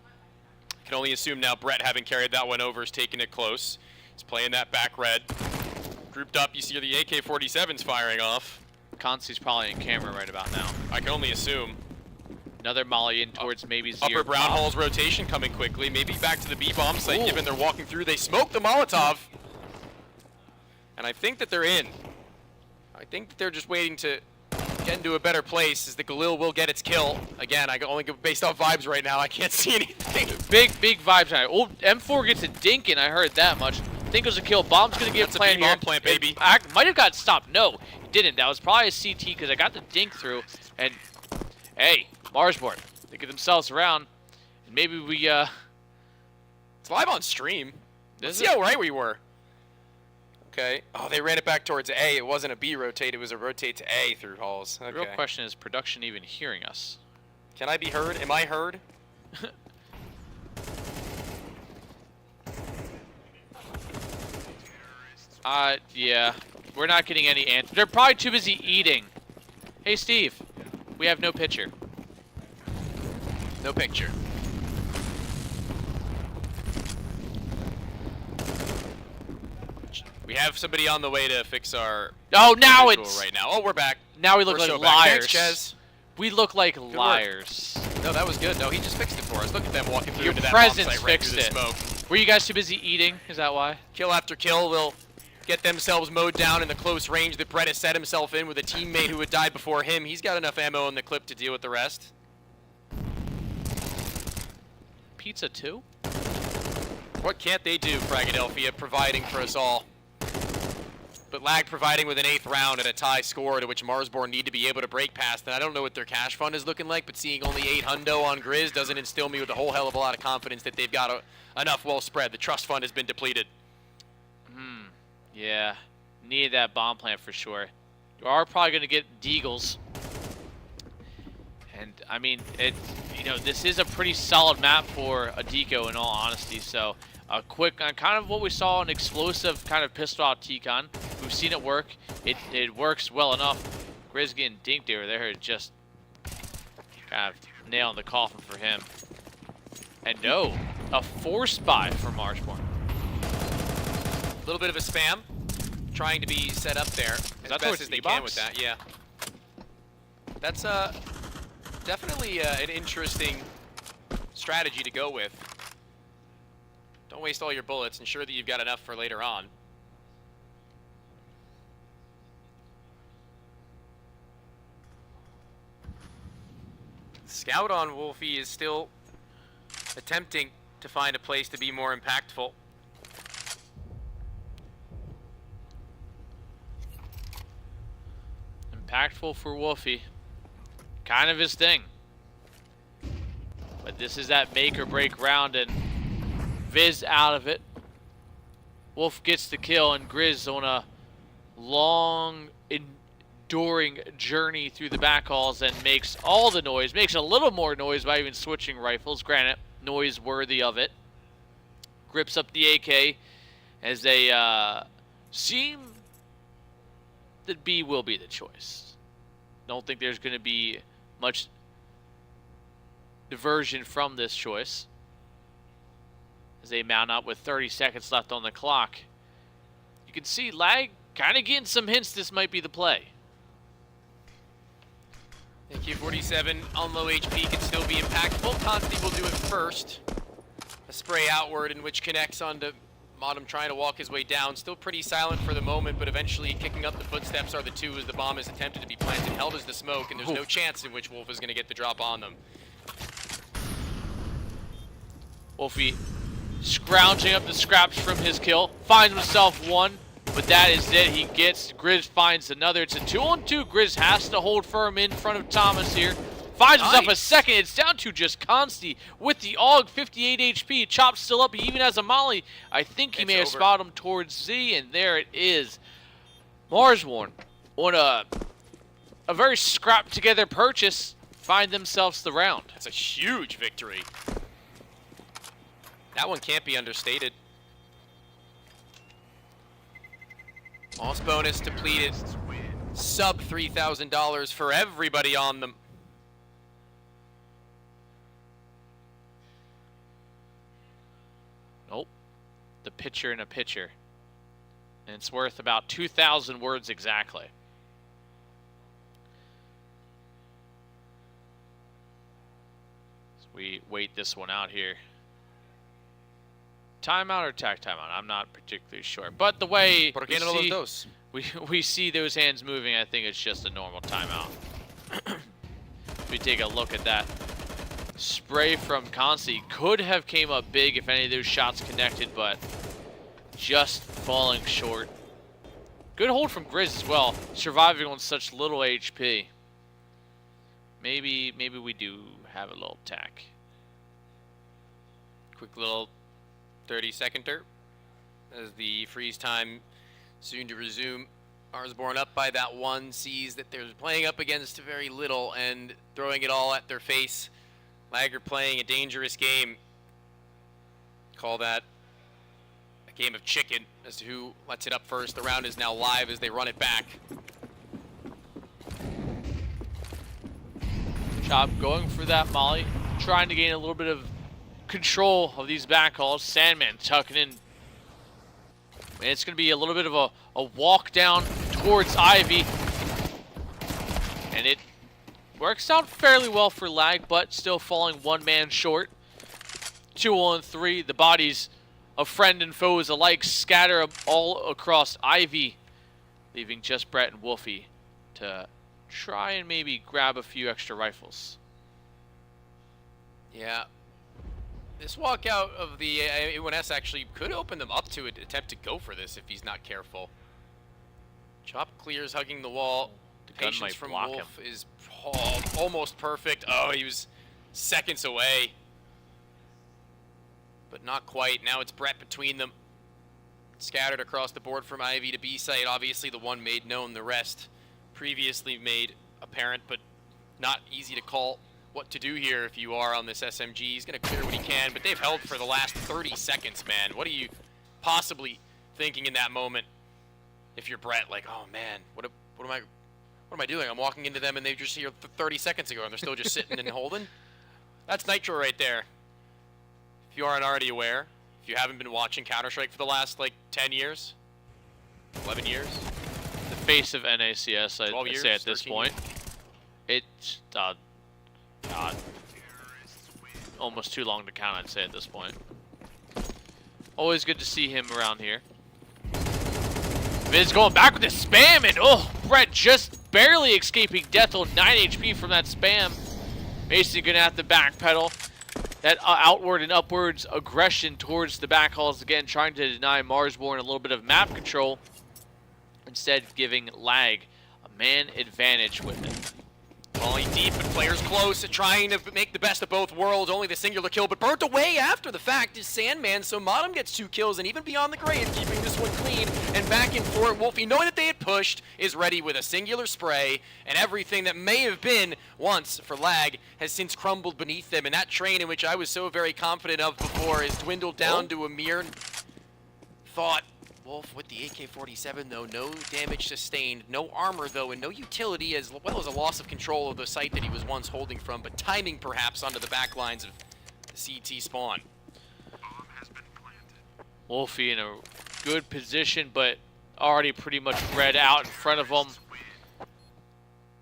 I can only assume now Brett, having carried that one over, is taking it close. He's playing that back red. Grouped up, you see the AK-47's firing off. Consti's probably in camera right about now. I can only assume. Another molly in towards maybe zero. Upper brown hole's rotation coming quickly. Maybe back to the B-bomb site. Ooh. Given they're walking through. They smoke the Molotov. And I think that they're in. I think that they're just waiting to get into a better place as the Galil will get its kill. Again, I can only go based off vibes right now. I can't see anything. Big vibes tonight. Oh, M4 gets a dink in. I heard that much. I think it was a kill. Bomb's going to get planted here. Bomb plant, baby. Might have got stopped. No, he didn't. That was probably a CT because I got the dink through. And, hey, Marsboard, they get themselves around. And maybe we, It's live on stream. Let's see how right we were. Okay. Oh, they ran it back towards A. It wasn't a B rotate. It was a rotate to A through halls. Okay. The real question is production even hearing us? Can I be heard? Am I heard? Yeah. We're not getting any answers. They're probably too busy eating. Hey, Steve. We have no picture. No picture. We have somebody on the way to fix our. Oh, now visual it's right now. Oh, we're back. Now we look We're like so back. liars. Thanks, Chaz. We look like work. liars. No, that was good. No, he just fixed it for us. Look at them walking through Your into that bomb presence site right fixed through the it. smoke. Were you guys too busy eating? Is that why? Kill after kill will get themselves mowed down in the close range that Brett has set himself in with a teammate who had died before him. He's got enough ammo in the clip to deal with the rest. Pizza too? What can't they do, Fragadelphia, providing for us all? But Lag providing with an 8th round at a tie score to which Marsborn need to be able to break past. And I don't know what their cash fund is looking like, but seeing only 8 hundo on Grizz doesn't instill me with a whole hell of a lot of confidence that they've got enough well spread. The trust fund has been depleted. Yeah. Need that bomb plant for sure. You are probably going to get Deagles. And, I mean, this is a pretty solid map for a deco in all honesty. So, a quick, kind of what we saw, an explosive kind of pistol out T-Con. We've seen it work. It works well enough. Grizz getting dinked over there. Just kind of nailing the coffin for him. And no, a force buy for Marshborn. A little bit of a spam. Trying to be set up there as best as they can with that. Yeah. That's definitely an interesting strategy to go with. Don't waste all your bullets. Ensure that you've got enough for later on. Scout on Wolfie is still attempting to find a place to be more impactful. Impactful for Wolfie. Kind of his thing. But this is that make or break round, and Viz out of it. Wolf gets the kill, and Grizz on a long, enduring journey through the back halls and makes all the noise. Makes a little more noise by even switching rifles. Granted, noise worthy of it. Grips up the AK as they seem that B will be the choice. Don't think there's going to be much diversion from this choice as they mount up with 30 seconds left on the clock. You can see Lag kind of getting some hints this might be the play. Q47 on low HP can still be impactful. Consti will do it first. A spray outward in which connects onto Modem trying to walk his way down. Still pretty silent for the moment, but eventually kicking up the footsteps are the two as the bomb is attempted to be planted. Held as the smoke, and there's no chance in which Wolf is going to get the drop on them. Wolfie scrounging up the scraps from his kill. Finds himself one, but that is it. He gets, Grizz finds another. It's a 2-on-2. Grizz has to hold firm in front of Thomas here. Finds himself a second. It's down to just Consti with the AUG, 58 HP. Chop's still up. He even has a molly. I think he may have spotted him towards Z, and there it is. Marsborn on a very scrapped together purchase find themselves the round. That's a huge victory. That one can't be understated. Loss bonus depleted. Sub $3,000 for everybody on them. Nope. The picture in a picture. And it's worth about 2,000 words exactly. So we wait this one out here. Timeout or attack timeout? I'm not particularly sure. But the way we see those hands moving, I think it's just a normal timeout. If we take a look at that spray from Consti, could have came up big if any of those shots connected, but just falling short. Good hold from Grizz as well, surviving on such little HP. Maybe we do have a little tack. Quick little 30-seconder as the freeze time soon to resume. Marsborn up by that one, sees that they're playing up against very little and throwing it all at their face. Lag are playing a dangerous game. Call that a game of chicken as to who lets it up first. The round is now live as they run it back. Chop going for that molly, trying to gain a little bit of control of these backhauls. Sandman tucking in. And it's going to be a little bit of a walk down towards Ivy. And it works out fairly well for Lag, but still falling one man short. 2 on 3. The bodies of friend and foes alike scatter all across Ivy, leaving just Brett and Wolfie to try and maybe grab a few extra rifles. Yeah. This walkout of the A1S actually could open them up to an attempt to go for this if he's not careful. Chop clears, hugging the wall. The gun Patience might from block Wolf is almost perfect. Oh, he was seconds away. But not quite. Now it's Brett between them. Scattered across the board from Ivy to B site. Obviously the one made known, the rest previously made apparent, but not easy to call what to do here if you are on this SMG. He's going to clear what he can, but they've held for the last 30 seconds, man. What are you possibly thinking in that moment if you're Brett? Like, oh man, what am I doing? I'm walking into them and they just here 30 seconds ago and they're still just sitting and holding? That's Nitro right there. If you aren't already aware, if you haven't been watching Counter-Strike for the last, like, 10 years, 11 years, The face of NACS, I'd say at this 13 point. It's God, almost too long to count, I'd say at this point. Always good to see him around here. Viz going back with the spam, and oh, Brett just barely escaping death on 9 HP from that spam. Basically gonna have to backpedal. That outward and upwards aggression towards the backhauls again, trying to deny Marsborn a little bit of map control, instead giving Lag a man advantage with it. Falling deep and players close, trying to make the best of both worlds. Only the singular kill, but burnt away after the fact is Sandman, so Modem gets 2 kills, and even beyond the grave, keeping this one clean and back in for it. Wolfie, knowing that they had pushed, is ready with a singular spray, and everything that may have been once for Lag has since crumbled beneath them, and that train in which I was so very confident of before is dwindled down to a mere thought. Wolf with the AK-47 though, no damage sustained, no armor though, and no utility, as well as a loss of control of the site that he was once holding from, but timing perhaps onto the back lines of the CT spawn. Wolfie in a good position, but already pretty much read out in front of him.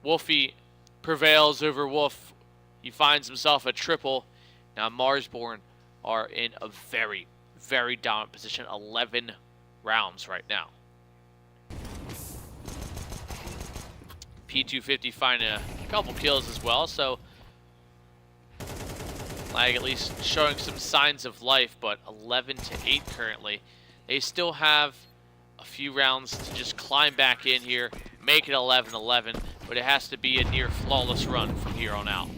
Wolfie prevails over Wolf. He finds himself a triple. Now Marsborn are in a very, very dominant position. 11 rounds right now. P250 finding a couple kills as well, so Lag at least showing some signs of life, but 11-8 currently. They still have a few rounds to just climb back in here, make it 11-11, but it has to be a near flawless run from here on out.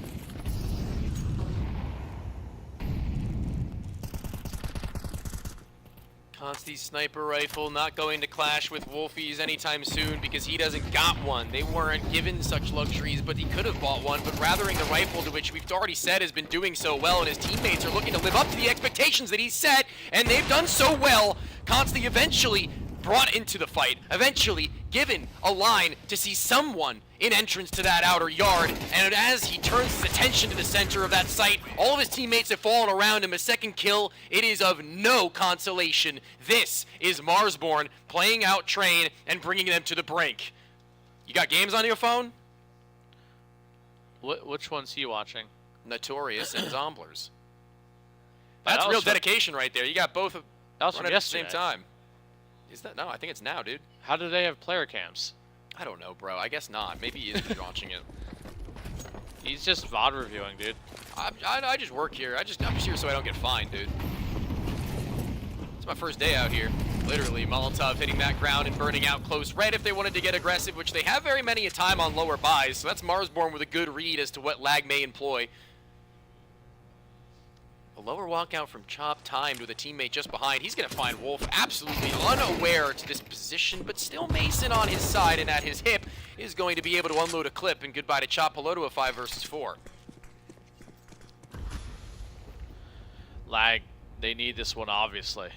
Consti's sniper rifle not going to clash with Wolfie's anytime soon because he doesn't got one. They weren't given such luxuries, but he could have bought one, but rathering the rifle, to which we've already said has been doing so well, and his teammates are looking to live up to the expectations that he set, and they've done so well. Consti eventually brought into the fight, eventually given a line to see someone in entrance to that outer yard, and as he turns his attention to the center of that site, all of his teammates have fallen around him. A second kill, it is of no consolation. This is Marsborn playing out Train and bringing them to the brink. You got games on your phone? Which one's he watching? Notorious and Zomblers. That That's was real from- dedication right there. You got both of That was from running at the same yesterday. time. Is that? No, I think it's now, dude. How do they have player cams? I don't know, bro. I guess not. Maybe he is watching it. He's just VOD reviewing, dude. I just work here. I'm just here so I don't get fined, dude. It's my first day out here. Literally, Molotov hitting that ground and burning out close red if they wanted to get aggressive, which they have very many a time on lower buys. So that's Marsborn with a good read as to what Lag may employ. A lower walkout from Chop timed with a teammate just behind. He's going to find Wolf absolutely unaware to this position, but still Mason on his side and at his hip is going to be able to unload a clip, and goodbye to Chop. Hello to a 5 versus 4. Lag, they need this one, obviously.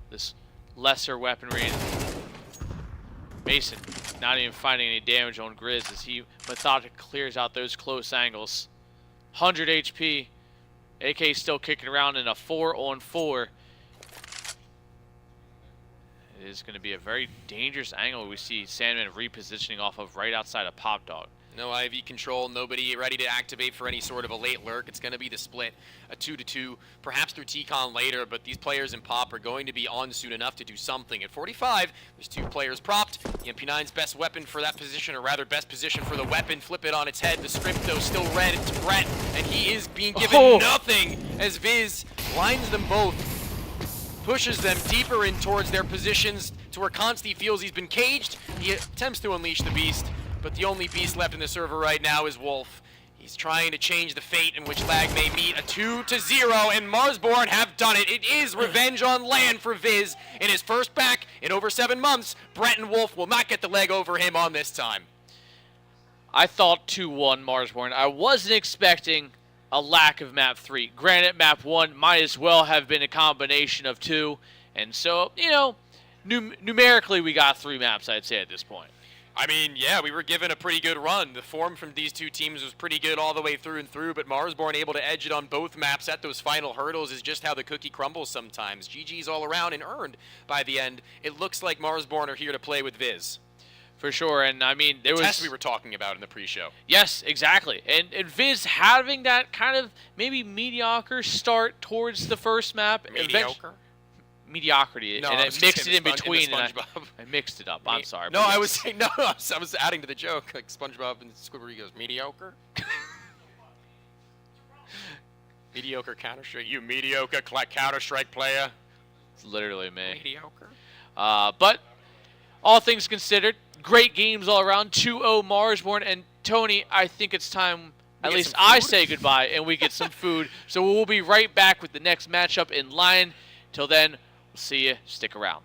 This lesser weaponry. Mason not even finding any damage on Grizz as he methodically clears out those close angles. 100 HP. AK still kicking around in a 4-on-4. It is going to be a very dangerous angle we see Sandman repositioning off of right outside of Pop Dog. No IV control, nobody ready to activate for any sort of a late lurk. It's going to be the split, a 2-2, perhaps through T-Con later, but these players in Pop are going to be on soon enough to do something. At 45, there's 2 players propped. The MP9's best weapon for that position, or rather best position for the weapon, flip it on its head. The script, though, still red to Brett, and he is being given nothing as Viz lines them both, pushes them deeper in towards their positions to where Consti feels he's been caged. He attempts to unleash the beast, but the only beast left in the server right now is Wolf. He's trying to change the fate in which Lag may meet. A 2-0, and Marsborn have done it. It is revenge on land for Viz in his first back in over 7 months. Brett and Wolf will not get the leg over him on this time. I thought 2-1 Marsborn. I wasn't expecting a lack of map 3. Granted, map 1 might as well have been a combination of 2. And so, you know, numerically we got 3 maps, I'd say, at this point. I mean, yeah, we were given a pretty good run. The form from these 2 teams was pretty good all the way through and through, but Marsborn able to edge it on both maps at those final hurdles is just how the cookie crumbles sometimes. GG's all around and earned by the end. It looks like Marsborn are here to play with Viz. For sure, and I mean, there was... test we were talking about in the pre-show. Yes, exactly. And Viz having that kind of maybe mediocre start towards the first map. Mediocre? Mediocrity, no, and I mixed it in between. I mixed it up. I'm sorry. No, I was saying no. I was adding to the joke, like SpongeBob and Squidward goes mediocre. Mediocre Counter-Strike. You mediocre Counter-Strike player. It's literally me. Mediocre. But all things considered, great games all around. 2-0 Marsborn, and Tony, I think it's time. At least I say goodbye, and we get some food. So we'll be right back with the next matchup in line. Till then. See you. Stick around.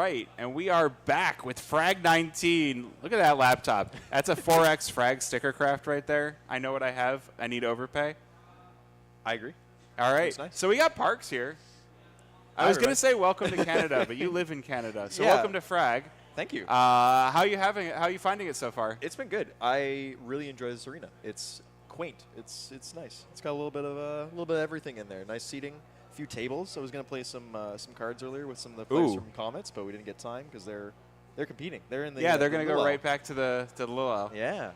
right, and we are back with Frag 19. Look at that laptop. That's a 4X Frag sticker craft right there. I know what I have. I need overpay. I agree. All right. That's nice. So we got Parks here. I was going to say welcome to Canada, but you live in Canada. So welcome to Frag. Thank you. How are you having it? How are you finding it so far? It's been good. I really enjoy this arena. It's quaint. It's nice. It's got a little bit of everything in there. Nice seating, a few tables. I was gonna play some cards earlier with some of the players from Comets, but we didn't get time because they're competing. They're in the they're gonna go right back to the luau. Yeah.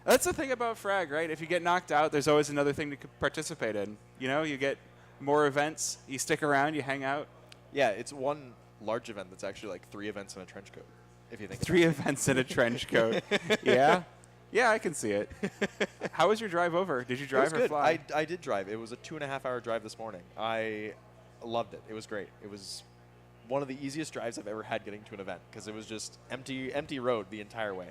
That's the thing about Frag, right? If you get knocked out, there's always another thing to participate in. You know, you get more events. You stick around. You hang out. Yeah, it's one large event that's actually like 3 events in a trench coat. If you think 3 events in a trench coat. Yeah. Yeah, I can see it. How was your drive over? Did you drive or fly? I did drive. It was a 2.5-hour drive this morning. I loved it. It was great. It was one of the easiest drives I've ever had getting to an event because it was just empty road the entire way.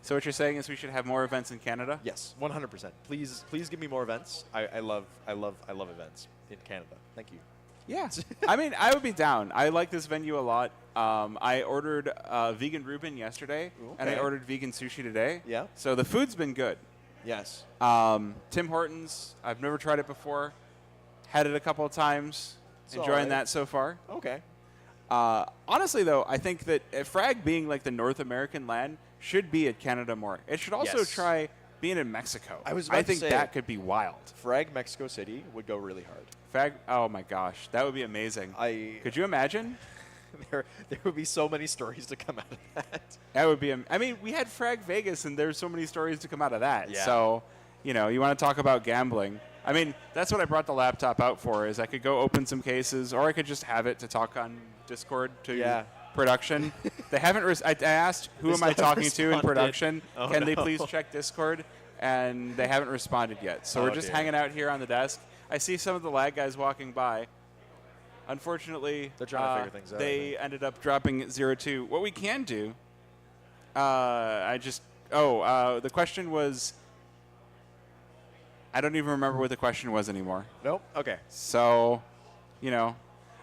So what you're saying is we should have more events in Canada? Yes, 100%. Please give me more events. I love events in Canada. Thank you. Yeah. I mean, I would be down. I like this venue a lot. I ordered vegan Reuben yesterday, and I ordered vegan sushi today. Yeah. So the food's been good. Yes. Tim Hortons, I've never tried it before. Had it a couple of times. It's enjoying that so far. Okay. Honestly, though, I think that Frag being like the North American land should be at Canada more. It should also try being in Mexico. I think that could be wild. Frag Mexico City would go really hard. Frag, oh my gosh, that would be amazing. Could you imagine? there would be so many stories to come out of that. That would be. I mean, we had Frag Vegas, and there's so many stories to come out of that. Yeah. So, you know, you want to talk about gambling. I mean, that's what I brought the laptop out for, is I could go open some cases, or I could just have it to talk on Discord to production. They haven't. I asked, who am I talking to in production? Can they please check Discord? And they haven't responded yet. So we're just hanging out here on the desk. I see some of the lag guys walking by. Unfortunately, they're trying to figure things out. They ended up dropping 0-2. What we can do, the question was, I don't even remember what the question was anymore. Nope. Okay. So, you know,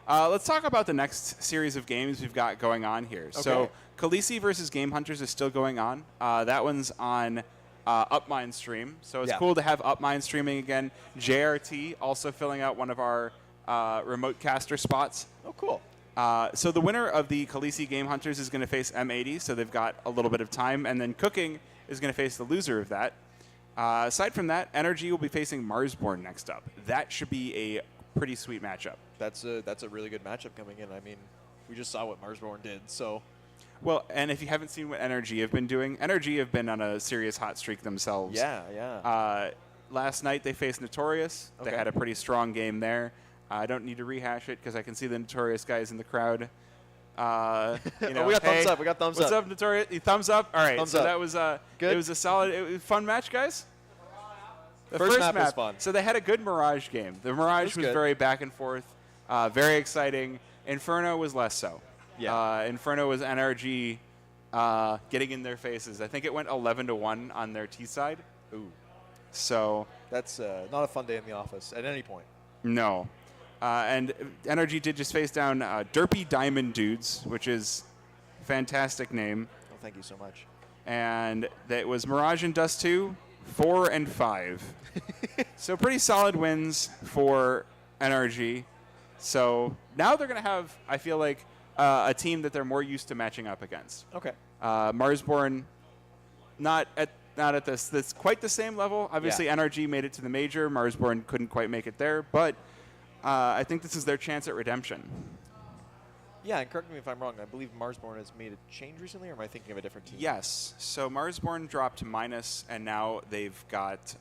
let's talk about the next series of games we've got going on here. Okay. So, Khaleesi versus Game Hunters is still going on. That one's on Upmine stream. So it's cool to have Upmine streaming again. JRT also filling out one of our remote caster spots. Oh, cool. So the winner of the Khaleesi Game Hunters is going to face M80, so they've got a little bit of time. And then Cooking is going to face the loser of that. Aside from that, Energy will be facing Marsborn next up. That should be a pretty sweet matchup. That's a really good matchup coming in. I mean, we just saw what Marsborn did, so... Well, and if you haven't seen what Energy have been doing, Energy have been on a serious hot streak themselves. Yeah. Last night they faced Notorious. They had a pretty strong game there. I don't need to rehash it because I can see the Notorious guys in the crowd. You know, we got thumbs up. We got thumbs up. What's up, Notorious? Thumbs up? All right. Thumbs so up. that was good. It was a solid, it was a fun match, guys. The first map was fun. So they had a good Mirage game. The Mirage was very back and forth, very exciting. Inferno was less so. Yeah. Inferno was NRG getting in their faces. I think it went 11-1 on their T side. Ooh. So that's not a fun day in the office at any point. No. And NRG did just face down Derpy Diamond Dudes, which is a fantastic name. Oh, thank you so much. And that was Mirage and Dust 2, 4 and 5. So pretty solid wins for NRG. So now they're going to have, I feel like, a team that they're more used to matching up against. Okay. Marsborn, not at this quite the same level. Obviously, NRG made it to the major. Marsborn couldn't quite make it there, but I think this is their chance at redemption. Yeah, and correct me if I'm wrong. I believe Marsborn has made a change recently, or am I thinking of a different team? Yes. So Marsborn dropped to minus, and now they've got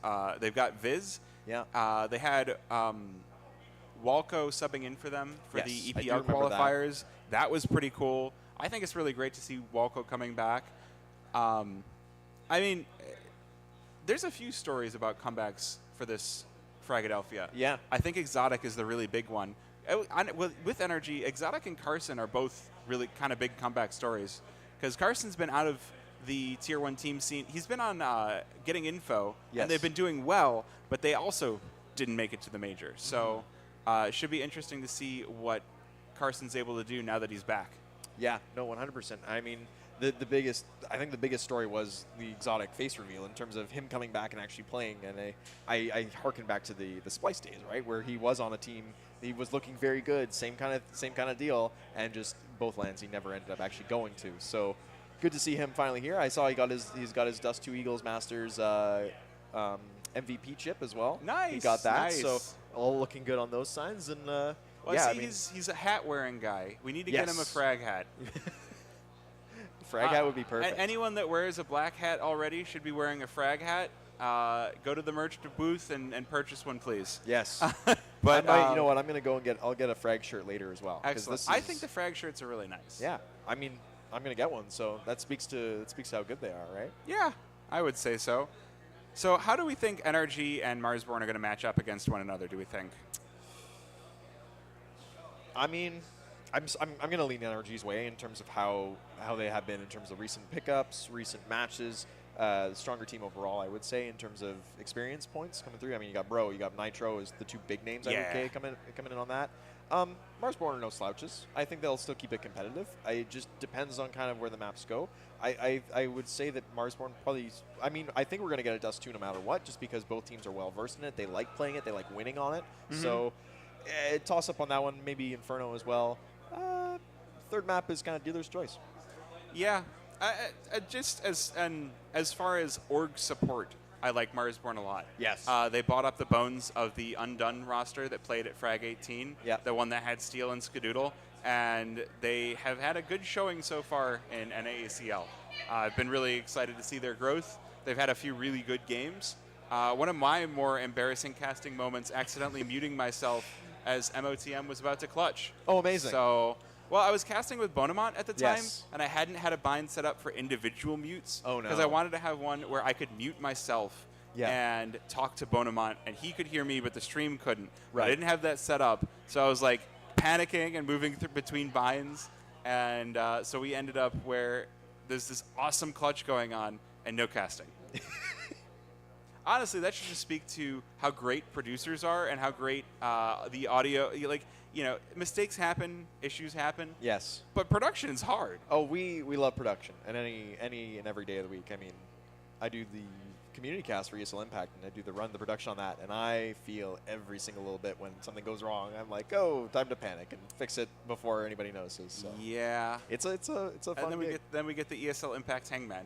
Viz. Yeah. They had Walco subbing in for them for the EPL qualifiers. That was pretty cool. I think it's really great to see Walco coming back. I mean, there's a few stories about comebacks for this Fragadelphia. Yeah. I think Exotic is the really big one. With Energy, Exotic and Carson are both really kind of big comeback stories. Because Carson's been out of the Tier 1 team scene. He's been on Getting Info, and they've been doing well, but they also didn't make it to the major. So it should be interesting to see what Carson's able to do now that he's back. Yeah, no, 100%. I mean, I think the biggest story was the exotic face reveal in terms of him coming back and actually playing. And I harken back to the Splice days, right, where he was on a team, he was looking very good, same kind of deal, and just both lands he never ended up actually going to. So good to see him finally here. I saw he's got his Dust 2 Eagles Masters MVP chip as well. Nice. He got that. Nice. So all looking good on those signs. And well, yeah, see, I mean, he's a hat wearing guy. We need to get him a Frag hat. Frag hat would be perfect. Anyone that wears a black hat already should be wearing a Frag hat. Go to the merch booth and purchase one, please. Yes. But you know what? I'm gonna go and I'll get a Frag shirt later as well. Excellent. I think the Frag shirts are really nice. Yeah. I mean, I'm gonna get one, so that speaks to how good they are, right? Yeah, I would say so. So how do we think NRG and Marsborn are going to match up against one another, do we think? I mean, I'm going to lean NRG's way in terms of how they have been in terms of recent pickups, recent matches, the stronger team overall, I would say, in terms of experience points coming through. I mean, you got Bro, you got Nitro as the two big names, I would say, coming in on that. Marsborn are no slouches. I think they'll still keep it competitive. It just depends on kind of where the maps go. I would say that Marsborn probably, I mean, I think we're going to get a Dust 2 no matter what, just because both teams are well versed in it. They like playing it. They like winning on it. So toss up on that one, maybe Inferno as well. Third map is kind of dealer's choice. Yeah. Just as far as org support, I like Marsborn a lot. Yes. They bought up the bones of the Undone roster that played at Frag 18, the one that had Steel and Skadoodle, and they have had a good showing so far in NAACL. I've been really excited to see their growth. They've had a few really good games. One of my more embarrassing casting moments, accidentally muting myself as MOTM was about to clutch. Oh, amazing. So, well, I was casting with Bonamont at the time, Yes. and I hadn't had a bind set up for individual mutes. Oh, no. Because I wanted to have one where I could mute myself and talk to Bonamont, and he could hear me, but the stream couldn't. Right. I didn't have that set up, so I was like panicking and moving between binds, and so we ended up where there's this awesome clutch going on and no casting. Honestly, that should just speak to how great producers are and how great the audio, mistakes happen, issues happen. Yes. But production's hard. Oh, we love production, and any and every day of the week. I mean, I do the community cast for ESL Impact, and I do the production on that, and I feel every single little bit when something goes wrong. I'm like, oh, time to panic and fix it before anybody notices. So yeah, it's a fun. And then we get the ESL Impact Hangman.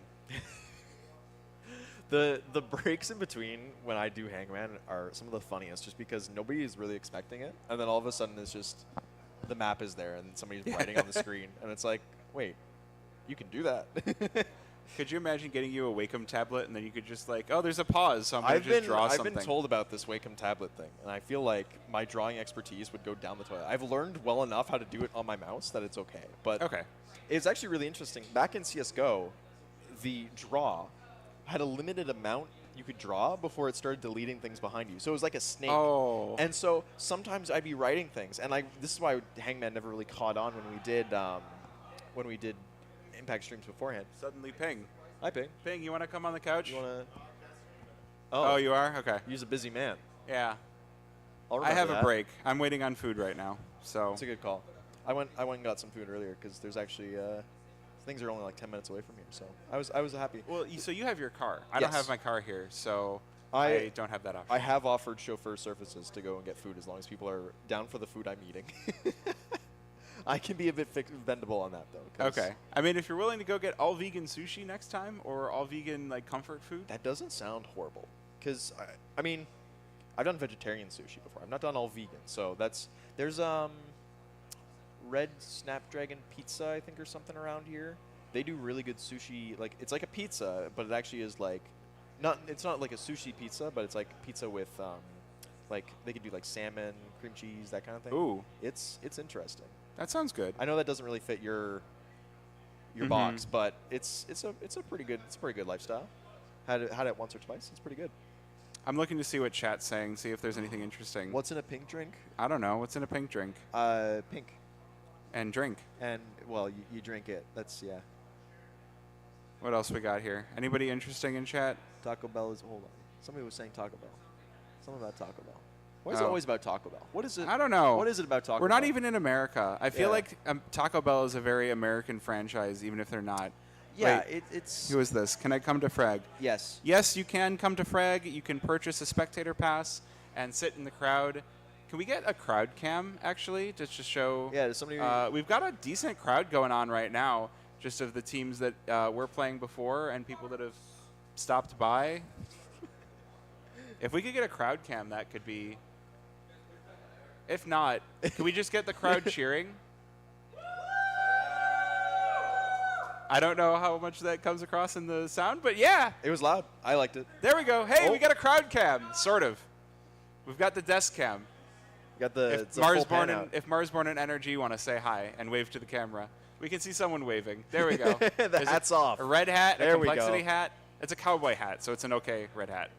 The breaks in between when I do Hangman are some of the funniest, just because nobody is really expecting it, and then all of a sudden it's just the map is there and somebody's writing on the screen, and it's like, wait, you can do that. Could you imagine getting you a Wacom tablet and then you could just like, oh, there's a pause, so I'm going to just draw something. I've been told about this Wacom tablet thing, and I feel like my drawing expertise would go down the toilet. I've learned well enough how to do it on my mouse that it's okay. But it's actually really interesting. Back in CSGO, the draw had a limited amount you could draw before it started deleting things behind you. So it was like a snake. Oh. And so sometimes I'd be writing things, and this is why Hangman never really caught on when we did Impact streams beforehand. Suddenly Ping. Hi, Ping. Ping, you want to come on the couch? You want to? Oh, you are? Okay. He's a busy man. Yeah. I have a break. I'm waiting on food right now, so. It's a good call. I went and got some food earlier because there's actually things are only like 10 minutes away from here, so I was happy. Well, so you have your car. I don't have my car here, so I don't have that option. I have offered chauffeur services to go and get food as long as people are down for the food I'm eating. I can be a bit bendable on that, though. Okay. I mean, if you're willing to go get all vegan sushi next time or all vegan like comfort food. That doesn't sound horrible. Because, I mean, I've done vegetarian sushi before. I've not done all vegan. So there's Red Snapdragon Pizza, I think, or something around here. They do really good sushi. Like, it's like a pizza, but it actually is like, it's not like a sushi pizza, but it's like pizza with, like, they could do like salmon, cream cheese, that kind of thing. Ooh. It's interesting. That sounds good. I know that doesn't really fit your box, but it's a pretty good lifestyle. Had it once or twice. It's pretty good. I'm looking to see what chat's saying, see if there's anything interesting. What's in a pink drink? I don't know. What's in a pink drink? Pink. And drink. And well, you drink it. That's yeah. What else we got here? Anybody interesting in chat? Taco Bell is hold on. Somebody was saying Taco Bell. Something about Taco Bell. Why is it always about Taco Bell? What is it? I don't know. What is it about Taco Bell? We're not even in America. I feel like Taco Bell is a very American franchise, even if they're not. Yeah, Wait, it's... Who is this? Can I come to Frag? Yes. Yes, you can come to Frag. You can purchase a spectator pass and sit in the crowd. Can we get a crowd cam, actually, just to show? Yeah, does somebody... we've got a decent crowd going on right now, just of the teams that we're playing before and people that have stopped by. If we could get a crowd cam, that could be... If not, can we just get the crowd cheering? I don't know how much that comes across in the sound, but yeah. It was loud. I liked it. There we go. Hey, we got a crowd cam, sort of. We've got the desk cam. You got the if Marsborn and Energy want to say hi and wave to the camera, we can see someone waving. There we go. The hat's off. A red hat, there a complexity we go. hat. It's a cowboy hat, so it's an okay red hat.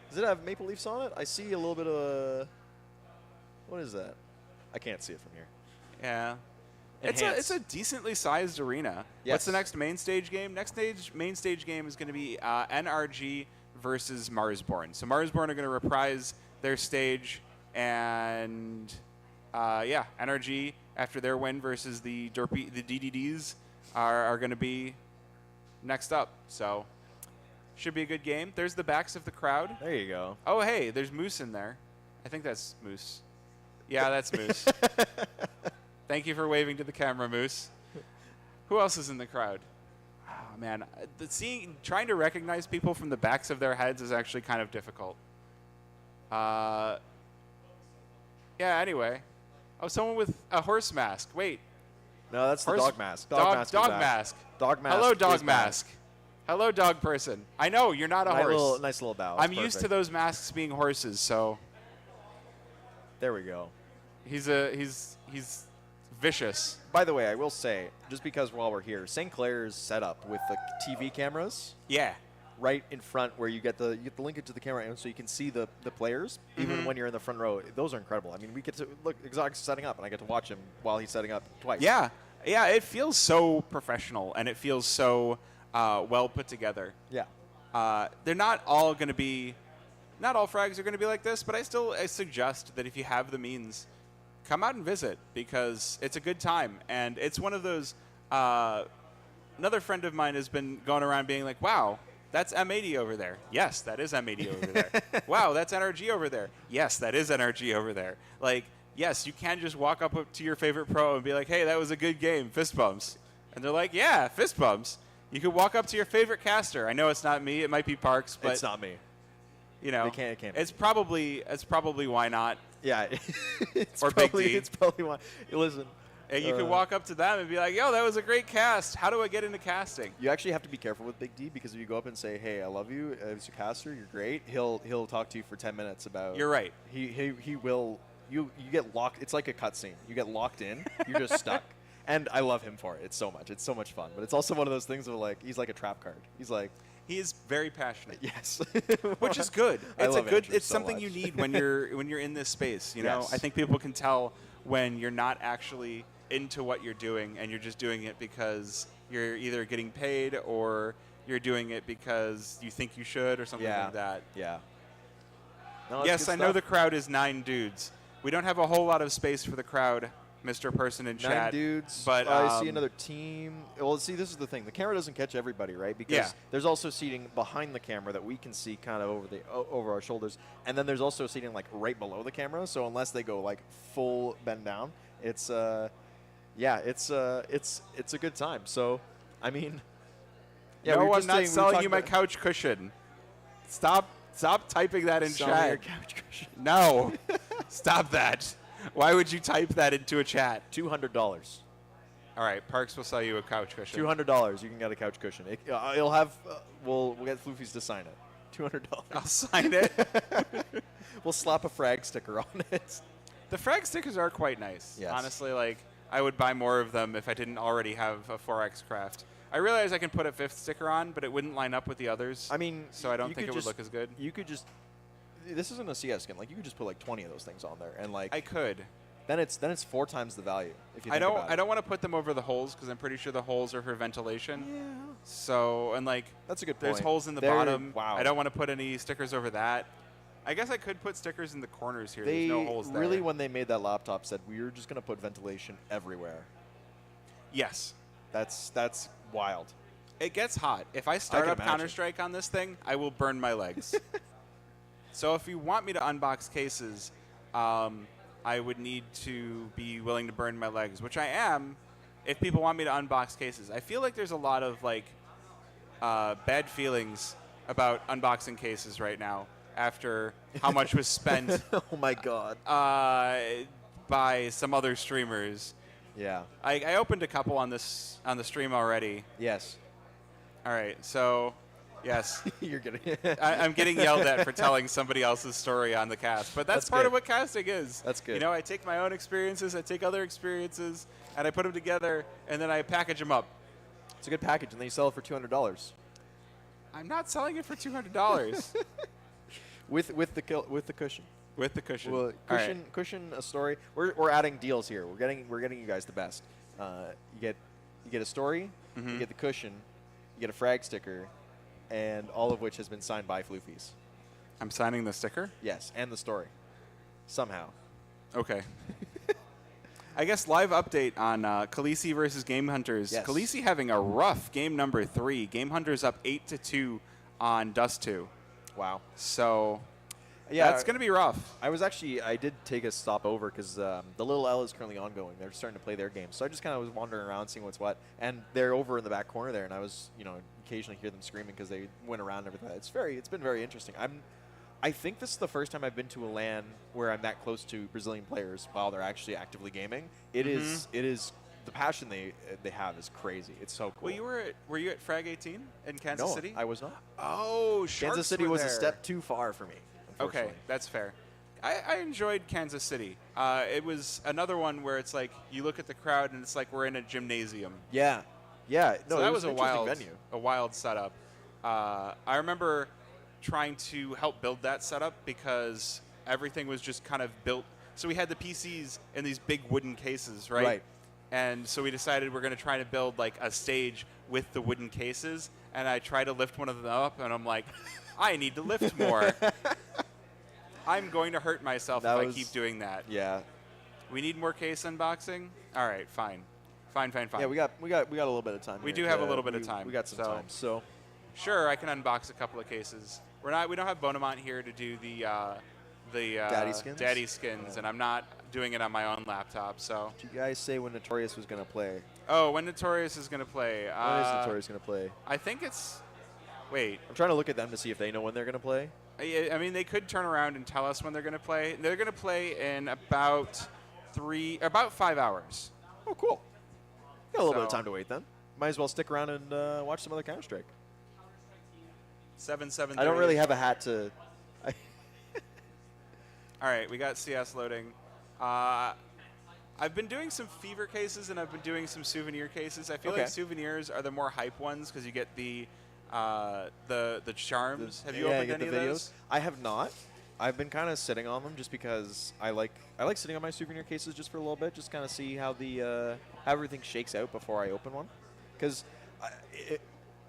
Does it have maple leafs on it? I see a little bit of a... What is that? I can't see it from here. Yeah. Enhance. It's a decently sized arena. Yes. What's the next main stage game? Main stage game is going to be NRG versus Marsborn. So Marsborn are going to reprise their stage, and NRG, after their win versus the DDDs, are going to be next up. So should be a good game. There's the backs of the crowd. There you go. Oh, hey, there's Moose in there. I think that's Moose. Yeah, that's Moose. Thank you for waving to the camera, Moose. Who else is in the crowd? Oh, man. Trying to recognize people from the backs of their heads is actually kind of difficult. Yeah, anyway. Oh, someone with a horse mask. Wait. No, that's the dog mask. Dog mask. Dog mask. Hello, dog mask. Hello, dog person. I know, you're not a horse. Nice little bow. I'm used to those masks being horses, so... There we go. He's vicious. By the way, I will say, just because while we're here, St. Clair's set up with the TV cameras. Yeah. Right in front where you get the linkage to the camera, and so you can see the players even when you're in the front row. Those are incredible. I mean, we get to look Exotic's setting up, and I get to watch him while he's setting up twice. Yeah. Yeah, it feels so professional, and it feels so well put together. Yeah. They're not all going to be... Not all frags are going to be like this, but I suggest that if you have the means, come out and visit, because it's a good time. And it's one of those... another friend of mine has been going around being like, wow, that's M80 over there. Yes, that is M80 over there. Wow, that's NRG over there. Yes, that is NRG over there. Like, yes, you can just walk up to your favorite pro and be like, hey, that was a good game, fist bumps. And they're like, yeah, fist bumps. You could walk up to your favorite caster. I know it's not me. It might be Parks, but... It's not me. You know, it can't it's probably why not. Yeah, or Big D. It's probably why. Listen, and you can walk up to them and be like, "Yo, that was a great cast. How do I get into casting?" You actually have to be careful with Big D, because if you go up and say, "Hey, I love you as a caster, you're great," he'll talk to you for 10 minutes about. You're right. He will. You get locked. It's like a cutscene. You get locked in. You're just stuck. And I love him for it. It's so much. It's so much fun. But it's also one of those things where like he's like a trap card. He's like. He is very passionate. Yes, which is good. It's a good. It's something you need when you're in this space. You know, I think people can tell when you're not actually into what you're doing, and you're just doing it because you're either getting paid or you're doing it because you think you should or something like that. Yeah. No, yes, I know the crowd is 9 dudes. We don't have a whole lot of space for the crowd, Mr. Person in 9 chat. dudes. But I see another team. Well, see, this is the thing. The camera doesn't catch everybody, right? Because there's also seating behind the camera that we can see kind of over our shoulders, and then there's also seating like right below the camera. So unless they go like full bend down, it's it's a good time. So, I mean, no, I'm not selling you my couch cushion. Stop typing that in chat. Your couch cushion. No, stop that. Why would you type that into a chat? $200. All right, Parks will sell you a couch cushion. $200. You can get a couch cushion. It'll have. We'll get Floofy's to sign it. $200. I'll sign it. We'll slap a Frag sticker on it. The Frag stickers are quite nice. Yes. Honestly, like I would buy more of them if I didn't already have a 4X craft. I realize I can put a 5th sticker on, but it wouldn't line up with the others. I mean, so I don't think it would look as good. You could just. This isn't a CS skin. Like you could just put like 20 of those things on there, and like I could. Then it's 4 times the value. If you I don't want to put them over the holes because I'm pretty sure the holes are for ventilation. Yeah. So and like that's a good point. There's holes in the bottom. Wow. I don't want to put any stickers over that. I guess I could put stickers in the corners here. They There's no holes there. really, when they made that laptop, said we were just going to put ventilation everywhere. Yes. That's wild. It gets hot. If I start can up imagine. Counter-Strike on this thing, I will burn my legs. So if you want me to unbox cases, I would need to be willing to burn my legs, which I am if people want me to unbox cases. I feel like there's a lot of like bad feelings about unboxing cases right now after how much was spent Oh my god. by some other streamers. Yeah. I opened a couple on the stream already. Yes. All right, so yes, You're getting I'm getting yelled at for telling somebody else's story on the cast, but that's part good. of what casting is. That's good. You know, I take my own experiences, I take other experiences, and I put them together, and then I package them up. It's a good package, and then you sell it for $200. I'm not selling it for $200 with the cushion. with the cushion. Well, All right. cushion, a story. We're adding deals here. We're getting you guys the best. You get a story, Mm-hmm. you get the cushion, you get a frag sticker, and all of which has been signed by Floofies. I'm signing the sticker. Yes, and the story. Somehow. Okay. I guess live update on Khaleesi versus Game Hunters. Yes. Khaleesi having a rough game number 3. Game Hunters up 8-2 on Dust 2. Wow. So Yeah, that's going to be rough. I did take a stop over because the Little L is currently ongoing. They're starting to play their game, so I just kind of was wandering around, seeing what's what. And they're over in the back corner there, and I was, occasionally hear them screaming because they went around and everything. It's been very interesting. I think this is the first time I've been to a LAN where I'm that close to Brazilian players while they're actually actively gaming. It is the passion they have is crazy. It's so cool. Well, were you at Frag 18 in Kansas No, City? I was not. Oh, Sharks Kansas City were was there. a step too far for me. Okay, Unfortunately. that's fair. I enjoyed Kansas City. It was another one where it's like you look at the crowd and it's like we're in a gymnasium. Yeah. No, So that it was an a interesting wild setup. I remember trying to help build that setup because everything was just kind of built. So we had the PCs in these big wooden cases, right? Right. And so we decided we're going to try to build like a stage with the wooden cases. And I tried to lift one of them up, and I'm like, I need to lift more. I'm going to hurt myself if I keep doing that. Yeah. We need more case unboxing. All right, fine. Yeah, we got a little bit of time. We here do have a little bit of time. We got some time. So sure, I can unbox a couple of cases. We don't have Bonamont here to do the daddy skins, and I'm not doing it on my own laptop. So did you guys say when Notorious was gonna play? Oh, when Notorious is gonna play? When is Notorious gonna play? I think it's. Wait. I'm trying to look at them to see if they know when they're gonna play. I mean, they could turn around and tell us when they're gonna play. They're gonna play in about 5 hours. Oh, cool. Got a little bit of time to wait then. Might as well stick around and watch some other Counter-Strike. 7:30. I don't really have a hat to. All right, we got CS loading. I've been doing some fever cases and I've been doing some souvenir cases. I feel like souvenirs are the more hype ones because you get the charms. Have you opened any of those? I have not. I've been kind of sitting on them just because I like sitting on my souvenir cases just for a little bit, just kind of see how how everything shakes out before I open one. Because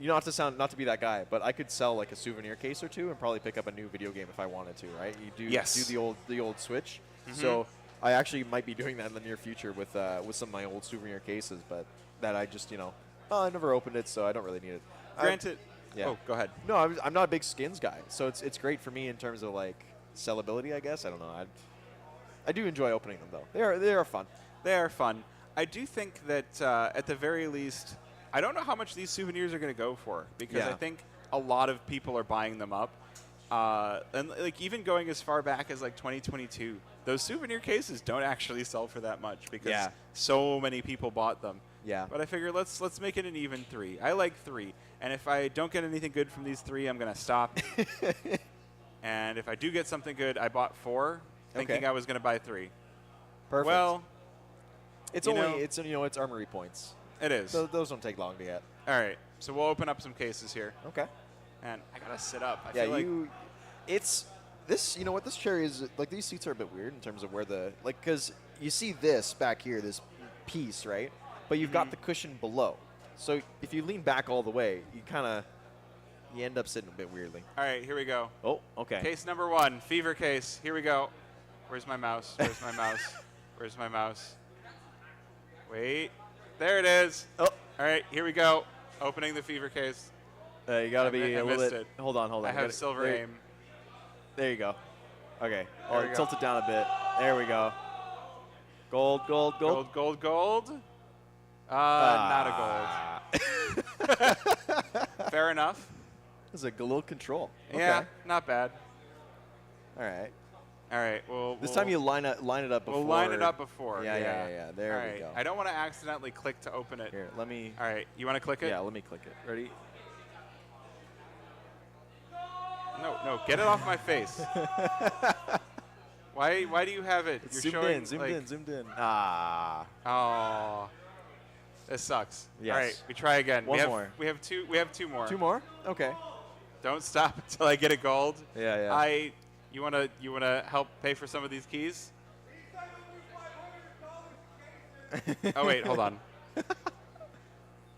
not to be that guy, but I could sell like a souvenir case or two and probably pick up a new video game if I wanted to, right? You do the old Switch. So I actually might be doing that in the near future with some of my old souvenir cases, but that I just I never opened it, so I don't really need it. Granted. Yeah. Oh, go ahead. No, I'm not a big skins guy, so it's great for me in terms of like sellability, I guess. I don't know. I do enjoy opening them though. They are fun. They are fun. I do think that at the very least, I don't know how much these souvenirs are going to go for because I think a lot of people are buying them up. And like even going as far back as like 2022, those souvenir cases don't actually sell for that much because so many people bought them. Yeah. But I figure let's make it an even 3. I like 3, and if I don't get anything good from these 3, I'm gonna stop. And if I do get something good, I bought 4, thinking I was gonna buy 3. Perfect. Well, it's armory points. It is. Those don't take long to get. All right, so we'll open up some cases here. Okay. And I gotta sit up. I yeah, feel like it's this. You know what? This cherry is like. These seats are a bit weird in terms of where because you see this back here, this piece, right? But you've got the cushion below. So if you lean back all the way, you kind of You end up sitting a bit weirdly. All right, here we go. Oh, okay. Case number 1, fever case. Here we go. Where's my mouse? Where's my mouse? Where's my mouse? Wait. There it is. Oh. All right, here we go. Opening the fever case. You got to be I a little missed bit. it. Hold on. I have silver there, aim. There you go. Okay. There we go. Tilt it down a bit. There we go. Gold, gold, gold. Gold, gold, gold. Not a gold. Fair enough. This is a little control. Yeah, Okay. not bad. All right. All right. Well, This time you line it up before. We'll line it up before. Yeah. There All we right. go. I don't want to accidentally click to open it. Here, let me. All right. You want to click it? Yeah, let me click it. Ready? No. Get it off my face. Why do you have it? It's You're zoomed showing, zoomed in. Ah. Oh. This sucks. Yes. All right. We try again. One more. We have two more. 2 more? Okay. Don't stop until I get a gold. Yeah. You wanna help pay for some of these keys? Oh wait, hold on.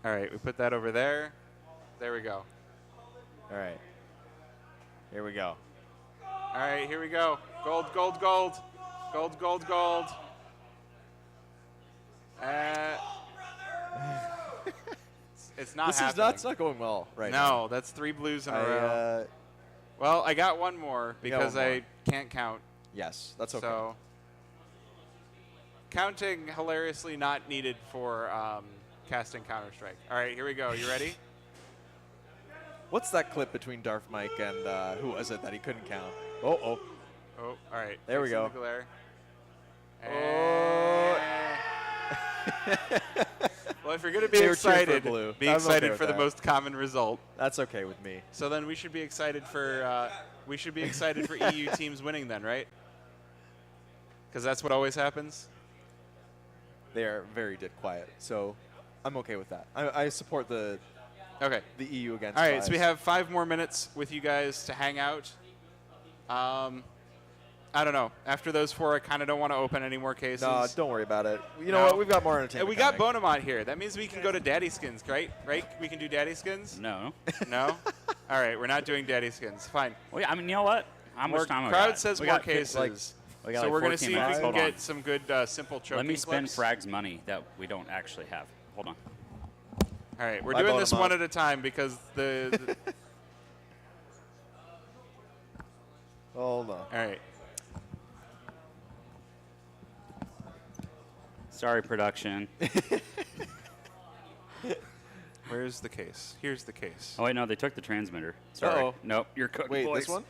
All right, we put that over there. There we go. All right. Here we go. All right, here we go. Gold, gold, gold. Gold, gold, gold. It's not happening. It's not going well right no, now. No, that's 3 blues in a row. Well, I got one more because I can't count. Yes, that's okay. So, counting hilariously not needed for casting Counter-Strike. All right, here we go. You ready? What's that clip between Darth Mike and who was it that he couldn't count? Oh, all right. There we go. The glare. Well, if you're going to be excited, be excited for the most common result. That's okay with me. So then we should be excited for EU teams winning then, right? Because that's what always happens. They are very dead quiet, so I'm okay with that. I support the EU against. All right, so we have 5 more minutes with you guys to hang out. I don't know. After those 4, I kind of don't want to open any more cases. No, don't worry about it. You know what? We've got more entertainment. We got Bonamont here. That means we can go to Daddy Skins, right? Right? We can do Daddy Skins? No. No? All right, we're not doing Daddy Skins. Fine. Well, I mean, you know what? How much time we got? Crowd says more cases. So we're going to see if we can get some good simple choking Let me spend clips. Frag's money that we don't actually have. Hold on. All right, we're doing this one at a time because the Hold on. All right. Sorry, production. Where's the case? Here's the case. Oh, wait, no, they took the transmitter. Sorry. Uh-oh. Nope, you're cooked, Wait, boys. this one?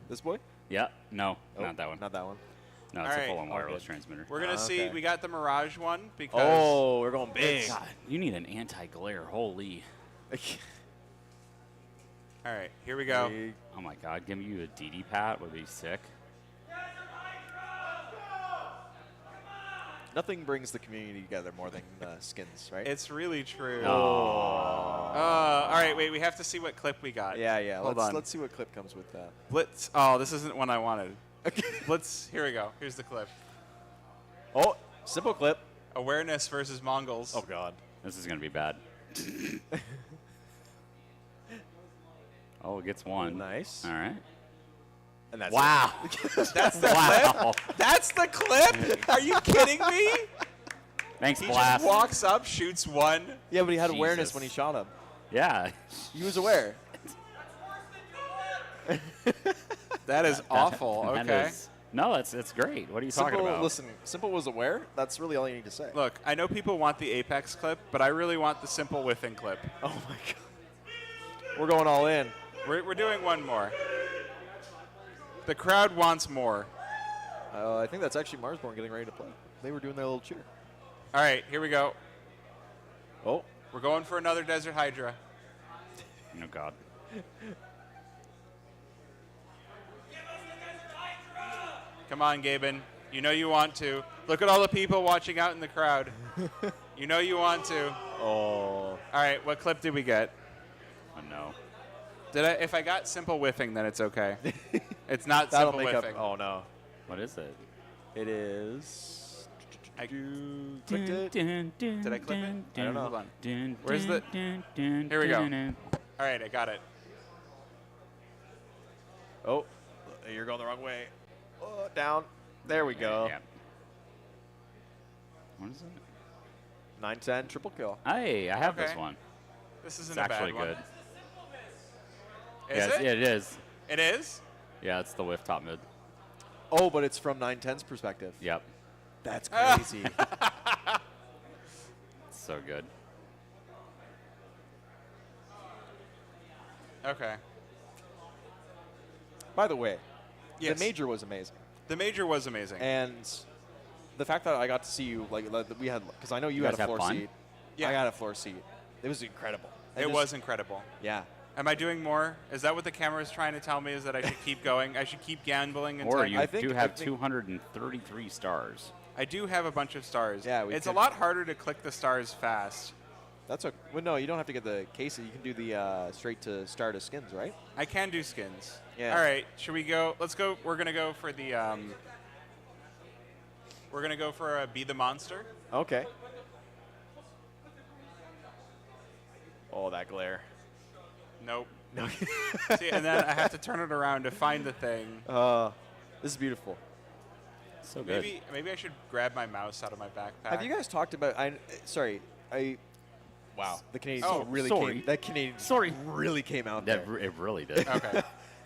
This boy? Yeah, no, Oh, not that one. Not that one. No, it's a full-on wireless transmitter. We're going to see. Okay. We got the Mirage one because. Oh, we're going big. God, you need an anti-glare. Holy. All right, here we go. Oh, my God. Giving you a DD pat would be sick. Nothing brings the community together more than skins, right? It's really true. Oh. All right, wait. We have to see what clip we got. Yeah. Hold on. Let's see what clip comes with that. Blitz. Oh, this isn't one I wanted. Blitz. Here we go. Here's the clip. Oh, simple clip. Awareness versus Mongols. Oh, God. This is going to be bad. Oh, it gets one. Nice. All right. And that's wow. That's the clip? That's the clip? Are you kidding me? Thanks, He Blast. just walks up, shoots one. Yeah, but he had Jesus. awareness when he shot him. Yeah. He was aware. That is awful. That Okay. is- no, it's great. What are you talking about? Listen, Simple was aware. That's really all you need to say. Look, I know people want the Apex clip, but I really want the simple whiffing clip. Oh, my God. We're going all in. We're doing one more. The crowd wants more. I think that's actually Marsborn getting ready to play. They were doing their little cheer. All right, here we go. Oh. We're going for another Desert Hydra. Oh, God. Come on, Gaben. You know you want to. Look at all the people watching out in the crowd. You know you want to. Oh. All right, what clip did we get? Oh, no. If I got simple whiffing, then it's okay. It's not That'll simple make up. whiffing. Oh, no. What is it? It is. I clicked it. Did I clip it? I don't know. Hold on. Where's the? Here we go. All right, I got it. Oh, you're going the wrong way. Oh, down. There we go. Yeah. What is it? 9-10 triple kill. Hey, I have this Okay. one. This isn't It's a bad actually one. good. Is Yeah, it? it is. It is? Yeah, it's the whiff top mid. Oh, but it's from 9-10's perspective. Yep. That's crazy. It's so good. Okay. By the way, Yes. the major was amazing. The major was amazing. And the fact that I got to see you, like we had, because I know you You had guys a have floor fun? seat. Yeah. I got a floor seat. It was incredible. And It this- was incredible. Yeah. Am I doing more? Is that what the camera is trying to tell me? Is that I should keep going? I should keep gambling until Or I you get- do have 233 stars. I do have a bunch of stars. Yeah, it's a lot harder to click the stars fast. That's a well. No, you don't have to get the cases. You can do the straight to start of skins, right? I can do skins. Yeah. All right. Should we go? Let's go. We're gonna go for the. We're gonna go for a Be the Monster. Okay. Oh, that glare. Nope. No. See, and then I have to turn it around to find the thing. This is beautiful. So good. Maybe I should grab my mouse out of my backpack. Have you guys talked about? Wow, the Canadians Oh, really sorry. came. That Canadian really came out That there. it really did. Okay.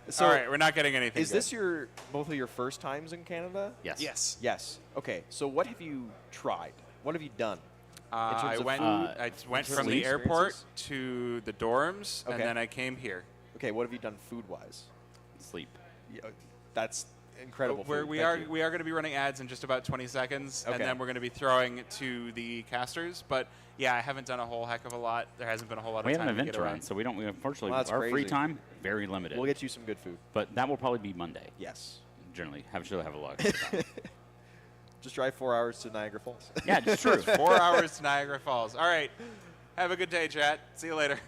So all right, we're not getting anything. Is this both of your first times in Canada? Yes. Yes. Yes. Okay. So what have you tried? What have you done? In I terms of went. food, I went in terms from of the airport experiences? to the dorms, Okay. and then I came here. Okay. What have you done food-wise? Sleep. Yeah, that's incredible. We're, food. we Thank are you. we are going to be running ads in just about 20 seconds, Okay. and then we're going to be throwing to the casters. But yeah, I haven't done a whole heck of a lot. There hasn't been a whole lot We of have time an to event get to around. run, so we don't. We unfortunately, Well, that's our free crazy. time very limited. We'll get you some good food. But that will probably be Monday. Yes. Generally, have a look. Just drive 4 hours to Niagara Falls. Yeah, it's true. 4 hours to Niagara Falls. All right. Have a good day, chat. See you later.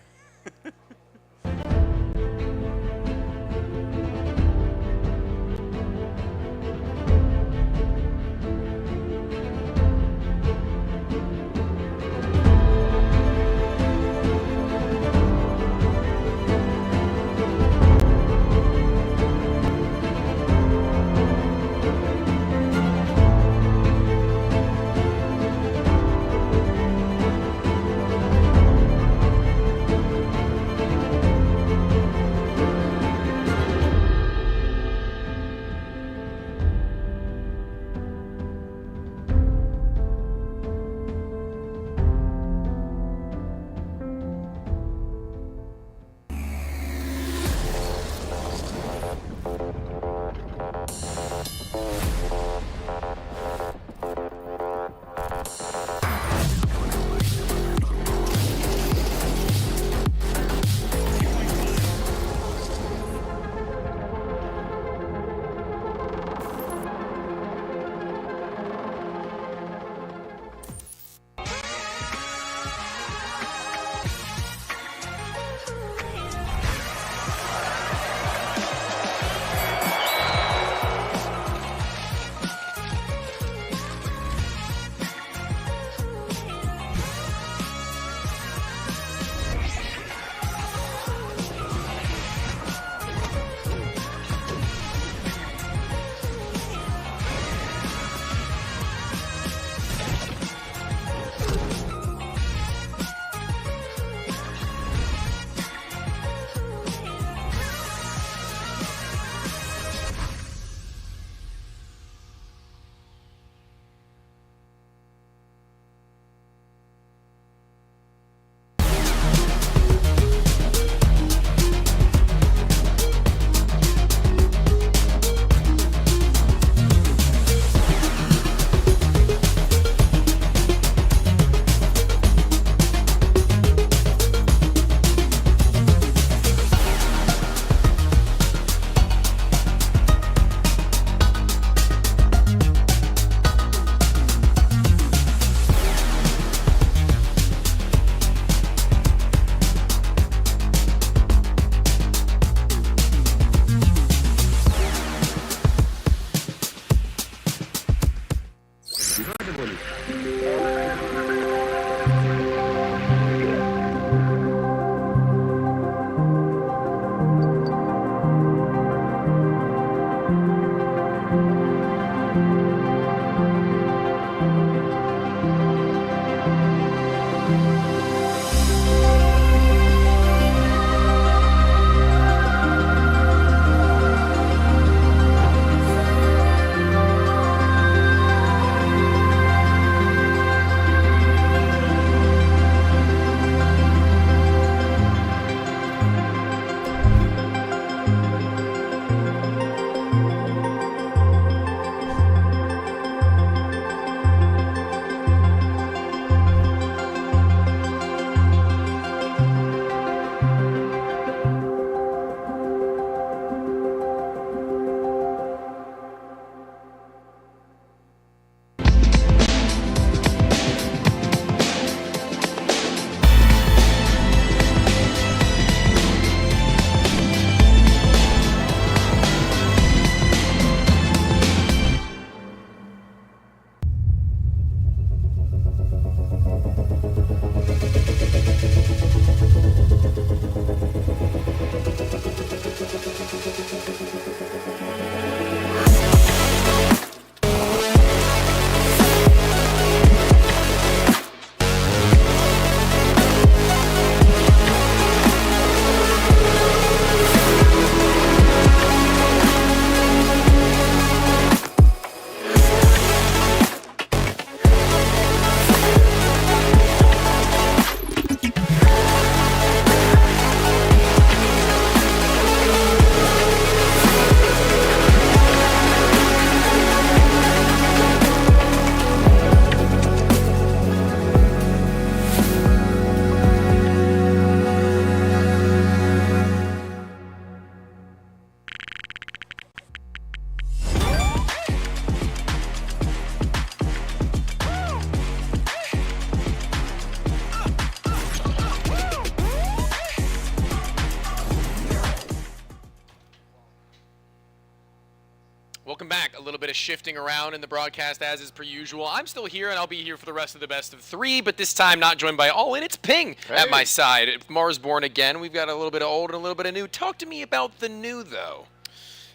back. A little bit of shifting around in the broadcast as is per usual. I'm still here, and I'll be here for the rest of the best of 3, but this time not joined by All In. It's Ping at my side. Marsborn again. We've got a little bit of old and a little bit of new. Talk to me about the new, though.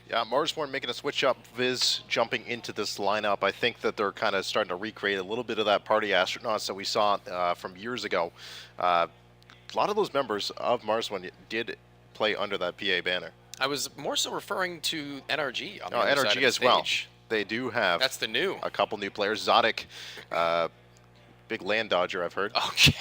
Yeah, Marsborn making a switch up, Viz jumping into this lineup. I think that they're kind of starting to recreate a little bit of that party astronauts that we saw from years ago. A lot of those members of Marsborn did play under that PA banner. I was more so referring to NRG on the other side of the as well. stage. They do have. That's the new. A couple new players. Zodic, big land dodger, I've heard. Okay.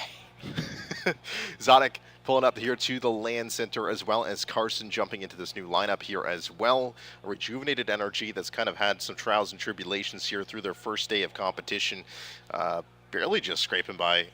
Zodic pulling up here to the land center, as well as Carson jumping into this new lineup here as well. A rejuvenated NRG that's kind of had some trials and tribulations here through their first day of competition. Barely just scraping by.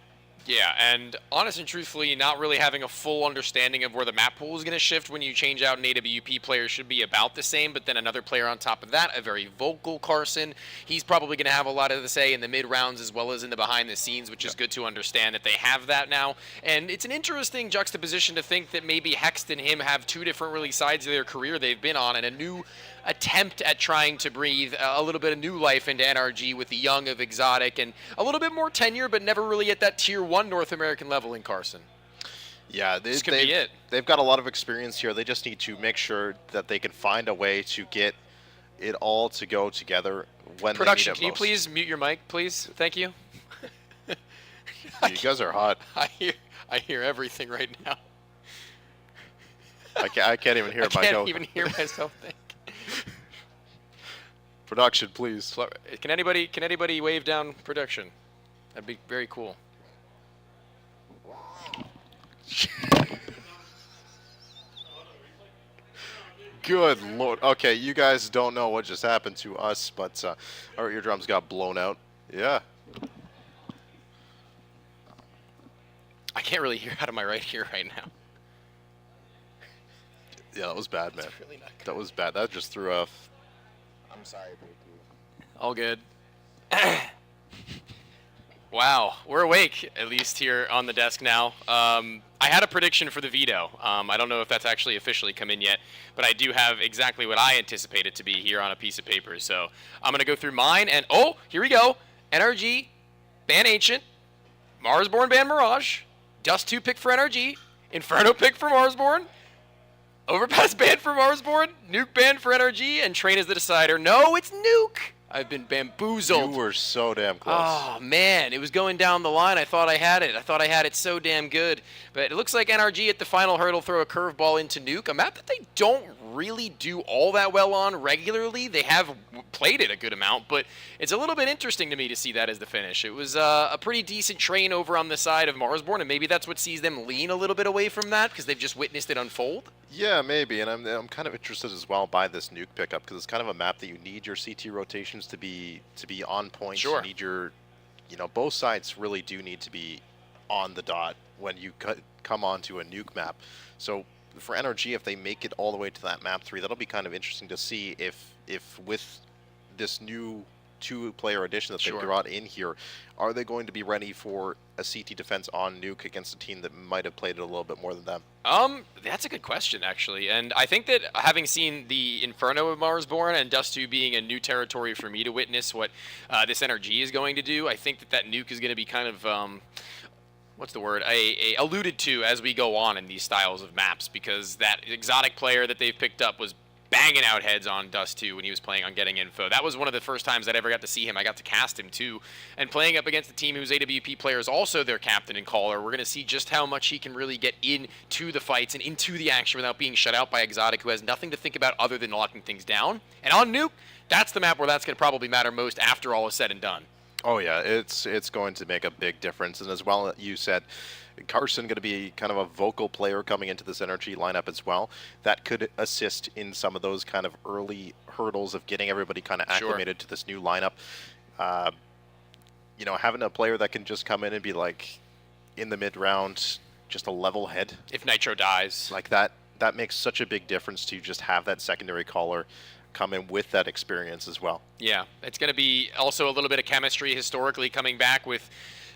Yeah, and honest and truthfully, not really having a full understanding of where the map pool is going to shift when you change out an AWP player should be about the same, but then another player on top of that, a very vocal Carson. He's probably going to have a lot of the say in the mid-rounds as well as in the behind-the-scenes, which is good to understand that they have that now. And it's an interesting juxtaposition to think that maybe Hext and him have two different really sides of their career they've been on, and a new attempt at trying to breathe a little bit of new life into NRG with the young of Exotic and a little bit more tenure, but never really at that Tier 1 North American level in Carson. Yeah, this could be it. They've got a lot of experience here. They just need to make sure that they can find a way to get it all to go together when Production, they need it can you most. please mute your mic, please? Thank you. You guys are hot. I hear everything right now. I can't even hear I my can't even hear myself think. Production, please. Can anybody wave down production? That'd be very cool. Good Lord. Okay, you guys don't know what just happened to us, but our eardrums got blown out. Yeah. I can't really hear out of my right ear right now. Yeah, that was bad, man. That's really not good. That was bad. That just threw off. I'm sorry, all good. Wow, we're awake, at least here on the desk now. I had a prediction for the veto. I don't know if that's actually officially come in yet, but I do have exactly what I anticipate it to be here on a piece of paper. So I'm going to go through mine, and oh, here we go. NRG, ban Ancient, Marsborn ban Mirage, Dust 2 pick for NRG, Inferno pick for Marsborn, Overpass ban for Marsborn, Nuke ban for NRG, and Train is the decider. No, it's Nuke! I've been bamboozled. You were so damn close. Oh, man. It was going down the line. I thought I had it. I thought I had it so damn good. But it looks like NRG at the final hurdle throw a curveball into Nuke, a map that they don't really do all that well on regularly. They have played it a good amount, but it's a little bit interesting to me to see that as the finish. It was a pretty decent Train over on the side of Marsborn, and maybe that's what sees them lean a little bit away from that because they've just witnessed it unfold. Yeah, maybe, and I'm kind of interested as well by this Nuke pickup because it's kind of a map that you need your CT rotations to be on point. Sure. You need your, both sides really do need to be on the dot when you come onto a Nuke map. So for NRG, if they make it all the way to that map 3, that'll be kind of interesting to see if with this new 2-player addition that they've brought in here, are they going to be ready for a CT defense on Nuke against a team that might have played it a little bit more than them? That's a good question, actually. And I think that having seen the Inferno of Marsborn and Dust 2 being a new territory for me to witness what this NRG is going to do, I think that Nuke is going to be kind of, what's the word, alluded to as we go on in these styles of maps, because that exotic player that they've picked up was banging out heads on Dust 2 when he was playing on Getting Info. That was one of the first times I ever got to see him. I got to cast him too. And playing up against a team whose AWP player is also their captain and caller, we're going to see just how much he can really get into the fights and into the action without being shut out by Exotic, who has nothing to think about other than locking things down. And on Nuke, that's the map where that's going to probably matter most after all is said and done. Oh yeah, it's going to make a big difference. And as well, you said, Carson going to be kind of a vocal player coming into this NRG lineup as well. That could assist in some of those kind of early hurdles of getting everybody kind of acclimated to this new lineup. Having a player that can just come in and be like in the mid-round, just a level head. If Nitro dies. Like that makes such a big difference to just have that secondary caller come in with that experience as well. Yeah, it's going to be also a little bit of chemistry historically coming back with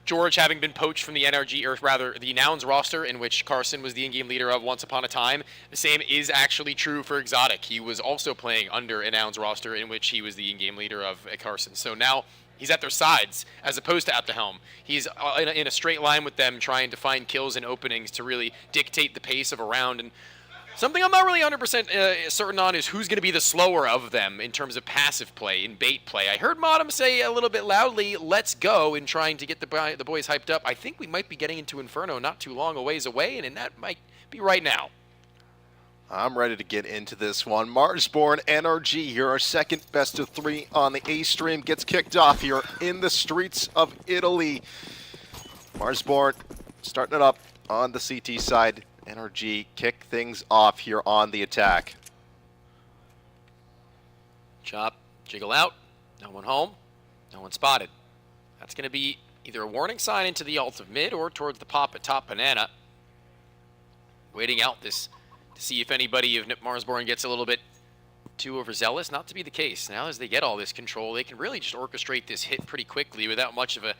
George having been poached from the NRG, or rather the Nouns roster, in which Carson was the in-game leader of once upon a time, the same is actually true for Exotic. He was also playing under a Nouns roster in which he was the in-game leader of Carson. So now he's at their sides as opposed to at the helm. He's in a straight line with them, trying to find kills and openings to really dictate the pace of a round. And something I'm not really 100% certain on is who's going to be the slower of them in terms of passive play and bait play. I heard Modem say a little bit loudly, "Let's go," in trying to get the boys hyped up. I think we might be getting into Inferno not too long a ways away, and that might be right now. I'm ready to get into this one. Marsborn NRG here, our second best of 3 on the A stream, gets kicked off here in the streets of Italy. Marsborn starting it up on the CT side. NRG kick things off here on the attack. Chop, jiggle out, no one home, no one spotted. That's going to be either a warning sign into the ult of mid or towards the pop at top banana. Waiting out this to see if anybody of Marsborn gets a little bit too overzealous. Not to be the case. Now as they get all this control, they can really just orchestrate this hit pretty quickly without much of a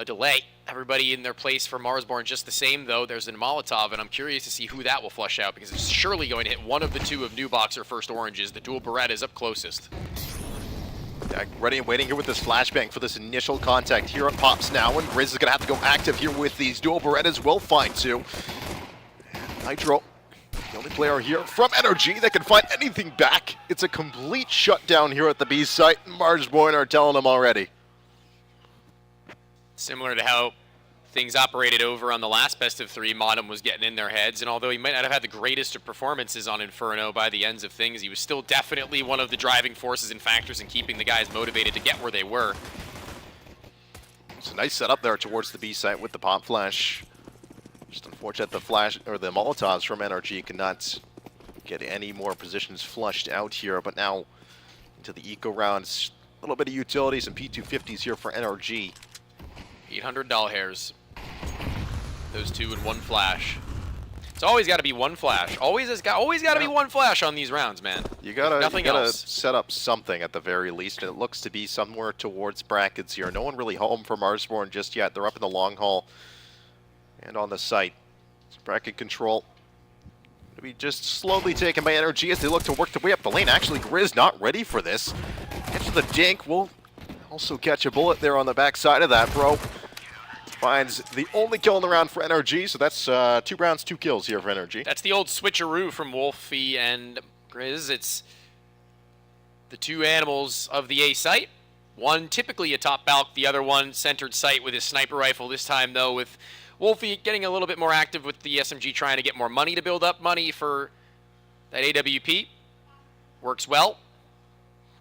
delay. Everybody in their place for Marsborn just the same, though. There's a Molotov, and I'm curious to see who that will flush out, because it's surely going to hit one of the two of Nubox or First Oranges. The dual Beretta is up closest. Yeah, ready and waiting here with this flashbang for this initial contact. Here it pops now, and Grizz is going to have to go active here with these dual Berettas. Will find two. Nitro, the only player here from NRG that can find anything back. It's a complete shutdown here at the B site. Marsborn are telling them already. Similar to how things operated over on the last best of 3, Modem was getting in their heads, and although he might not have had the greatest of performances on Inferno by the ends of things, he was still definitely one of the driving forces and factors in keeping the guys motivated to get where they were. It's a nice setup there towards the B site with the pop flash. Just unfortunate the flash or the Molotovs from NRG cannot get any more positions flushed out here, but now into the eco rounds, a little bit of utility, some P250s here for NRG. 800 doll hairs. Those two in one flash. It's always got to be one flash. Always got to be one flash on these rounds, man. You gotta else. set up something at the very least, and it looks to be somewhere towards brackets here. No one really home for Marsborn just yet. They're up in the long haul and on the site. So bracket control to be just slowly taken by NRG as they look to work their way up the lane. Actually, Grizz not ready for this. Gets to the dink. Will also catch a bullet there on the back side of that, bro. Finds the only kill in the round for NRG, so that's 2 rounds, 2 kills here for NRG. That's the old switcheroo from Wolfie and Grizz. It's the two animals of the A site. One typically a top balk, the other one centered sight with his sniper rifle. This time, though, with Wolfie getting a little bit more active with the SMG, trying to get more money to build up money for that AWP. Works well.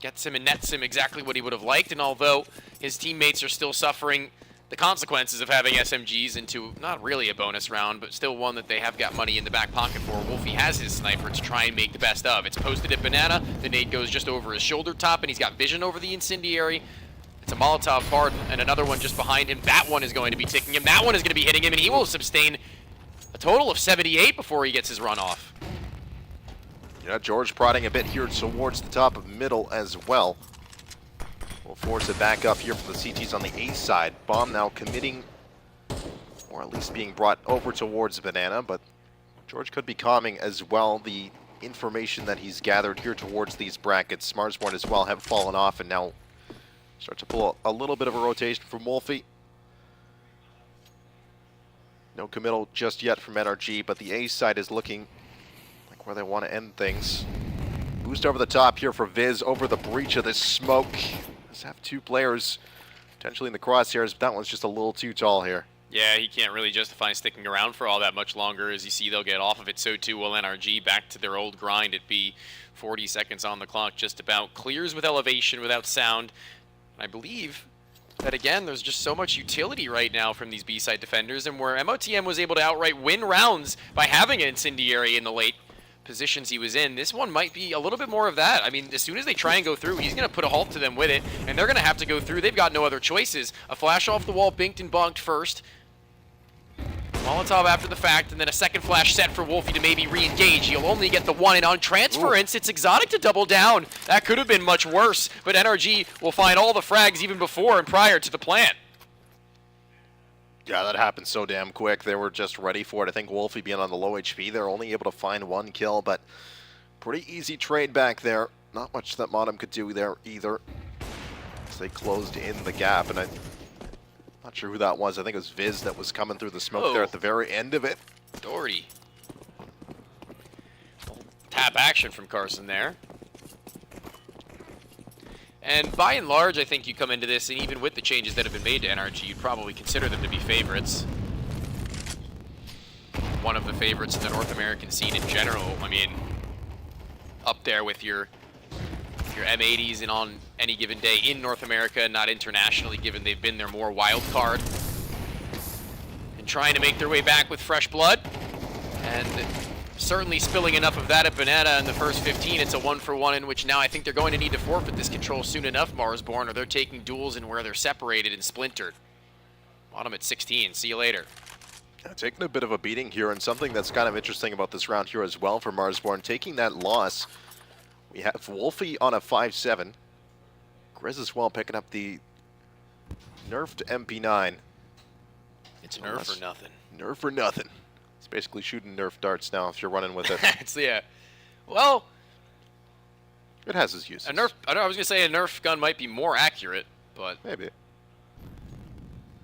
Gets him and nets him exactly what he would have liked, and although his teammates are still suffering the consequences of having SMGs into not really a bonus round, but still one that they have got money in the back pocket for, Wolfie has his sniper to try and make the best of. It's posted at Banana, the nade goes just over his shoulder top, and he's got vision over the incendiary. It's a Molotov card, and another one just behind him. That one is going to be ticking him, that one is going to be hitting him, and he will sustain a total of 78 before he gets his run off. Yeah, George prodding a bit here towards the top of middle as well. We'll force it back up here from the CTs on the A side. Bomb now committing, or at least being brought over towards Banana, but George could be calming as well. The information that he's gathered here towards these brackets, Marsborn as well have fallen off and now start to pull a little bit of a rotation from Wolfie. No committal just yet from NRG, but the A side is looking like where they want to end things. Boost over the top here for Viz over the breach of this smoke. Does have 2 players potentially in the crosshairs, but that one's just a little too tall here. Yeah, he can't really justify sticking around for all that much longer. As you see, they'll get off of it. So too will NRG, back to their old grind. It'd be 40 seconds on the clock just about. Clears with elevation without sound. I believe that, again, there's just so much utility right now from these B-side defenders, and where MOTM was able to outright win rounds by having an incendiary in the late positions he was in, this one might be a little bit more of that. I mean, as soon as they try and go through, he's going to put a halt to them with it, and they're going to have to go through. They've got no other choices. A flash off the wall, binked and bonked first. Molotov after the fact, and then a second flash set for Wolfie to maybe re-engage. He'll only get the one, and on transference, it's Exotic to double down. That could have been much worse, but NRG will find all the frags even before and prior to the plant. Yeah, that happened so damn quick. They were just ready for it. I think Wolfie being on the low HP, they're only able to find 1 kill, but pretty easy trade back there. Not much that Modem could do there either. So they closed in the gap, and I'm not sure who that was. I think it was Viz that was coming through the smoke there at the very end of it. Doherty. Tap action from Carson there. And by and large, I think you come into this, and even with the changes that have been made to NRG, you'd probably consider them to be favorites. One of the favorites in the North American scene in general. I mean, up there with your M80s and on any given day in North America, not internationally, given they've been their more wild card. And trying to make their way back with fresh blood. And certainly spilling enough of that at Banana in the first 15. It's a 1-for-1 in which now I think they're going to need to forfeit this control soon enough, Marsborn, or they're taking duels in where they're separated and splintered. Bottom at 16. See you later. Taking a bit of a beating here, and something that's kind of interesting about this round here as well for Marsborn, taking that loss. We have Wolfie on a 5-7. Grizz as well picking up the nerfed MP9. It's nerf or nothing. Nerf or nothing. It's basically shooting nerf darts now if you're running with it. Yeah. Well, it has its uses. A nerf. I was gonna say a nerf gun might be more accurate, but maybe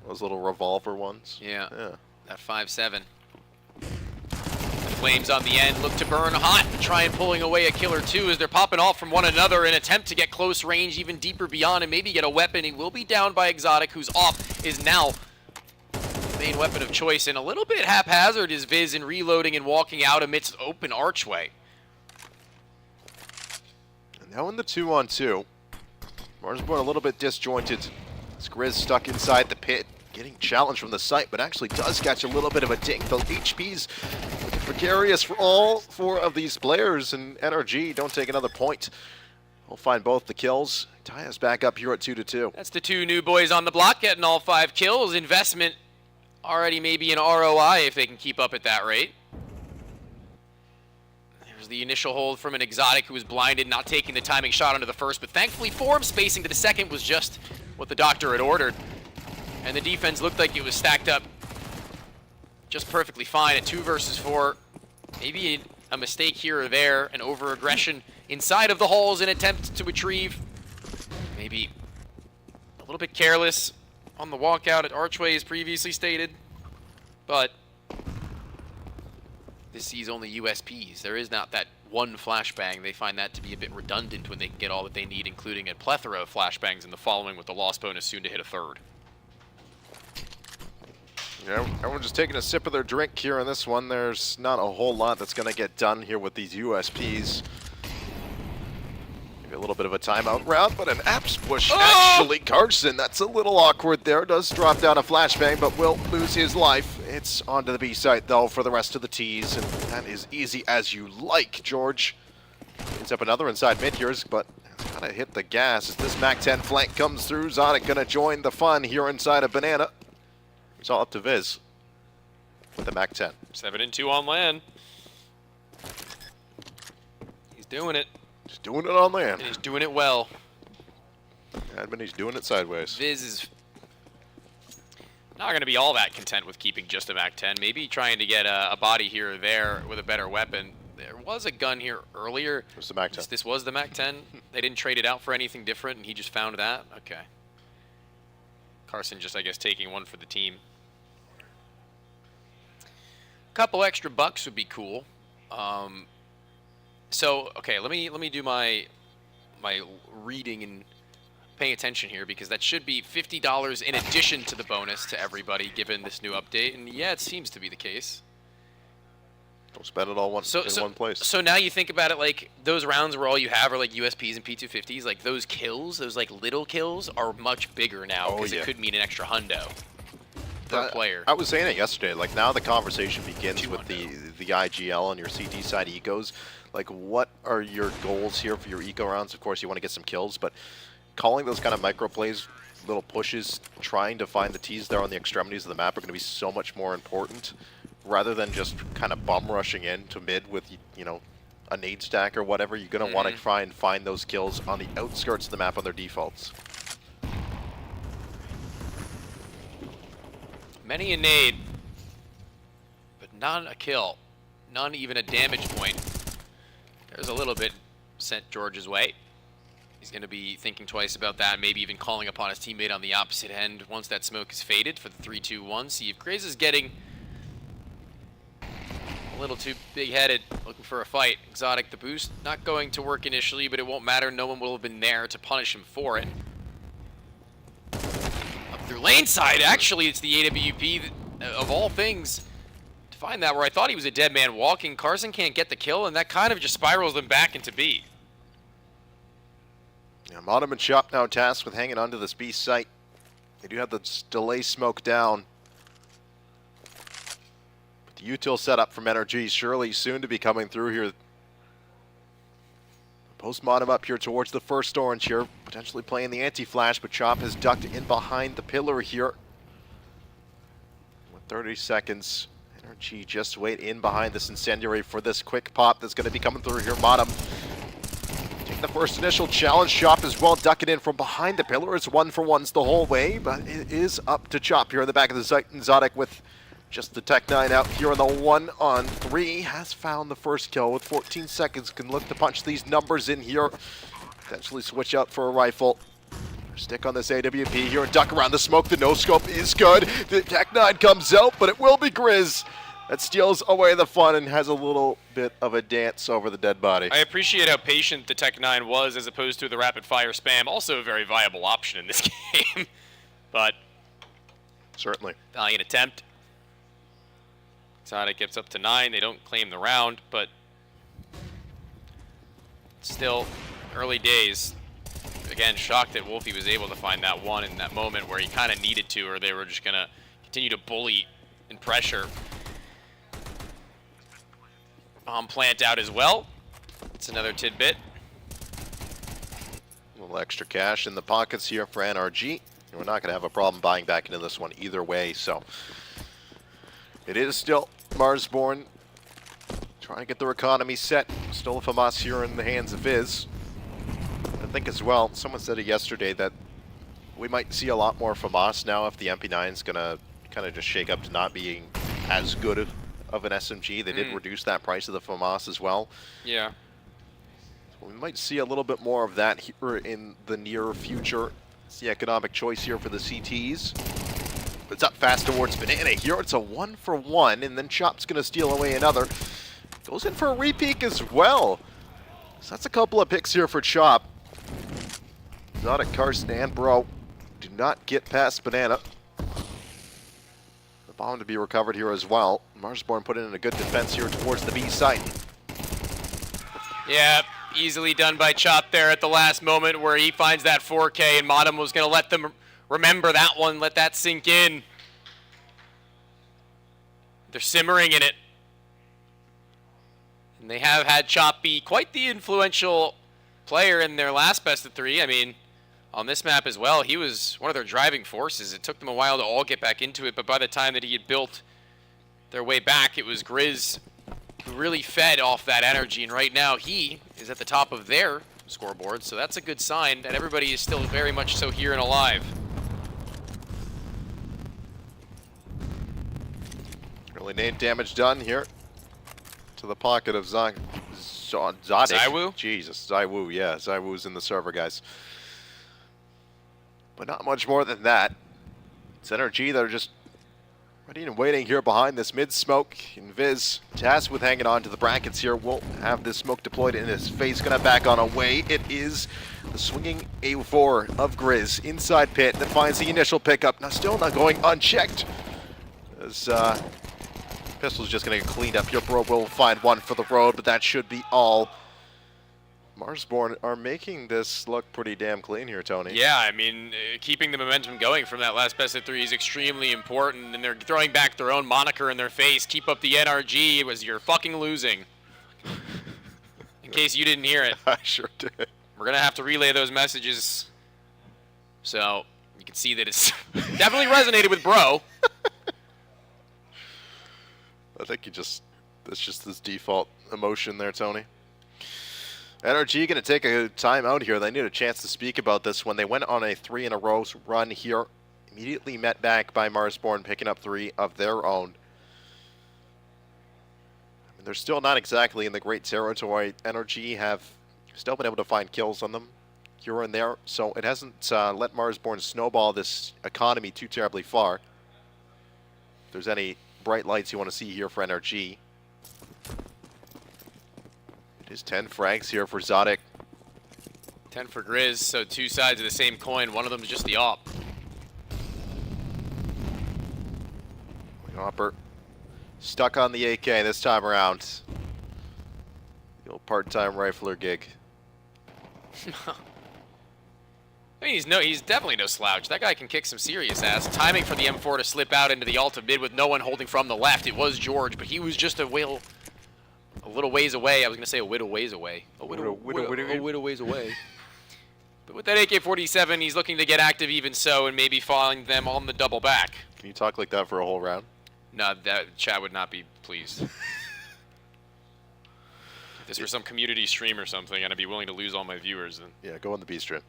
those little revolver ones. Yeah. That 5-7. Flames on the end look to burn hot, try and pulling away a kill or two as they're popping off from one another in an attempt to get close range, even deeper beyond, and maybe get a weapon. He will be down by Exotic, who's off, is now main weapon of choice, and a little bit haphazard is Viz in reloading and walking out amidst open archway. And now in the 2-on-2, Marsborn a little bit disjointed. Grizz stuck inside the pit, getting challenged from the site, but actually does catch a little bit of a dink. The HP's precarious for all 4 of these players, and NRG don't take another point. We'll find both the kills. Tie us back up here at 2-2. That's the 2 new boys on the block getting all 5 kills. Investment already maybe an ROI if they can keep up at that rate. There's the initial hold from an Exotic who was blinded, not taking the timing shot onto the first, but thankfully for him, spacing to the second was just what the doctor had ordered. And the defense looked like it was stacked up just perfectly fine at 2 versus 4. Maybe a mistake here or there, an over-aggression inside of the halls in attempt to retrieve. Maybe a little bit careless on the walkout at Archway as previously stated. But this sees only USPs. There is not that one flashbang. They find that to be a bit redundant when they can get all that they need, including a plethora of flashbangs in the following with the loss bonus soon to hit a 3rd. Yeah, everyone's just taking a sip of their drink here in this one. There's not a whole lot that's going to get done here with these USPs. Maybe a little bit of a timeout round, but an apps push actually. Carson, that's a little awkward there. Does drop down a flashbang, but will lose his life. It's onto the B site, though, for the rest of the Ts, and that is easy as you like, George. Ends up another inside mid here, but kind of hit the gas as this MAC-10 flank comes through. Zonic going to join the fun here inside of Banana. It's all up to Viz with the MAC-10. 7-2 on land. He's doing it. He's doing it on land. And he's doing it well. Admin, he's doing it sideways. Viz is not going to be all that content with keeping just a MAC-10. Maybe trying to get a body here or there with a better weapon. There was a gun here earlier. It was the MAC-10. This was the MAC-10. They didn't trade it out for anything different, and he just found that? Okay. Carson just, I guess, taking one for the team. Couple extra bucks would be cool. So okay, let me do my reading and paying attention here, because that should be $50 in addition to the bonus to everybody given this new update, and yeah, it seems to be the case. Don't spend it all in one place. So now you think about it, like those rounds where all you have are like USPs and P250s, like those kills, those like little kills are much bigger now, because it could mean an extra hundo per player. I was saying it yesterday, like now the conversation begins with the IGL and your CT side ecos. Like, what are your goals here for your eco rounds? Of course, you want to get some kills, but calling those kind of micro plays, little pushes, trying to find the Ts there on the extremities of the map are going to be so much more important, rather than just kind of bum rushing in to mid with, you know, a nade stack or whatever. You're going to want to try and find those kills on the outskirts of the map on their defaults. Many a nade, but none a kill. None even a damage point. There's a little bit sent George's way. He's going to be thinking twice about that, maybe even calling upon his teammate on the opposite end once that smoke is faded for the 3-2-1. See if Grizz is getting a little too big-headed, looking for a fight. Exotic the boost, not going to work initially, but it won't matter. No one will have been there to punish him for it. Up through lane side, actually, it's the AWP of all things to find that where I thought he was a dead man walking. Carson can't get the kill, and that kind of just spirals them back into B. Yeah, Modem and Chop now tasked with hanging onto this B site. They do have the delay smoke down. But the util setup from NRG surely soon to be coming through here. Post Modem up here towards the first orange here, potentially playing the anti-flash, but Chop has ducked in behind the pillar here. With 30 seconds, NRG just wait in behind this incendiary for this quick pop that's going to be coming through here. Modem the first initial challenge. Chop as well, ducking in from behind the pillar. It's 1-for-1s the whole way, but it is up to Chop here in the back of the site. Exotic with just the Tech-9 out here on the 1-on-3. Has found the first kill with 14 seconds. Can look to punch these numbers in here. Potentially switch out for a rifle. Stick on this AWP here and duck around the smoke. The no-scope is good. The Tech-9 comes out, but it will be Grizz that steals away the fun and has a little bit of a dance over the dead body. I appreciate how patient the Tech-9 was as opposed to the rapid-fire spam. Also a very viable option in this game. But certainly. Valiant attempt. Exotic gets up to 9. They don't claim the round, but still early days. Again, shocked that Wolfie was able to find that one in that moment where he kind of needed to, or they were just going to continue to bully and pressure. Bomb plant out as well. It's another tidbit. A little extra cash in the pockets here for NRG. We're not going to have a problem buying back into this one either way, so it is still Marsborn trying to get their economy set. Still a FAMAS here in the hands of Viz. I think as well, someone said it yesterday that we might see a lot more FAMAS now if the MP9 is going to kind of just shake up to not being as good of an SMG. They did reduce that price of the FAMAS as well. Yeah. So we might see a little bit more of that here in the near future. It's the economic choice here for the CTs. But it's up fast towards Banana here. It's a 1-for-1, and then Chop's going to steal away another. Goes in for a repeat as well. So that's a couple of picks here for Chop. Exotic, Carson, and Bro do not get past Banana. The bomb to be recovered here as well. Marsborn put in a good defense here towards the B site. Yeah, easily done by Chop there at the last moment where he finds that 4K, and Modem was going to let them remember that one, let that sink in. They're simmering in it. And they have had Chop be quite the influential player in their last best of 3. I mean, on this map as well, he was one of their driving forces. It took them a while to all get back into it, but by the time that he had built their way back, it was Grizz who really fed off that energy, and right now he is at the top of their scoreboard, so that's a good sign that everybody is still very much so here and alive. Really name damage done here to the pocket of Zodic. Zywoo? Jesus, Zywoo, yeah. Zywoo's in the server, guys. But not much more than that. It's NRG that are just ready and waiting here behind this mid-smoke. And Viz, tasked with hanging on to the brackets here, will have this smoke deployed in his face. Gonna back on away. It is the swinging A4 of Grizz inside pit that finds the initial pickup. Now still not going unchecked. As Pistol's just gonna get cleaned up here. Bro will find one for the road, but that should be all. Marsborn are making this look pretty damn clean here, Tony. Yeah, I mean, keeping the momentum going from that last best of 3 is extremely important, and they're throwing back their own moniker in their face. Keep up the NRG, it was you're fucking losing. In case you didn't hear it. I sure did. We're going to have to relay those messages. So, you can see that it's definitely resonated with Bro. I think that's just his default emotion there, Tony. NRG going to take a time out here. They need a chance to speak about this when they went on a 3-in-a-row run here Immediately met back by Marsborn, picking up 3 of their own. I mean, they're still not exactly in the great territory. NRG have still been able to find kills on them here and there, so it hasn't let Marsborn snowball this economy too terribly far. If there's any bright lights you want to see here for NRG. It is 10 frags here for Zodic. 10 for Grizz, so 2 sides of the same coin. One of them is just the op. Hopper stuck on the AK this time around. The old part-time rifler gig. I mean, he's definitely no slouch. That guy can kick some serious ass. Timing for the M4 to slip out into the alt of mid with no one holding from the left. It was George, but he was just a little ways away. I was going to say a whittle ways away. A whittle ways away. But with that AK-47, he's looking to get active even so and maybe following them on the double back. Can you talk like that for a whole round? No, that chat would not be pleased. If this were some community stream or something, and I'd be willing to lose all my viewers. Then. Yeah, go on the B stream.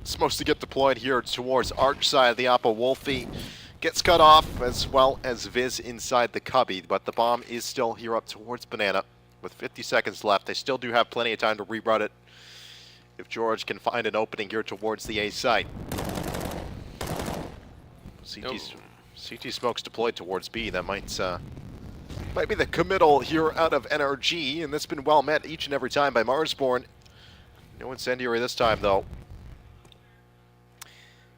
Supposed to get deployed here towards Arch side of the Apple. Wolfie gets cut off, as well as Viz inside the cubby, but the bomb is still here up towards Banana. With 50 seconds left, they still do have plenty of time to reroute it if George can find an opening here towards the A site. CT smokes deployed towards B. That might be the committal here out of NRG, and that's been well met each and every time by Marsborn. No incendiary this time, though.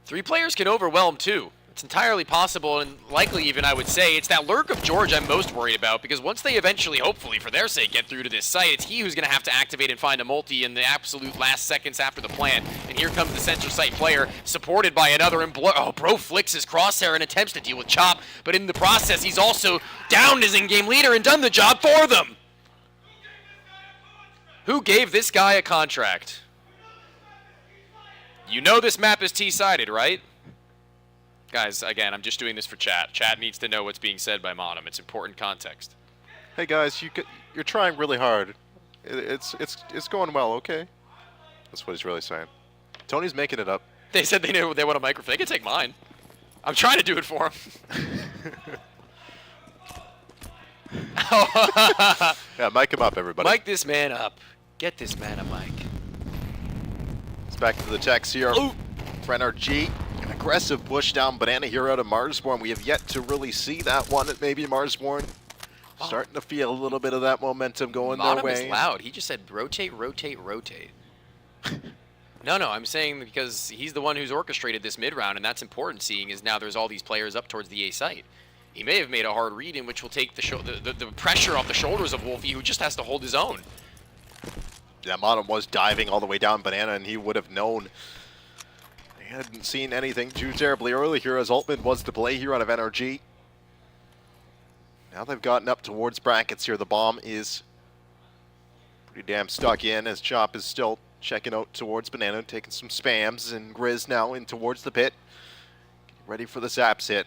3 players can overwhelm 2. It's entirely possible, and likely even, I would say. It's that lurk of George I'm most worried about, because once they eventually, hopefully for their sake, get through to this site, it's he who's going to have to activate and find a multi in the absolute last seconds after the plant. And here comes the center site player, supported by another, and Bro flicks his crosshair and attempts to deal with Chop, but in the process, he's also downed his in-game leader and done the job for them. Who gave this guy a contract? You know this map is T-sided, right? Guys, again, I'm just doing this for chat. Chat needs to know what's being said by Monum. It's important context. Hey guys, you're trying really hard. It's going well, okay? That's what he's really saying. Tony's making it up. They said they knew they want a microphone. They can take mine. I'm trying to do it for him. Yeah, mic him up, everybody. Mic this man up. Get this man a mic. It's back to the text here. Ooh. For NRG. An aggressive push down Banana here out of Marsborn. We have yet to really see that one. Maybe Marsborn starting to feel a little bit of that momentum going their way. Monum is loud. He just said rotate, rotate, rotate. No, I'm saying because he's the one who's orchestrated this mid-round, and that's important, seeing as now there's all these players up towards the A site. He may have made a hard read in which will take the pressure off the shoulders of Wolfie, who just has to hold his own. Yeah, Monum was diving all the way down Banana, and he would have known. He hadn't seen anything too terribly early here, as Altman was the play here out of NRG. Now they've gotten up towards brackets here. The bomb is pretty damn stuck in, as Chop is still checking out towards Banana, taking some spams, and Grizz now in towards the pit. Ready for the Zaps hit.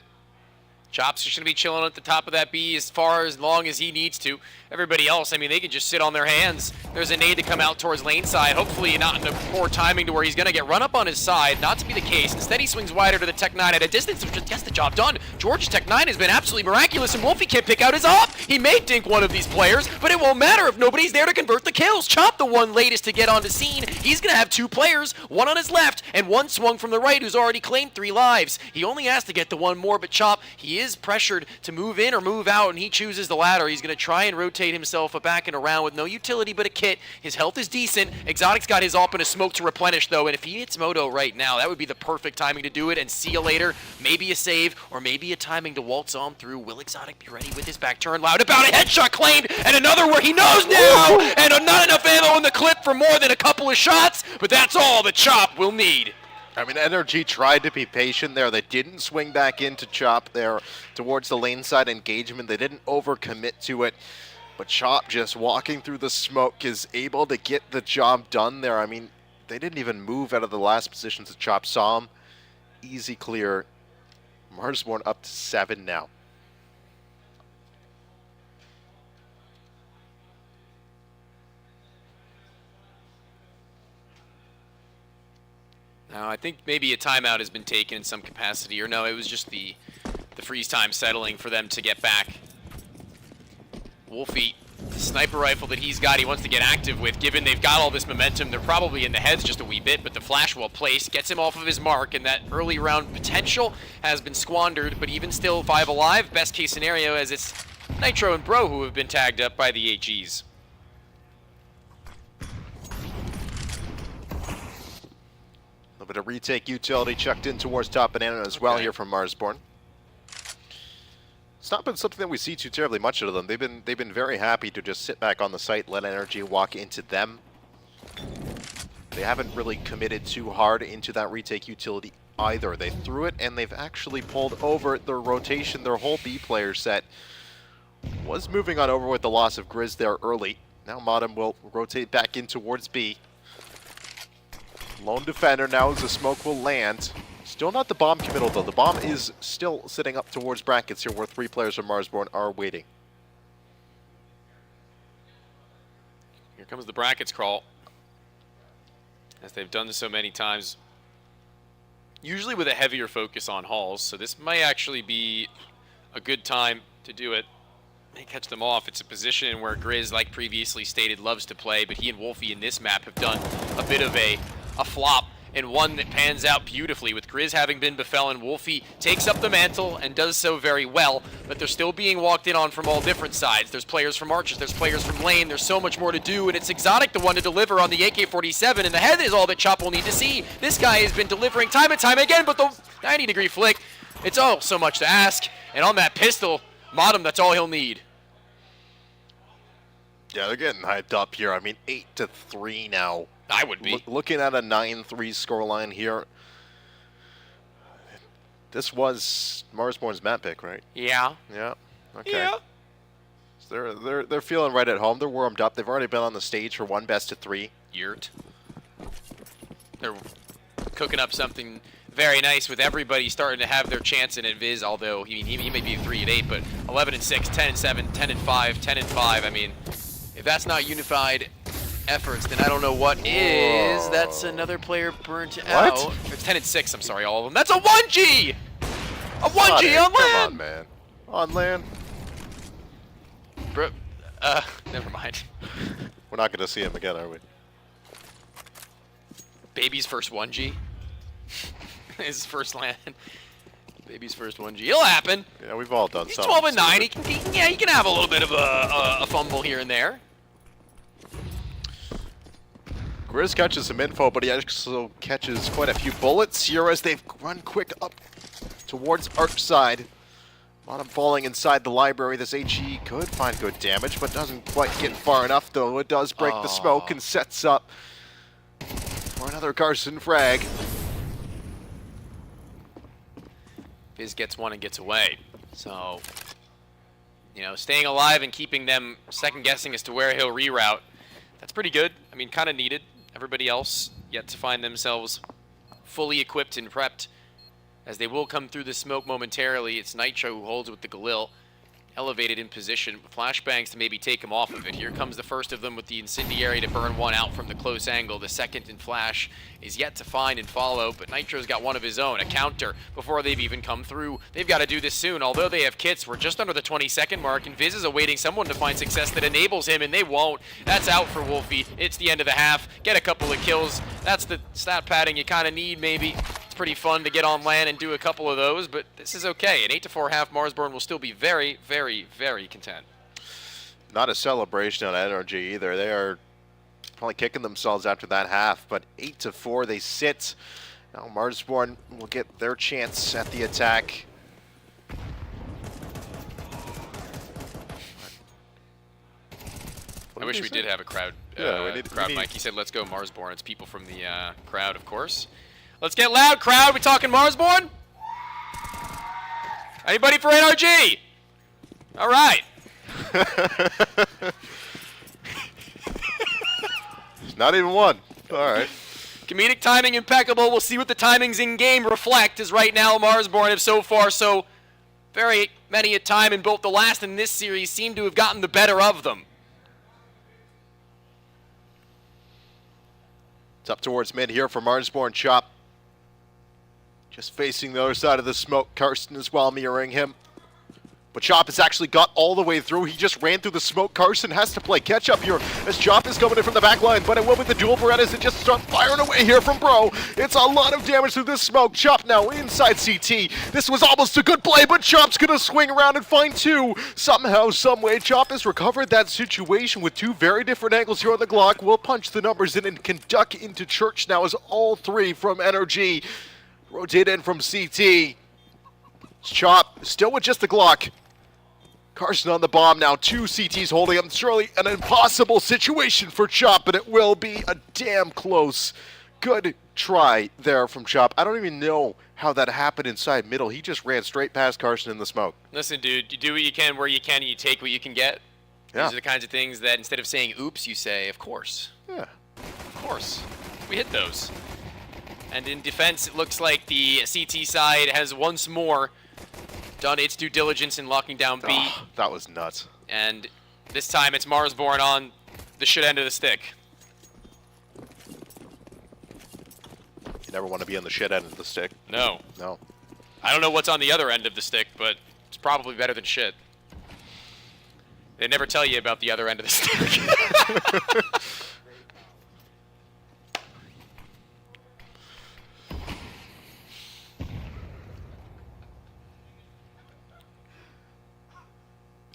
Chop's just going to be chilling at the top of that B as long as he needs to. Everybody else, I mean, they can just sit on their hands. There's a nade to come out towards lane side. Hopefully not in a poor timing to where he's going to get run up on his side. Not to be the case. Instead, he swings wider to the Tech 9 at a distance, which just gets the job done. George's Tech 9 has been absolutely miraculous, and Wolfie can't pick out his op. He may dink one of these players, but it won't matter if nobody's there to convert the kills. Chop, the one latest to get onto scene. He's going to have 2 players, one on his left and one swung from the right who's already claimed 3 lives. He only has to get the one more, but Chop, he is pressured to move in or move out, and he chooses the latter. He's going to try and rotate himself back and around with no utility but a kit. His health is decent. Exotic's got his AWP and a smoke to replenish, though, and if he hits Moto right now, that would be the perfect timing to do it, and see you later. Maybe a save, or maybe a timing to waltz on through. Will Exotic be ready with his back turn? Loud about it. Headshot claimed, and another where he knows now, and not enough ammo in the clip for more than a couple of shots, but that's all the Chop will need. I mean, NRG tried to be patient there. They didn't swing back into Chop there towards the lane side engagement. They didn't overcommit to it. But Chop, just walking through the smoke, is able to get the job done there. I mean, they didn't even move out of the last positions that Chop saw him. Easy clear. Marsborn up to 7 now. I think maybe a timeout has been taken in some capacity, or no, it was just the freeze time settling for them to get back. Wolfie, the sniper rifle that he's got, he wants to get active with. Given they've got all this momentum, they're probably in the heads just a wee bit, but the flash well placed gets him off of his mark, and that early round potential has been squandered, but even still 5 alive. Best case scenario as it's Nitro and Bro who have been tagged up by the HEs. A little bit of retake utility checked in towards top banana as well here from Marsborn. It's not been something that we see too terribly much of them. They've been very happy to just sit back on the site, let energy walk into them. They haven't really committed too hard into that retake utility either. They threw it and they've actually pulled over their rotation. Their whole B player set was moving on over with the loss of Grizz there early. Now Modem will rotate back in towards B. Lone defender now as the smoke will land. Still not the bomb committal though. The bomb is still sitting up towards brackets here where 3 players from Marsborn are waiting. Here comes the brackets crawl. As they've done this so many times. Usually with a heavier focus on halls, so this may actually be a good time to do it. May catch them off. It's a position where Grizz, like previously stated, loves to play, but he and Wolfie in this map have done a bit of a flop, and one that pans out beautifully. With Grizz having been befallen, Wolfie takes up the mantle and does so very well, but they're still being walked in on from all different sides. There's players from Archers, there's players from Lane, there's so much more to do, and it's Exotic the one to deliver on the AK-47, and the head is all that Chop will need to see. This guy has been delivering time and time again, but the 90-degree flick, it's all so much to ask, and on that pistol, Modem, that's all he'll need. Yeah, they're getting hyped up here. I mean, 8-3 now. I would be. Looking at a 9-3 scoreline here. This was Marsborn's map pick, right? Yeah. Yeah. Okay. Yeah. So they're feeling right at home. They're warmed up. They've already been on the stage for 1 best of 3. Yurt. They're cooking up something very nice with everybody starting to have their chance in Invis, although he may be 3-8, but 11-6, 10-7, 10-5, 10-5. I mean, if that's not unified efforts, then I don't know what is. That's another player burnt out. It's 10-6, I'm sorry, all of them. That's a 1G! A 1G on land! Come on, man. On land? Bro, never mind. We're not going to see him again, are we? Baby's first 1G. His first land. Baby's first 1G. It'll happen. Yeah, we've all done He's something. 12-9. He can have a little bit of a fumble here and there. Grizz catches some info, but he also catches quite a few bullets here as they've run quick up towards Arch side. Bottom falling inside the library. This HE could find good damage, but doesn't quite get far enough, though. It does break the smoke and sets up for another Carson frag. Fizz gets one and gets away. So, you know, staying alive and keeping them second-guessing as to where he'll reroute, that's pretty good. I mean, kind of needed. Everybody else yet to find themselves fully equipped and prepped, as they will come through the smoke momentarily. It's Nitro who holds with the Galil, elevated in position. Flashbangs to maybe take him off of it. Here comes the first of them with the incendiary to burn one out from the close angle. The second in flash is yet to find and follow, but Nitro's got one of his own, a counter, before they've even come through. They've got to do this soon. Although they have kits, we're just under the 20-second mark, and Viz is awaiting someone to find success that enables him, and they won't. That's out for Wolfie. It's the end of the half. Get a couple of kills. That's the stat padding you kind of need, maybe. It's pretty fun to get on land and do a couple of those, but this is okay. An 8-4 half, Marsborn will still be very, very, very content. Not a celebration on energy either. They are probably kicking themselves after that half, but 8-4 they sit. Now Marsborn will get their chance at the attack. I wish we did have a crowd, crowd mic. He said, let's go Marsborn. It's people from the crowd, of course. Let's get loud, crowd. We talking Marsborn? Anybody for NRG? All right. Not even one. All right. Comedic timing impeccable. We'll see what the timings in game reflect, as right now Marsborn have so far so very many a time in both the last and this series seem to have gotten the better of them. It's up towards mid here for Marsborn. Chop Just facing the other side of the smoke. Karsten as well mirroring him. But Chop has actually got all the way through. He just ran through the smoke. Karsten has to play catch up here as Chop is coming in from the back line. But it will be the dual Berettas that just start firing away here from Bro. It's a lot of damage through this smoke. Chop now inside CT. This was almost a good play, but Chop's going to swing around and find two. Somehow, someway, Chop has recovered that situation with two very different angles here on the Glock. Will punch the numbers in and can duck into church now as all three from NRG rotate in from CT. Chop still with just the Glock. Karsten on the bomb now. Two CTs holding him. Surely an impossible situation for Chop, but it will be a damn close. Good try there from Chop. I don't even know how that happened inside middle. He just ran straight past Karsten in the smoke. Listen, dude, you do what you can where you can, and you take what you can get. Yeah. These are the kinds of things that instead of saying oops, you say, of course. Yeah. Of course. We hit those. And in defense, it looks like the CT side has once more done its due diligence in locking down B. Oh, that was nuts. And this time it's Marsborn on the shit end of the stick. You never want to be on the shit end of the stick. No. No. I don't know what's on the other end of the stick, but it's probably better than shit. They never tell you about the other end of the stick.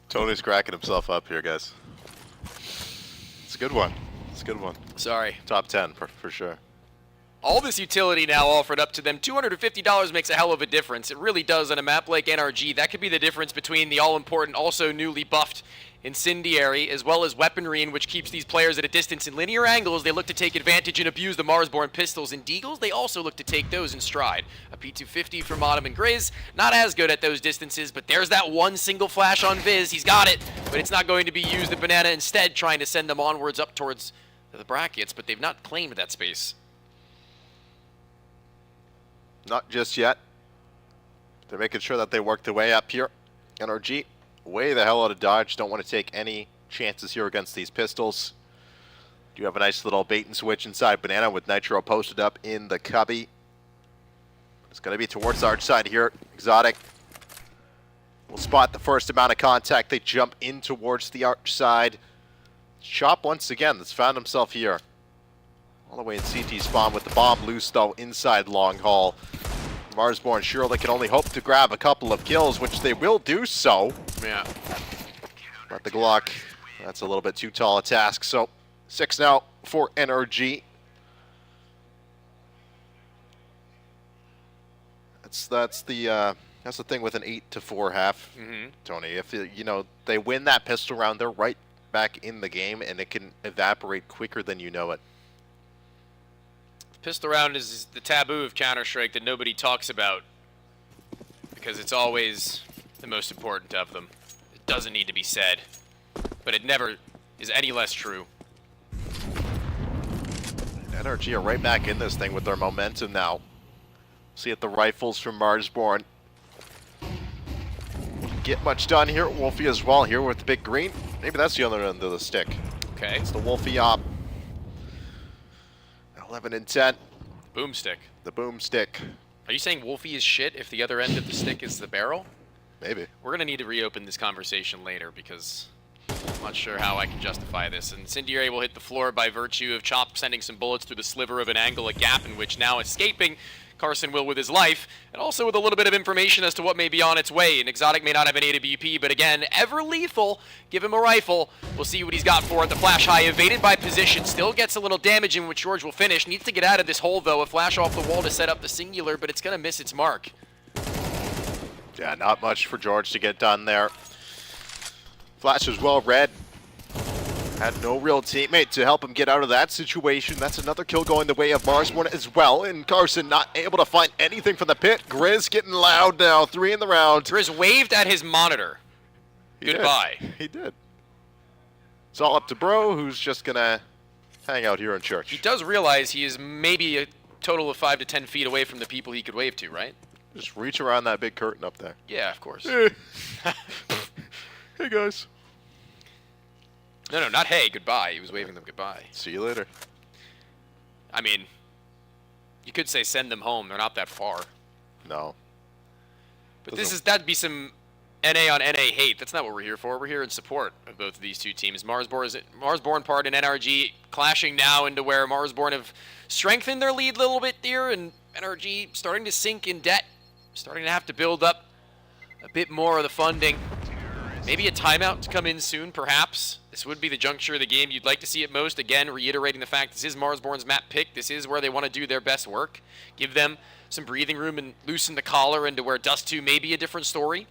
Tony's cracking himself up here, guys. It's a good one. It's a good one. Sorry. Top 10 for sure. All this utility now offered up to them. $250 makes a hell of a difference. It really does on a map like NRG. That could be the difference between the all-important, also newly buffed Incendiary, as well as Weaponry, in which keeps these players at a distance. In linear angles, they look to take advantage and abuse the Marsborn pistols. In Deagles, they also look to take those in stride. A P250 from Autumn and Grizz, not as good at those distances, but there's that one single flash on Viz. He's got it, but it's not going to be used. The Banana instead trying to send them onwards up towards the brackets, but they've not claimed that space. Not just yet. They're making sure that they work their way up here. NRG, way the hell out of dodge. Don't want to take any chances here against these pistols. Do have a nice little bait and switch inside Banana with Nitro posted up in the cubby. It's going to be towards the arch side here. Exotic will spot the first amount of contact. They jump in towards the arch side. Chop once again that's found himself here. All the way in CT spawn with the bomb loose though inside long haul. Marsborn surely can only hope to grab a couple of kills, which they will do so. Yeah. But the Glock, that's a little bit too tall a task. So 6 now for NRG. That's the thing with an 8-4 half, Tony. If they win that pistol round, they're right back in the game, and it can evaporate quicker than you know it. Pistol round is the taboo of Counter-Strike that nobody talks about because it's always the most important of them. It doesn't need to be said, but it never is any less true. NRG are right back in this thing with their momentum now. See if the rifles from Marsborn get much done here. Wolfie as well here with the big green. Maybe that's the other end of the stick. Okay. It's the Wolfie op. 11 and 10. Boomstick. The boomstick. Are you saying Wolfie is shit if the other end of the stick is the barrel? Maybe. We're going to need to reopen this conversation later because I'm not sure how I can justify this. And Incendiary will hit the floor by virtue of Chop sending some bullets through the sliver of an angle, a gap in which now escaping Carson will with his life, and also with a little bit of information as to what may be on its way. And Exotic may not have an AWP, but again, ever lethal. Give him a rifle. We'll see what he's got for it. The flash high evaded by position. Still gets a little damage in which George will finish. Needs to get out of this hole, though. A flash off the wall to set up the singular, but it's going to miss its mark. Yeah, not much for George to get done there. Flash was well read. Had no real teammate to help him get out of that situation. That's another kill going the way of Marsborn as well. And Carson not able to find anything from the pit. Grizz getting loud now. 3 in the round. Grizz waved at his monitor. Goodbye. He did. It's all up to Bro, who's just going to hang out here in church. He does realize he is maybe a total of 5 to 10 feet away from the people he could wave to, right? Just reach around that big curtain up there. Yeah, of course. Hey guys. No, not hey, goodbye. He was waving them goodbye. See you later. I mean, you could say send them home. They're not that far. No. But that'd be some NA on NA hate. That's not what we're here for. We're here in support of both of these two teams. Marsborn part and NRG clashing now into where Marsborn have strengthened their lead a little bit here, and NRG starting to sink in debt, starting to have to build up a bit more of the funding. Maybe a timeout to come in soon, perhaps. This would be the juncture of the game you'd like to see it most. Again, reiterating the fact this is Marsborn's map pick. This is where they want to do their best work. Give them some breathing room and loosen the collar into where Dust 2 may be a different story.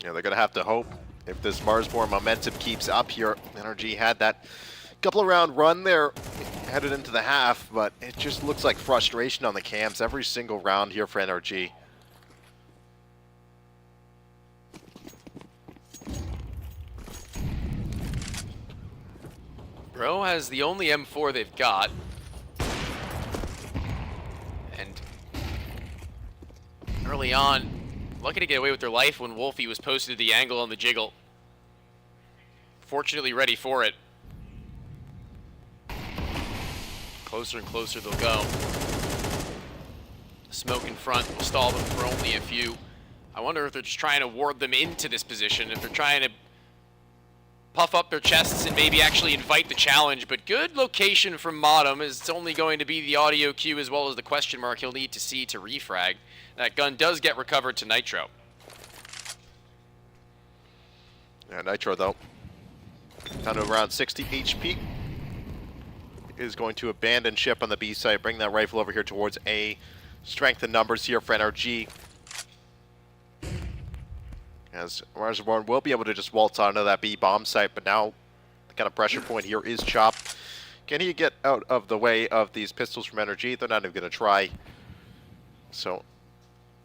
Yeah, they're going to have to hope if this Marsborn momentum keeps up here. NRG had that couple of round run there headed into the half, but it just looks like frustration on the cams every single round here for NRG. Bro has the only M4 they've got. And early on, lucky to get away with their life when Wolfie was posted to the angle on the jiggle. Fortunately ready for it. Closer and closer they'll go. Smoke in front will stall them for only a few. I wonder if they're just trying to ward them into this position, if they're trying to puff up their chests and maybe actually invite the challenge. But good location from Modem, as it's only going to be the audio cue as well as the question mark he'll need to see to refrag. That gun does get recovered to Nitro. Yeah, Nitro, though, down to around 60 HP, is going to abandon ship on the B side, bring that rifle over here towards A. Strength in numbers here for NRG. As Marsborn will be able to just waltz onto that B bomb site, but now the kind of pressure point here is Chop. Can he get out of the way of these pistols from NRG? They're not even going to try. So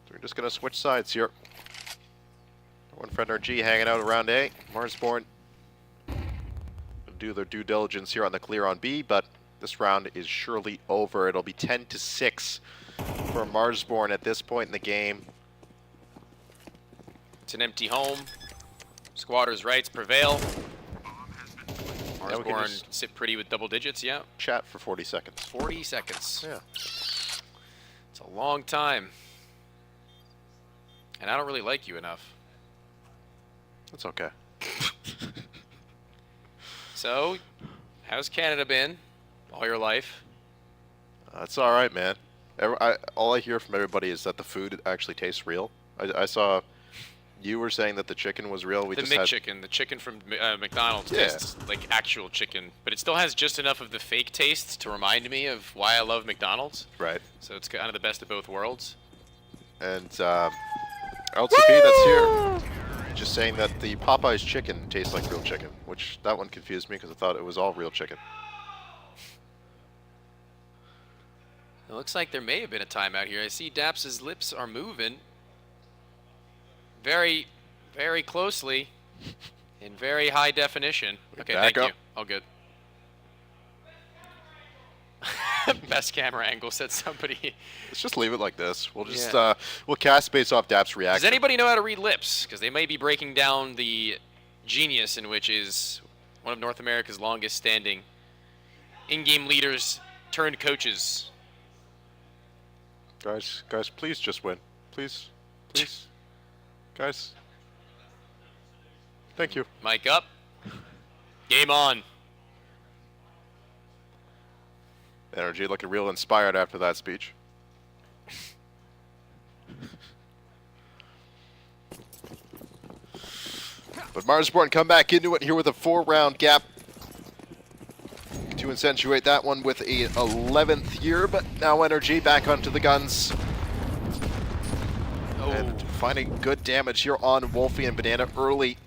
they're just going to switch sides here. One for NRG hanging out around A. Marsborn do their due diligence here on the clear on B, but this round is surely over. It'll be 10-6 for Marsborn at this point in the game. It's an empty home. Squatters' rights prevail. Marsborn sit pretty with double digits, yeah. Chat for 40 seconds. 40 seconds. Yeah. It's a long time. And I don't really like you enough. That's okay. So, how's Canada been all your life? That's all right, man. All I hear from everybody is that the food actually tastes real. I saw you were saying that the chicken was real. The McChicken, the chicken from McDonald's tastes like actual chicken, but it still has just enough of the fake taste to remind me of why I love McDonald's. Right. So it's kind of the best of both worlds. And LTP that's here, just saying that the Popeye's chicken tastes like real chicken, which that one confused me because I thought it was all real chicken. It looks like there may have been a timeout here. I see Daps's lips are moving very, very closely in very high definition. Okay, thank you. All good. Best camera angle, said somebody. Let's just leave it like this. We'll just we'll cast based off Dap's reaction. Does anybody know how to read lips? Because they may be breaking down the genius in which is one of North America's longest standing in-game leaders turned coaches. Guys, please just win. Please. Guys. Thank you. Mic up. Game on. NRG looking real inspired after that speech. But Marsborn come back into it here with a 4-round gap to accentuate that one with a 11th year, but now NRG back onto the guns. And finding good damage here on Wolfie and Banana early.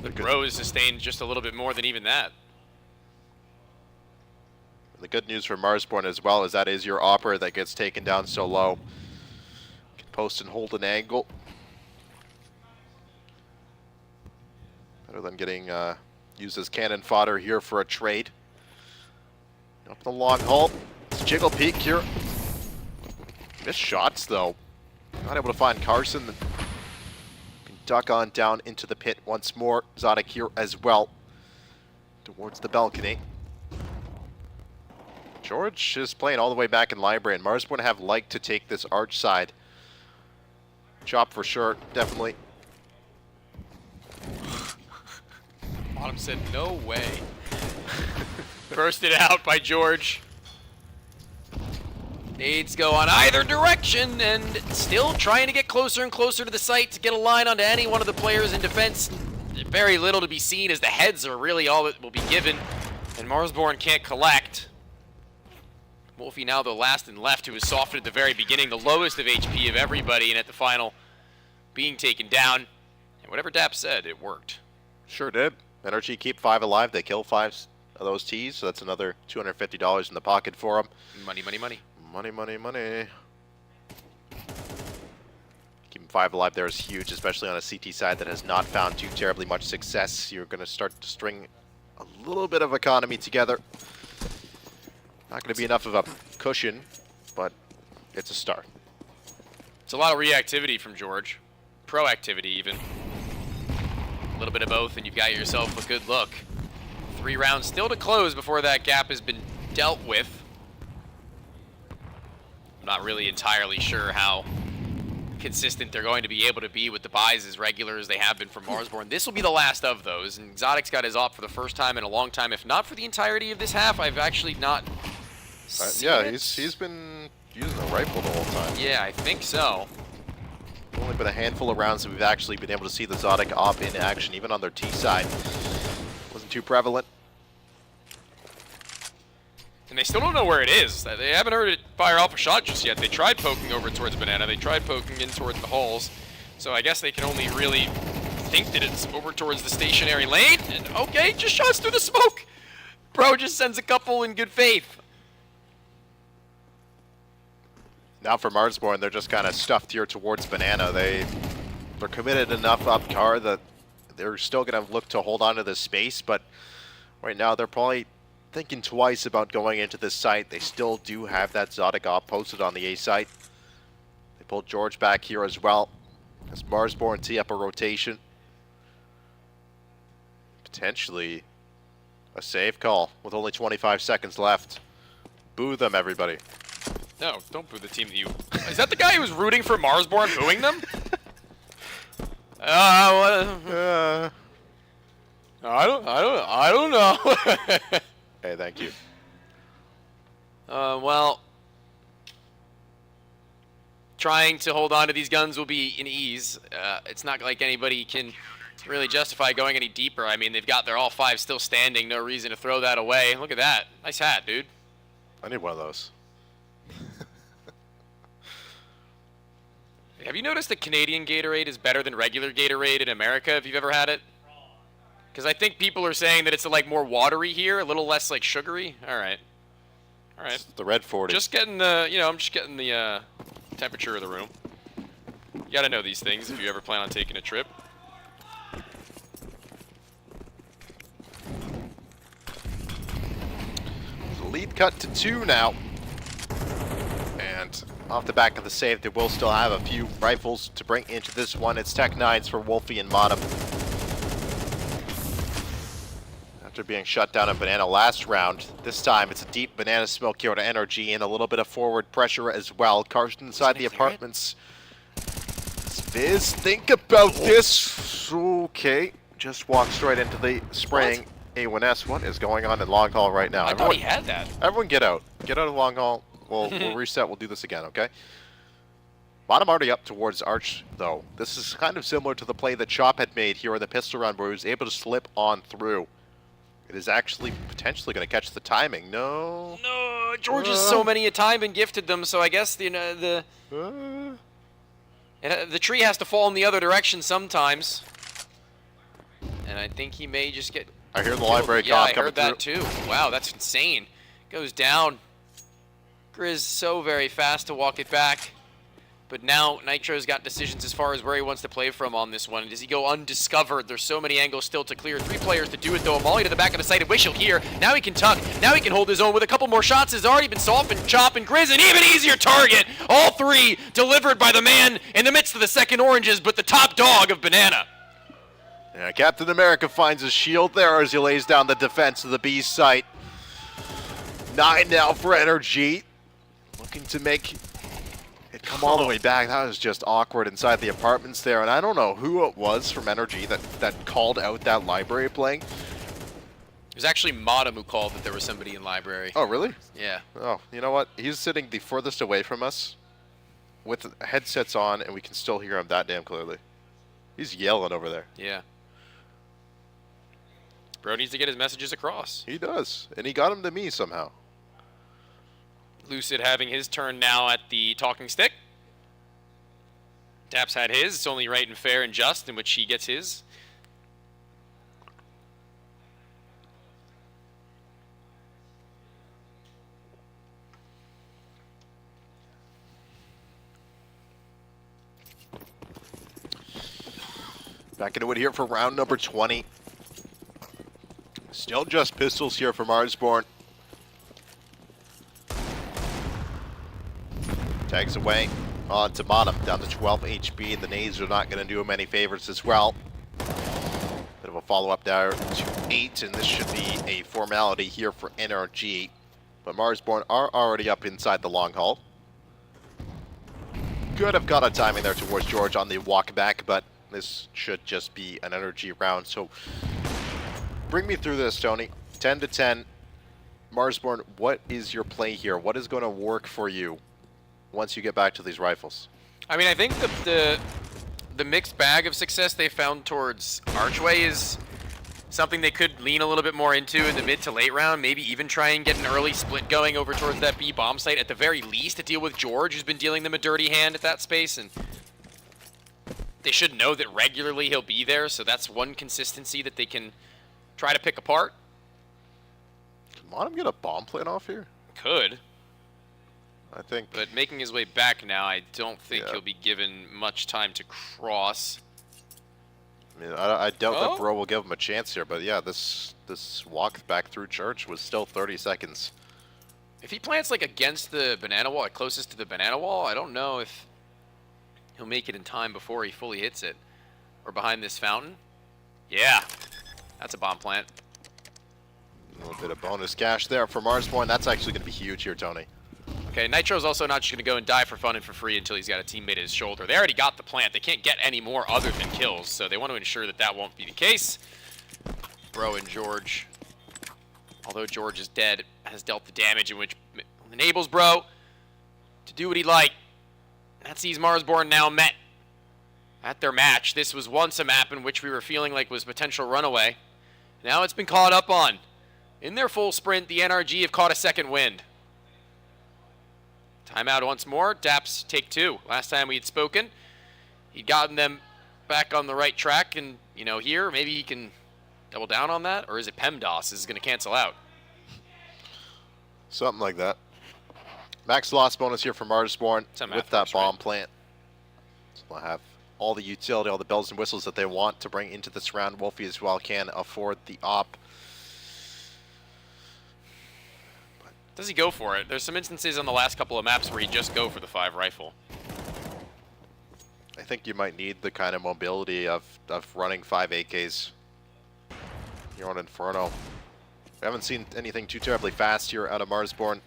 The Bro is sustained just a little bit more than even that. The good news for Marsborn as well is that is your Opera that gets taken down so low. Can post and hold an angle. Better than getting used as cannon fodder here for a trade. Up the long haul. It's Jiggle Peak here. Missed shots though. Not able to find Carson. Can duck on down into the pit once more. Zodic here as well. Towards the balcony. George is playing all the way back in library, and Marsborn have liked to take this arch side. Chop for sure, definitely. Bottom said, no way. Bursted out by George. Nades go on either direction, and still trying to get closer and closer to the site to get a line onto any one of the players in defense. Very little to be seen, as the heads are really all that will be given, and Marsborn can't collect. Wolfie now the last and left, who was softened at the very beginning, the lowest of HP of everybody, and at the final being taken down. And whatever Dap said, it worked. Sure did. NRG keep 5 alive. They kill 5 of those T's, so that's another $250 in the pocket for them. Money, money, money. Money, money, money. Keeping 5 alive there is huge, especially on a CT side that has not found too terribly much success. You're going to start to string a little bit of economy together. Not going to be enough of a cushion, but it's a start. It's a lot of reactivity from George. Proactivity, even. A little bit of both, and you've got yourself a good look. 3 rounds still to close before that gap has been dealt with. I'm not really entirely sure how consistent they're going to be able to be with the buys as regular as they have been from Marsborn. This will be the last of those, and Exotic's got his op for the first time in a long time. If not for the entirety of this half, I've actually not seen yeah, it. he's been using a rifle the whole time. Yeah, I think so. Only been a handful of rounds that we've actually been able to see the Exotic op in action, even on their T side. Wasn't too prevalent. And they still don't know where it is. They haven't heard it fire off a shot just yet. They tried poking over towards Banana. They tried poking in towards the halls. So I guess they can only really think that it's over towards the stationary lane. And okay, just shots through the smoke. Bro just sends a couple in good faith. Now for Marsborn, they're just kind of stuffed here towards Banana. They're committed enough up car that they're still going to look to hold on to this space, but right now they're probably thinking twice about going into this site. They still do have that Exotic op posted on the A site. They pulled George back here as well, as Marsborn tee up a rotation. Potentially a save call with only 25 seconds left. Boo them, everybody. No, don't boo the team that you... Is that the guy who was rooting for Marsborn booing them? I don't know. Hey, thank you. Well, trying to hold on to these guns will be an ease. It's not like anybody can really justify going any deeper. I mean, they're all 5 still standing. No reason to throw that away. Look at that. Nice hat, dude. I need one of those. Have you noticed that Canadian Gatorade is better than regular Gatorade in America, if you've ever had it? Because I think people are saying that it's like more watery here, a little less like sugary. All right. All right. It's the red 40. Just getting the, I'm just getting the temperature of the room. You got to know these things if you ever plan on taking a trip. The lead cut to 2 now. And off the back of the save, they will still have a few rifles to bring into this one. It's Tech 9s for Wolfie and Bottom. After being shut down in Banana last round, this time it's a deep Banana smoke here to NRG and a little bit of forward pressure as well. Carson inside the apartments. Viz, think about this. Okay, just walked straight into the spraying A1S. What is going on in long haul right now? I thought he had that. Everyone get out. Get out of long haul. We'll reset. We'll do this again, okay? Bottom already up towards Arch, though. This is kind of similar to the play that Chop had made here in the pistol round, where he was able to slip on through. It is actually potentially going to catch the timing. No. No, George has so many a time and gifted them, so I guess the tree has to fall in the other direction sometimes. And I think he may just get... I hear the library yeah, cop I coming heard that too. Wow, that's insane. Goes down. Grizz so very fast to walk it back. But now Nitro's got decisions as far as where he wants to play from on this one. Does he go undiscovered? There's so many angles still to clear. 3 players to do it though. Molly to the back of the site and Wishel here. Now he can tuck. Now he can hold his own with a couple more shots. Has already been softened. Chop and Grizz, an even easier target. All 3 delivered by the man in the midst of the second oranges, but the top dog of Banana. Yeah, Captain America finds his shield there as he lays down the defense of the B site. 9 now for Energy. Looking to make it come all the way back. That was just awkward inside the apartments there. And I don't know who it was from Energy that called out that library playing. It was actually Modem who called that there was somebody in library. Oh, really? Yeah. Oh, you know what? He's sitting the furthest away from us with headsets on, and we can still hear him that damn clearly. He's yelling over there. Yeah. Bro needs to get his messages across. He does, and he got him to me somehow. Lucid having his turn now at the talking stick. Daps had his. It's only right and fair and just in which he gets his. Back into it here for round number 20. Still just pistols here for Marsborn. Tags away on to bottom, down to 12 HP. The nades are not going to do him any favors as well. Bit of a follow-up there to 8, and this should be a formality here for NRG. But Marsborn are already up inside the long haul. Could have got a timing there towards George on the walk back, but this should just be an Energy round. So bring me through this, Tony. 10 to 10. Marsborn, what is your play here? What is going to work for you once you get back to these rifles? I mean, I think the mixed bag of success they found towards Archway is something they could lean a little bit more into in the mid to late round. Maybe even try and get an early split going over towards that B bomb site at the very least to deal with George, who's been dealing them a dirty hand at that space. And they should know that regularly he'll be there, so that's one consistency that they can try to pick apart. Can Monum get a bomb plant off here? Could. I think. But making his way back now, I don't think he'll be given much time to cross. I mean, I doubt that Bro will give him a chance here, but yeah, this walk back through church was still 30 seconds. If he plants like against the banana wall, like closest to the banana wall, I don't know if he'll make it in time before he fully hits it. Or behind this fountain. Yeah, that's a bomb plant. A little bit of bonus cash there for Marsborn. That's actually going to be huge here, Tony. Okay, Nitro's also not just going to go and die for fun and for free until he's got a teammate at his shoulder. They already got the plant. They can't get any more other than kills, so they want to ensure that that won't be the case. Bro and George, although George is dead, has dealt the damage in which enables Bro to do what he'd like. That sees Marsborn now met at their match. This was once a map in which we were feeling like was potential runaway. Now it's been caught up on. In their full sprint, the NRG have caught a second wind. Timeout once more. Daps take 2. Last time we had spoken, he'd gotten them back on the right track, and, you know, here, maybe he can double down on that, or is it PEMDOS is going to cancel out? Something like that. Max loss bonus here for Marsborn with that bomb plant. So they'll have all the utility, all the bells and whistles that they want to bring into this round. Wolfie as well can afford the op. Does he go for it? There's some instances on the last couple of maps where he just go for the 5 rifle. I think you might need the kind of mobility of running 5 AKs. You're on Inferno. We haven't seen anything too terribly fast here out of Marsborn,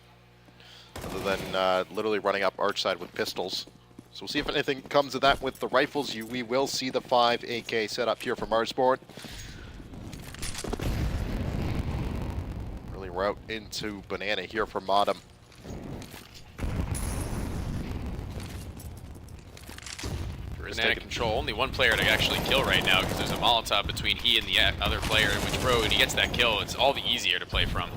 other than literally running up Archside with pistols. So we'll see if anything comes of that with the rifles. We will see the 5 AK set up here for Marsborn. Early route into Banana here for Modem. Banana control. Only one player to actually kill right now because there's a Molotov between he and the other player, in which Bro, and he gets that kill, it's all the easier to play from.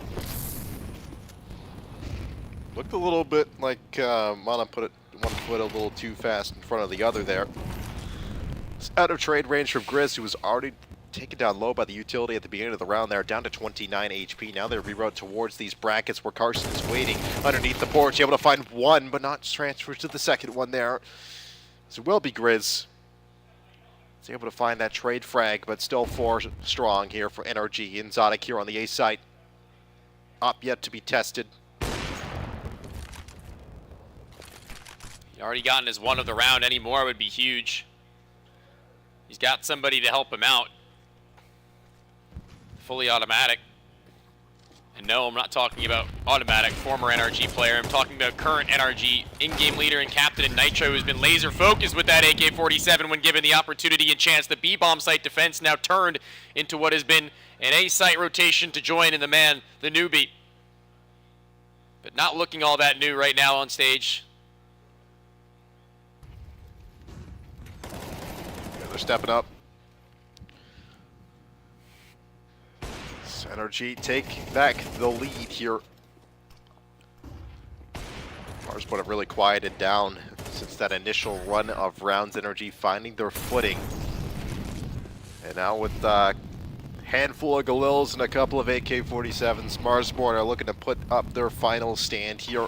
Looked a little bit like Modem put it one foot a little too fast in front of the other there. It's out of trade range from Grizz, who was already taken down low by the utility at the beginning of the round there, down to 29 HP. Now they're reroute towards these brackets where Carson is waiting underneath the porch, able to find one, but not transfer to the second one there. So it will be Grizz. He's able to find that trade frag, but still 4 strong here for NRG. And Zodic here on the A site. Op yet to be tested. He already gotten his 1 of the round. Any more would be huge. He's got somebody to help him out. Fully automatic. And no, I'm not talking about Automatic, former NRG player. I'm talking about current NRG in-game leader and captain in Nitro, who's been laser focused with that AK-47 when given the opportunity and chance. The B-bomb site defense now turned into what has been an A-site rotation to join in the man, the newbie. But not looking all that new right now on stage. Yeah, they're stepping up. NRG take back the lead here. Marsborn have really quieted down since that initial run of rounds. NRG finding their footing. And now with a handful of Galils and a couple of AK-47s, Marsborn are looking to put up their final stand here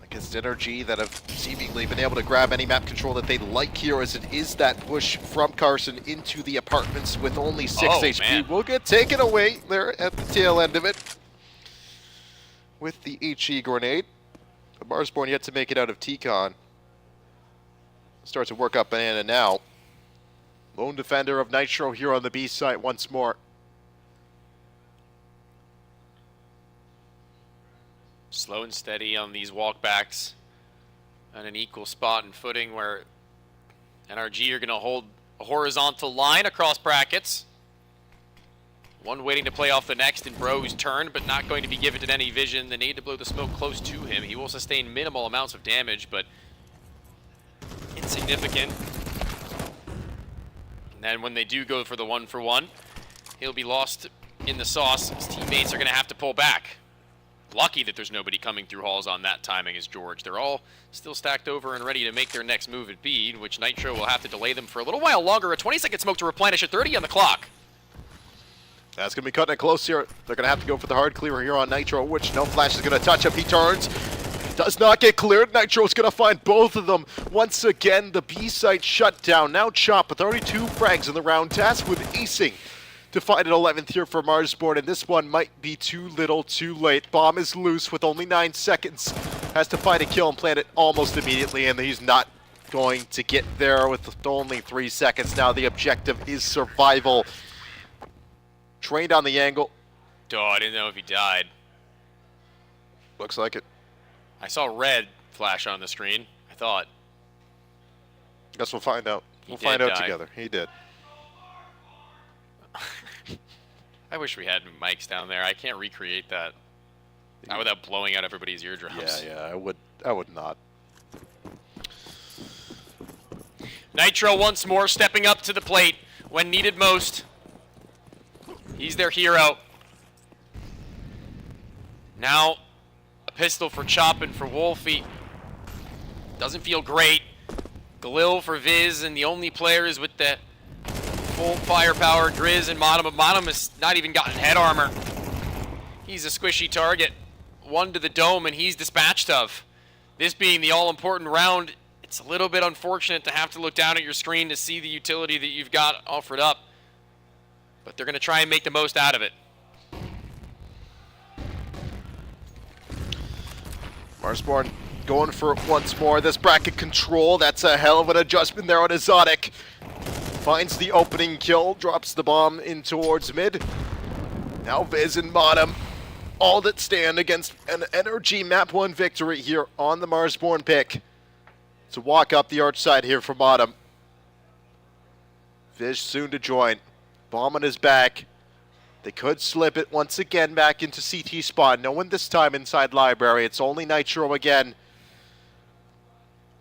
against NRG that have seemingly been able to grab any map control that they like here, as it is that push from Carson into the apartments with only 6 HP. Man. Will get taken away there at the tail end of it with the HE grenade. But Marsborn yet to make it out of T-Con. Starts to work up Banana now. Lone defender of Nitro here on the B site once more. Slow and steady on these walkbacks on an equal spot and footing where NRG are going to hold a horizontal line across brackets. One waiting to play off the next in Bro's turn, but not going to be given to any vision. The need to blow the smoke close to him. He will sustain minimal amounts of damage, but insignificant. And then when they do go for the 1-for-1, he'll be lost in the sauce. His teammates are going to have to pull back. Lucky that there's nobody coming through halls on that timing as George. They're all still stacked over and ready to make their next move at B, in which Nitro will have to delay them for a little while longer. A 20-second smoke to replenish at 30 on the clock. That's going to be cutting it close here. They're going to have to go for the hard clear here on Nitro, which no flash is going to touch him. He turns. Does not get cleared. Nitro's going to find both of them. Once again, the B site shut down. Now Chop with already 2 frags in the round, tasked with acing to find an 11th here for Marsborn, and this one might be too little too late. Bomb is loose with only 9 seconds. Has to find a kill and plant it almost immediately, and he's not going to get there with only 3 seconds. Now the objective is survival. Trained on the angle. Oh, I didn't know if he died. Looks like it. I saw red flash on the screen, I thought. Guess we'll find out. We'll find out together. He did. I wish we had mics down there. I can't recreate that. Not without blowing out everybody's eardrums. Yeah, I would not. Nitro once more stepping up to the plate when needed most. He's their hero. Now, a pistol for Chop and for Wolfie. Doesn't feel great. Galil for Viz, and the only players with the full firepower, Grizz and Modem. But Modem has not even gotten head armor. He's a squishy target. 1 to the dome, and he's dispatched of. This being the all-important round, it's a little bit unfortunate to have to look down at your screen to see the utility that you've got offered up. But they're going to try and make the most out of it. Marsborn going for it once more. This bracket control, that's a hell of an adjustment there on Exotic. Finds the opening kill, drops the bomb in towards mid. Now Viz and Modem, all that stand against an NRG Map 1 victory here on the Marsborn pick. To walk up the arch side here for Modem. Viz soon to join. Bomb on his back. They could slip it once again back into CT spawn. No one this time inside library. It's only Nitro again,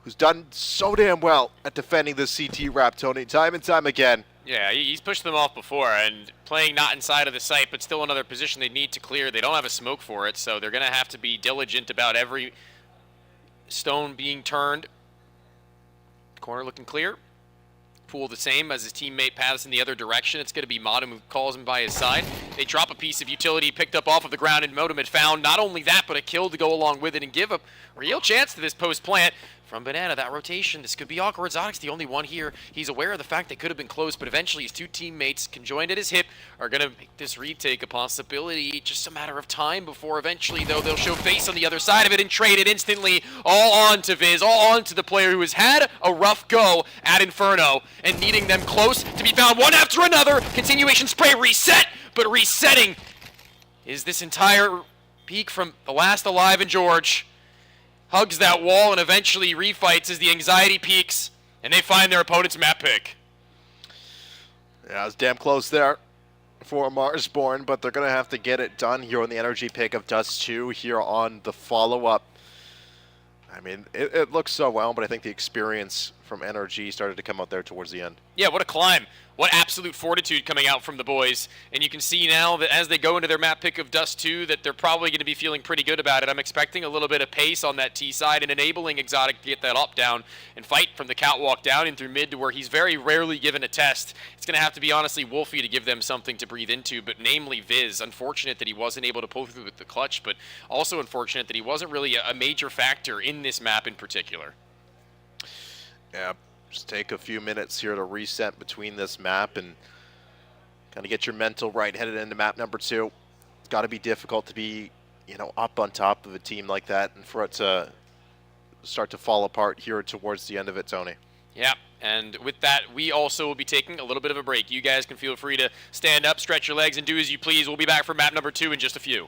who's done so damn well at defending the CT wrap, Tony, time and time again. Yeah, he's pushed them off before, and playing not inside of the site, but still another position they need to clear. They don't have a smoke for it, so they're going to have to be diligent about every stone being turned. Corner looking clear. Pool the same as his teammate paths in the other direction. It's going to be Modem who calls him by his side. They drop a piece of utility picked up off of the ground, and Modem had found not only that, but a kill to go along with it and give a real chance to this post plant. From Banana, that rotation, this could be awkward. Exotic's the only one here. He's aware of the fact they could have been close, but eventually his 2 teammates, conjoined at his hip, are going to make this retake a possibility. Just a matter of time before eventually, though, they'll show face on the other side of it and trade it instantly all on to Viz, all on to the player who has had a rough go at Inferno and needing them close to be found one after another. Continuation spray reset, but resetting is this entire peak from the last alive and George. Hugs that wall and eventually refights as the anxiety peaks and they find their opponent's map pick. Yeah, it's damn close there for Marsborn, but they're going to have to get it done here on the energy pick of Dust 2 here on the follow-up. I mean, it looks so well, but I think the experience from NRG started to come out there towards the end. Yeah, what a climb. What absolute fortitude coming out from the boys. And you can see now that as they go into their map pick of Dust 2 that they're probably going to be feeling pretty good about it. I'm expecting a little bit of pace on that T side and enabling Exotic to get that up down and fight from the catwalk down in through mid to where he's very rarely given a test. It's going to have to be honestly Wolfie to give them something to breathe into, but namely Viz. Unfortunate that he wasn't able to pull through with the clutch, but also unfortunate that he wasn't really a major factor in this map in particular. Yeah. Just take a few minutes here to reset between this map and kind of get your mental right headed into map number 2. It's got to be difficult to be, you know, up on top of a team like that and for it to start to fall apart here towards the end of it, Tony. Yeah, and with that, we also will be taking a little bit of a break. You guys can feel free to stand up, stretch your legs, and do as you please. We'll be back for map number 2 in just a few.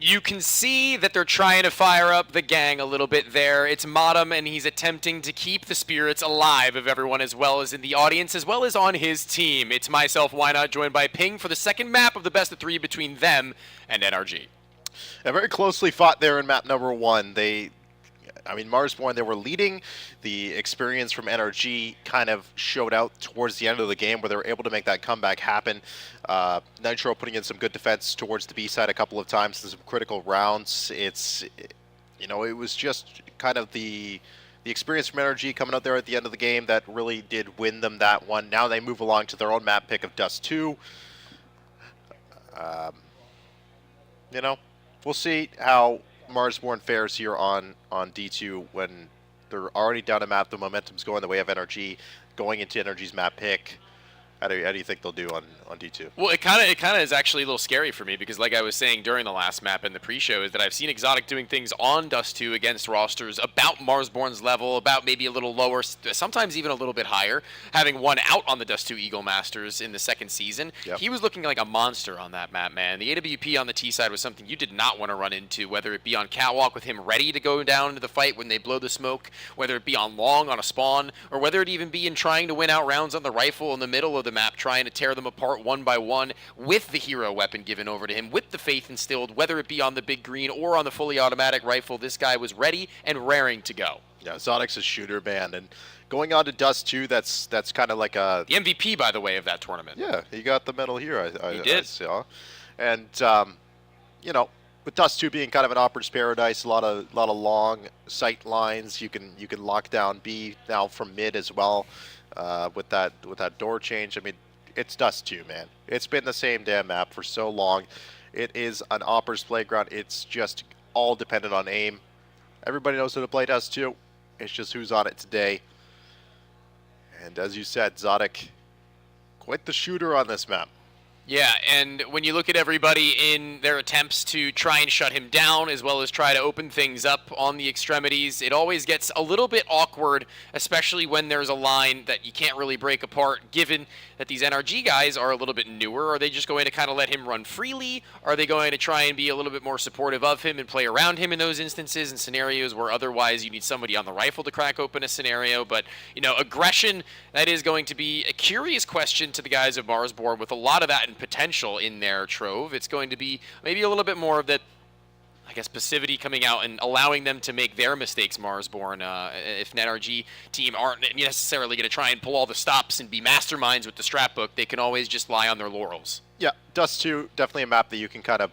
You can see that they're trying to fire up the gang a little bit there. It's Modem, and he's attempting to keep the spirits alive of everyone as well as in the audience, as well as on his team. It's myself, Why Not, joined by Ping for the second map of the best of three between them and NRG. Yeah, very closely fought there in map number one. Marsborn, they were leading. The experience from NRG kind of showed out towards the end of the game where they were able to make that comeback happen. Nitro putting in some good defense towards the B side a couple of times in some critical rounds. You know, it was just kind of the experience from NRG coming out there at the end of the game that really did win them that one. Now they move along to their own map pick of Dust 2. You know, we'll see how Marsborn fares here on D2 when they're already down a map. The momentum's going the way of NRG, going into NRG's map pick. How do you think they'll do on D2? Well, it kind of is actually a little scary for me because, like I was saying during the last map in the pre-show, is that I've seen Exotic doing things on Dust 2 against rosters about Marsborn's level, about maybe a little lower, sometimes even a little bit higher. Having won out on the Dust 2 Eagle Masters in the second season, he was looking like a monster on that map, man. The AWP on the T side was something you did not want to run into, whether it be on Catwalk with him ready to go down into the fight when they blow the smoke, whether it be on Long on a spawn, or whether it even be in trying to win out rounds on the rifle in the middle of the map, trying to tear them apart one by one with the hero weapon given over to him, with the faith instilled, whether it be on the big green or on the fully automatic rifle. This guy was ready and raring to go. Yeah, Exotic's a shooter band, and going on to Dust 2, that's kind of like a... The MVP, by the way, of that tournament. Yeah, he got the medal here, He did. I saw. And, you know, with Dust 2 being kind of an operator's paradise, a lot of long sight lines, you can lock down B now from mid as well. With that door change, I mean, it's Dust 2, man. It's been the same damn map for so long. It is an opera's playground. It's just all dependent on aim. Everybody knows how to play Dust 2. It's just who's on it today. And as you said, Exotic, quite the shooter on this map. Yeah, and when you look at everybody in their attempts to try and shut him down as well as try to open things up on the extremities, it always gets a little bit awkward, especially when there's a line that you can't really break apart, given that these NRG guys are a little bit newer. Are they just going to kind of let him run freely? Are they going to try and be a little bit more supportive of him and play around him in those instances and scenarios where otherwise you need somebody on the rifle to crack open a scenario? But, you know, aggression, that is going to be a curious question to the guys of Marsborn with a lot of that in potential in their trove. It's going to be maybe a little bit more of that, I guess, passivity coming out and allowing them to make their mistakes, Marsborn. If an NRG team aren't necessarily going to try and pull all the stops and be masterminds with the strap book, they can always just lie on their laurels. Yeah, Dust 2, definitely a map that you can kind of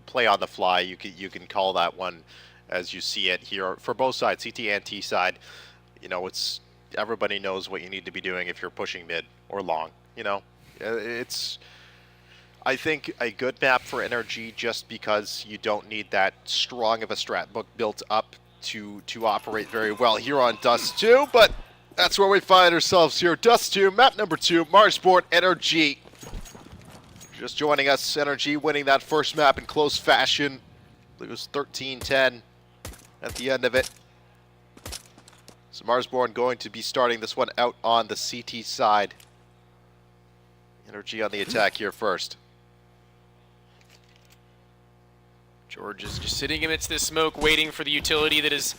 play on the fly. You can call that one as you see it here for both sides, CT and T side. You know, it's everybody knows what you need to be doing if you're pushing mid or long. You know, it's, I think, a good map for NRG just because you don't need that strong of a strat book built up to operate very well here on Dust 2, but that's where we find ourselves here. Dust 2, map number 2, Marsborn NRG. Just joining us, NRG winning that first map in close fashion. I believe it was 13-10 at the end of it. So Marsborn going to be starting this one out on the CT side. NRG on the attack here first. George is just sitting amidst this smoke, waiting for the utility that his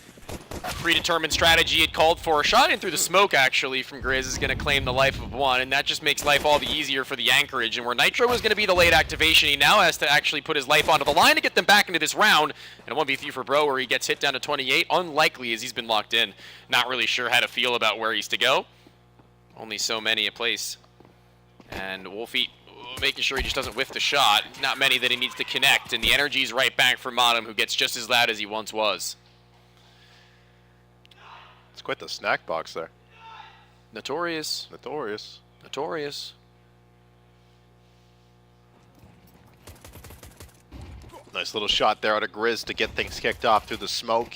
predetermined strategy had called for. A shot in through the smoke, actually, from Grizz is going to claim the life of one, and that just makes life all the easier for the anchorage. And where Nitro was going to be the late activation, he now has to actually put his life onto the line to get them back into this round. And a 1v3 for Bro, where he gets hit down to 28. Unlikely, as he's been locked in. Not really sure how to feel about where he's to go. Only so many a place. And Wolfie making sure he just doesn't whiff the shot. Not many that he needs to connect, and the energy's right back for Modem, who gets just as loud as he once was. It's quite the snack box there. Notorious. Notorious. Notorious. Nice little shot there out of Grizz to get things kicked off through the smoke.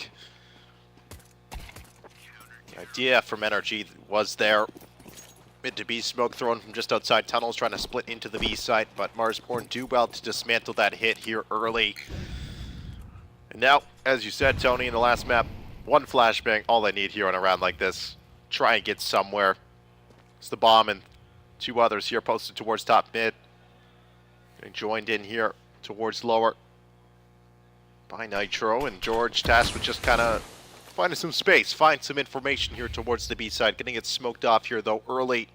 The idea from NRG was there. Mid to B smoke thrown from just outside tunnels, trying to split into the B site, but Marsborn do well to dismantle that hit here early. And now, as you said, Tony, in the last map, one flashbang, all they need here on a round like this. Try and get somewhere. It's the bomb and two others here posted towards top mid. Getting joined in here towards lower by Nitro, and George tasked with just kind of finding some space, find some information here towards the B side. Getting it smoked off here, though, early.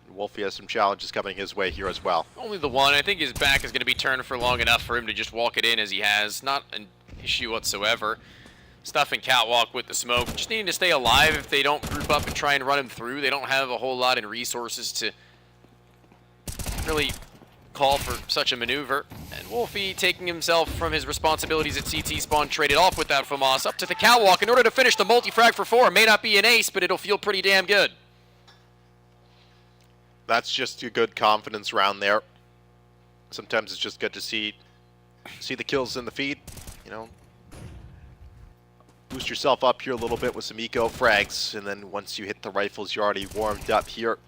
And Wolfie has some challenges coming his way here as well. Only the one. I think his back is going to be turned for long enough for him to just walk it in as he has. Not an issue whatsoever. Stuffing Catwalk with the smoke. Just needing to stay alive if they don't group up and try and run him through. They don't have a whole lot in resources to really call for such a maneuver. And Wolfie, taking himself from his responsibilities at CT spawn, traded off with that FAMAS up to the catwalk in order to finish the multi-frag for 4. May not be an ace, but it'll feel pretty damn good. That's just a good confidence round there. Sometimes it's just good to see the kills in the feed, you know. Boost yourself up here a little bit with some eco frags, and then once you hit the rifles, you're already warmed up here.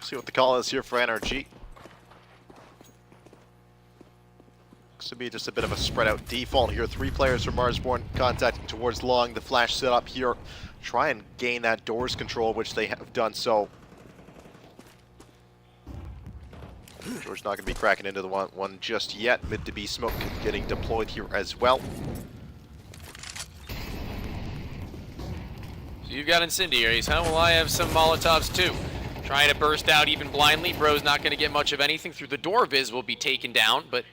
See what the call is here for NRG. Looks to be just a bit of a spread out default here. 3 players from Marsborn contacting towards long. The flash set up here. Try and gain that doors control, which they have done so. George not going to be cracking into the one just yet. Mid to B smoke getting deployed here as well. So you've got incendiaries, huh? Well, I have some Molotovs too. Trying to burst out even blindly. Bro's not going to get much of anything through the door. Viz will be taken down, but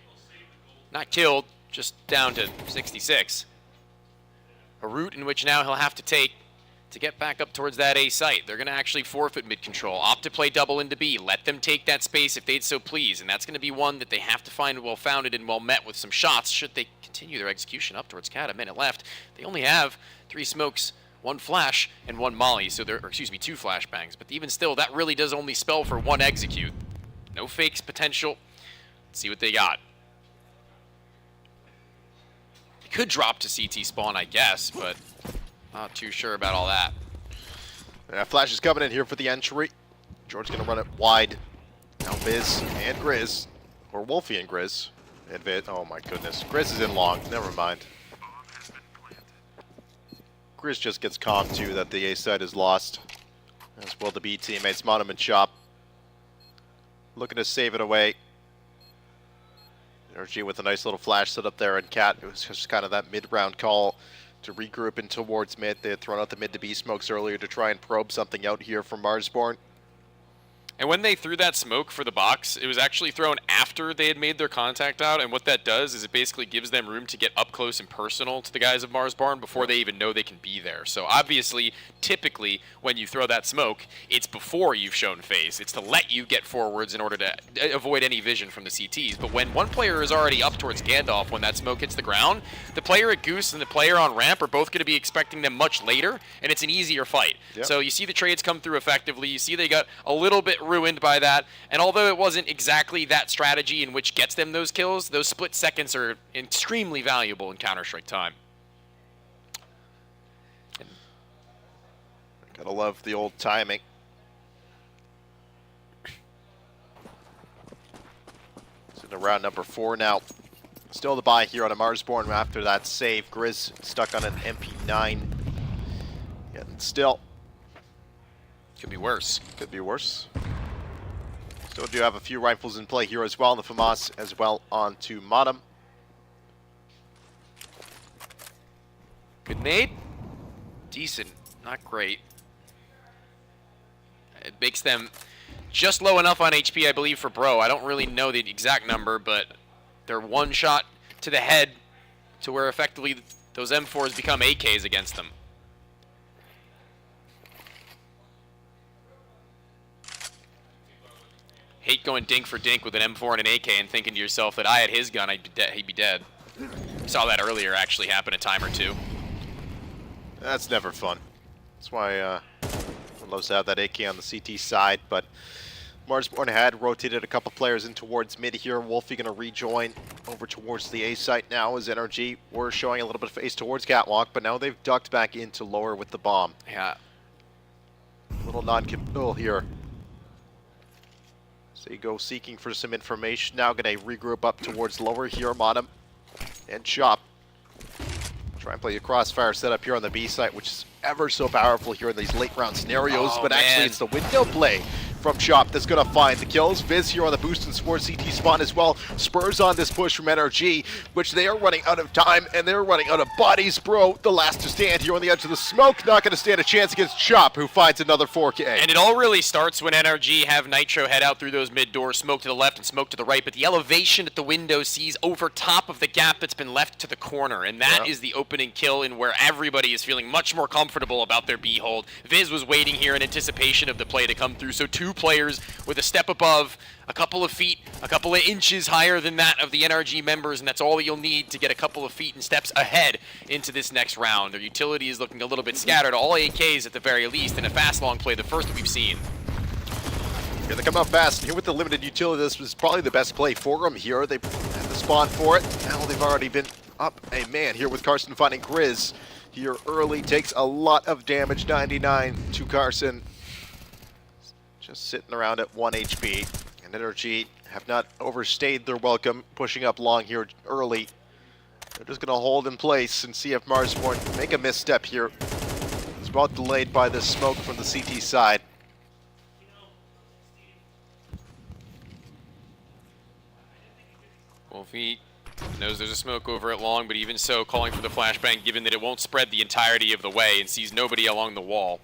not killed, just down to 66. A route in which now he'll have to take to get back up towards that A site. They're going to actually forfeit mid-control, opt to play double into B, let them take that space if they'd so please, and that's going to be one that they have to find well-founded and well-met with some shots should they continue their execution up towards Cat. A minute left. They only have 3 smokes, 1 flash, and 1 molly, so they're, or excuse me, 2 flashbangs, but even still, that really does only spell for 1 execute. No fakes potential. Let's see what they got. It could drop to CT spawn, I guess, but not too sure about all that. Yeah, flash is coming in here for the entry. George's going to run it wide. Now Viz and Grizz, or Wolfie and Grizz. And Viz, oh my goodness. Grizz is in long, never mind. Grizz just gets calm too that the A side is lost. As well the B teammates, Monum and Chop. Looking to save it away. NRG with a nice little flash set up there, and Cat, it was just kind of that mid-round call to regroup in towards mid. They had thrown out the mid to B smokes earlier to try and probe something out here from Marsborn. And when they threw that smoke for the box, it was actually thrown after they had made their contact out, and what that does is it basically gives them room to get up close and personal to the guys of Marsborn before they even know they can be there. So obviously, typically, when you throw that smoke, it's before you've shown face. It's to let you get forwards in order to avoid any vision from the CTs. But when one player is already up towards Gandalf when that smoke hits the ground, the player at Goose and the player on ramp are both going to be expecting them much later, and it's an easier fight. Yep. So you see the trades come through effectively. You see they got a little bit ruined by that, and although it wasn't exactly that strategy in which gets them those kills, those split seconds are extremely valuable in Counter-Strike time. Gotta love the old timing. It's in round number 4 now. Still the buy here on a Marsborn after that save. Grizz stuck on an MP9. Yeah, still. Could be worse. Could be worse. Still do have a few rifles in play here as well. The FAMAS as well onto Modem. Good nade. Decent. Not great. It makes them just low enough on HP, I believe, for Bro. I don't really know the exact number, but they're 1 shot to the head to where effectively those M4s become AKs against them. Hate going dink for dink with an M4 and an AK and thinking to yourself that I had his gun, he'd be dead. We saw that earlier actually happen a time or two. That's never fun. That's why everyone loves to have that AK on the CT side, but Marsborn had rotated a couple players in towards mid here. Wolfie going to rejoin over towards the A site now as NRG were showing a little bit of face towards Catwalk, but now they've ducked back into lower with the bomb. Yeah. Little non-committal here. So you go seeking for some information. Now going to regroup up towards lower here, Modem and Chop. Try and play a crossfire setup here on the B site, which is ever so powerful here in these late round scenarios, but actually it's the window play from Chop that's going to find the kills. Viz here on the boost and support CT spawn as well. Spurs on this push from NRG, which they are running out of time and they're running out of bodies. Bro, the last to stand here on the edge of the smoke, not going to stand a chance against Chop, who finds another 4K. And it all really starts when NRG have Nitro head out through those mid doors, smoke to the left and smoke to the right, but the elevation at the window sees over top of the gap that's been left to the corner, and that is the opening kill in where everybody is feeling much more comfortable about their B-hold. Viz was waiting here in anticipation of the play to come through, so two players with a step above, a couple of feet, a couple of inches higher than that of the NRG members, and that's all you'll need to get a couple of feet and steps ahead into this next round. Their utility is looking a little bit scattered, all AKs at the very least, and a fast long play, the first we've seen. Here they come out fast. Here with the limited utility, this was probably the best play for them here. They had the spawn for it. Now they've already been up a man here with Carson finding Grizz. Here early, takes a lot of damage, 99 to Carson. Just sitting around at 1 HP. And NRG have not overstayed their welcome, pushing up long here early. They're just going to hold in place and see if Marsborn make a misstep here. It's well delayed by the smoke from the CT side. Wolfie knows there's a smoke over it long, but even so, calling for the flashbang given that it won't spread the entirety of the way and sees nobody along the wall.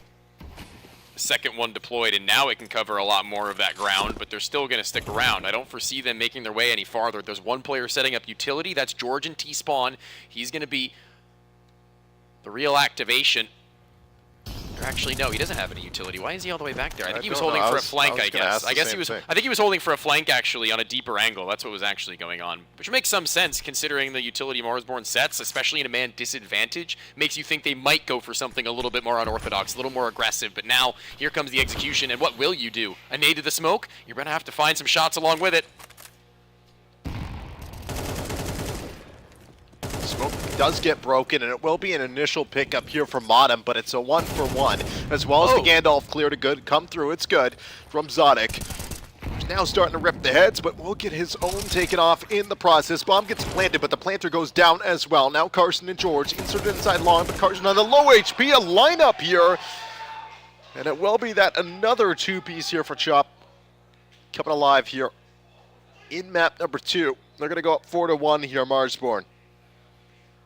The second one deployed, and now it can cover a lot more of that ground, but they're still going to stick around. I don't foresee them making their way any farther. There's one player setting up utility. That's George in T-spawn. He's going to be the real activation. Or actually, no, he doesn't have any utility. Why is he all the way back there? I think he was holding for a flank, I guess. I think he was holding for a flank, actually, on a deeper angle. That's what was actually going on. Which makes some sense, considering the utility Marsborn sets, especially in a man disadvantage. Makes you think they might go for something a little bit more unorthodox, a little more aggressive. But now, here comes the execution, and what will you do? A nade to the smoke? You're going to have to find some shots along with it. Smoke does get broken, and it will be an initial pickup here from Modem, but it's a 1-for-1, as well as the Gandalf clear to good. Come through, it's good from Zodic. He's now starting to rip the heads, but will get his own taken off in the process. Bomb gets planted, but the planter goes down as well. Now Carson and George inserted inside long, but Carson on the low HP, a lineup here. And it will be that another two-piece here for Chop. Coming alive here in map number 2. They're going to go up 4-1 here, Marsborn.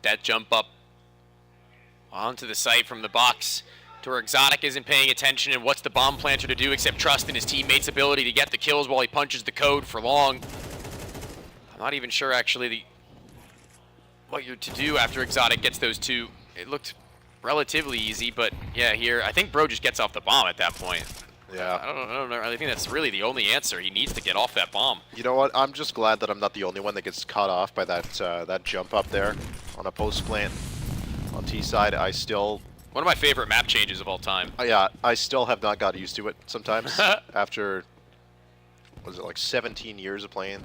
That jump up onto the site from the box to where Exotic isn't paying attention, and what's the bomb planter to do except trust in his teammate's ability to get the kills while he punches the code for long. I'm not even sure actually what you're to do after Exotic gets those two. It looked relatively easy, but yeah, here I think Bro just gets off the bomb at that point. Yeah. I don't know. I think that's really the only answer. He needs to get off that bomb. You know what? I'm just glad that I'm not the only one that gets caught off by that that jump up there on a post plant on T side. I still one of my favorite map changes of all time. Yeah, I still have not got used to it sometimes after was it like 17 years of playing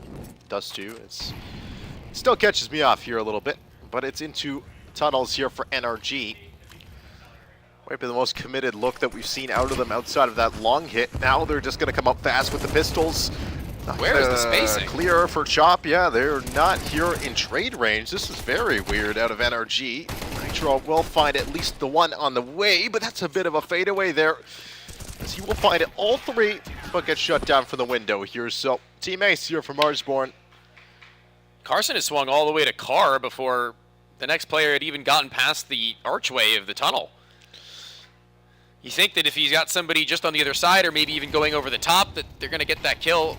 Dust 2. It still catches me off here a little bit, but it's into tunnels here for NRG. Might be the most committed look that we've seen out of them outside of that long hit. Now they're just going to come up fast with the pistols. Where is the spacing? Clear for Chop. Yeah, they're not here in trade range. This is very weird out of NRG. Nitro will find at least the one on the way, but that's a bit of a fadeaway there, as he will find it all three, but gets shut down from the window here. So Team Ace here for Marsborn. Carson has swung all the way to Carr before the next player had even gotten past the archway of the tunnel. You think that if he's got somebody just on the other side, or maybe even going over the top, that they're going to get that kill.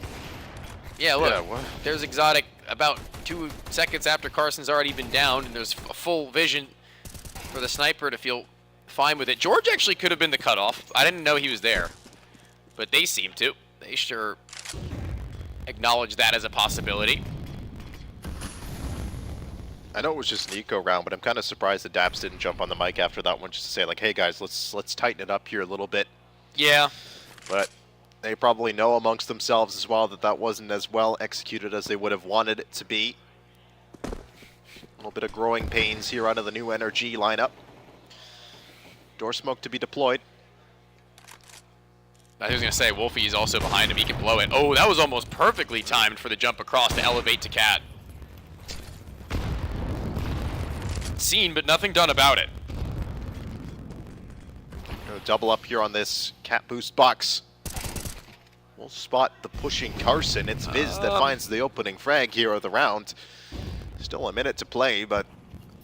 Yeah, look, there's Exotic about 2 seconds after Carson's already been down, and there's a full vision for the sniper to feel fine with it. George actually could have been the cutoff. I didn't know he was there, but they seem to. They sure acknowledge that as a possibility. I know it was just an eco round, but I'm kind of surprised that Daps didn't jump on the mic after that one just to say, like, hey guys, let's tighten it up here a little bit. Yeah. But they probably know amongst themselves as well that that wasn't as well executed as they would have wanted it to be. A little bit of growing pains here out of the new NRG lineup. Door smoke to be deployed. I was going to say, Wolfie is also behind him. He can blow it. Oh, that was almost perfectly timed for the jump across to elevate to Cat. Seen, but nothing done about it. Gonna double up here on this Cat boost box. We'll spot the pushing Carson. It's Viz that finds the opening frag here of the round. Still a minute to play, but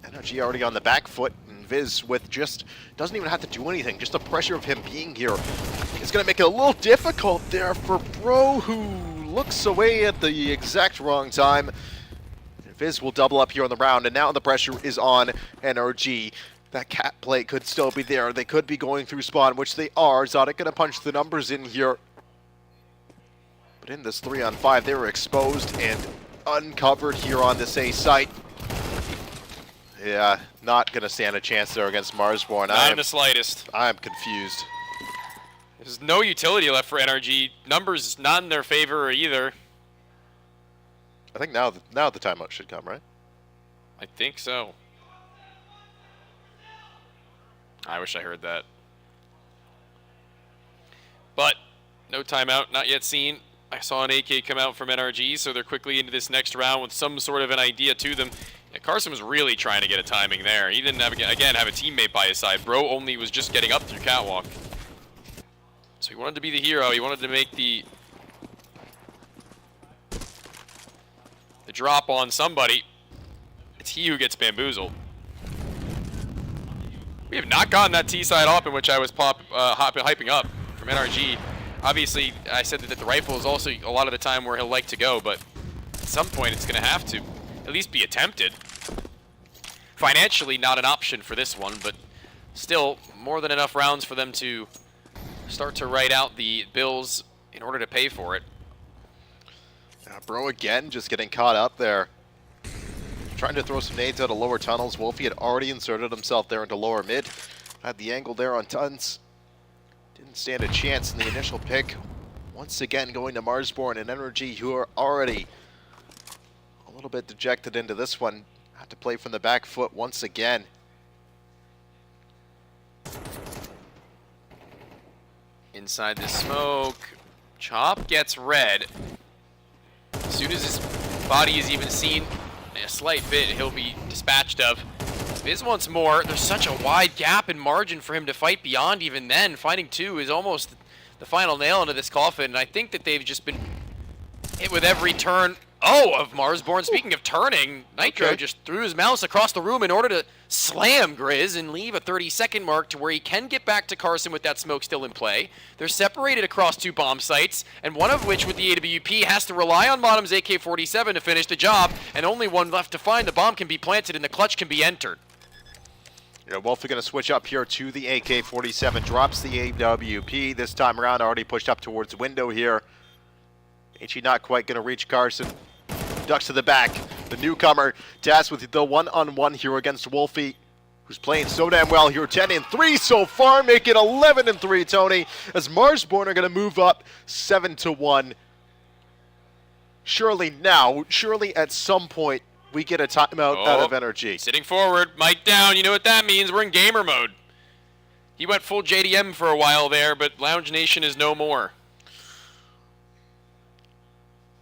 Energy already on the back foot. And Viz with just, doesn't even have to do anything. Just the pressure of him being here is going to make it a little difficult there for Bro, who looks away at the exact wrong time. Viz will double up here on the round, and now the pressure is on NRG. That cat play could still be there. They could be going through spawn, which they are. Zodic going to punch the numbers in here. But in this 3-on-5, they were exposed and uncovered here on this A site. Yeah, not going to stand a chance there against Marsborn. Not in the slightest. I'm confused. There's no utility left for NRG. Numbers not in their favor either. I think now the timeout should come, right? I think so. I wish I heard that. But no timeout, not yet seen. I saw an AK come out from NRG, so they're quickly into this next round with some sort of an idea to them. Yeah, Carson was really trying to get a timing there. He didn't have, again, have a teammate by his side. Bro only was just getting up through catwalk. So he wanted to be the hero. He wanted to make the drop on somebody. It's he who gets bamboozled. We have not gotten that T-side op in which I was hyping up from NRG. Obviously, I said that the rifle is also a lot of the time where he'll like to go, but at some point it's going to have to at least be attempted. Financially, not an option for this one, but still more than enough rounds for them to start to write out the bills in order to pay for it. Bro again just getting caught up there. Trying to throw some nades out of lower tunnels. Wolfie had already inserted himself there into lower mid. Had the angle there on tons. Didn't stand a chance in the initial pick. Once again going to Marsborn and Energy, who are already a little bit dejected into this one. Have to play from the back foot once again. Inside the smoke, Chop gets red. As soon as his body is even seen a slight bit, he'll be dispatched of. Viz wants more. There's such a wide gap in margin for him to fight beyond even then. Finding two is almost the final nail into this coffin, and I think that they've just been hit with every turn. Oh, of Marsborn. Speaking of turning, Nitro just threw his mouse across the room in order to slam Grizz and leave a 30-second mark to where he can get back to Carson with that smoke still in play. They're separated across two bomb sites, and one of which with the AWP has to rely on Bottom's AK-47 to finish the job, and only one left to find. The bomb can be planted and the clutch can be entered. Yeah, Wolfie going to switch up here to the AK-47, drops the AWP. This time around, already pushed up towards window here. HE not quite going to reach Carson. Ducks to the back. The newcomer tasked with the one-on-one here against Wolfie, who's playing so damn well here. 10-3 so far, making 11-3, Tony, as Marsborn are going to move up 7-1. Surely now, surely at some point, we get a timeout out of Energy. Sitting forward, mic down. You know what that means. We're in gamer mode. He went full JDM for a while there, but Lounge Nation is no more.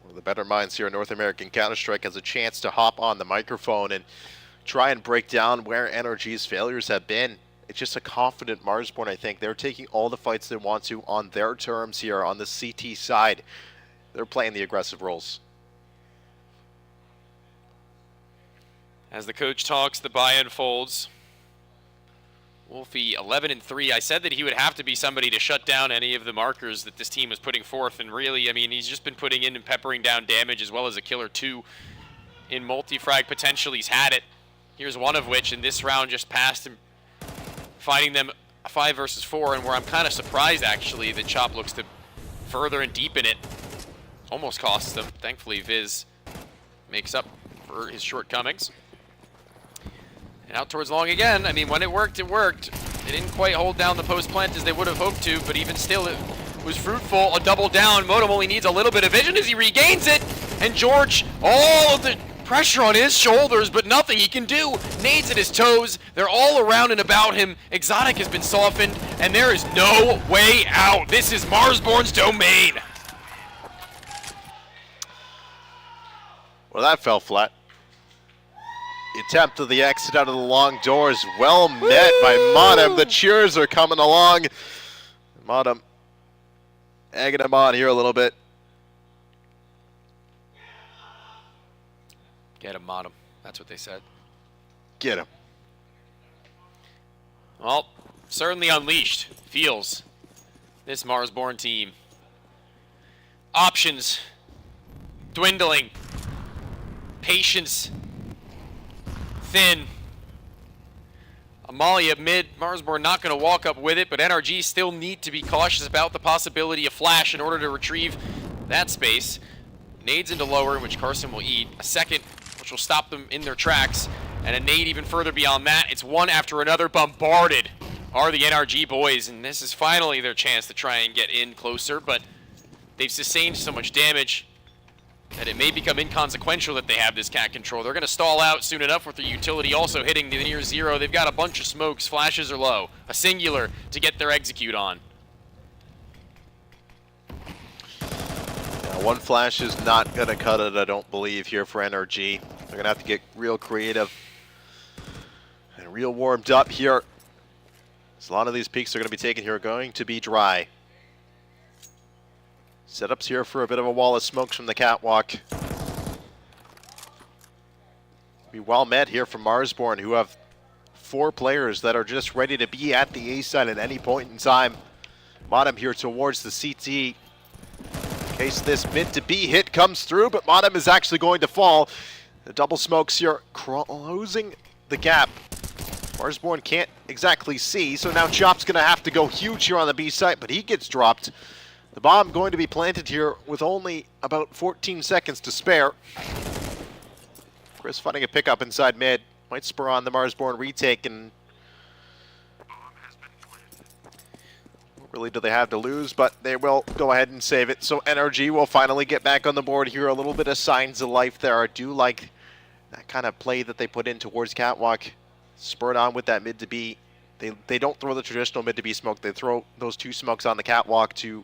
One of the better minds here in North American Counter-Strike has a chance to hop on the microphone and try and break down where Energy's failures have been. It's just a confident Marsborn, I think. They're taking all the fights they want to on their terms here on the CT side. They're playing the aggressive roles. As the coach talks, the buy-in folds. Wolfie 11-3. I said that he would have to be somebody to shut down any of the markers that this team was putting forth, and really, I mean, he's just been putting in and peppering down damage as well as a killer 2 in multi-frag potential. He's had it. Here's one of which in this round just passed him, finding them 5 versus 4, and where I'm kind of surprised actually that Chop looks to further and deepen it. Almost costs them. Thankfully, Viz makes up for his shortcomings. And out towards long again. I mean, when it worked, it worked. They didn't quite hold down the post plant as they would have hoped to, but even still, it was fruitful. A double down. Modem only needs a little bit of vision as he regains it. And George, all of the pressure on his shoulders, but nothing he can do. Nades at his toes. They're all around and about him. Exotic has been softened, and there is no way out. This is Marsborn's domain. Well, that fell flat. The attempt of the exit out of the long doors, well met by Modem. The cheers are coming along. Modem egging him on here a little bit. Get him, mod him. That's what they said. Get him. Well, certainly unleashed. Feels this Marsborn team. Options dwindling. Patience thin. Amalia mid. Marsborn not going to walk up with it, but NRG still need to be cautious about the possibility of flash in order to retrieve that space. Nades into lower, which Carson will eat. A second, which will stop them in their tracks. And a nade even further beyond that. It's one after another. Bombarded are the NRG boys, and this is finally their chance to try and get in closer, but they've sustained so much damage that it may become inconsequential that they have this cat control. They're going to stall out soon enough with their utility also hitting the near zero. They've got a bunch of smokes. Flashes are low. A singular to get their execute on. Yeah, one flash is not going to cut it, I don't believe, here for NRG. They're going to have to get real creative and real warmed up here. So a lot of these peaks they're going to be taking here are going to be dry. Setups here for a bit of a wall of smokes from the catwalk. Be well met here from Marsborn, who have 4 players that are just ready to be at the A side at any point in time. Bottom here towards the CT. In case this mid to B hit comes through, but Bottom is actually going to fall. The double smokes here closing the gap. Marsborn can't exactly see, so now Chop's going to have to go huge here on the B site, but he gets dropped. The bomb going to be planted here with only about 14 seconds to spare. Chris finding a pickup inside mid. Might spur on the Marsborn retake, and what really do they have to lose, but they will go ahead and save it. So NRG will finally get back on the board here. A little bit of signs of life there. I do like that kind of play that they put in towards catwalk. Spurred on with that mid to B. They don't throw the traditional mid to B smoke. They throw those 2 smokes on the catwalk to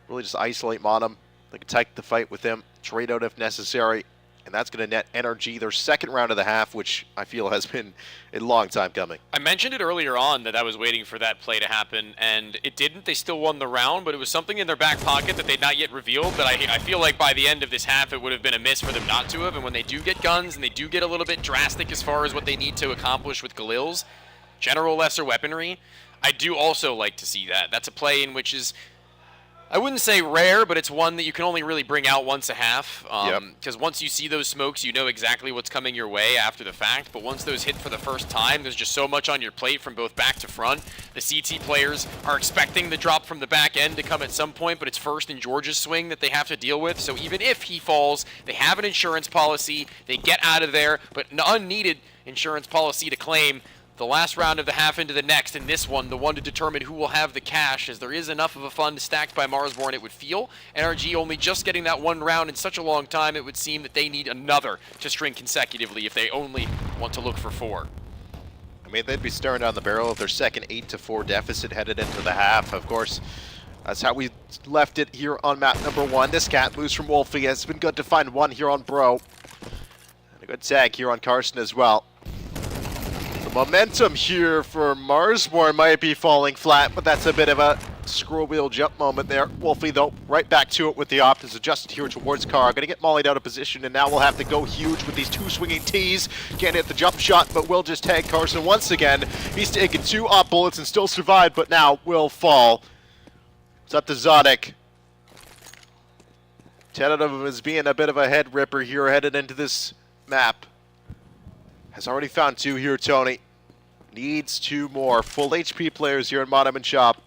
really just isolate Monum. They can take the fight with him, trade out if necessary, and that's going to net NRG their second round of the half, which I feel has been a long time coming. I mentioned it earlier on that I was waiting for that play to happen, and it didn't. They still won the round, but it was something in their back pocket that they'd not yet revealed, but I feel like by the end of this half it would have been a miss for them not to have, and when they do get guns and they do get a little bit drastic as far as what they need to accomplish with Galil's general lesser weaponry, I do also like to see that. That's a play in which is, I wouldn't say rare, but it's one that you can only really bring out once a half. Because once you see those smokes, you know exactly what's coming your way after the fact. But once those hit for the first time, there's just so much on your plate from both back to front. The CT players are expecting the drop from the back end to come at some point, but it's first in George's swing that they have to deal with. So even if he falls, they have an insurance policy. They get out of there, but an unneeded insurance policy to claim the last round of the half into the next, and this one, the one to determine who will have the cash, as there is enough of a fund stacked by Marsborn, it would feel. NRG only just getting that one round in such a long time, it would seem that they need another to string consecutively if they only want to look for 4. I mean, they'd be staring down the barrel of their second 8-4 deficit headed into the half. Of course, that's how we left it here on map number 1. This cat moves from Wolfie. It's been good to find one here on Bro. And a good tag here on Carson as well. Momentum here for Marsborn might be falling flat, but that's a bit of a scroll wheel jump moment there. Wolfie, though, right back to it with the op is adjusted here towards Carr. Gonna get mollied out of position, and now we'll have to go huge with these 2 swinging T's. Can't hit the jump shot, but will just tag Carson once again. He's taken 2 op bullets and still survived, but now will fall. It's up to Zodic. Tentative of him as being a bit of a head ripper here headed into this map. Has already found 2 here, Tony. Needs 2 more. Full HP players here in Monum and Shop.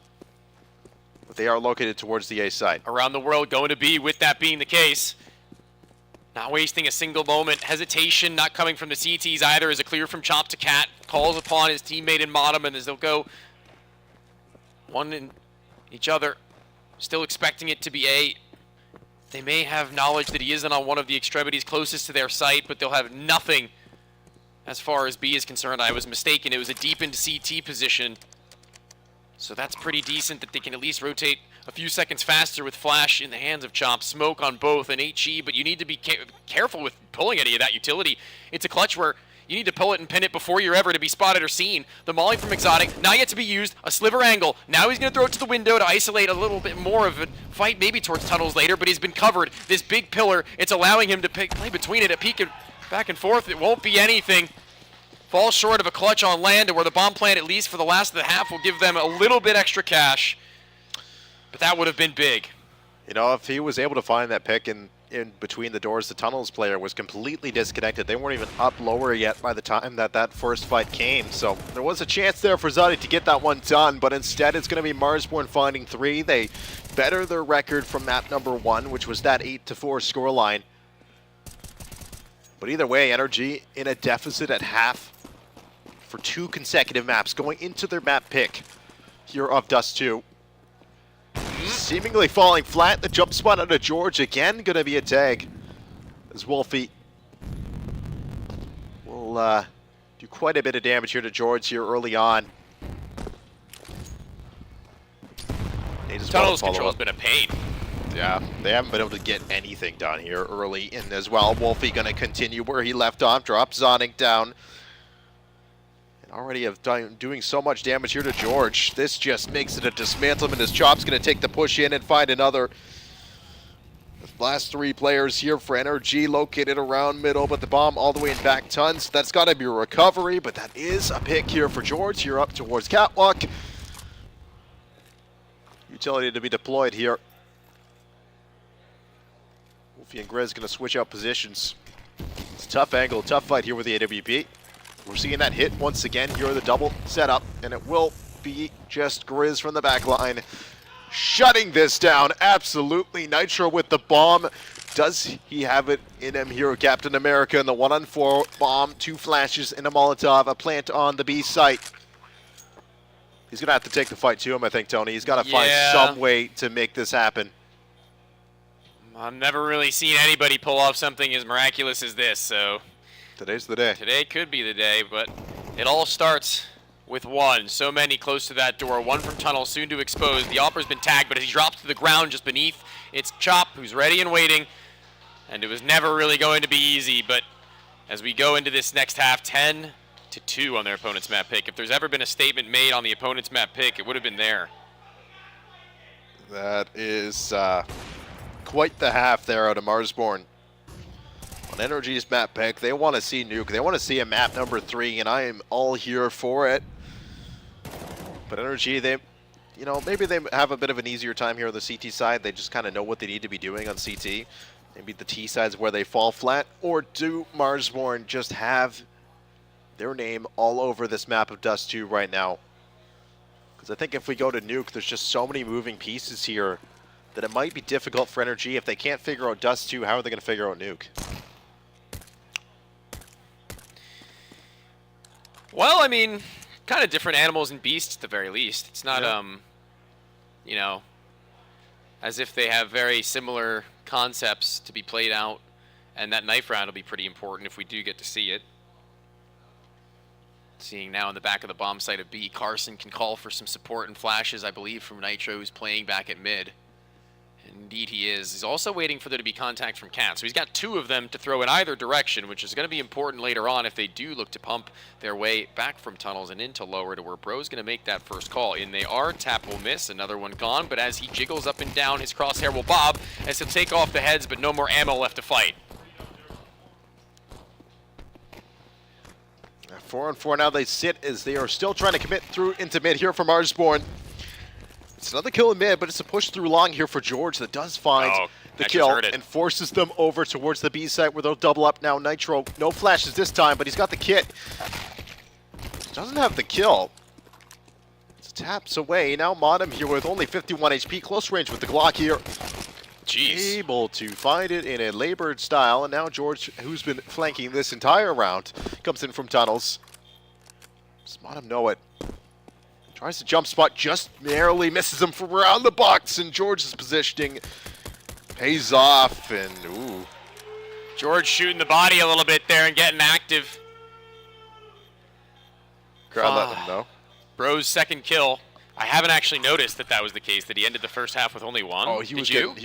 But they are located towards the A side. Around the world going to be, with that being the case. Not wasting a single moment. Hesitation not coming from the CTs either, as a clear from Chop to Cat. Calls upon his teammate in Monum, and as they'll go one in each other. Still expecting it to be A. They may have knowledge that he isn't on one of the extremities closest to their site, but they'll have nothing. As far as B is concerned, I was mistaken. It was a deepened CT position. So that's pretty decent that they can at least rotate a few seconds faster with Flash in the hands of Chomp. Smoke on both and HE, but you need to be careful with pulling any of that utility. It's a clutch where You need to pull it and pin it before you're ever to be spotted or seen. The molly from Exotic, now yet to be used, a sliver angle. Now he's going to throw it to the window to isolate a little bit more of a fight, maybe towards tunnels later, but he's been covered. This big pillar, it's allowing him to play between it, a peek and back and forth. It won't be anything. Falls short of a clutch on land, and where the bomb plant, at least for the last of the half, will give them a little bit extra cash. But that would have been big. You know, if he was able to find that pick in between the doors, the tunnels player was completely disconnected. They weren't even up lower yet by the time that first fight came. So there was a chance there for Zadi to get that one done, but instead it's going to be Marsborn finding 3. They better their record from map number 1, which was that 8-4 scoreline. But either way, Energy in a deficit at half for 2 consecutive maps, going into their map pick here of Dust 2. Seemingly falling flat. The jump spot out of George again, going to be a tag. As Wolfie will do quite a bit of damage here to George here early on. Tunnels control has been a pain. Yeah, they haven't been able to get anything done here early in as well. Wolfie going to continue where he left off, drops Zonic down. Already have doing so much damage here to George. This just makes it a dismantlement as Chop's going to take the push in and find another. The last 3 players here for NRG located around middle, but the bomb all the way in back tons. That's got to be a recovery, but that is a pick here for George. Here up towards Catwalk. Utility to be deployed here. Wolfie and Grizz going to switch out positions. It's a tough angle, tough fight here with the AWP. We're seeing that hit once again here, the double setup, and it will be just Grizz from the back line. Shutting this down, absolutely. Nitro with the bomb. Does he have it in him here, Captain America, in the 1-on-4 bomb, 2 flashes and a Molotov, a plant on the B site. He's going to have to take the fight to him, I think, Tony. He's got to find some way to make this happen. I've never really seen anybody pull off something as miraculous as this, so... Today's the day. Today could be the day, but it all starts with 1. So many close to that door. 1 from tunnel, soon to expose. The Opera's been tagged, but as he drops to the ground just beneath, it's Chop, who's ready and waiting. And it was never really going to be easy, but as we go into this next half, 10-2 on their opponent's map pick. If there's ever been a statement made on the opponent's map pick, it would have been there. That is quite the half there out of Marsborn. On NRG's map pick, they want to see Nuke. They want to see a map number 3, and I am all here for it. But NRG, they, you know, maybe they have a bit of an easier time here on the CT side. They just kind of know what they need to be doing on CT. Maybe the T side's where they fall flat. Or do Marsborn just have their name all over this map of Dust 2 right now? Because I think if we go to Nuke, there's just so many moving pieces here that it might be difficult for NRG. If they can't figure out Dust 2, how are they going to figure out Nuke? Well, I mean, kind of different animals and beasts at the very least. It's not, you know, as if they have very similar concepts to be played out, and that knife round will be pretty important if we do get to see it. Seeing now in the back of the bomb site of B, Carson can call for some support and flashes, I believe, from Nitro, who's playing back at mid. Indeed he is. He's also waiting for there to be contact from Cat. So he's got 2 of them to throw in either direction, which is going to be important later on if they do look to pump their way back from tunnels and into lower to where Bro's going to make that first call. In they are. Tap will miss. Another one gone. But as he jiggles up and down, his crosshair will bob as he'll take off the heads, but no more ammo left to fight. 4-on-4 now they sit as they are still trying to commit through into mid here from Marsborn. It's another kill in mid, but it's a push through long here for George that does find the kill and forces them over towards the B site where they'll double up now. Nitro, no flashes this time, but he's got the kit. Doesn't have the kill. It's taps away. Now Modem here with only 51 HP, close range with the Glock here. Jeez. Able to find it in a labored style, and now George, who's been flanking this entire round, comes in from tunnels. Does Modem know it? Tries to jump spot, just narrowly misses him from around the box, and George's positioning pays off, and ooh. George shooting the body a little bit there and getting active. Crowd let them know. Bro's second kill. I haven't actually noticed that was the case, that he ended the first half with only one. Oh, he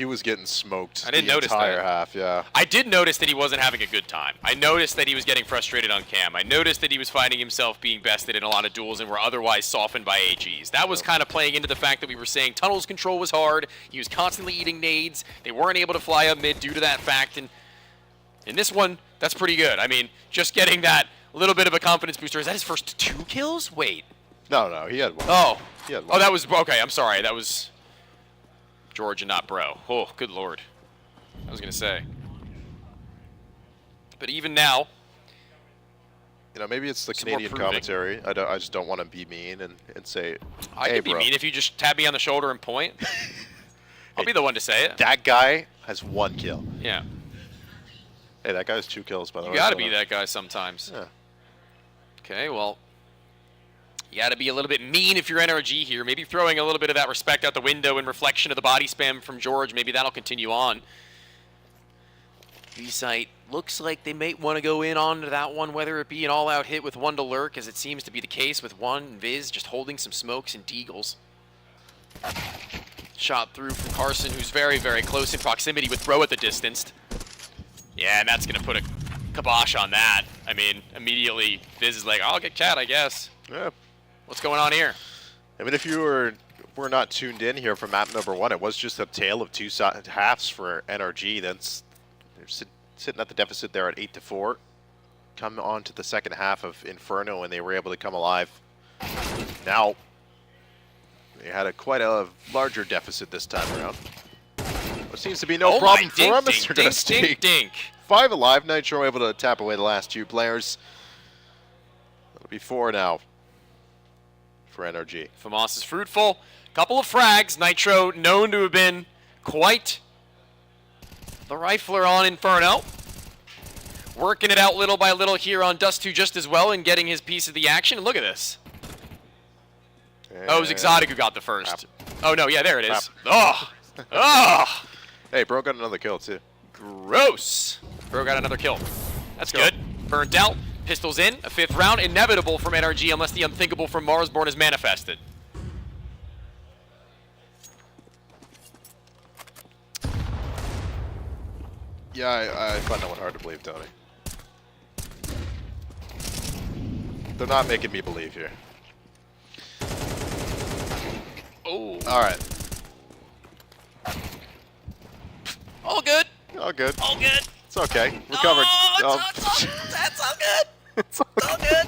was getting smoked. I didn't the notice entire that. half, yeah. I did notice that he wasn't having a good time. I noticed that he was getting frustrated on cam. I noticed that he was finding himself being bested in a lot of duels and were otherwise softened by AGs. That was kind of playing into the fact that we were saying tunnels control was hard. He was constantly eating nades. They weren't able to fly up mid due to that fact. And in this one, that's pretty good. I mean, just getting that little bit of a confidence booster. Is that his first 2 kills? Wait. No, he had one. Oh. He had one. Oh, that was... Okay, I'm sorry. That was George and not Bro. Oh, good lord. I was going to say. But even now... You know, maybe it's the Canadian commentary. I just don't want to be mean and say, I hey, could be bro. mean if you just tap me on the shoulder and point. I'll be the one to say it. That guy has 1 kill. Yeah. Hey, that guy has 2 kills, by the way. You got to be that guy sometimes. Yeah. Okay, well... You got to be a little bit mean if you're NRG here. Maybe throwing a little bit of that respect out the window in reflection of the body spam from George. Maybe that'll continue on. B-site looks like they might want to go in onto that one, whether it be an all-out hit with 1 to lurk, as it seems to be the case with 1. Viz just holding some smokes and deagles. Shot through from Carson, who's very, very close in proximity with Bro at the distance. Yeah, and that's going to put a kibosh on that. I mean, immediately Viz is like, I'll get Cat, I guess. Yeah. What's going on here? I mean, if you were not tuned in here for map number 1, it was just a tale of 2 halves for NRG. They're sitting at the deficit there at 8-4. Come on to the second half of Inferno, and they were able to come alive. Now, they had quite a larger deficit this time around. There seems to be no problem for them. They're going to stay 5 alive. Nitro able to tap away the last 2 players. It'll be 4 now for NRG. FAMAS is fruitful. Couple of frags. Nitro known to have been quite the rifler on Inferno. Working it out little by little here on Dust 2 just as well and getting his piece of the action. And look at this. Oh, it was Exotic who got the first. Oh, no, yeah, there it is. Oh! Oh! Hey, Bro got another kill, too. Gross. Bro got another kill. That's good. Burnt out. Pistols in. A 5th round. Inevitable from NRG unless the unthinkable from Marsborn is manifested. Yeah, I find that one hard to believe, Tony. They're not making me believe here. Oh. All right. All good. All good. All good. It's okay. Recovered. That's all good. It's all good.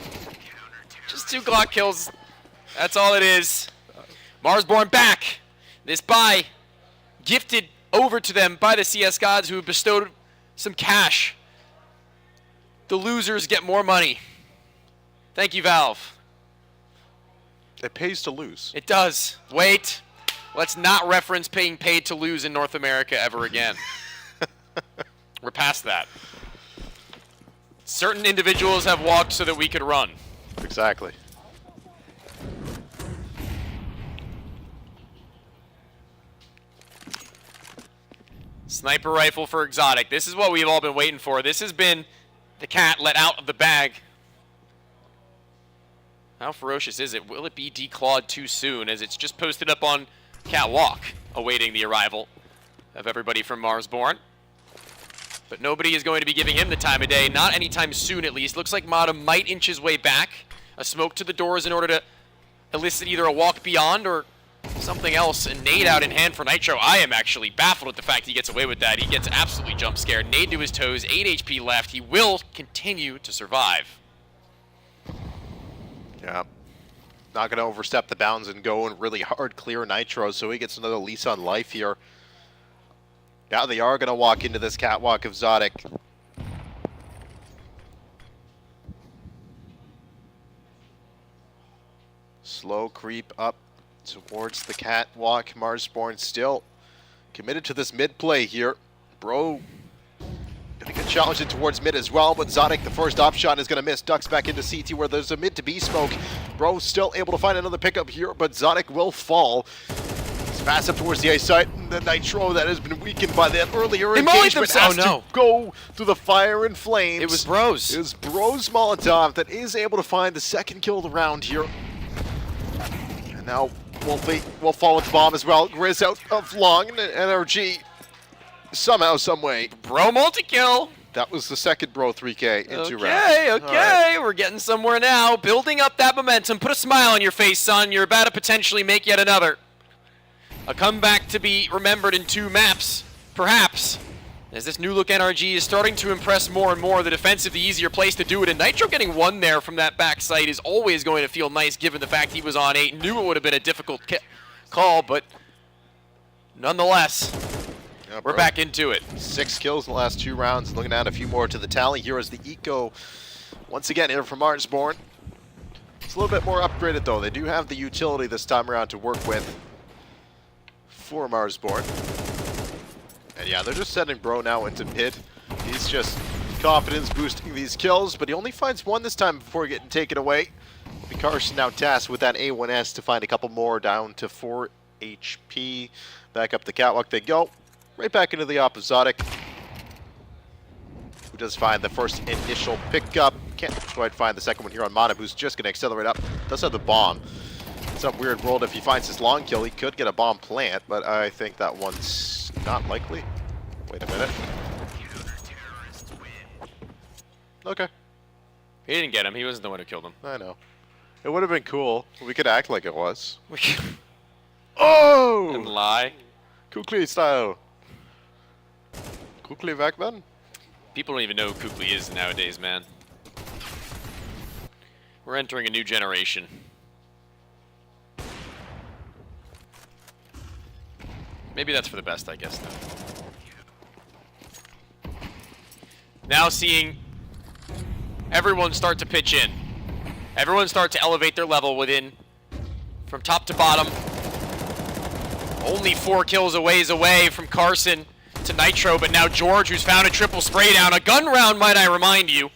Just 2 Glock kills. That's all it is. Marsborn back. This buy gifted over to them by the CS gods who have bestowed some cash. The losers get more money. Thank you, Valve. It pays to lose. It does. Wait. Let's not reference being paid to lose in North America ever again. We're past that. Certain individuals have walked so that we could run. Exactly. Sniper rifle for Exotic. This is what we've all been waiting for. This has been the cat let out of the bag. How ferocious is it? Will it be declawed too soon, as it's just posted up on Catwalk, awaiting the arrival of everybody from Marsborn. But nobody is going to be giving him the time of day, not anytime soon at least. Looks like Mata might inch his way back. A smoke to the doors in order to elicit either a walk beyond or something else. A nade out in hand for Nitro. I am actually baffled at the fact he gets away with that. He gets absolutely jump scared. Nade to his toes, 8 HP left. He will continue to survive. Yeah. Not going to overstep the bounds and go and really hard clear Nitro, so he gets another lease on life here. Yeah, they are going to walk into this catwalk of Zodic. Slow creep up towards the catwalk. Marsborn still committed to this mid play here. Bro gonna get challenged in towards mid as well, but Zodic, the first op shot, is gonna miss. Ducks back into CT where there's a mid to B smoke. Bro still able to find another pickup here, but Zodic will fall. He's fast up towards the A site, and the Nitro that has been weakened by that earlier engagement has to go through the fire and flames. It was Bros. It was Bros Molotov that is able to find the second kill of the round here. And now Wolfie will fall with the bomb as well. Grizz out of long, and NRG somehow, someway. Bro multi-kill. That was the second Bro 3K in 2 rounds. Okay, All right. we're getting somewhere now. Building up that momentum. Put a smile on your face, son. You're about to potentially make yet another. A comeback to be remembered in 2 maps, perhaps. As this new look NRG is starting to impress more and more, the defensive, the easier place to do it. And Nitro getting 1 there from that back site is always going to feel nice given the fact he was on 8. Knew it would have been a difficult call, but nonetheless, Yeah, we're back into it. 6 kills in the last 2 rounds. Looking at a few more to the tally. Here is the Eco once again here from Marsborn. It's a little bit more upgraded though. They do have the utility this time around to work with for Marsborn. And yeah, they're just sending Bro now into mid. He's just confidence boosting these kills, but he only finds 1 this time before getting taken away. Carson now tasked with that A1S to find a couple more, down to 4 HP. Back up the catwalk they go. Right back into the Oppositic, who does find the first initial pickup. Can't quite find the second one here on Mana, who's just going to accelerate up. Does have the bomb. It's a weird world. If he finds his long kill, he could get a bomb plant, but I think that one's not likely. Wait a minute. Okay. He didn't get him. He wasn't the one who killed him. I know. It would have been cool. We could act like it was. Oh! And lie. Kukli style. Kukli back then? People don't even know who Kukli is nowadays, man. We're entering a new generation. Maybe that's for the best, I guess, though. Now seeing everyone start to pitch in. Everyone start to elevate their level within, from top to bottom. Only 4 kills away from Carson to Nitro, but now George, who's found a triple spray down. A gun round, might I remind you.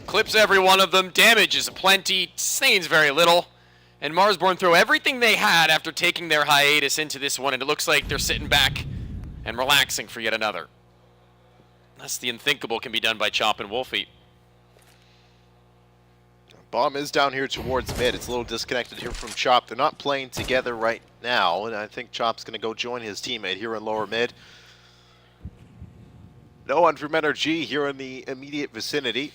Clips every one of them. Damage is aplenty. Stains very little. And Marsborn throw everything they had after taking their hiatus into this one, and it looks like they're sitting back and relaxing for yet another. That's the unthinkable can be done by Chop and Wolfie. Bomb is down here towards mid. It's a little disconnected here from Chop. They're not playing together right now, and I think Chop's going to go join his teammate here in lower mid. No one from NRG here in the immediate vicinity.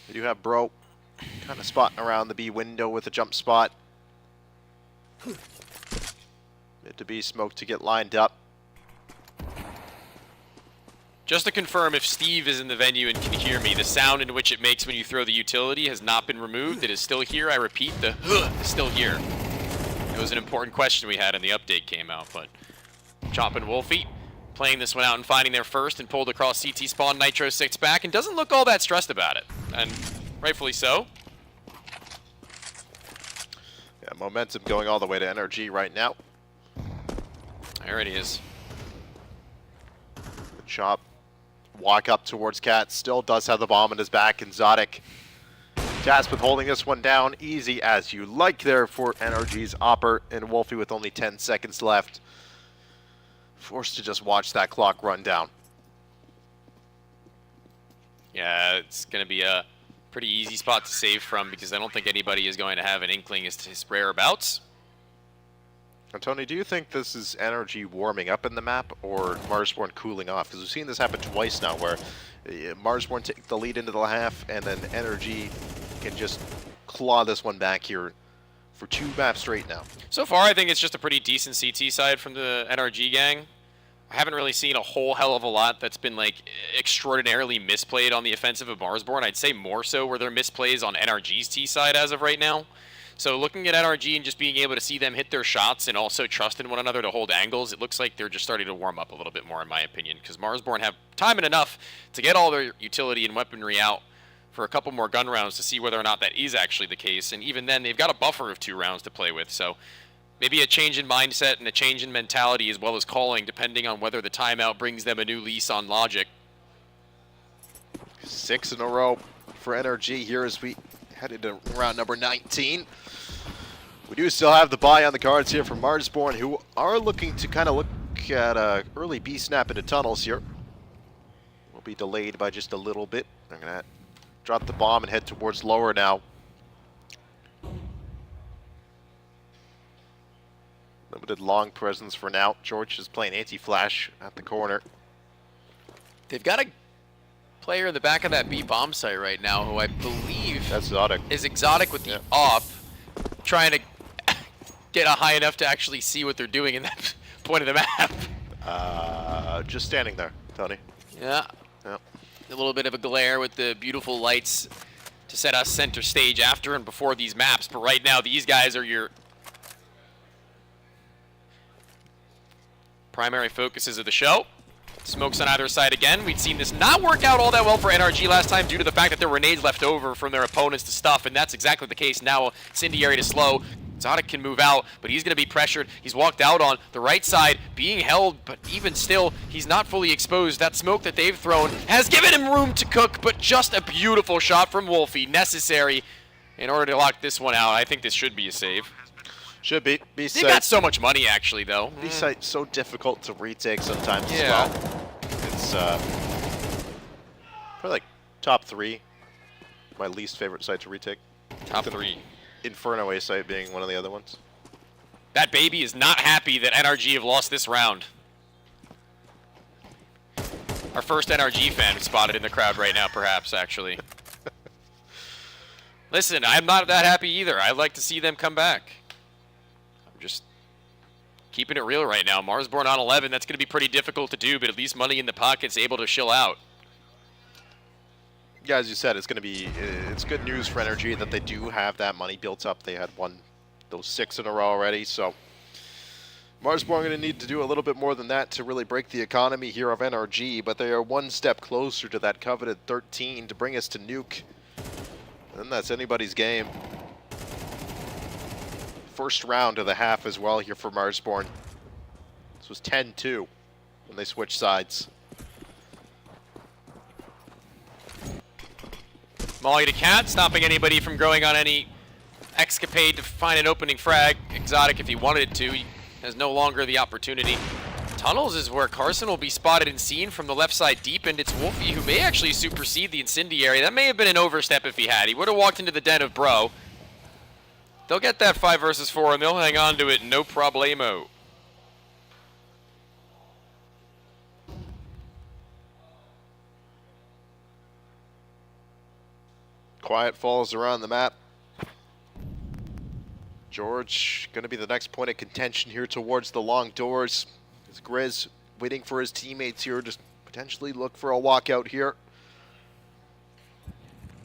They do have Bro kind of spotting around the B window with a jump spot. Mid to B smoke to get lined up. Just to confirm, if Steve is in the venue and can hear me, the sound in which it makes when you throw the utility has not been removed. It is still here. I repeat, the is still here. It was an important question we had and the update came out, but Chop and Wolfie playing this one out and finding their first and pulled across CT spawn. Nitro 6 back and doesn't look all that stressed about it, and rightfully so. Yeah, momentum going all the way to NRG right now. There it is. Chop walk up towards Cat, still does have the bomb in his back, and Zodic tasked with holding this one down easy as you like there for NRG's Opper, and Wolfie with only 10 seconds left. Forced to just watch that clock run down. Yeah, it's going to be a pretty easy spot to save from because I don't think anybody is going to have an inkling as to his whereabouts. Now, Tony, do you think this is NRG warming up in the map or Marsborn cooling off? Because we've seen this happen twice now where Marsborn take the lead into the half and then NRG can just claw this one back here for 2 maps straight now. So far, I think it's just a pretty decent CT side from the NRG gang. I haven't really seen a whole hell of a lot that's been like extraordinarily misplayed on the offensive of Marsborn. I'd say more so where they're misplays on NRG's T side as of right now. So looking at NRG and just being able to see them hit their shots and also trust in one another to hold angles, it looks like they're just starting to warm up a little bit more in my opinion, because Marsborn have time and enough to get all their utility and weaponry out for a couple more gun rounds to see whether or not that is actually the case. And even then, they've got a buffer of 2 rounds to play with. So maybe a change in mindset and a change in mentality as well as calling, depending on whether the timeout brings them a new lease on logic. 6 in a row for NRG here as we head into round number 19. We do still have the buy on the cards here from Marsborn, who are looking to kind of look at an early B snap into tunnels here. Will be delayed by just a little bit. They're going to drop the bomb and head towards lower now. coveted long presence for now. George is playing anti-flash at the corner. They've got a player in the back of that B bomb site right now who I believe That's exotic. is exotic with the op, trying to get high enough to actually see what they're doing in that point of the map. Just standing there, Tony. Yeah. Yep. A little bit of a glare with the beautiful lights to set us center stage after and before these maps, but right now these guys are your primary focuses of the show. Smokes on either side again. We'd seen this not work out all that well for NRG last time due to the fact that there were nades left over from their opponents to stuff, and that's exactly the case now. Incendiary to slow. Exotic can move out, but he's going to be pressured. He's walked out on the right side, being held, but even still, he's not fully exposed. That smoke that they've thrown has given him room to cook, but just a beautiful shot from Wolfie, necessary in order to lock this one out. I think this should be a save. Should be. They got so much money, actually, though. B-site's so difficult to retake sometimes as Yeah. well. It's probably like top 3. My least favorite site to retake. Top 3. Inferno A site being one of the other ones. That baby is not happy that NRG have lost this round. Our first NRG fan spotted in the crowd right now, perhaps, actually. Listen, I'm not that happy either. I'd like to see them come back. I'm just keeping it real right now. Marsborn on 11, that's going to be pretty difficult to do, but at least money in the pocket's able to chill out. Yeah, as you said, it's going to be, it's good news for NRG that they do have that money built up. They had won those 6 in a row already, so Marsborn going to need to do a little bit more than that to really break the economy here of NRG, but they are one step closer to that coveted 13 to bring us to Nuke. And that's anybody's game. First round of the half as well here for Marsborn. This was 10-2 when they switched sides. Molly to Cat, stopping anybody from going on any escapade to find an opening frag. Exotic, if he wanted to, he has no longer the opportunity. Tunnels is where Carson will be spotted and seen from the left side deep, and it's Wolfie who may actually supersede the Incendiary. That may have been an overstep if he had. He would have walked into the den of Bro. They'll get that 5 versus 4, and they'll hang on to it, no problemo. Quiet falls around the map. George going to be the next point of contention here towards the long doors. As Grizz waiting for his teammates here to potentially look for a walkout here.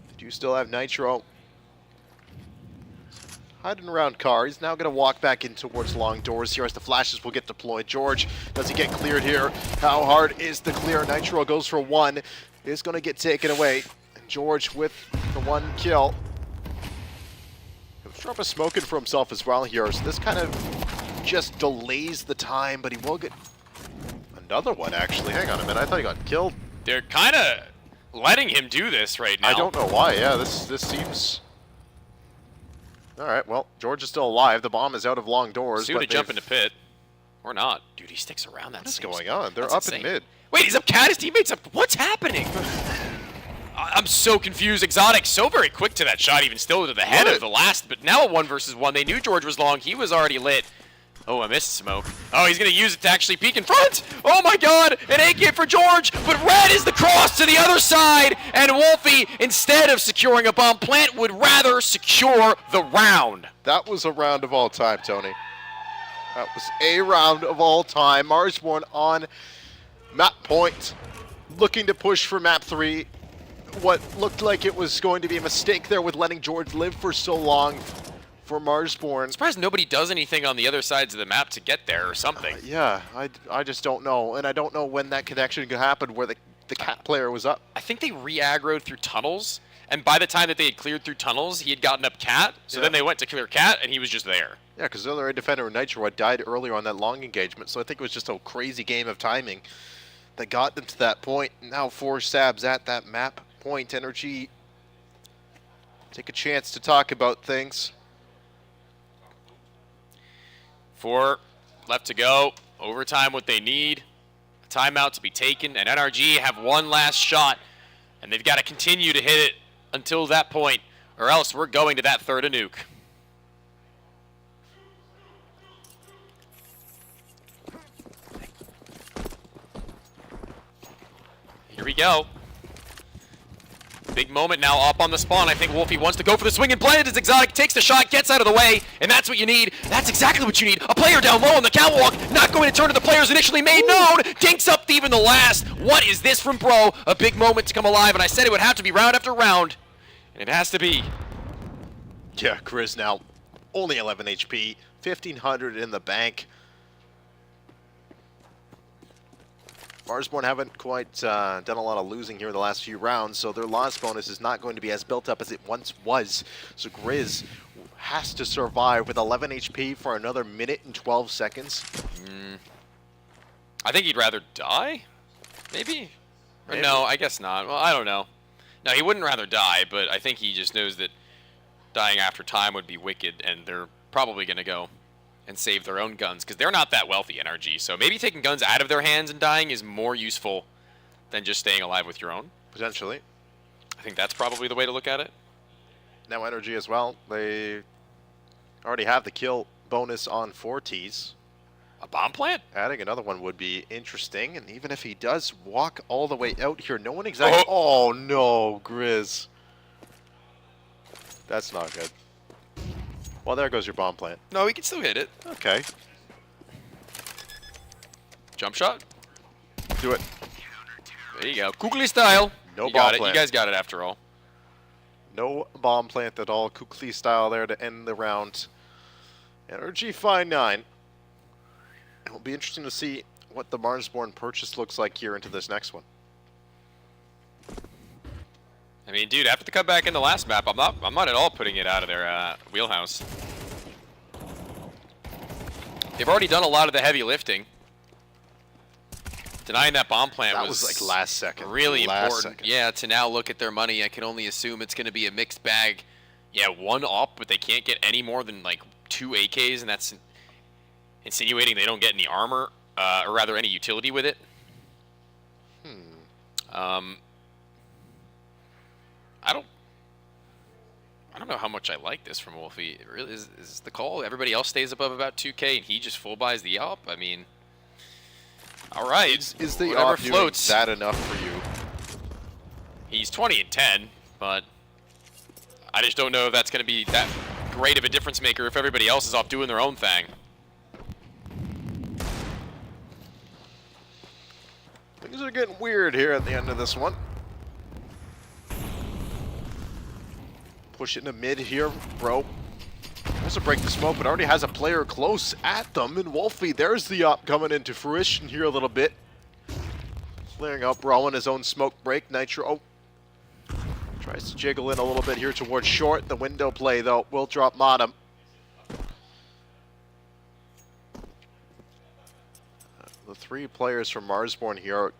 They do still have Nitro hiding around car. He's now going to walk back in towards long doors here as the flashes will get deployed. George, does he get cleared here? How hard is the clear? Nitro goes for 1. Is going to get taken away. And George with the 1 kill. Drop a smoking for himself as well here. So this kind of just delays the time, but he will get another one actually. Hang on a minute. I thought he got killed. They're kind of letting him do this right now. I don't know why. Yeah, this seems... All right, well, George is still alive. The bomb is out of long doors. Soon to jump into pit. Or not. Dude, he sticks around. What's going on? They're up in mid. Wait, he's up cat. His teammate's up. What's happening? I'm so confused. Exotic so very quick to that shot, even still to the head of the last, but now a 1 versus 1. They knew George was long. He was already lit. Oh, I missed smoke. Oh, he's going to use it to actually peek in front. Oh my god, an AK for George, but red is the cross to the other side, and Wolfie, instead of securing a bomb plant, would rather secure the round. That was a round of all time, Tony. That was a round of all time. Marsborn on map point, looking to push for map 3. What looked like it was going to be a mistake there with letting George live for so long for Marsborn. I'm surprised nobody does anything on the other sides of the map to get there or something. Yeah, I just don't know. And I don't know when that connection could happen where the cat player was up. I think they re-aggroed through tunnels, and by the time that they had cleared through tunnels, he had gotten up cat, so then they went to clear cat, and he was just there. Yeah, because the other defender, Nitro, had died earlier on that long engagement, so I think it was just a crazy game of timing that got them to that point. Now 4 stabs at that map point. Energy take a chance to talk about things. 4 left to go. Overtime what they need. A timeout to be taken, and NRG have 1 last shot, and they've got to continue to hit it until that point, or else we're going to that 3rd of Nuke. Here we go. Big moment now up on the spawn. I think Wolfie wants to go for the swing and play it as Exotic takes the shot, gets out of the way, and that's what you need. That's exactly what you need. A player down low on the catwalk, not going to turn to the players initially made known. Dinks up Thief in the last. What is this from Bro? A big moment to come alive, and I said it would have to be round after round, and it has to be. Yeah, Chris now only 11 HP, 1,500 in the bank. Marsborn haven't quite done a lot of losing here in the last few rounds, so their loss bonus is not going to be as built up as it once was. So Grizz has to survive with 11 HP for another minute and 12 seconds. I think he'd rather die, maybe? Or no, I guess not. Well, I don't know. No, he wouldn't rather die, but I think he just knows that dying after time would be wicked, and they're probably going to go and save their own guns, because they're not that wealthy, NRG. So maybe taking guns out of their hands and dying is more useful than just staying alive with your own. Potentially. I think that's probably the way to look at it. Now NRG as well. They already have the kill bonus on 4Ts. A bomb plant? Adding another one would be interesting, and even if he does walk all the way out here, no one exactly... Oh, no, Grizz. That's not good. Well, there goes your bomb plant. No, he can still hit it. Okay. Jump shot. Do it. There you go. Kukli style. No You bomb got it. plant. You guys got it after all. No bomb plant at all. Kukli style there to end the round. Energy Fine 9. It will be interesting to see what the Marsborn purchase looks like here into this next one. I mean, dude, after the cutback in the last map, I'm not at all putting it out of their wheelhouse. They've already done a lot of the heavy lifting. Denying that bomb plant was like last second. Really Last important. second. Yeah, to now look at their money, I can only assume it's going to be a mixed bag. Yeah, one op, but they can't get any more than like 2 AKs, and that's insinuating they don't get any armor, or rather any utility with it. I don't know how much I like this from Wolfie. It really is this the call? Everybody else stays above about 2K, and he just full buys the op. I mean, all right. Is the whatever op doing floats. that enough for you? He's 20 and 10, but I just don't know if that's going to be that great of a difference maker if everybody else is off doing their own thing. Things are getting weird here at the end of this one. Push it into mid here, Bro. Tries to break the smoke, but already has a player close at them. And Wolfie, there's the op coming into fruition here a little bit. Clearing up Bro in his own smoke break. Nitro tries to jiggle in a little bit here towards short. The window play, though, will drop Modem. The 3 players from Marsborn here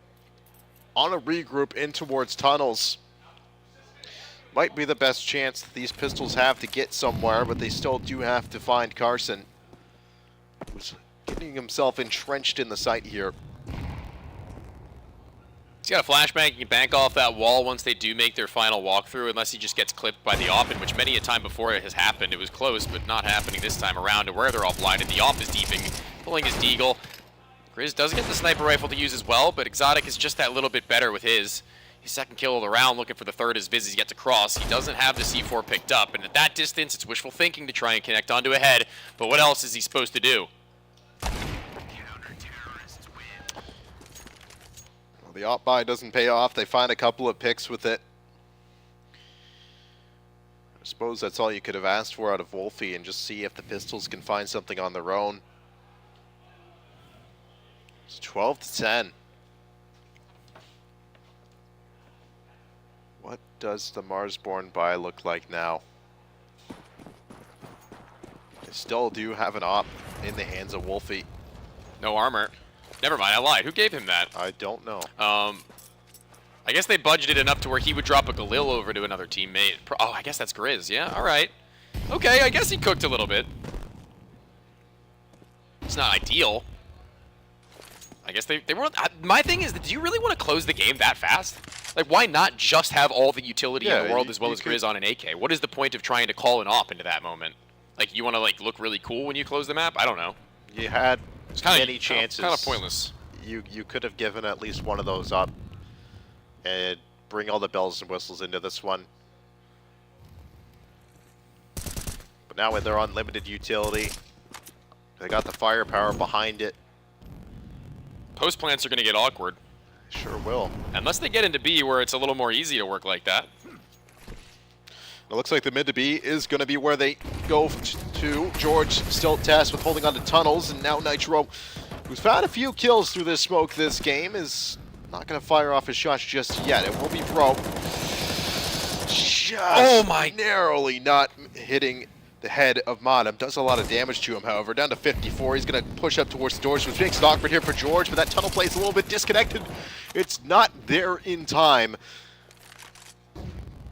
on a regroup in towards tunnels. Might be the best chance that these pistols have to get somewhere, but they still do have to find Carson, who's getting himself entrenched in the site here. He's got a flashbang. He can bank off that wall once they do make their final walkthrough, unless he just gets clipped by the op, in which many a time before it has happened. It was close, but not happening this time around. And where they're all blinded, the op is deeping, pulling his deagle. Grizz does get the sniper rifle to use as well, but Exotic is just that little bit better with his. His second kill of the round, looking for the third as Viz gets across. He doesn't have the C4 picked up, and at that distance, it's wishful thinking to try and connect onto a head. But what else is he supposed to do? Well, the op buy doesn't pay off. They find a couple of picks with it. I suppose that's all you could have asked for out of Wolfie, and just see if the pistols can find something on their own. It's 12 to 10. What does the Marsborn buy look like now? They still do have an op in the hands of Wolfie. No armor. Never mind, I lied. Who gave him that? I don't know. I guess they budgeted enough to where he would drop a Galil over to another teammate. Oh, I guess that's Grizz. Yeah, all right. Okay, I guess he cooked a little bit. It's not ideal. I guess they weren't. My thing is, do you really want to close the game that fast? Like, why not just have all the utility in the world as well as Grizz on an AK? What is the point of trying to call an op into that moment? Like, you want to like look really cool when you close the map? I don't know. You had many chances. Kind of pointless. You could have given at least one of those up. and bring all the bells and whistles into this one. But now when they're on limited utility, they got the firepower behind it. Post plants are going to get awkward. Sure will. Unless they get into B where it's a little more easy to work like that. It looks like the mid to B is going to be where they go to. George still tasked with holding on to tunnels, and now Nitro, who's found a few kills through this smoke this game, is not going to fire off his shots just yet. It will be Bro. Just narrowly not hitting the head of Modem. Does a lot of damage to him, however. Down to 54. He's going to push up towards the doors, which makes it awkward here for George, but that tunnel play is a little bit disconnected. It's not there in time.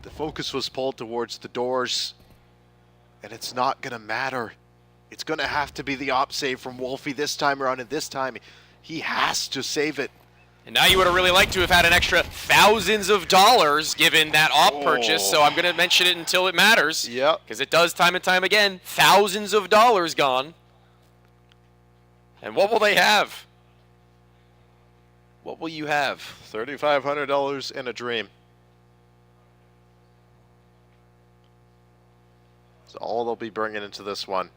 The focus was pulled towards the doors, and it's not going to matter. It's going to have to be the op save from Wolfie this time around, and this time he has to save it. And now you would have really liked to have had an extra thousands of dollars given that op purchase, so I'm going to mention it until it matters. Yep. Because it does time and time again. Thousands of dollars gone. And what will they have? What will you have? $3,500 in a dream. That's all they'll be bringing into this one.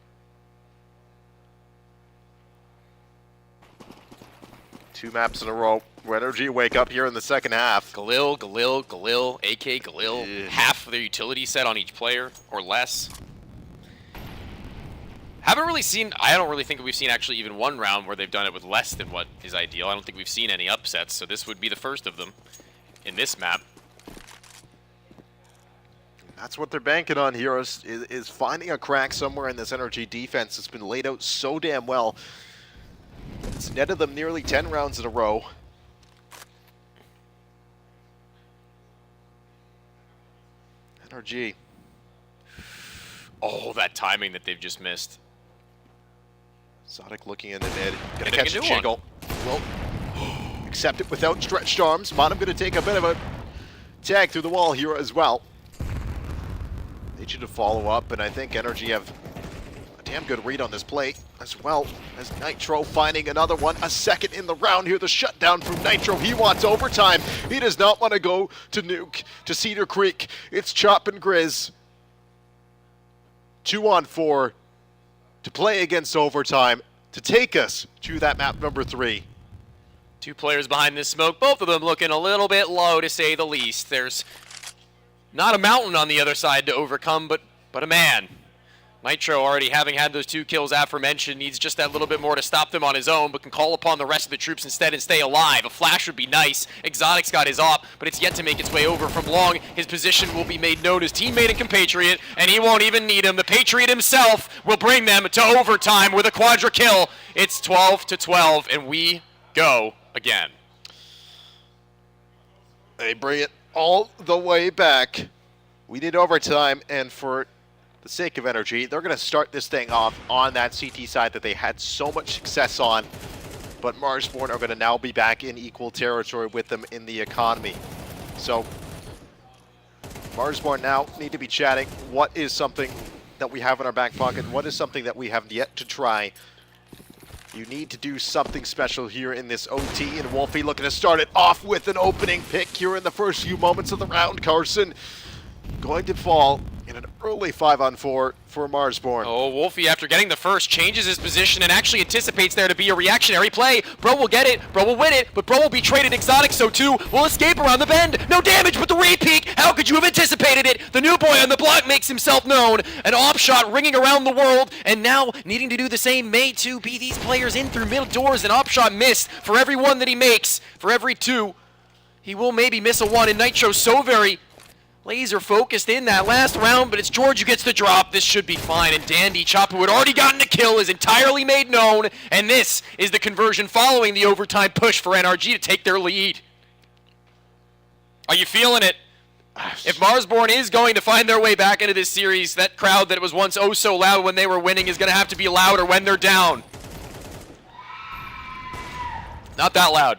Two maps in a row. Energy wake up here in the second half. Galil, AK Galil. Half of their utility set on each player, or less. Haven't really seen, I don't really think we've seen actually even one round where they've done it with less than what is ideal. I don't think we've seen any upsets, so this would be the first of them in this map. That's what they're banking on here, is finding a crack somewhere in this Energy defense that's been laid out so damn well. It's netted them nearly 10 rounds in a row. NRG. Oh, that timing that they've just missed. Exotic looking in the mid. Gonna Getting catch a a new jiggle. Will accept it without stretched arms. Modem gonna take a bit of a tag through the wall here as well. Need you to follow up, and I think Energy have a damn good read on this play, as well as Nitro finding another one. A second in the round here, the shutdown from Nitro. He wants overtime. He does not want to go to Nuke, to Cedar Creek. It's Chop and Grizz. 2-on-4 to play against overtime, to take us to that map number 3. Two players behind this smoke, both of them looking a little bit low to say the least. There's not a mountain on the other side to overcome, but a man. Nitro, already having had those 2 kills aforementioned, needs just that little bit more to stop them on his own, but can call upon the rest of the troops instead and stay alive. A flash would be nice. Exotic's got his op, but it's yet to make its way over from Long. His position will be made known as teammate and compatriot, and he won't even need him. The Patriot himself will bring them to overtime with a quadra kill. It's 12-12, and we go again. They bring it all the way back. We need overtime, and for the sake of Energy, they're going to start this thing off on that CT side that they had so much success on. But Marsborn are going to now be back in equal territory with them in the economy. So Marsborn now need to be chatting. What is something that we have in our back pocket? What is something that we have yet to try? You need to do something special here in this OT, and Wolfie looking to start it off with an opening pick here in the first few moments of the round. Carson going to fall in an early 5-on-4 for Marsborn. Oh, Wolfie, after getting the first, changes his position and actually anticipates there to be a reactionary play. Bro will get it, Bro will win it, but Bro will be traded. Exotic, so too, will escape around the bend. No damage, but the re-peek. How could you have anticipated it? The new boy on the block makes himself known. An off shot ringing around the world, and now needing to do the same may too be these players in through middle doors. An op shot missed for every one that he makes. For every 2, he will maybe miss a 1, and Nitro so very laser focused in that last round, but it's George who gets the drop. This should be fine, and Dandy Chop, who had already gotten a kill, is entirely made known, and this is the conversion following the overtime push for NRG to take their lead. Are you feeling it? If Marsborn is going to find their way back into this series, that crowd that was once oh so loud when they were winning is going to have to be louder when they're down. Not that loud.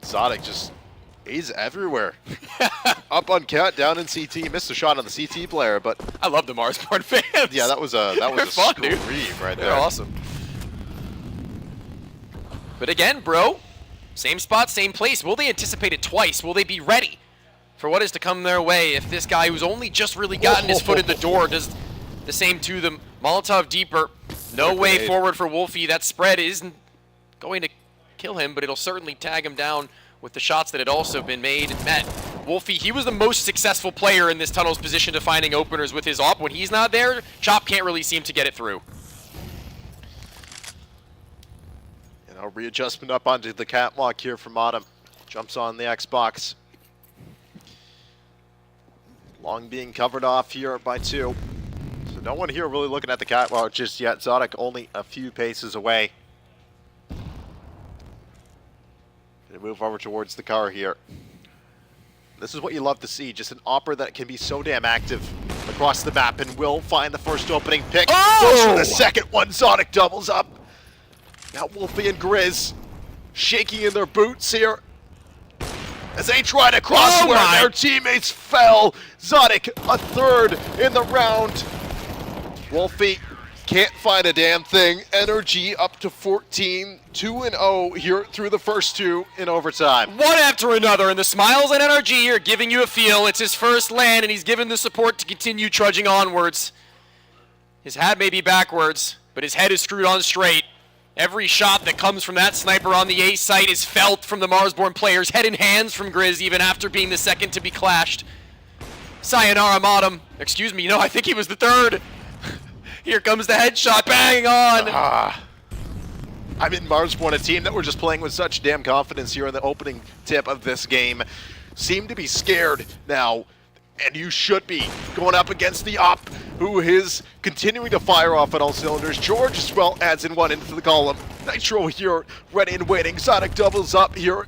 Exotic just... he's everywhere. Up on cat, down in CT. Missed a shot on the CT player, but I love the Marsborn fans. Yeah, that was a fun, scream right there. They're awesome. But again, Bro, Same spot, same place. Will they anticipate it twice? Will they be ready for what is to come their way if this guy who's only just really gotten his foot in the door does the same to them? Molotov deeper. No way forward for Wolfie. That spread isn't going to kill him, but it'll certainly tag him down with the shots that had also been made and met. Wolfie, he was the most successful player in this tunnel's position to finding openers with his op. When he's not there, Chop can't really seem to get it through. And a readjustment up onto the catwalk here from Autumn. Jumps on the Xbox. Long being covered off here by 2. So no one here really looking at the catwalk just yet. Zodic only a few paces away. Gonna move over towards the car here. This is what you love to see, just an opera that can be so damn active across the map and will find the first opening pick. Goes for the second one. Zodic doubles up. Now Wolfie and Grizz shaking in their boots here as they try to cross where their teammates fell. Zodic a third in the round. Wolfie can't find a damn thing. Energy up to 14, 2-0 here through the first 2 in overtime. One after another, and the smiles and energy are giving you a feel. It's his first land, and he's given the support to continue trudging onwards. His hat may be backwards, but his head is screwed on straight. Every shot that comes from that sniper on the A site is felt from the Marsborn players, head and hands from Grizz, even after being the second to be clashed. Sayonara Modem. Excuse me, no, I think he was the third. Here comes the headshot, bang on! I mean, Marsborn, a team that were just playing with such damn confidence here in the opening tip of this game, seem to be scared now, and you should be going up against the op, who is continuing to fire off at all cylinders. George as well adds in one into the column. Nitro here, ready and waiting. Sonic doubles up here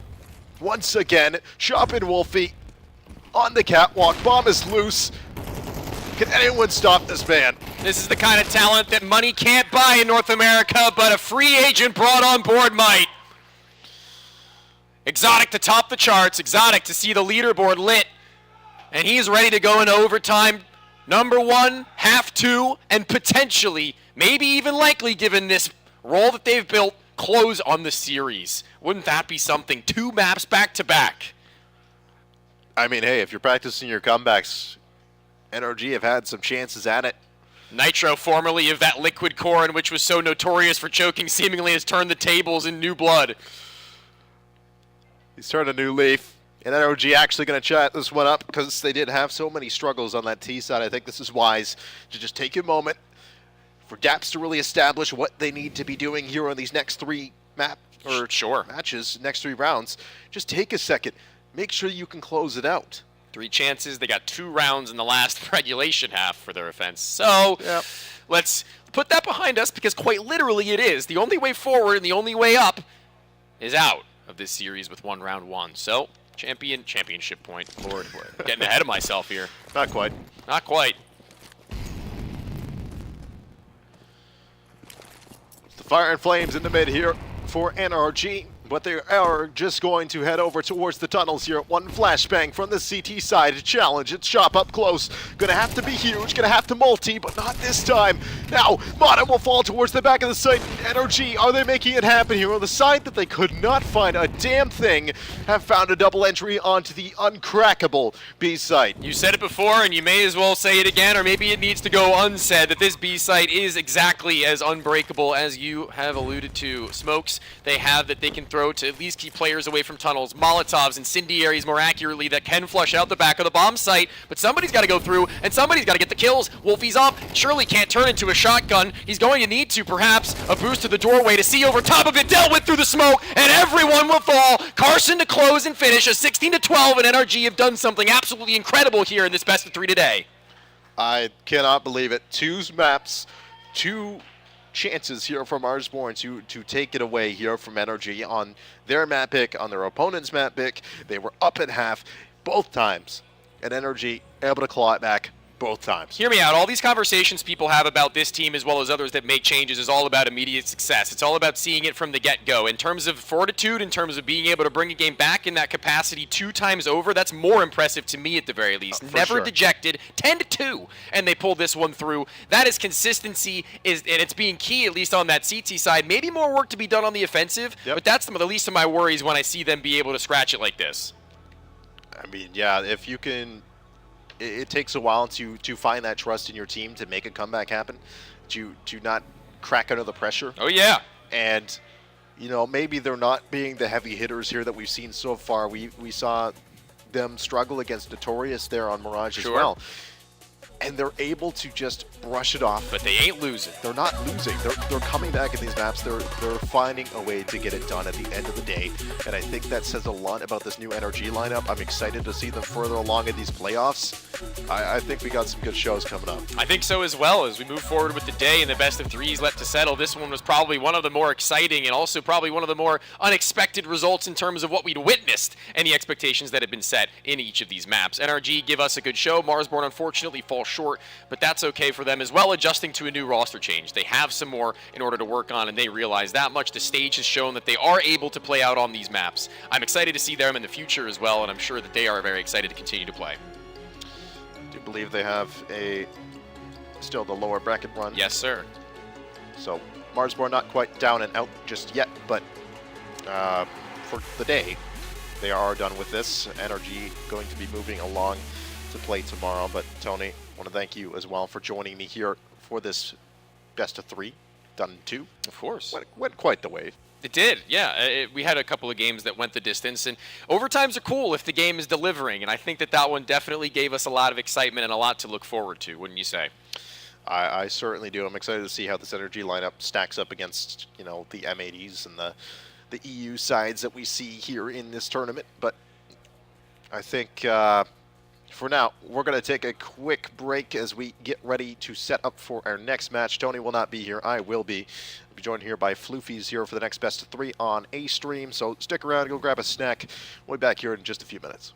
once again. Shop and Wolfie on the catwalk. Bomb is loose. Can anyone stop this man? This is the kind of talent that money can't buy in North America, but a free agent brought on board might. Exotic to top the charts, Exotic to see the leaderboard lit, and he's ready to go into overtime. Number 1, half 2, and potentially, maybe even likely given this role that they've built, close on the series. Wouldn't that be something? 2 maps back to back. I mean, hey, if you're practicing your comebacks, NRG have had some chances at it. Nitro, formerly of that Liquid Core, which was so notorious for choking, seemingly has turned the tables in new blood. He's turned a new leaf. And NRG actually going to chat this one up because they did have so many struggles on that T side. I think this is wise to just take a moment for Daps to really establish what they need to be doing here on these next 3 matches, next 3 rounds. Just take a second. Make sure you can close it out. 3 chances. They got 2 rounds in the last regulation half for their offense. So let's put that behind us because quite literally it is. The only way forward and the only way up is out of this series with 1 round 1. So championship point. Lord, getting ahead of myself here. Not quite. Not quite. The Fire and Flames in the mid here for NRG. But they are just going to head over towards the tunnels here. 1 flashbang from the CT side to challenge it. Chop up close. Gonna have to be huge. Gonna have to multi, but not this time. Now, Modem will fall towards the back of the site. NRG, are they making it happen here? On the side that they could not find a damn thing, have found a double entry onto the uncrackable B site. You said it before, and you may as well say it again, or maybe it needs to go unsaid, that this B site is exactly as unbreakable as you have alluded to. Smokes they have that they can throw to at least keep players away from tunnels. Molotovs, incendiaries more accurately, that can flush out the back of the bomb site, but somebody's got to go through, and somebody's got to get the kills. Wolfie's up, surely can't turn into a shotgun. He's going to need to, perhaps, a boost to the doorway to see over top of it, dealt with through the smoke, and everyone will fall. Carson to close and finish, a 16-12, and NRG have done something absolutely incredible here in this best of 3 today. I cannot believe it. 2 maps, 2 chances here from Marsborn to take it away here from NRG on their map pick, on their opponent's map pick. They were up at half both times, and NRG able to claw it back both times. Hear me out. All these conversations people have about this team as well as others that make changes is all about immediate success. It's all about seeing it from the get-go. In terms of fortitude, in terms of being able to bring a game back in that capacity 2 times over, that's more impressive to me at the very least. Never dejected, 10-2, and they pulled this one through. That is consistency, and it's being key, at least on that CT side. Maybe more work to be done on the offensive, but that's the least of my worries when I see them be able to scratch it like this. I mean, yeah, if you can... It takes a while to find that trust in your team to make a comeback happen, to not crack under the pressure. Oh, yeah. And, you know, maybe they're not being the heavy hitters here that we've seen so far. We saw them struggle against Notorious there on Mirage as well. And they're able to just brush it off. But they ain't losing. They're not losing. They're coming back in these maps. They're finding a way to get it done at the end of the day. And I think that says a lot about this new NRG lineup. I'm excited to see them further along in these playoffs. I think we got some good shows coming up. I think so as well. As we move forward with the day and the best of 3s left to settle, this one was probably one of the more exciting and also probably one of the more unexpected results in terms of what we'd witnessed and the expectations that had been set in each of these maps. NRG give us a good show. Marsborn unfortunately falls short, but that's okay for them as well, adjusting to a new roster change. They have some more in order to work on, and they realize that much. The stage has shown that they are able to play out on these maps. I'm excited to see them in the future as well, and I'm sure that they are very excited to continue to play. I do believe they have still the lower bracket run. Yes, sir. So Marsborn not quite down and out just yet, but for the day, they are done with this. NRG going to be moving along to play tomorrow. But Tony, I want to thank you as well for joining me here for this best of 3, done in 2. Of course. Went quite the way. It did, yeah. We had a couple of games that went the distance, and overtimes are cool if the game is delivering, and I think that one definitely gave us a lot of excitement and a lot to look forward to, wouldn't you say? I certainly do. I'm excited to see how this NRG lineup stacks up against, you know, the M80s and the EU sides that we see here in this tournament. But I think for now, we're going to take a quick break as we get ready to set up for our next match. Tony will not be here. I will be. I'll be joined here by Floofies here for the next best of 3 on a stream. So stick around, go grab a snack. We'll be back here in just a few minutes.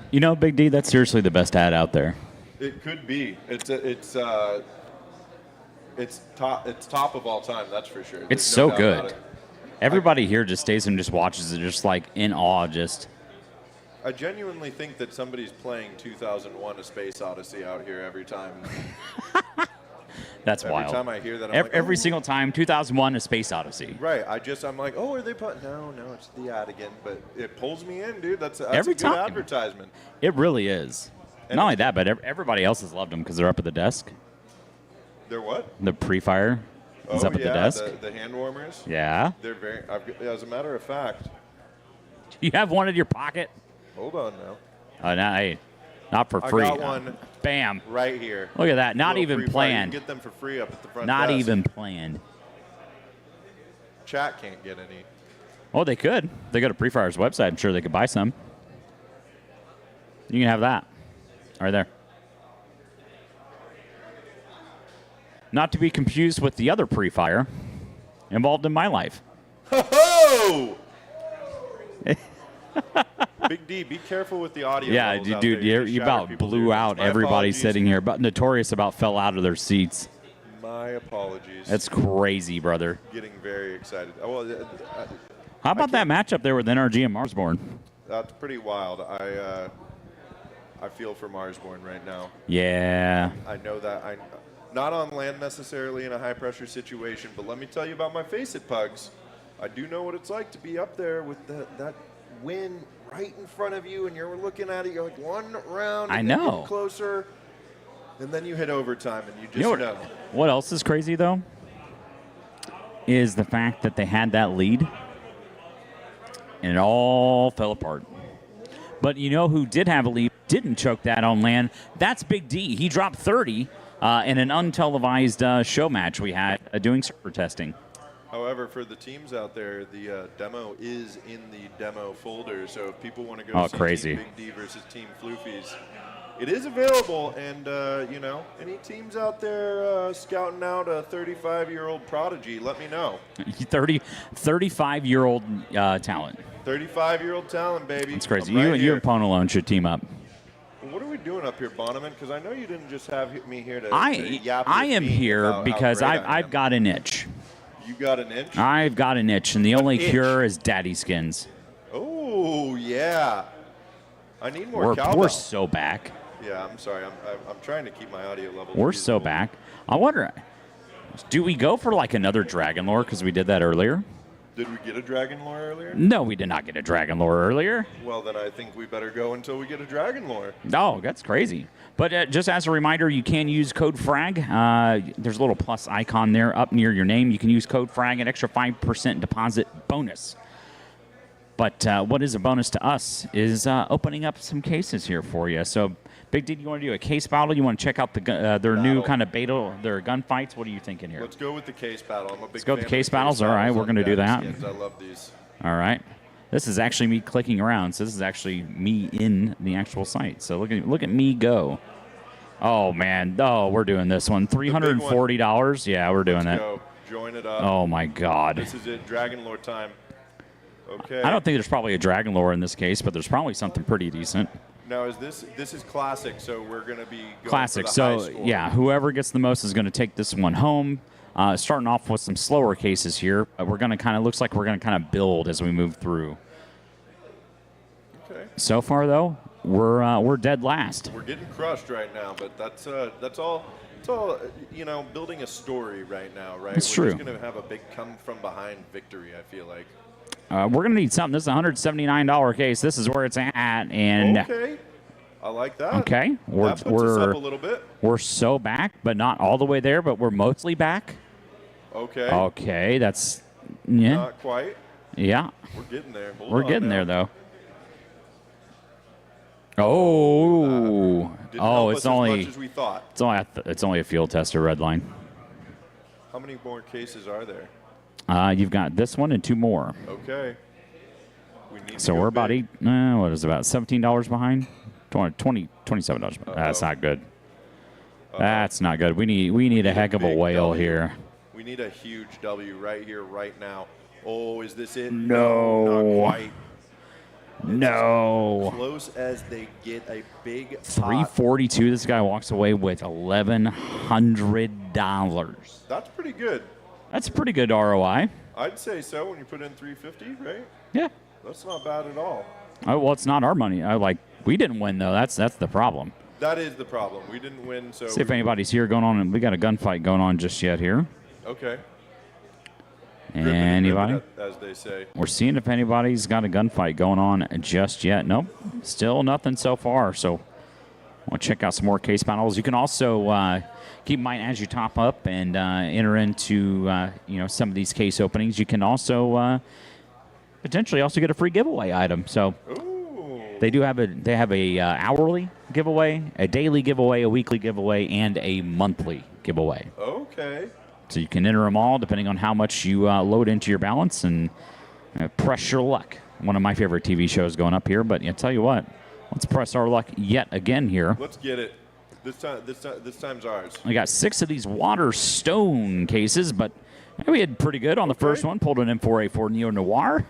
You know, Big D, that's seriously the best ad out there. It could be. It's top of all time. That's for sure. It's There's so no doubt about good. it. Everybody here just stays and just watches it, just like in awe. Just I genuinely think that somebody's playing 2001: A Space Odyssey out here every time. that's every wild. Every time I hear that, I'm every like, oh. single time, 2001: A Space Odyssey. Right. I'm like, oh, are they putting? No, it's the ad again. But it pulls me in, dude. That's Every a good time. advertisement. It really is. And Not only that, but everybody else has loved them because they're up at the desk. They're what? The pre-fire is up at the desk. The hand warmers. Yeah. They're very. As a matter of fact. You have one in your pocket? Hold on now. Oh, no, hey, not for free. I got one. Bam. Right here. Look at that. Not even free planned. You can get them for free up at the front Not desk. even planned. Chat can't get any. Oh, they could. They go to Pre-Fire's website. I'm sure they could buy some. You can have that. Right there. Not to be confused with the other Pre-Fire involved in my life. Ho-ho! Big D, be careful with the audio. Yeah, levels out dude, there. you just about shatter people's blew ears. out My everybody apologies. sitting here. But Notorious about fell out of their seats. My apologies. That's crazy, brother. Getting very excited. Oh, well, How about that matchup there with NRG and Marsborn? that's pretty wild. I feel for Marsborn right now. Yeah. I know that not on land necessarily in a high pressure situation, but let me tell you about my Face It Pugs. I do know what it's like to be up there with that win right in front of you, and you're looking at it. You're like one round. I and then know. getting closer, and then you hit overtime, and you just You know what else is crazy, though? Is the fact that they had that lead, and it all fell apart. But you know who did have a lead, didn't choke that on land? That's Big D. He dropped 30 in an untelevised show match we had doing server testing. However, for the teams out there, the demo is in the demo folder. So if people want to go see crazy. Team Big D versus Team Floofies, it is available, and you know, any teams out there scouting out a 35-year-old prodigy, let me know. 35-year-old talent. 35-year-old talent, baby. That's crazy. I'm right You here. and Pwn alone should team up. What are we doing up here, Bonneman? Because I know you didn't just have me here to I yap am with me here about how because great I am. I've got an itch. You got an itch? I've got an itch, and the only itch? cure is daddy skins. Oh, yeah. I need more cowbell. We're so back. Yeah, I'm sorry. I'm trying to keep my audio level. We're so back. I wonder, do we go for like another Dragon Lore because we did that earlier? Did we get a Dragon Lore earlier? No, we did not get a Dragon Lore earlier. Well, then I think we better go until we get a Dragon Lore. No, that's crazy. But just as a reminder, you can use code FRAG. There's a little plus icon there up near your name. You can use code FRAG, an extra 5% deposit bonus. But what is a bonus to us is opening up some cases here for you. So, Big D, you want to do a case battle? You want to check out their new kind of beta, their gunfights? What are you thinking here? Let's go with the case battle. I'm a big Let's go with fan the case of battles. All right, we're going to do that. Skins. I love these. All right. This is actually me clicking around, so this is actually me in the actual site. So look at me go. Oh, man. Oh, we're doing this one. $340. Yeah, we're doing that. Go. Join it up. Oh, my God. This is it. Dragon Lore time. Okay. I don't think there's probably a Dragon Lore in this case, but there's probably something pretty decent. Now, is this is classic, so we're going to be going Classic. for the high So, score. yeah, whoever gets the most is going to take this one home. Starting off with some slower cases here. We're going to kind of, looks like we're going to kind of build as we move through. Okay. So far, though, we're dead last. We're getting crushed right now, but that's all. It's all, you know, building a story right now, right? It's we're true. just going to have a big come-from-behind victory, I feel like. We're going to need something. This is a $179 case. This is where it's at. And Okay. I like that. Okay. That puts us up a little bit. We're so back, but not all the way there, but we're mostly back. Okay. Okay, that's, yeah. Not quite. Yeah. We're getting there. Hold We're on getting now. there, though. Oh. Didn't help us It's as only, much as we thought. it's only a field tester red line. How many more cases are there? You've got this one and two more. Okay. We need So to go we're about, big. what is it, about $17 behind? $27. That's not good. That's not good. We need a heck of a big whale W. here. We need a huge W right here, right now. Oh, is this it? No. Not quite. No. Close as they get a big pot. 342. This guy walks away with $1,100. That's pretty good. That's a pretty good ROI. I'd say so when you put in 350, right? Yeah. That's not bad at all. Oh, well, it's not our money. We didn't win though. That's the problem. That is the problem. We didn't win, so. See if anybody's here going on. We got a gunfight going on just yet here. Okay. Anybody? As they say. We're seeing if anybody's got a gunfight going on just yet. Nope. Still nothing so far. So we'll check out some more case battles. You can also keep in mind as you top up and enter into some of these case openings. You can also potentially also get a free giveaway item. So they have a hourly giveaway, a daily giveaway, a weekly giveaway, and a monthly giveaway. Okay. So you can enter them all depending on how much you load into your balance and press your luck. One of my favorite TV shows going up here, but I tell you what, let's press our luck yet again here. Let's get it. This time's ours. We got 6 of these water stone cases, but we had pretty good on the first one. Pulled an M4A4 Neo Noir.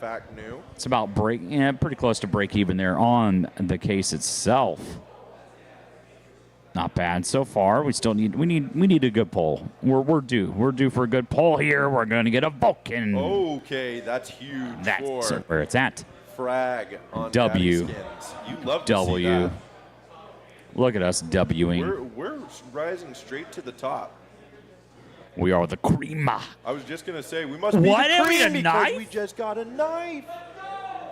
Fact new. It's about pretty close to break even there on the case itself. Not bad so far. We need a good pull. We're due for a good pull here. We're going to get a Vulcan. Okay, that's huge. That's for where it's at. Frag on W. Daddy Skins. You love to see W. that. Look at us Wing. We're rising straight to the top. We are the cream. I was just gonna say we must be What? the Are we cream a because knife? we just got a knife.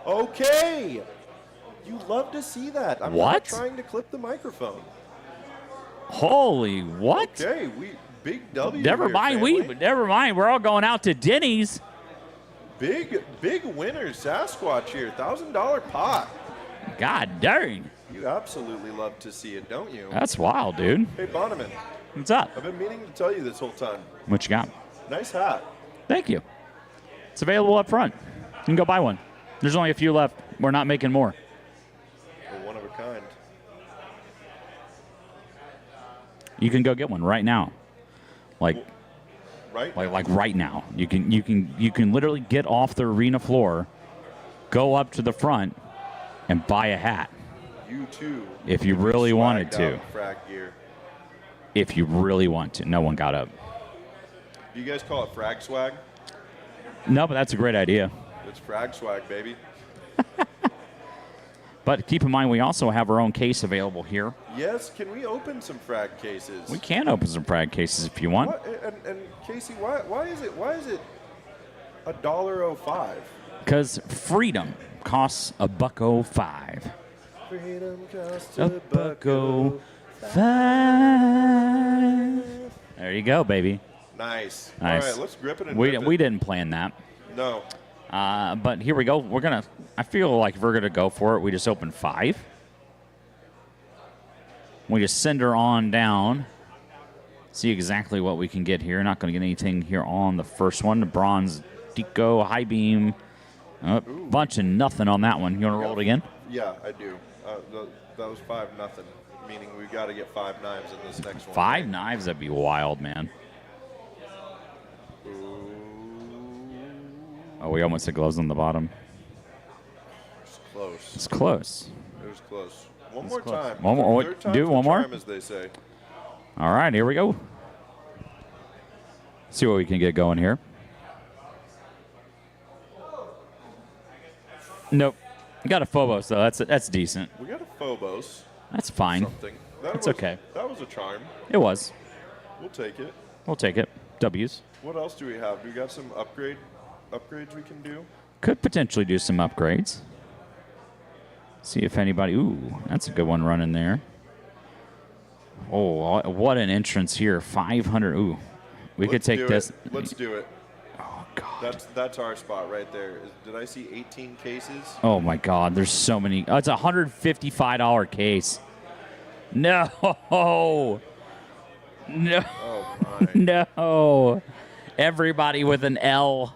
Okay. You love to see that. I'm What? not trying to clip the microphone. Holy what? Okay, big W. Never here, mind. family. Never mind. We're all going out to Denny's. Big winner, Sasquatch here. $1,000 pot. God dang. You absolutely love to see it, don't you? That's wild, dude. Hey, Bonneman. What's up? I've been meaning to tell you this whole time. What you got? Nice hat. Thank you. It's available up front. You can go buy one. There's only a few left. We're not making more. Well, one of a kind. You can go get one right now. Like right now. You can literally get off the arena floor, go up to the front, and buy a hat. You too. If you really wanted to. Frag gear. If you really want to. No one got up. Do you guys call it frag swag? No, but that's a great idea. It's frag swag, baby. But keep in mind, we also have our own case available here. Yes, can we open some frag cases? We can open some Frag cases if you want. And Casey, why is it $1.05? Because freedom costs $1.05. Freedom costs $1.05. There you go, baby. Nice. Nice. All right, let's grip it and we rip it. we didn't plan that. No. But here we go. I feel like if we're gonna go for it, we just open 5. We just send her on down. See exactly what we can get here. Not gonna get anything here on the first one. The bronze deco, high beam. Bunch of nothing on that one. You wanna roll it again? Yeah, I do. That was 5-0, meaning we've got to get 5 knives in this next one. 5 knives? That'd be wild, man. Oh, we almost had gloves on the bottom. It's close. It's close. It was close. One It's more close. time. One more. Third time's Do the one more? charm, as they say. All right, here we go. See what we can get going here. Nope. We got a Phobos, though. That's decent. We got a Phobos. That's fine. Something. That's was, okay. That was a charm. It was. We'll take it. We'll take it. W's. What else do we have? Do we got some upgrades we can do? Could potentially do some upgrades. See if anybody... Ooh, that's a good one running there. Oh, what an entrance here. 500. Ooh. We could take this. Let's do it. Oh, God. That's our spot right there. Did I see 18 cases? Oh, my God. There's so many. Oh, it's a $155 case. No. No. Oh, my. No. Everybody with an L.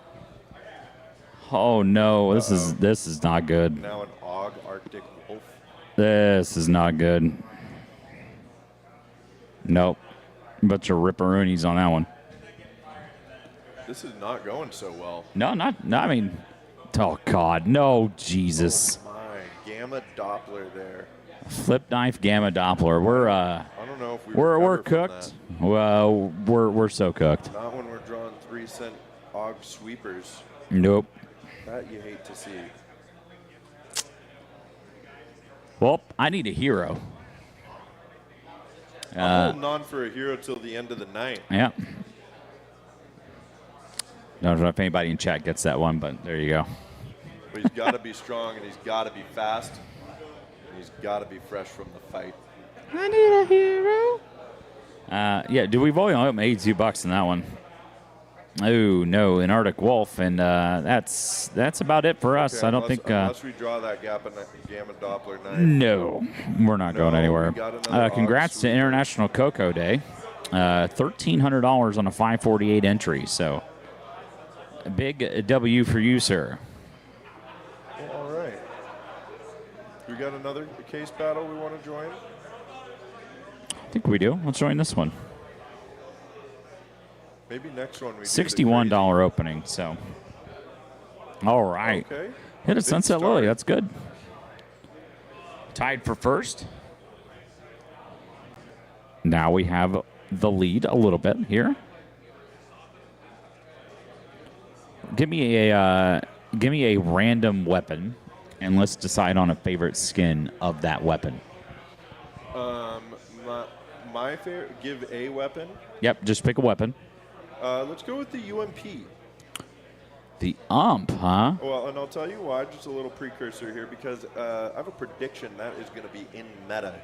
Oh, no. This is not good. Now an Og Arctic Wolf. This is not good. Nope. Bunch of ripperoonies on that one. This is not going so well. No, I mean, oh, God. No, Jesus. Oh, my. Gamma Doppler there. Flip knife gamma Doppler. I don't know if we're cooked. Well, we're so cooked. Not when we're drawing 3-cent Og sweepers. Nope. That you hate to see. Well, I need a hero. I'm holding on for a hero till the end of the night. Yeah. Don't know if anybody in chat gets that one, but there you go. But he's got to be strong, and he's got to be fast, and he's got to be fresh from the fight. I need a hero. Yeah, we've only made $82 in that one. Oh, no, an Arctic Wolf, and that's about it for us. Okay, I don't think... unless we draw that Gamma Doppler knife. No, we're not going anywhere. Congrats to Og International Cocoa Day. $1,300 on a 548 entry, so a big W for you, sir. Well, all right. We got another case battle we want to join? I think we do. Let's join this one. Maybe next one we $61 opening, so. All right. Okay. Hit a Sunset Lily. That's good. Tied for first. Now we have the lead a little bit here. Give me a random weapon, and let's decide on a favorite skin of that weapon. My favorite, give a weapon. Yep, just pick a weapon. Let's go with the UMP. The UMP, huh? Well, and I'll tell you why, just a little precursor here, because I have a prediction that is going to be in meta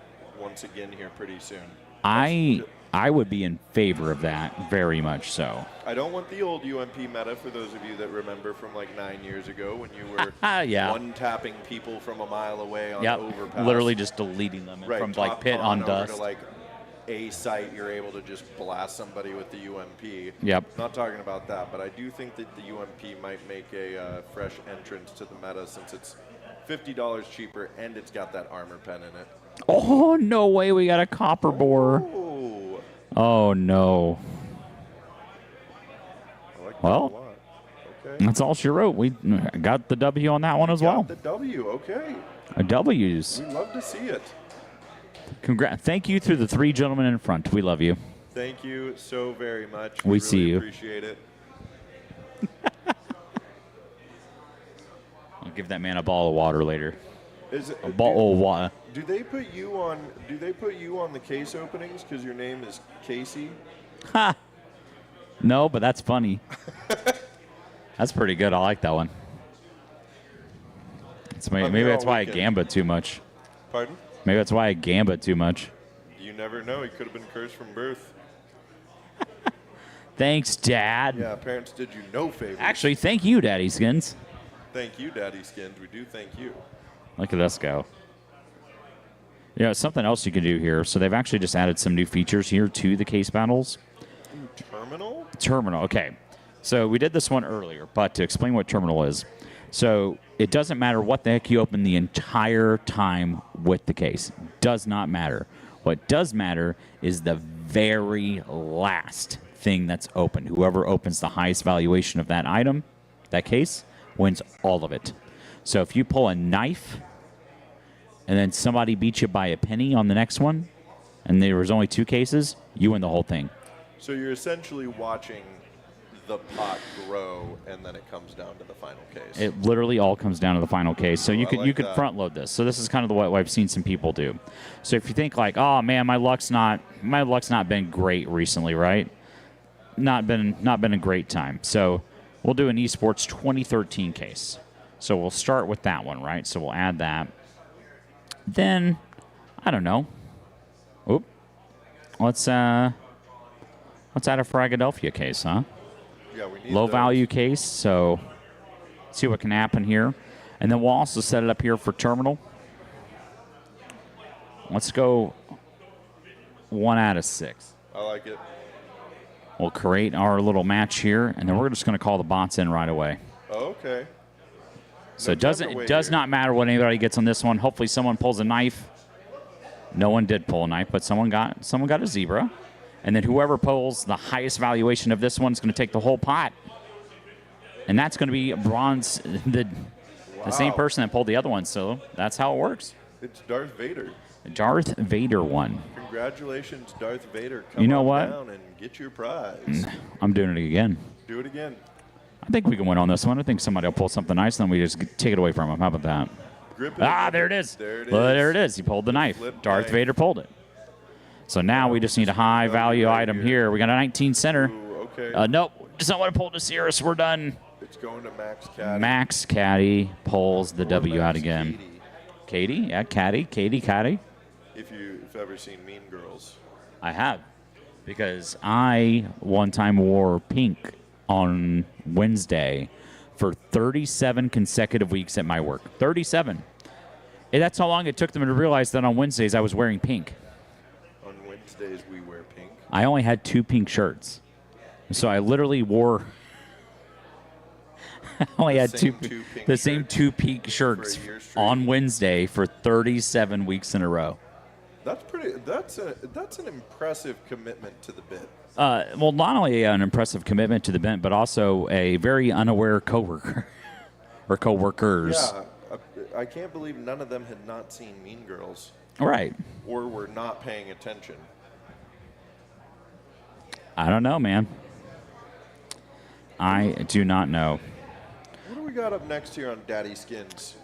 once again here pretty soon. I would be in favor of that, very much so. I don't want the old UMP meta, for those of you that remember from like 9 years ago when you were one-tapping people from a mile away on overpass. Literally just deleting them from like pit on dust. Over to like a site, you're able to just blast somebody with the UMP. Yep. Not talking about that, but I do think that the UMP might make a fresh entrance to the meta since it's $50 cheaper and it's got that armor pen in it. Oh, no way. We got a copper boar. Oh. Oh, no. I like Well, that a lot. Okay. that's all she wrote. We got the W on that one as well. Got the W, okay. W's. We love to see it. Thank you to the 3 gentlemen in front. We love you. Thank you so very much. We really see you. Appreciate it. I'll give that man a ball of water later. Is it A ball of water. Do they put you on? Do they put you on the case openings because your name is Casey? Ha! No, but that's funny. That's pretty good. I like that one. Maybe that's why I gambit too much. Pardon? Maybe that's why I gambit too much. You never know. He could have been cursed from birth. Thanks, Dad. Yeah, parents did you no favors. Actually, thank you, Daddy Skins. Thank you, Daddy Skins. We do thank you. Look at us go. Yeah, something else you can do here. So they've actually just added some new features here to the case battles. Terminal? Terminal, okay. So we did this one earlier, but to explain what terminal is. So it doesn't matter what the heck you open the entire time with the case. Does not matter. What does matter is the very last thing that's open. Whoever opens the highest valuation of that item, that case, wins all of it. So if you pull a knife and then somebody beats you by a penny on the next one, and there was only 2 cases, you win the whole thing. So you're essentially watching the pot grow, and then it comes down to the final case. It literally all comes down to the final case. So you could that. front load this. So this is kind of what I've seen some people do. So if you think like, oh man, my luck's not been great recently, right? Not been a great time. So we'll do an Esports 2013 case. So we'll start with that one, right? So we'll add that. Then I don't know. Oop. Let's add a Philadelphia case, huh? Yeah, we need Low those. value case, so see what can happen here. And then we'll also set it up here for terminal. Let's go 1 out of 6. I like it. We'll create our little match here, and then we're just going to call the bots in right away. Oh, okay. So it does not matter what anybody gets on this one. Hopefully someone pulls a knife. No one did pull a knife, but someone got a zebra. And then whoever pulls the highest valuation of this one is going to take the whole pot. And that's going to be bronze, the same person that pulled the other one. So that's how it works. It's Darth Vader. Darth Vader won. Congratulations, Darth Vader. Come You know on what? down and get your prize. I'm doing it again. Do it again. I think we can win on this one. I think somebody will pull something nice, and then we just take it away from him. How about that? Grip it. There it is. There it is. Well, there it is. He pulled the knife. Darth knife. Vader pulled it. So now we just need a high value item here. We got a 19 center. Ooh, okay. Nope. Does not want to pull the Cirrus. We're done. It's going to Max Caddy. Max Caddy pulls the W out again. Katie? Yeah, Caddy. Caddy. If you've ever seen Mean Girls. I have. Because I one time wore pink on Wednesday for 37 consecutive weeks at my work. 37. And that's how long it took them to realize that on Wednesdays I was wearing pink. On Wednesdays, we wear pink. I only had 2 pink shirts. So I literally wore... I only had the same two pink shirts on Wednesday for 37 weeks in a row. That's pretty. That's an impressive commitment to the bit. Well, not only an impressive commitment to the bent, but also a very unaware coworker or coworkers. Yeah, I can't believe none of them had not seen Mean Girls. Right. Or were not paying attention. I don't know, man. I do not know. What do we got up next here on Daddy Skins?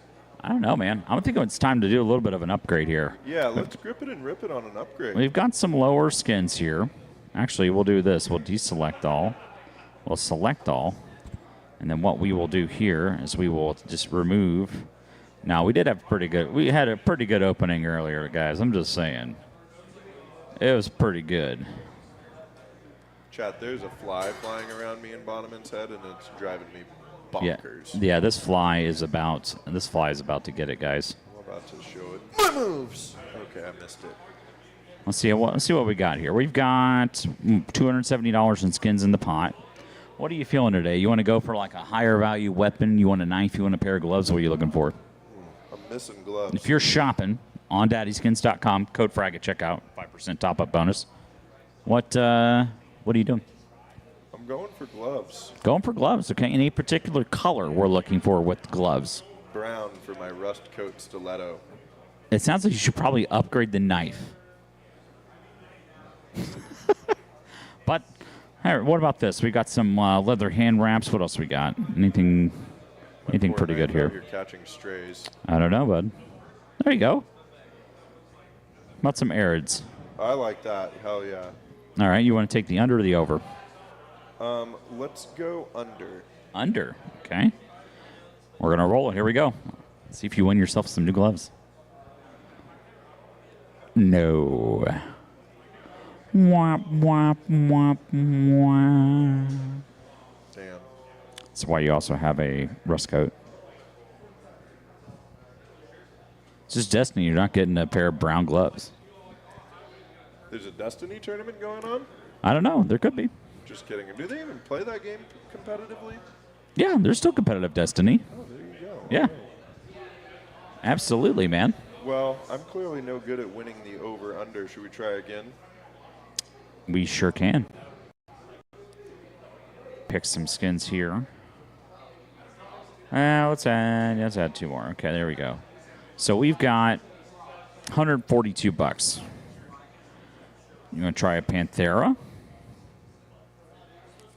I don't know, man. I'm thinking it's time to do a little bit of an upgrade here. Yeah, let's grip it and rip it on an upgrade. We've got some lower skins here. Actually, we'll do this. We'll deselect all. We'll select all. And then what we will do here is we will just remove. Now, we had a pretty good opening earlier, guys. I'm just saying. It was pretty good. Chat, there's a fly flying around me in Bonneman's head, and it's driving me bonkers. Yeah, this fly is about to get it, guys. I'm about to show it. My moves! Okay, I missed it. Let's see what we got here. We've got $270 in skins in the pot. What are you feeling today? You want to go for like a higher value weapon? You want a knife? You want a pair of gloves? What are you looking for? I'm missing gloves. If you're shopping on daddyskins.com, code FRAG at checkout, 5% top-up bonus. What are you doing? I'm going for gloves. Going for gloves, okay. Any particular color we're looking for with gloves? Brown for my rust coat stiletto. It sounds like you should probably upgrade the knife. But, hey, what about this? We got some leather hand wraps. What else we got? Anything pretty good here? You're catching strays. I don't know, bud. There you go. How about some Arids? I like that. Hell yeah. All right, you want to take the under or the over? Let's go under. Under, okay. We're going to roll it. Here we go. See if you win yourself some new gloves. No. Womp, womp, womp, womp. Damn. That's why you also have a rust coat. It's just Destiny. You're not getting a pair of brown gloves. There's a Destiny tournament going on? I don't know. There could be. Just kidding. Do they even play that game competitively? Yeah, there's still competitive Destiny. Oh, there you go. Yeah. Absolutely, man. Well, I'm clearly no good at winning the over-under. Should we try again? We sure can. Pick some skins here. Let's add 2 more. Okay, there we go. So we've got $142. You want to try a Panthera?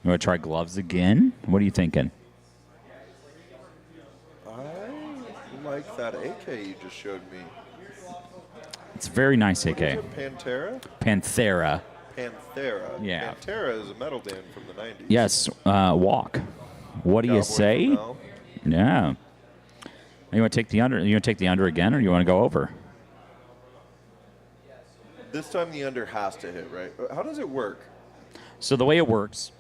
You want to try gloves again? What are you thinking? I like that AK you just showed me. It's a very nice AK. What is it, Pantera? Panthera. Panthera. Yeah. Pantera is a metal band from the 90s. Yes, walk. What do you Cowboy say? from Mel. Yeah. You want to take the under? You want to take the under again, or you want to go over? This time the under has to hit, right? How does it work? So the way it works,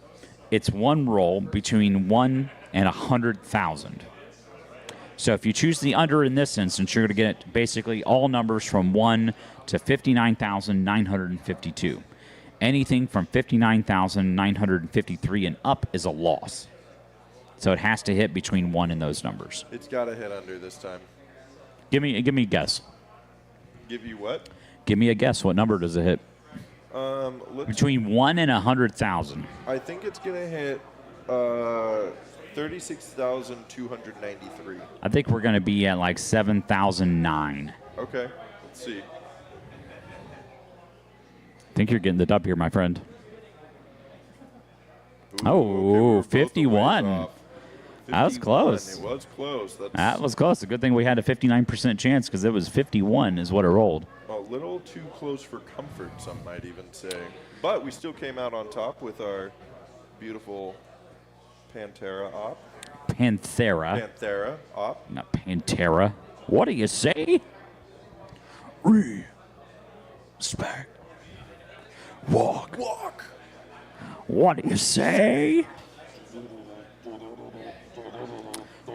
it's one roll between 1 and 100,000. So if you choose the under in this instance, you're going to get basically all numbers from 1 to 59,952. Anything from 59,953 and up is a loss. So it has to hit between 1 and those numbers. It's got to hit under this time. Give me a guess. Give you what? Give me a guess. What number does it hit? Between 1 and 100,000. I think it's going to hit 36,293. I think we're going to be at like 7,009. Okay, let's see. I think you're getting the dub here, my friend. Ooh, oh, 51. That was close. It was close. That was close. A good thing we had a 59% chance because it was 51 is what it rolled. A little too close for comfort, some might even say. But we still came out on top with our beautiful Pantera op. Panthera. Panthera op. Not Pantera. What do you say? Respect. Walk. Walk. What do you say?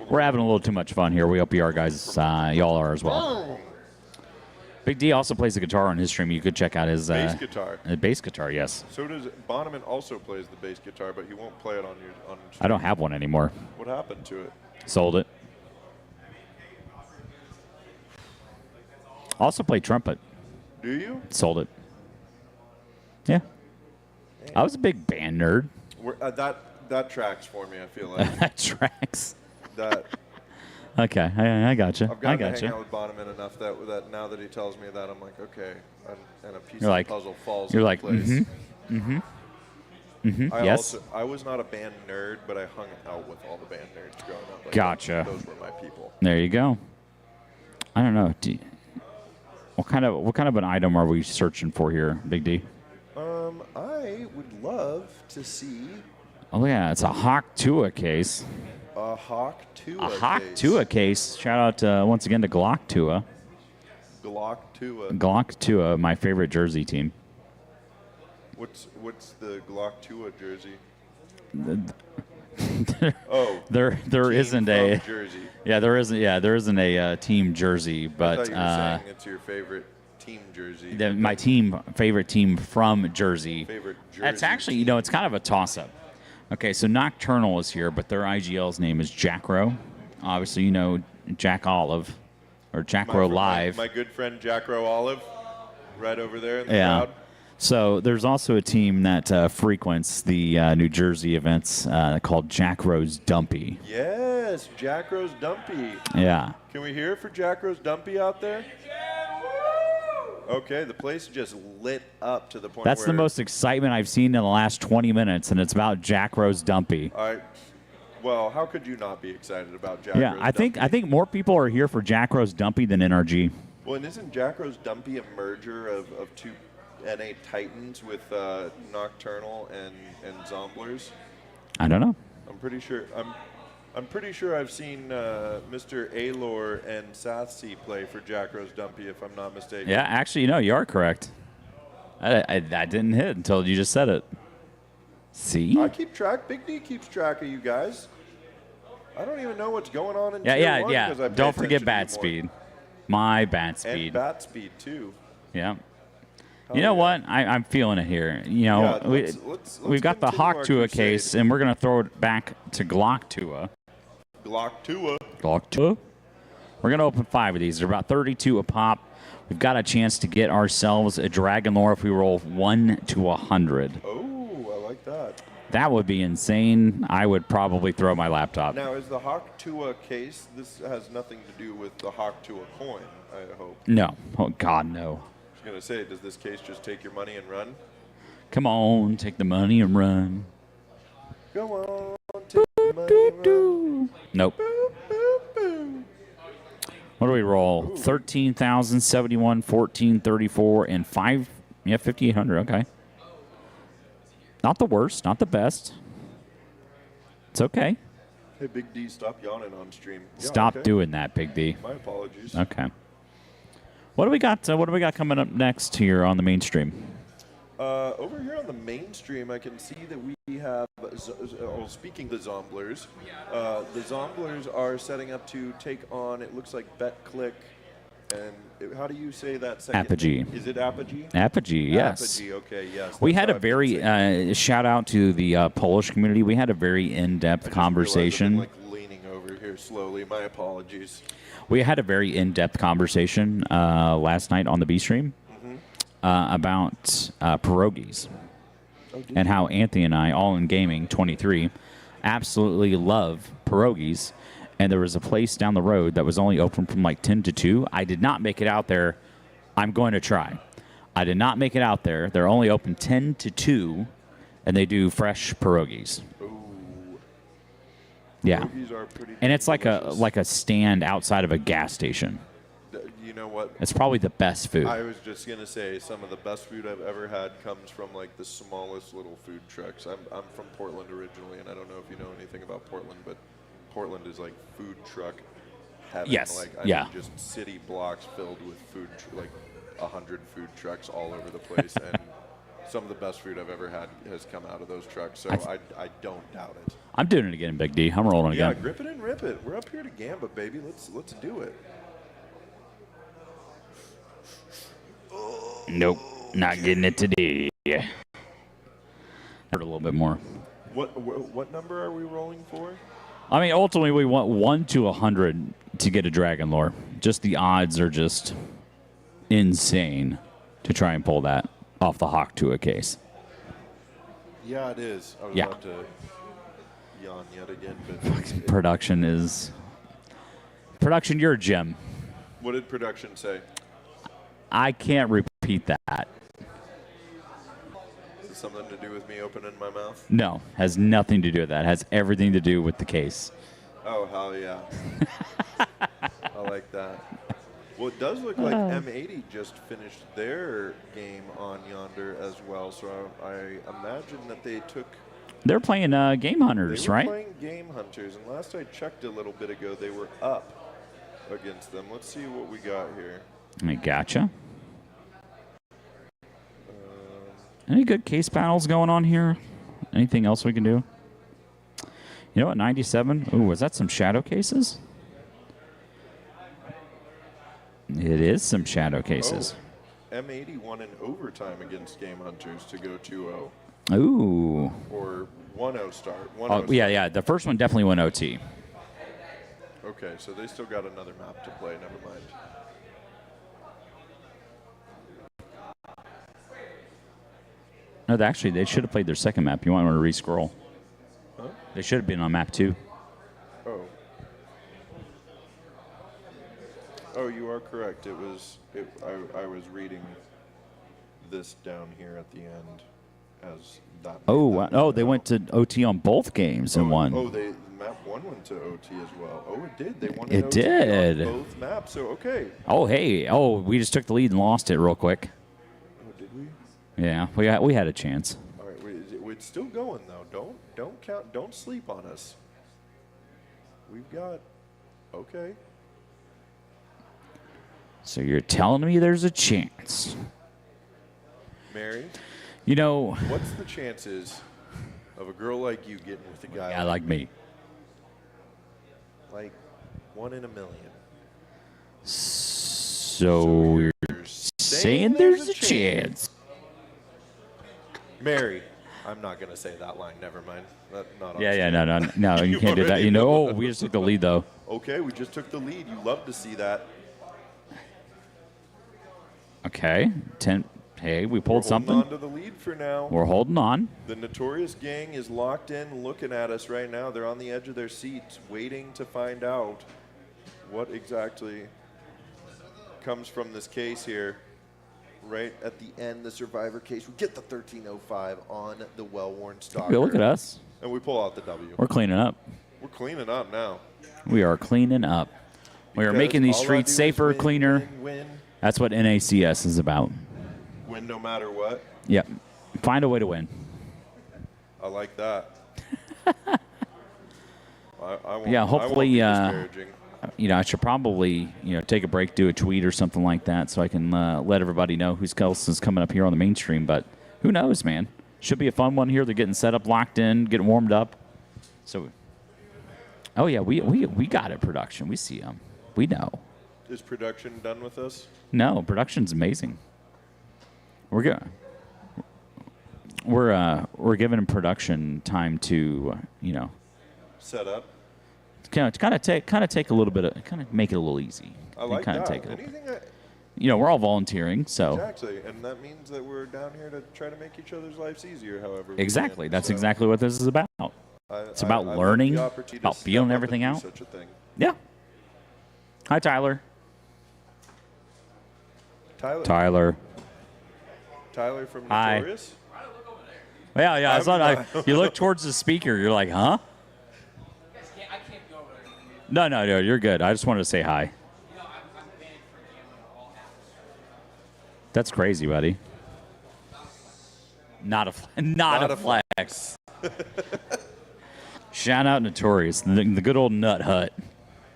We're having a little too much fun here. We hope you are, guys. Y'all are as well. Big D also plays the guitar on his stream. You could check out his bass guitar. Bass guitar, yes. So does Bonneman also plays the bass guitar, but he won't play it on your. I don't have one anymore. What happened to it? Sold it. Also play trumpet. Do you? Sold it. Yeah. I was a big band nerd. That tracks for me. I feel like that tracks. That. Okay, I got you. I've gotten to hang out with Bonneman enough that now that he tells me that, I'm like, okay, and a piece of the puzzle falls into place. Yes. I was not a band nerd, but I hung out with all the band nerds growing up. Like, Gotcha. Those were my people. There you go. I don't know. What kind of an item are we searching for here, Big D? I would love to see. Oh yeah, it's a Hawk Tua case. A Hawk Tua. A Hawk Tua case. Shout out once again to Glock Tua. Glock Tua. Glock Tua, my favorite Jersey team. What's the Glock Tua jersey? There isn't a Jersey. there isn't a team jersey, but I thought you were saying it's your favorite team jersey. My favorite team from Jersey. Favorite Jersey. That's actually, it's kind of a toss-up. Okay, so Nocturnal is here, but their IGL's name is Jackro. Obviously, you know Jack Olive or Jackro Live. My good friend Jackro Olive, right over there in the crowd. So there's also a team that frequents the New Jersey events called Jack Rose Dumpy. Yes, Jack Rose Dumpy. Yeah. Can we hear it for Jack Rose Dumpy out there? Okay, the place just lit up to the point That's where... the most excitement I've seen in the last 20 minutes, and it's about Jack Rose Dumpy. Well, how could you not be excited about Jack Yeah, Rose I think more people are here for Jack Rose Dumpy than NRG. Well, and isn't Jack Rose Dumpy a merger of two NA Titans with Nocturnal and Zomblers? I don't know. I'm pretty sure I've seen Mr. Alor and Sathsi play for Jack Rose Dumpy, if I'm not mistaken. Yeah, actually, no, you are correct. I didn't hit until you just said it. See? I keep track. Big D keeps track of you guys. I don't even know what's going on in Tier 1 yeah. 'cause I pay Don't forget attention bat to you more. speed. My bat speed. And bat speed, too. Yeah. You know what? I'm feeling it here. You know, Yeah, we've got the continue our Hawk Tua crusade. case, and we're going to throw it back to Glock Tua. Glock Tua. Glock Tua. We're going to open 5 of these. They're about 32 a pop. We've got a chance to get ourselves a Dragon Lore if we roll 1 to 100. Oh, I like that. That would be insane. I would probably throw my laptop. Now, is the Hawk Tua case, this has nothing to do with the Hawk Tua coin, I hope. No. Oh, God, no. I was going to say, does this case just take your money and run? Come on, take the money and run. Go on, take the money and run. Nope. What do we roll? 13,071, 1434, and 5,800. Okay. Not the worst, not the best. It's okay. Hey, Big D, stop yawning on stream. Yeah, Stop okay. doing that, Big D. My apologies. Okay. What do we got? What do we got coming up next here on the mainstream? Over here on the mainstream, I can see that we have, speaking of the Zomblers, the Zomblers are setting up to take on, it looks like BetClick, and how do you say that second Apogee. name? Is it Apogee? Apogee, yes. Apogee, okay, yes. We that's had how a I've been very, shout out to the Polish community. We had a very in-depth conversation. realized I've been, leaning over here slowly. My apologies. We had a very in-depth conversation last night on the B stream about pierogies and how Anthony and I, all in gaming 23, absolutely love pierogies. And there was a place down the road that was only open from like 10 to 2. I did not make it out there. I'm going to try. I did not make it out there. They're only open 10 to 2, and they do fresh pierogies. Yeah, Pierogies are pretty and it's like delicious. a stand outside of a gas station. You know what? It's probably the best food. I was just gonna say some of the best food I've ever had comes from like the smallest little food trucks. I'm from Portland originally, and I don't know if you know anything about Portland, but Portland is like food truck heaven. Yes, Like yeah. mean, just city blocks filled with food, like 100 food trucks all over the place, and some of the best food I've ever had has come out of those trucks. So I don't doubt it. I'm doing it again, Big D. I'm rolling Yeah, again. grip it and rip it. We're up here to Gamba, baby. Let's do it. Nope, not getting it today. Heard a little bit more. What number are we rolling for? I mean, ultimately, we want 1 to 100 to get a Dragon Lore. Just the odds are just insane to try and pull that off the Hawk Tua case. Yeah, it is. I was Yeah. about to yawn yet again, but Production is... Production, you're a gem. what did production say? I can't repeat that. Is it something to do with me opening my mouth? No, has nothing to do with that. Has everything to do with the case. Oh, hell yeah. I like that. Well, it does look like M80 just finished their game on Yonder as well, so I imagine that they took... They're playing Game Hunters, They were right? playing Game Hunters, and last I checked a little bit ago, they were up against them. Let's see what we got here. I gotcha. Any good case battles going on here? Anything else we can do? You know what, 97? Ooh, was that some shadow cases? It is some shadow cases. M80 won in overtime against Game Hunters to go 2-0. Ooh. Or 1-0 start. 1-0 Oh, yeah. The first one definitely went OT. Okay, so they still got another map to play. Never mind. No, they should have played their second map. You want to re-scroll. Huh? They should have been on map 2. Oh. Oh, you are correct. It was. I was reading this down here at the end as that. Oh, wow. Oh, they went to OT on both games and won. Oh, map 1 went to OT as well. Oh, it did. They won. It OT did. on both maps. So okay. Oh, hey. Oh, we just took the lead and lost it real quick. Oh, did we? Yeah, we had a chance. All right, it's still going though. Don't count. Don't sleep on us. We've got. Okay. So you're telling me there's a chance? Mary. You know. What's the chances of a girl like you getting with a guy like me? Like 1 in a million. So you're saying there's a chance. Mary, I'm not going to say that line. Never mind. Not on No, you can't do that. You know, we just took the lead, though. Okay, we just took the lead. You love to see that. Okay. Hey, we pulled something. We're holding on to the lead for now. We're holding on. The Notorious gang is locked in, looking at us right now. They're on the edge of their seats, waiting to find out what exactly comes from this case here. Right at the end, the Survivor case. We get the 1305 on the well-worn Stalker. Look at us. And we pull out the W. We're cleaning up. We're cleaning up now. We are cleaning up. We are making these streets safer, cleaner. Win. That's what NACS is about. Win no matter what. Yep. Find a way to win. I like that. I won't, yeah, hopefully, I won't be disparaging. I should probably, take a break, do a tweet or something like that so I can let everybody know who else is coming up here on the mainstream. But who knows, man? Should be a fun one here. They're getting set up, locked in, getting warmed up. So, oh, yeah, we got it, production. We see them. We know. Is production done with us? No, production's amazing. We're good. We're giving production time to, set up. Kind of take a little bit of, kind of make it a little easy. I like kind that. of take it. Anything we're all volunteering, so. Exactly, and that means that we're down here to try to make each other's lives easier, however. Exactly, that's so exactly what this is about. It's about learning, about feeling everything out. Such a thing. Yeah. Hi, Tyler. Tyler from Hi. Notorious? Yeah, I saw you look towards the speaker. You're like, huh? No, you're good. I just wanted to say hi. That's crazy, buddy. Not a flex. Shout out Notorious, the good old Nut Hut.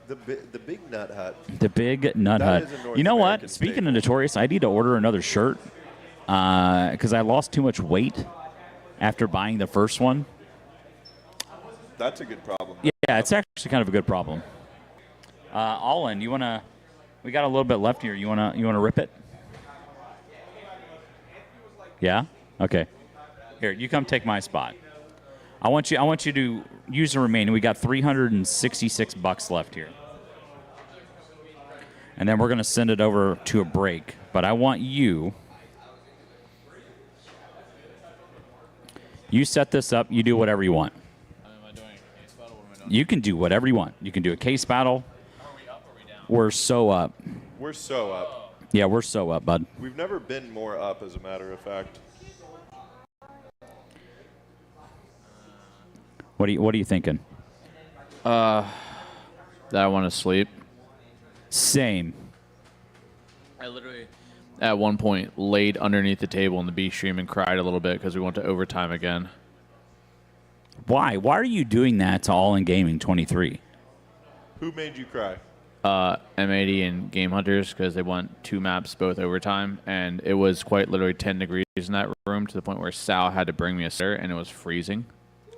The big Nut Hut. The big Nut Hut. You know what? Speaking of Notorious, I need to order another shirt because I lost too much weight after buying the first one. That's a good problem. Yeah, it's actually kind of a good problem. Allin, you wanna? We got a little bit left here. You wanna rip it? Yeah. Okay. Here, you come take my spot. I want you to use the remaining. We got $366 left here, and then we're gonna send it over to a break. But I want you. You set this up. You do whatever you want. You can do whatever you want. You can do a case battle. We're so up. We're so up. Yeah, we're so up, bud. We've never been more up, as a matter of fact. What are you thinking? That I want to sleep. Same. I literally, at one point, laid underneath the table in the B stream and cried a little bit because we went to overtime again. Why? Why are you doing that to All In Gaming 23? Who made you cry? M80 and Game Hunters, because they went 2 maps both overtime, and it was quite literally 10 degrees in that room to the point where Sal had to bring me a sweater, and it was freezing.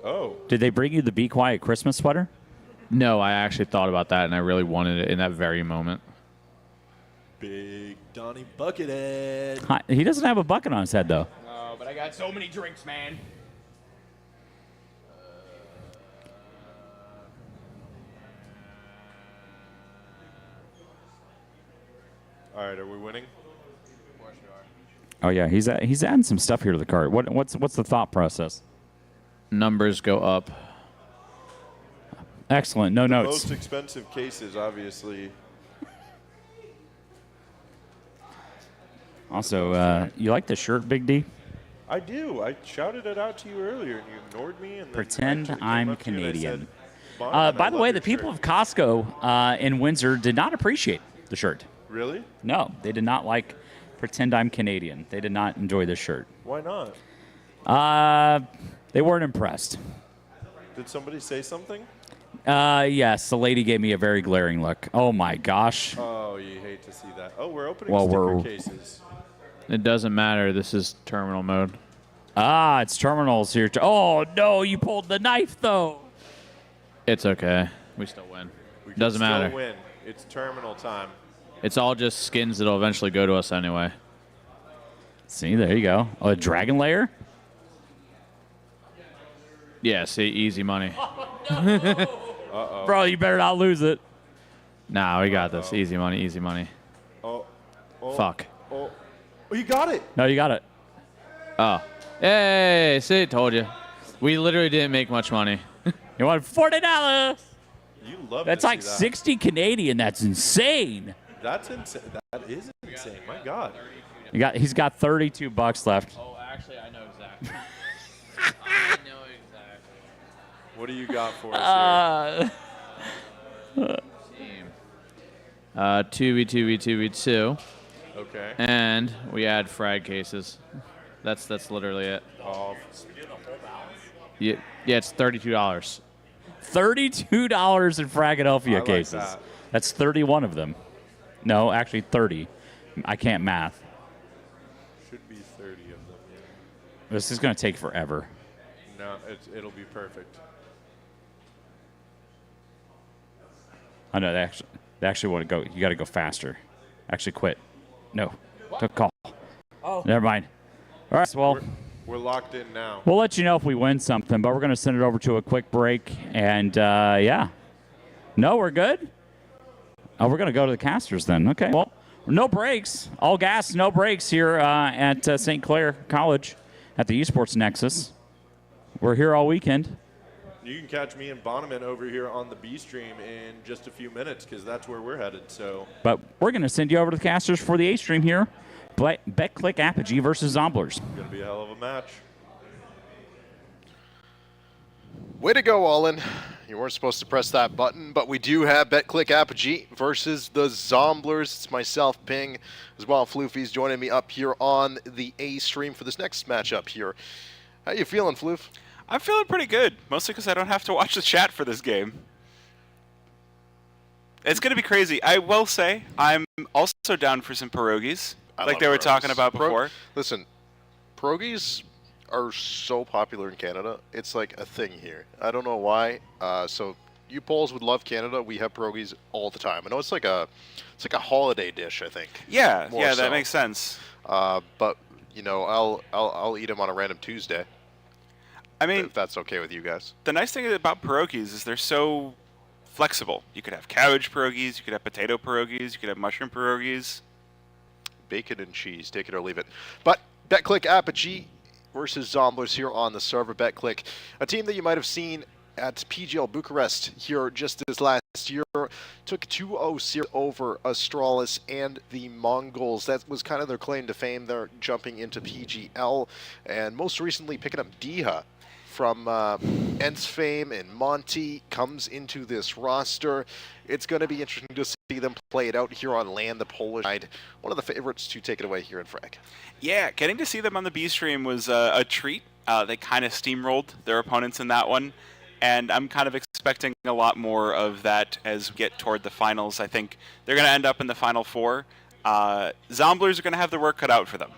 Oh. Did they bring you the Be Quiet Christmas sweater? No, I actually thought about that, and I really wanted it in that very moment. Big Donnie Buckethead. Hi, he doesn't have a bucket on his head, though. Oh, but I got so many drinks, man. All right, are we winning? Oh yeah, he's adding some stuff here to the cart. What's the thought process? Numbers go up. Excellent. No the notes. Most expensive cases, obviously. Also, you like the shirt, Big D? I do. I shouted it out to you earlier, and you ignored me. And then Pretend actually came I'm up to you and I Canadian. said, "Bon, By I the love way, your the people shirt." of Costco in Windsor did not appreciate the shirt. Really? No, they did not like Pretend I'm Canadian. They did not enjoy this shirt. Why not? They weren't impressed. Did somebody say something? Yes, the lady gave me a very glaring look. Oh my gosh. Oh, you hate to see that. Oh, we're opening Well, sticker we're- cases. It doesn't matter. This is terminal mode. Ah, it's terminals here. Oh no, you pulled the knife though. It's okay. We still win. We can Doesn't still matter. win. It's terminal time. It's all just skins that'll eventually go to us anyway. See, there you go. Oh, a dragon layer? Yeah, see, easy money. Uh-oh. Bro, you better not lose it. Nah, we got this. Easy money, easy money. Oh. Fuck. Oh. Oh, you got it. No, you got it. Oh. Hey, see, told you. We literally didn't make much money. You want $40? You love That's to like see that. 60 Canadian. That's insane. That's insane. That is insane. My God. He's got $32 left. Oh, actually, I know exactly. I know exactly. What do you got for us here? Team. 2v2v2v2. Okay. And we add frag cases. That's literally it. Oh. Yeah, it's $32. $32 in Philadelphia I like cases. that. That's 31 of them. No, actually 30. I can't math. Should be 30 of them. Yeah. This is going to take forever. No, it'll be perfect. I know they actually want to go. You got to go faster. Actually, quit. No, took call. Oh. Never mind. All right. Well, We're locked in now. we'll let you know if we win something, but we're going to send it over to a quick break. And yeah, no, we're good. Oh, we're going to go to the casters then. Okay. Well, no breaks. All gas, no breaks here at St. Clair College at the Esports Nexus. We're here all weekend. You can catch me and Bonneman over here on the B stream in just a few minutes because that's where we're headed. So But we're going to send you over to the casters for the A stream here. BetClick Apogee versus Zomblers. Gonna be a hell of a match. Way to go, Olin. You weren't supposed to press that button, but we do have BetClick Apogee versus the Zomblers. It's myself, Ping, as well. Floofy's joining me up here on the A stream for this next matchup here. How you feeling, Floof? I'm feeling pretty good, mostly because I don't have to watch the chat for this game. It's going to be crazy. I will say, I'm also down for some pierogies, like they were talking about before. Listen, pierogies are so popular in Canada. It's like a thing here. I don't know why. So you Poles would love Canada. We have pierogies all the time. I know it's like a holiday dish, I think. Yeah, More yeah, so. that makes sense. But you know, I'll eat them on a random Tuesday. I mean, if that's okay with you guys. The nice thing about pierogies is they're so flexible. You could have cabbage pierogies, you could have potato pierogies, you could have mushroom pierogies. Bacon and cheese, take it or leave it. But BetClick Apogee versus Zomblers here on the server. BetClick, a team that you might have seen at PGL Bucharest here just this last year, took 2-0 series over Astralis and the Mongols. That was kind of their claim to fame. They're jumping into PGL, and most recently picking up Diha from Ents fame, and Monty comes into this roster. It's going to be interesting to see them play it out here on land, the Polish side. One of the favorites to take it away here in Frag. Yeah, getting to see them on the B stream was a treat. They kind of steamrolled their opponents in that one, and I'm kind of expecting a lot more of that as we get toward the finals. I think they're going to end up in the Final Four. Zomblers are going to have their work cut out for them.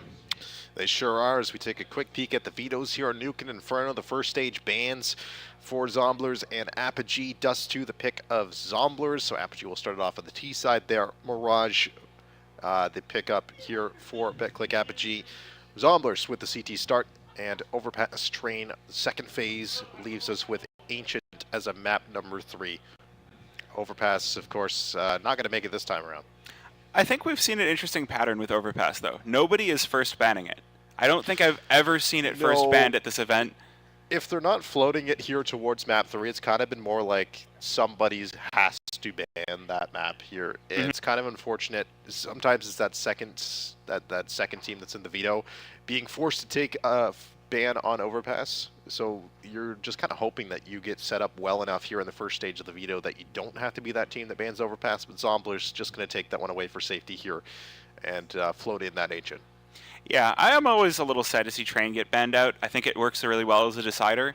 They sure are. As we take a quick peek at the vetoes here on Nuke and Inferno, the first stage bans for Zomblers and Apogee. Dust to the pick of Zomblers, so Apogee will start it off on the T side there. Mirage, the pickup here for BetClick Apogee. Zomblers with the CT start, and Overpass Train, second phase, leaves us with Ancient as a map number 3. Overpass, of course, not going to make it this time around. I think we've seen an interesting pattern with Overpass, though. Nobody is first banning it. I don't think I've ever seen it first No. banned at this event. If they're not floating it here towards map 3, it's kind of been more like somebody's has to ban that map here. It's kind of unfortunate. Sometimes it's that second team that's in the veto being forced to take a ban on Overpass. So you're just kind of hoping that you get set up well enough here in the first stage of the veto that you don't have to be that team that bans Overpass, but Zombler's just going to take that one away for safety here and float in that Ancient. Yeah, I am always a little sad to see Train get banned out. I think it works really well as a decider.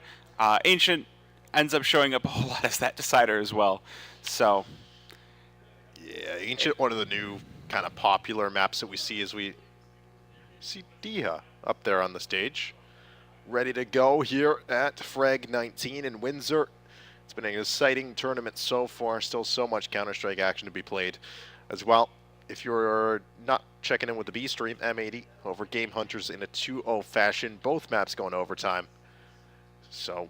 Ancient ends up showing up a whole lot as that decider as well. So, yeah, Ancient, one of the new kind of popular maps that we see as we see Diha up there on the stage. Ready to go here at Frag 19 in Windsor. It's been an exciting tournament so far. Still so much Counter-Strike action to be played as well. If you're not checking in with the B stream, M80 over Game Hunters in a 2-0 fashion. Both maps going overtime. So,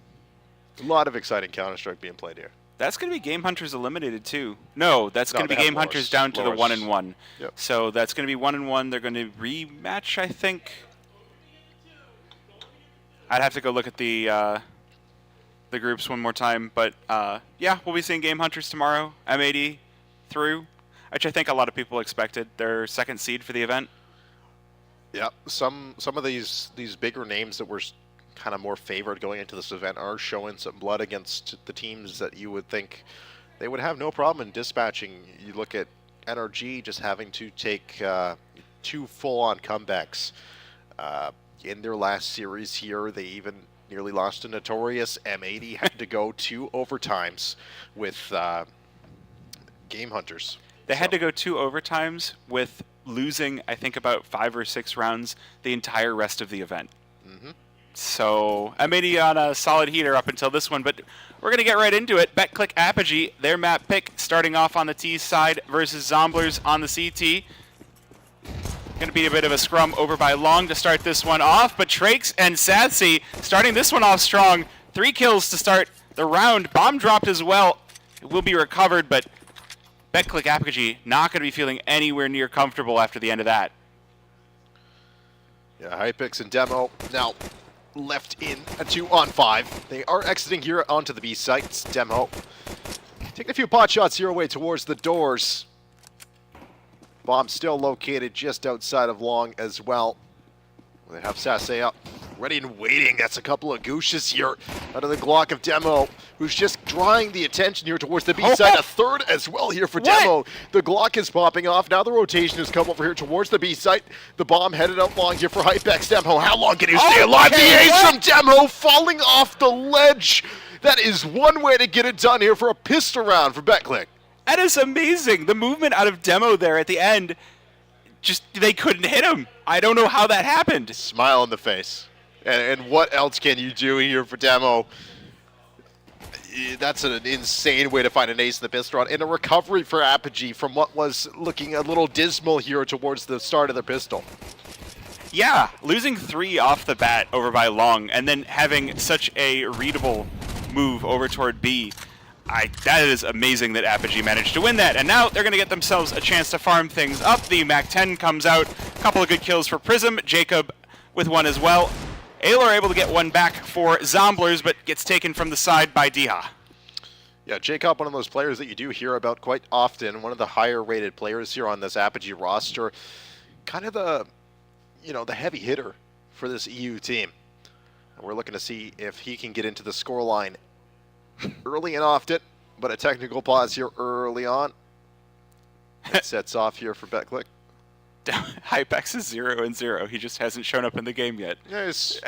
a lot of exciting Counter-Strike being played here. that's going to be Game Hunters eliminated too. No, that's No, going to they be have Game Hunters Loris. down to the Loris. 1-1. Yep. So that's going to be 1-1. They're going to rematch, I think. I'd have to go look at the groups one more time, but yeah, we'll be seeing Game Hunters tomorrow. M80 through, which I think a lot of people expected. Their second seed for the event. Yeah, some of these bigger names that were kind of more favored going into this event are showing some blood against the teams that you would think they would have no problem in dispatching. You look at NRG just having to take 2 full-on comebacks in their last series here. They even nearly lost to Notorious. M80 had to go 2 overtimes with Game Hunters. They had to go 2 overtimes with losing, I think, about 5 or 6 rounds the entire rest of the event. So M80 on a solid heater up until this one, but we're going to get right into it. BetClick Apogee, their map pick, starting off on the T side versus Zomblers on the CT. Going to be a bit of a scrum over by Long to start this one off, but Trakes and Satsy starting this one off strong. 3 kills to start the round. Bomb dropped as well. It will be recovered, but BetClick Apogee not going to be feeling anywhere near comfortable after the end of that. Yeah, Hypix and Demo now left in a 2-on-5. They are exiting here onto the B sites. Demo taking a few pot shots here away towards the doors. Bomb still located just outside of Long as well. They have Sasse up, ready and waiting. That's a couple of gooshes here out of the Glock of Demo, who's just drawing the attention here towards the B side. A third as well here for Demo. The Glock is popping off. Now the rotation has come over here towards the B site. The bomb headed out Long here for Hypex. Demo, how long can you stay alive? The ace from Demo falling off the ledge. That is one way to get it done here for a pistol round for BetClick. That is amazing. The movement out of Demo there at the end, just they couldn't hit him. I don't know how that happened. Smile on the face. And what else can you do here for Demo? That's an insane way to find an ace in the pistol round. And a recovery for Apogee from what was looking a little dismal here towards the start of the pistol. Yeah, losing 3 off the bat over by Long, and then having such a readable move over toward B. That is amazing that Apogee managed to win that, and now they're going to get themselves a chance to farm things up. The MAC-10 comes out, a couple of good kills for Prism, Jacob with 1 as well. Aylar able to get 1 back for Zomblers, but gets taken from the side by Diha. Yeah, Jacob, one of those players that you do hear about quite often, one of the higher rated players here on this Apogee roster. Kind of the, the heavy hitter for this EU team. And we're looking to see if he can get into the scoreline early and often, but a technical pause here early on. It sets off here for BetClick. Hypex is 0-0. He just hasn't shown up in the game yet. Yes.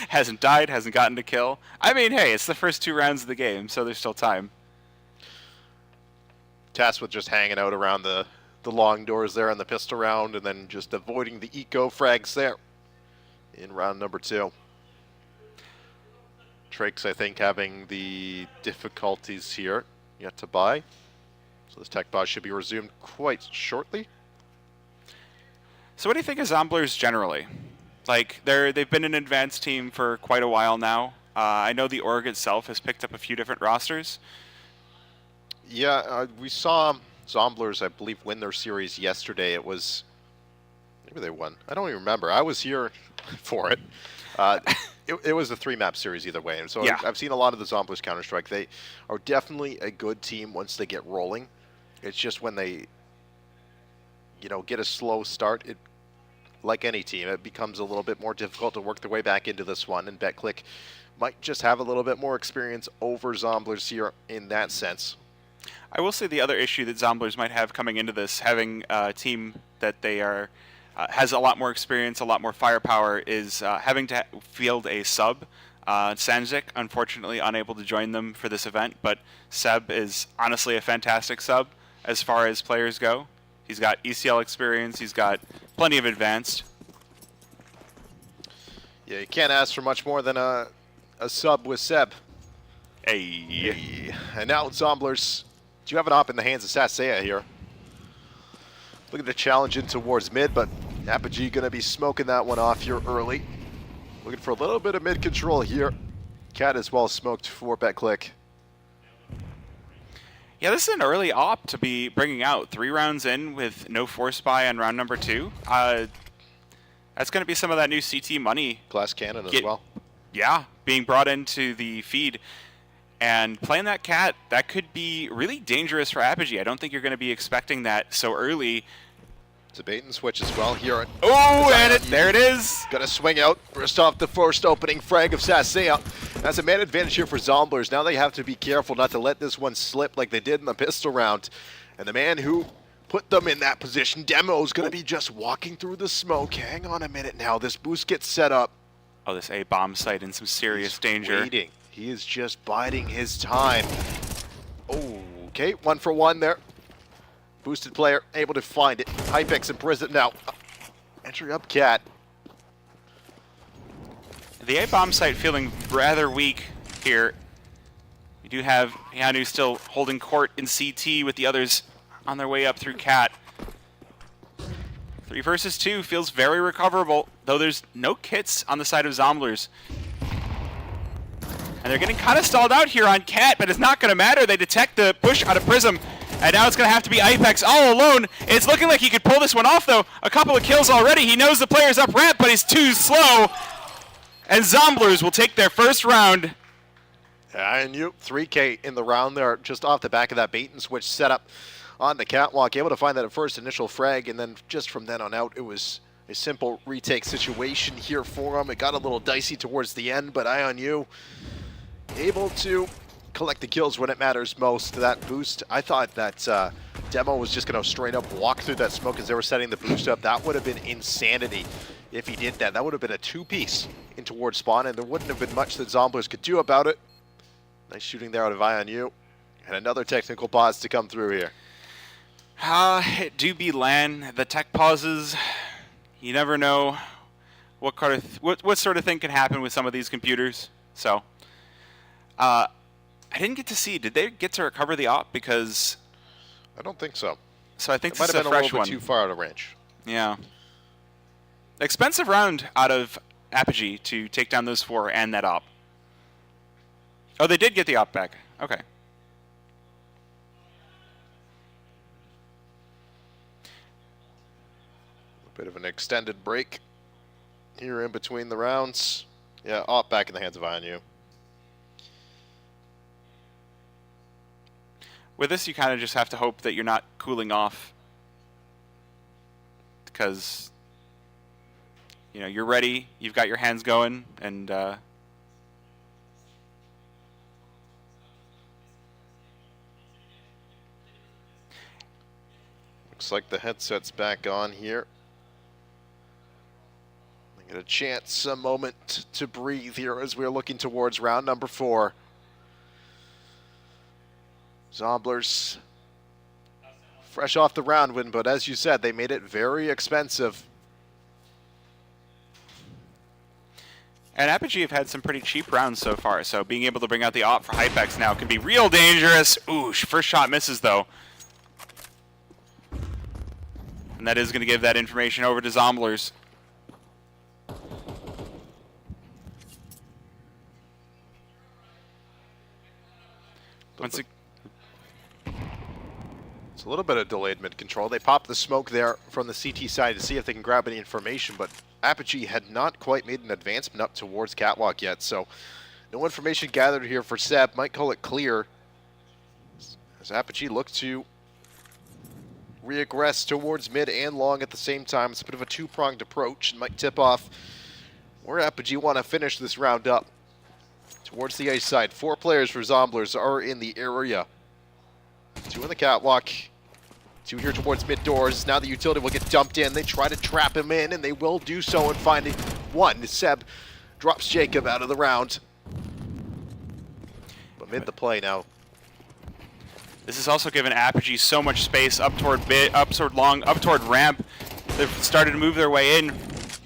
Hasn't died, hasn't gotten to kill. I mean, hey, it's the first 2 rounds of the game, so there's still time. Taswith just hanging out around the long doors there on the pistol round, and then just avoiding the eco frags there in round number 2. Trakes, I think, having the difficulties here yet to buy. So this tech pause should be resumed quite shortly. So what do you think of Zomblers generally? Like, they've been an advanced team for quite a while now. I know the org itself has picked up a few different rosters. Yeah, we saw Zomblers, I believe, win their series yesterday. It was, maybe they won. I don't even remember. I was here for it. It was a 3-map series either way. And so Yeah. I've seen a lot of the Zomblers Counter-Strike. They are definitely a good team once they get rolling. It's just when they, get a slow start, like any team, it becomes a little bit more difficult to work their way back into this one. And BetClick might just have a little bit more experience over Zomblers here in that sense. I will say the other issue that Zomblers might have coming into this, having a team that they are has a lot more experience, a lot more firepower, is having to field a sub. Sanzik, unfortunately, unable to join them for this event, but Seb is honestly a fantastic sub as far as players go. He's got ECL experience, he's got plenty of advanced. Yeah, you can't ask for much more than a sub with Seb. Hey. And now Zomblers, do you have an op in the hands of Sasea here? Looking to challenge in towards mid, but Apogee going to be smoking that one off here early. Looking for a little bit of mid control here. Cat as well smoked for BetClick. Yeah, this is an early op to be bringing out. 3 rounds in with no force buy on round number 2. That's going to be some of that new CT money. Glass cannon as well. Yeah, being brought into the feed. And playing that Cat, that could be really dangerous for Apogee. I don't think you're going to be expecting that so early. It's a bait and switch as well here. Oh, and there it is. Gonna swing out. Burst off the first opening frag of Sasea. That's a man advantage here for Zomblers. Now they have to be careful not to let this one slip like they did in the pistol round. And the man who put them in that position, Demo, is going to be just walking through the smoke. Hang on a minute now. This boost gets set up. Oh, this A bomb site in some serious danger. Waiting. He is just biding his time. Oh, okay. 1 for 1 there. Boosted player able to find it. Hypex in prison now. Entry up Cat. The A bomb site feeling rather weak here. We do have Yanu still holding court in CT with the others on their way up through Cat. 3 versus 2 feels very recoverable, though there's no kits on the side of Zomblers. And they're getting kind of stalled out here on Cat, but it's not going to matter. They detect the push out of Prism, and now it's going to have to be Ipex all alone. It's looking like he could pull this one off, though. A couple of kills already. He knows the player's up ramp, but he's too slow. And Zomblers will take their first round. And you 3K in the round there, just off the back of that bait and switch setup on the catwalk. Able to find that first initial frag, and then just from then on out, it was a simple retake situation here for him. It got a little dicey towards the end, but IonU able to collect the kills when it matters most. That boost, I thought that Demo was just going to straight up walk through that smoke as they were setting the boost up. That would have been insanity if he did that. That would have been a 2-piece in towards spawn, and there wouldn't have been much that Zomblers could do about it. Nice shooting there out of IonU, and another technical pause to come through here. It do be LAN. The tech pauses. You never know what sort of thing can happen with some of these computers. So, I didn't get to see. Did they get to recover the op? Because I don't think so. So I think it this might is have a been a fresh little one. bit too far out of range. Yeah. Expensive round out of Apogee to take down those 4 and that op. Oh, they did get the op back. Okay. A bit of an extended break here in between the rounds. Yeah, op back in the hands of IonU. With this, you kind of just have to hope that you're not cooling off, because you're ready, you've got your hands going, and looks like the headset's back on here. I get a chance, a moment to breathe here as we're looking towards round number 4. Zomblers fresh off the round win, but as you said, they made it very expensive. And Apogee have had some pretty cheap rounds so far, so being able to bring out the op for Hypex now can be real dangerous. Ooh, first shot misses though. And that is going to give that information over to Zomblers. It's a a little bit of delayed mid-control. They popped the smoke there from the CT side to see if they can grab any information, but Apogee had not quite made an advancement up towards Catwalk yet, so no information gathered here for Seb. Might call it clear as Apogee look to reaggress towards mid and long at the same time. It's a bit of a two-pronged approach and might tip off where Apogee want to finish this round up. Towards the A side, 4 players for Zomblers are in the area. 2 in the catwalk, 2 here towards mid doors. Now the utility will get dumped in. They try to trap him in, and they will do so and find it. 1. Seb drops Jacob out of the round. But mid the play now. This has also given Apogee so much space up toward mid, up toward long, up toward ramp. They've started to move their way in.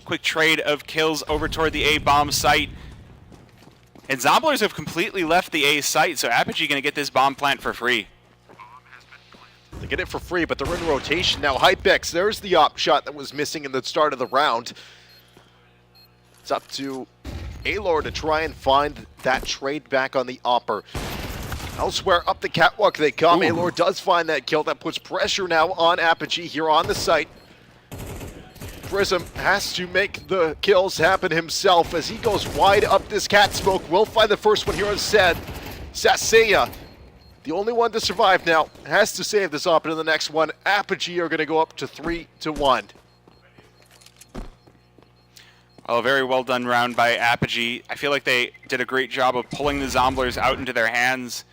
Quick trade of kills over toward the A bomb site. And Zomblers have completely left the A site, so Apogee going to get this bomb plant for free. They get it for free, but they're in rotation now. Hypex, there's the op shot that was missing in the start of the round. It's up to Alor to try and find that trade back on the opper. Elsewhere, up the catwalk they come. Alor does find that kill. That puts pressure now on Apogee here on the site. Prism has to make the kills happen himself as he goes wide up this cat smoke. Will find the first one here on Sasea, the only one to survive now, has to save this op in the next one. Apogee are going to go up to 3-1. Well, a very well done round by Apogee. I feel like they did a great job of pulling the Zomblers out into their hands.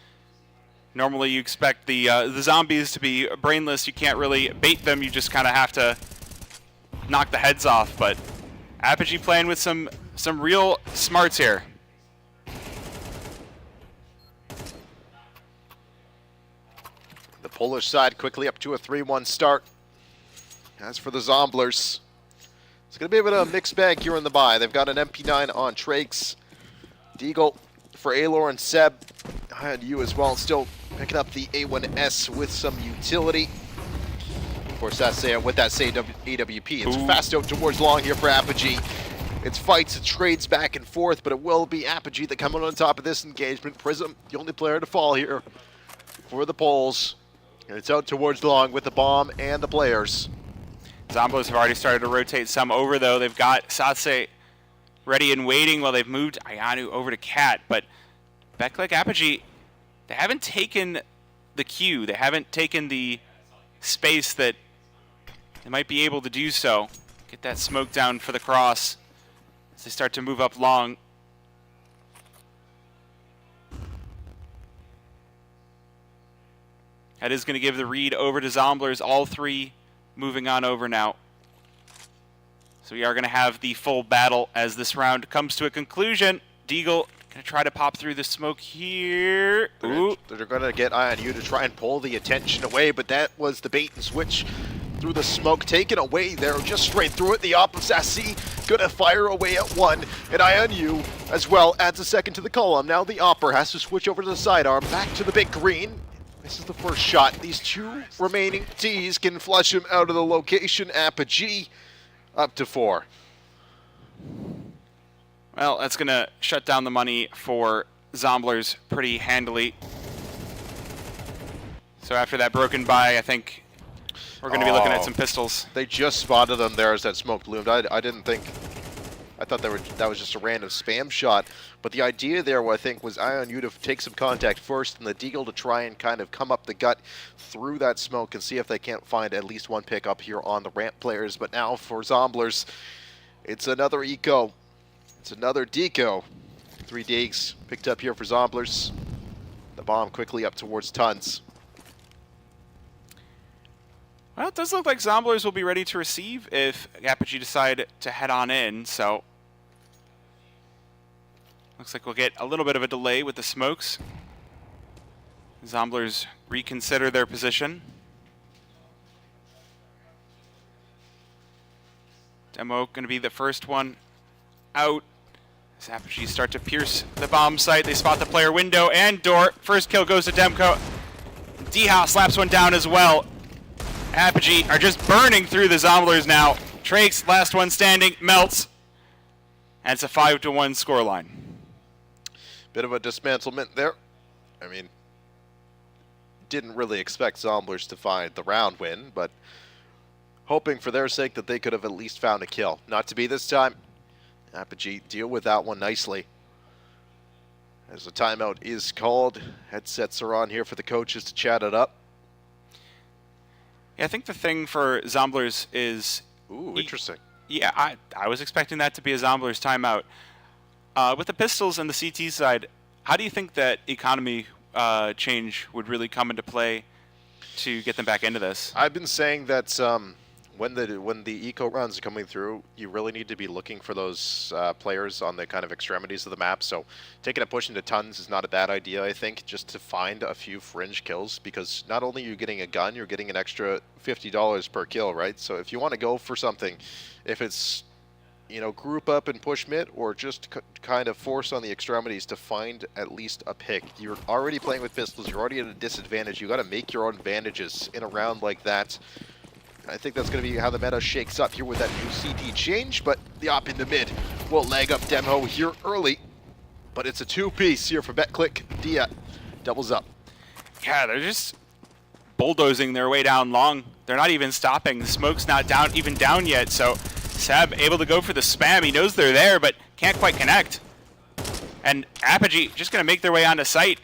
Normally you expect the zombies to be brainless. You can't really bait them. You just kind of have to knock the heads off. But Apogee playing with some real smarts here. The Polish side quickly up to a 3-1 start. As for the Zomblers, it's going to be a bit of a mixed bag here in the bye. They've got an MP9 on Trakes, Deagle for Alor and Seb, and you as well, still picking up the A1S with some utility. Of course, that's with that AWP. It's fast out towards long here for Apogee. It's fights, it trades back and forth, but it will be Apogee that come on top of this engagement. Prism, the only player to fall here for the Poles. And it's out towards long with the bomb and the players. Zomblers have already started to rotate some over, though. They've got Satse ready and waiting while they've moved Ayanu over to Cat. But back like Apogee, they haven't taken the Q. They haven't taken the space that they might be able to do so. Get that smoke down for the cross as they start to move up long. That is going to give the read over to Zomblers. All 3 moving on over now. So we are going to have the full battle as this round comes to a conclusion. Deagle going to try to pop through the smoke here. They're going to get IONU to try and pull the attention away, but that was the bait and switch through the smoke. Taken away there, just straight through it. The op of Sassy going to fire away at 1. And IONU as well adds a second to the column. Now the opper has to switch over to the sidearm, back to the big green. This is the first shot. These 2 remaining Ts can flush him out of the location. Apogee up to 4. Well, that's going to shut down the money for Zomblers pretty handily. So after that broken buy, I think we're going to be looking at some pistols. They just spotted them there as that smoke bloomed. I didn't think... I thought that was just a random spam shot. But the idea there, I think, was IONU to take some contact first and the Deagle to try and kind of come up the gut through that smoke and see if they can't find at least one pick up here on the ramp players. But now for Zomblers, it's another eco. It's another deco. 3 digs picked up here for Zomblers. The bomb quickly up towards Tons. Well, it does look like Zomblers will be ready to receive if Apogee decide to head on in, so looks like we'll get a little bit of a delay with the smokes. Zomblers reconsider their position. Demo going to be the first one out. As Apogee start to pierce the bomb site, they spot the player window and door. First kill goes to Demko. D-Howe slaps one down as well. Apogee are just burning through the Zomblers now. Trakes, last one standing, melts. And it's a 5-1 scoreline. Bit of a dismantlement there. I mean, didn't really expect Zomblers to find the round win, but hoping for their sake that they could have at least found a kill. Not to be this time. Apogee deal with that one nicely. As the timeout is called, headsets are on here for the coaches to chat it up. Yeah, I think the thing for Zomblers is... Ooh, interesting. Yeah, I was expecting that to be a Zomblers timeout. With the pistols and the CT side, how do you think that economy change would really come into play to get them back into this? I've been saying that when the eco rounds are coming through, you really need to be looking for those players on the kind of extremities of the map. So taking a push into tons is not a bad idea, I think, just to find a few fringe kills, because not only are you getting a gun, you're getting an extra $50 per kill, right? So if you want to go for something, if it's, you know, group up and push mid, or just kind of force on the extremities to find at least a pick. You're already playing with pistols, you're already at a disadvantage. You got to make your own advantages in a round like that. I think that's going to be how the meta shakes up here with that new CT change, but the op into mid will leg up Demo here early. But it's a two-piece here for BetClick. Dia doubles up. Yeah, they're just bulldozing their way down long. They're not even stopping. The smoke's not even down yet, so Seb able to go for the spam. He knows they're there, but can't quite connect. And Apogee just going to make their way onto site.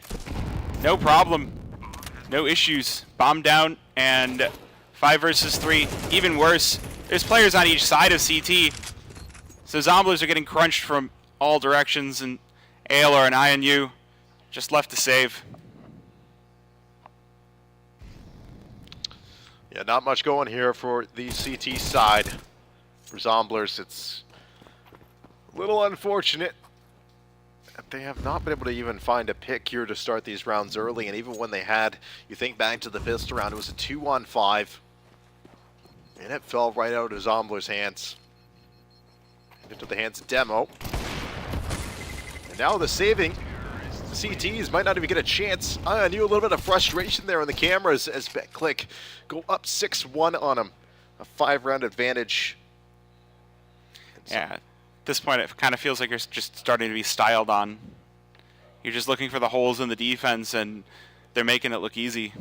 No problem. No issues. Bomb down, and 5 versus 3. Even worse, there's players on each side of CT. So Zomblers are getting crunched from all directions, and ALR and INU just left to save. Yeah, not much going here for the CT side. For Zomblers, it's a little unfortunate that they have not been able to even find a pick here to start these rounds early, and even when they had, you think back to the pistol round, it was a 2-on-5, and it fell right out of Zomblers' hands. Into the hands of Demo. And now the saving. The CTs might not even get a chance. I knew a little bit of frustration there on the cameras as BetClick go up 6-1 on them. A 5-round advantage. Yeah, at this point it kind of feels like you're just starting to be styled on. You're just looking for the holes in the defense, and they're making it look easy.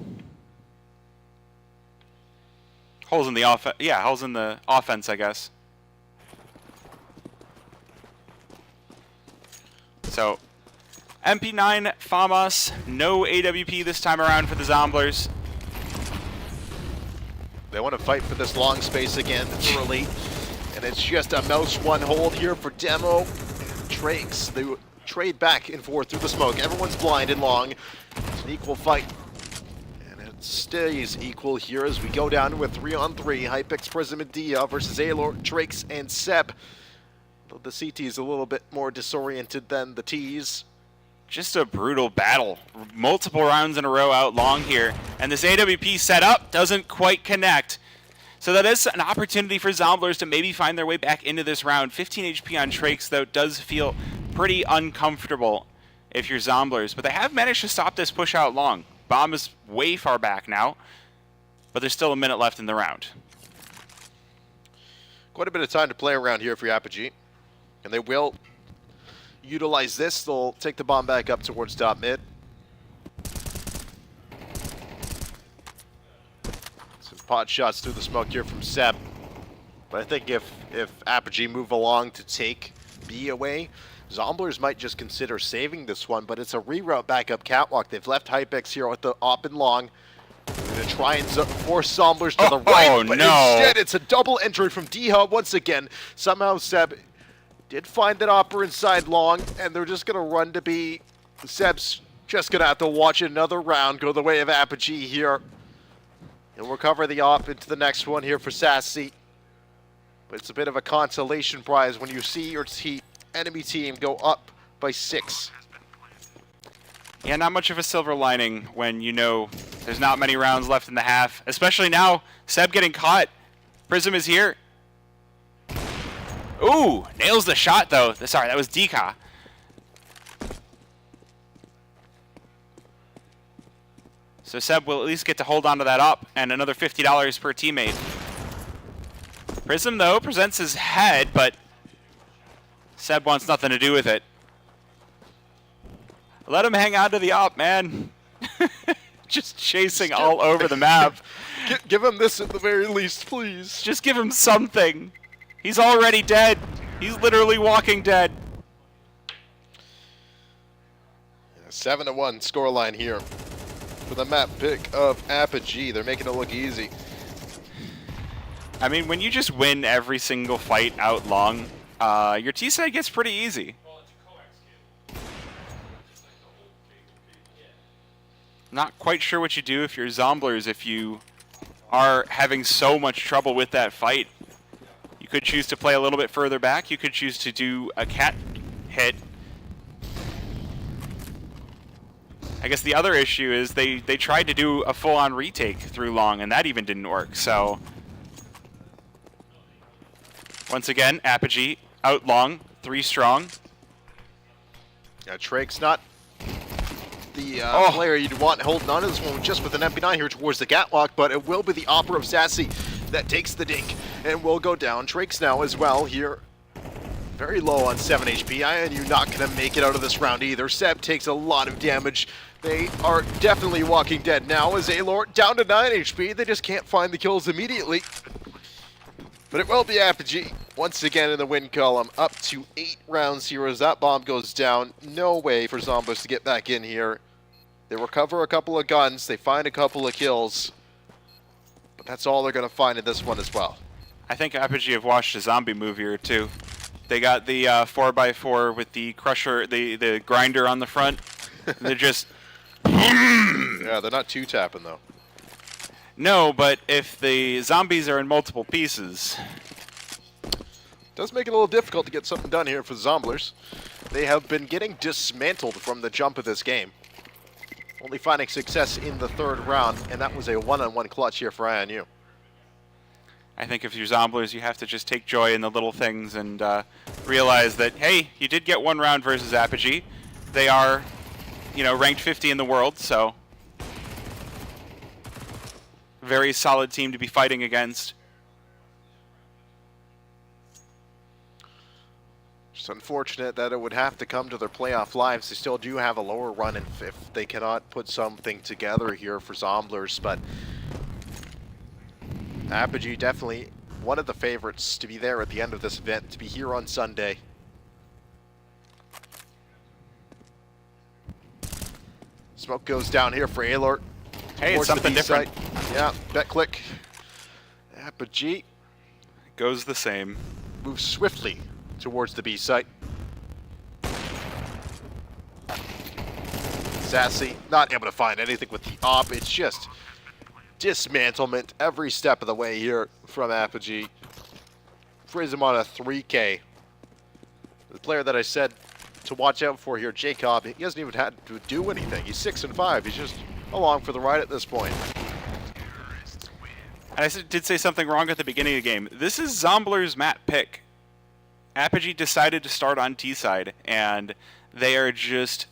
Holes in the holes in the offense, I guess. So, MP9, FAMAS, no AWP this time around for the Zomblers. They want to fight for this long space again early. And it's just a mouse one hold here for Demo. Trakes, they trade back and forth through the smoke. Everyone's blind and long. It's an equal fight. And it stays equal here as we go down with 3-on-3. Hypix, Prism, and Dia versus Alor, Trakes, and Seb. Though the CT is a little bit more disoriented than the Ts. Just a brutal battle. Multiple rounds in a row out long here. And this AWP setup doesn't quite connect. So that is an opportunity for Zomblers to maybe find their way back into this round. 15 HP on Trakes, though, does feel pretty uncomfortable if you're Zomblers. But they have managed to stop this push out long. Bomb is way far back now, but there's still a minute left in the round. Quite a bit of time to play around here for Apogee. And they will utilize this. They'll take the bomb back up towards top mid. Pot shots through the smoke here from Seb. But I think if Apogee move along to take B away, Zomblers might just consider saving this one, but it's a reroute back up catwalk. They've left Hypix here with the op and long. They're going to try and force Zomblers to the right, but instead it's a double entry from D-Hub once again. Somehow Seb did find that opper inside long, and they're just going to run to B. Seb's just going to have to watch another round go the way of Apogee here. He'll recover the op into the next one here for Sassy. But it's a bit of a consolation prize when you see your enemy team go up by 6. Yeah, not much of a silver lining when you know there's not many rounds left in the half. Especially now, Seb getting caught. Prism is here. Ooh, nails the shot though. Sorry, that was Dika. So Seb will at least get to hold on to that up and another $50 per teammate. Prism, though, presents his head, but Seb wants nothing to do with it. Let him hang on to the op, man. just chasing all over the map. Give him this at the very least, please. Just give him something. He's already dead. He's literally walking dead. 7-1 scoreline here for the map pick of Apogee. They're making it look easy. I mean, when you just win every single fight out long, your T-side gets pretty easy. Not quite sure what you do if you're Zomblers if you are having so much trouble with that fight. You could choose to play a little bit further back. You could choose to do a cat hit. I guess the other issue is they tried to do a full-on retake through long, and that even didn't work. So once again, Apogee out long, 3 strong. Yeah, Trake's not the player you'd want holding on to this one just with an MP9 here towards the Gatlock, but it will be the Opera of Sassy that takes the dink and will go down. Drake's now as well here. Very low on 7 HP. INU not going to make it out of this round either. Seb takes a lot of damage. They are definitely walking dead now as Alor down to 9 HP. They just can't find the kills immediately. But it will be Apogee once again in the win column, up to 8 rounds here as that bomb goes down. No way for Zombies to get back in here. They recover a couple of guns. They find a couple of kills. But that's all they're going to find in this one as well. I think Apogee have watched a zombie move here too. They got the 4x4 with the crusher, the grinder on the front. They're just... Yeah, they're not too tapping though. No, but if the zombies are in multiple pieces... Does make it a little difficult to get something done here for the Zomblers. They have been getting dismantled from the jump of this game. Only finding success in the 3rd round, and that was a one-on-one clutch here for INU. I think if you're Zomblers, you have to just take joy in the little things and realize that, hey, you did get 1 round versus Apogee. They are, ranked 50 in the world, so very solid team to be fighting against. It's unfortunate that it would have to come to their playoff lives. They still do have a lower run if they cannot put something together here for Zomblers, but Apogee definitely one of the favorites to be there at the end of this event, to be here on Sunday. Smoke goes down here for Alert. Hey, it's something different. Yeah, bet click. Apogee goes the same. Moves swiftly towards the B site. Sassy not able to find anything with the op. It's just dismantlement every step of the way here from Apogee. Frees him on a 3K. The player that I said to watch out for here, Jacob, he hasn't even had to do anything. He's 6-5. He's just along for the ride at this point. I did say something wrong at the beginning of the game. This is Zomblers' map pick. Apogee decided to start on T side, and they are just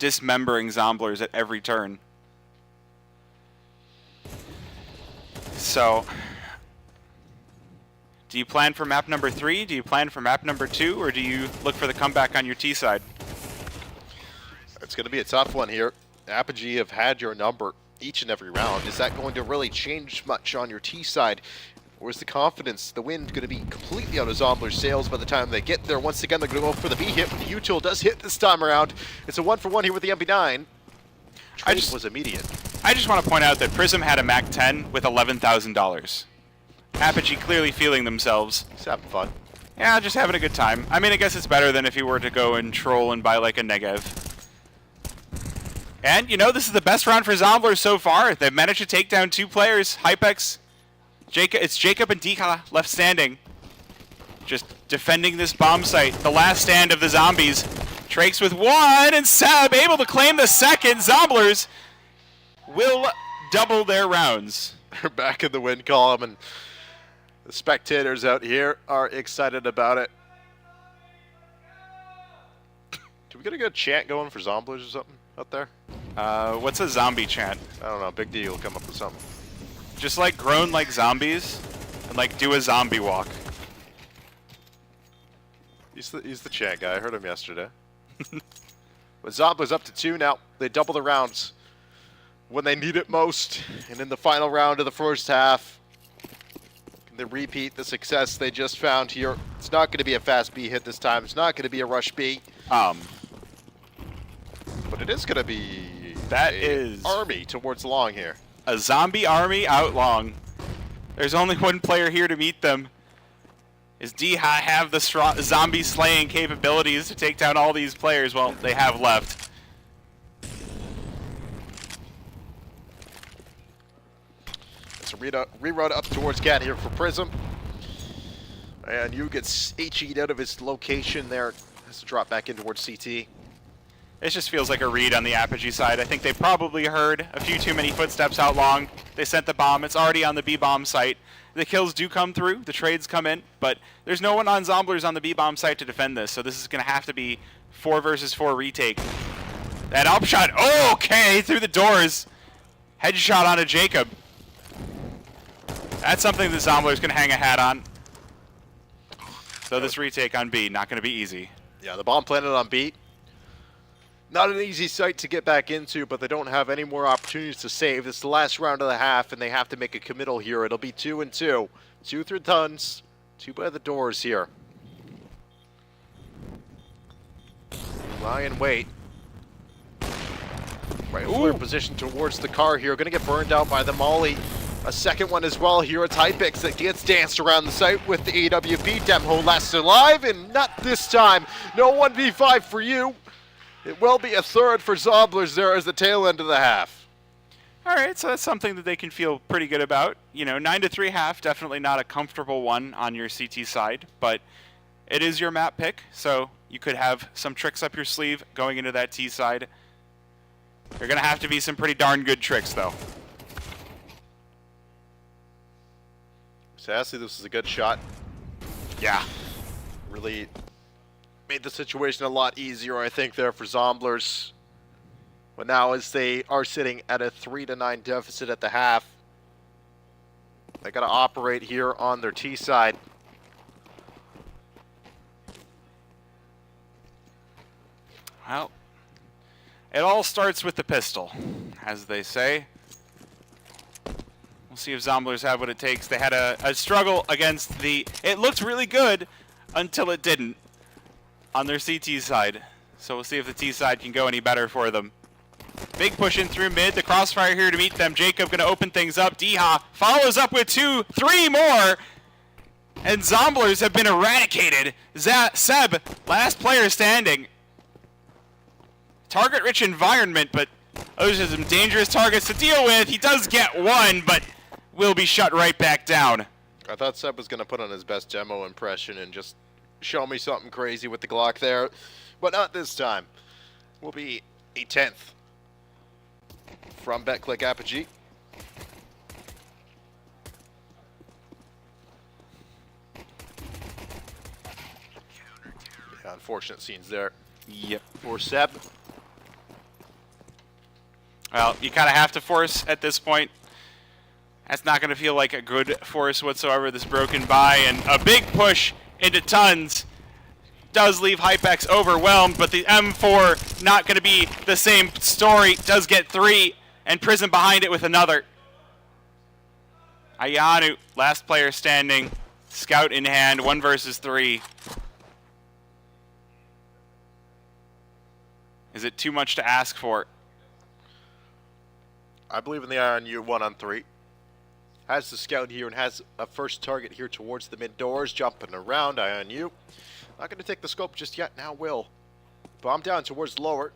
dismembering Zomblers at every turn. So, do you plan for map number 3? Do you plan for map number 2? Or do you look for the comeback on your T side? It's going to be a tough one here. Apogee have had your number each and every round. Is that going to really change much on your T side? Or is the confidence, the wind, going to be completely out of Zomblers' sails by the time they get there? Once again, they're going to go for the B hit, but the U-tool does hit this time around. It's a 1-for-1 here with the MP9. Trade was immediate. I just want to point out that Prism had a Mac 10 with $11,000. Apogee clearly feeling themselves. Just having fun. Yeah, just having a good time. I mean, I guess it's better than if you were to go and troll and buy like a Negev. And, this is the best round for Zomblers so far. They've managed to take down 2 players. Hypex. It's Jacob and Dika left standing. Just defending this bomb site. The last stand of the zombies. Trakes with 1, and Seb able to claim the 2nd. Zomblers will double their rounds. They're back in the win column, and the spectators out here are excited about it. Do we get a good chant going for Zomblers or something out there? What's a zombie chant? I don't know. Big D will come up with something. Just groan like zombies, and do a zombie walk. He's the chant guy. I heard him yesterday. But Zomblers up to 2 now. They double the rounds. when they need it most. And in the final round of the first half, can they repeat the success they just found here? It's not going to be a fast B hit this time. It's not going to be a rush B. But it is going to be army towards long here. A zombie army out long. There's only one player here to meet them. Does D have the zombie slaying capabilities to take down all these players? Well, they have left. It's a rerun up towards Cat here for Prism. And Nuke gets HE'd out of his location there. Has to drop back in towards CT. It just feels like a read on the Apogee side. I think they probably heard a few too many footsteps out long. They sent the bomb. It's already on the B-bomb site. The kills do come through. The trades come in. But there's no one on Zomblers on the B-bomb site to defend this. So this is going to have to be 4 versus 4 retake. That up shot. Oh, okay. Through the doors. Headshot onto Jacob. That's something the Zomblers can hang a hat on. So this retake on B, not going to be easy. Yeah, the bomb planted on B. Not an easy site to get back into, but they don't have any more opportunities to save. This is the last round of the half, and they have to make a committal here. It'll be 2 and 2. 2 through tons, 2 by the doors here. Ryan wait. Right flare position towards the car here. Going to get burned out by the Molly. A second one as well here. It's Hypix that gets danced around the site with the AWP. Demo last alive, and not this time. No 1v5 for you. It will be a third for Zomblers there as the tail end of the half. All right, so that's something that they can feel pretty good about. You know, 9-3 half, definitely not a comfortable one on your CT side, but it is your map pick, so you could have some tricks up your sleeve going into that T side. They're going to have to be some pretty darn good tricks, though. Sassy, this is a good shot. Yeah. Really made the situation a lot easier, I think, there for Zomblers. But now as they are sitting at a 3-9 deficit at the half, they got to operate here on their T side. Well, it all starts with the pistol, as they say. We'll see if Zomblers have what it takes. They had a struggle against the... It looked really good until it didn't on their CT side. So we'll see if the T side can go any better for them. Big push in through mid. The crossfire here to meet them. Jacob going to open things up. Deha follows up with 2, 3 more. And Zomblers have been eradicated. Seb, last player standing. Target-rich environment, but those are some dangerous targets to deal with. He does get one, but will be shut right back down. I thought Seb was going to put on his best demo impression and just show me something crazy with the Glock there, but not this time. Will be a 10th from BetClick Apogee. Yeah, unfortunate scenes there. Yep. For Seb. Well, you kind of have to force at this point. That's not going to feel like a good force whatsoever, this broken by, and a big push into tons does leave Hypex overwhelmed, but the M4 not going to be the same story. Does get 3, and Prism behind it with another. Ayanu, last player standing, scout in hand, 1 versus 3. Is it too much to ask for? I believe in the IRNU 1-on-3. Has the scout here and has a first target here towards the mid doors, jumping around. IRNU not going to take the scope just yet. Now will. Bomb down towards lower.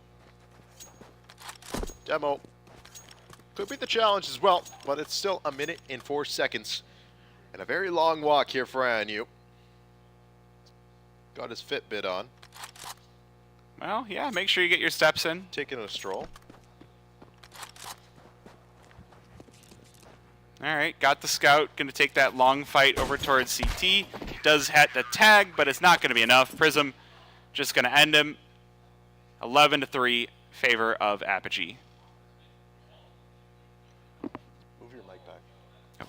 Demo could be the challenge as well, but it's still 1 minute and 4 seconds, and a very long walk here for IRNU. Got his Fitbit on. Well, yeah, make sure you get your steps in. Taking a stroll. All right, got the scout. Going to take that long fight over towards CT. Does hit the tag, but it's not going to be enough. Prism just going to end him. 11-3, favor of Apogee. Move your mic back.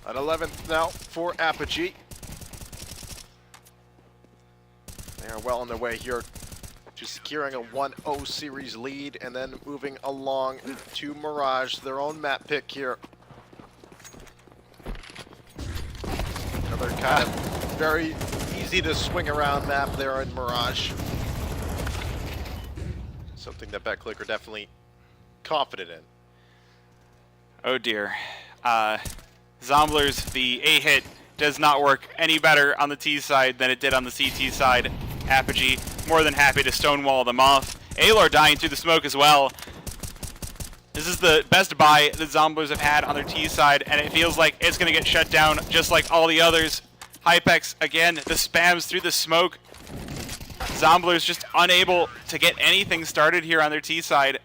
An 11th now for Apogee. They are well on their way here to securing a 1-0 series lead and then moving along to Mirage, their own map pick here. Another kind of very easy to swing around map there in Mirage. Something that BetClick are definitely confident in. Oh dear. Zomblers, the A-hit does not work any better on the T side than it did on the CT side. Apogee more than happy to stonewall them off. Aelor dying through the smoke as well. This is the best buy the Zomblers have had on their T side, and it feels like it's going to get shut down just like all the others. Hypex, again, the spams through the smoke. Zomblers just unable to get anything started here on their T side.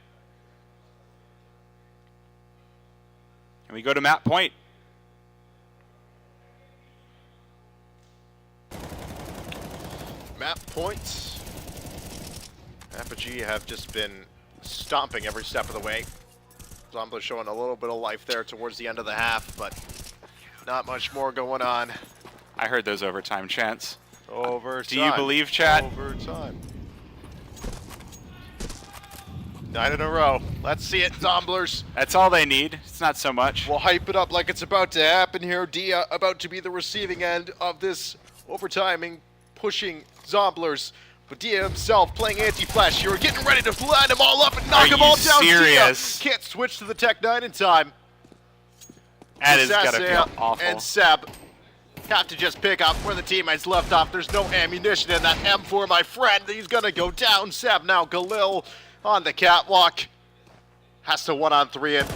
And we go to map point. Map points. Apogee have just been stomping every step of the way. Zomblers showing a little bit of life there towards the end of the half, but not much more going on. I heard those overtime chants. Overtime. Do you believe, chat? Overtime. 9 in a row. Let's see it, Zomblers. That's all they need. It's not so much. We'll hype it up like it's about to happen here. Dia about to be the receiving end of this overtiming, pushing Zomblers. But Dia himself playing anti-flash here, getting ready to line them all up and knock them all down. Serious? Dia can't switch to the Tech 9 in time. That is gotta feel awful. And Seb have to just pick up where the teammates left off. There's no ammunition in that M4, my friend. He's gonna go down. Seb now, Galil on the catwalk. Has to 1-on-3 it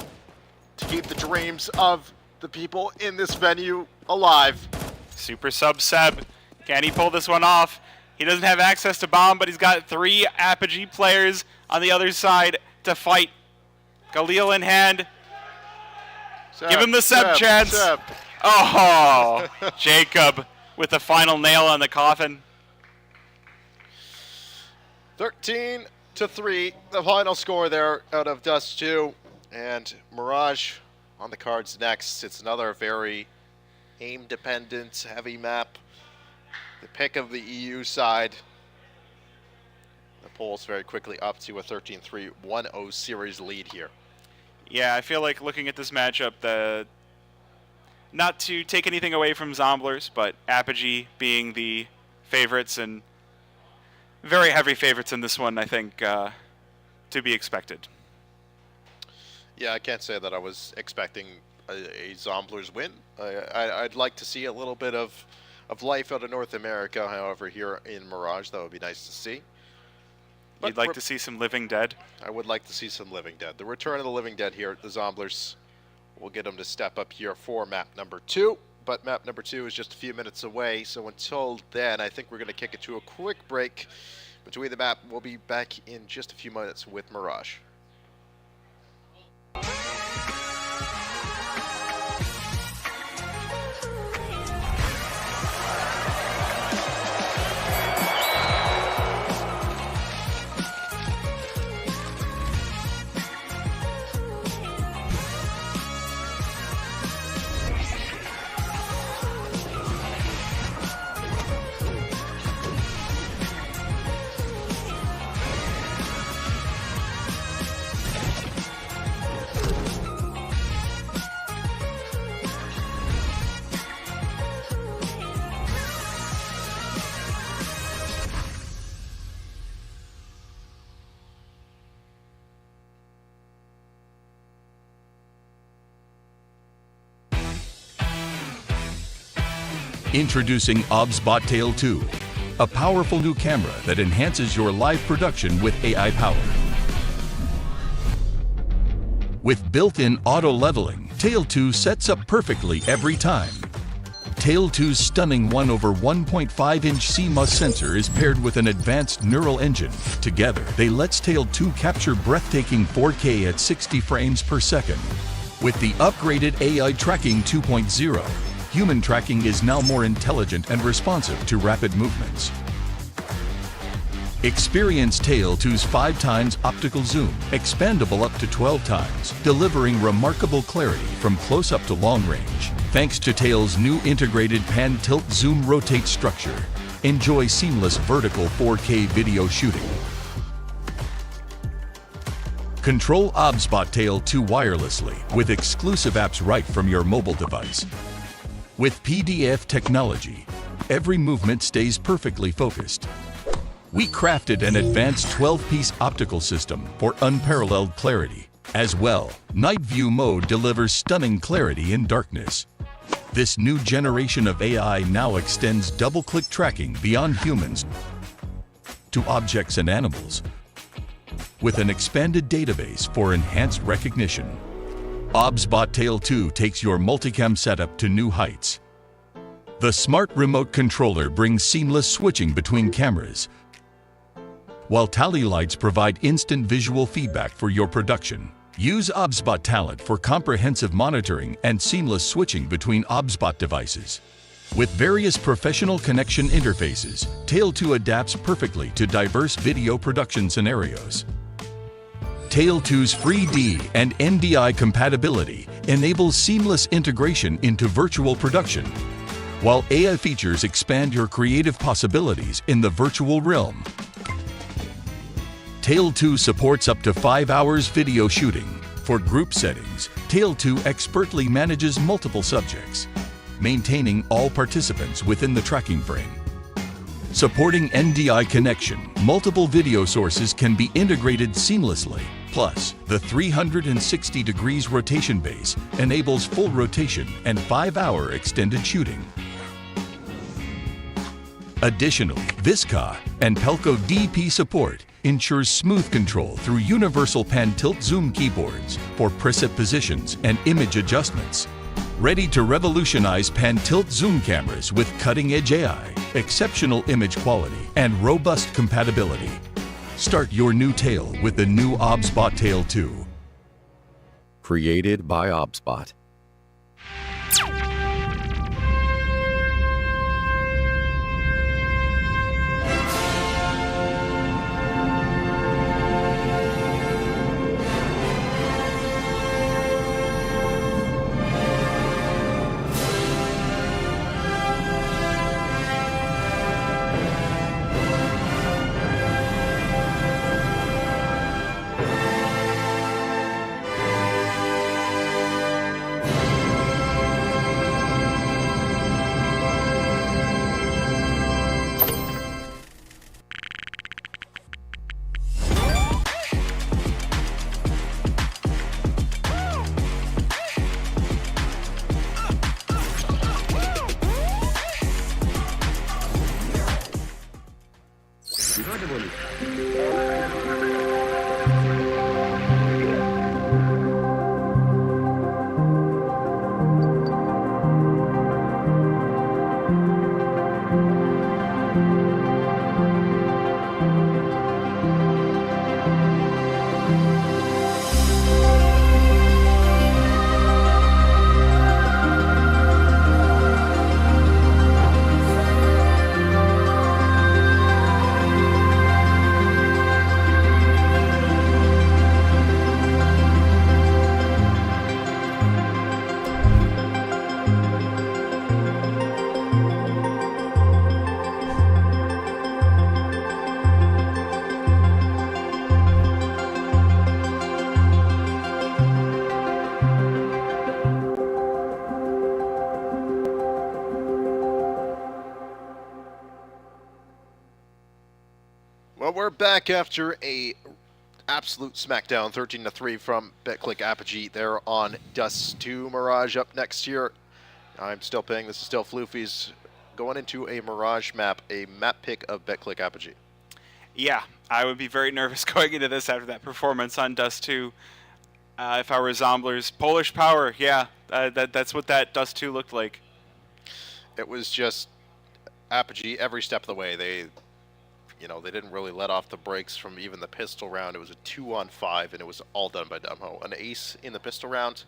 to keep the dreams of the people in this venue alive. Super sub Seb. Can he pull this one off? He doesn't have access to bomb, but he's got 3 Apogee players on the other side to fight. Galil in hand. Seb, Give him the Seb chance. Seb. Oh, Jacob with the final nail on the coffin. 13-3, the final score there out of Dust 2. And Mirage on the cards next. It's another very aim-dependent, heavy map. The pick of the EU side. The polls very quickly up to a 13-3, 1-0 series lead here. Yeah, I feel like looking at this matchup, not to take anything away from Zomblers, but Apogee being the favorites and very heavy favorites in this one, I think, to be expected. Yeah, I can't say that I was expecting a Zomblers win. I'd like to see a little bit of life out of North America, however, here in Mirage. That would be nice to see. But you'd like to see some Living Dead? I would like to see some Living Dead. The return of the Living Dead here at the Zomblers. We'll get them to step up here for map number 2. But map number 2 is just a few minutes away. So until then, I think we're going to kick it to a quick break between the map. We'll be back in just a few minutes with Mirage. Introducing OBSBot Tail 2, a powerful new camera that enhances your live production with AI power. With built-in auto-leveling, Tail 2 sets up perfectly every time. Tail 2's stunning 1/1.5-inch CMOS sensor is paired with an advanced neural engine. Together, they let Tail 2 capture breathtaking 4K at 60 frames per second. With the upgraded AI Tracking 2.0, human tracking is now more intelligent and responsive to rapid movements. Experience Tail 2's 5x optical zoom, expandable up to 12 times, delivering remarkable clarity from close-up to long range. Thanks to Tail's new integrated pan-tilt-zoom-rotate structure, enjoy seamless vertical 4K video shooting. Control OBSBot Tail 2 wirelessly with exclusive apps right from your mobile device. With PDF technology, every movement stays perfectly focused. We crafted an advanced 12-piece optical system for unparalleled clarity. As well, Night View mode delivers stunning clarity in darkness. This new generation of AI now extends double-click tracking beyond humans to objects and animals, with an expanded database for enhanced recognition. OBSBot Tail 2 takes your multicam setup to new heights. The smart remote controller brings seamless switching between cameras, while tally lights provide instant visual feedback for your production. Use OBSBot Talent for comprehensive monitoring and seamless switching between OBSBot devices. With various professional connection interfaces, Tail 2 adapts perfectly to diverse video production scenarios. Tail 2's FreeD and NDI compatibility enables seamless integration into virtual production, while AI features expand your creative possibilities in the virtual realm. Tail 2 supports up to 5 hours video shooting. For group settings, Tail 2 expertly manages multiple subjects, maintaining all participants within the tracking frame. Supporting NDI connection, multiple video sources can be integrated seamlessly. Plus, the 360 degrees rotation base enables full rotation and 5-hour extended shooting. Additionally, Visca and Pelco DP support ensures smooth control through universal pan tilt zoom keyboards for preset positions and image adjustments. Ready to revolutionize pan tilt zoom cameras with cutting-edge AI, exceptional image quality, and robust compatibility. Start your new Tail with the new OBSBot Tail 2. Created by OBSBot. Well, we're back after a absolute smackdown, 13-3 from BetClick Apogee. They're on Dust 2. Mirage up next here. I'm still paying. This is still Floofy's going into a Mirage map, a map pick of BetClick Apogee. Yeah, I would be very nervous going into this after that performance on Dust 2. If I were Zomblers. Polish Power, yeah, that's what that Dust 2 looked like. It was just Apogee every step of the way. They didn't really let off the brakes from even the pistol round. It was a 2-on-5, and it was all done by Dumho. An ace in the pistol round.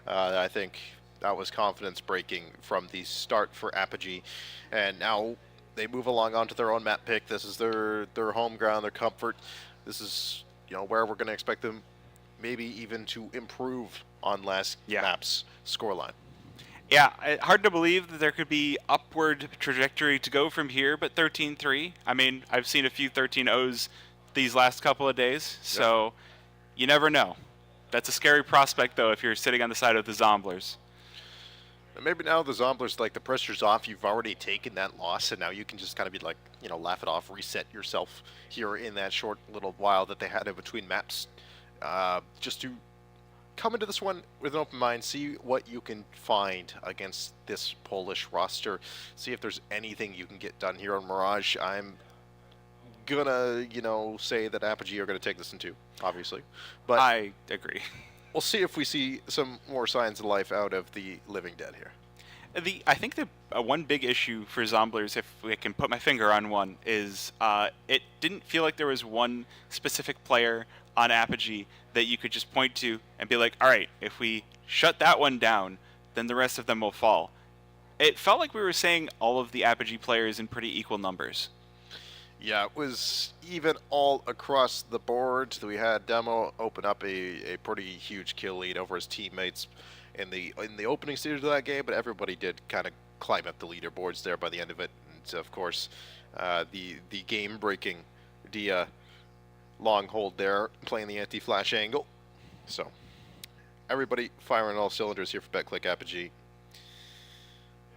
I think that was confidence breaking from the start for Apogee. And now they move along onto their own map pick. This is their home ground, their comfort. This is where we're going to expect them maybe even to improve on last map's scoreline. Yeah, hard to believe that there could be upward trajectory to go from here, but 13-3. I mean, I've seen a few 13-0s these last couple of days, so you never know. That's a scary prospect, though, if you're sitting on the side of the Zomblers. And maybe now the Zomblers, like, the pressure's off. You've already taken that loss, and now you can just kind of be like, you know, laugh it off, reset yourself here in that short little while that they had in between maps. Just to come into this one with an open mind, see what you can find against this Polish roster. See if there's anything you can get done here on Mirage. I'm gonna, you know, say that Apogee are gonna take this in 2, obviously. But I agree. We'll see if we see some more signs of life out of the living dead here. I think the one big issue for Zomblers, if I can put my finger on one, is it didn't feel like there was one specific player on Apogee that you could just point to and be like, all right, if we shut that one down, then the rest of them will fall. It felt like we were saying all of the Apogee players in pretty equal numbers. Yeah, it was even all across the board. We had Demo open up a pretty huge kill lead over his teammates in the opening stage of that game, but everybody did kind of climb up the leaderboards there by the end of it. And of course, the game-breaking Dia long hold there, playing the anti-flash angle. So everybody firing all cylinders here for BetClick Apogee.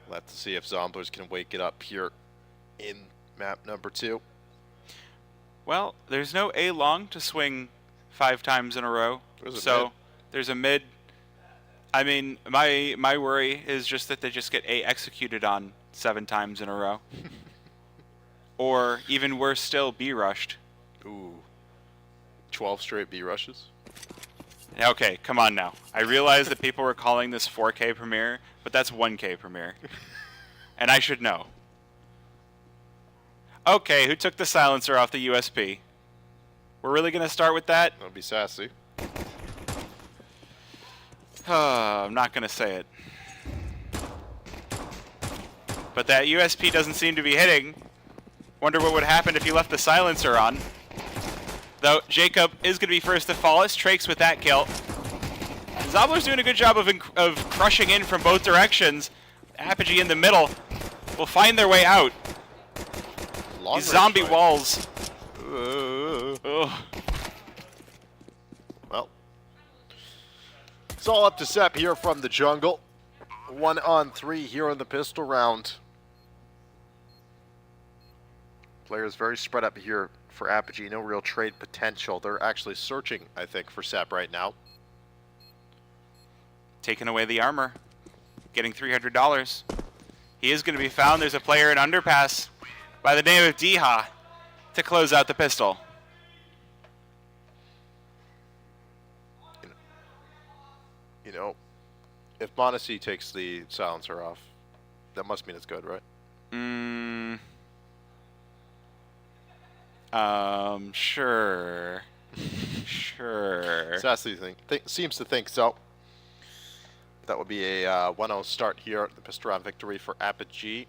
We'll have to see if Zomblers can wake it up here in map number 2. Well, there's no A long to swing 5 times in a row, so there's a mid. I mean, my worry is just that they just get A executed on 7 times in a row. Or even worse still, B rushed. Ooh. 12 straight B rushes? Okay, come on now. I realize that people were calling this 4K premiere, but that's 1K premiere. And I should know. Okay, who took the silencer off the USP? We're really going to start with that? That'll be sassy. I'm not going to say it. But that USP doesn't seem to be hitting. Wonder what would happen if you left the silencer on. Though Jacob is going to be first to fall. It's Trakes with that kill. Zobbler's doing a good job of crushing in from both directions. Apogee in the middle will find their way out. These zombie walls. Well, it's all up to Sepp here from the jungle. 1-on-3 here in the pistol round. Players very spread up here for Apogee. No real trade potential. They're actually searching, I think, for Sepp right now. Taking away the armor. Getting $300. He is going to be found. There's a player in underpass by the name of Diha to close out the pistol. You know, if Monacy takes the silencer off, that must mean it's good, right? Sure. Sure. Sassy seems to think so. That would be a 1-0 start here at the pistol round victory for Apogee.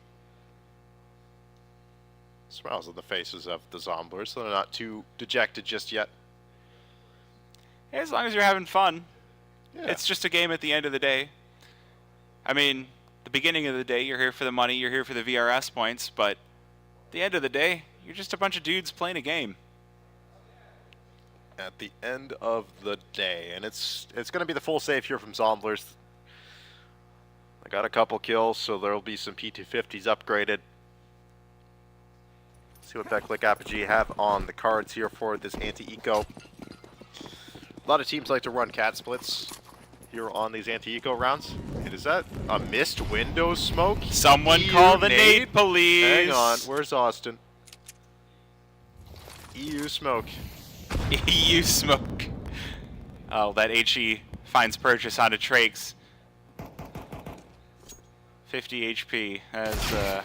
Smiles on the faces of the Zomblers, so they're not too dejected just yet. Hey, as long as you're having fun. Yeah. It's just a game at the end of the day. I mean, the beginning of the day, you're here for the money, you're here for the VRS points, but at the end of the day, you're just a bunch of dudes playing a game. At the end of the day, and it's going to be the full save here from Zomblers. I got a couple kills, so there'll be some P250s upgraded. See what BetClick Apogee have on the cards here for this anti-eco. A lot of teams like to run cat splits here on these anti-eco rounds. And is that a missed window smoke? Someone call the nade police. Hang on, where's Austin? EU smoke. EU smoke. Oh, that HE finds purchase onto Trakes. 50 HP as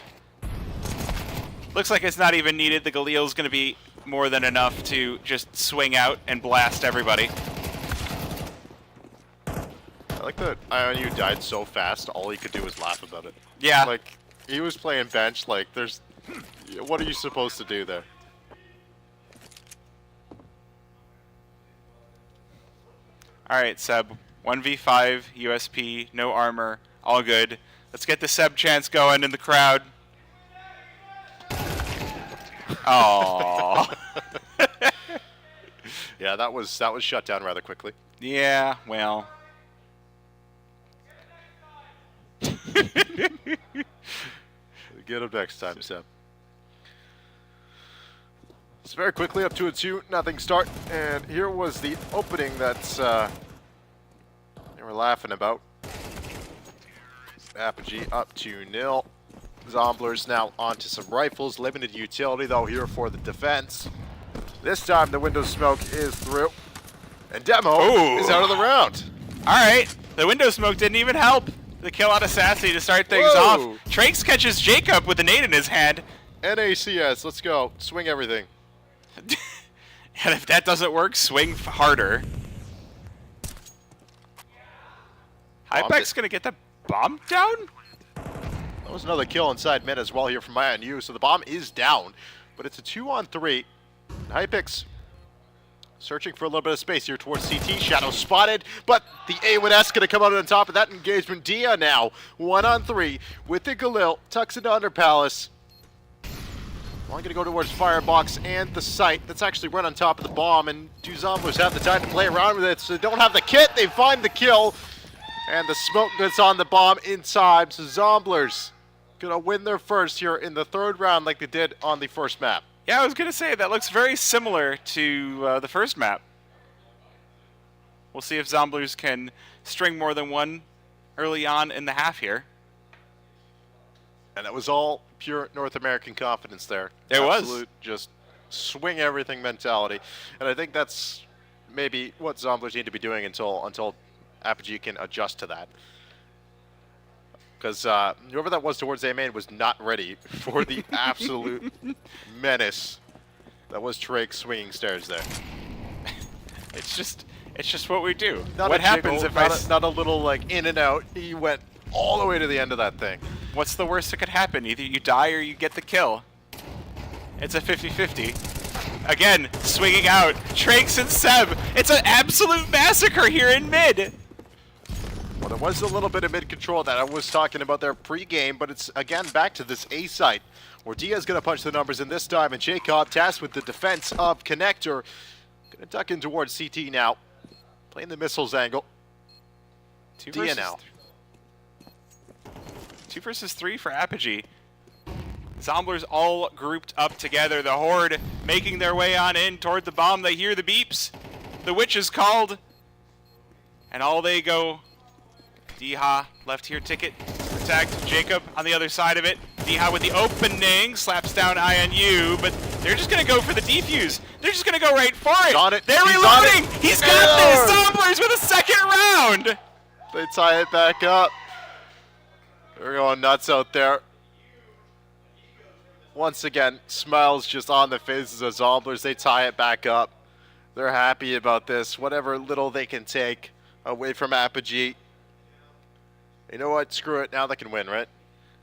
looks like it's not even needed. The Galil's going to be more than enough to just swing out and blast everybody. I like that IONU died so fast, all he could do was laugh about it. Yeah. Like, he was playing bench, like, there's... What are you supposed to do there? Alright, Seb. 1v5, USP, no armor, all good. Let's get the Seb chance going in the crowd. Aww. Yeah, that was shut down rather quickly. Yeah, well. Get him next time, Seb. It's very quickly up to a 2-0 start, and here was the opening that's they were laughing about. Apogee up 2-0. Zomblers now onto some rifles. Limited utility though here for the defense. This time the window smoke is through, and Demo is out of the round. All right, the window smoke didn't even help. The kill out of Sassy to start things off. Tranks catches Jacob with a nade in his hand. NACS, let's go. Swing everything. And if that doesn't work, swing harder. Hypex gonna get the bomb down? That was another kill inside mid as well here from INU, so the bomb is down, but it's a 2-on-3. Hypex searching for a little bit of space here towards CT. Shadow spotted, but the A1S going to come out on top of that engagement. Dia now 1-on-3 with the Galil. Tucks into Under Palace. I'm going to go towards Firebox and the site that's actually right on top of the bomb, and do Zomblers have the time to play around with it, so they don't have the kit. They find the kill, and the smoke gets on the bomb inside, so Zomblers going to win their first here in the third round like they did on the first map. Yeah, I was going to say, that looks very similar to the first map. We'll see if Zomblers can string more than one early on in the half here. And it was all pure North American confidence there. It was. Absolute just swing everything mentality. And I think that's maybe what Zomblers need to be doing until Apogee can adjust to that. Because whoever that was towards A main was not ready for the absolute menace that was Drake swinging stairs there. It's just what we do. Not what a happens jiggle, if not a little like in and out. He went all the way to the end of that thing. What's the worst that could happen? Either you die or you get the kill. It's a 50-50. Again, swinging out. Tranks and Seb. It's an absolute massacre here in mid. Well, there was a little bit of mid-control that I was talking about there pre-game, but it's, again, back to this A site, where Dia's going to punch the numbers in this time, and Jacob tasked with the defense of Connector. Going to duck in towards CT now, playing the missiles angle. Dia now. 2 versus 3 for Apogee. Zomblers all grouped up together. The Horde making their way on in toward the bomb. They hear the beeps. The witch is called. And all they go. Deha, left here ticket, protect. Jacob on the other side of it. Deha with the opening, slaps down INU, but they're just going to go for the defuse. They're just going to go right for it. On it. They're reloading. He's got this. Zomblers with a second round. They tie it back up. They're going nuts out there. Once again, smiles just on the faces of Zomblers. They tie it back up. They're happy about this. Whatever little they can take away from Apogee. You know what? Screw it. Now they can win, right?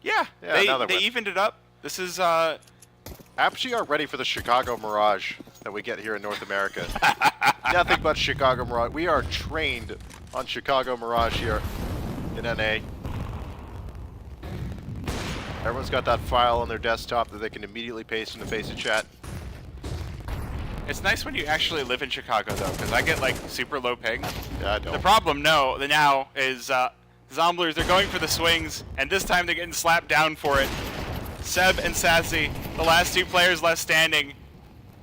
Yeah, now they evened it up. This is Apogee are ready for the Chicago Mirage that we get here in North America. Nothing but Chicago Mirage. We are trained on Chicago Mirage here in NA. Everyone's got that file on their desktop that they can immediately paste in the face of chat. It's nice when you actually live in Chicago, though, because I get, like, super low ping. Yeah, I don't. The problem, now is Zomblers, they're going for the swings, and this time they're getting slapped down for it. Seb and Sassy, the last 2 players left standing,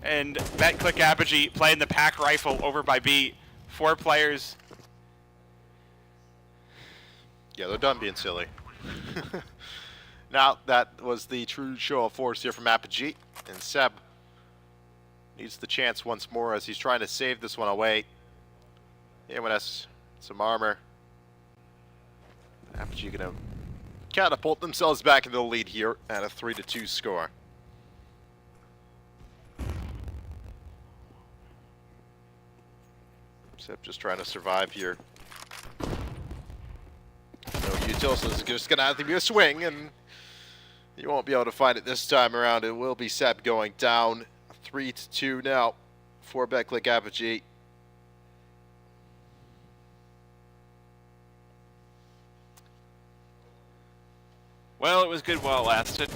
and BetClick Apogee playing the pack rifle over by B. 4 players. Yeah, they're done being silly. Now, that was the true show of force here from Apogee, and Seb needs the chance once more as he's trying to save this one away. A1 has some armor. Apogee going to catapult themselves back into the lead here at a 3-2 score. Seb just trying to survive here. No util, so it's just going to have to be a swing, and you won't be able to find it this time around. It will be Seb going down 3-2 now for BetClick Apogee. Well, it was good while it lasted.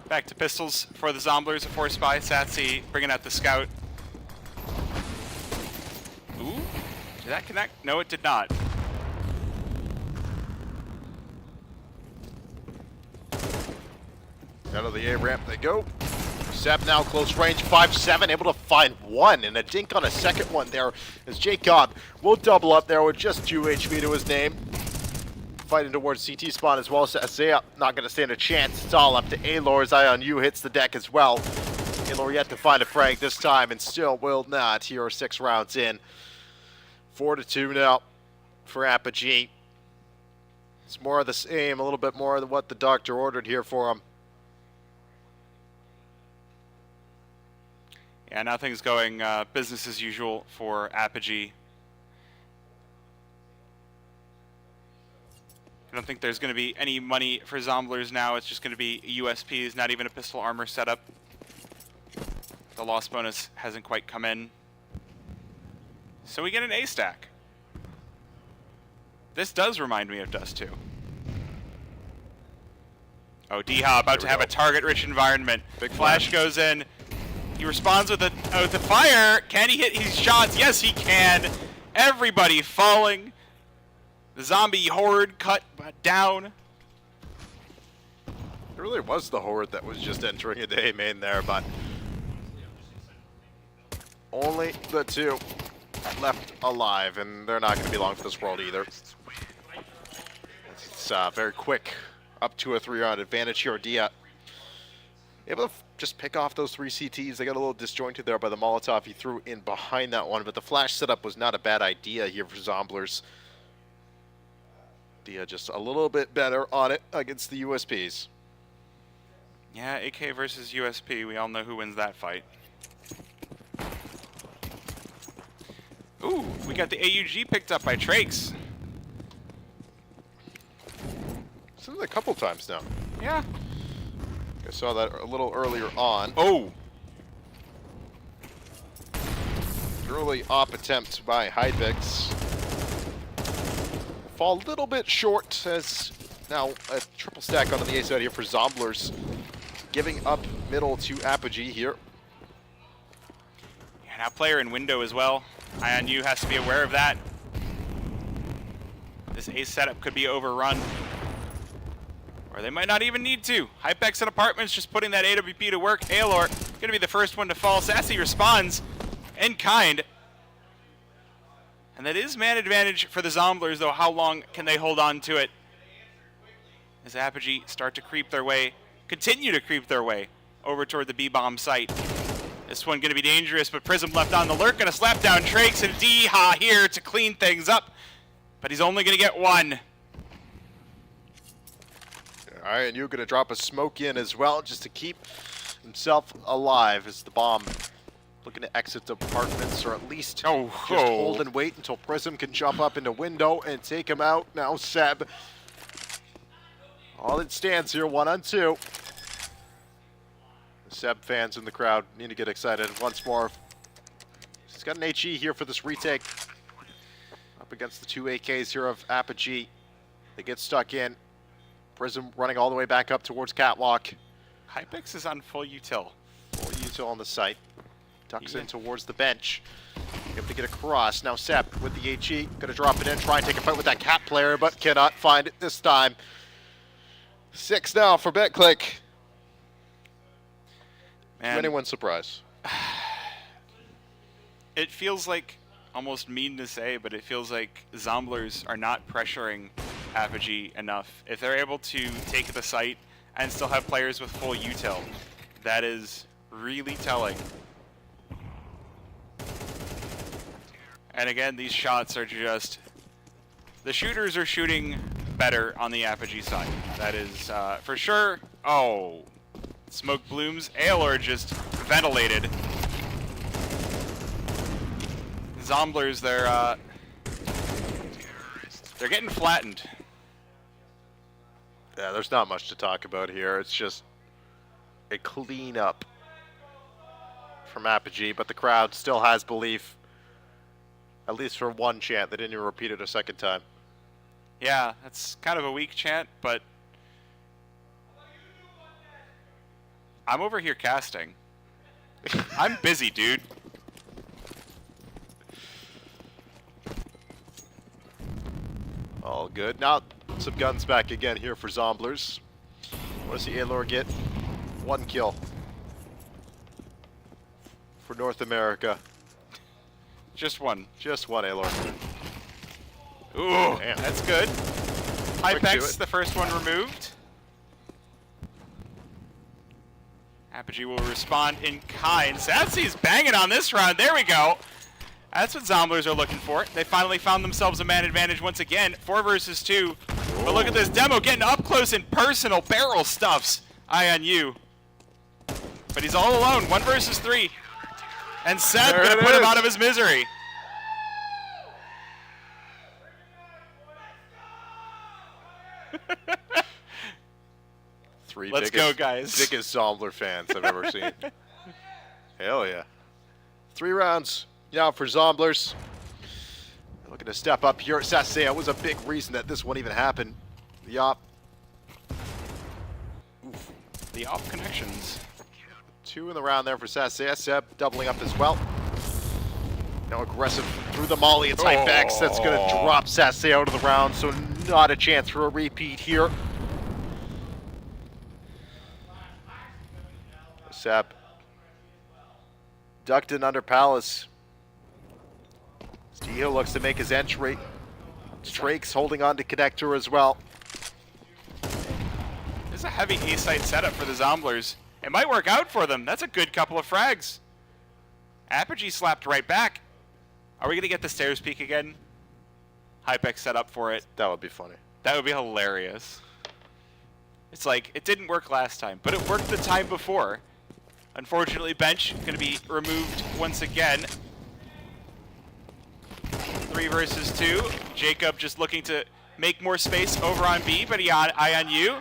Back to pistols for the Zomblers, a force buy. Satsy bringing out the scout. Ooh, did that connect? No, it did not. Out of the A ramp they go. Seb now close range, 5-7, able to find one, and a dink on a second one there as Jacob will double up there with just 2 HP to his name. Fighting towards CT spawn as well, so Isaiah not going to stand a chance. It's all up to Alor as IONU hits the deck as well. Alor yet to find a frag this time and still will not. Here are 6 rounds in. 4-2 now for Apogee. It's more of the same, a little bit more than what the doctor ordered here for him. Yeah, nothing's going business as usual for Apogee. I don't think there's going to be any money for Zomblers now. It's just going to be USPs, not even a pistol armor setup. The loss bonus hasn't quite come in. So we get an A stack. This does remind me of Dust 2. Oh, D-Ha about to have a target-rich environment. Big flash goes in. He responds with a fire. Can he hit his shots? Yes, he can. Everybody falling. The zombie horde cut down. It really was the horde that was just entering a day main there, but only the 2 left alive, and they're not going to be long for this world either. It's very quick, up to a 3-round advantage here. Dia able to just pick off those 3 CTs. They got a little disjointed there by the Molotov he threw in behind that one, but the flash setup was not a bad idea here for Zomblers. Dia just a little bit better on it against the USPs. Yeah, AK versus USP. We all know who wins that fight. Ooh, we got the AUG picked up by Trakes. Seen it a couple times now. Yeah. I saw that a little earlier on. Oh! Early op attempt by Hypex. Fall a little bit short as now a triple stack onto the A side here for Zomblers. Giving up middle to Apogee here. Yeah, now player in window as well. IONU has to be aware of that. This A setup could be overrun. Or they might not even need to. Hypex and Apartments just putting that AWP to work. Aelor gonna be the first one to fall. Sassy responds in kind. And that is man advantage for the Zomblers, though. How long can they hold on to it? As Apogee start to creep their way, continue to creep their way over toward the B-bomb site. This one gonna be dangerous, but Prism left on the lurk, gonna slap down Trakes, and D-Ha here to clean things up. But he's only gonna get one. All right, and you're going to drop a smoke in as well just to keep himself alive as the bomb looking to exit the Apartments, or at least just hold and wait until Prism can jump up into window and take him out. Now Seb. All it stands here, 1-on-2. The Seb fans in the crowd need to get excited once more. He's got an HE here for this retake. Up against the 2 AKs here of Apogee. They get stuck in. Prism running all the way back up towards Catwalk. Hypex is on full util. Full util on the site. Ducks in towards the bench. Able to get across. Now Seb with the HE. Gonna drop it in, try and take a fight with that Cat player, but cannot find it this time. 6 now for BetClick. Man, anyone's surprise. It feels like almost mean to say, but it feels like Zomblers are not pressuring Apogee enough. If they're able to take the site and still have players with full util, that is really telling. And again, these shots are just... The shooters are shooting better on the Apogee side. That is for sure. Oh, smoke blooms. Aelor just ventilated. Zomblers, they're getting flattened. Yeah, there's not much to talk about here. It's just a cleanup from Apogee, but the crowd still has belief, at least for one chant. They didn't even repeat it a second time. Yeah, that's kind of a weak chant, but I'm over here casting. I'm busy, dude. All good. Now, some guns back again here for Zomblers. Want to see Aelor get 1 kill for North America. Just one. Just one, Aelor. Ooh, damn. That's good. Quick to Hypex, it. the first one removed. Apogee will respond in kind. Satsy's banging on this round. There we go. That's what Zomblers are looking for. They finally found themselves a man advantage once again. 4 versus 2. But look at this demo getting up close and personal. Barrel stuffs Eye on You. But he's all alone. 1 versus 3. And Seth There gonna it put him is. out of his misery. Three Let's biggest, go, guys. biggest Zombler fans I've ever seen. Hell yeah. 3 rounds now for Zomblers. Looking to step up here. Sasea was a big reason that this one even happened. The op. Oof. The op connections. 2 in the round there for Sasea. Seb doubling up as well. Now aggressive through the molly. It's Hypex that's going to drop Sasea out of the round, so not a chance for a repeat here. Seb ducked in under Palace. Steel looks to make his entry. Strake's holding on to Connector as well. This is a heavy A-site setup for the Zomblers. It might work out for them. That's a good couple of frags. Apogee slapped right back. Are we going to get the stairs peek again? Hypex set up for it. That would be funny. That would be hilarious. It's like, it didn't work last time, but it worked the time before. Unfortunately, Bench going to be removed once again. 3 versus 2. Jacob just looking to make more space over on B, but he on Eye on You.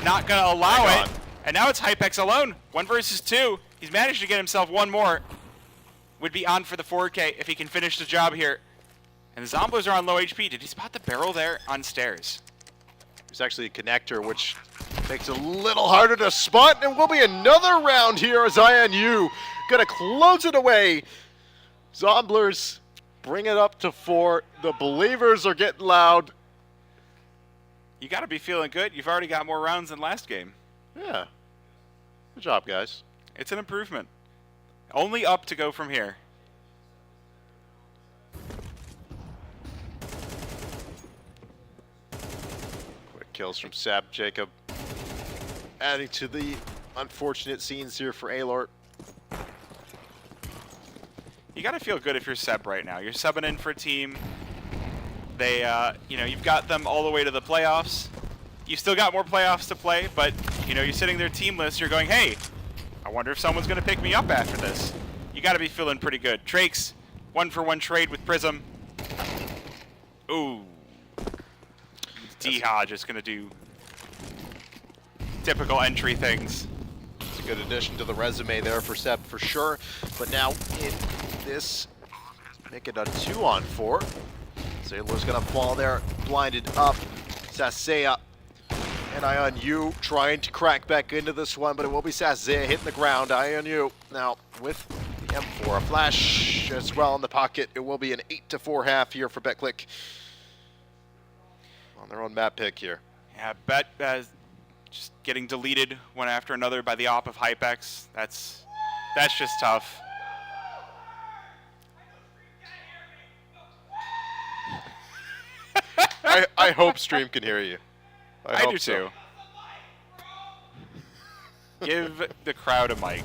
Not going to allow it. And now it's Hypex alone. 1 versus 2. He's managed to get himself 1 more. Would be on for the 4K if he can finish the job here. And the Zomblers are on low HP. Did he spot the barrel there on stairs? There's actually a Connector, which makes it a little harder to spot, and will be another round here as INU gonna close it away. Zomblers bring it up to 4. The believers are getting loud. You got to be feeling good. You've already got more rounds than last game. Yeah. Good job, guys. It's an improvement. Only up to go from here. Quick kills from Seb. Jacob adding to the unfortunate scenes here for Aelor. You got to feel good if you're Seb right now. You're subbing in for a team. They, you know, you've got them all the way to the playoffs. You've still got more playoffs to play, but, you know, you're sitting there teamless. You're going, hey, I wonder if someone's going to pick me up after this. You got to be feeling pretty good. Trakes, 1-for-1 trade with Prism. Ooh. D-Ha just going to do typical entry things. It's a good addition to the resume there for Seb for sure. But now in this, make it a 2-on-4. Sailor's gonna fall there, blinded up. Sasea and Eye on You trying to crack back into this one, but it will be Sasea hitting the ground. Eye on You now with the M4, a flash as well in the pocket. It will be an 8-4 half here for BetClick on their own map pick here. Yeah, Bet just getting deleted one after another by the op of Hypex. That's just tough. I hope stream can hear you. I do hope so. too. Give the crowd a mic.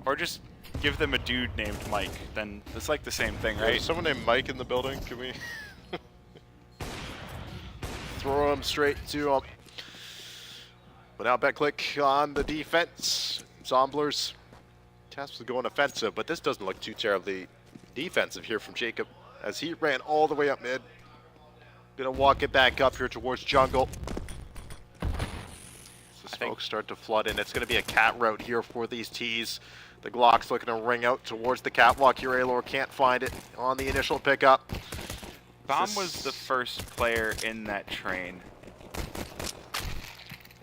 Or just give them a dude named Mike. Then it's like the same thing, right? There's someone named Mike in the building. Can we throw him straight to him? But now BetClick on the defense. Zomblers tasked with going offensive, but this doesn't look too terribly defensive here from Jacob as he ran all the way up mid. Gonna walk it back up here towards jungle. The smoke start to flood in. It's gonna be a cat route here for these T's. The Glock's looking to ring out towards the catwalk here. Aelor can't find it on the initial pickup. Bomb was the first player in that train.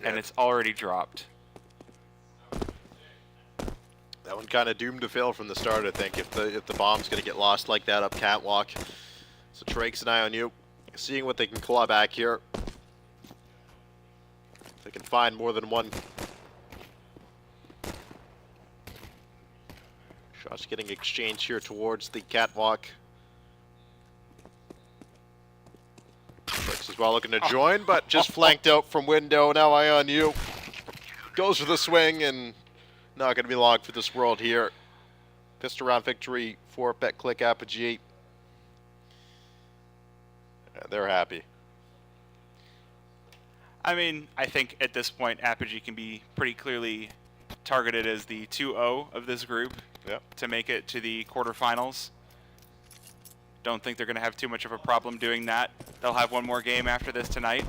And it's already dropped. That one kind of doomed to fail from the start, I think, if the bomb's going to get lost like that up catwalk. So Trake's an eye on you, seeing what they can claw back here. If they can find more than one. Shots getting exchanged here towards the catwalk. Trakes as well looking to join, but just flanked out from window. Now eye on you. Goes for the swing and not going to be long for this world here. Pistol round victory for BetClick Apogee. They're happy. I mean, I think at this point, Apogee can be pretty clearly targeted as the 2-0 of this group to make it to the quarterfinals. Don't think they're going to have too much of a problem doing that. They'll have one more game after this tonight.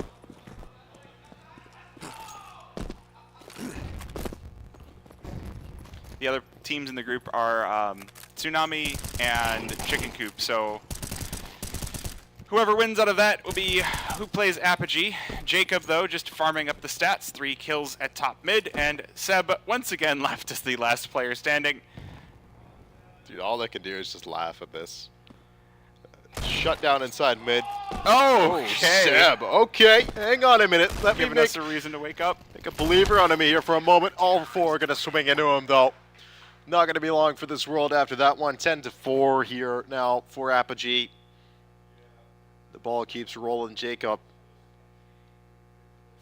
The other teams in the group are Tsunami and Chicken Coop, so whoever wins out of that will be who plays Apogee. Jacob, though, just farming up the stats, 3 kills at top mid, and Seb once again left as the last player standing. Dude, all they can do is just laugh at this. Shut down inside mid. Oh, okay. Seb, okay. Hang on a minute. Let me Giving us a reason to wake up. Make a believer out of me here for a moment. All 4 are going to swing into him, though. Not going to be long for this world after that one. 10-4 here now for Apogee. The ball keeps rolling. Jacob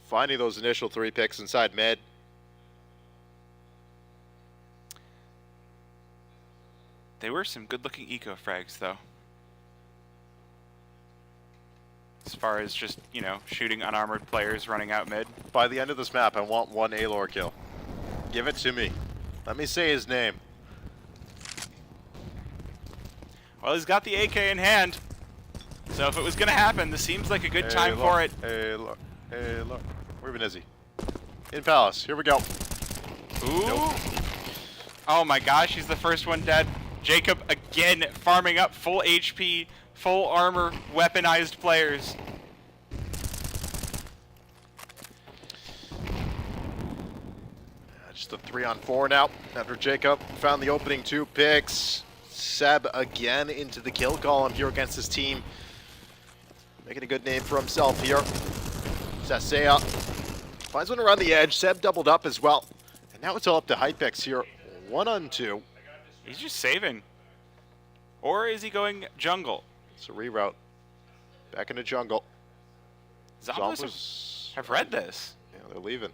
finding those initial 3 picks inside mid. They were some good-looking eco frags, though. As far as just, you know, shooting unarmored players running out mid. By the end of this map, I want 1 Alor kill. Give it to me. Let me say his name. Well, he's got the AK in hand. So if it was going to happen, this seems like a good time for it. Hey, look. Hey, look. Where even is he? In Palace. Here we go. Ooh. Nope. Oh my gosh, he's the first one dead. Jacob again farming up full HP, full armor, weaponized players. Just a 3-on-4 now after Jacob found the opening 2 picks. Seb again into the kill column here against his team. Making a good name for himself here. Sasea finds one around the edge. Seb doubled up as well. And now it's all up to Hypex here. 1-on-2. He's just saving. Or is he going jungle? It's a reroute. Back into jungle. Zombies have read this. Yeah, they're leaving.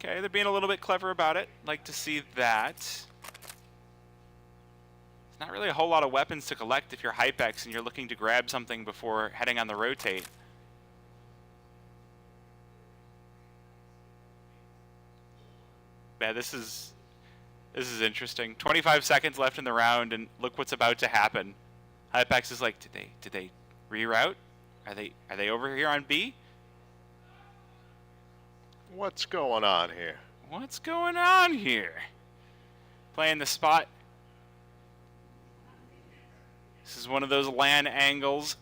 Okay, they're being a little bit clever about it. Like to see that. There's not really a whole lot of weapons to collect if you're Hypex and you're looking to grab something before heading on the rotate. Yeah, this is interesting. 25 seconds left in the round, and look what's about to happen. Hypex is like, did they reroute? Are they over here on B? What's going on here? What's going on here? Playing the spot. This is one of those LAN angles.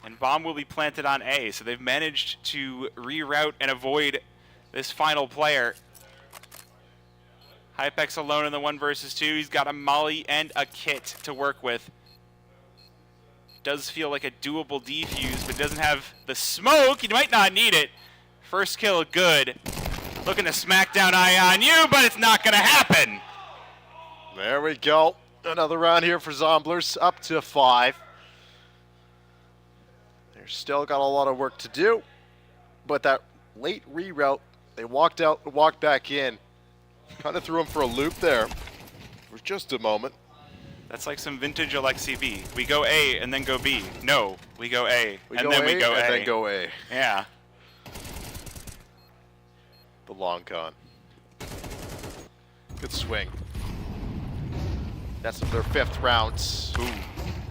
And bomb will be planted on A, so they've managed to reroute and avoid this final player. Hypex alone in the 1 versus 2. He's got a molly and a kit to work with. Does feel like a doable defuse, but doesn't have the smoke. He might not need it. First kill, good. Looking to smack down eye on you, but it's not going to happen. There we go. Another round here for Zomblers, up to 5. They're still got a lot of work to do, but that late reroute, they walked out, walked back in. Kind of threw him for a loop there for just a moment. That's like some vintage Alexi V. We go A and then go B. No, we go A We and go then A we go and A. then go A. Yeah. The long con. Good swing. That's their 5th round. Ooh.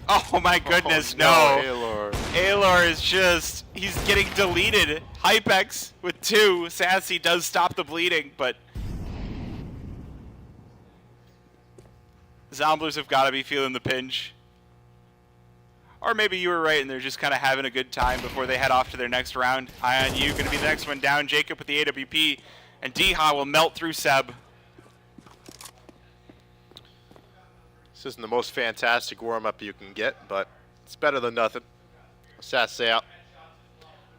Oh my goodness, oh, no. Alor. Alor is just, he's getting deleted. Hypex with 2. Sassy does stop the bleeding, but Zomblers have got to be feeling the pinch. Or maybe you were right and they're just kind of having a good time before they head off to their next round. Eye on you, going to be the next one down. Jacob with the AWP, and Deha will melt through Seb. This isn't the most fantastic warm-up you can get, but it's better than nothing. Sassay out.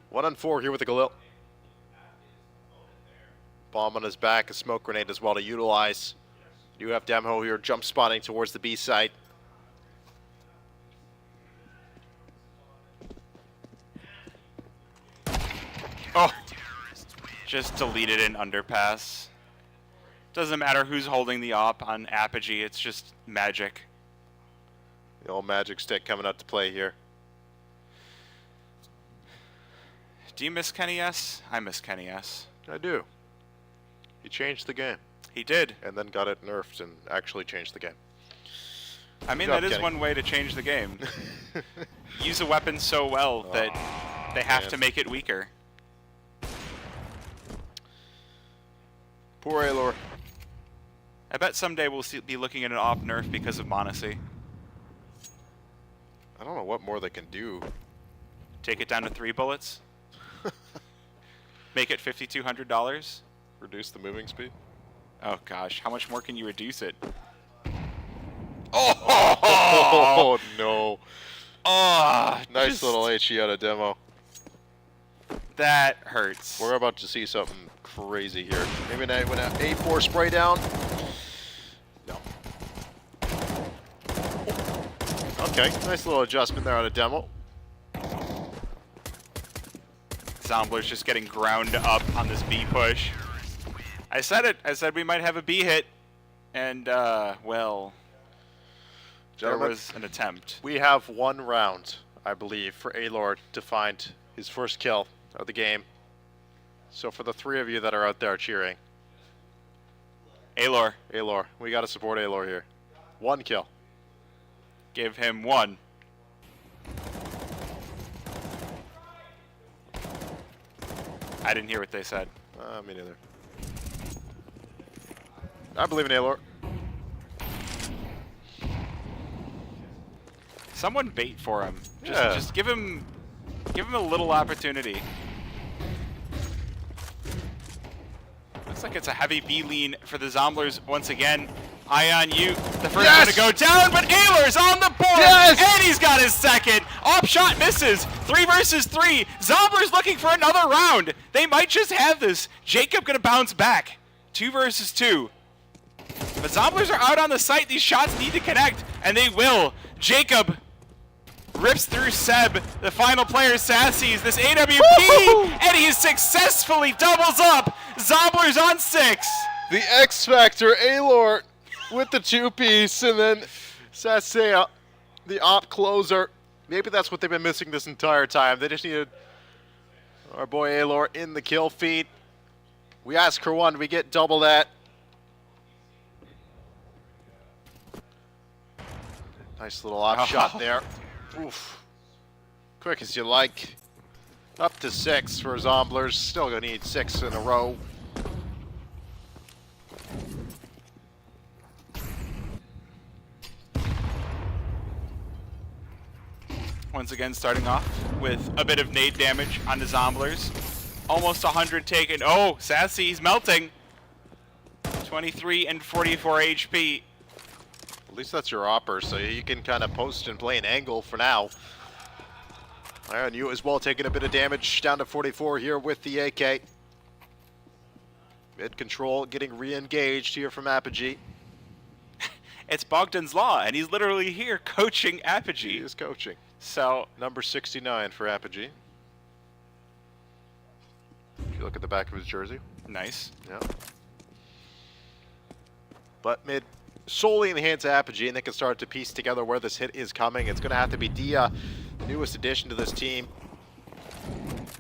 1 on 4 here with the Galil. Bomb on his back, a smoke grenade as well to utilize. You have Demho here jump spotting towards the B site. Oh, just deleted an underpass. Doesn't matter who's holding the op on Apogee, it's just magic. The old magic stick coming up to play here. Do you miss Kenny S? I miss Kenny S. I do. He changed the game. He did. And then got it nerfed and actually changed the game. I mean, Good job, that is Kenny. one way to change the game. Use a weapon so well that they have man. to make it weaker. Poor Alor. I bet someday we'll be looking at an op nerf because of Monacy. I don't know what more they can do. Take it down to 3 bullets. Make it $5,200. Reduce the moving speed. Oh gosh, how much more can you reduce it? Oh no! Oh, Nice just- little HE out of demo. That hurts. We're about to see something crazy here. Maybe an A4 spray down. No. Okay, nice little adjustment there on a demo. Zombler's just getting ground up on this B push. I said it. I said we might have a B hit. And, well, Gentlemen, there was an attempt. We have 1 round, I believe, for Alor to find his first kill of the game. So for the 3 of you that are out there cheering. Alor. Alor. We got to support Alor here. 1 kill. Give him 1. I didn't hear what they said. Me neither. I believe in Alor. Someone bait for him. Yeah. Just give him a little opportunity. Looks like it's a heavy B lean for the Zomblers once again. Eye on you. The first one to go down, but Ayler's on the board! Yes! And he's got his second. Op shot misses. 3 versus 3. Zomblers looking for another round. They might just have this. Jacob gonna bounce back. 2 versus 2. But Zomblers are out on the site. These shots need to connect, and they will. Jacob rips through Seb. The final player Sassy's this AWP, and he successfully doubles up. Zomblers on 6. The X Factor, Alor, with the 2-piece, and then Sasea, the op closer. Maybe that's what they've been missing this entire time. They just needed our boy Alor in the kill feed. We ask for 1, we get double that. Nice little op shot there. Oof. Quick as you like. Up to 6 for Zomblers. Still gonna need 6 in a row. Once again, starting off with a bit of nade damage on the Zomblers. Almost 100 taken. Oh, Sassy, he's melting. 23 and 44 HP. At least that's your opper, so you can kind of post and play an angle for now. And you as well taking a bit of damage, down to 44 here with the AK. Mid control getting re-engaged here from Apogee. It's Bogdan's Law, and he's literally here coaching Apogee. He is coaching. So number 69 for Apogee. If you look at the back of his jersey. Nice. Yeah. But mid solely in the hands of Apogee, and they can start to piece together where this hit is coming. It's going to have to be Dia, the newest addition to this team.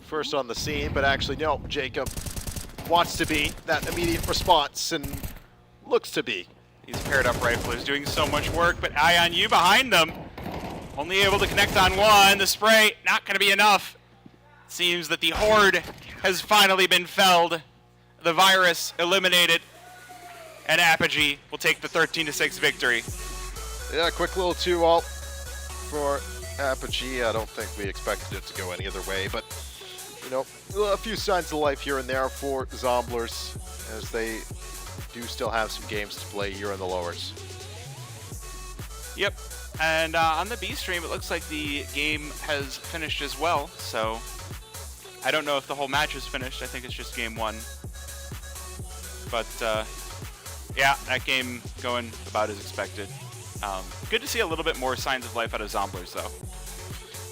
First on the scene, but actually no, Jacob wants to be that immediate response and looks to be. These paired up riflers doing so much work, but eye on you behind them. Only able to connect on 1. The spray not going to be enough. Seems that the horde has finally been felled. The virus eliminated. And Apogee will take the 13-6 victory. Yeah, quick little 2-ult for Apogee, I don't think we expected it to go any other way, but, you know, a few signs of life here and there for Zomblers, as they do still have some games to play here in the lowers. Yep. And on the B stream, it looks like the game has finished as well, so I don't know if the whole match is finished. I think it's just game 1. But, yeah, that game going about as expected. Good to see a little bit more signs of life out of Zomblers, though.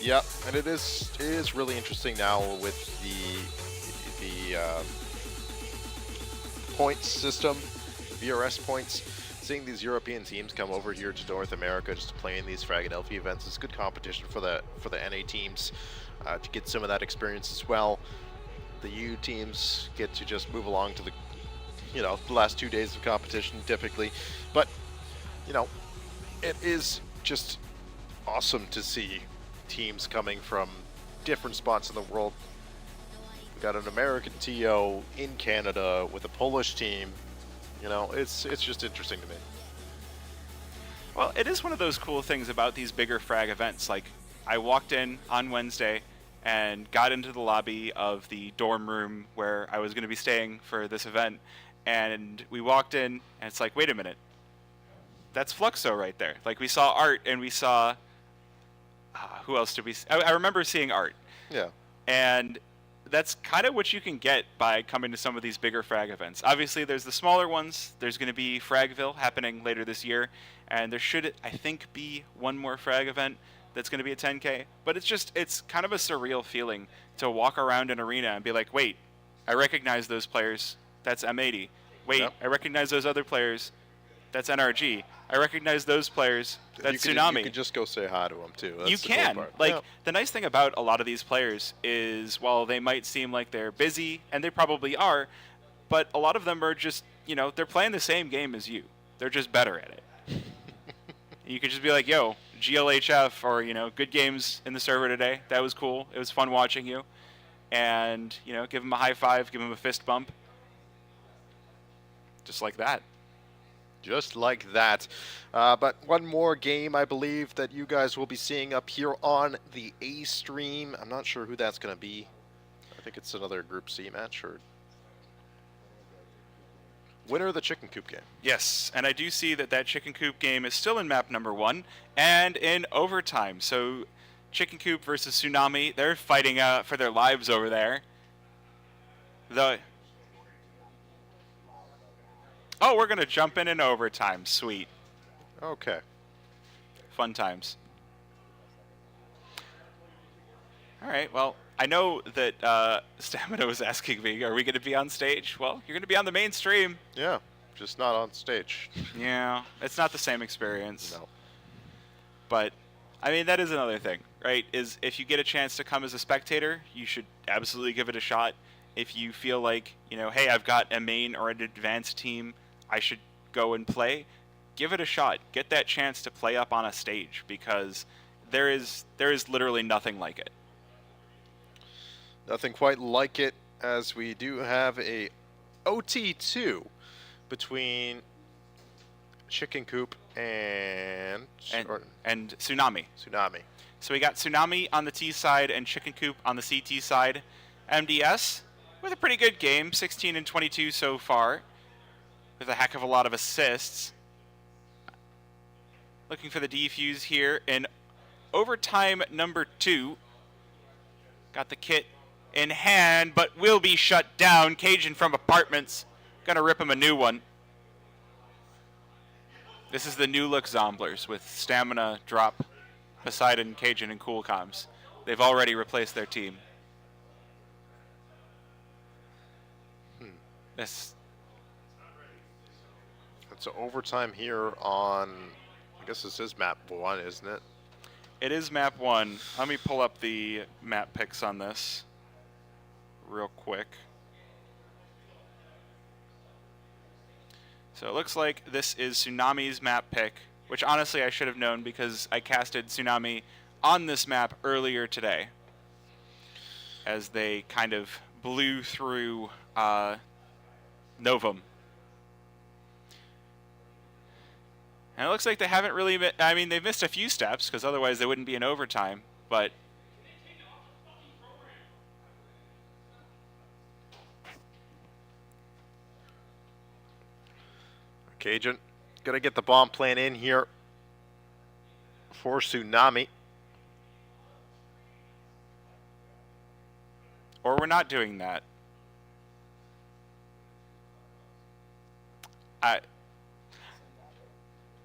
Yep, and it is really interesting now with the points system, the VRS points. Seeing these European teams come over here to North America just to play in these Frag and Elfie events is good competition for the NA teams to get some of that experience as well. The U teams get to just move along to the, you know, the last 2 days of competition typically, but you know, it is just awesome to see teams coming from different spots in the world. We got an American TO in Canada with a Polish team. You know, it's just interesting to me. Well, it is one of those cool things about these bigger Frag events. Like, I walked in on Wednesday and got into the lobby of the dorm room where I was going to be staying for this event, and we walked in, and it's like, wait a minute, that's Fluxo right there. Like, we saw Art, and we saw, who else did we see? I remember seeing Art. Yeah. And that's kind of what you can get by coming to some of these bigger Frag events. Obviously, there's the smaller ones. There's going to be Fragville happening later this year, and there should, I think, be one more Frag event that's going to be a 10K. But it's kind of a surreal feeling to walk around an arena and be like, wait, I recognize those players. That's M80. Wait, Yep. I recognize those other players. That's NRG. I recognize those players. That's Tsunami. You can just go say hi to them too. That's You the cool can. part. Like, Yeah. the nice thing about a lot of these players is, while they might seem like they're busy, and they probably are, but a lot of them are just, you know, they're playing the same game as you. They're just better at it. You could just be like, yo, GLHF, or, you know, good games in the server today. That was cool. It was fun watching you. And, you know, give them a high five, give them a fist bump. Just like that. Just like that. But one more game, I believe, that you guys will be seeing up here on the A stream. I'm not sure who that's going to be. I think it's another Group C match, or winner of the Chicken Coop game. Yes, and I do see that Chicken Coop game is still in map number 1 and in overtime. So Chicken Coop versus Tsunami, they're fighting for their lives over there. Oh, we're going to jump in overtime. Sweet. Okay. Fun times. All right, well, I know that Stamina was asking me, are we going to be on stage? Well, you're going to be on the main stream. Yeah, just not on stage. Yeah, it's not the same experience. No. But, I mean, that is another thing, right? Is if you get a chance to come as a spectator, you should absolutely give it a shot. If you feel like, you know, hey, I've got a main or an advanced team, I should go and play, give it a shot. Get that chance to play up on a stage, because there is literally nothing like it. Nothing quite like it, as we do have a OT2 between Chicken Coop and Tsunami. Tsunami. So we got Tsunami on the T side and Chicken Coop on the CT side. MDS with a pretty good game, 16 and 22 so far, with a heck of a lot of assists. Looking for the defuse here in overtime number 2. Got the kit in hand, but will be shut down. Cajun from Apartments. Gonna rip him a new one. This is the new look Zomblers with Stamina, Drop, Poseidon, Cajun, and Cool Comms. They've already replaced their team. It's overtime here on, I guess this is map 1, isn't it? It is map 1. Let me pull up the map picks on this real quick. So it looks like this is Tsunami's map pick, which honestly I should have known because I casted Tsunami on this map earlier today, as they kind of blew through Novum. And it looks like they haven't really, I mean, they've missed a few steps because otherwise they wouldn't be in overtime, but Cajun, gonna get the bomb plant in here for Tsunami. or we're not doing that.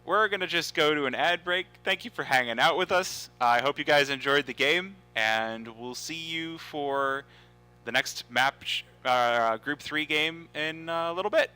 We're going to just go to an ad break. Thank you for hanging out with us. I hope you guys enjoyed the game, and we'll see you for the next map Group 3 game in a little bit.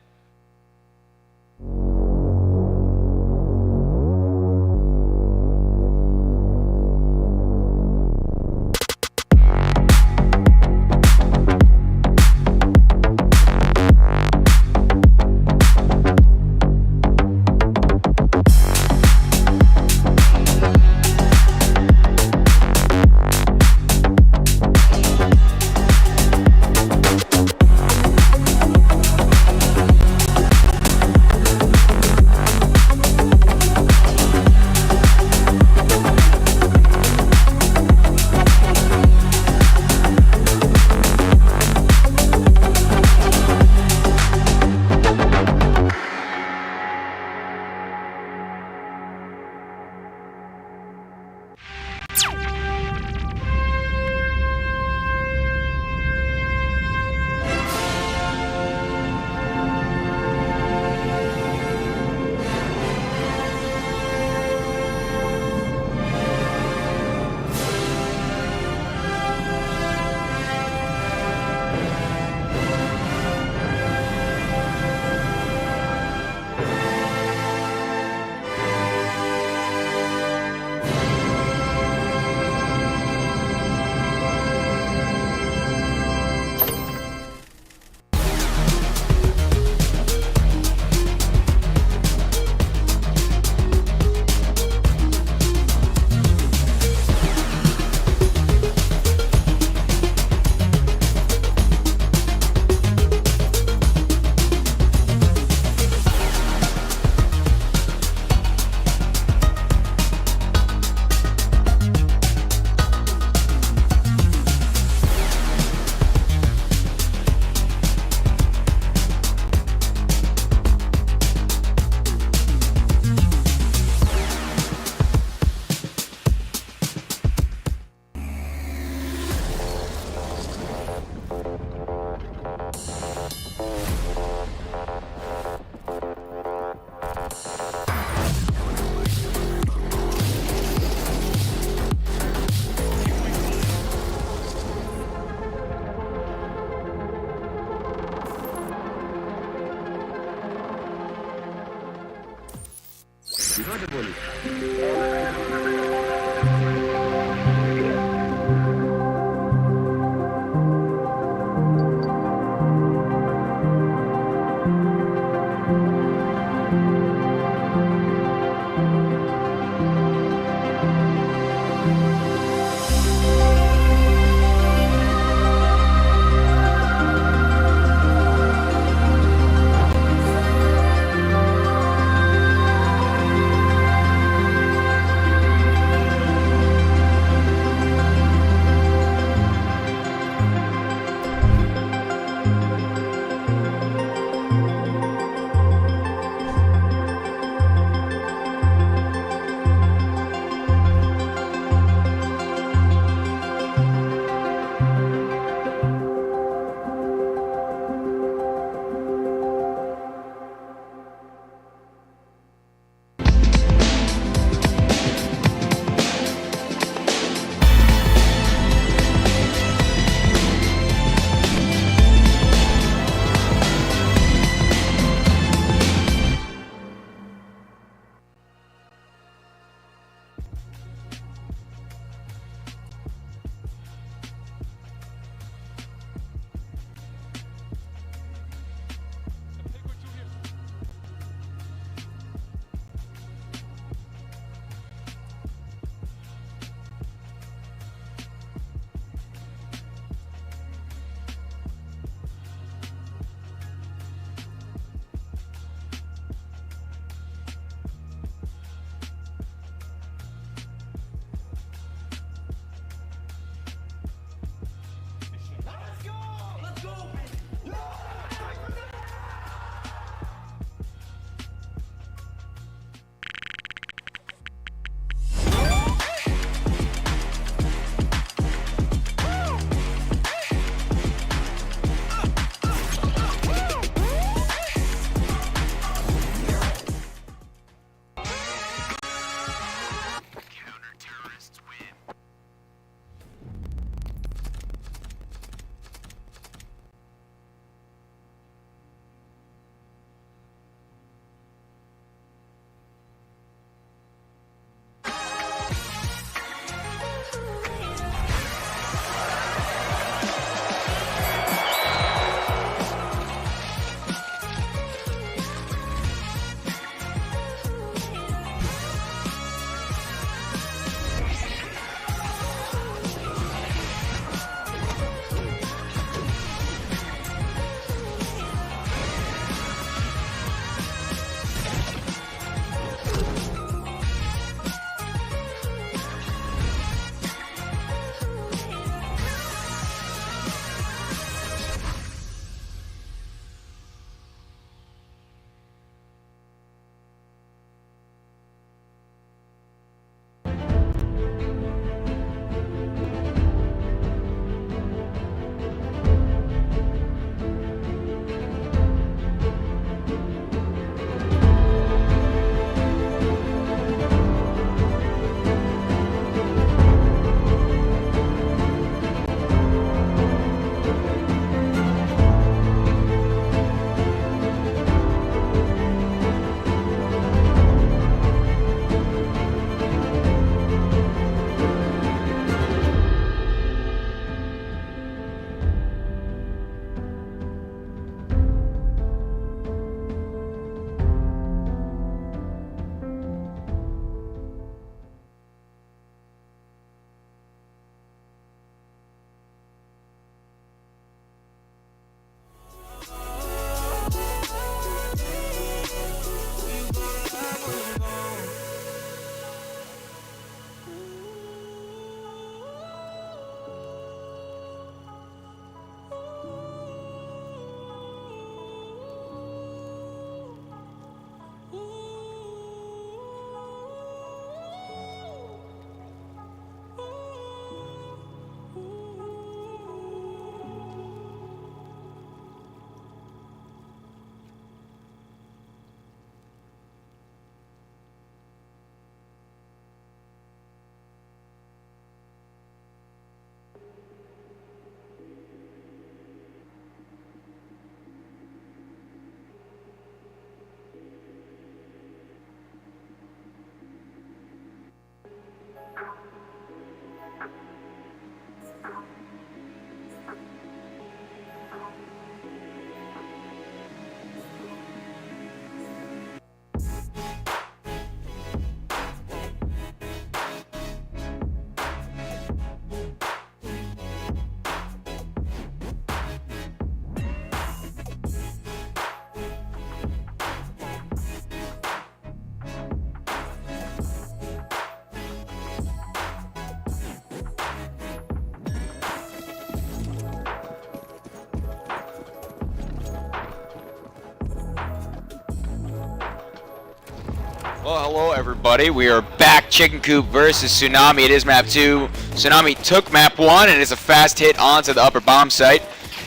Well, hello everybody. We are back. Chicken Coop versus Tsunami. It is map 2. Tsunami took map 1 and it's a fast hit onto the upper bomb site.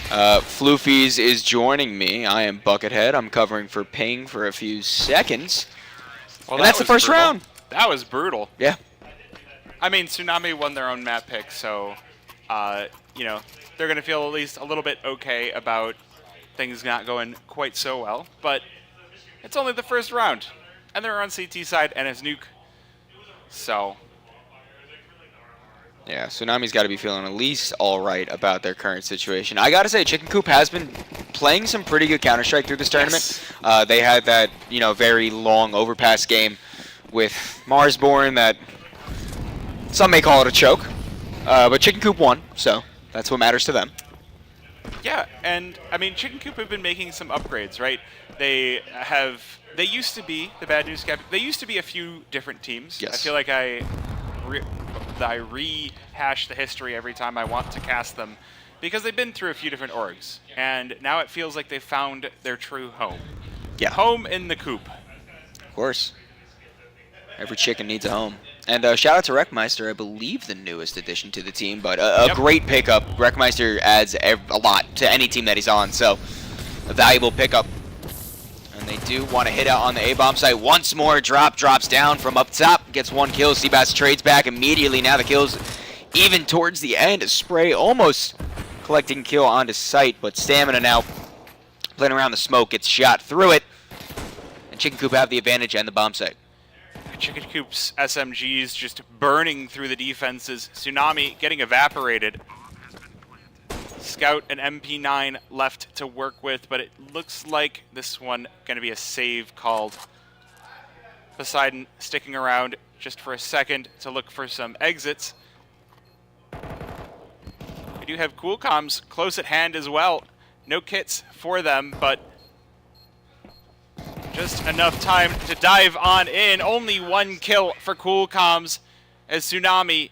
Floofies is joining me. I am Buckethead. I'm covering for Ping for a few seconds. Well, and that's the first brutal. round. That was brutal. Yeah. I mean, Tsunami won their own map pick, so, you know, they're going to feel at least a little bit okay about things not going quite so well. But it's only the first round. And they're on CT side, and it's Nuke. So. Yeah, Tsunami's got to be feeling at least all right about their current situation. I got to say, Chicken Coop has been playing some pretty good Counter-Strike through this tournament. Yes. They had that, you know, very long overpass game with Marsborn that some may call it a choke. But Chicken Coop won, so that's what matters to them. Yeah, and, I mean, Chicken Coop have been making some upgrades, right? They used to be, the Bad News Cap, they used to be a few different teams. Yes. I feel like I rehash the history every time I want to cast them because they've been through a few different orgs. And now it feels like they've found their true home. Yeah. Home in the coop. Of course. Every chicken needs a home. And shout out to Wreckmeister, I believe the newest addition to the team, but a great pickup. Wreckmeister adds a lot to any team that he's on, so a valuable pickup. And they do want to hit out on the A-bomb site once more. Drops down from up top, gets one kill. Seabass trades back immediately. Now the kills even towards the end. Spray almost collecting kill onto site, but Stamina now playing around the smoke, gets shot through it. And Chicken Coop have the advantage and the bomb site. Chicken Coop's SMGs just burning through the defenses. Tsunami getting evaporated. Scout and MP9 left to work with, but it looks like this one going to be a save called. Poseidon sticking around just for a second to look for some exits. We do have Cool Comms close at hand as well. No kits for them, but just enough time to dive on in. Only one kill for Cool Comms as Tsunami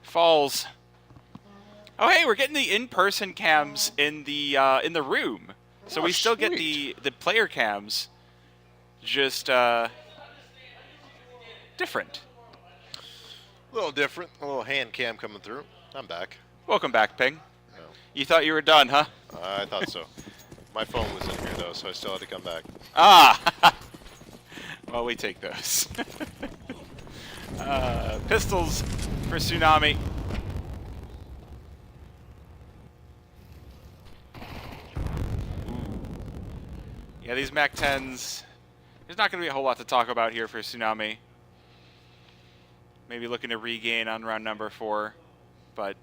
falls. Oh, hey, we're getting the in-person cams in the room, so we still get the player cams, just different. A little different, a little hand cam coming through. I'm back. Welcome back, Ping. Oh. You thought you were done, huh? I thought so. My phone was in here though, so I still had to come back. Ah. Well, we take those. Pistols for Tsunami. Yeah, these Mac 10s, there's not going to be a whole lot to talk about here for Tsunami. Maybe looking to regain on round number 4, but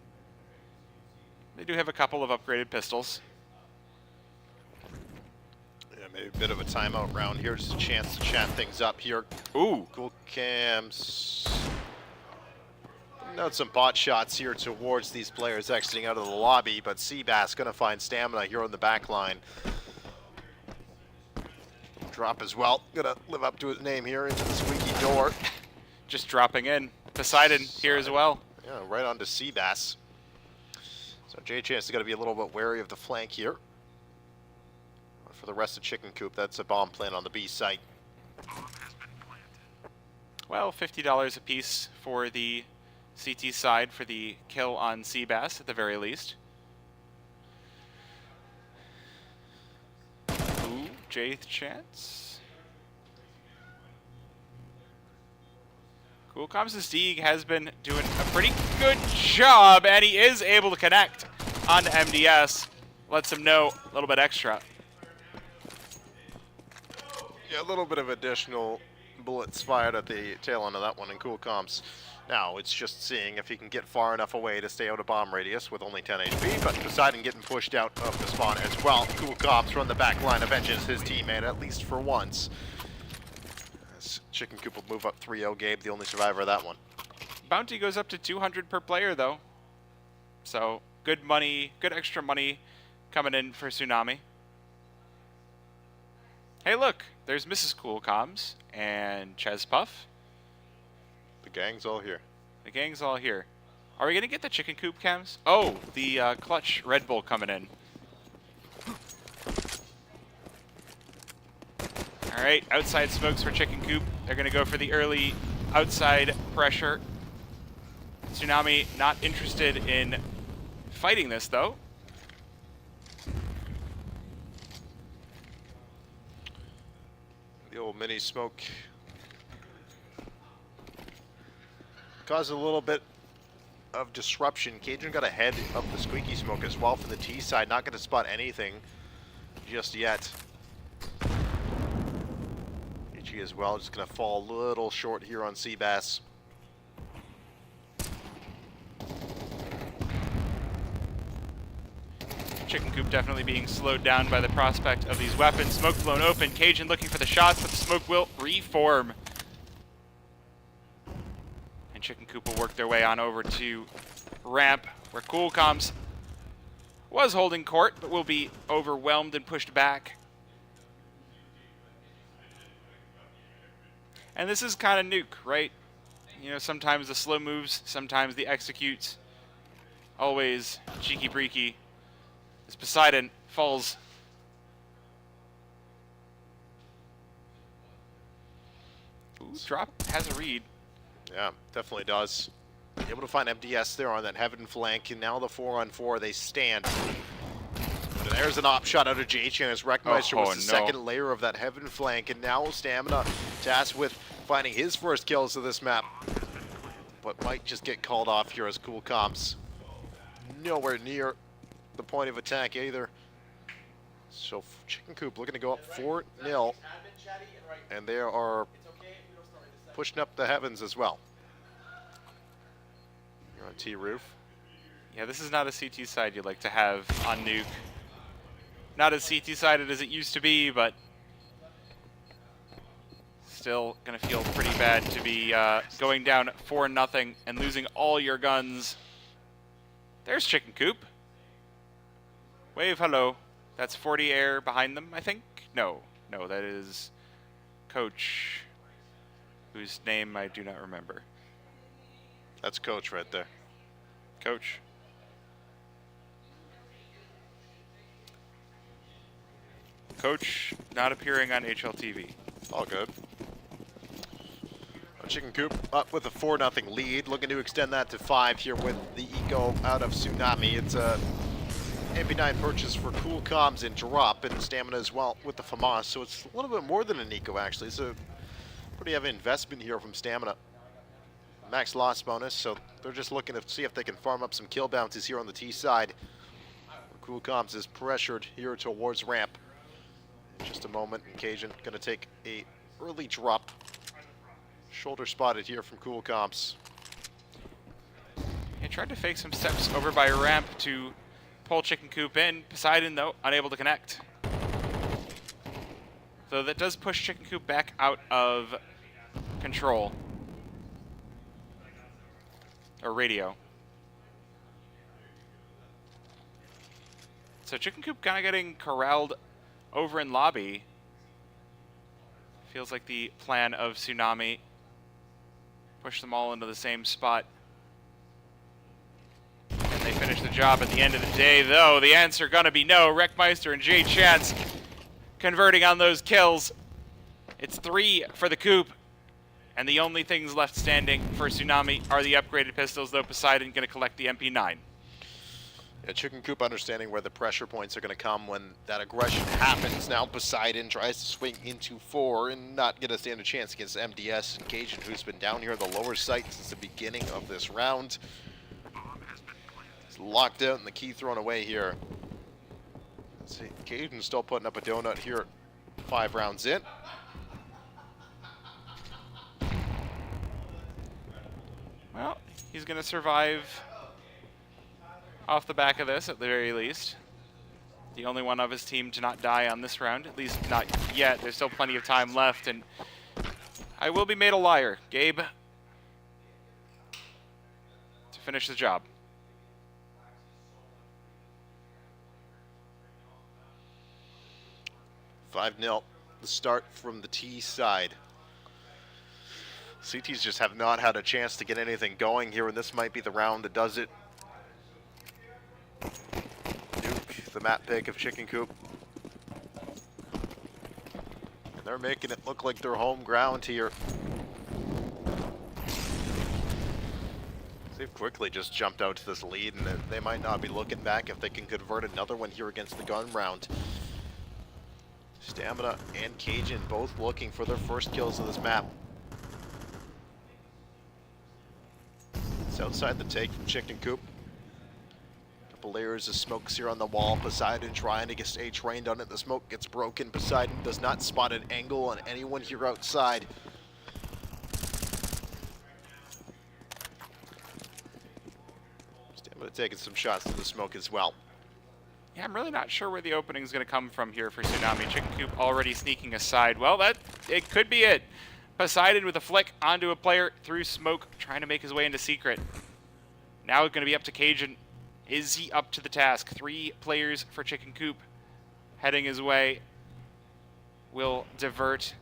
they do have a couple of upgraded pistols. Yeah, maybe a bit of a timeout round here, just a chance to chat things up here. Ooh. Cool Cams. Note some bot shots here towards these players exiting out of the lobby, but Seabass going to find Stamina here on the back line. Drop as well. Gonna live up to his name here into the squeaky door. Just dropping in. Poseidon here as well. Yeah, right onto Seabass. So J-Chance is going to be a little bit wary of the flank here. But for the rest of Chicken Coop, that's a bomb plant on the B site. Well, $50 a piece for the CT side for the kill on Seabass at the very least. J-Chance. Cool Comms' Deeg has been doing a pretty good job, and he is able to connect onto MDS. Lets him know a little bit extra. Yeah, a little bit of additional bullets fired at the tail end of that one in Cool Comms. Now it's just seeing if he can get far enough away to stay out of bomb radius with only 10 HP, but Poseidon getting pushed out of the spawn as well. Cool Comms from the back line avenges his teammate at least for once. As Chicken Coop will move up 3-0. Gabe, the only survivor of that one. Bounty goes up to 200 per player though. So good money, good extra money coming in for Tsunami. Hey look, there's Mrs. Cool Comms and Ches Puff. The gang's all here. The gang's all here. Are we going to get the Chicken Coop cams? Oh, the clutch Red Bull coming in. All right, outside smokes for Chicken Coop. They're going to go for the early outside pressure. Tsunami not interested in fighting this, though. The old mini smoke caused a little bit of disruption. Cajun got ahead of the squeaky smoke as well from the T side. Not going to spot anything just yet. HE as well, just going to fall a little short here on Seabass. Chicken Coop definitely being slowed down by the prospect of these weapons. Smoke blown open. Cajun looking for the shots, but the smoke will reform. And Chicken Coop will work their way on over to ramp, where Cool Comms was holding court, but will be overwhelmed and pushed back. And this is kind of Nuke, right? You know, sometimes the slow moves, sometimes the executes. Always cheeky-breaky. As Poseidon falls. Ooh, drop has a read. Yeah, definitely does. Able to find MDS there on that heaven flank, and now the 4-on-4, they stand. And there's an op shot out of JChan as Wreckmeister was the second layer of that heaven flank, and now Stamina tasked with finding his first kills of this map. But might just get called off here as Cool Comms nowhere near the point of attack either. So Chicken Coop looking to go up 4-0, and they are pushing up the heavens as well. You're on T roof. Yeah, this is not a CT side you'd like to have on Nuke. Not as CT-sided as it used to be, but still gonna feel pretty bad to be going down 4-0 and losing all your guns. There's Chicken Coop. Wave hello. That's 40 air behind them, I think? No, that is Coach, whose name I do not remember. That's Coach right there. Coach. Coach not appearing on HLTV. All good. Chicken Coop up with a 4-0 lead, looking to extend that to 5 here with the eco out of Tsunami. It's a MP9 purchase for Cool Comms and Drop, and Stamina as well with the FAMAS, so it's a little bit more than an eco actually. It's a pretty heavy investment here from Stamina. Max loss bonus, so they're just looking to see if they can farm up some kill bounties here on the T side. Cool Comms is pressured here towards ramp. In just a moment, and Cajun gonna take a early drop. Shoulder spotted here from Cool Comms. He tried to fake some steps over by ramp to pull Chicken Coop in. Poseidon, though, unable to connect. So that does push Chicken Coop back out of control. Or radio. So Chicken Coop kind of getting corralled over in lobby. Feels like the plan of Tsunami. Push them all into the same spot. And they finish the job at the end of the day, though. The answer gonna be no. Wreckmeister and J Chance converting on those kills. It's 3 for the Coop. And the only things left standing for Tsunami are the upgraded pistols, though Poseidon gonna collect the MP9. Yeah, Chicken Coop understanding where the pressure points are going to come when that aggression happens. Now Poseidon tries to swing into 4 and not get a stand a chance against MDS and Cajun, who's been down here at the lower site since the beginning of this round. He's locked out and the key thrown away here. Let's see, Cajun still putting up a donut here 5 rounds in. Well, he's going to survive off the back of this, at the very least. The only one of his team to not die on this round, at least not yet. There's still plenty of time left, and I will be made a liar, Gabe, to finish the job. $5-0, the start from the T side. CTs just have not had a chance to get anything going here, and this might be the round that does it. Nuke, the map pick of Chicken Coop. And They're making it look like their home ground here. They've quickly just jumped out to this lead, and they might not be looking back if they can convert another one here against the gun round. Stamina and Cajun both looking for their first kills of this map. It's outside the take from Chicken Coop. Couple layers of smokes here on the wall. Poseidon trying to get stay trained on it. The smoke gets broken. Poseidon does not spot an angle on anyone here outside. Stamina taking some shots to the smoke as well. Yeah, I'm really not sure where the opening is going to come from here for Tsunami. Chicken Coop already sneaking aside. Well, it could be it. Poseidon with a flick onto a player through smoke, trying to make his way into secret. Now it's going to be up to Cajun. Is he up to the task? 3 players for Chicken Coop heading his way. Will divert.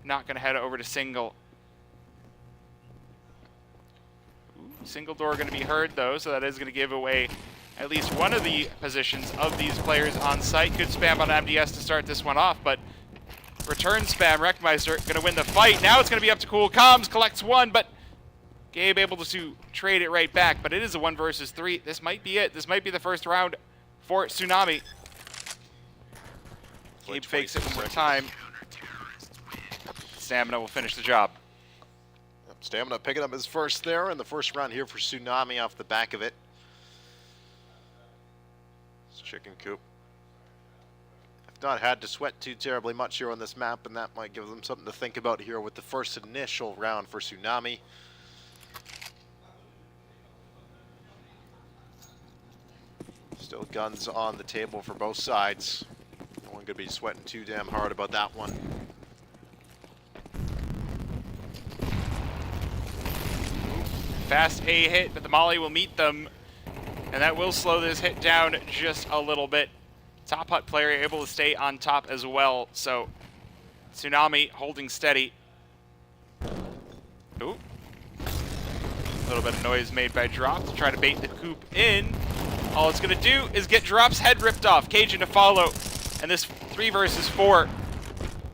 Not going to head over to single. Ooh, single door going to be heard, though, so that is going to give away at least one of the positions of these players on site. Good spam on MDS to start this one off, but return spam. Wreckmeister going to win the fight. Now it's going to be up to Cool Comms. Collects 1, but Gabe able to trade it right back, but it is a 1 versus 3. This might be it. This might be the first round for Tsunami. Gabe fakes it one more time. Stamina will finish the job. Stamina picking up his first there in the first round here for Tsunami off the back of it. It's Chicken Coop. Have not had to sweat too terribly much here on this map, and that might give them something to think about here with the first initial round for Tsunami. Still guns on the table for both sides. No one gonna be sweating too damn hard about that one. Fast A hit, but the molly will meet them, and that will slow this hit down just a little bit. Top hut player able to stay on top as well, so Tsunami holding steady. Ooh. A little bit of noise made by Drop to try to bait the Coop in. All it's going to do is get Drop's head ripped off. Cajun to follow, and this 3 versus 4.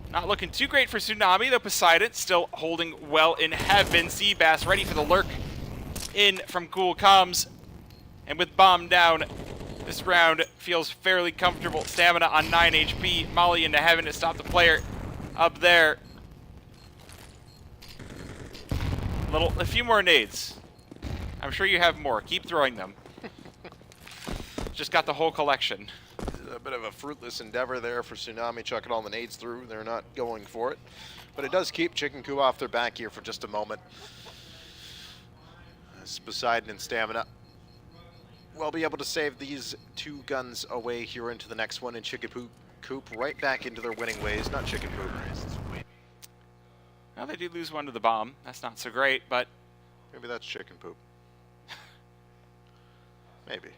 Not looking too great for Tsunami, though Poseidon still holding well in heaven. Seabass ready for the lurk in from Cool Comms. And with bomb down, this round feels fairly comfortable. Stamina on 9 HP. Molly into heaven to stop the player up there. A few more nades. I'm sure you have more. Keep throwing them. Just got the whole collection. A bit of a fruitless endeavor there for Tsunami, chucking all the nades through. They're not going for it. But it does keep Chicken Coop off their back here for just a moment. As Poseidon and Stamina will be able to save these 2 guns away here into the next one, and Chicken Coop right back into their winning ways. Not Chicken Coop. Well, they do lose 1 to the bomb. That's not so great, but maybe that's Chicken Poop. Maybe.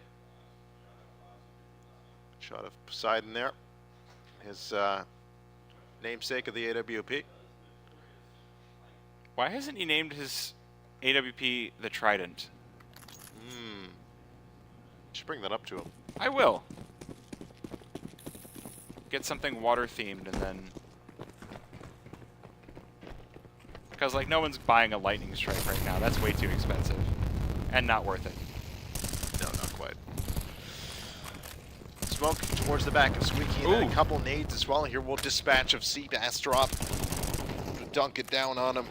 Shot of Poseidon there. His namesake of the AWP. Why hasn't he named his AWP the Trident? Should bring that up to him. I will. Get something water themed and then... Because like no one's buying a lightning strike right now. That's way too expensive. And not worth it. No, not quite. Smoke towards the back of Squeaky, and then a couple nades as well. Here we'll dispatch of Seabass drop. Dunk it down on him.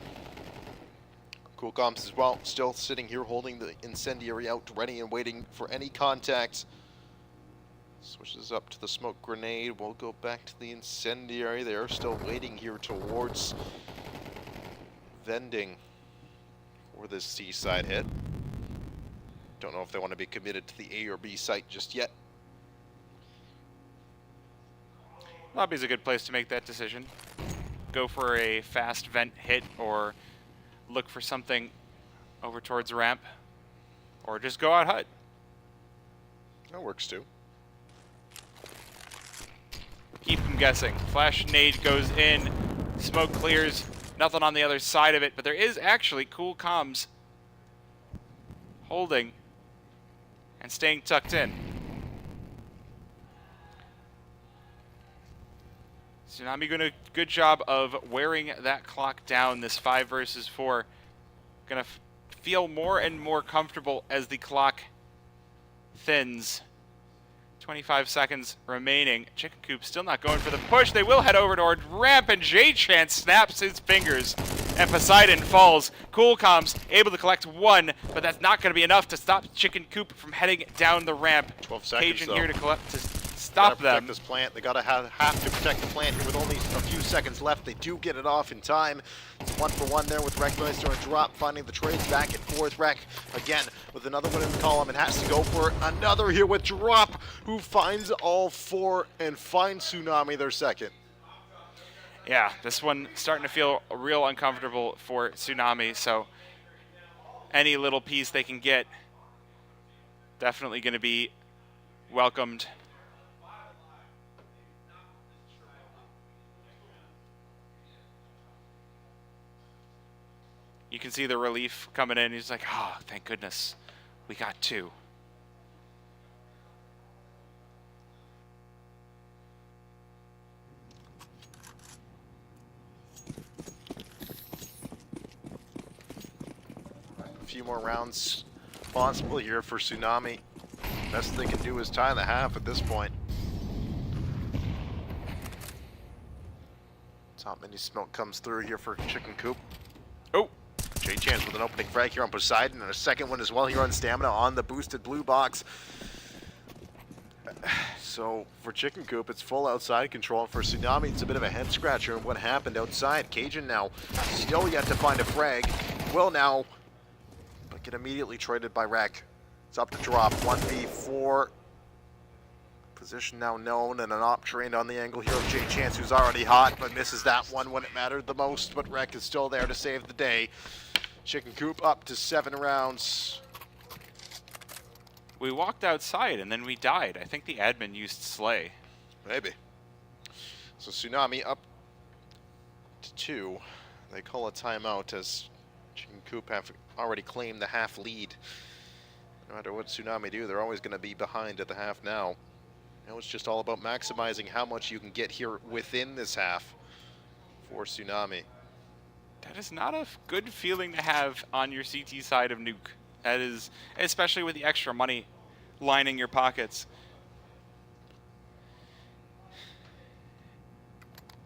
Cool Comms as well, still sitting here holding the incendiary out, ready and waiting for any contact. Switches up to the smoke grenade. We'll go back to the incendiary. They are still waiting here towards vending for this seaside hit. Don't know if they want to be committed to the A or B site just yet. Lobby's a good place to make that decision. Go for a fast vent hit or look for something over towards ramp. Or just go out hut. That works too. Keep them guessing. Flash nade goes in. Smoke clears. Nothing on the other side of it, but there is actually Cool Comms holding and staying tucked in. Tsunami doing a good job of wearing that clock down. This 5 versus 4. Gonna feel more and more comfortable as the clock thins. 25 seconds remaining. Chicken Coop still not going for the push. They will head over toward ramp, and J-Chance snaps his fingers, and Poseidon falls. Coolcom's able to collect 1, but that's not going to be enough to stop Chicken Coop from heading down the ramp. 12 seconds, Cajun though. here to stop them. Protect this plant. They gotta have to protect the plant here with only a few seconds left. They do get it off in time. It's 1-for-1 there with Wreckmeister and Drop finding the trades back and forth. Wreck again with another one in the column and has to go for another here with Drop, who finds all 4 and finds Tsunami their second. Yeah, this one starting to feel real uncomfortable for Tsunami, so any little piece they can get definitely going to be welcomed. You can see the relief coming in. He's like, oh, thank goodness we got 2. A few more rounds possible here for Tsunami. Best they can do is tie the half at this point. Top mini smoke comes through here for Chicken Coop. Oh! J-Chance with an opening frag here on Poseidon, and a second one as well here on Stamina on the boosted blue box. So for Chicken Coop, it's full outside control. And for Tsunami, it's a bit of a head scratcher of what happened outside. Cajun now still yet to find a frag. Will now, but get immediately traded by Wreck. It's up to Drop. 1v4. Position now known, and an op trained on the angle here of J-Chance, who's already hot, but misses that one when it mattered the most. But Wreck is still there to save the day. Chicken Coop up to 7 rounds. We walked outside and then we died. I think the admin used Slay. Maybe. So Tsunami up to 2. They call a timeout as Chicken Coop have already claimed the half lead. No matter what Tsunami do, they're always going to be behind at the half now. Now it's just all about maximizing how much you can get here within this half for Tsunami. That is not a good feeling to have on your CT side of Nuke. That is, especially with the extra money lining your pockets.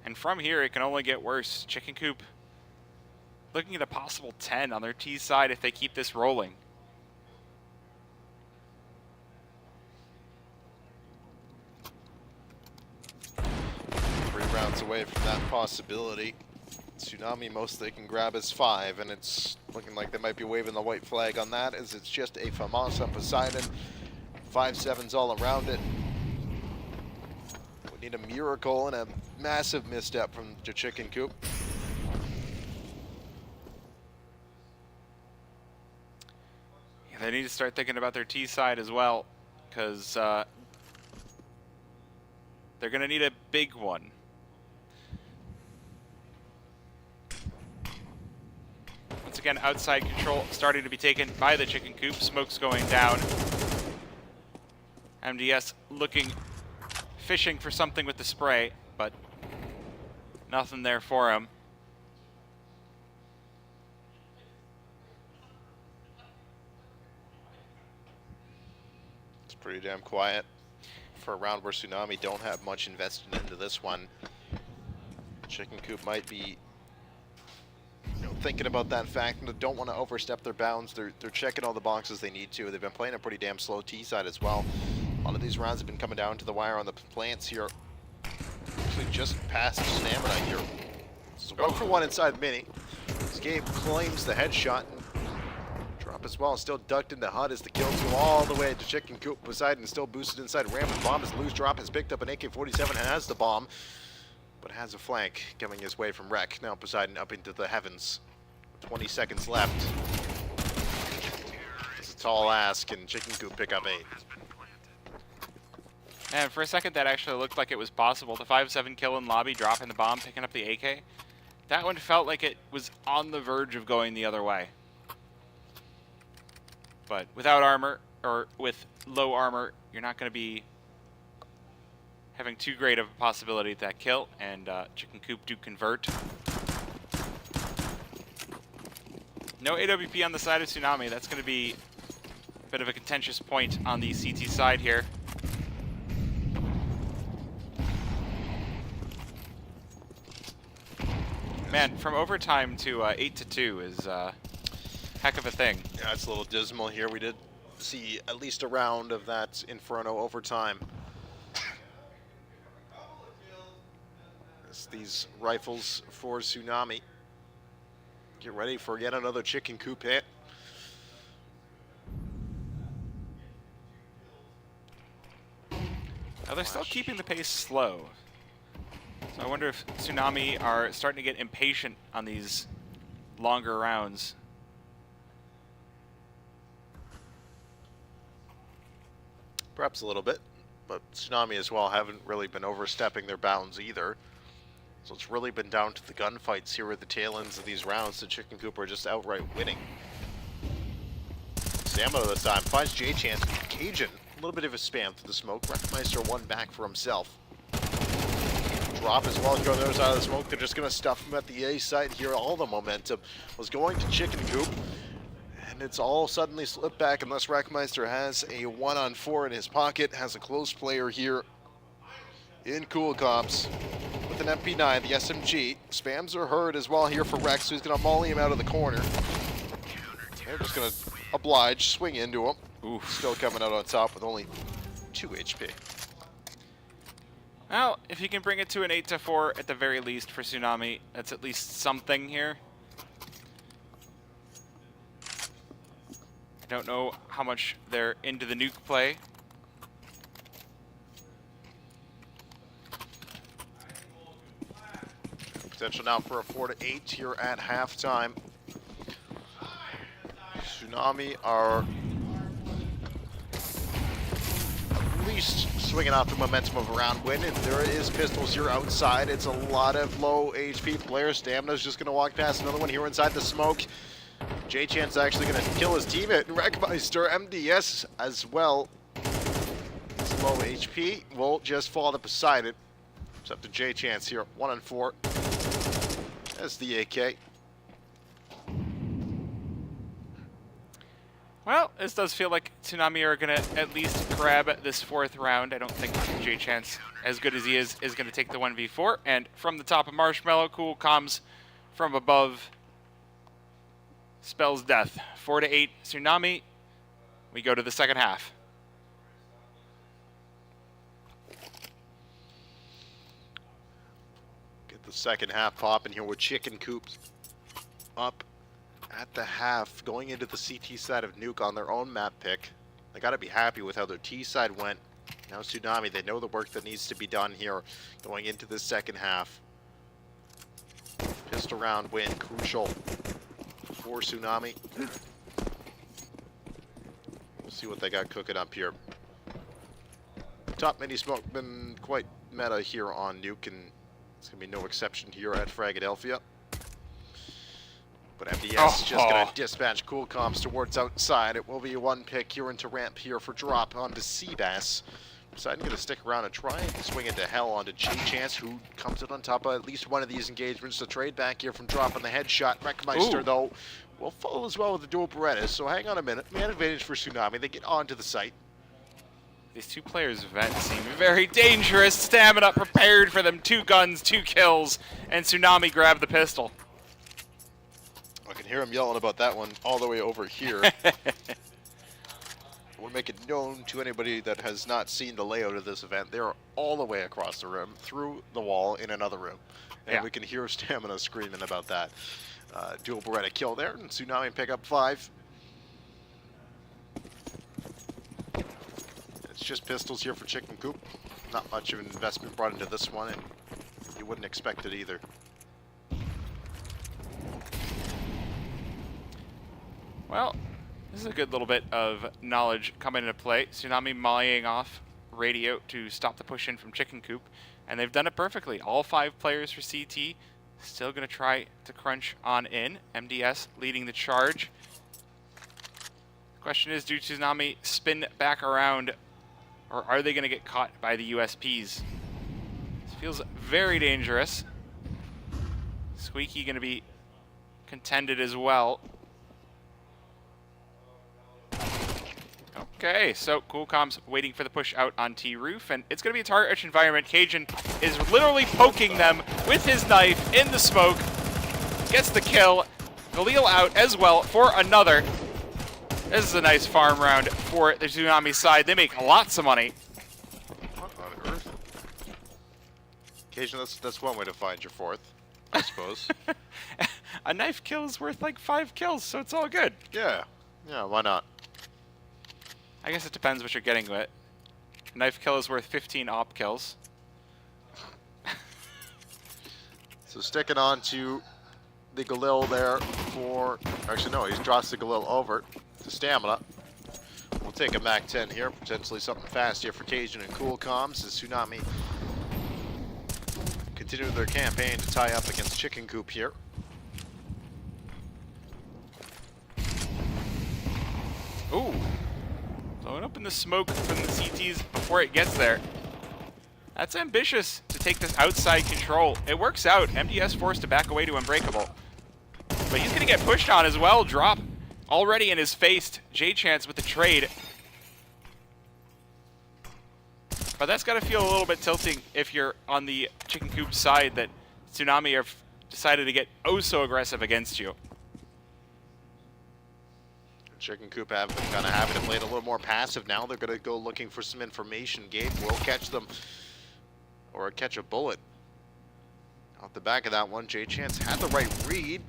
And from here, it can only get worse. Chicken Coop looking at a possible 10 on their T side if they keep this rolling. Rounds away from that possibility. Tsunami, most they can grab is 5, and it's looking like they might be waving the white flag on that, as it's just a FAMAS on Poseidon. 5-7s all around it. We need a miracle and a massive misstep from the Chicken Coop. Yeah, they need to start thinking about their T side as well, because they're going to need a big one. Once again, outside control starting to be taken by the Chicken Coop. Smoke's going down. MDS looking, fishing for something with the spray, but nothing there for him. It's pretty damn quiet for a round where Tsunami don't have much invested into this one. Chicken Coop might be thinking about that fact and don't want to overstep their bounds. They're checking all the boxes they need to. They've been playing a pretty damn slow T side as well. A lot of these rounds have been coming down to the wire on the plants here. Actually just past Stamina here. So 1-for-1 inside mini. This game claims the headshot. Drop as well, still ducked in the HUD as the kills go all the way to Chicken Coop. Poseidon still boosted inside ramp. The bomb is loose. Drop has picked up an AK-47 and has the bomb, but has a flank coming his way from Wreck. Now Poseidon up into the heavens. 20 seconds left. It's a tall ask, and Chicken Coop pick up 8. And for a second, that actually looked like it was possible. The 5-7 kill in lobby, dropping the bomb, picking up the AK. That one felt like it was on the verge of going the other way. But without armor, or with low armor, you're not going to be having too great of a possibility at that kill, and Chicken Coop do convert. No AWP on the side of Tsunami. That's going to be a bit of a contentious point on the CT side here. Man, from overtime to 8-2 is a heck of a thing. Yeah, it's a little dismal here. We did see at least a round of that Inferno overtime. As these rifles for Tsunami get ready for yet another Chicken Coop hit. Now they're still keeping the pace slow. So I wonder if Tsunami are starting to get impatient on these longer rounds. Perhaps a little bit, but Tsunami as well haven't really been overstepping their bounds either. So it's really been down to the gunfights here at the tail ends of these rounds. The Chicken Coop are just outright winning. Stamina this time finds J-Chance. Cajun, a little bit of a spam through the smoke. Wreckmeister one back for himself. Drop as well as go on the other side of the smoke. They're just going to stuff him at the A side here. All the momentum was going to Chicken Coop. And it's all suddenly slipped back unless Wreckmeister has a 1-on-4 in his pocket. Has a close player here in Cool Comps with an MP9, the SMG. Spams are heard as well here for Rex, who's going to molly him out of the corner. They're just going to oblige, swing into him. Oof. Still coming out on top with only 2 HP. Well, if you can bring it to an 8-4 at the very least for Tsunami, that's at least something here. I don't know how much they're into the nuke play. Potential now for a 4-8 here at halftime. Tsunami are at least swinging off the momentum of a round win, and there is pistols here outside. It's a lot of low HP players. Stamina's just going to walk past another one here inside the smoke. J-Chan's actually going to kill his teammate, and Wreckmeister, MDS as well. It's low HP, will just fall beside it. It's up to J-Chance here, 1-4. That's the AK. Well, this does feel like Tsunami are going to at least grab this 4th round. I don't think J-Chance, as good as he is going to take the 1v4. And from the top of Marshmallow, Cool Comms from above spells death. 4-8 Tsunami. We go to the second half. Get the second half popping here with Chicken Coops up at the half, going into the CT side of Nuke on their own map pick. They got to be happy with how their T side went. Now Tsunami, they know the work that needs to be done here going into the second half. Pistol round win, crucial for Tsunami. We'll see what they got cooking up here. Top mini smoke been quite meta here on Nuke, and it's going to be no exception here at Fragadelphia. But MDS just going to dispatch Cool Comps towards outside. It will be a 1 pick here into ramp here for drop onto Seabass. Poseidon going to stick around and try and swing into hell onto J-Chance, who comes out on top of at least one of these engagements. The trade back here from drop on the headshot. Wreckmeister, though, will fall as well with the dual Berettas. So hang on a minute. Man advantage for Tsunami. They get onto the site. These two players' vent seem very dangerous. Stamina prepared for them. 2 guns, 2 kills, and Tsunami grabbed the pistol. I can hear him yelling about that one all the way over here. I want to make it known to anybody that has not seen the layout of this event. They're all the way across the room, through the wall, in another room. And we can hear Stamina screaming about that. Dual Beretta kill there, and Tsunami pick up 5. It's just pistols here for Chicken Coop. Not much of an investment brought into this one, and you wouldn't expect it either. Well, this is a good little bit of knowledge coming into play. Tsunami mollying off radio to stop the push in from Chicken Coop, and they've done it perfectly. All 5 players for CT still going to try to crunch on in. MDS leading the charge. The question is, do Tsunami spin back around, or are they going to get caught by the USPs? Feels very dangerous. Squeaky going to be contended as well. Okay, so Coolcom's waiting for the push out on T-Roof, and it's going to be a target-rich environment. Cajun is literally poking them with his knife in the smoke. Gets the kill. Galil out as well for another. This is a nice farm round for the Tsunami side. They make lots of money. What on earth? Occasionally, that's one way to find your fourth, I suppose. A knife kill is worth like 5 kills, so it's all good. Yeah. Yeah, why not? I guess it depends what you're getting with. A knife kill is worth 15 op kills. So sticking on to the Galil there for... Actually, no, he drops the Galil over to Stamina. We'll take a Mac 10 here, potentially something fast here for Cajun and Coolcoms as Tsunami continue their campaign to tie up against Chicken Coop here. Ooh. Blowing up in the smoke from the CTs before it gets there. That's ambitious to take this outside control. It works out. MDS forced to back away to Unbreakable. But he's going to get pushed on as well. Drop already in his face. J-Chance with the trade. But that's got to feel a little bit tilting if you're on the Chicken Coop side that Tsunami have decided to get oh so aggressive against you. Chicken Coop have been kind of having to play it a little more passive. Now they're going to go looking for some information. Gabe will catch them, or catch a bullet. Off the back of that one, J-Chance had the right read.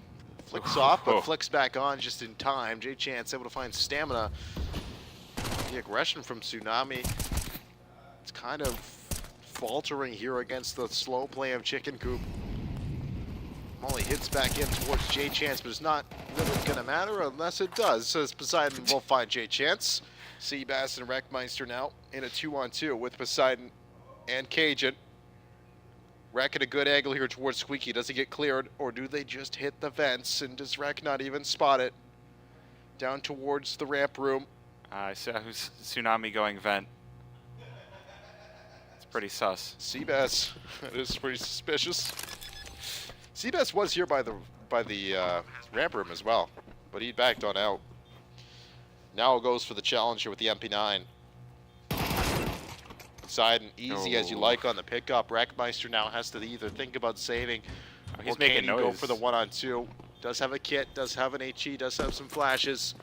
Flicks off, but flicks back on just in time. J-Chance able to find Stamina. The aggression from Tsunami. It's kind of faltering here against the slow play of Chicken Coop. Molly hits back in towards J-Chance, but it's not really going to matter unless it does. So Poseidon will find J-Chance. Seabass and Wreckmeister now in a 2-on-2 with Poseidon and Cajun. Wreck at a good angle here towards Squeaky. Does he get cleared, or do they just hit the vents? And does Wreck not even spot it? Down towards the ramp room. I saw who's Tsunami going vent. It's pretty sus. Seabass, that is pretty suspicious. Seabass was here by the ramp room as well, but he backed on out. Now goes for the challenge here with the MP9. Side and easy as you like on the pickup. Wreckmeister now has to either think about saving, he's or making can he noise. go for the 1-on-2. Does have a kit, does have an HE, does have some flashes.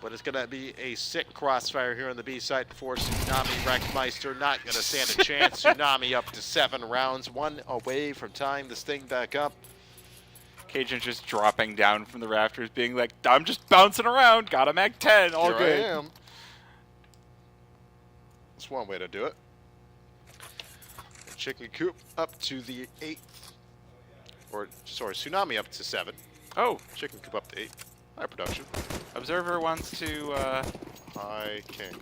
But it's going to be a sick crossfire here on the B side for Tsunami. Wreckmeister not going to stand a chance. Tsunami up to 7 rounds, 1 away from tying this thing back up. Cajun just dropping down from the rafters, being like, I'm just bouncing around. Got a Mag 10, all Here good. I am. That's one way to do it. Chicken Coop up to the 8th. Or, sorry, Tsunami up to 7. Oh. Chicken Coop up to 8. High production. Observer wants to, hiking.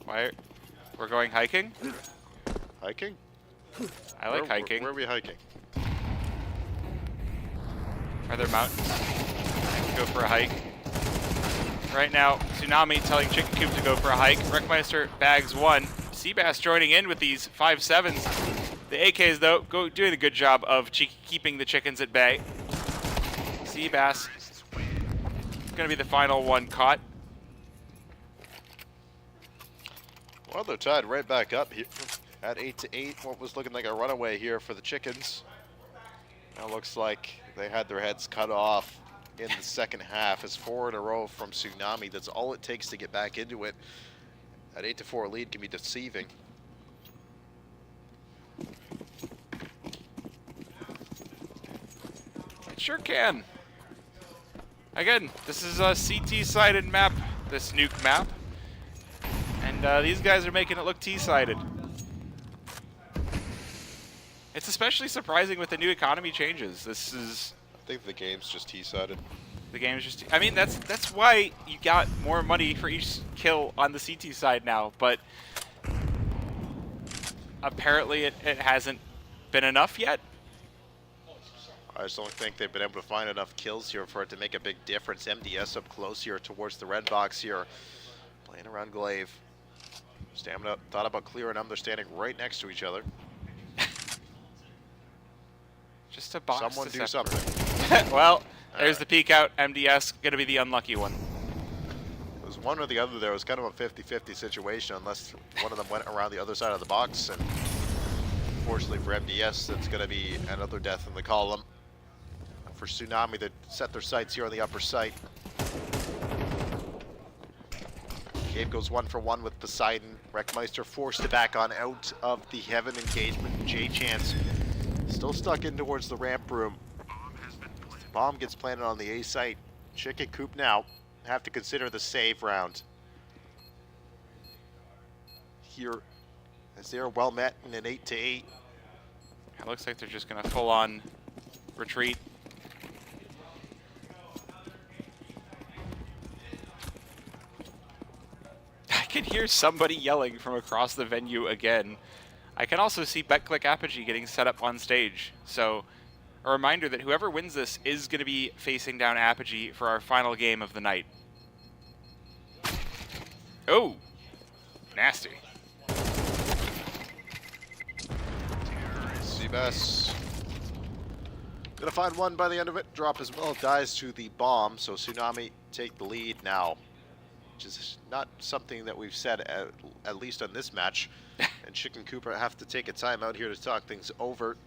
Why? We're going hiking? Hiking? I like hiking. Where are we hiking? Are there mountains? I can go for a hike. Right now, Tsunami telling Chicken Coop to go for a hike. Wreckmeister bags 1. Seabass joining in with these 5.7s. The AKs, though, doing a good job of keeping the chickens at bay. Seabass going to be the final one caught. Well, they're tied right back up here at 8-8. What was looking like a runaway here for the chickens. Now looks like they had their heads cut off in the second half. It's 4 in a row from Tsunami. That's all it takes to get back into it. That 8-4 lead can be deceiving. It sure can. Again, this is a CT-sided map, this Nuke map. And these guys are making it look T-sided. It's especially surprising with the new economy changes. This is... I think the game's just T-sided. The game's just... I mean, that's why you got more money for each kill on the CT side now, but apparently it hasn't been enough yet. I just don't think they've been able to find enough kills here for it to make a big difference. MDS up close here towards the red box here. Playing around Glaive. Stamina thought about clearing them. They're standing right next to each other. Just a box. Someone to do separate. something. Well, there's the peek out. MDS going to be the unlucky one. It was one or the other there. It was kind of a 50-50 situation unless one of them went around the other side of the box. And unfortunately for MDS, that's going to be another death in the column. For Tsunami, they set their sights here on the upper site. Game goes 1 for 1 with Poseidon. Wreckmeister forced to back on out of the Heaven engagement. J Chance still stuck in towards the ramp room. Bomb gets planted on the A site. Chicken Coop now have to consider the save round. Here, as they're well met in an 8-8. It looks like they're just going to full on retreat. I can hear somebody yelling from across the venue again. I can also see BetClick Apogee getting set up on stage. So a reminder that whoever wins this is going to be facing down Apogee for our final game of the night. Oh, nasty. Seabass gonna find one by the end of it. Drop as well, dies to the bomb. So Tsunami take the lead now, which is not something that we've said at least on this match. And Chicken Cooper have to take a time out here to talk things over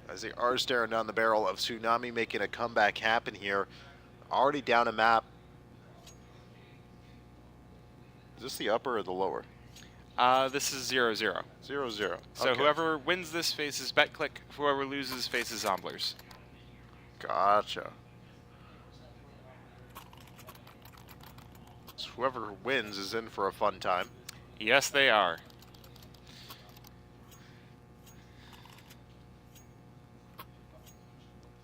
as they are staring down the barrel of Tsunami making a comeback happen here. Already down a map. Is this the upper or the lower? This is 0-0. 0-0. So Okay. whoever wins this faces BetClick, whoever loses faces Zomblers. Gotcha. So whoever wins is in for a fun time. Yes, they are.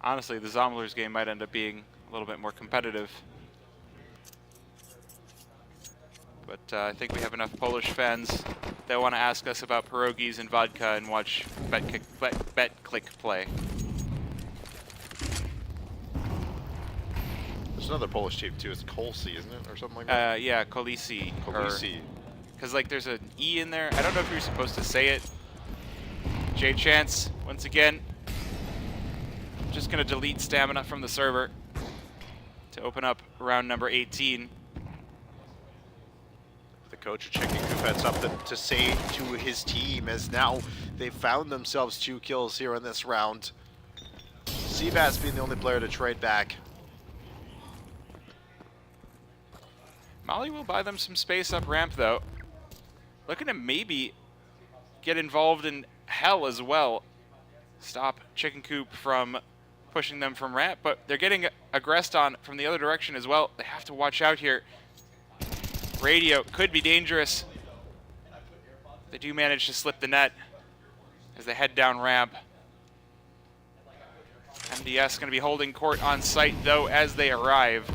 Honestly, the Zomblers game might end up being a little bit more competitive. But I think we have enough Polish fans that want to ask us about pierogies and vodka and watch BetClick play. There's another Polish team too. It's Kolsi, isn't it, or something like that? Yeah, Kolisi. Kolisi. Because like there's an E in there. I don't know if you're supposed to say it. J Chance once again. Just gonna delete stamina from the server to open up round number 18. The coach of Chicken Coop had something to say to his team as now they've found themselves 2 kills here in this round. Seabass being the only player to trade back. Molly will buy them some space up ramp though. Looking to maybe get involved in hell as well. Stop Chicken Coop from pushing them from ramp, but they're getting aggressed on from the other direction as well. They have to watch out here. Radio could be dangerous. They do manage to slip the net as they head down ramp. MDS going to be holding court on site though as they arrive.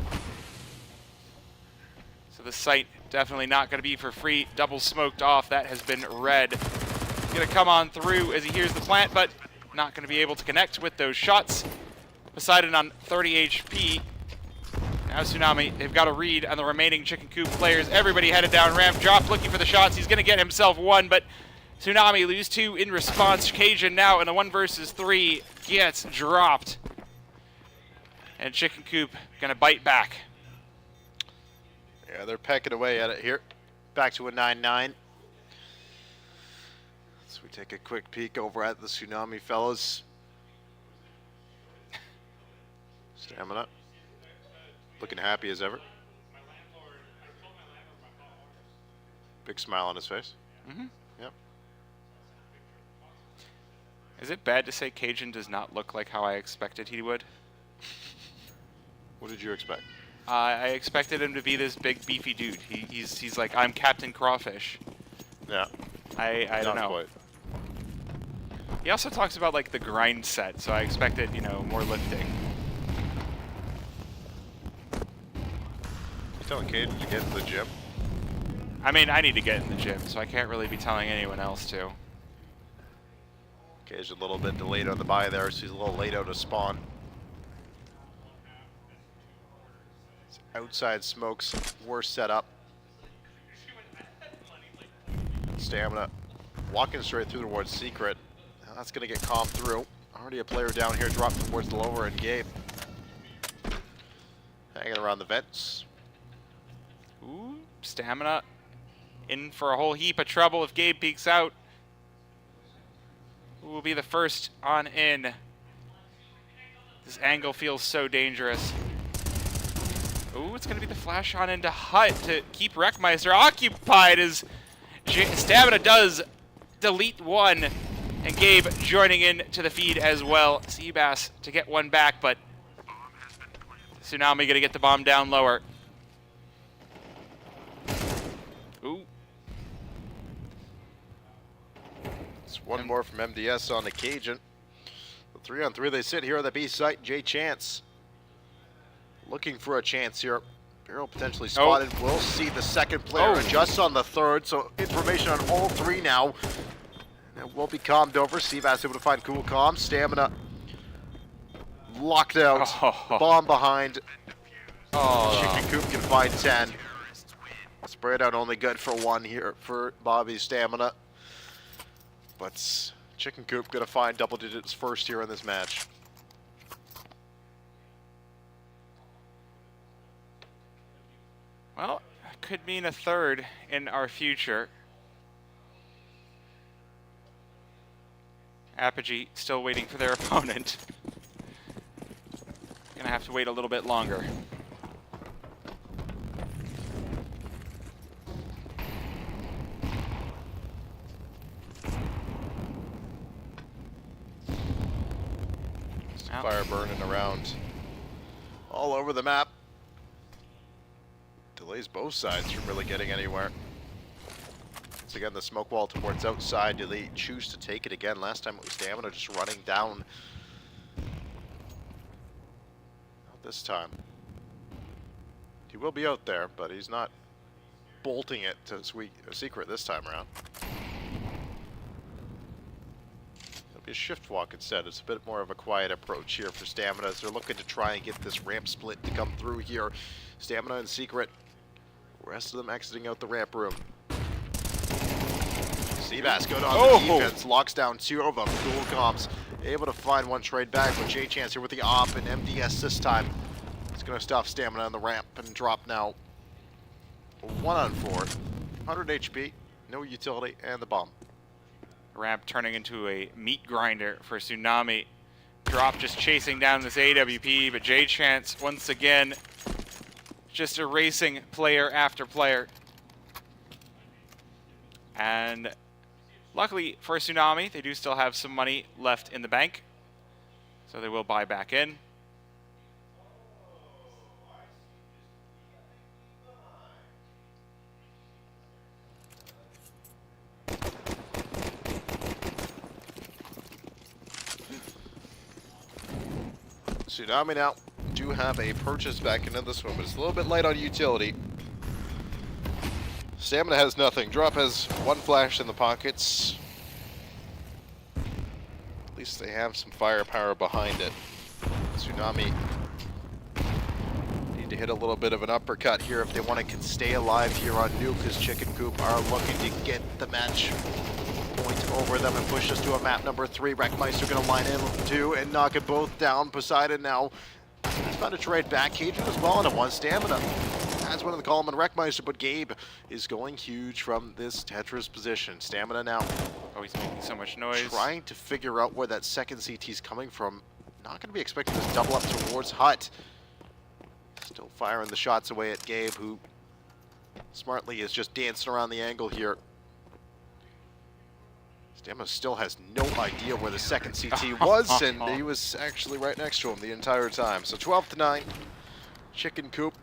So the site definitely not going to be for free. Double smoked off. That has been red. He's going to come on through as he hears the plant, but not going to be able to connect with those shots. Poseidon on 30 HP. Now Tsunami, they've got a read on the remaining Chicken Coop players. Everybody headed down ramp. Drop looking for the shots. He's going to get himself one, but Tsunami lose 2 in response. Cajun now in the 1 versus 3 gets dropped. And Chicken Coop going to bite back. Yeah, they're pecking away at it here. Back to a 9-9. So we take a quick peek over at the Tsunami fellas. Stamina. Looking happy as ever. Big smile on his face. Mm-hmm. Yep. Is it bad to say Cajun does not look like how I expected he would? What did you expect? I expected him to be this big beefy dude. He's like, I'm Captain Crawfish. Yeah. I don't know. Quite. He also talks about like the grind set, so I expected, you know, more lifting. You telling Caden to get in the gym? I mean, I need to get in the gym, so I can't really be telling anyone else to. Cade's a little bit delayed on the buy there, so he's a little late out of spawn. Outside smokes, worse setup. Stamina walking straight through towards Secret. Now that's going to get comped through. Already a player down here dropped towards the lower end. Gabe hanging around the vents. Ooh, Stamina in for a whole heap of trouble if Gabe peeks out. Who will be the first on in? This angle feels so dangerous. Ooh, it's going to be the flash on into Hut to keep Wreckmeister occupied as Stamina does delete one. And Gabe joining in to the feed as well. Seabass to get one back, but Tsunami going to get the bomb down lower. Ooh. It's one more from MDS on the Cajun. 3-on-3 they sit here on the B site. J Chance looking for a chance here. Barrel potentially spotted. We'll see the second player adjust on the third. So information on all three now. And it will be calmed over. Seabass able to find cool calm. Stamina locked out. Bomb behind. Chicken Coop can find 10. Spread out only good for one here for Bobby's Stamina. But Chicken Coop gonna find double digits first here in this match. Well, that could mean a third in our future. Apogee still waiting for their opponent. Gonna have to wait a little bit longer. Fire burning around all over the map. Delays both sides from really getting anywhere. Once again, the smoke wall towards outside. Do they choose to take it again? Last time it was Stamina just running down. Not this time. He will be out there, but he's not bolting it to a secret this time around. Be a shift walk instead. It's a bit more of a quiet approach here for Stamina as they're looking to try and get this ramp split to come through here. Stamina in secret. Rest of them exiting out the ramp room. Seabass going on the defense. Locks down two of them. Cool comms. Able to find one trade back, but J Chance here with the op and MDS this time. It's going to stop Stamina on the ramp and drop now. 1-on-4. 100 HP. No utility and the bomb. Ramp turning into a meat grinder for Tsunami. Drop just chasing down this AWP, but J-Chance once again just erasing player after player. And luckily for Tsunami, they do still have some money left in the bank, so they will buy back in. Tsunami now do have a purchase back into this one, but it's a little bit light on utility. Stamina has nothing. Drop has one flash in the pockets. At least they have some firepower behind it. Tsunami need to hit a little bit of an uppercut here if they want to stay alive here on Nuke, because Chicken Coop are looking to get the match point over them and push us to a map number 3. Wreckmeister going to line in 2 and knock it both down. Poseidon now he's found a trade back. Cajun as well on a 1 Stamina. That's one of the column and Wreckmeister, but Gabe is going huge from this Tetris position. Stamina now. Oh, he's making so much noise. Trying to figure out where that second CT is coming from. Not going to be expecting this double up towards Hut. Still firing the shots away at Gabe, who smartly is just dancing around the angle here. Stamina still has no idea where the second CT was, and he was actually right next to him the entire time. So 12-9, Chicken Coop.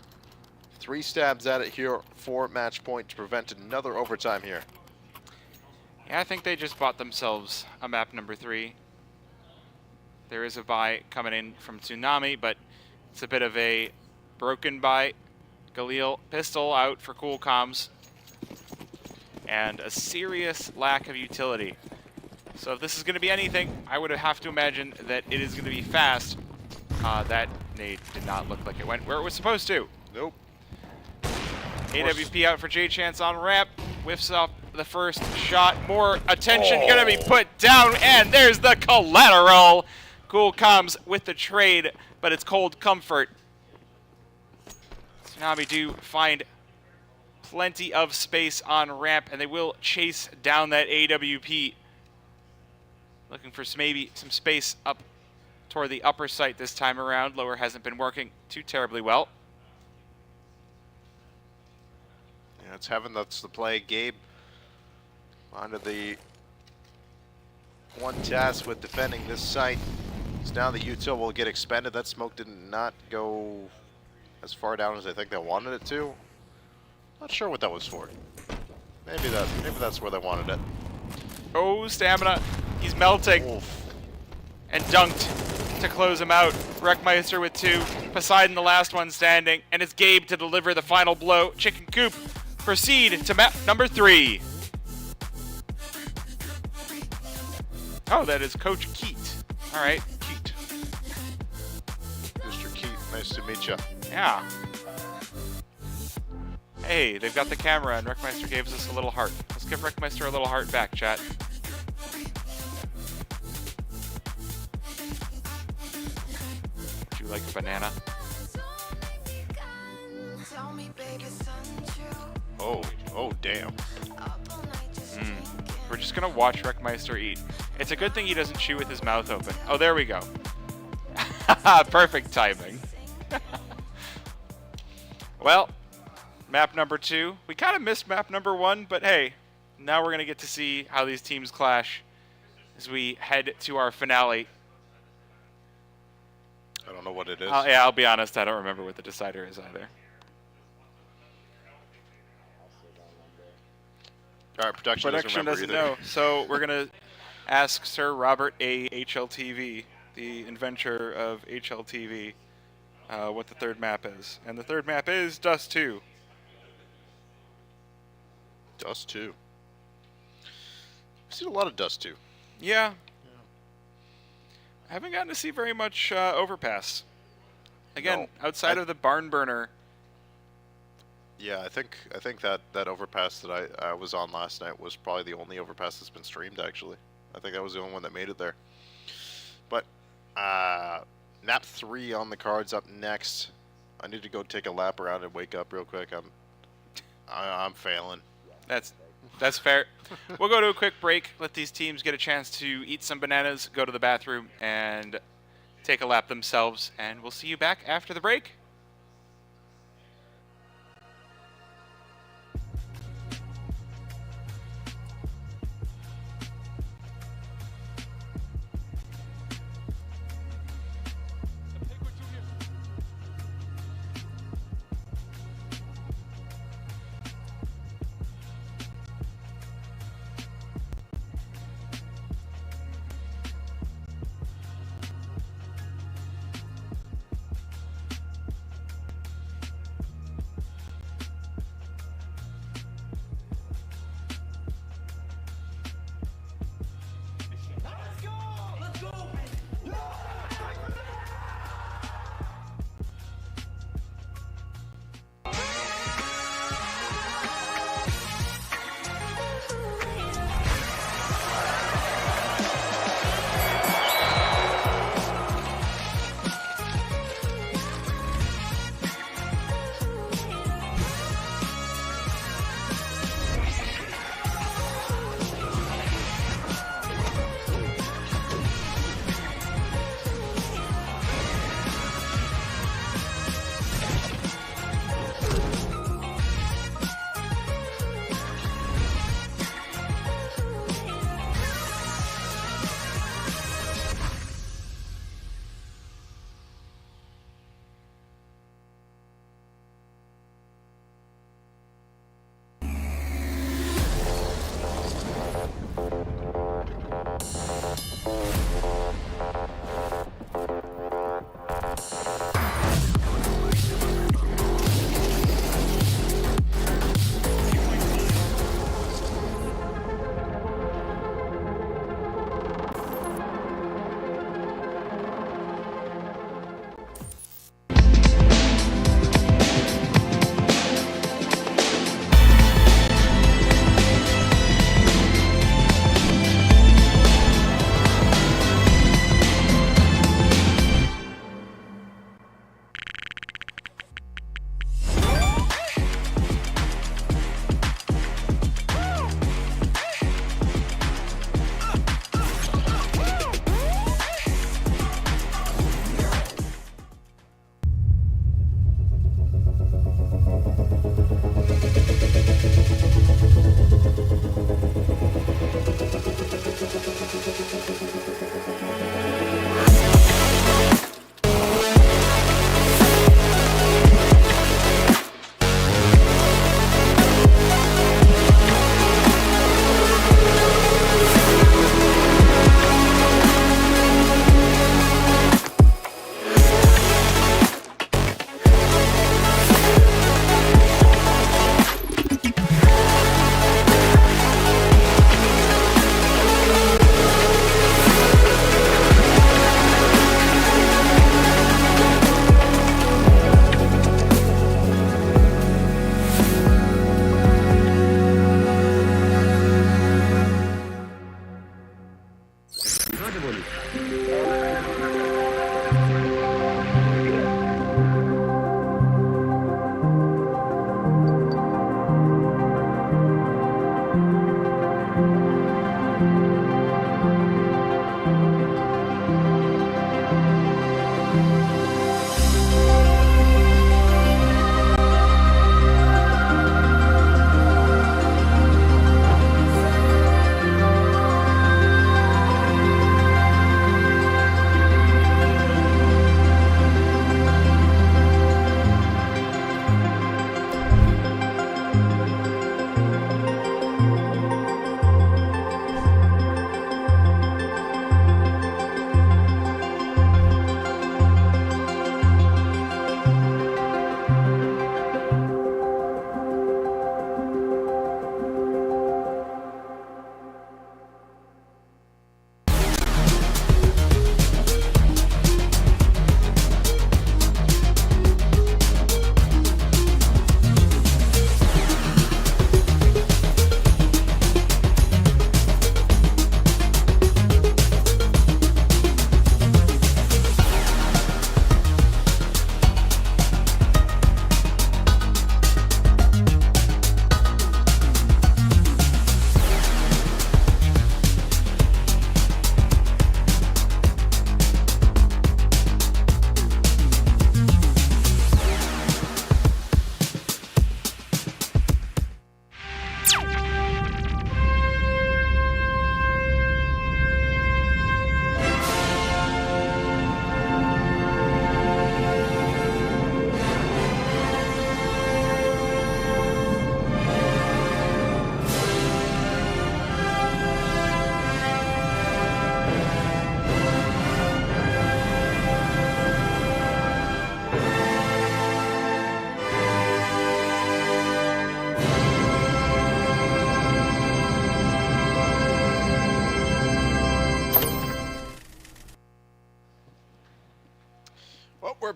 3 stabs at it here, 4 match point to prevent another overtime here. Yeah, I think they just bought themselves a map number 3. There is a buy coming in from Tsunami, but it's a bit of a broken buy. Galil pistol out for cool comms. And a serious lack of utility. So if this is going to be anything, I would have to imagine that it is going to be fast. That nade did not look like it went where it was supposed to. Nope. AWP out for J-Chance on ramp. Whiffs off the first shot. More attention going to be put down, and there's the collateral. Cool comes with the trade, but it's cold comfort. Tsunami do find plenty of space on ramp, and they will chase down that AWP. Looking for maybe some space up toward the upper site this time around. Lower hasn't been working too terribly well. Yeah, it's heaven. That's the play. Gabe onto the one task with defending this site. So now the util will get expended. That smoke did not go as far down as I think they wanted it to. Not sure what that was for. Maybe that's where they wanted it. Oh, stamina. He's melting. Oof. And dunked to close him out. Wreckmeister with 2. Poseidon the last one standing. And it's Gabe to deliver the final blow. Chicken Coop proceed to map number 3. Oh, that is Coach Keat. All right, Keat. Mr. Keat, nice to meet you. Yeah. Hey, they've got the camera, and Wreckmeister gave us a little heart. Let's give Wreckmeister a little heart back, chat. Would you like a banana? Oh, damn. We're just gonna watch Wreckmeister eat. It's a good thing he doesn't chew with his mouth open. Oh, there we go. Perfect timing. Well, map number 2. We kind of missed map number 1, but hey, now we're gonna get to see how these teams clash as we head to our finale. I don't know what it is. Yeah, I'll be honest, I don't remember what the decider is either. All right, production doesn't know. So we're going to ask Sir Robert A. HLTV, the inventor of HLTV, what the third map is. And the third map is Dust 2. Dust 2. I've seen a lot of Dust 2. Yeah. I haven't gotten to see very much Overpass. Again, outside of the barn burner. Yeah, I think that overpass that I was on last night was probably the only overpass that's been streamed, actually. I think that was the only one that made it there. But map 3 on the cards up next. I need to go take a lap around and wake up real quick. I'm failing. That's fair. We'll go to a quick break, let these teams get a chance to eat some bananas, go to the bathroom, and take a lap themselves, and we'll see you back after the break.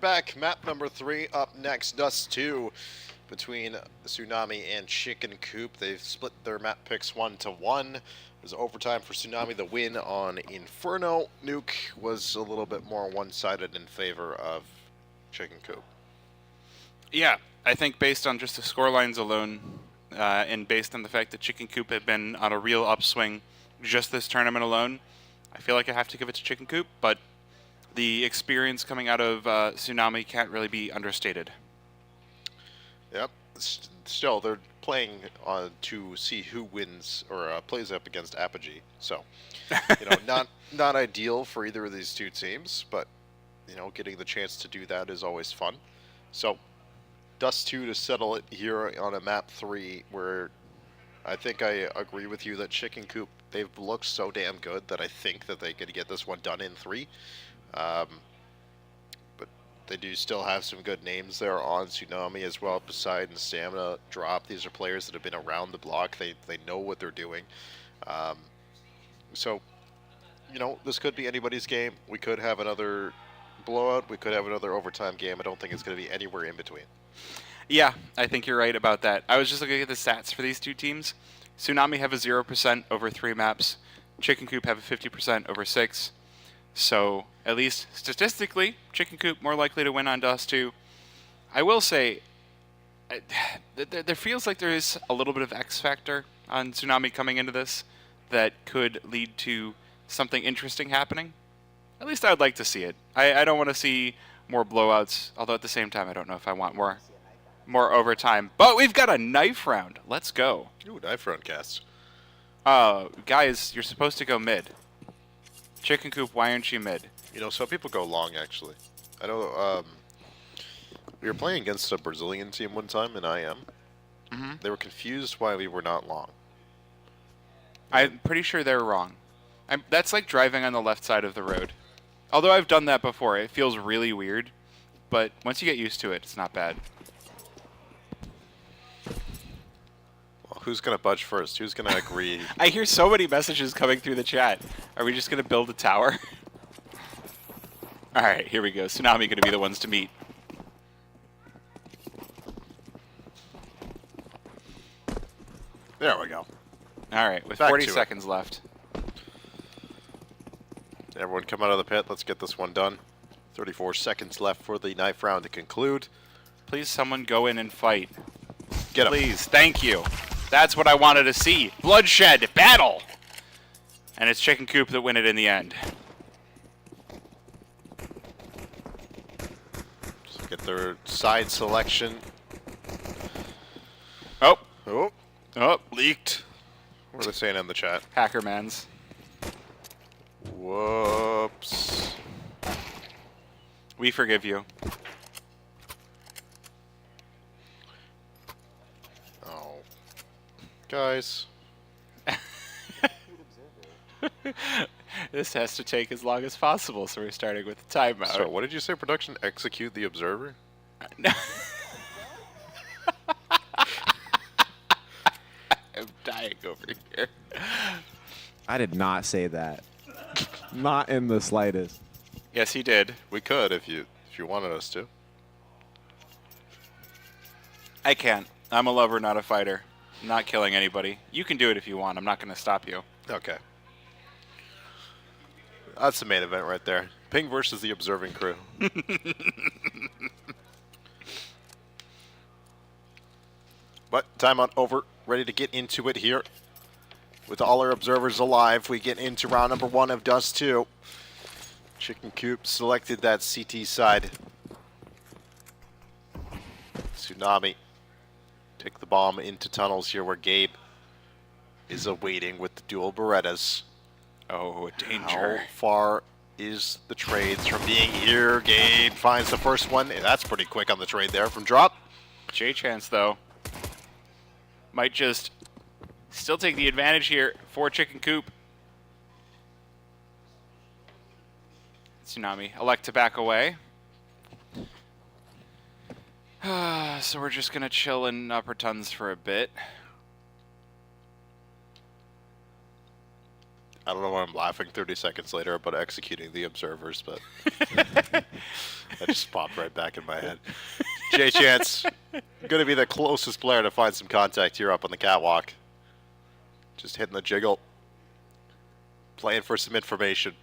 back. Map number 3 up next. Dust 2 between Tsunami and Chicken Coop. They've split their map picks 1-1. There's overtime for Tsunami. The win on Inferno. Nuke was a little bit more one-sided in favor of Chicken Coop. Yeah, I think based on just the scorelines alone, and based on the fact that Chicken Coop had been on a real upswing just this tournament alone, I feel like I have to give it to Chicken Coop, but the experience coming out of Tsunami can't really be understated. Yep. Still, they're playing to see who wins or plays up against Apogee. So, not ideal for either of these two teams, but getting the chance to do that is always fun. So, Dust 2 to settle it here on a map 3, where I think I agree with you that Chicken Coop, they've looked so damn good that I think that they could get this one done in 3. But they do still have some good names there on Tsunami as well. Poseidon, Stamina, Drop. These are players that have been around the block. They know what they're doing. So, this could be anybody's game. We could have another blowout. We could have another overtime game. I don't think it's going to be anywhere in between. Yeah, I think you're right about that. I was just looking at the stats for these two teams. Tsunami have a 0% over 3 maps. Chicken Coop have a 50% over 6. So, at least statistically, Chicken Coop more likely to win on Dust 2. I will say, there feels like there is a little bit of X factor on Tsunami coming into this that could lead to something interesting happening. At least I would like to see it. I don't want to see more blowouts, although at the same time I don't know if I want more overtime. But we've got a knife round. Let's go. Ooh, knife round cast. Guys, you're supposed to go mid. Chicken Coop, why aren't you mid? Some people go long, actually. I know, we were playing against a Brazilian team one time in IM. Mm-hmm. They were confused why we were not long. I'm pretty sure they're wrong. That's like driving on the left side of the road. Although I've done that before, it feels really weird. But once you get used to it, it's not bad. Well, who's going to budge first? Who's going to agree? I hear so many messages coming through the chat. Are we just going to build a tower? All right, here we go. Tsunami going to be the ones to meet. There we go. All right, with Back 40 to it. seconds left. Everyone come out of the pit. Let's get this one done. 34 seconds left for the knife round to conclude. Please, someone go in and fight. Get him. Please, thank you. That's what I wanted to see. Bloodshed, battle! And it's Chicken Coop that win it in the end. Just get their side selection. Oh. Oh. Oh. Leaked. What are they saying in the chat? Hackermans. Whoops. We forgive you. Oh. Guys. This has to take as long as possible, so we're starting with the timeout. So, what did you say, production? Execute the observer? No. I'm dying over here. I did not say that. Not in the slightest. Yes, he did. We could if you wanted us to. I can't. I'm a lover, not a fighter. I'm not killing anybody. You can do it if you want. I'm not going to stop you. Okay. That's the main event right there. Ping versus the observing crew. But timeout over. Ready to get into it here. With all our observers alive, we get into round number 1 of Dust 2. Chicken Coop selected that CT side. Tsunami take the bomb into tunnels here where Gabe is awaiting with the dual Berettas. Oh, danger. How far is the trades from being here? Gabe finds the first one. That's pretty quick on the trade there from Drop. J-Chance, though, might just still take the advantage here for Chicken Coop. Tsunami elect to back away. So we're just going to chill in upper tons for a bit. I don't know why I'm laughing 30 seconds later about executing the observers, but that just popped right back in my head. J-Chance, going to be the closest player to find some contact here up on the catwalk. Just hitting the jiggle. Playing for some information.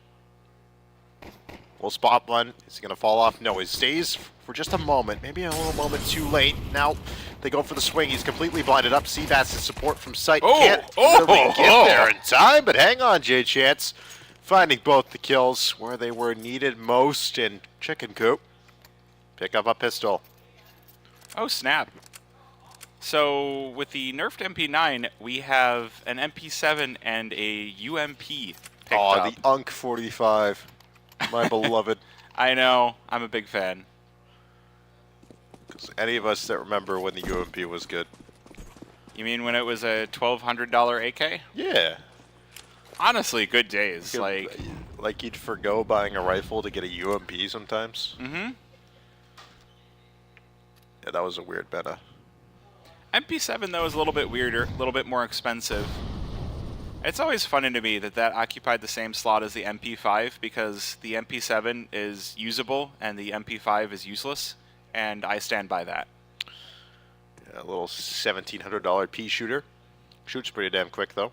We'll spot one. Is he going to fall off? No, he stays for just a moment. Maybe a little moment too late. Now they go for the swing. He's completely blinded up. Seabass' support from sight. Can't really get there in time, but hang on, J-Chance. Finding both the kills where they were needed most in Chicken Coop. Pick up a pistol. Oh, snap. So with the nerfed MP9, we have an MP7 and a UMP picked up. The Unk 45. My beloved. I know. I'm a big fan. Because any of us that remember when the UMP was good. You mean when it was a $1,200 AK? Yeah. Honestly, good days. Like you'd forgo buying a rifle to get a UMP sometimes. Mm-hmm. Yeah, that was a weird meta. MP7, though, is a little bit weirder, a little bit more expensive. It's always funny to me that that occupied the same slot as the MP5 because the MP7 is usable and the MP5 is useless, and I stand by that. Yeah, a little $1,700 pea shooter. Shoots pretty damn quick, though.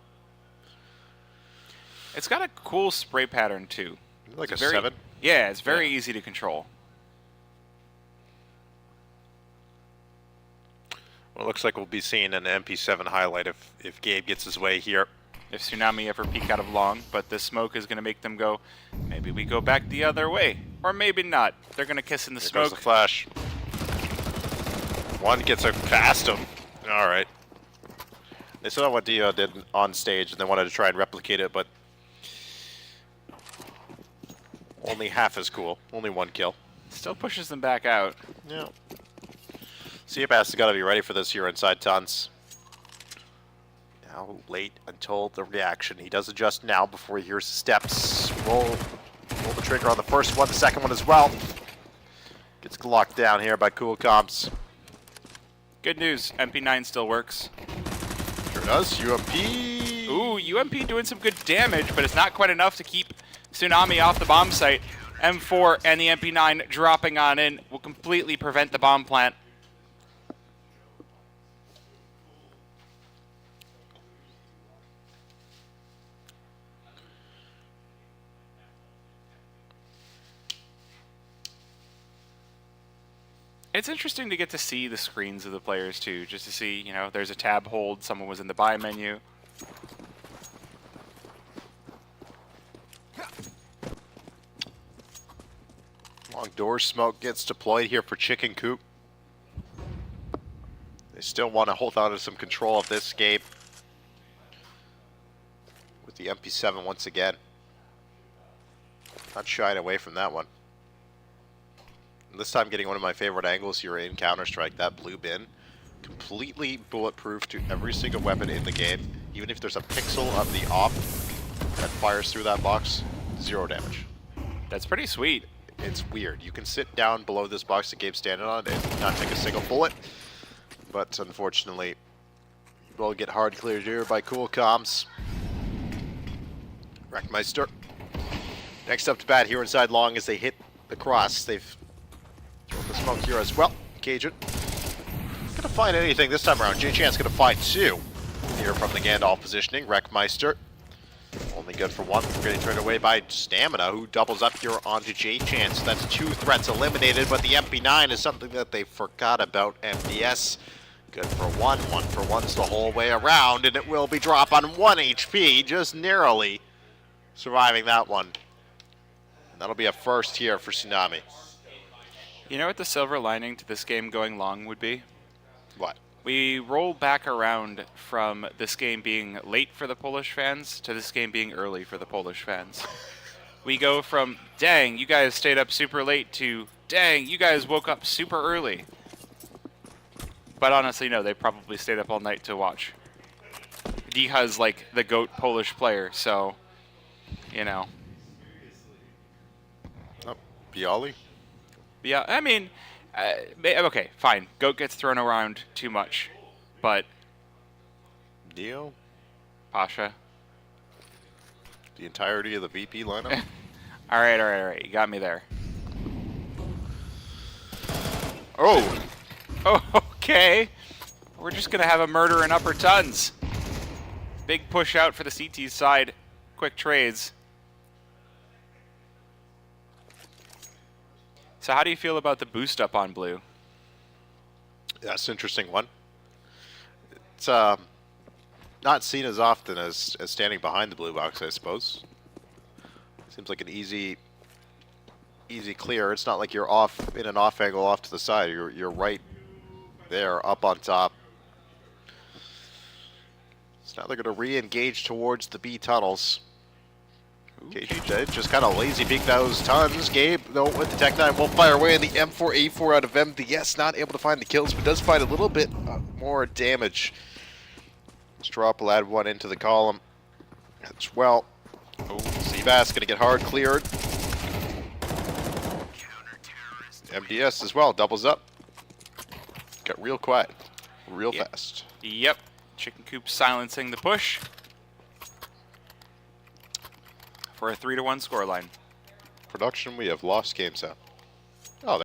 It's got a cool spray pattern, too. Like it's a 7? Yeah, it's very easy to control. Well, it looks like we'll be seeing an MP7 highlight if Gabe gets his way here. If Tsunami ever peek out of long, but this smoke is going to make them go, maybe we go back the other way, or maybe not. They're going to kiss in the Here smoke. goes the flash. One gets past him. All right. They saw what Dio did on stage, and they wanted to try and replicate it, but only half as cool. Only one kill. Still pushes them back out. Yeah. Seabass has got to be ready for this here inside Tons. Now late until the reaction. He does adjust now before he hears the steps. Roll the trigger on the first one, the second one as well. Gets locked down here by Cool Comps. Good news, MP9 still works. Sure does. UMP. Ooh, UMP doing some good damage, but it's not quite enough to keep Tsunami off the bomb site. M4 and the MP9 dropping on in will completely prevent the bomb plant. It's interesting to get to see the screens of the players too, just to see, you know, there's a tab hold, someone was in the buy menu. Long door smoke gets deployed here for Chicken Coop. They still want to hold on to some control of this game. With the MP7 once again. Not shying away from that one. And this time getting one of my favorite angles here in Counter-Strike, that blue bin. Completely bulletproof to every single weapon in the game. Even if there's a pixel of the op that fires through that box, 0 damage. That's pretty sweet. It's weird. You can sit down below this box that Gabe's standing on and not take a single bullet. But unfortunately, we'll get hard cleared here by Cool Comms. Wreckmeister. Next up to bat here inside long as they hit the cross. They've thrown the smoke here as well. Cajun. Gonna find anything this time around. J-Chance gonna find 2 here from the Gandalf positioning. Wreckmeister. Only good for 1. Getting turned away by Stamina, who doubles up here onto J-Chance. That's 2 threats eliminated, but the MP9 is something that they forgot about. MDS, good for 1. 1 for 1's the whole way around, and it will be drop on 1 HP, just narrowly surviving that one. And that'll be a first here for Tsunami. You know what the silver lining to this game going long would be? What? We roll back around from this game being late for the Polish fans to this game being early for the Polish fans. We go from, dang, you guys stayed up super late to, dang, you guys woke up super early. But honestly, no, they probably stayed up all night to watch. Diha's like the GOAT Polish player, so, you know. Oh, Bialy? Yeah, I mean, okay, fine. GOAT gets thrown around too much, but... Dio? Pasha. the entirety of the VP lineup. All right. You got me there. Oh. Oh, okay. We're just going to have a murder in upper tons. Big push out for the CT side. Quick trades. So how do you feel about the boost up on blue? That's an interesting one. It's not seen as often as standing behind the blue box, I suppose. Seems like an easy clear. It's not like you're off in an off angle off to the side. You're right there, up on top. So now they're going to re-engage towards the B tunnels. Cage dead, just kind of lazy peek those tons. Gabe, though, with the Tech 9 will fire away, and the M4A4 out of MDS, not able to find the kills, but does find a little bit more damage. Strop will add one into the column as well. Oh, Seabass going to get hard cleared. MDS as well, doubles up. Got real quiet, real fast. Yep, Chicken Coop silencing the push for a 3-1 scoreline. Production, we have lost game set.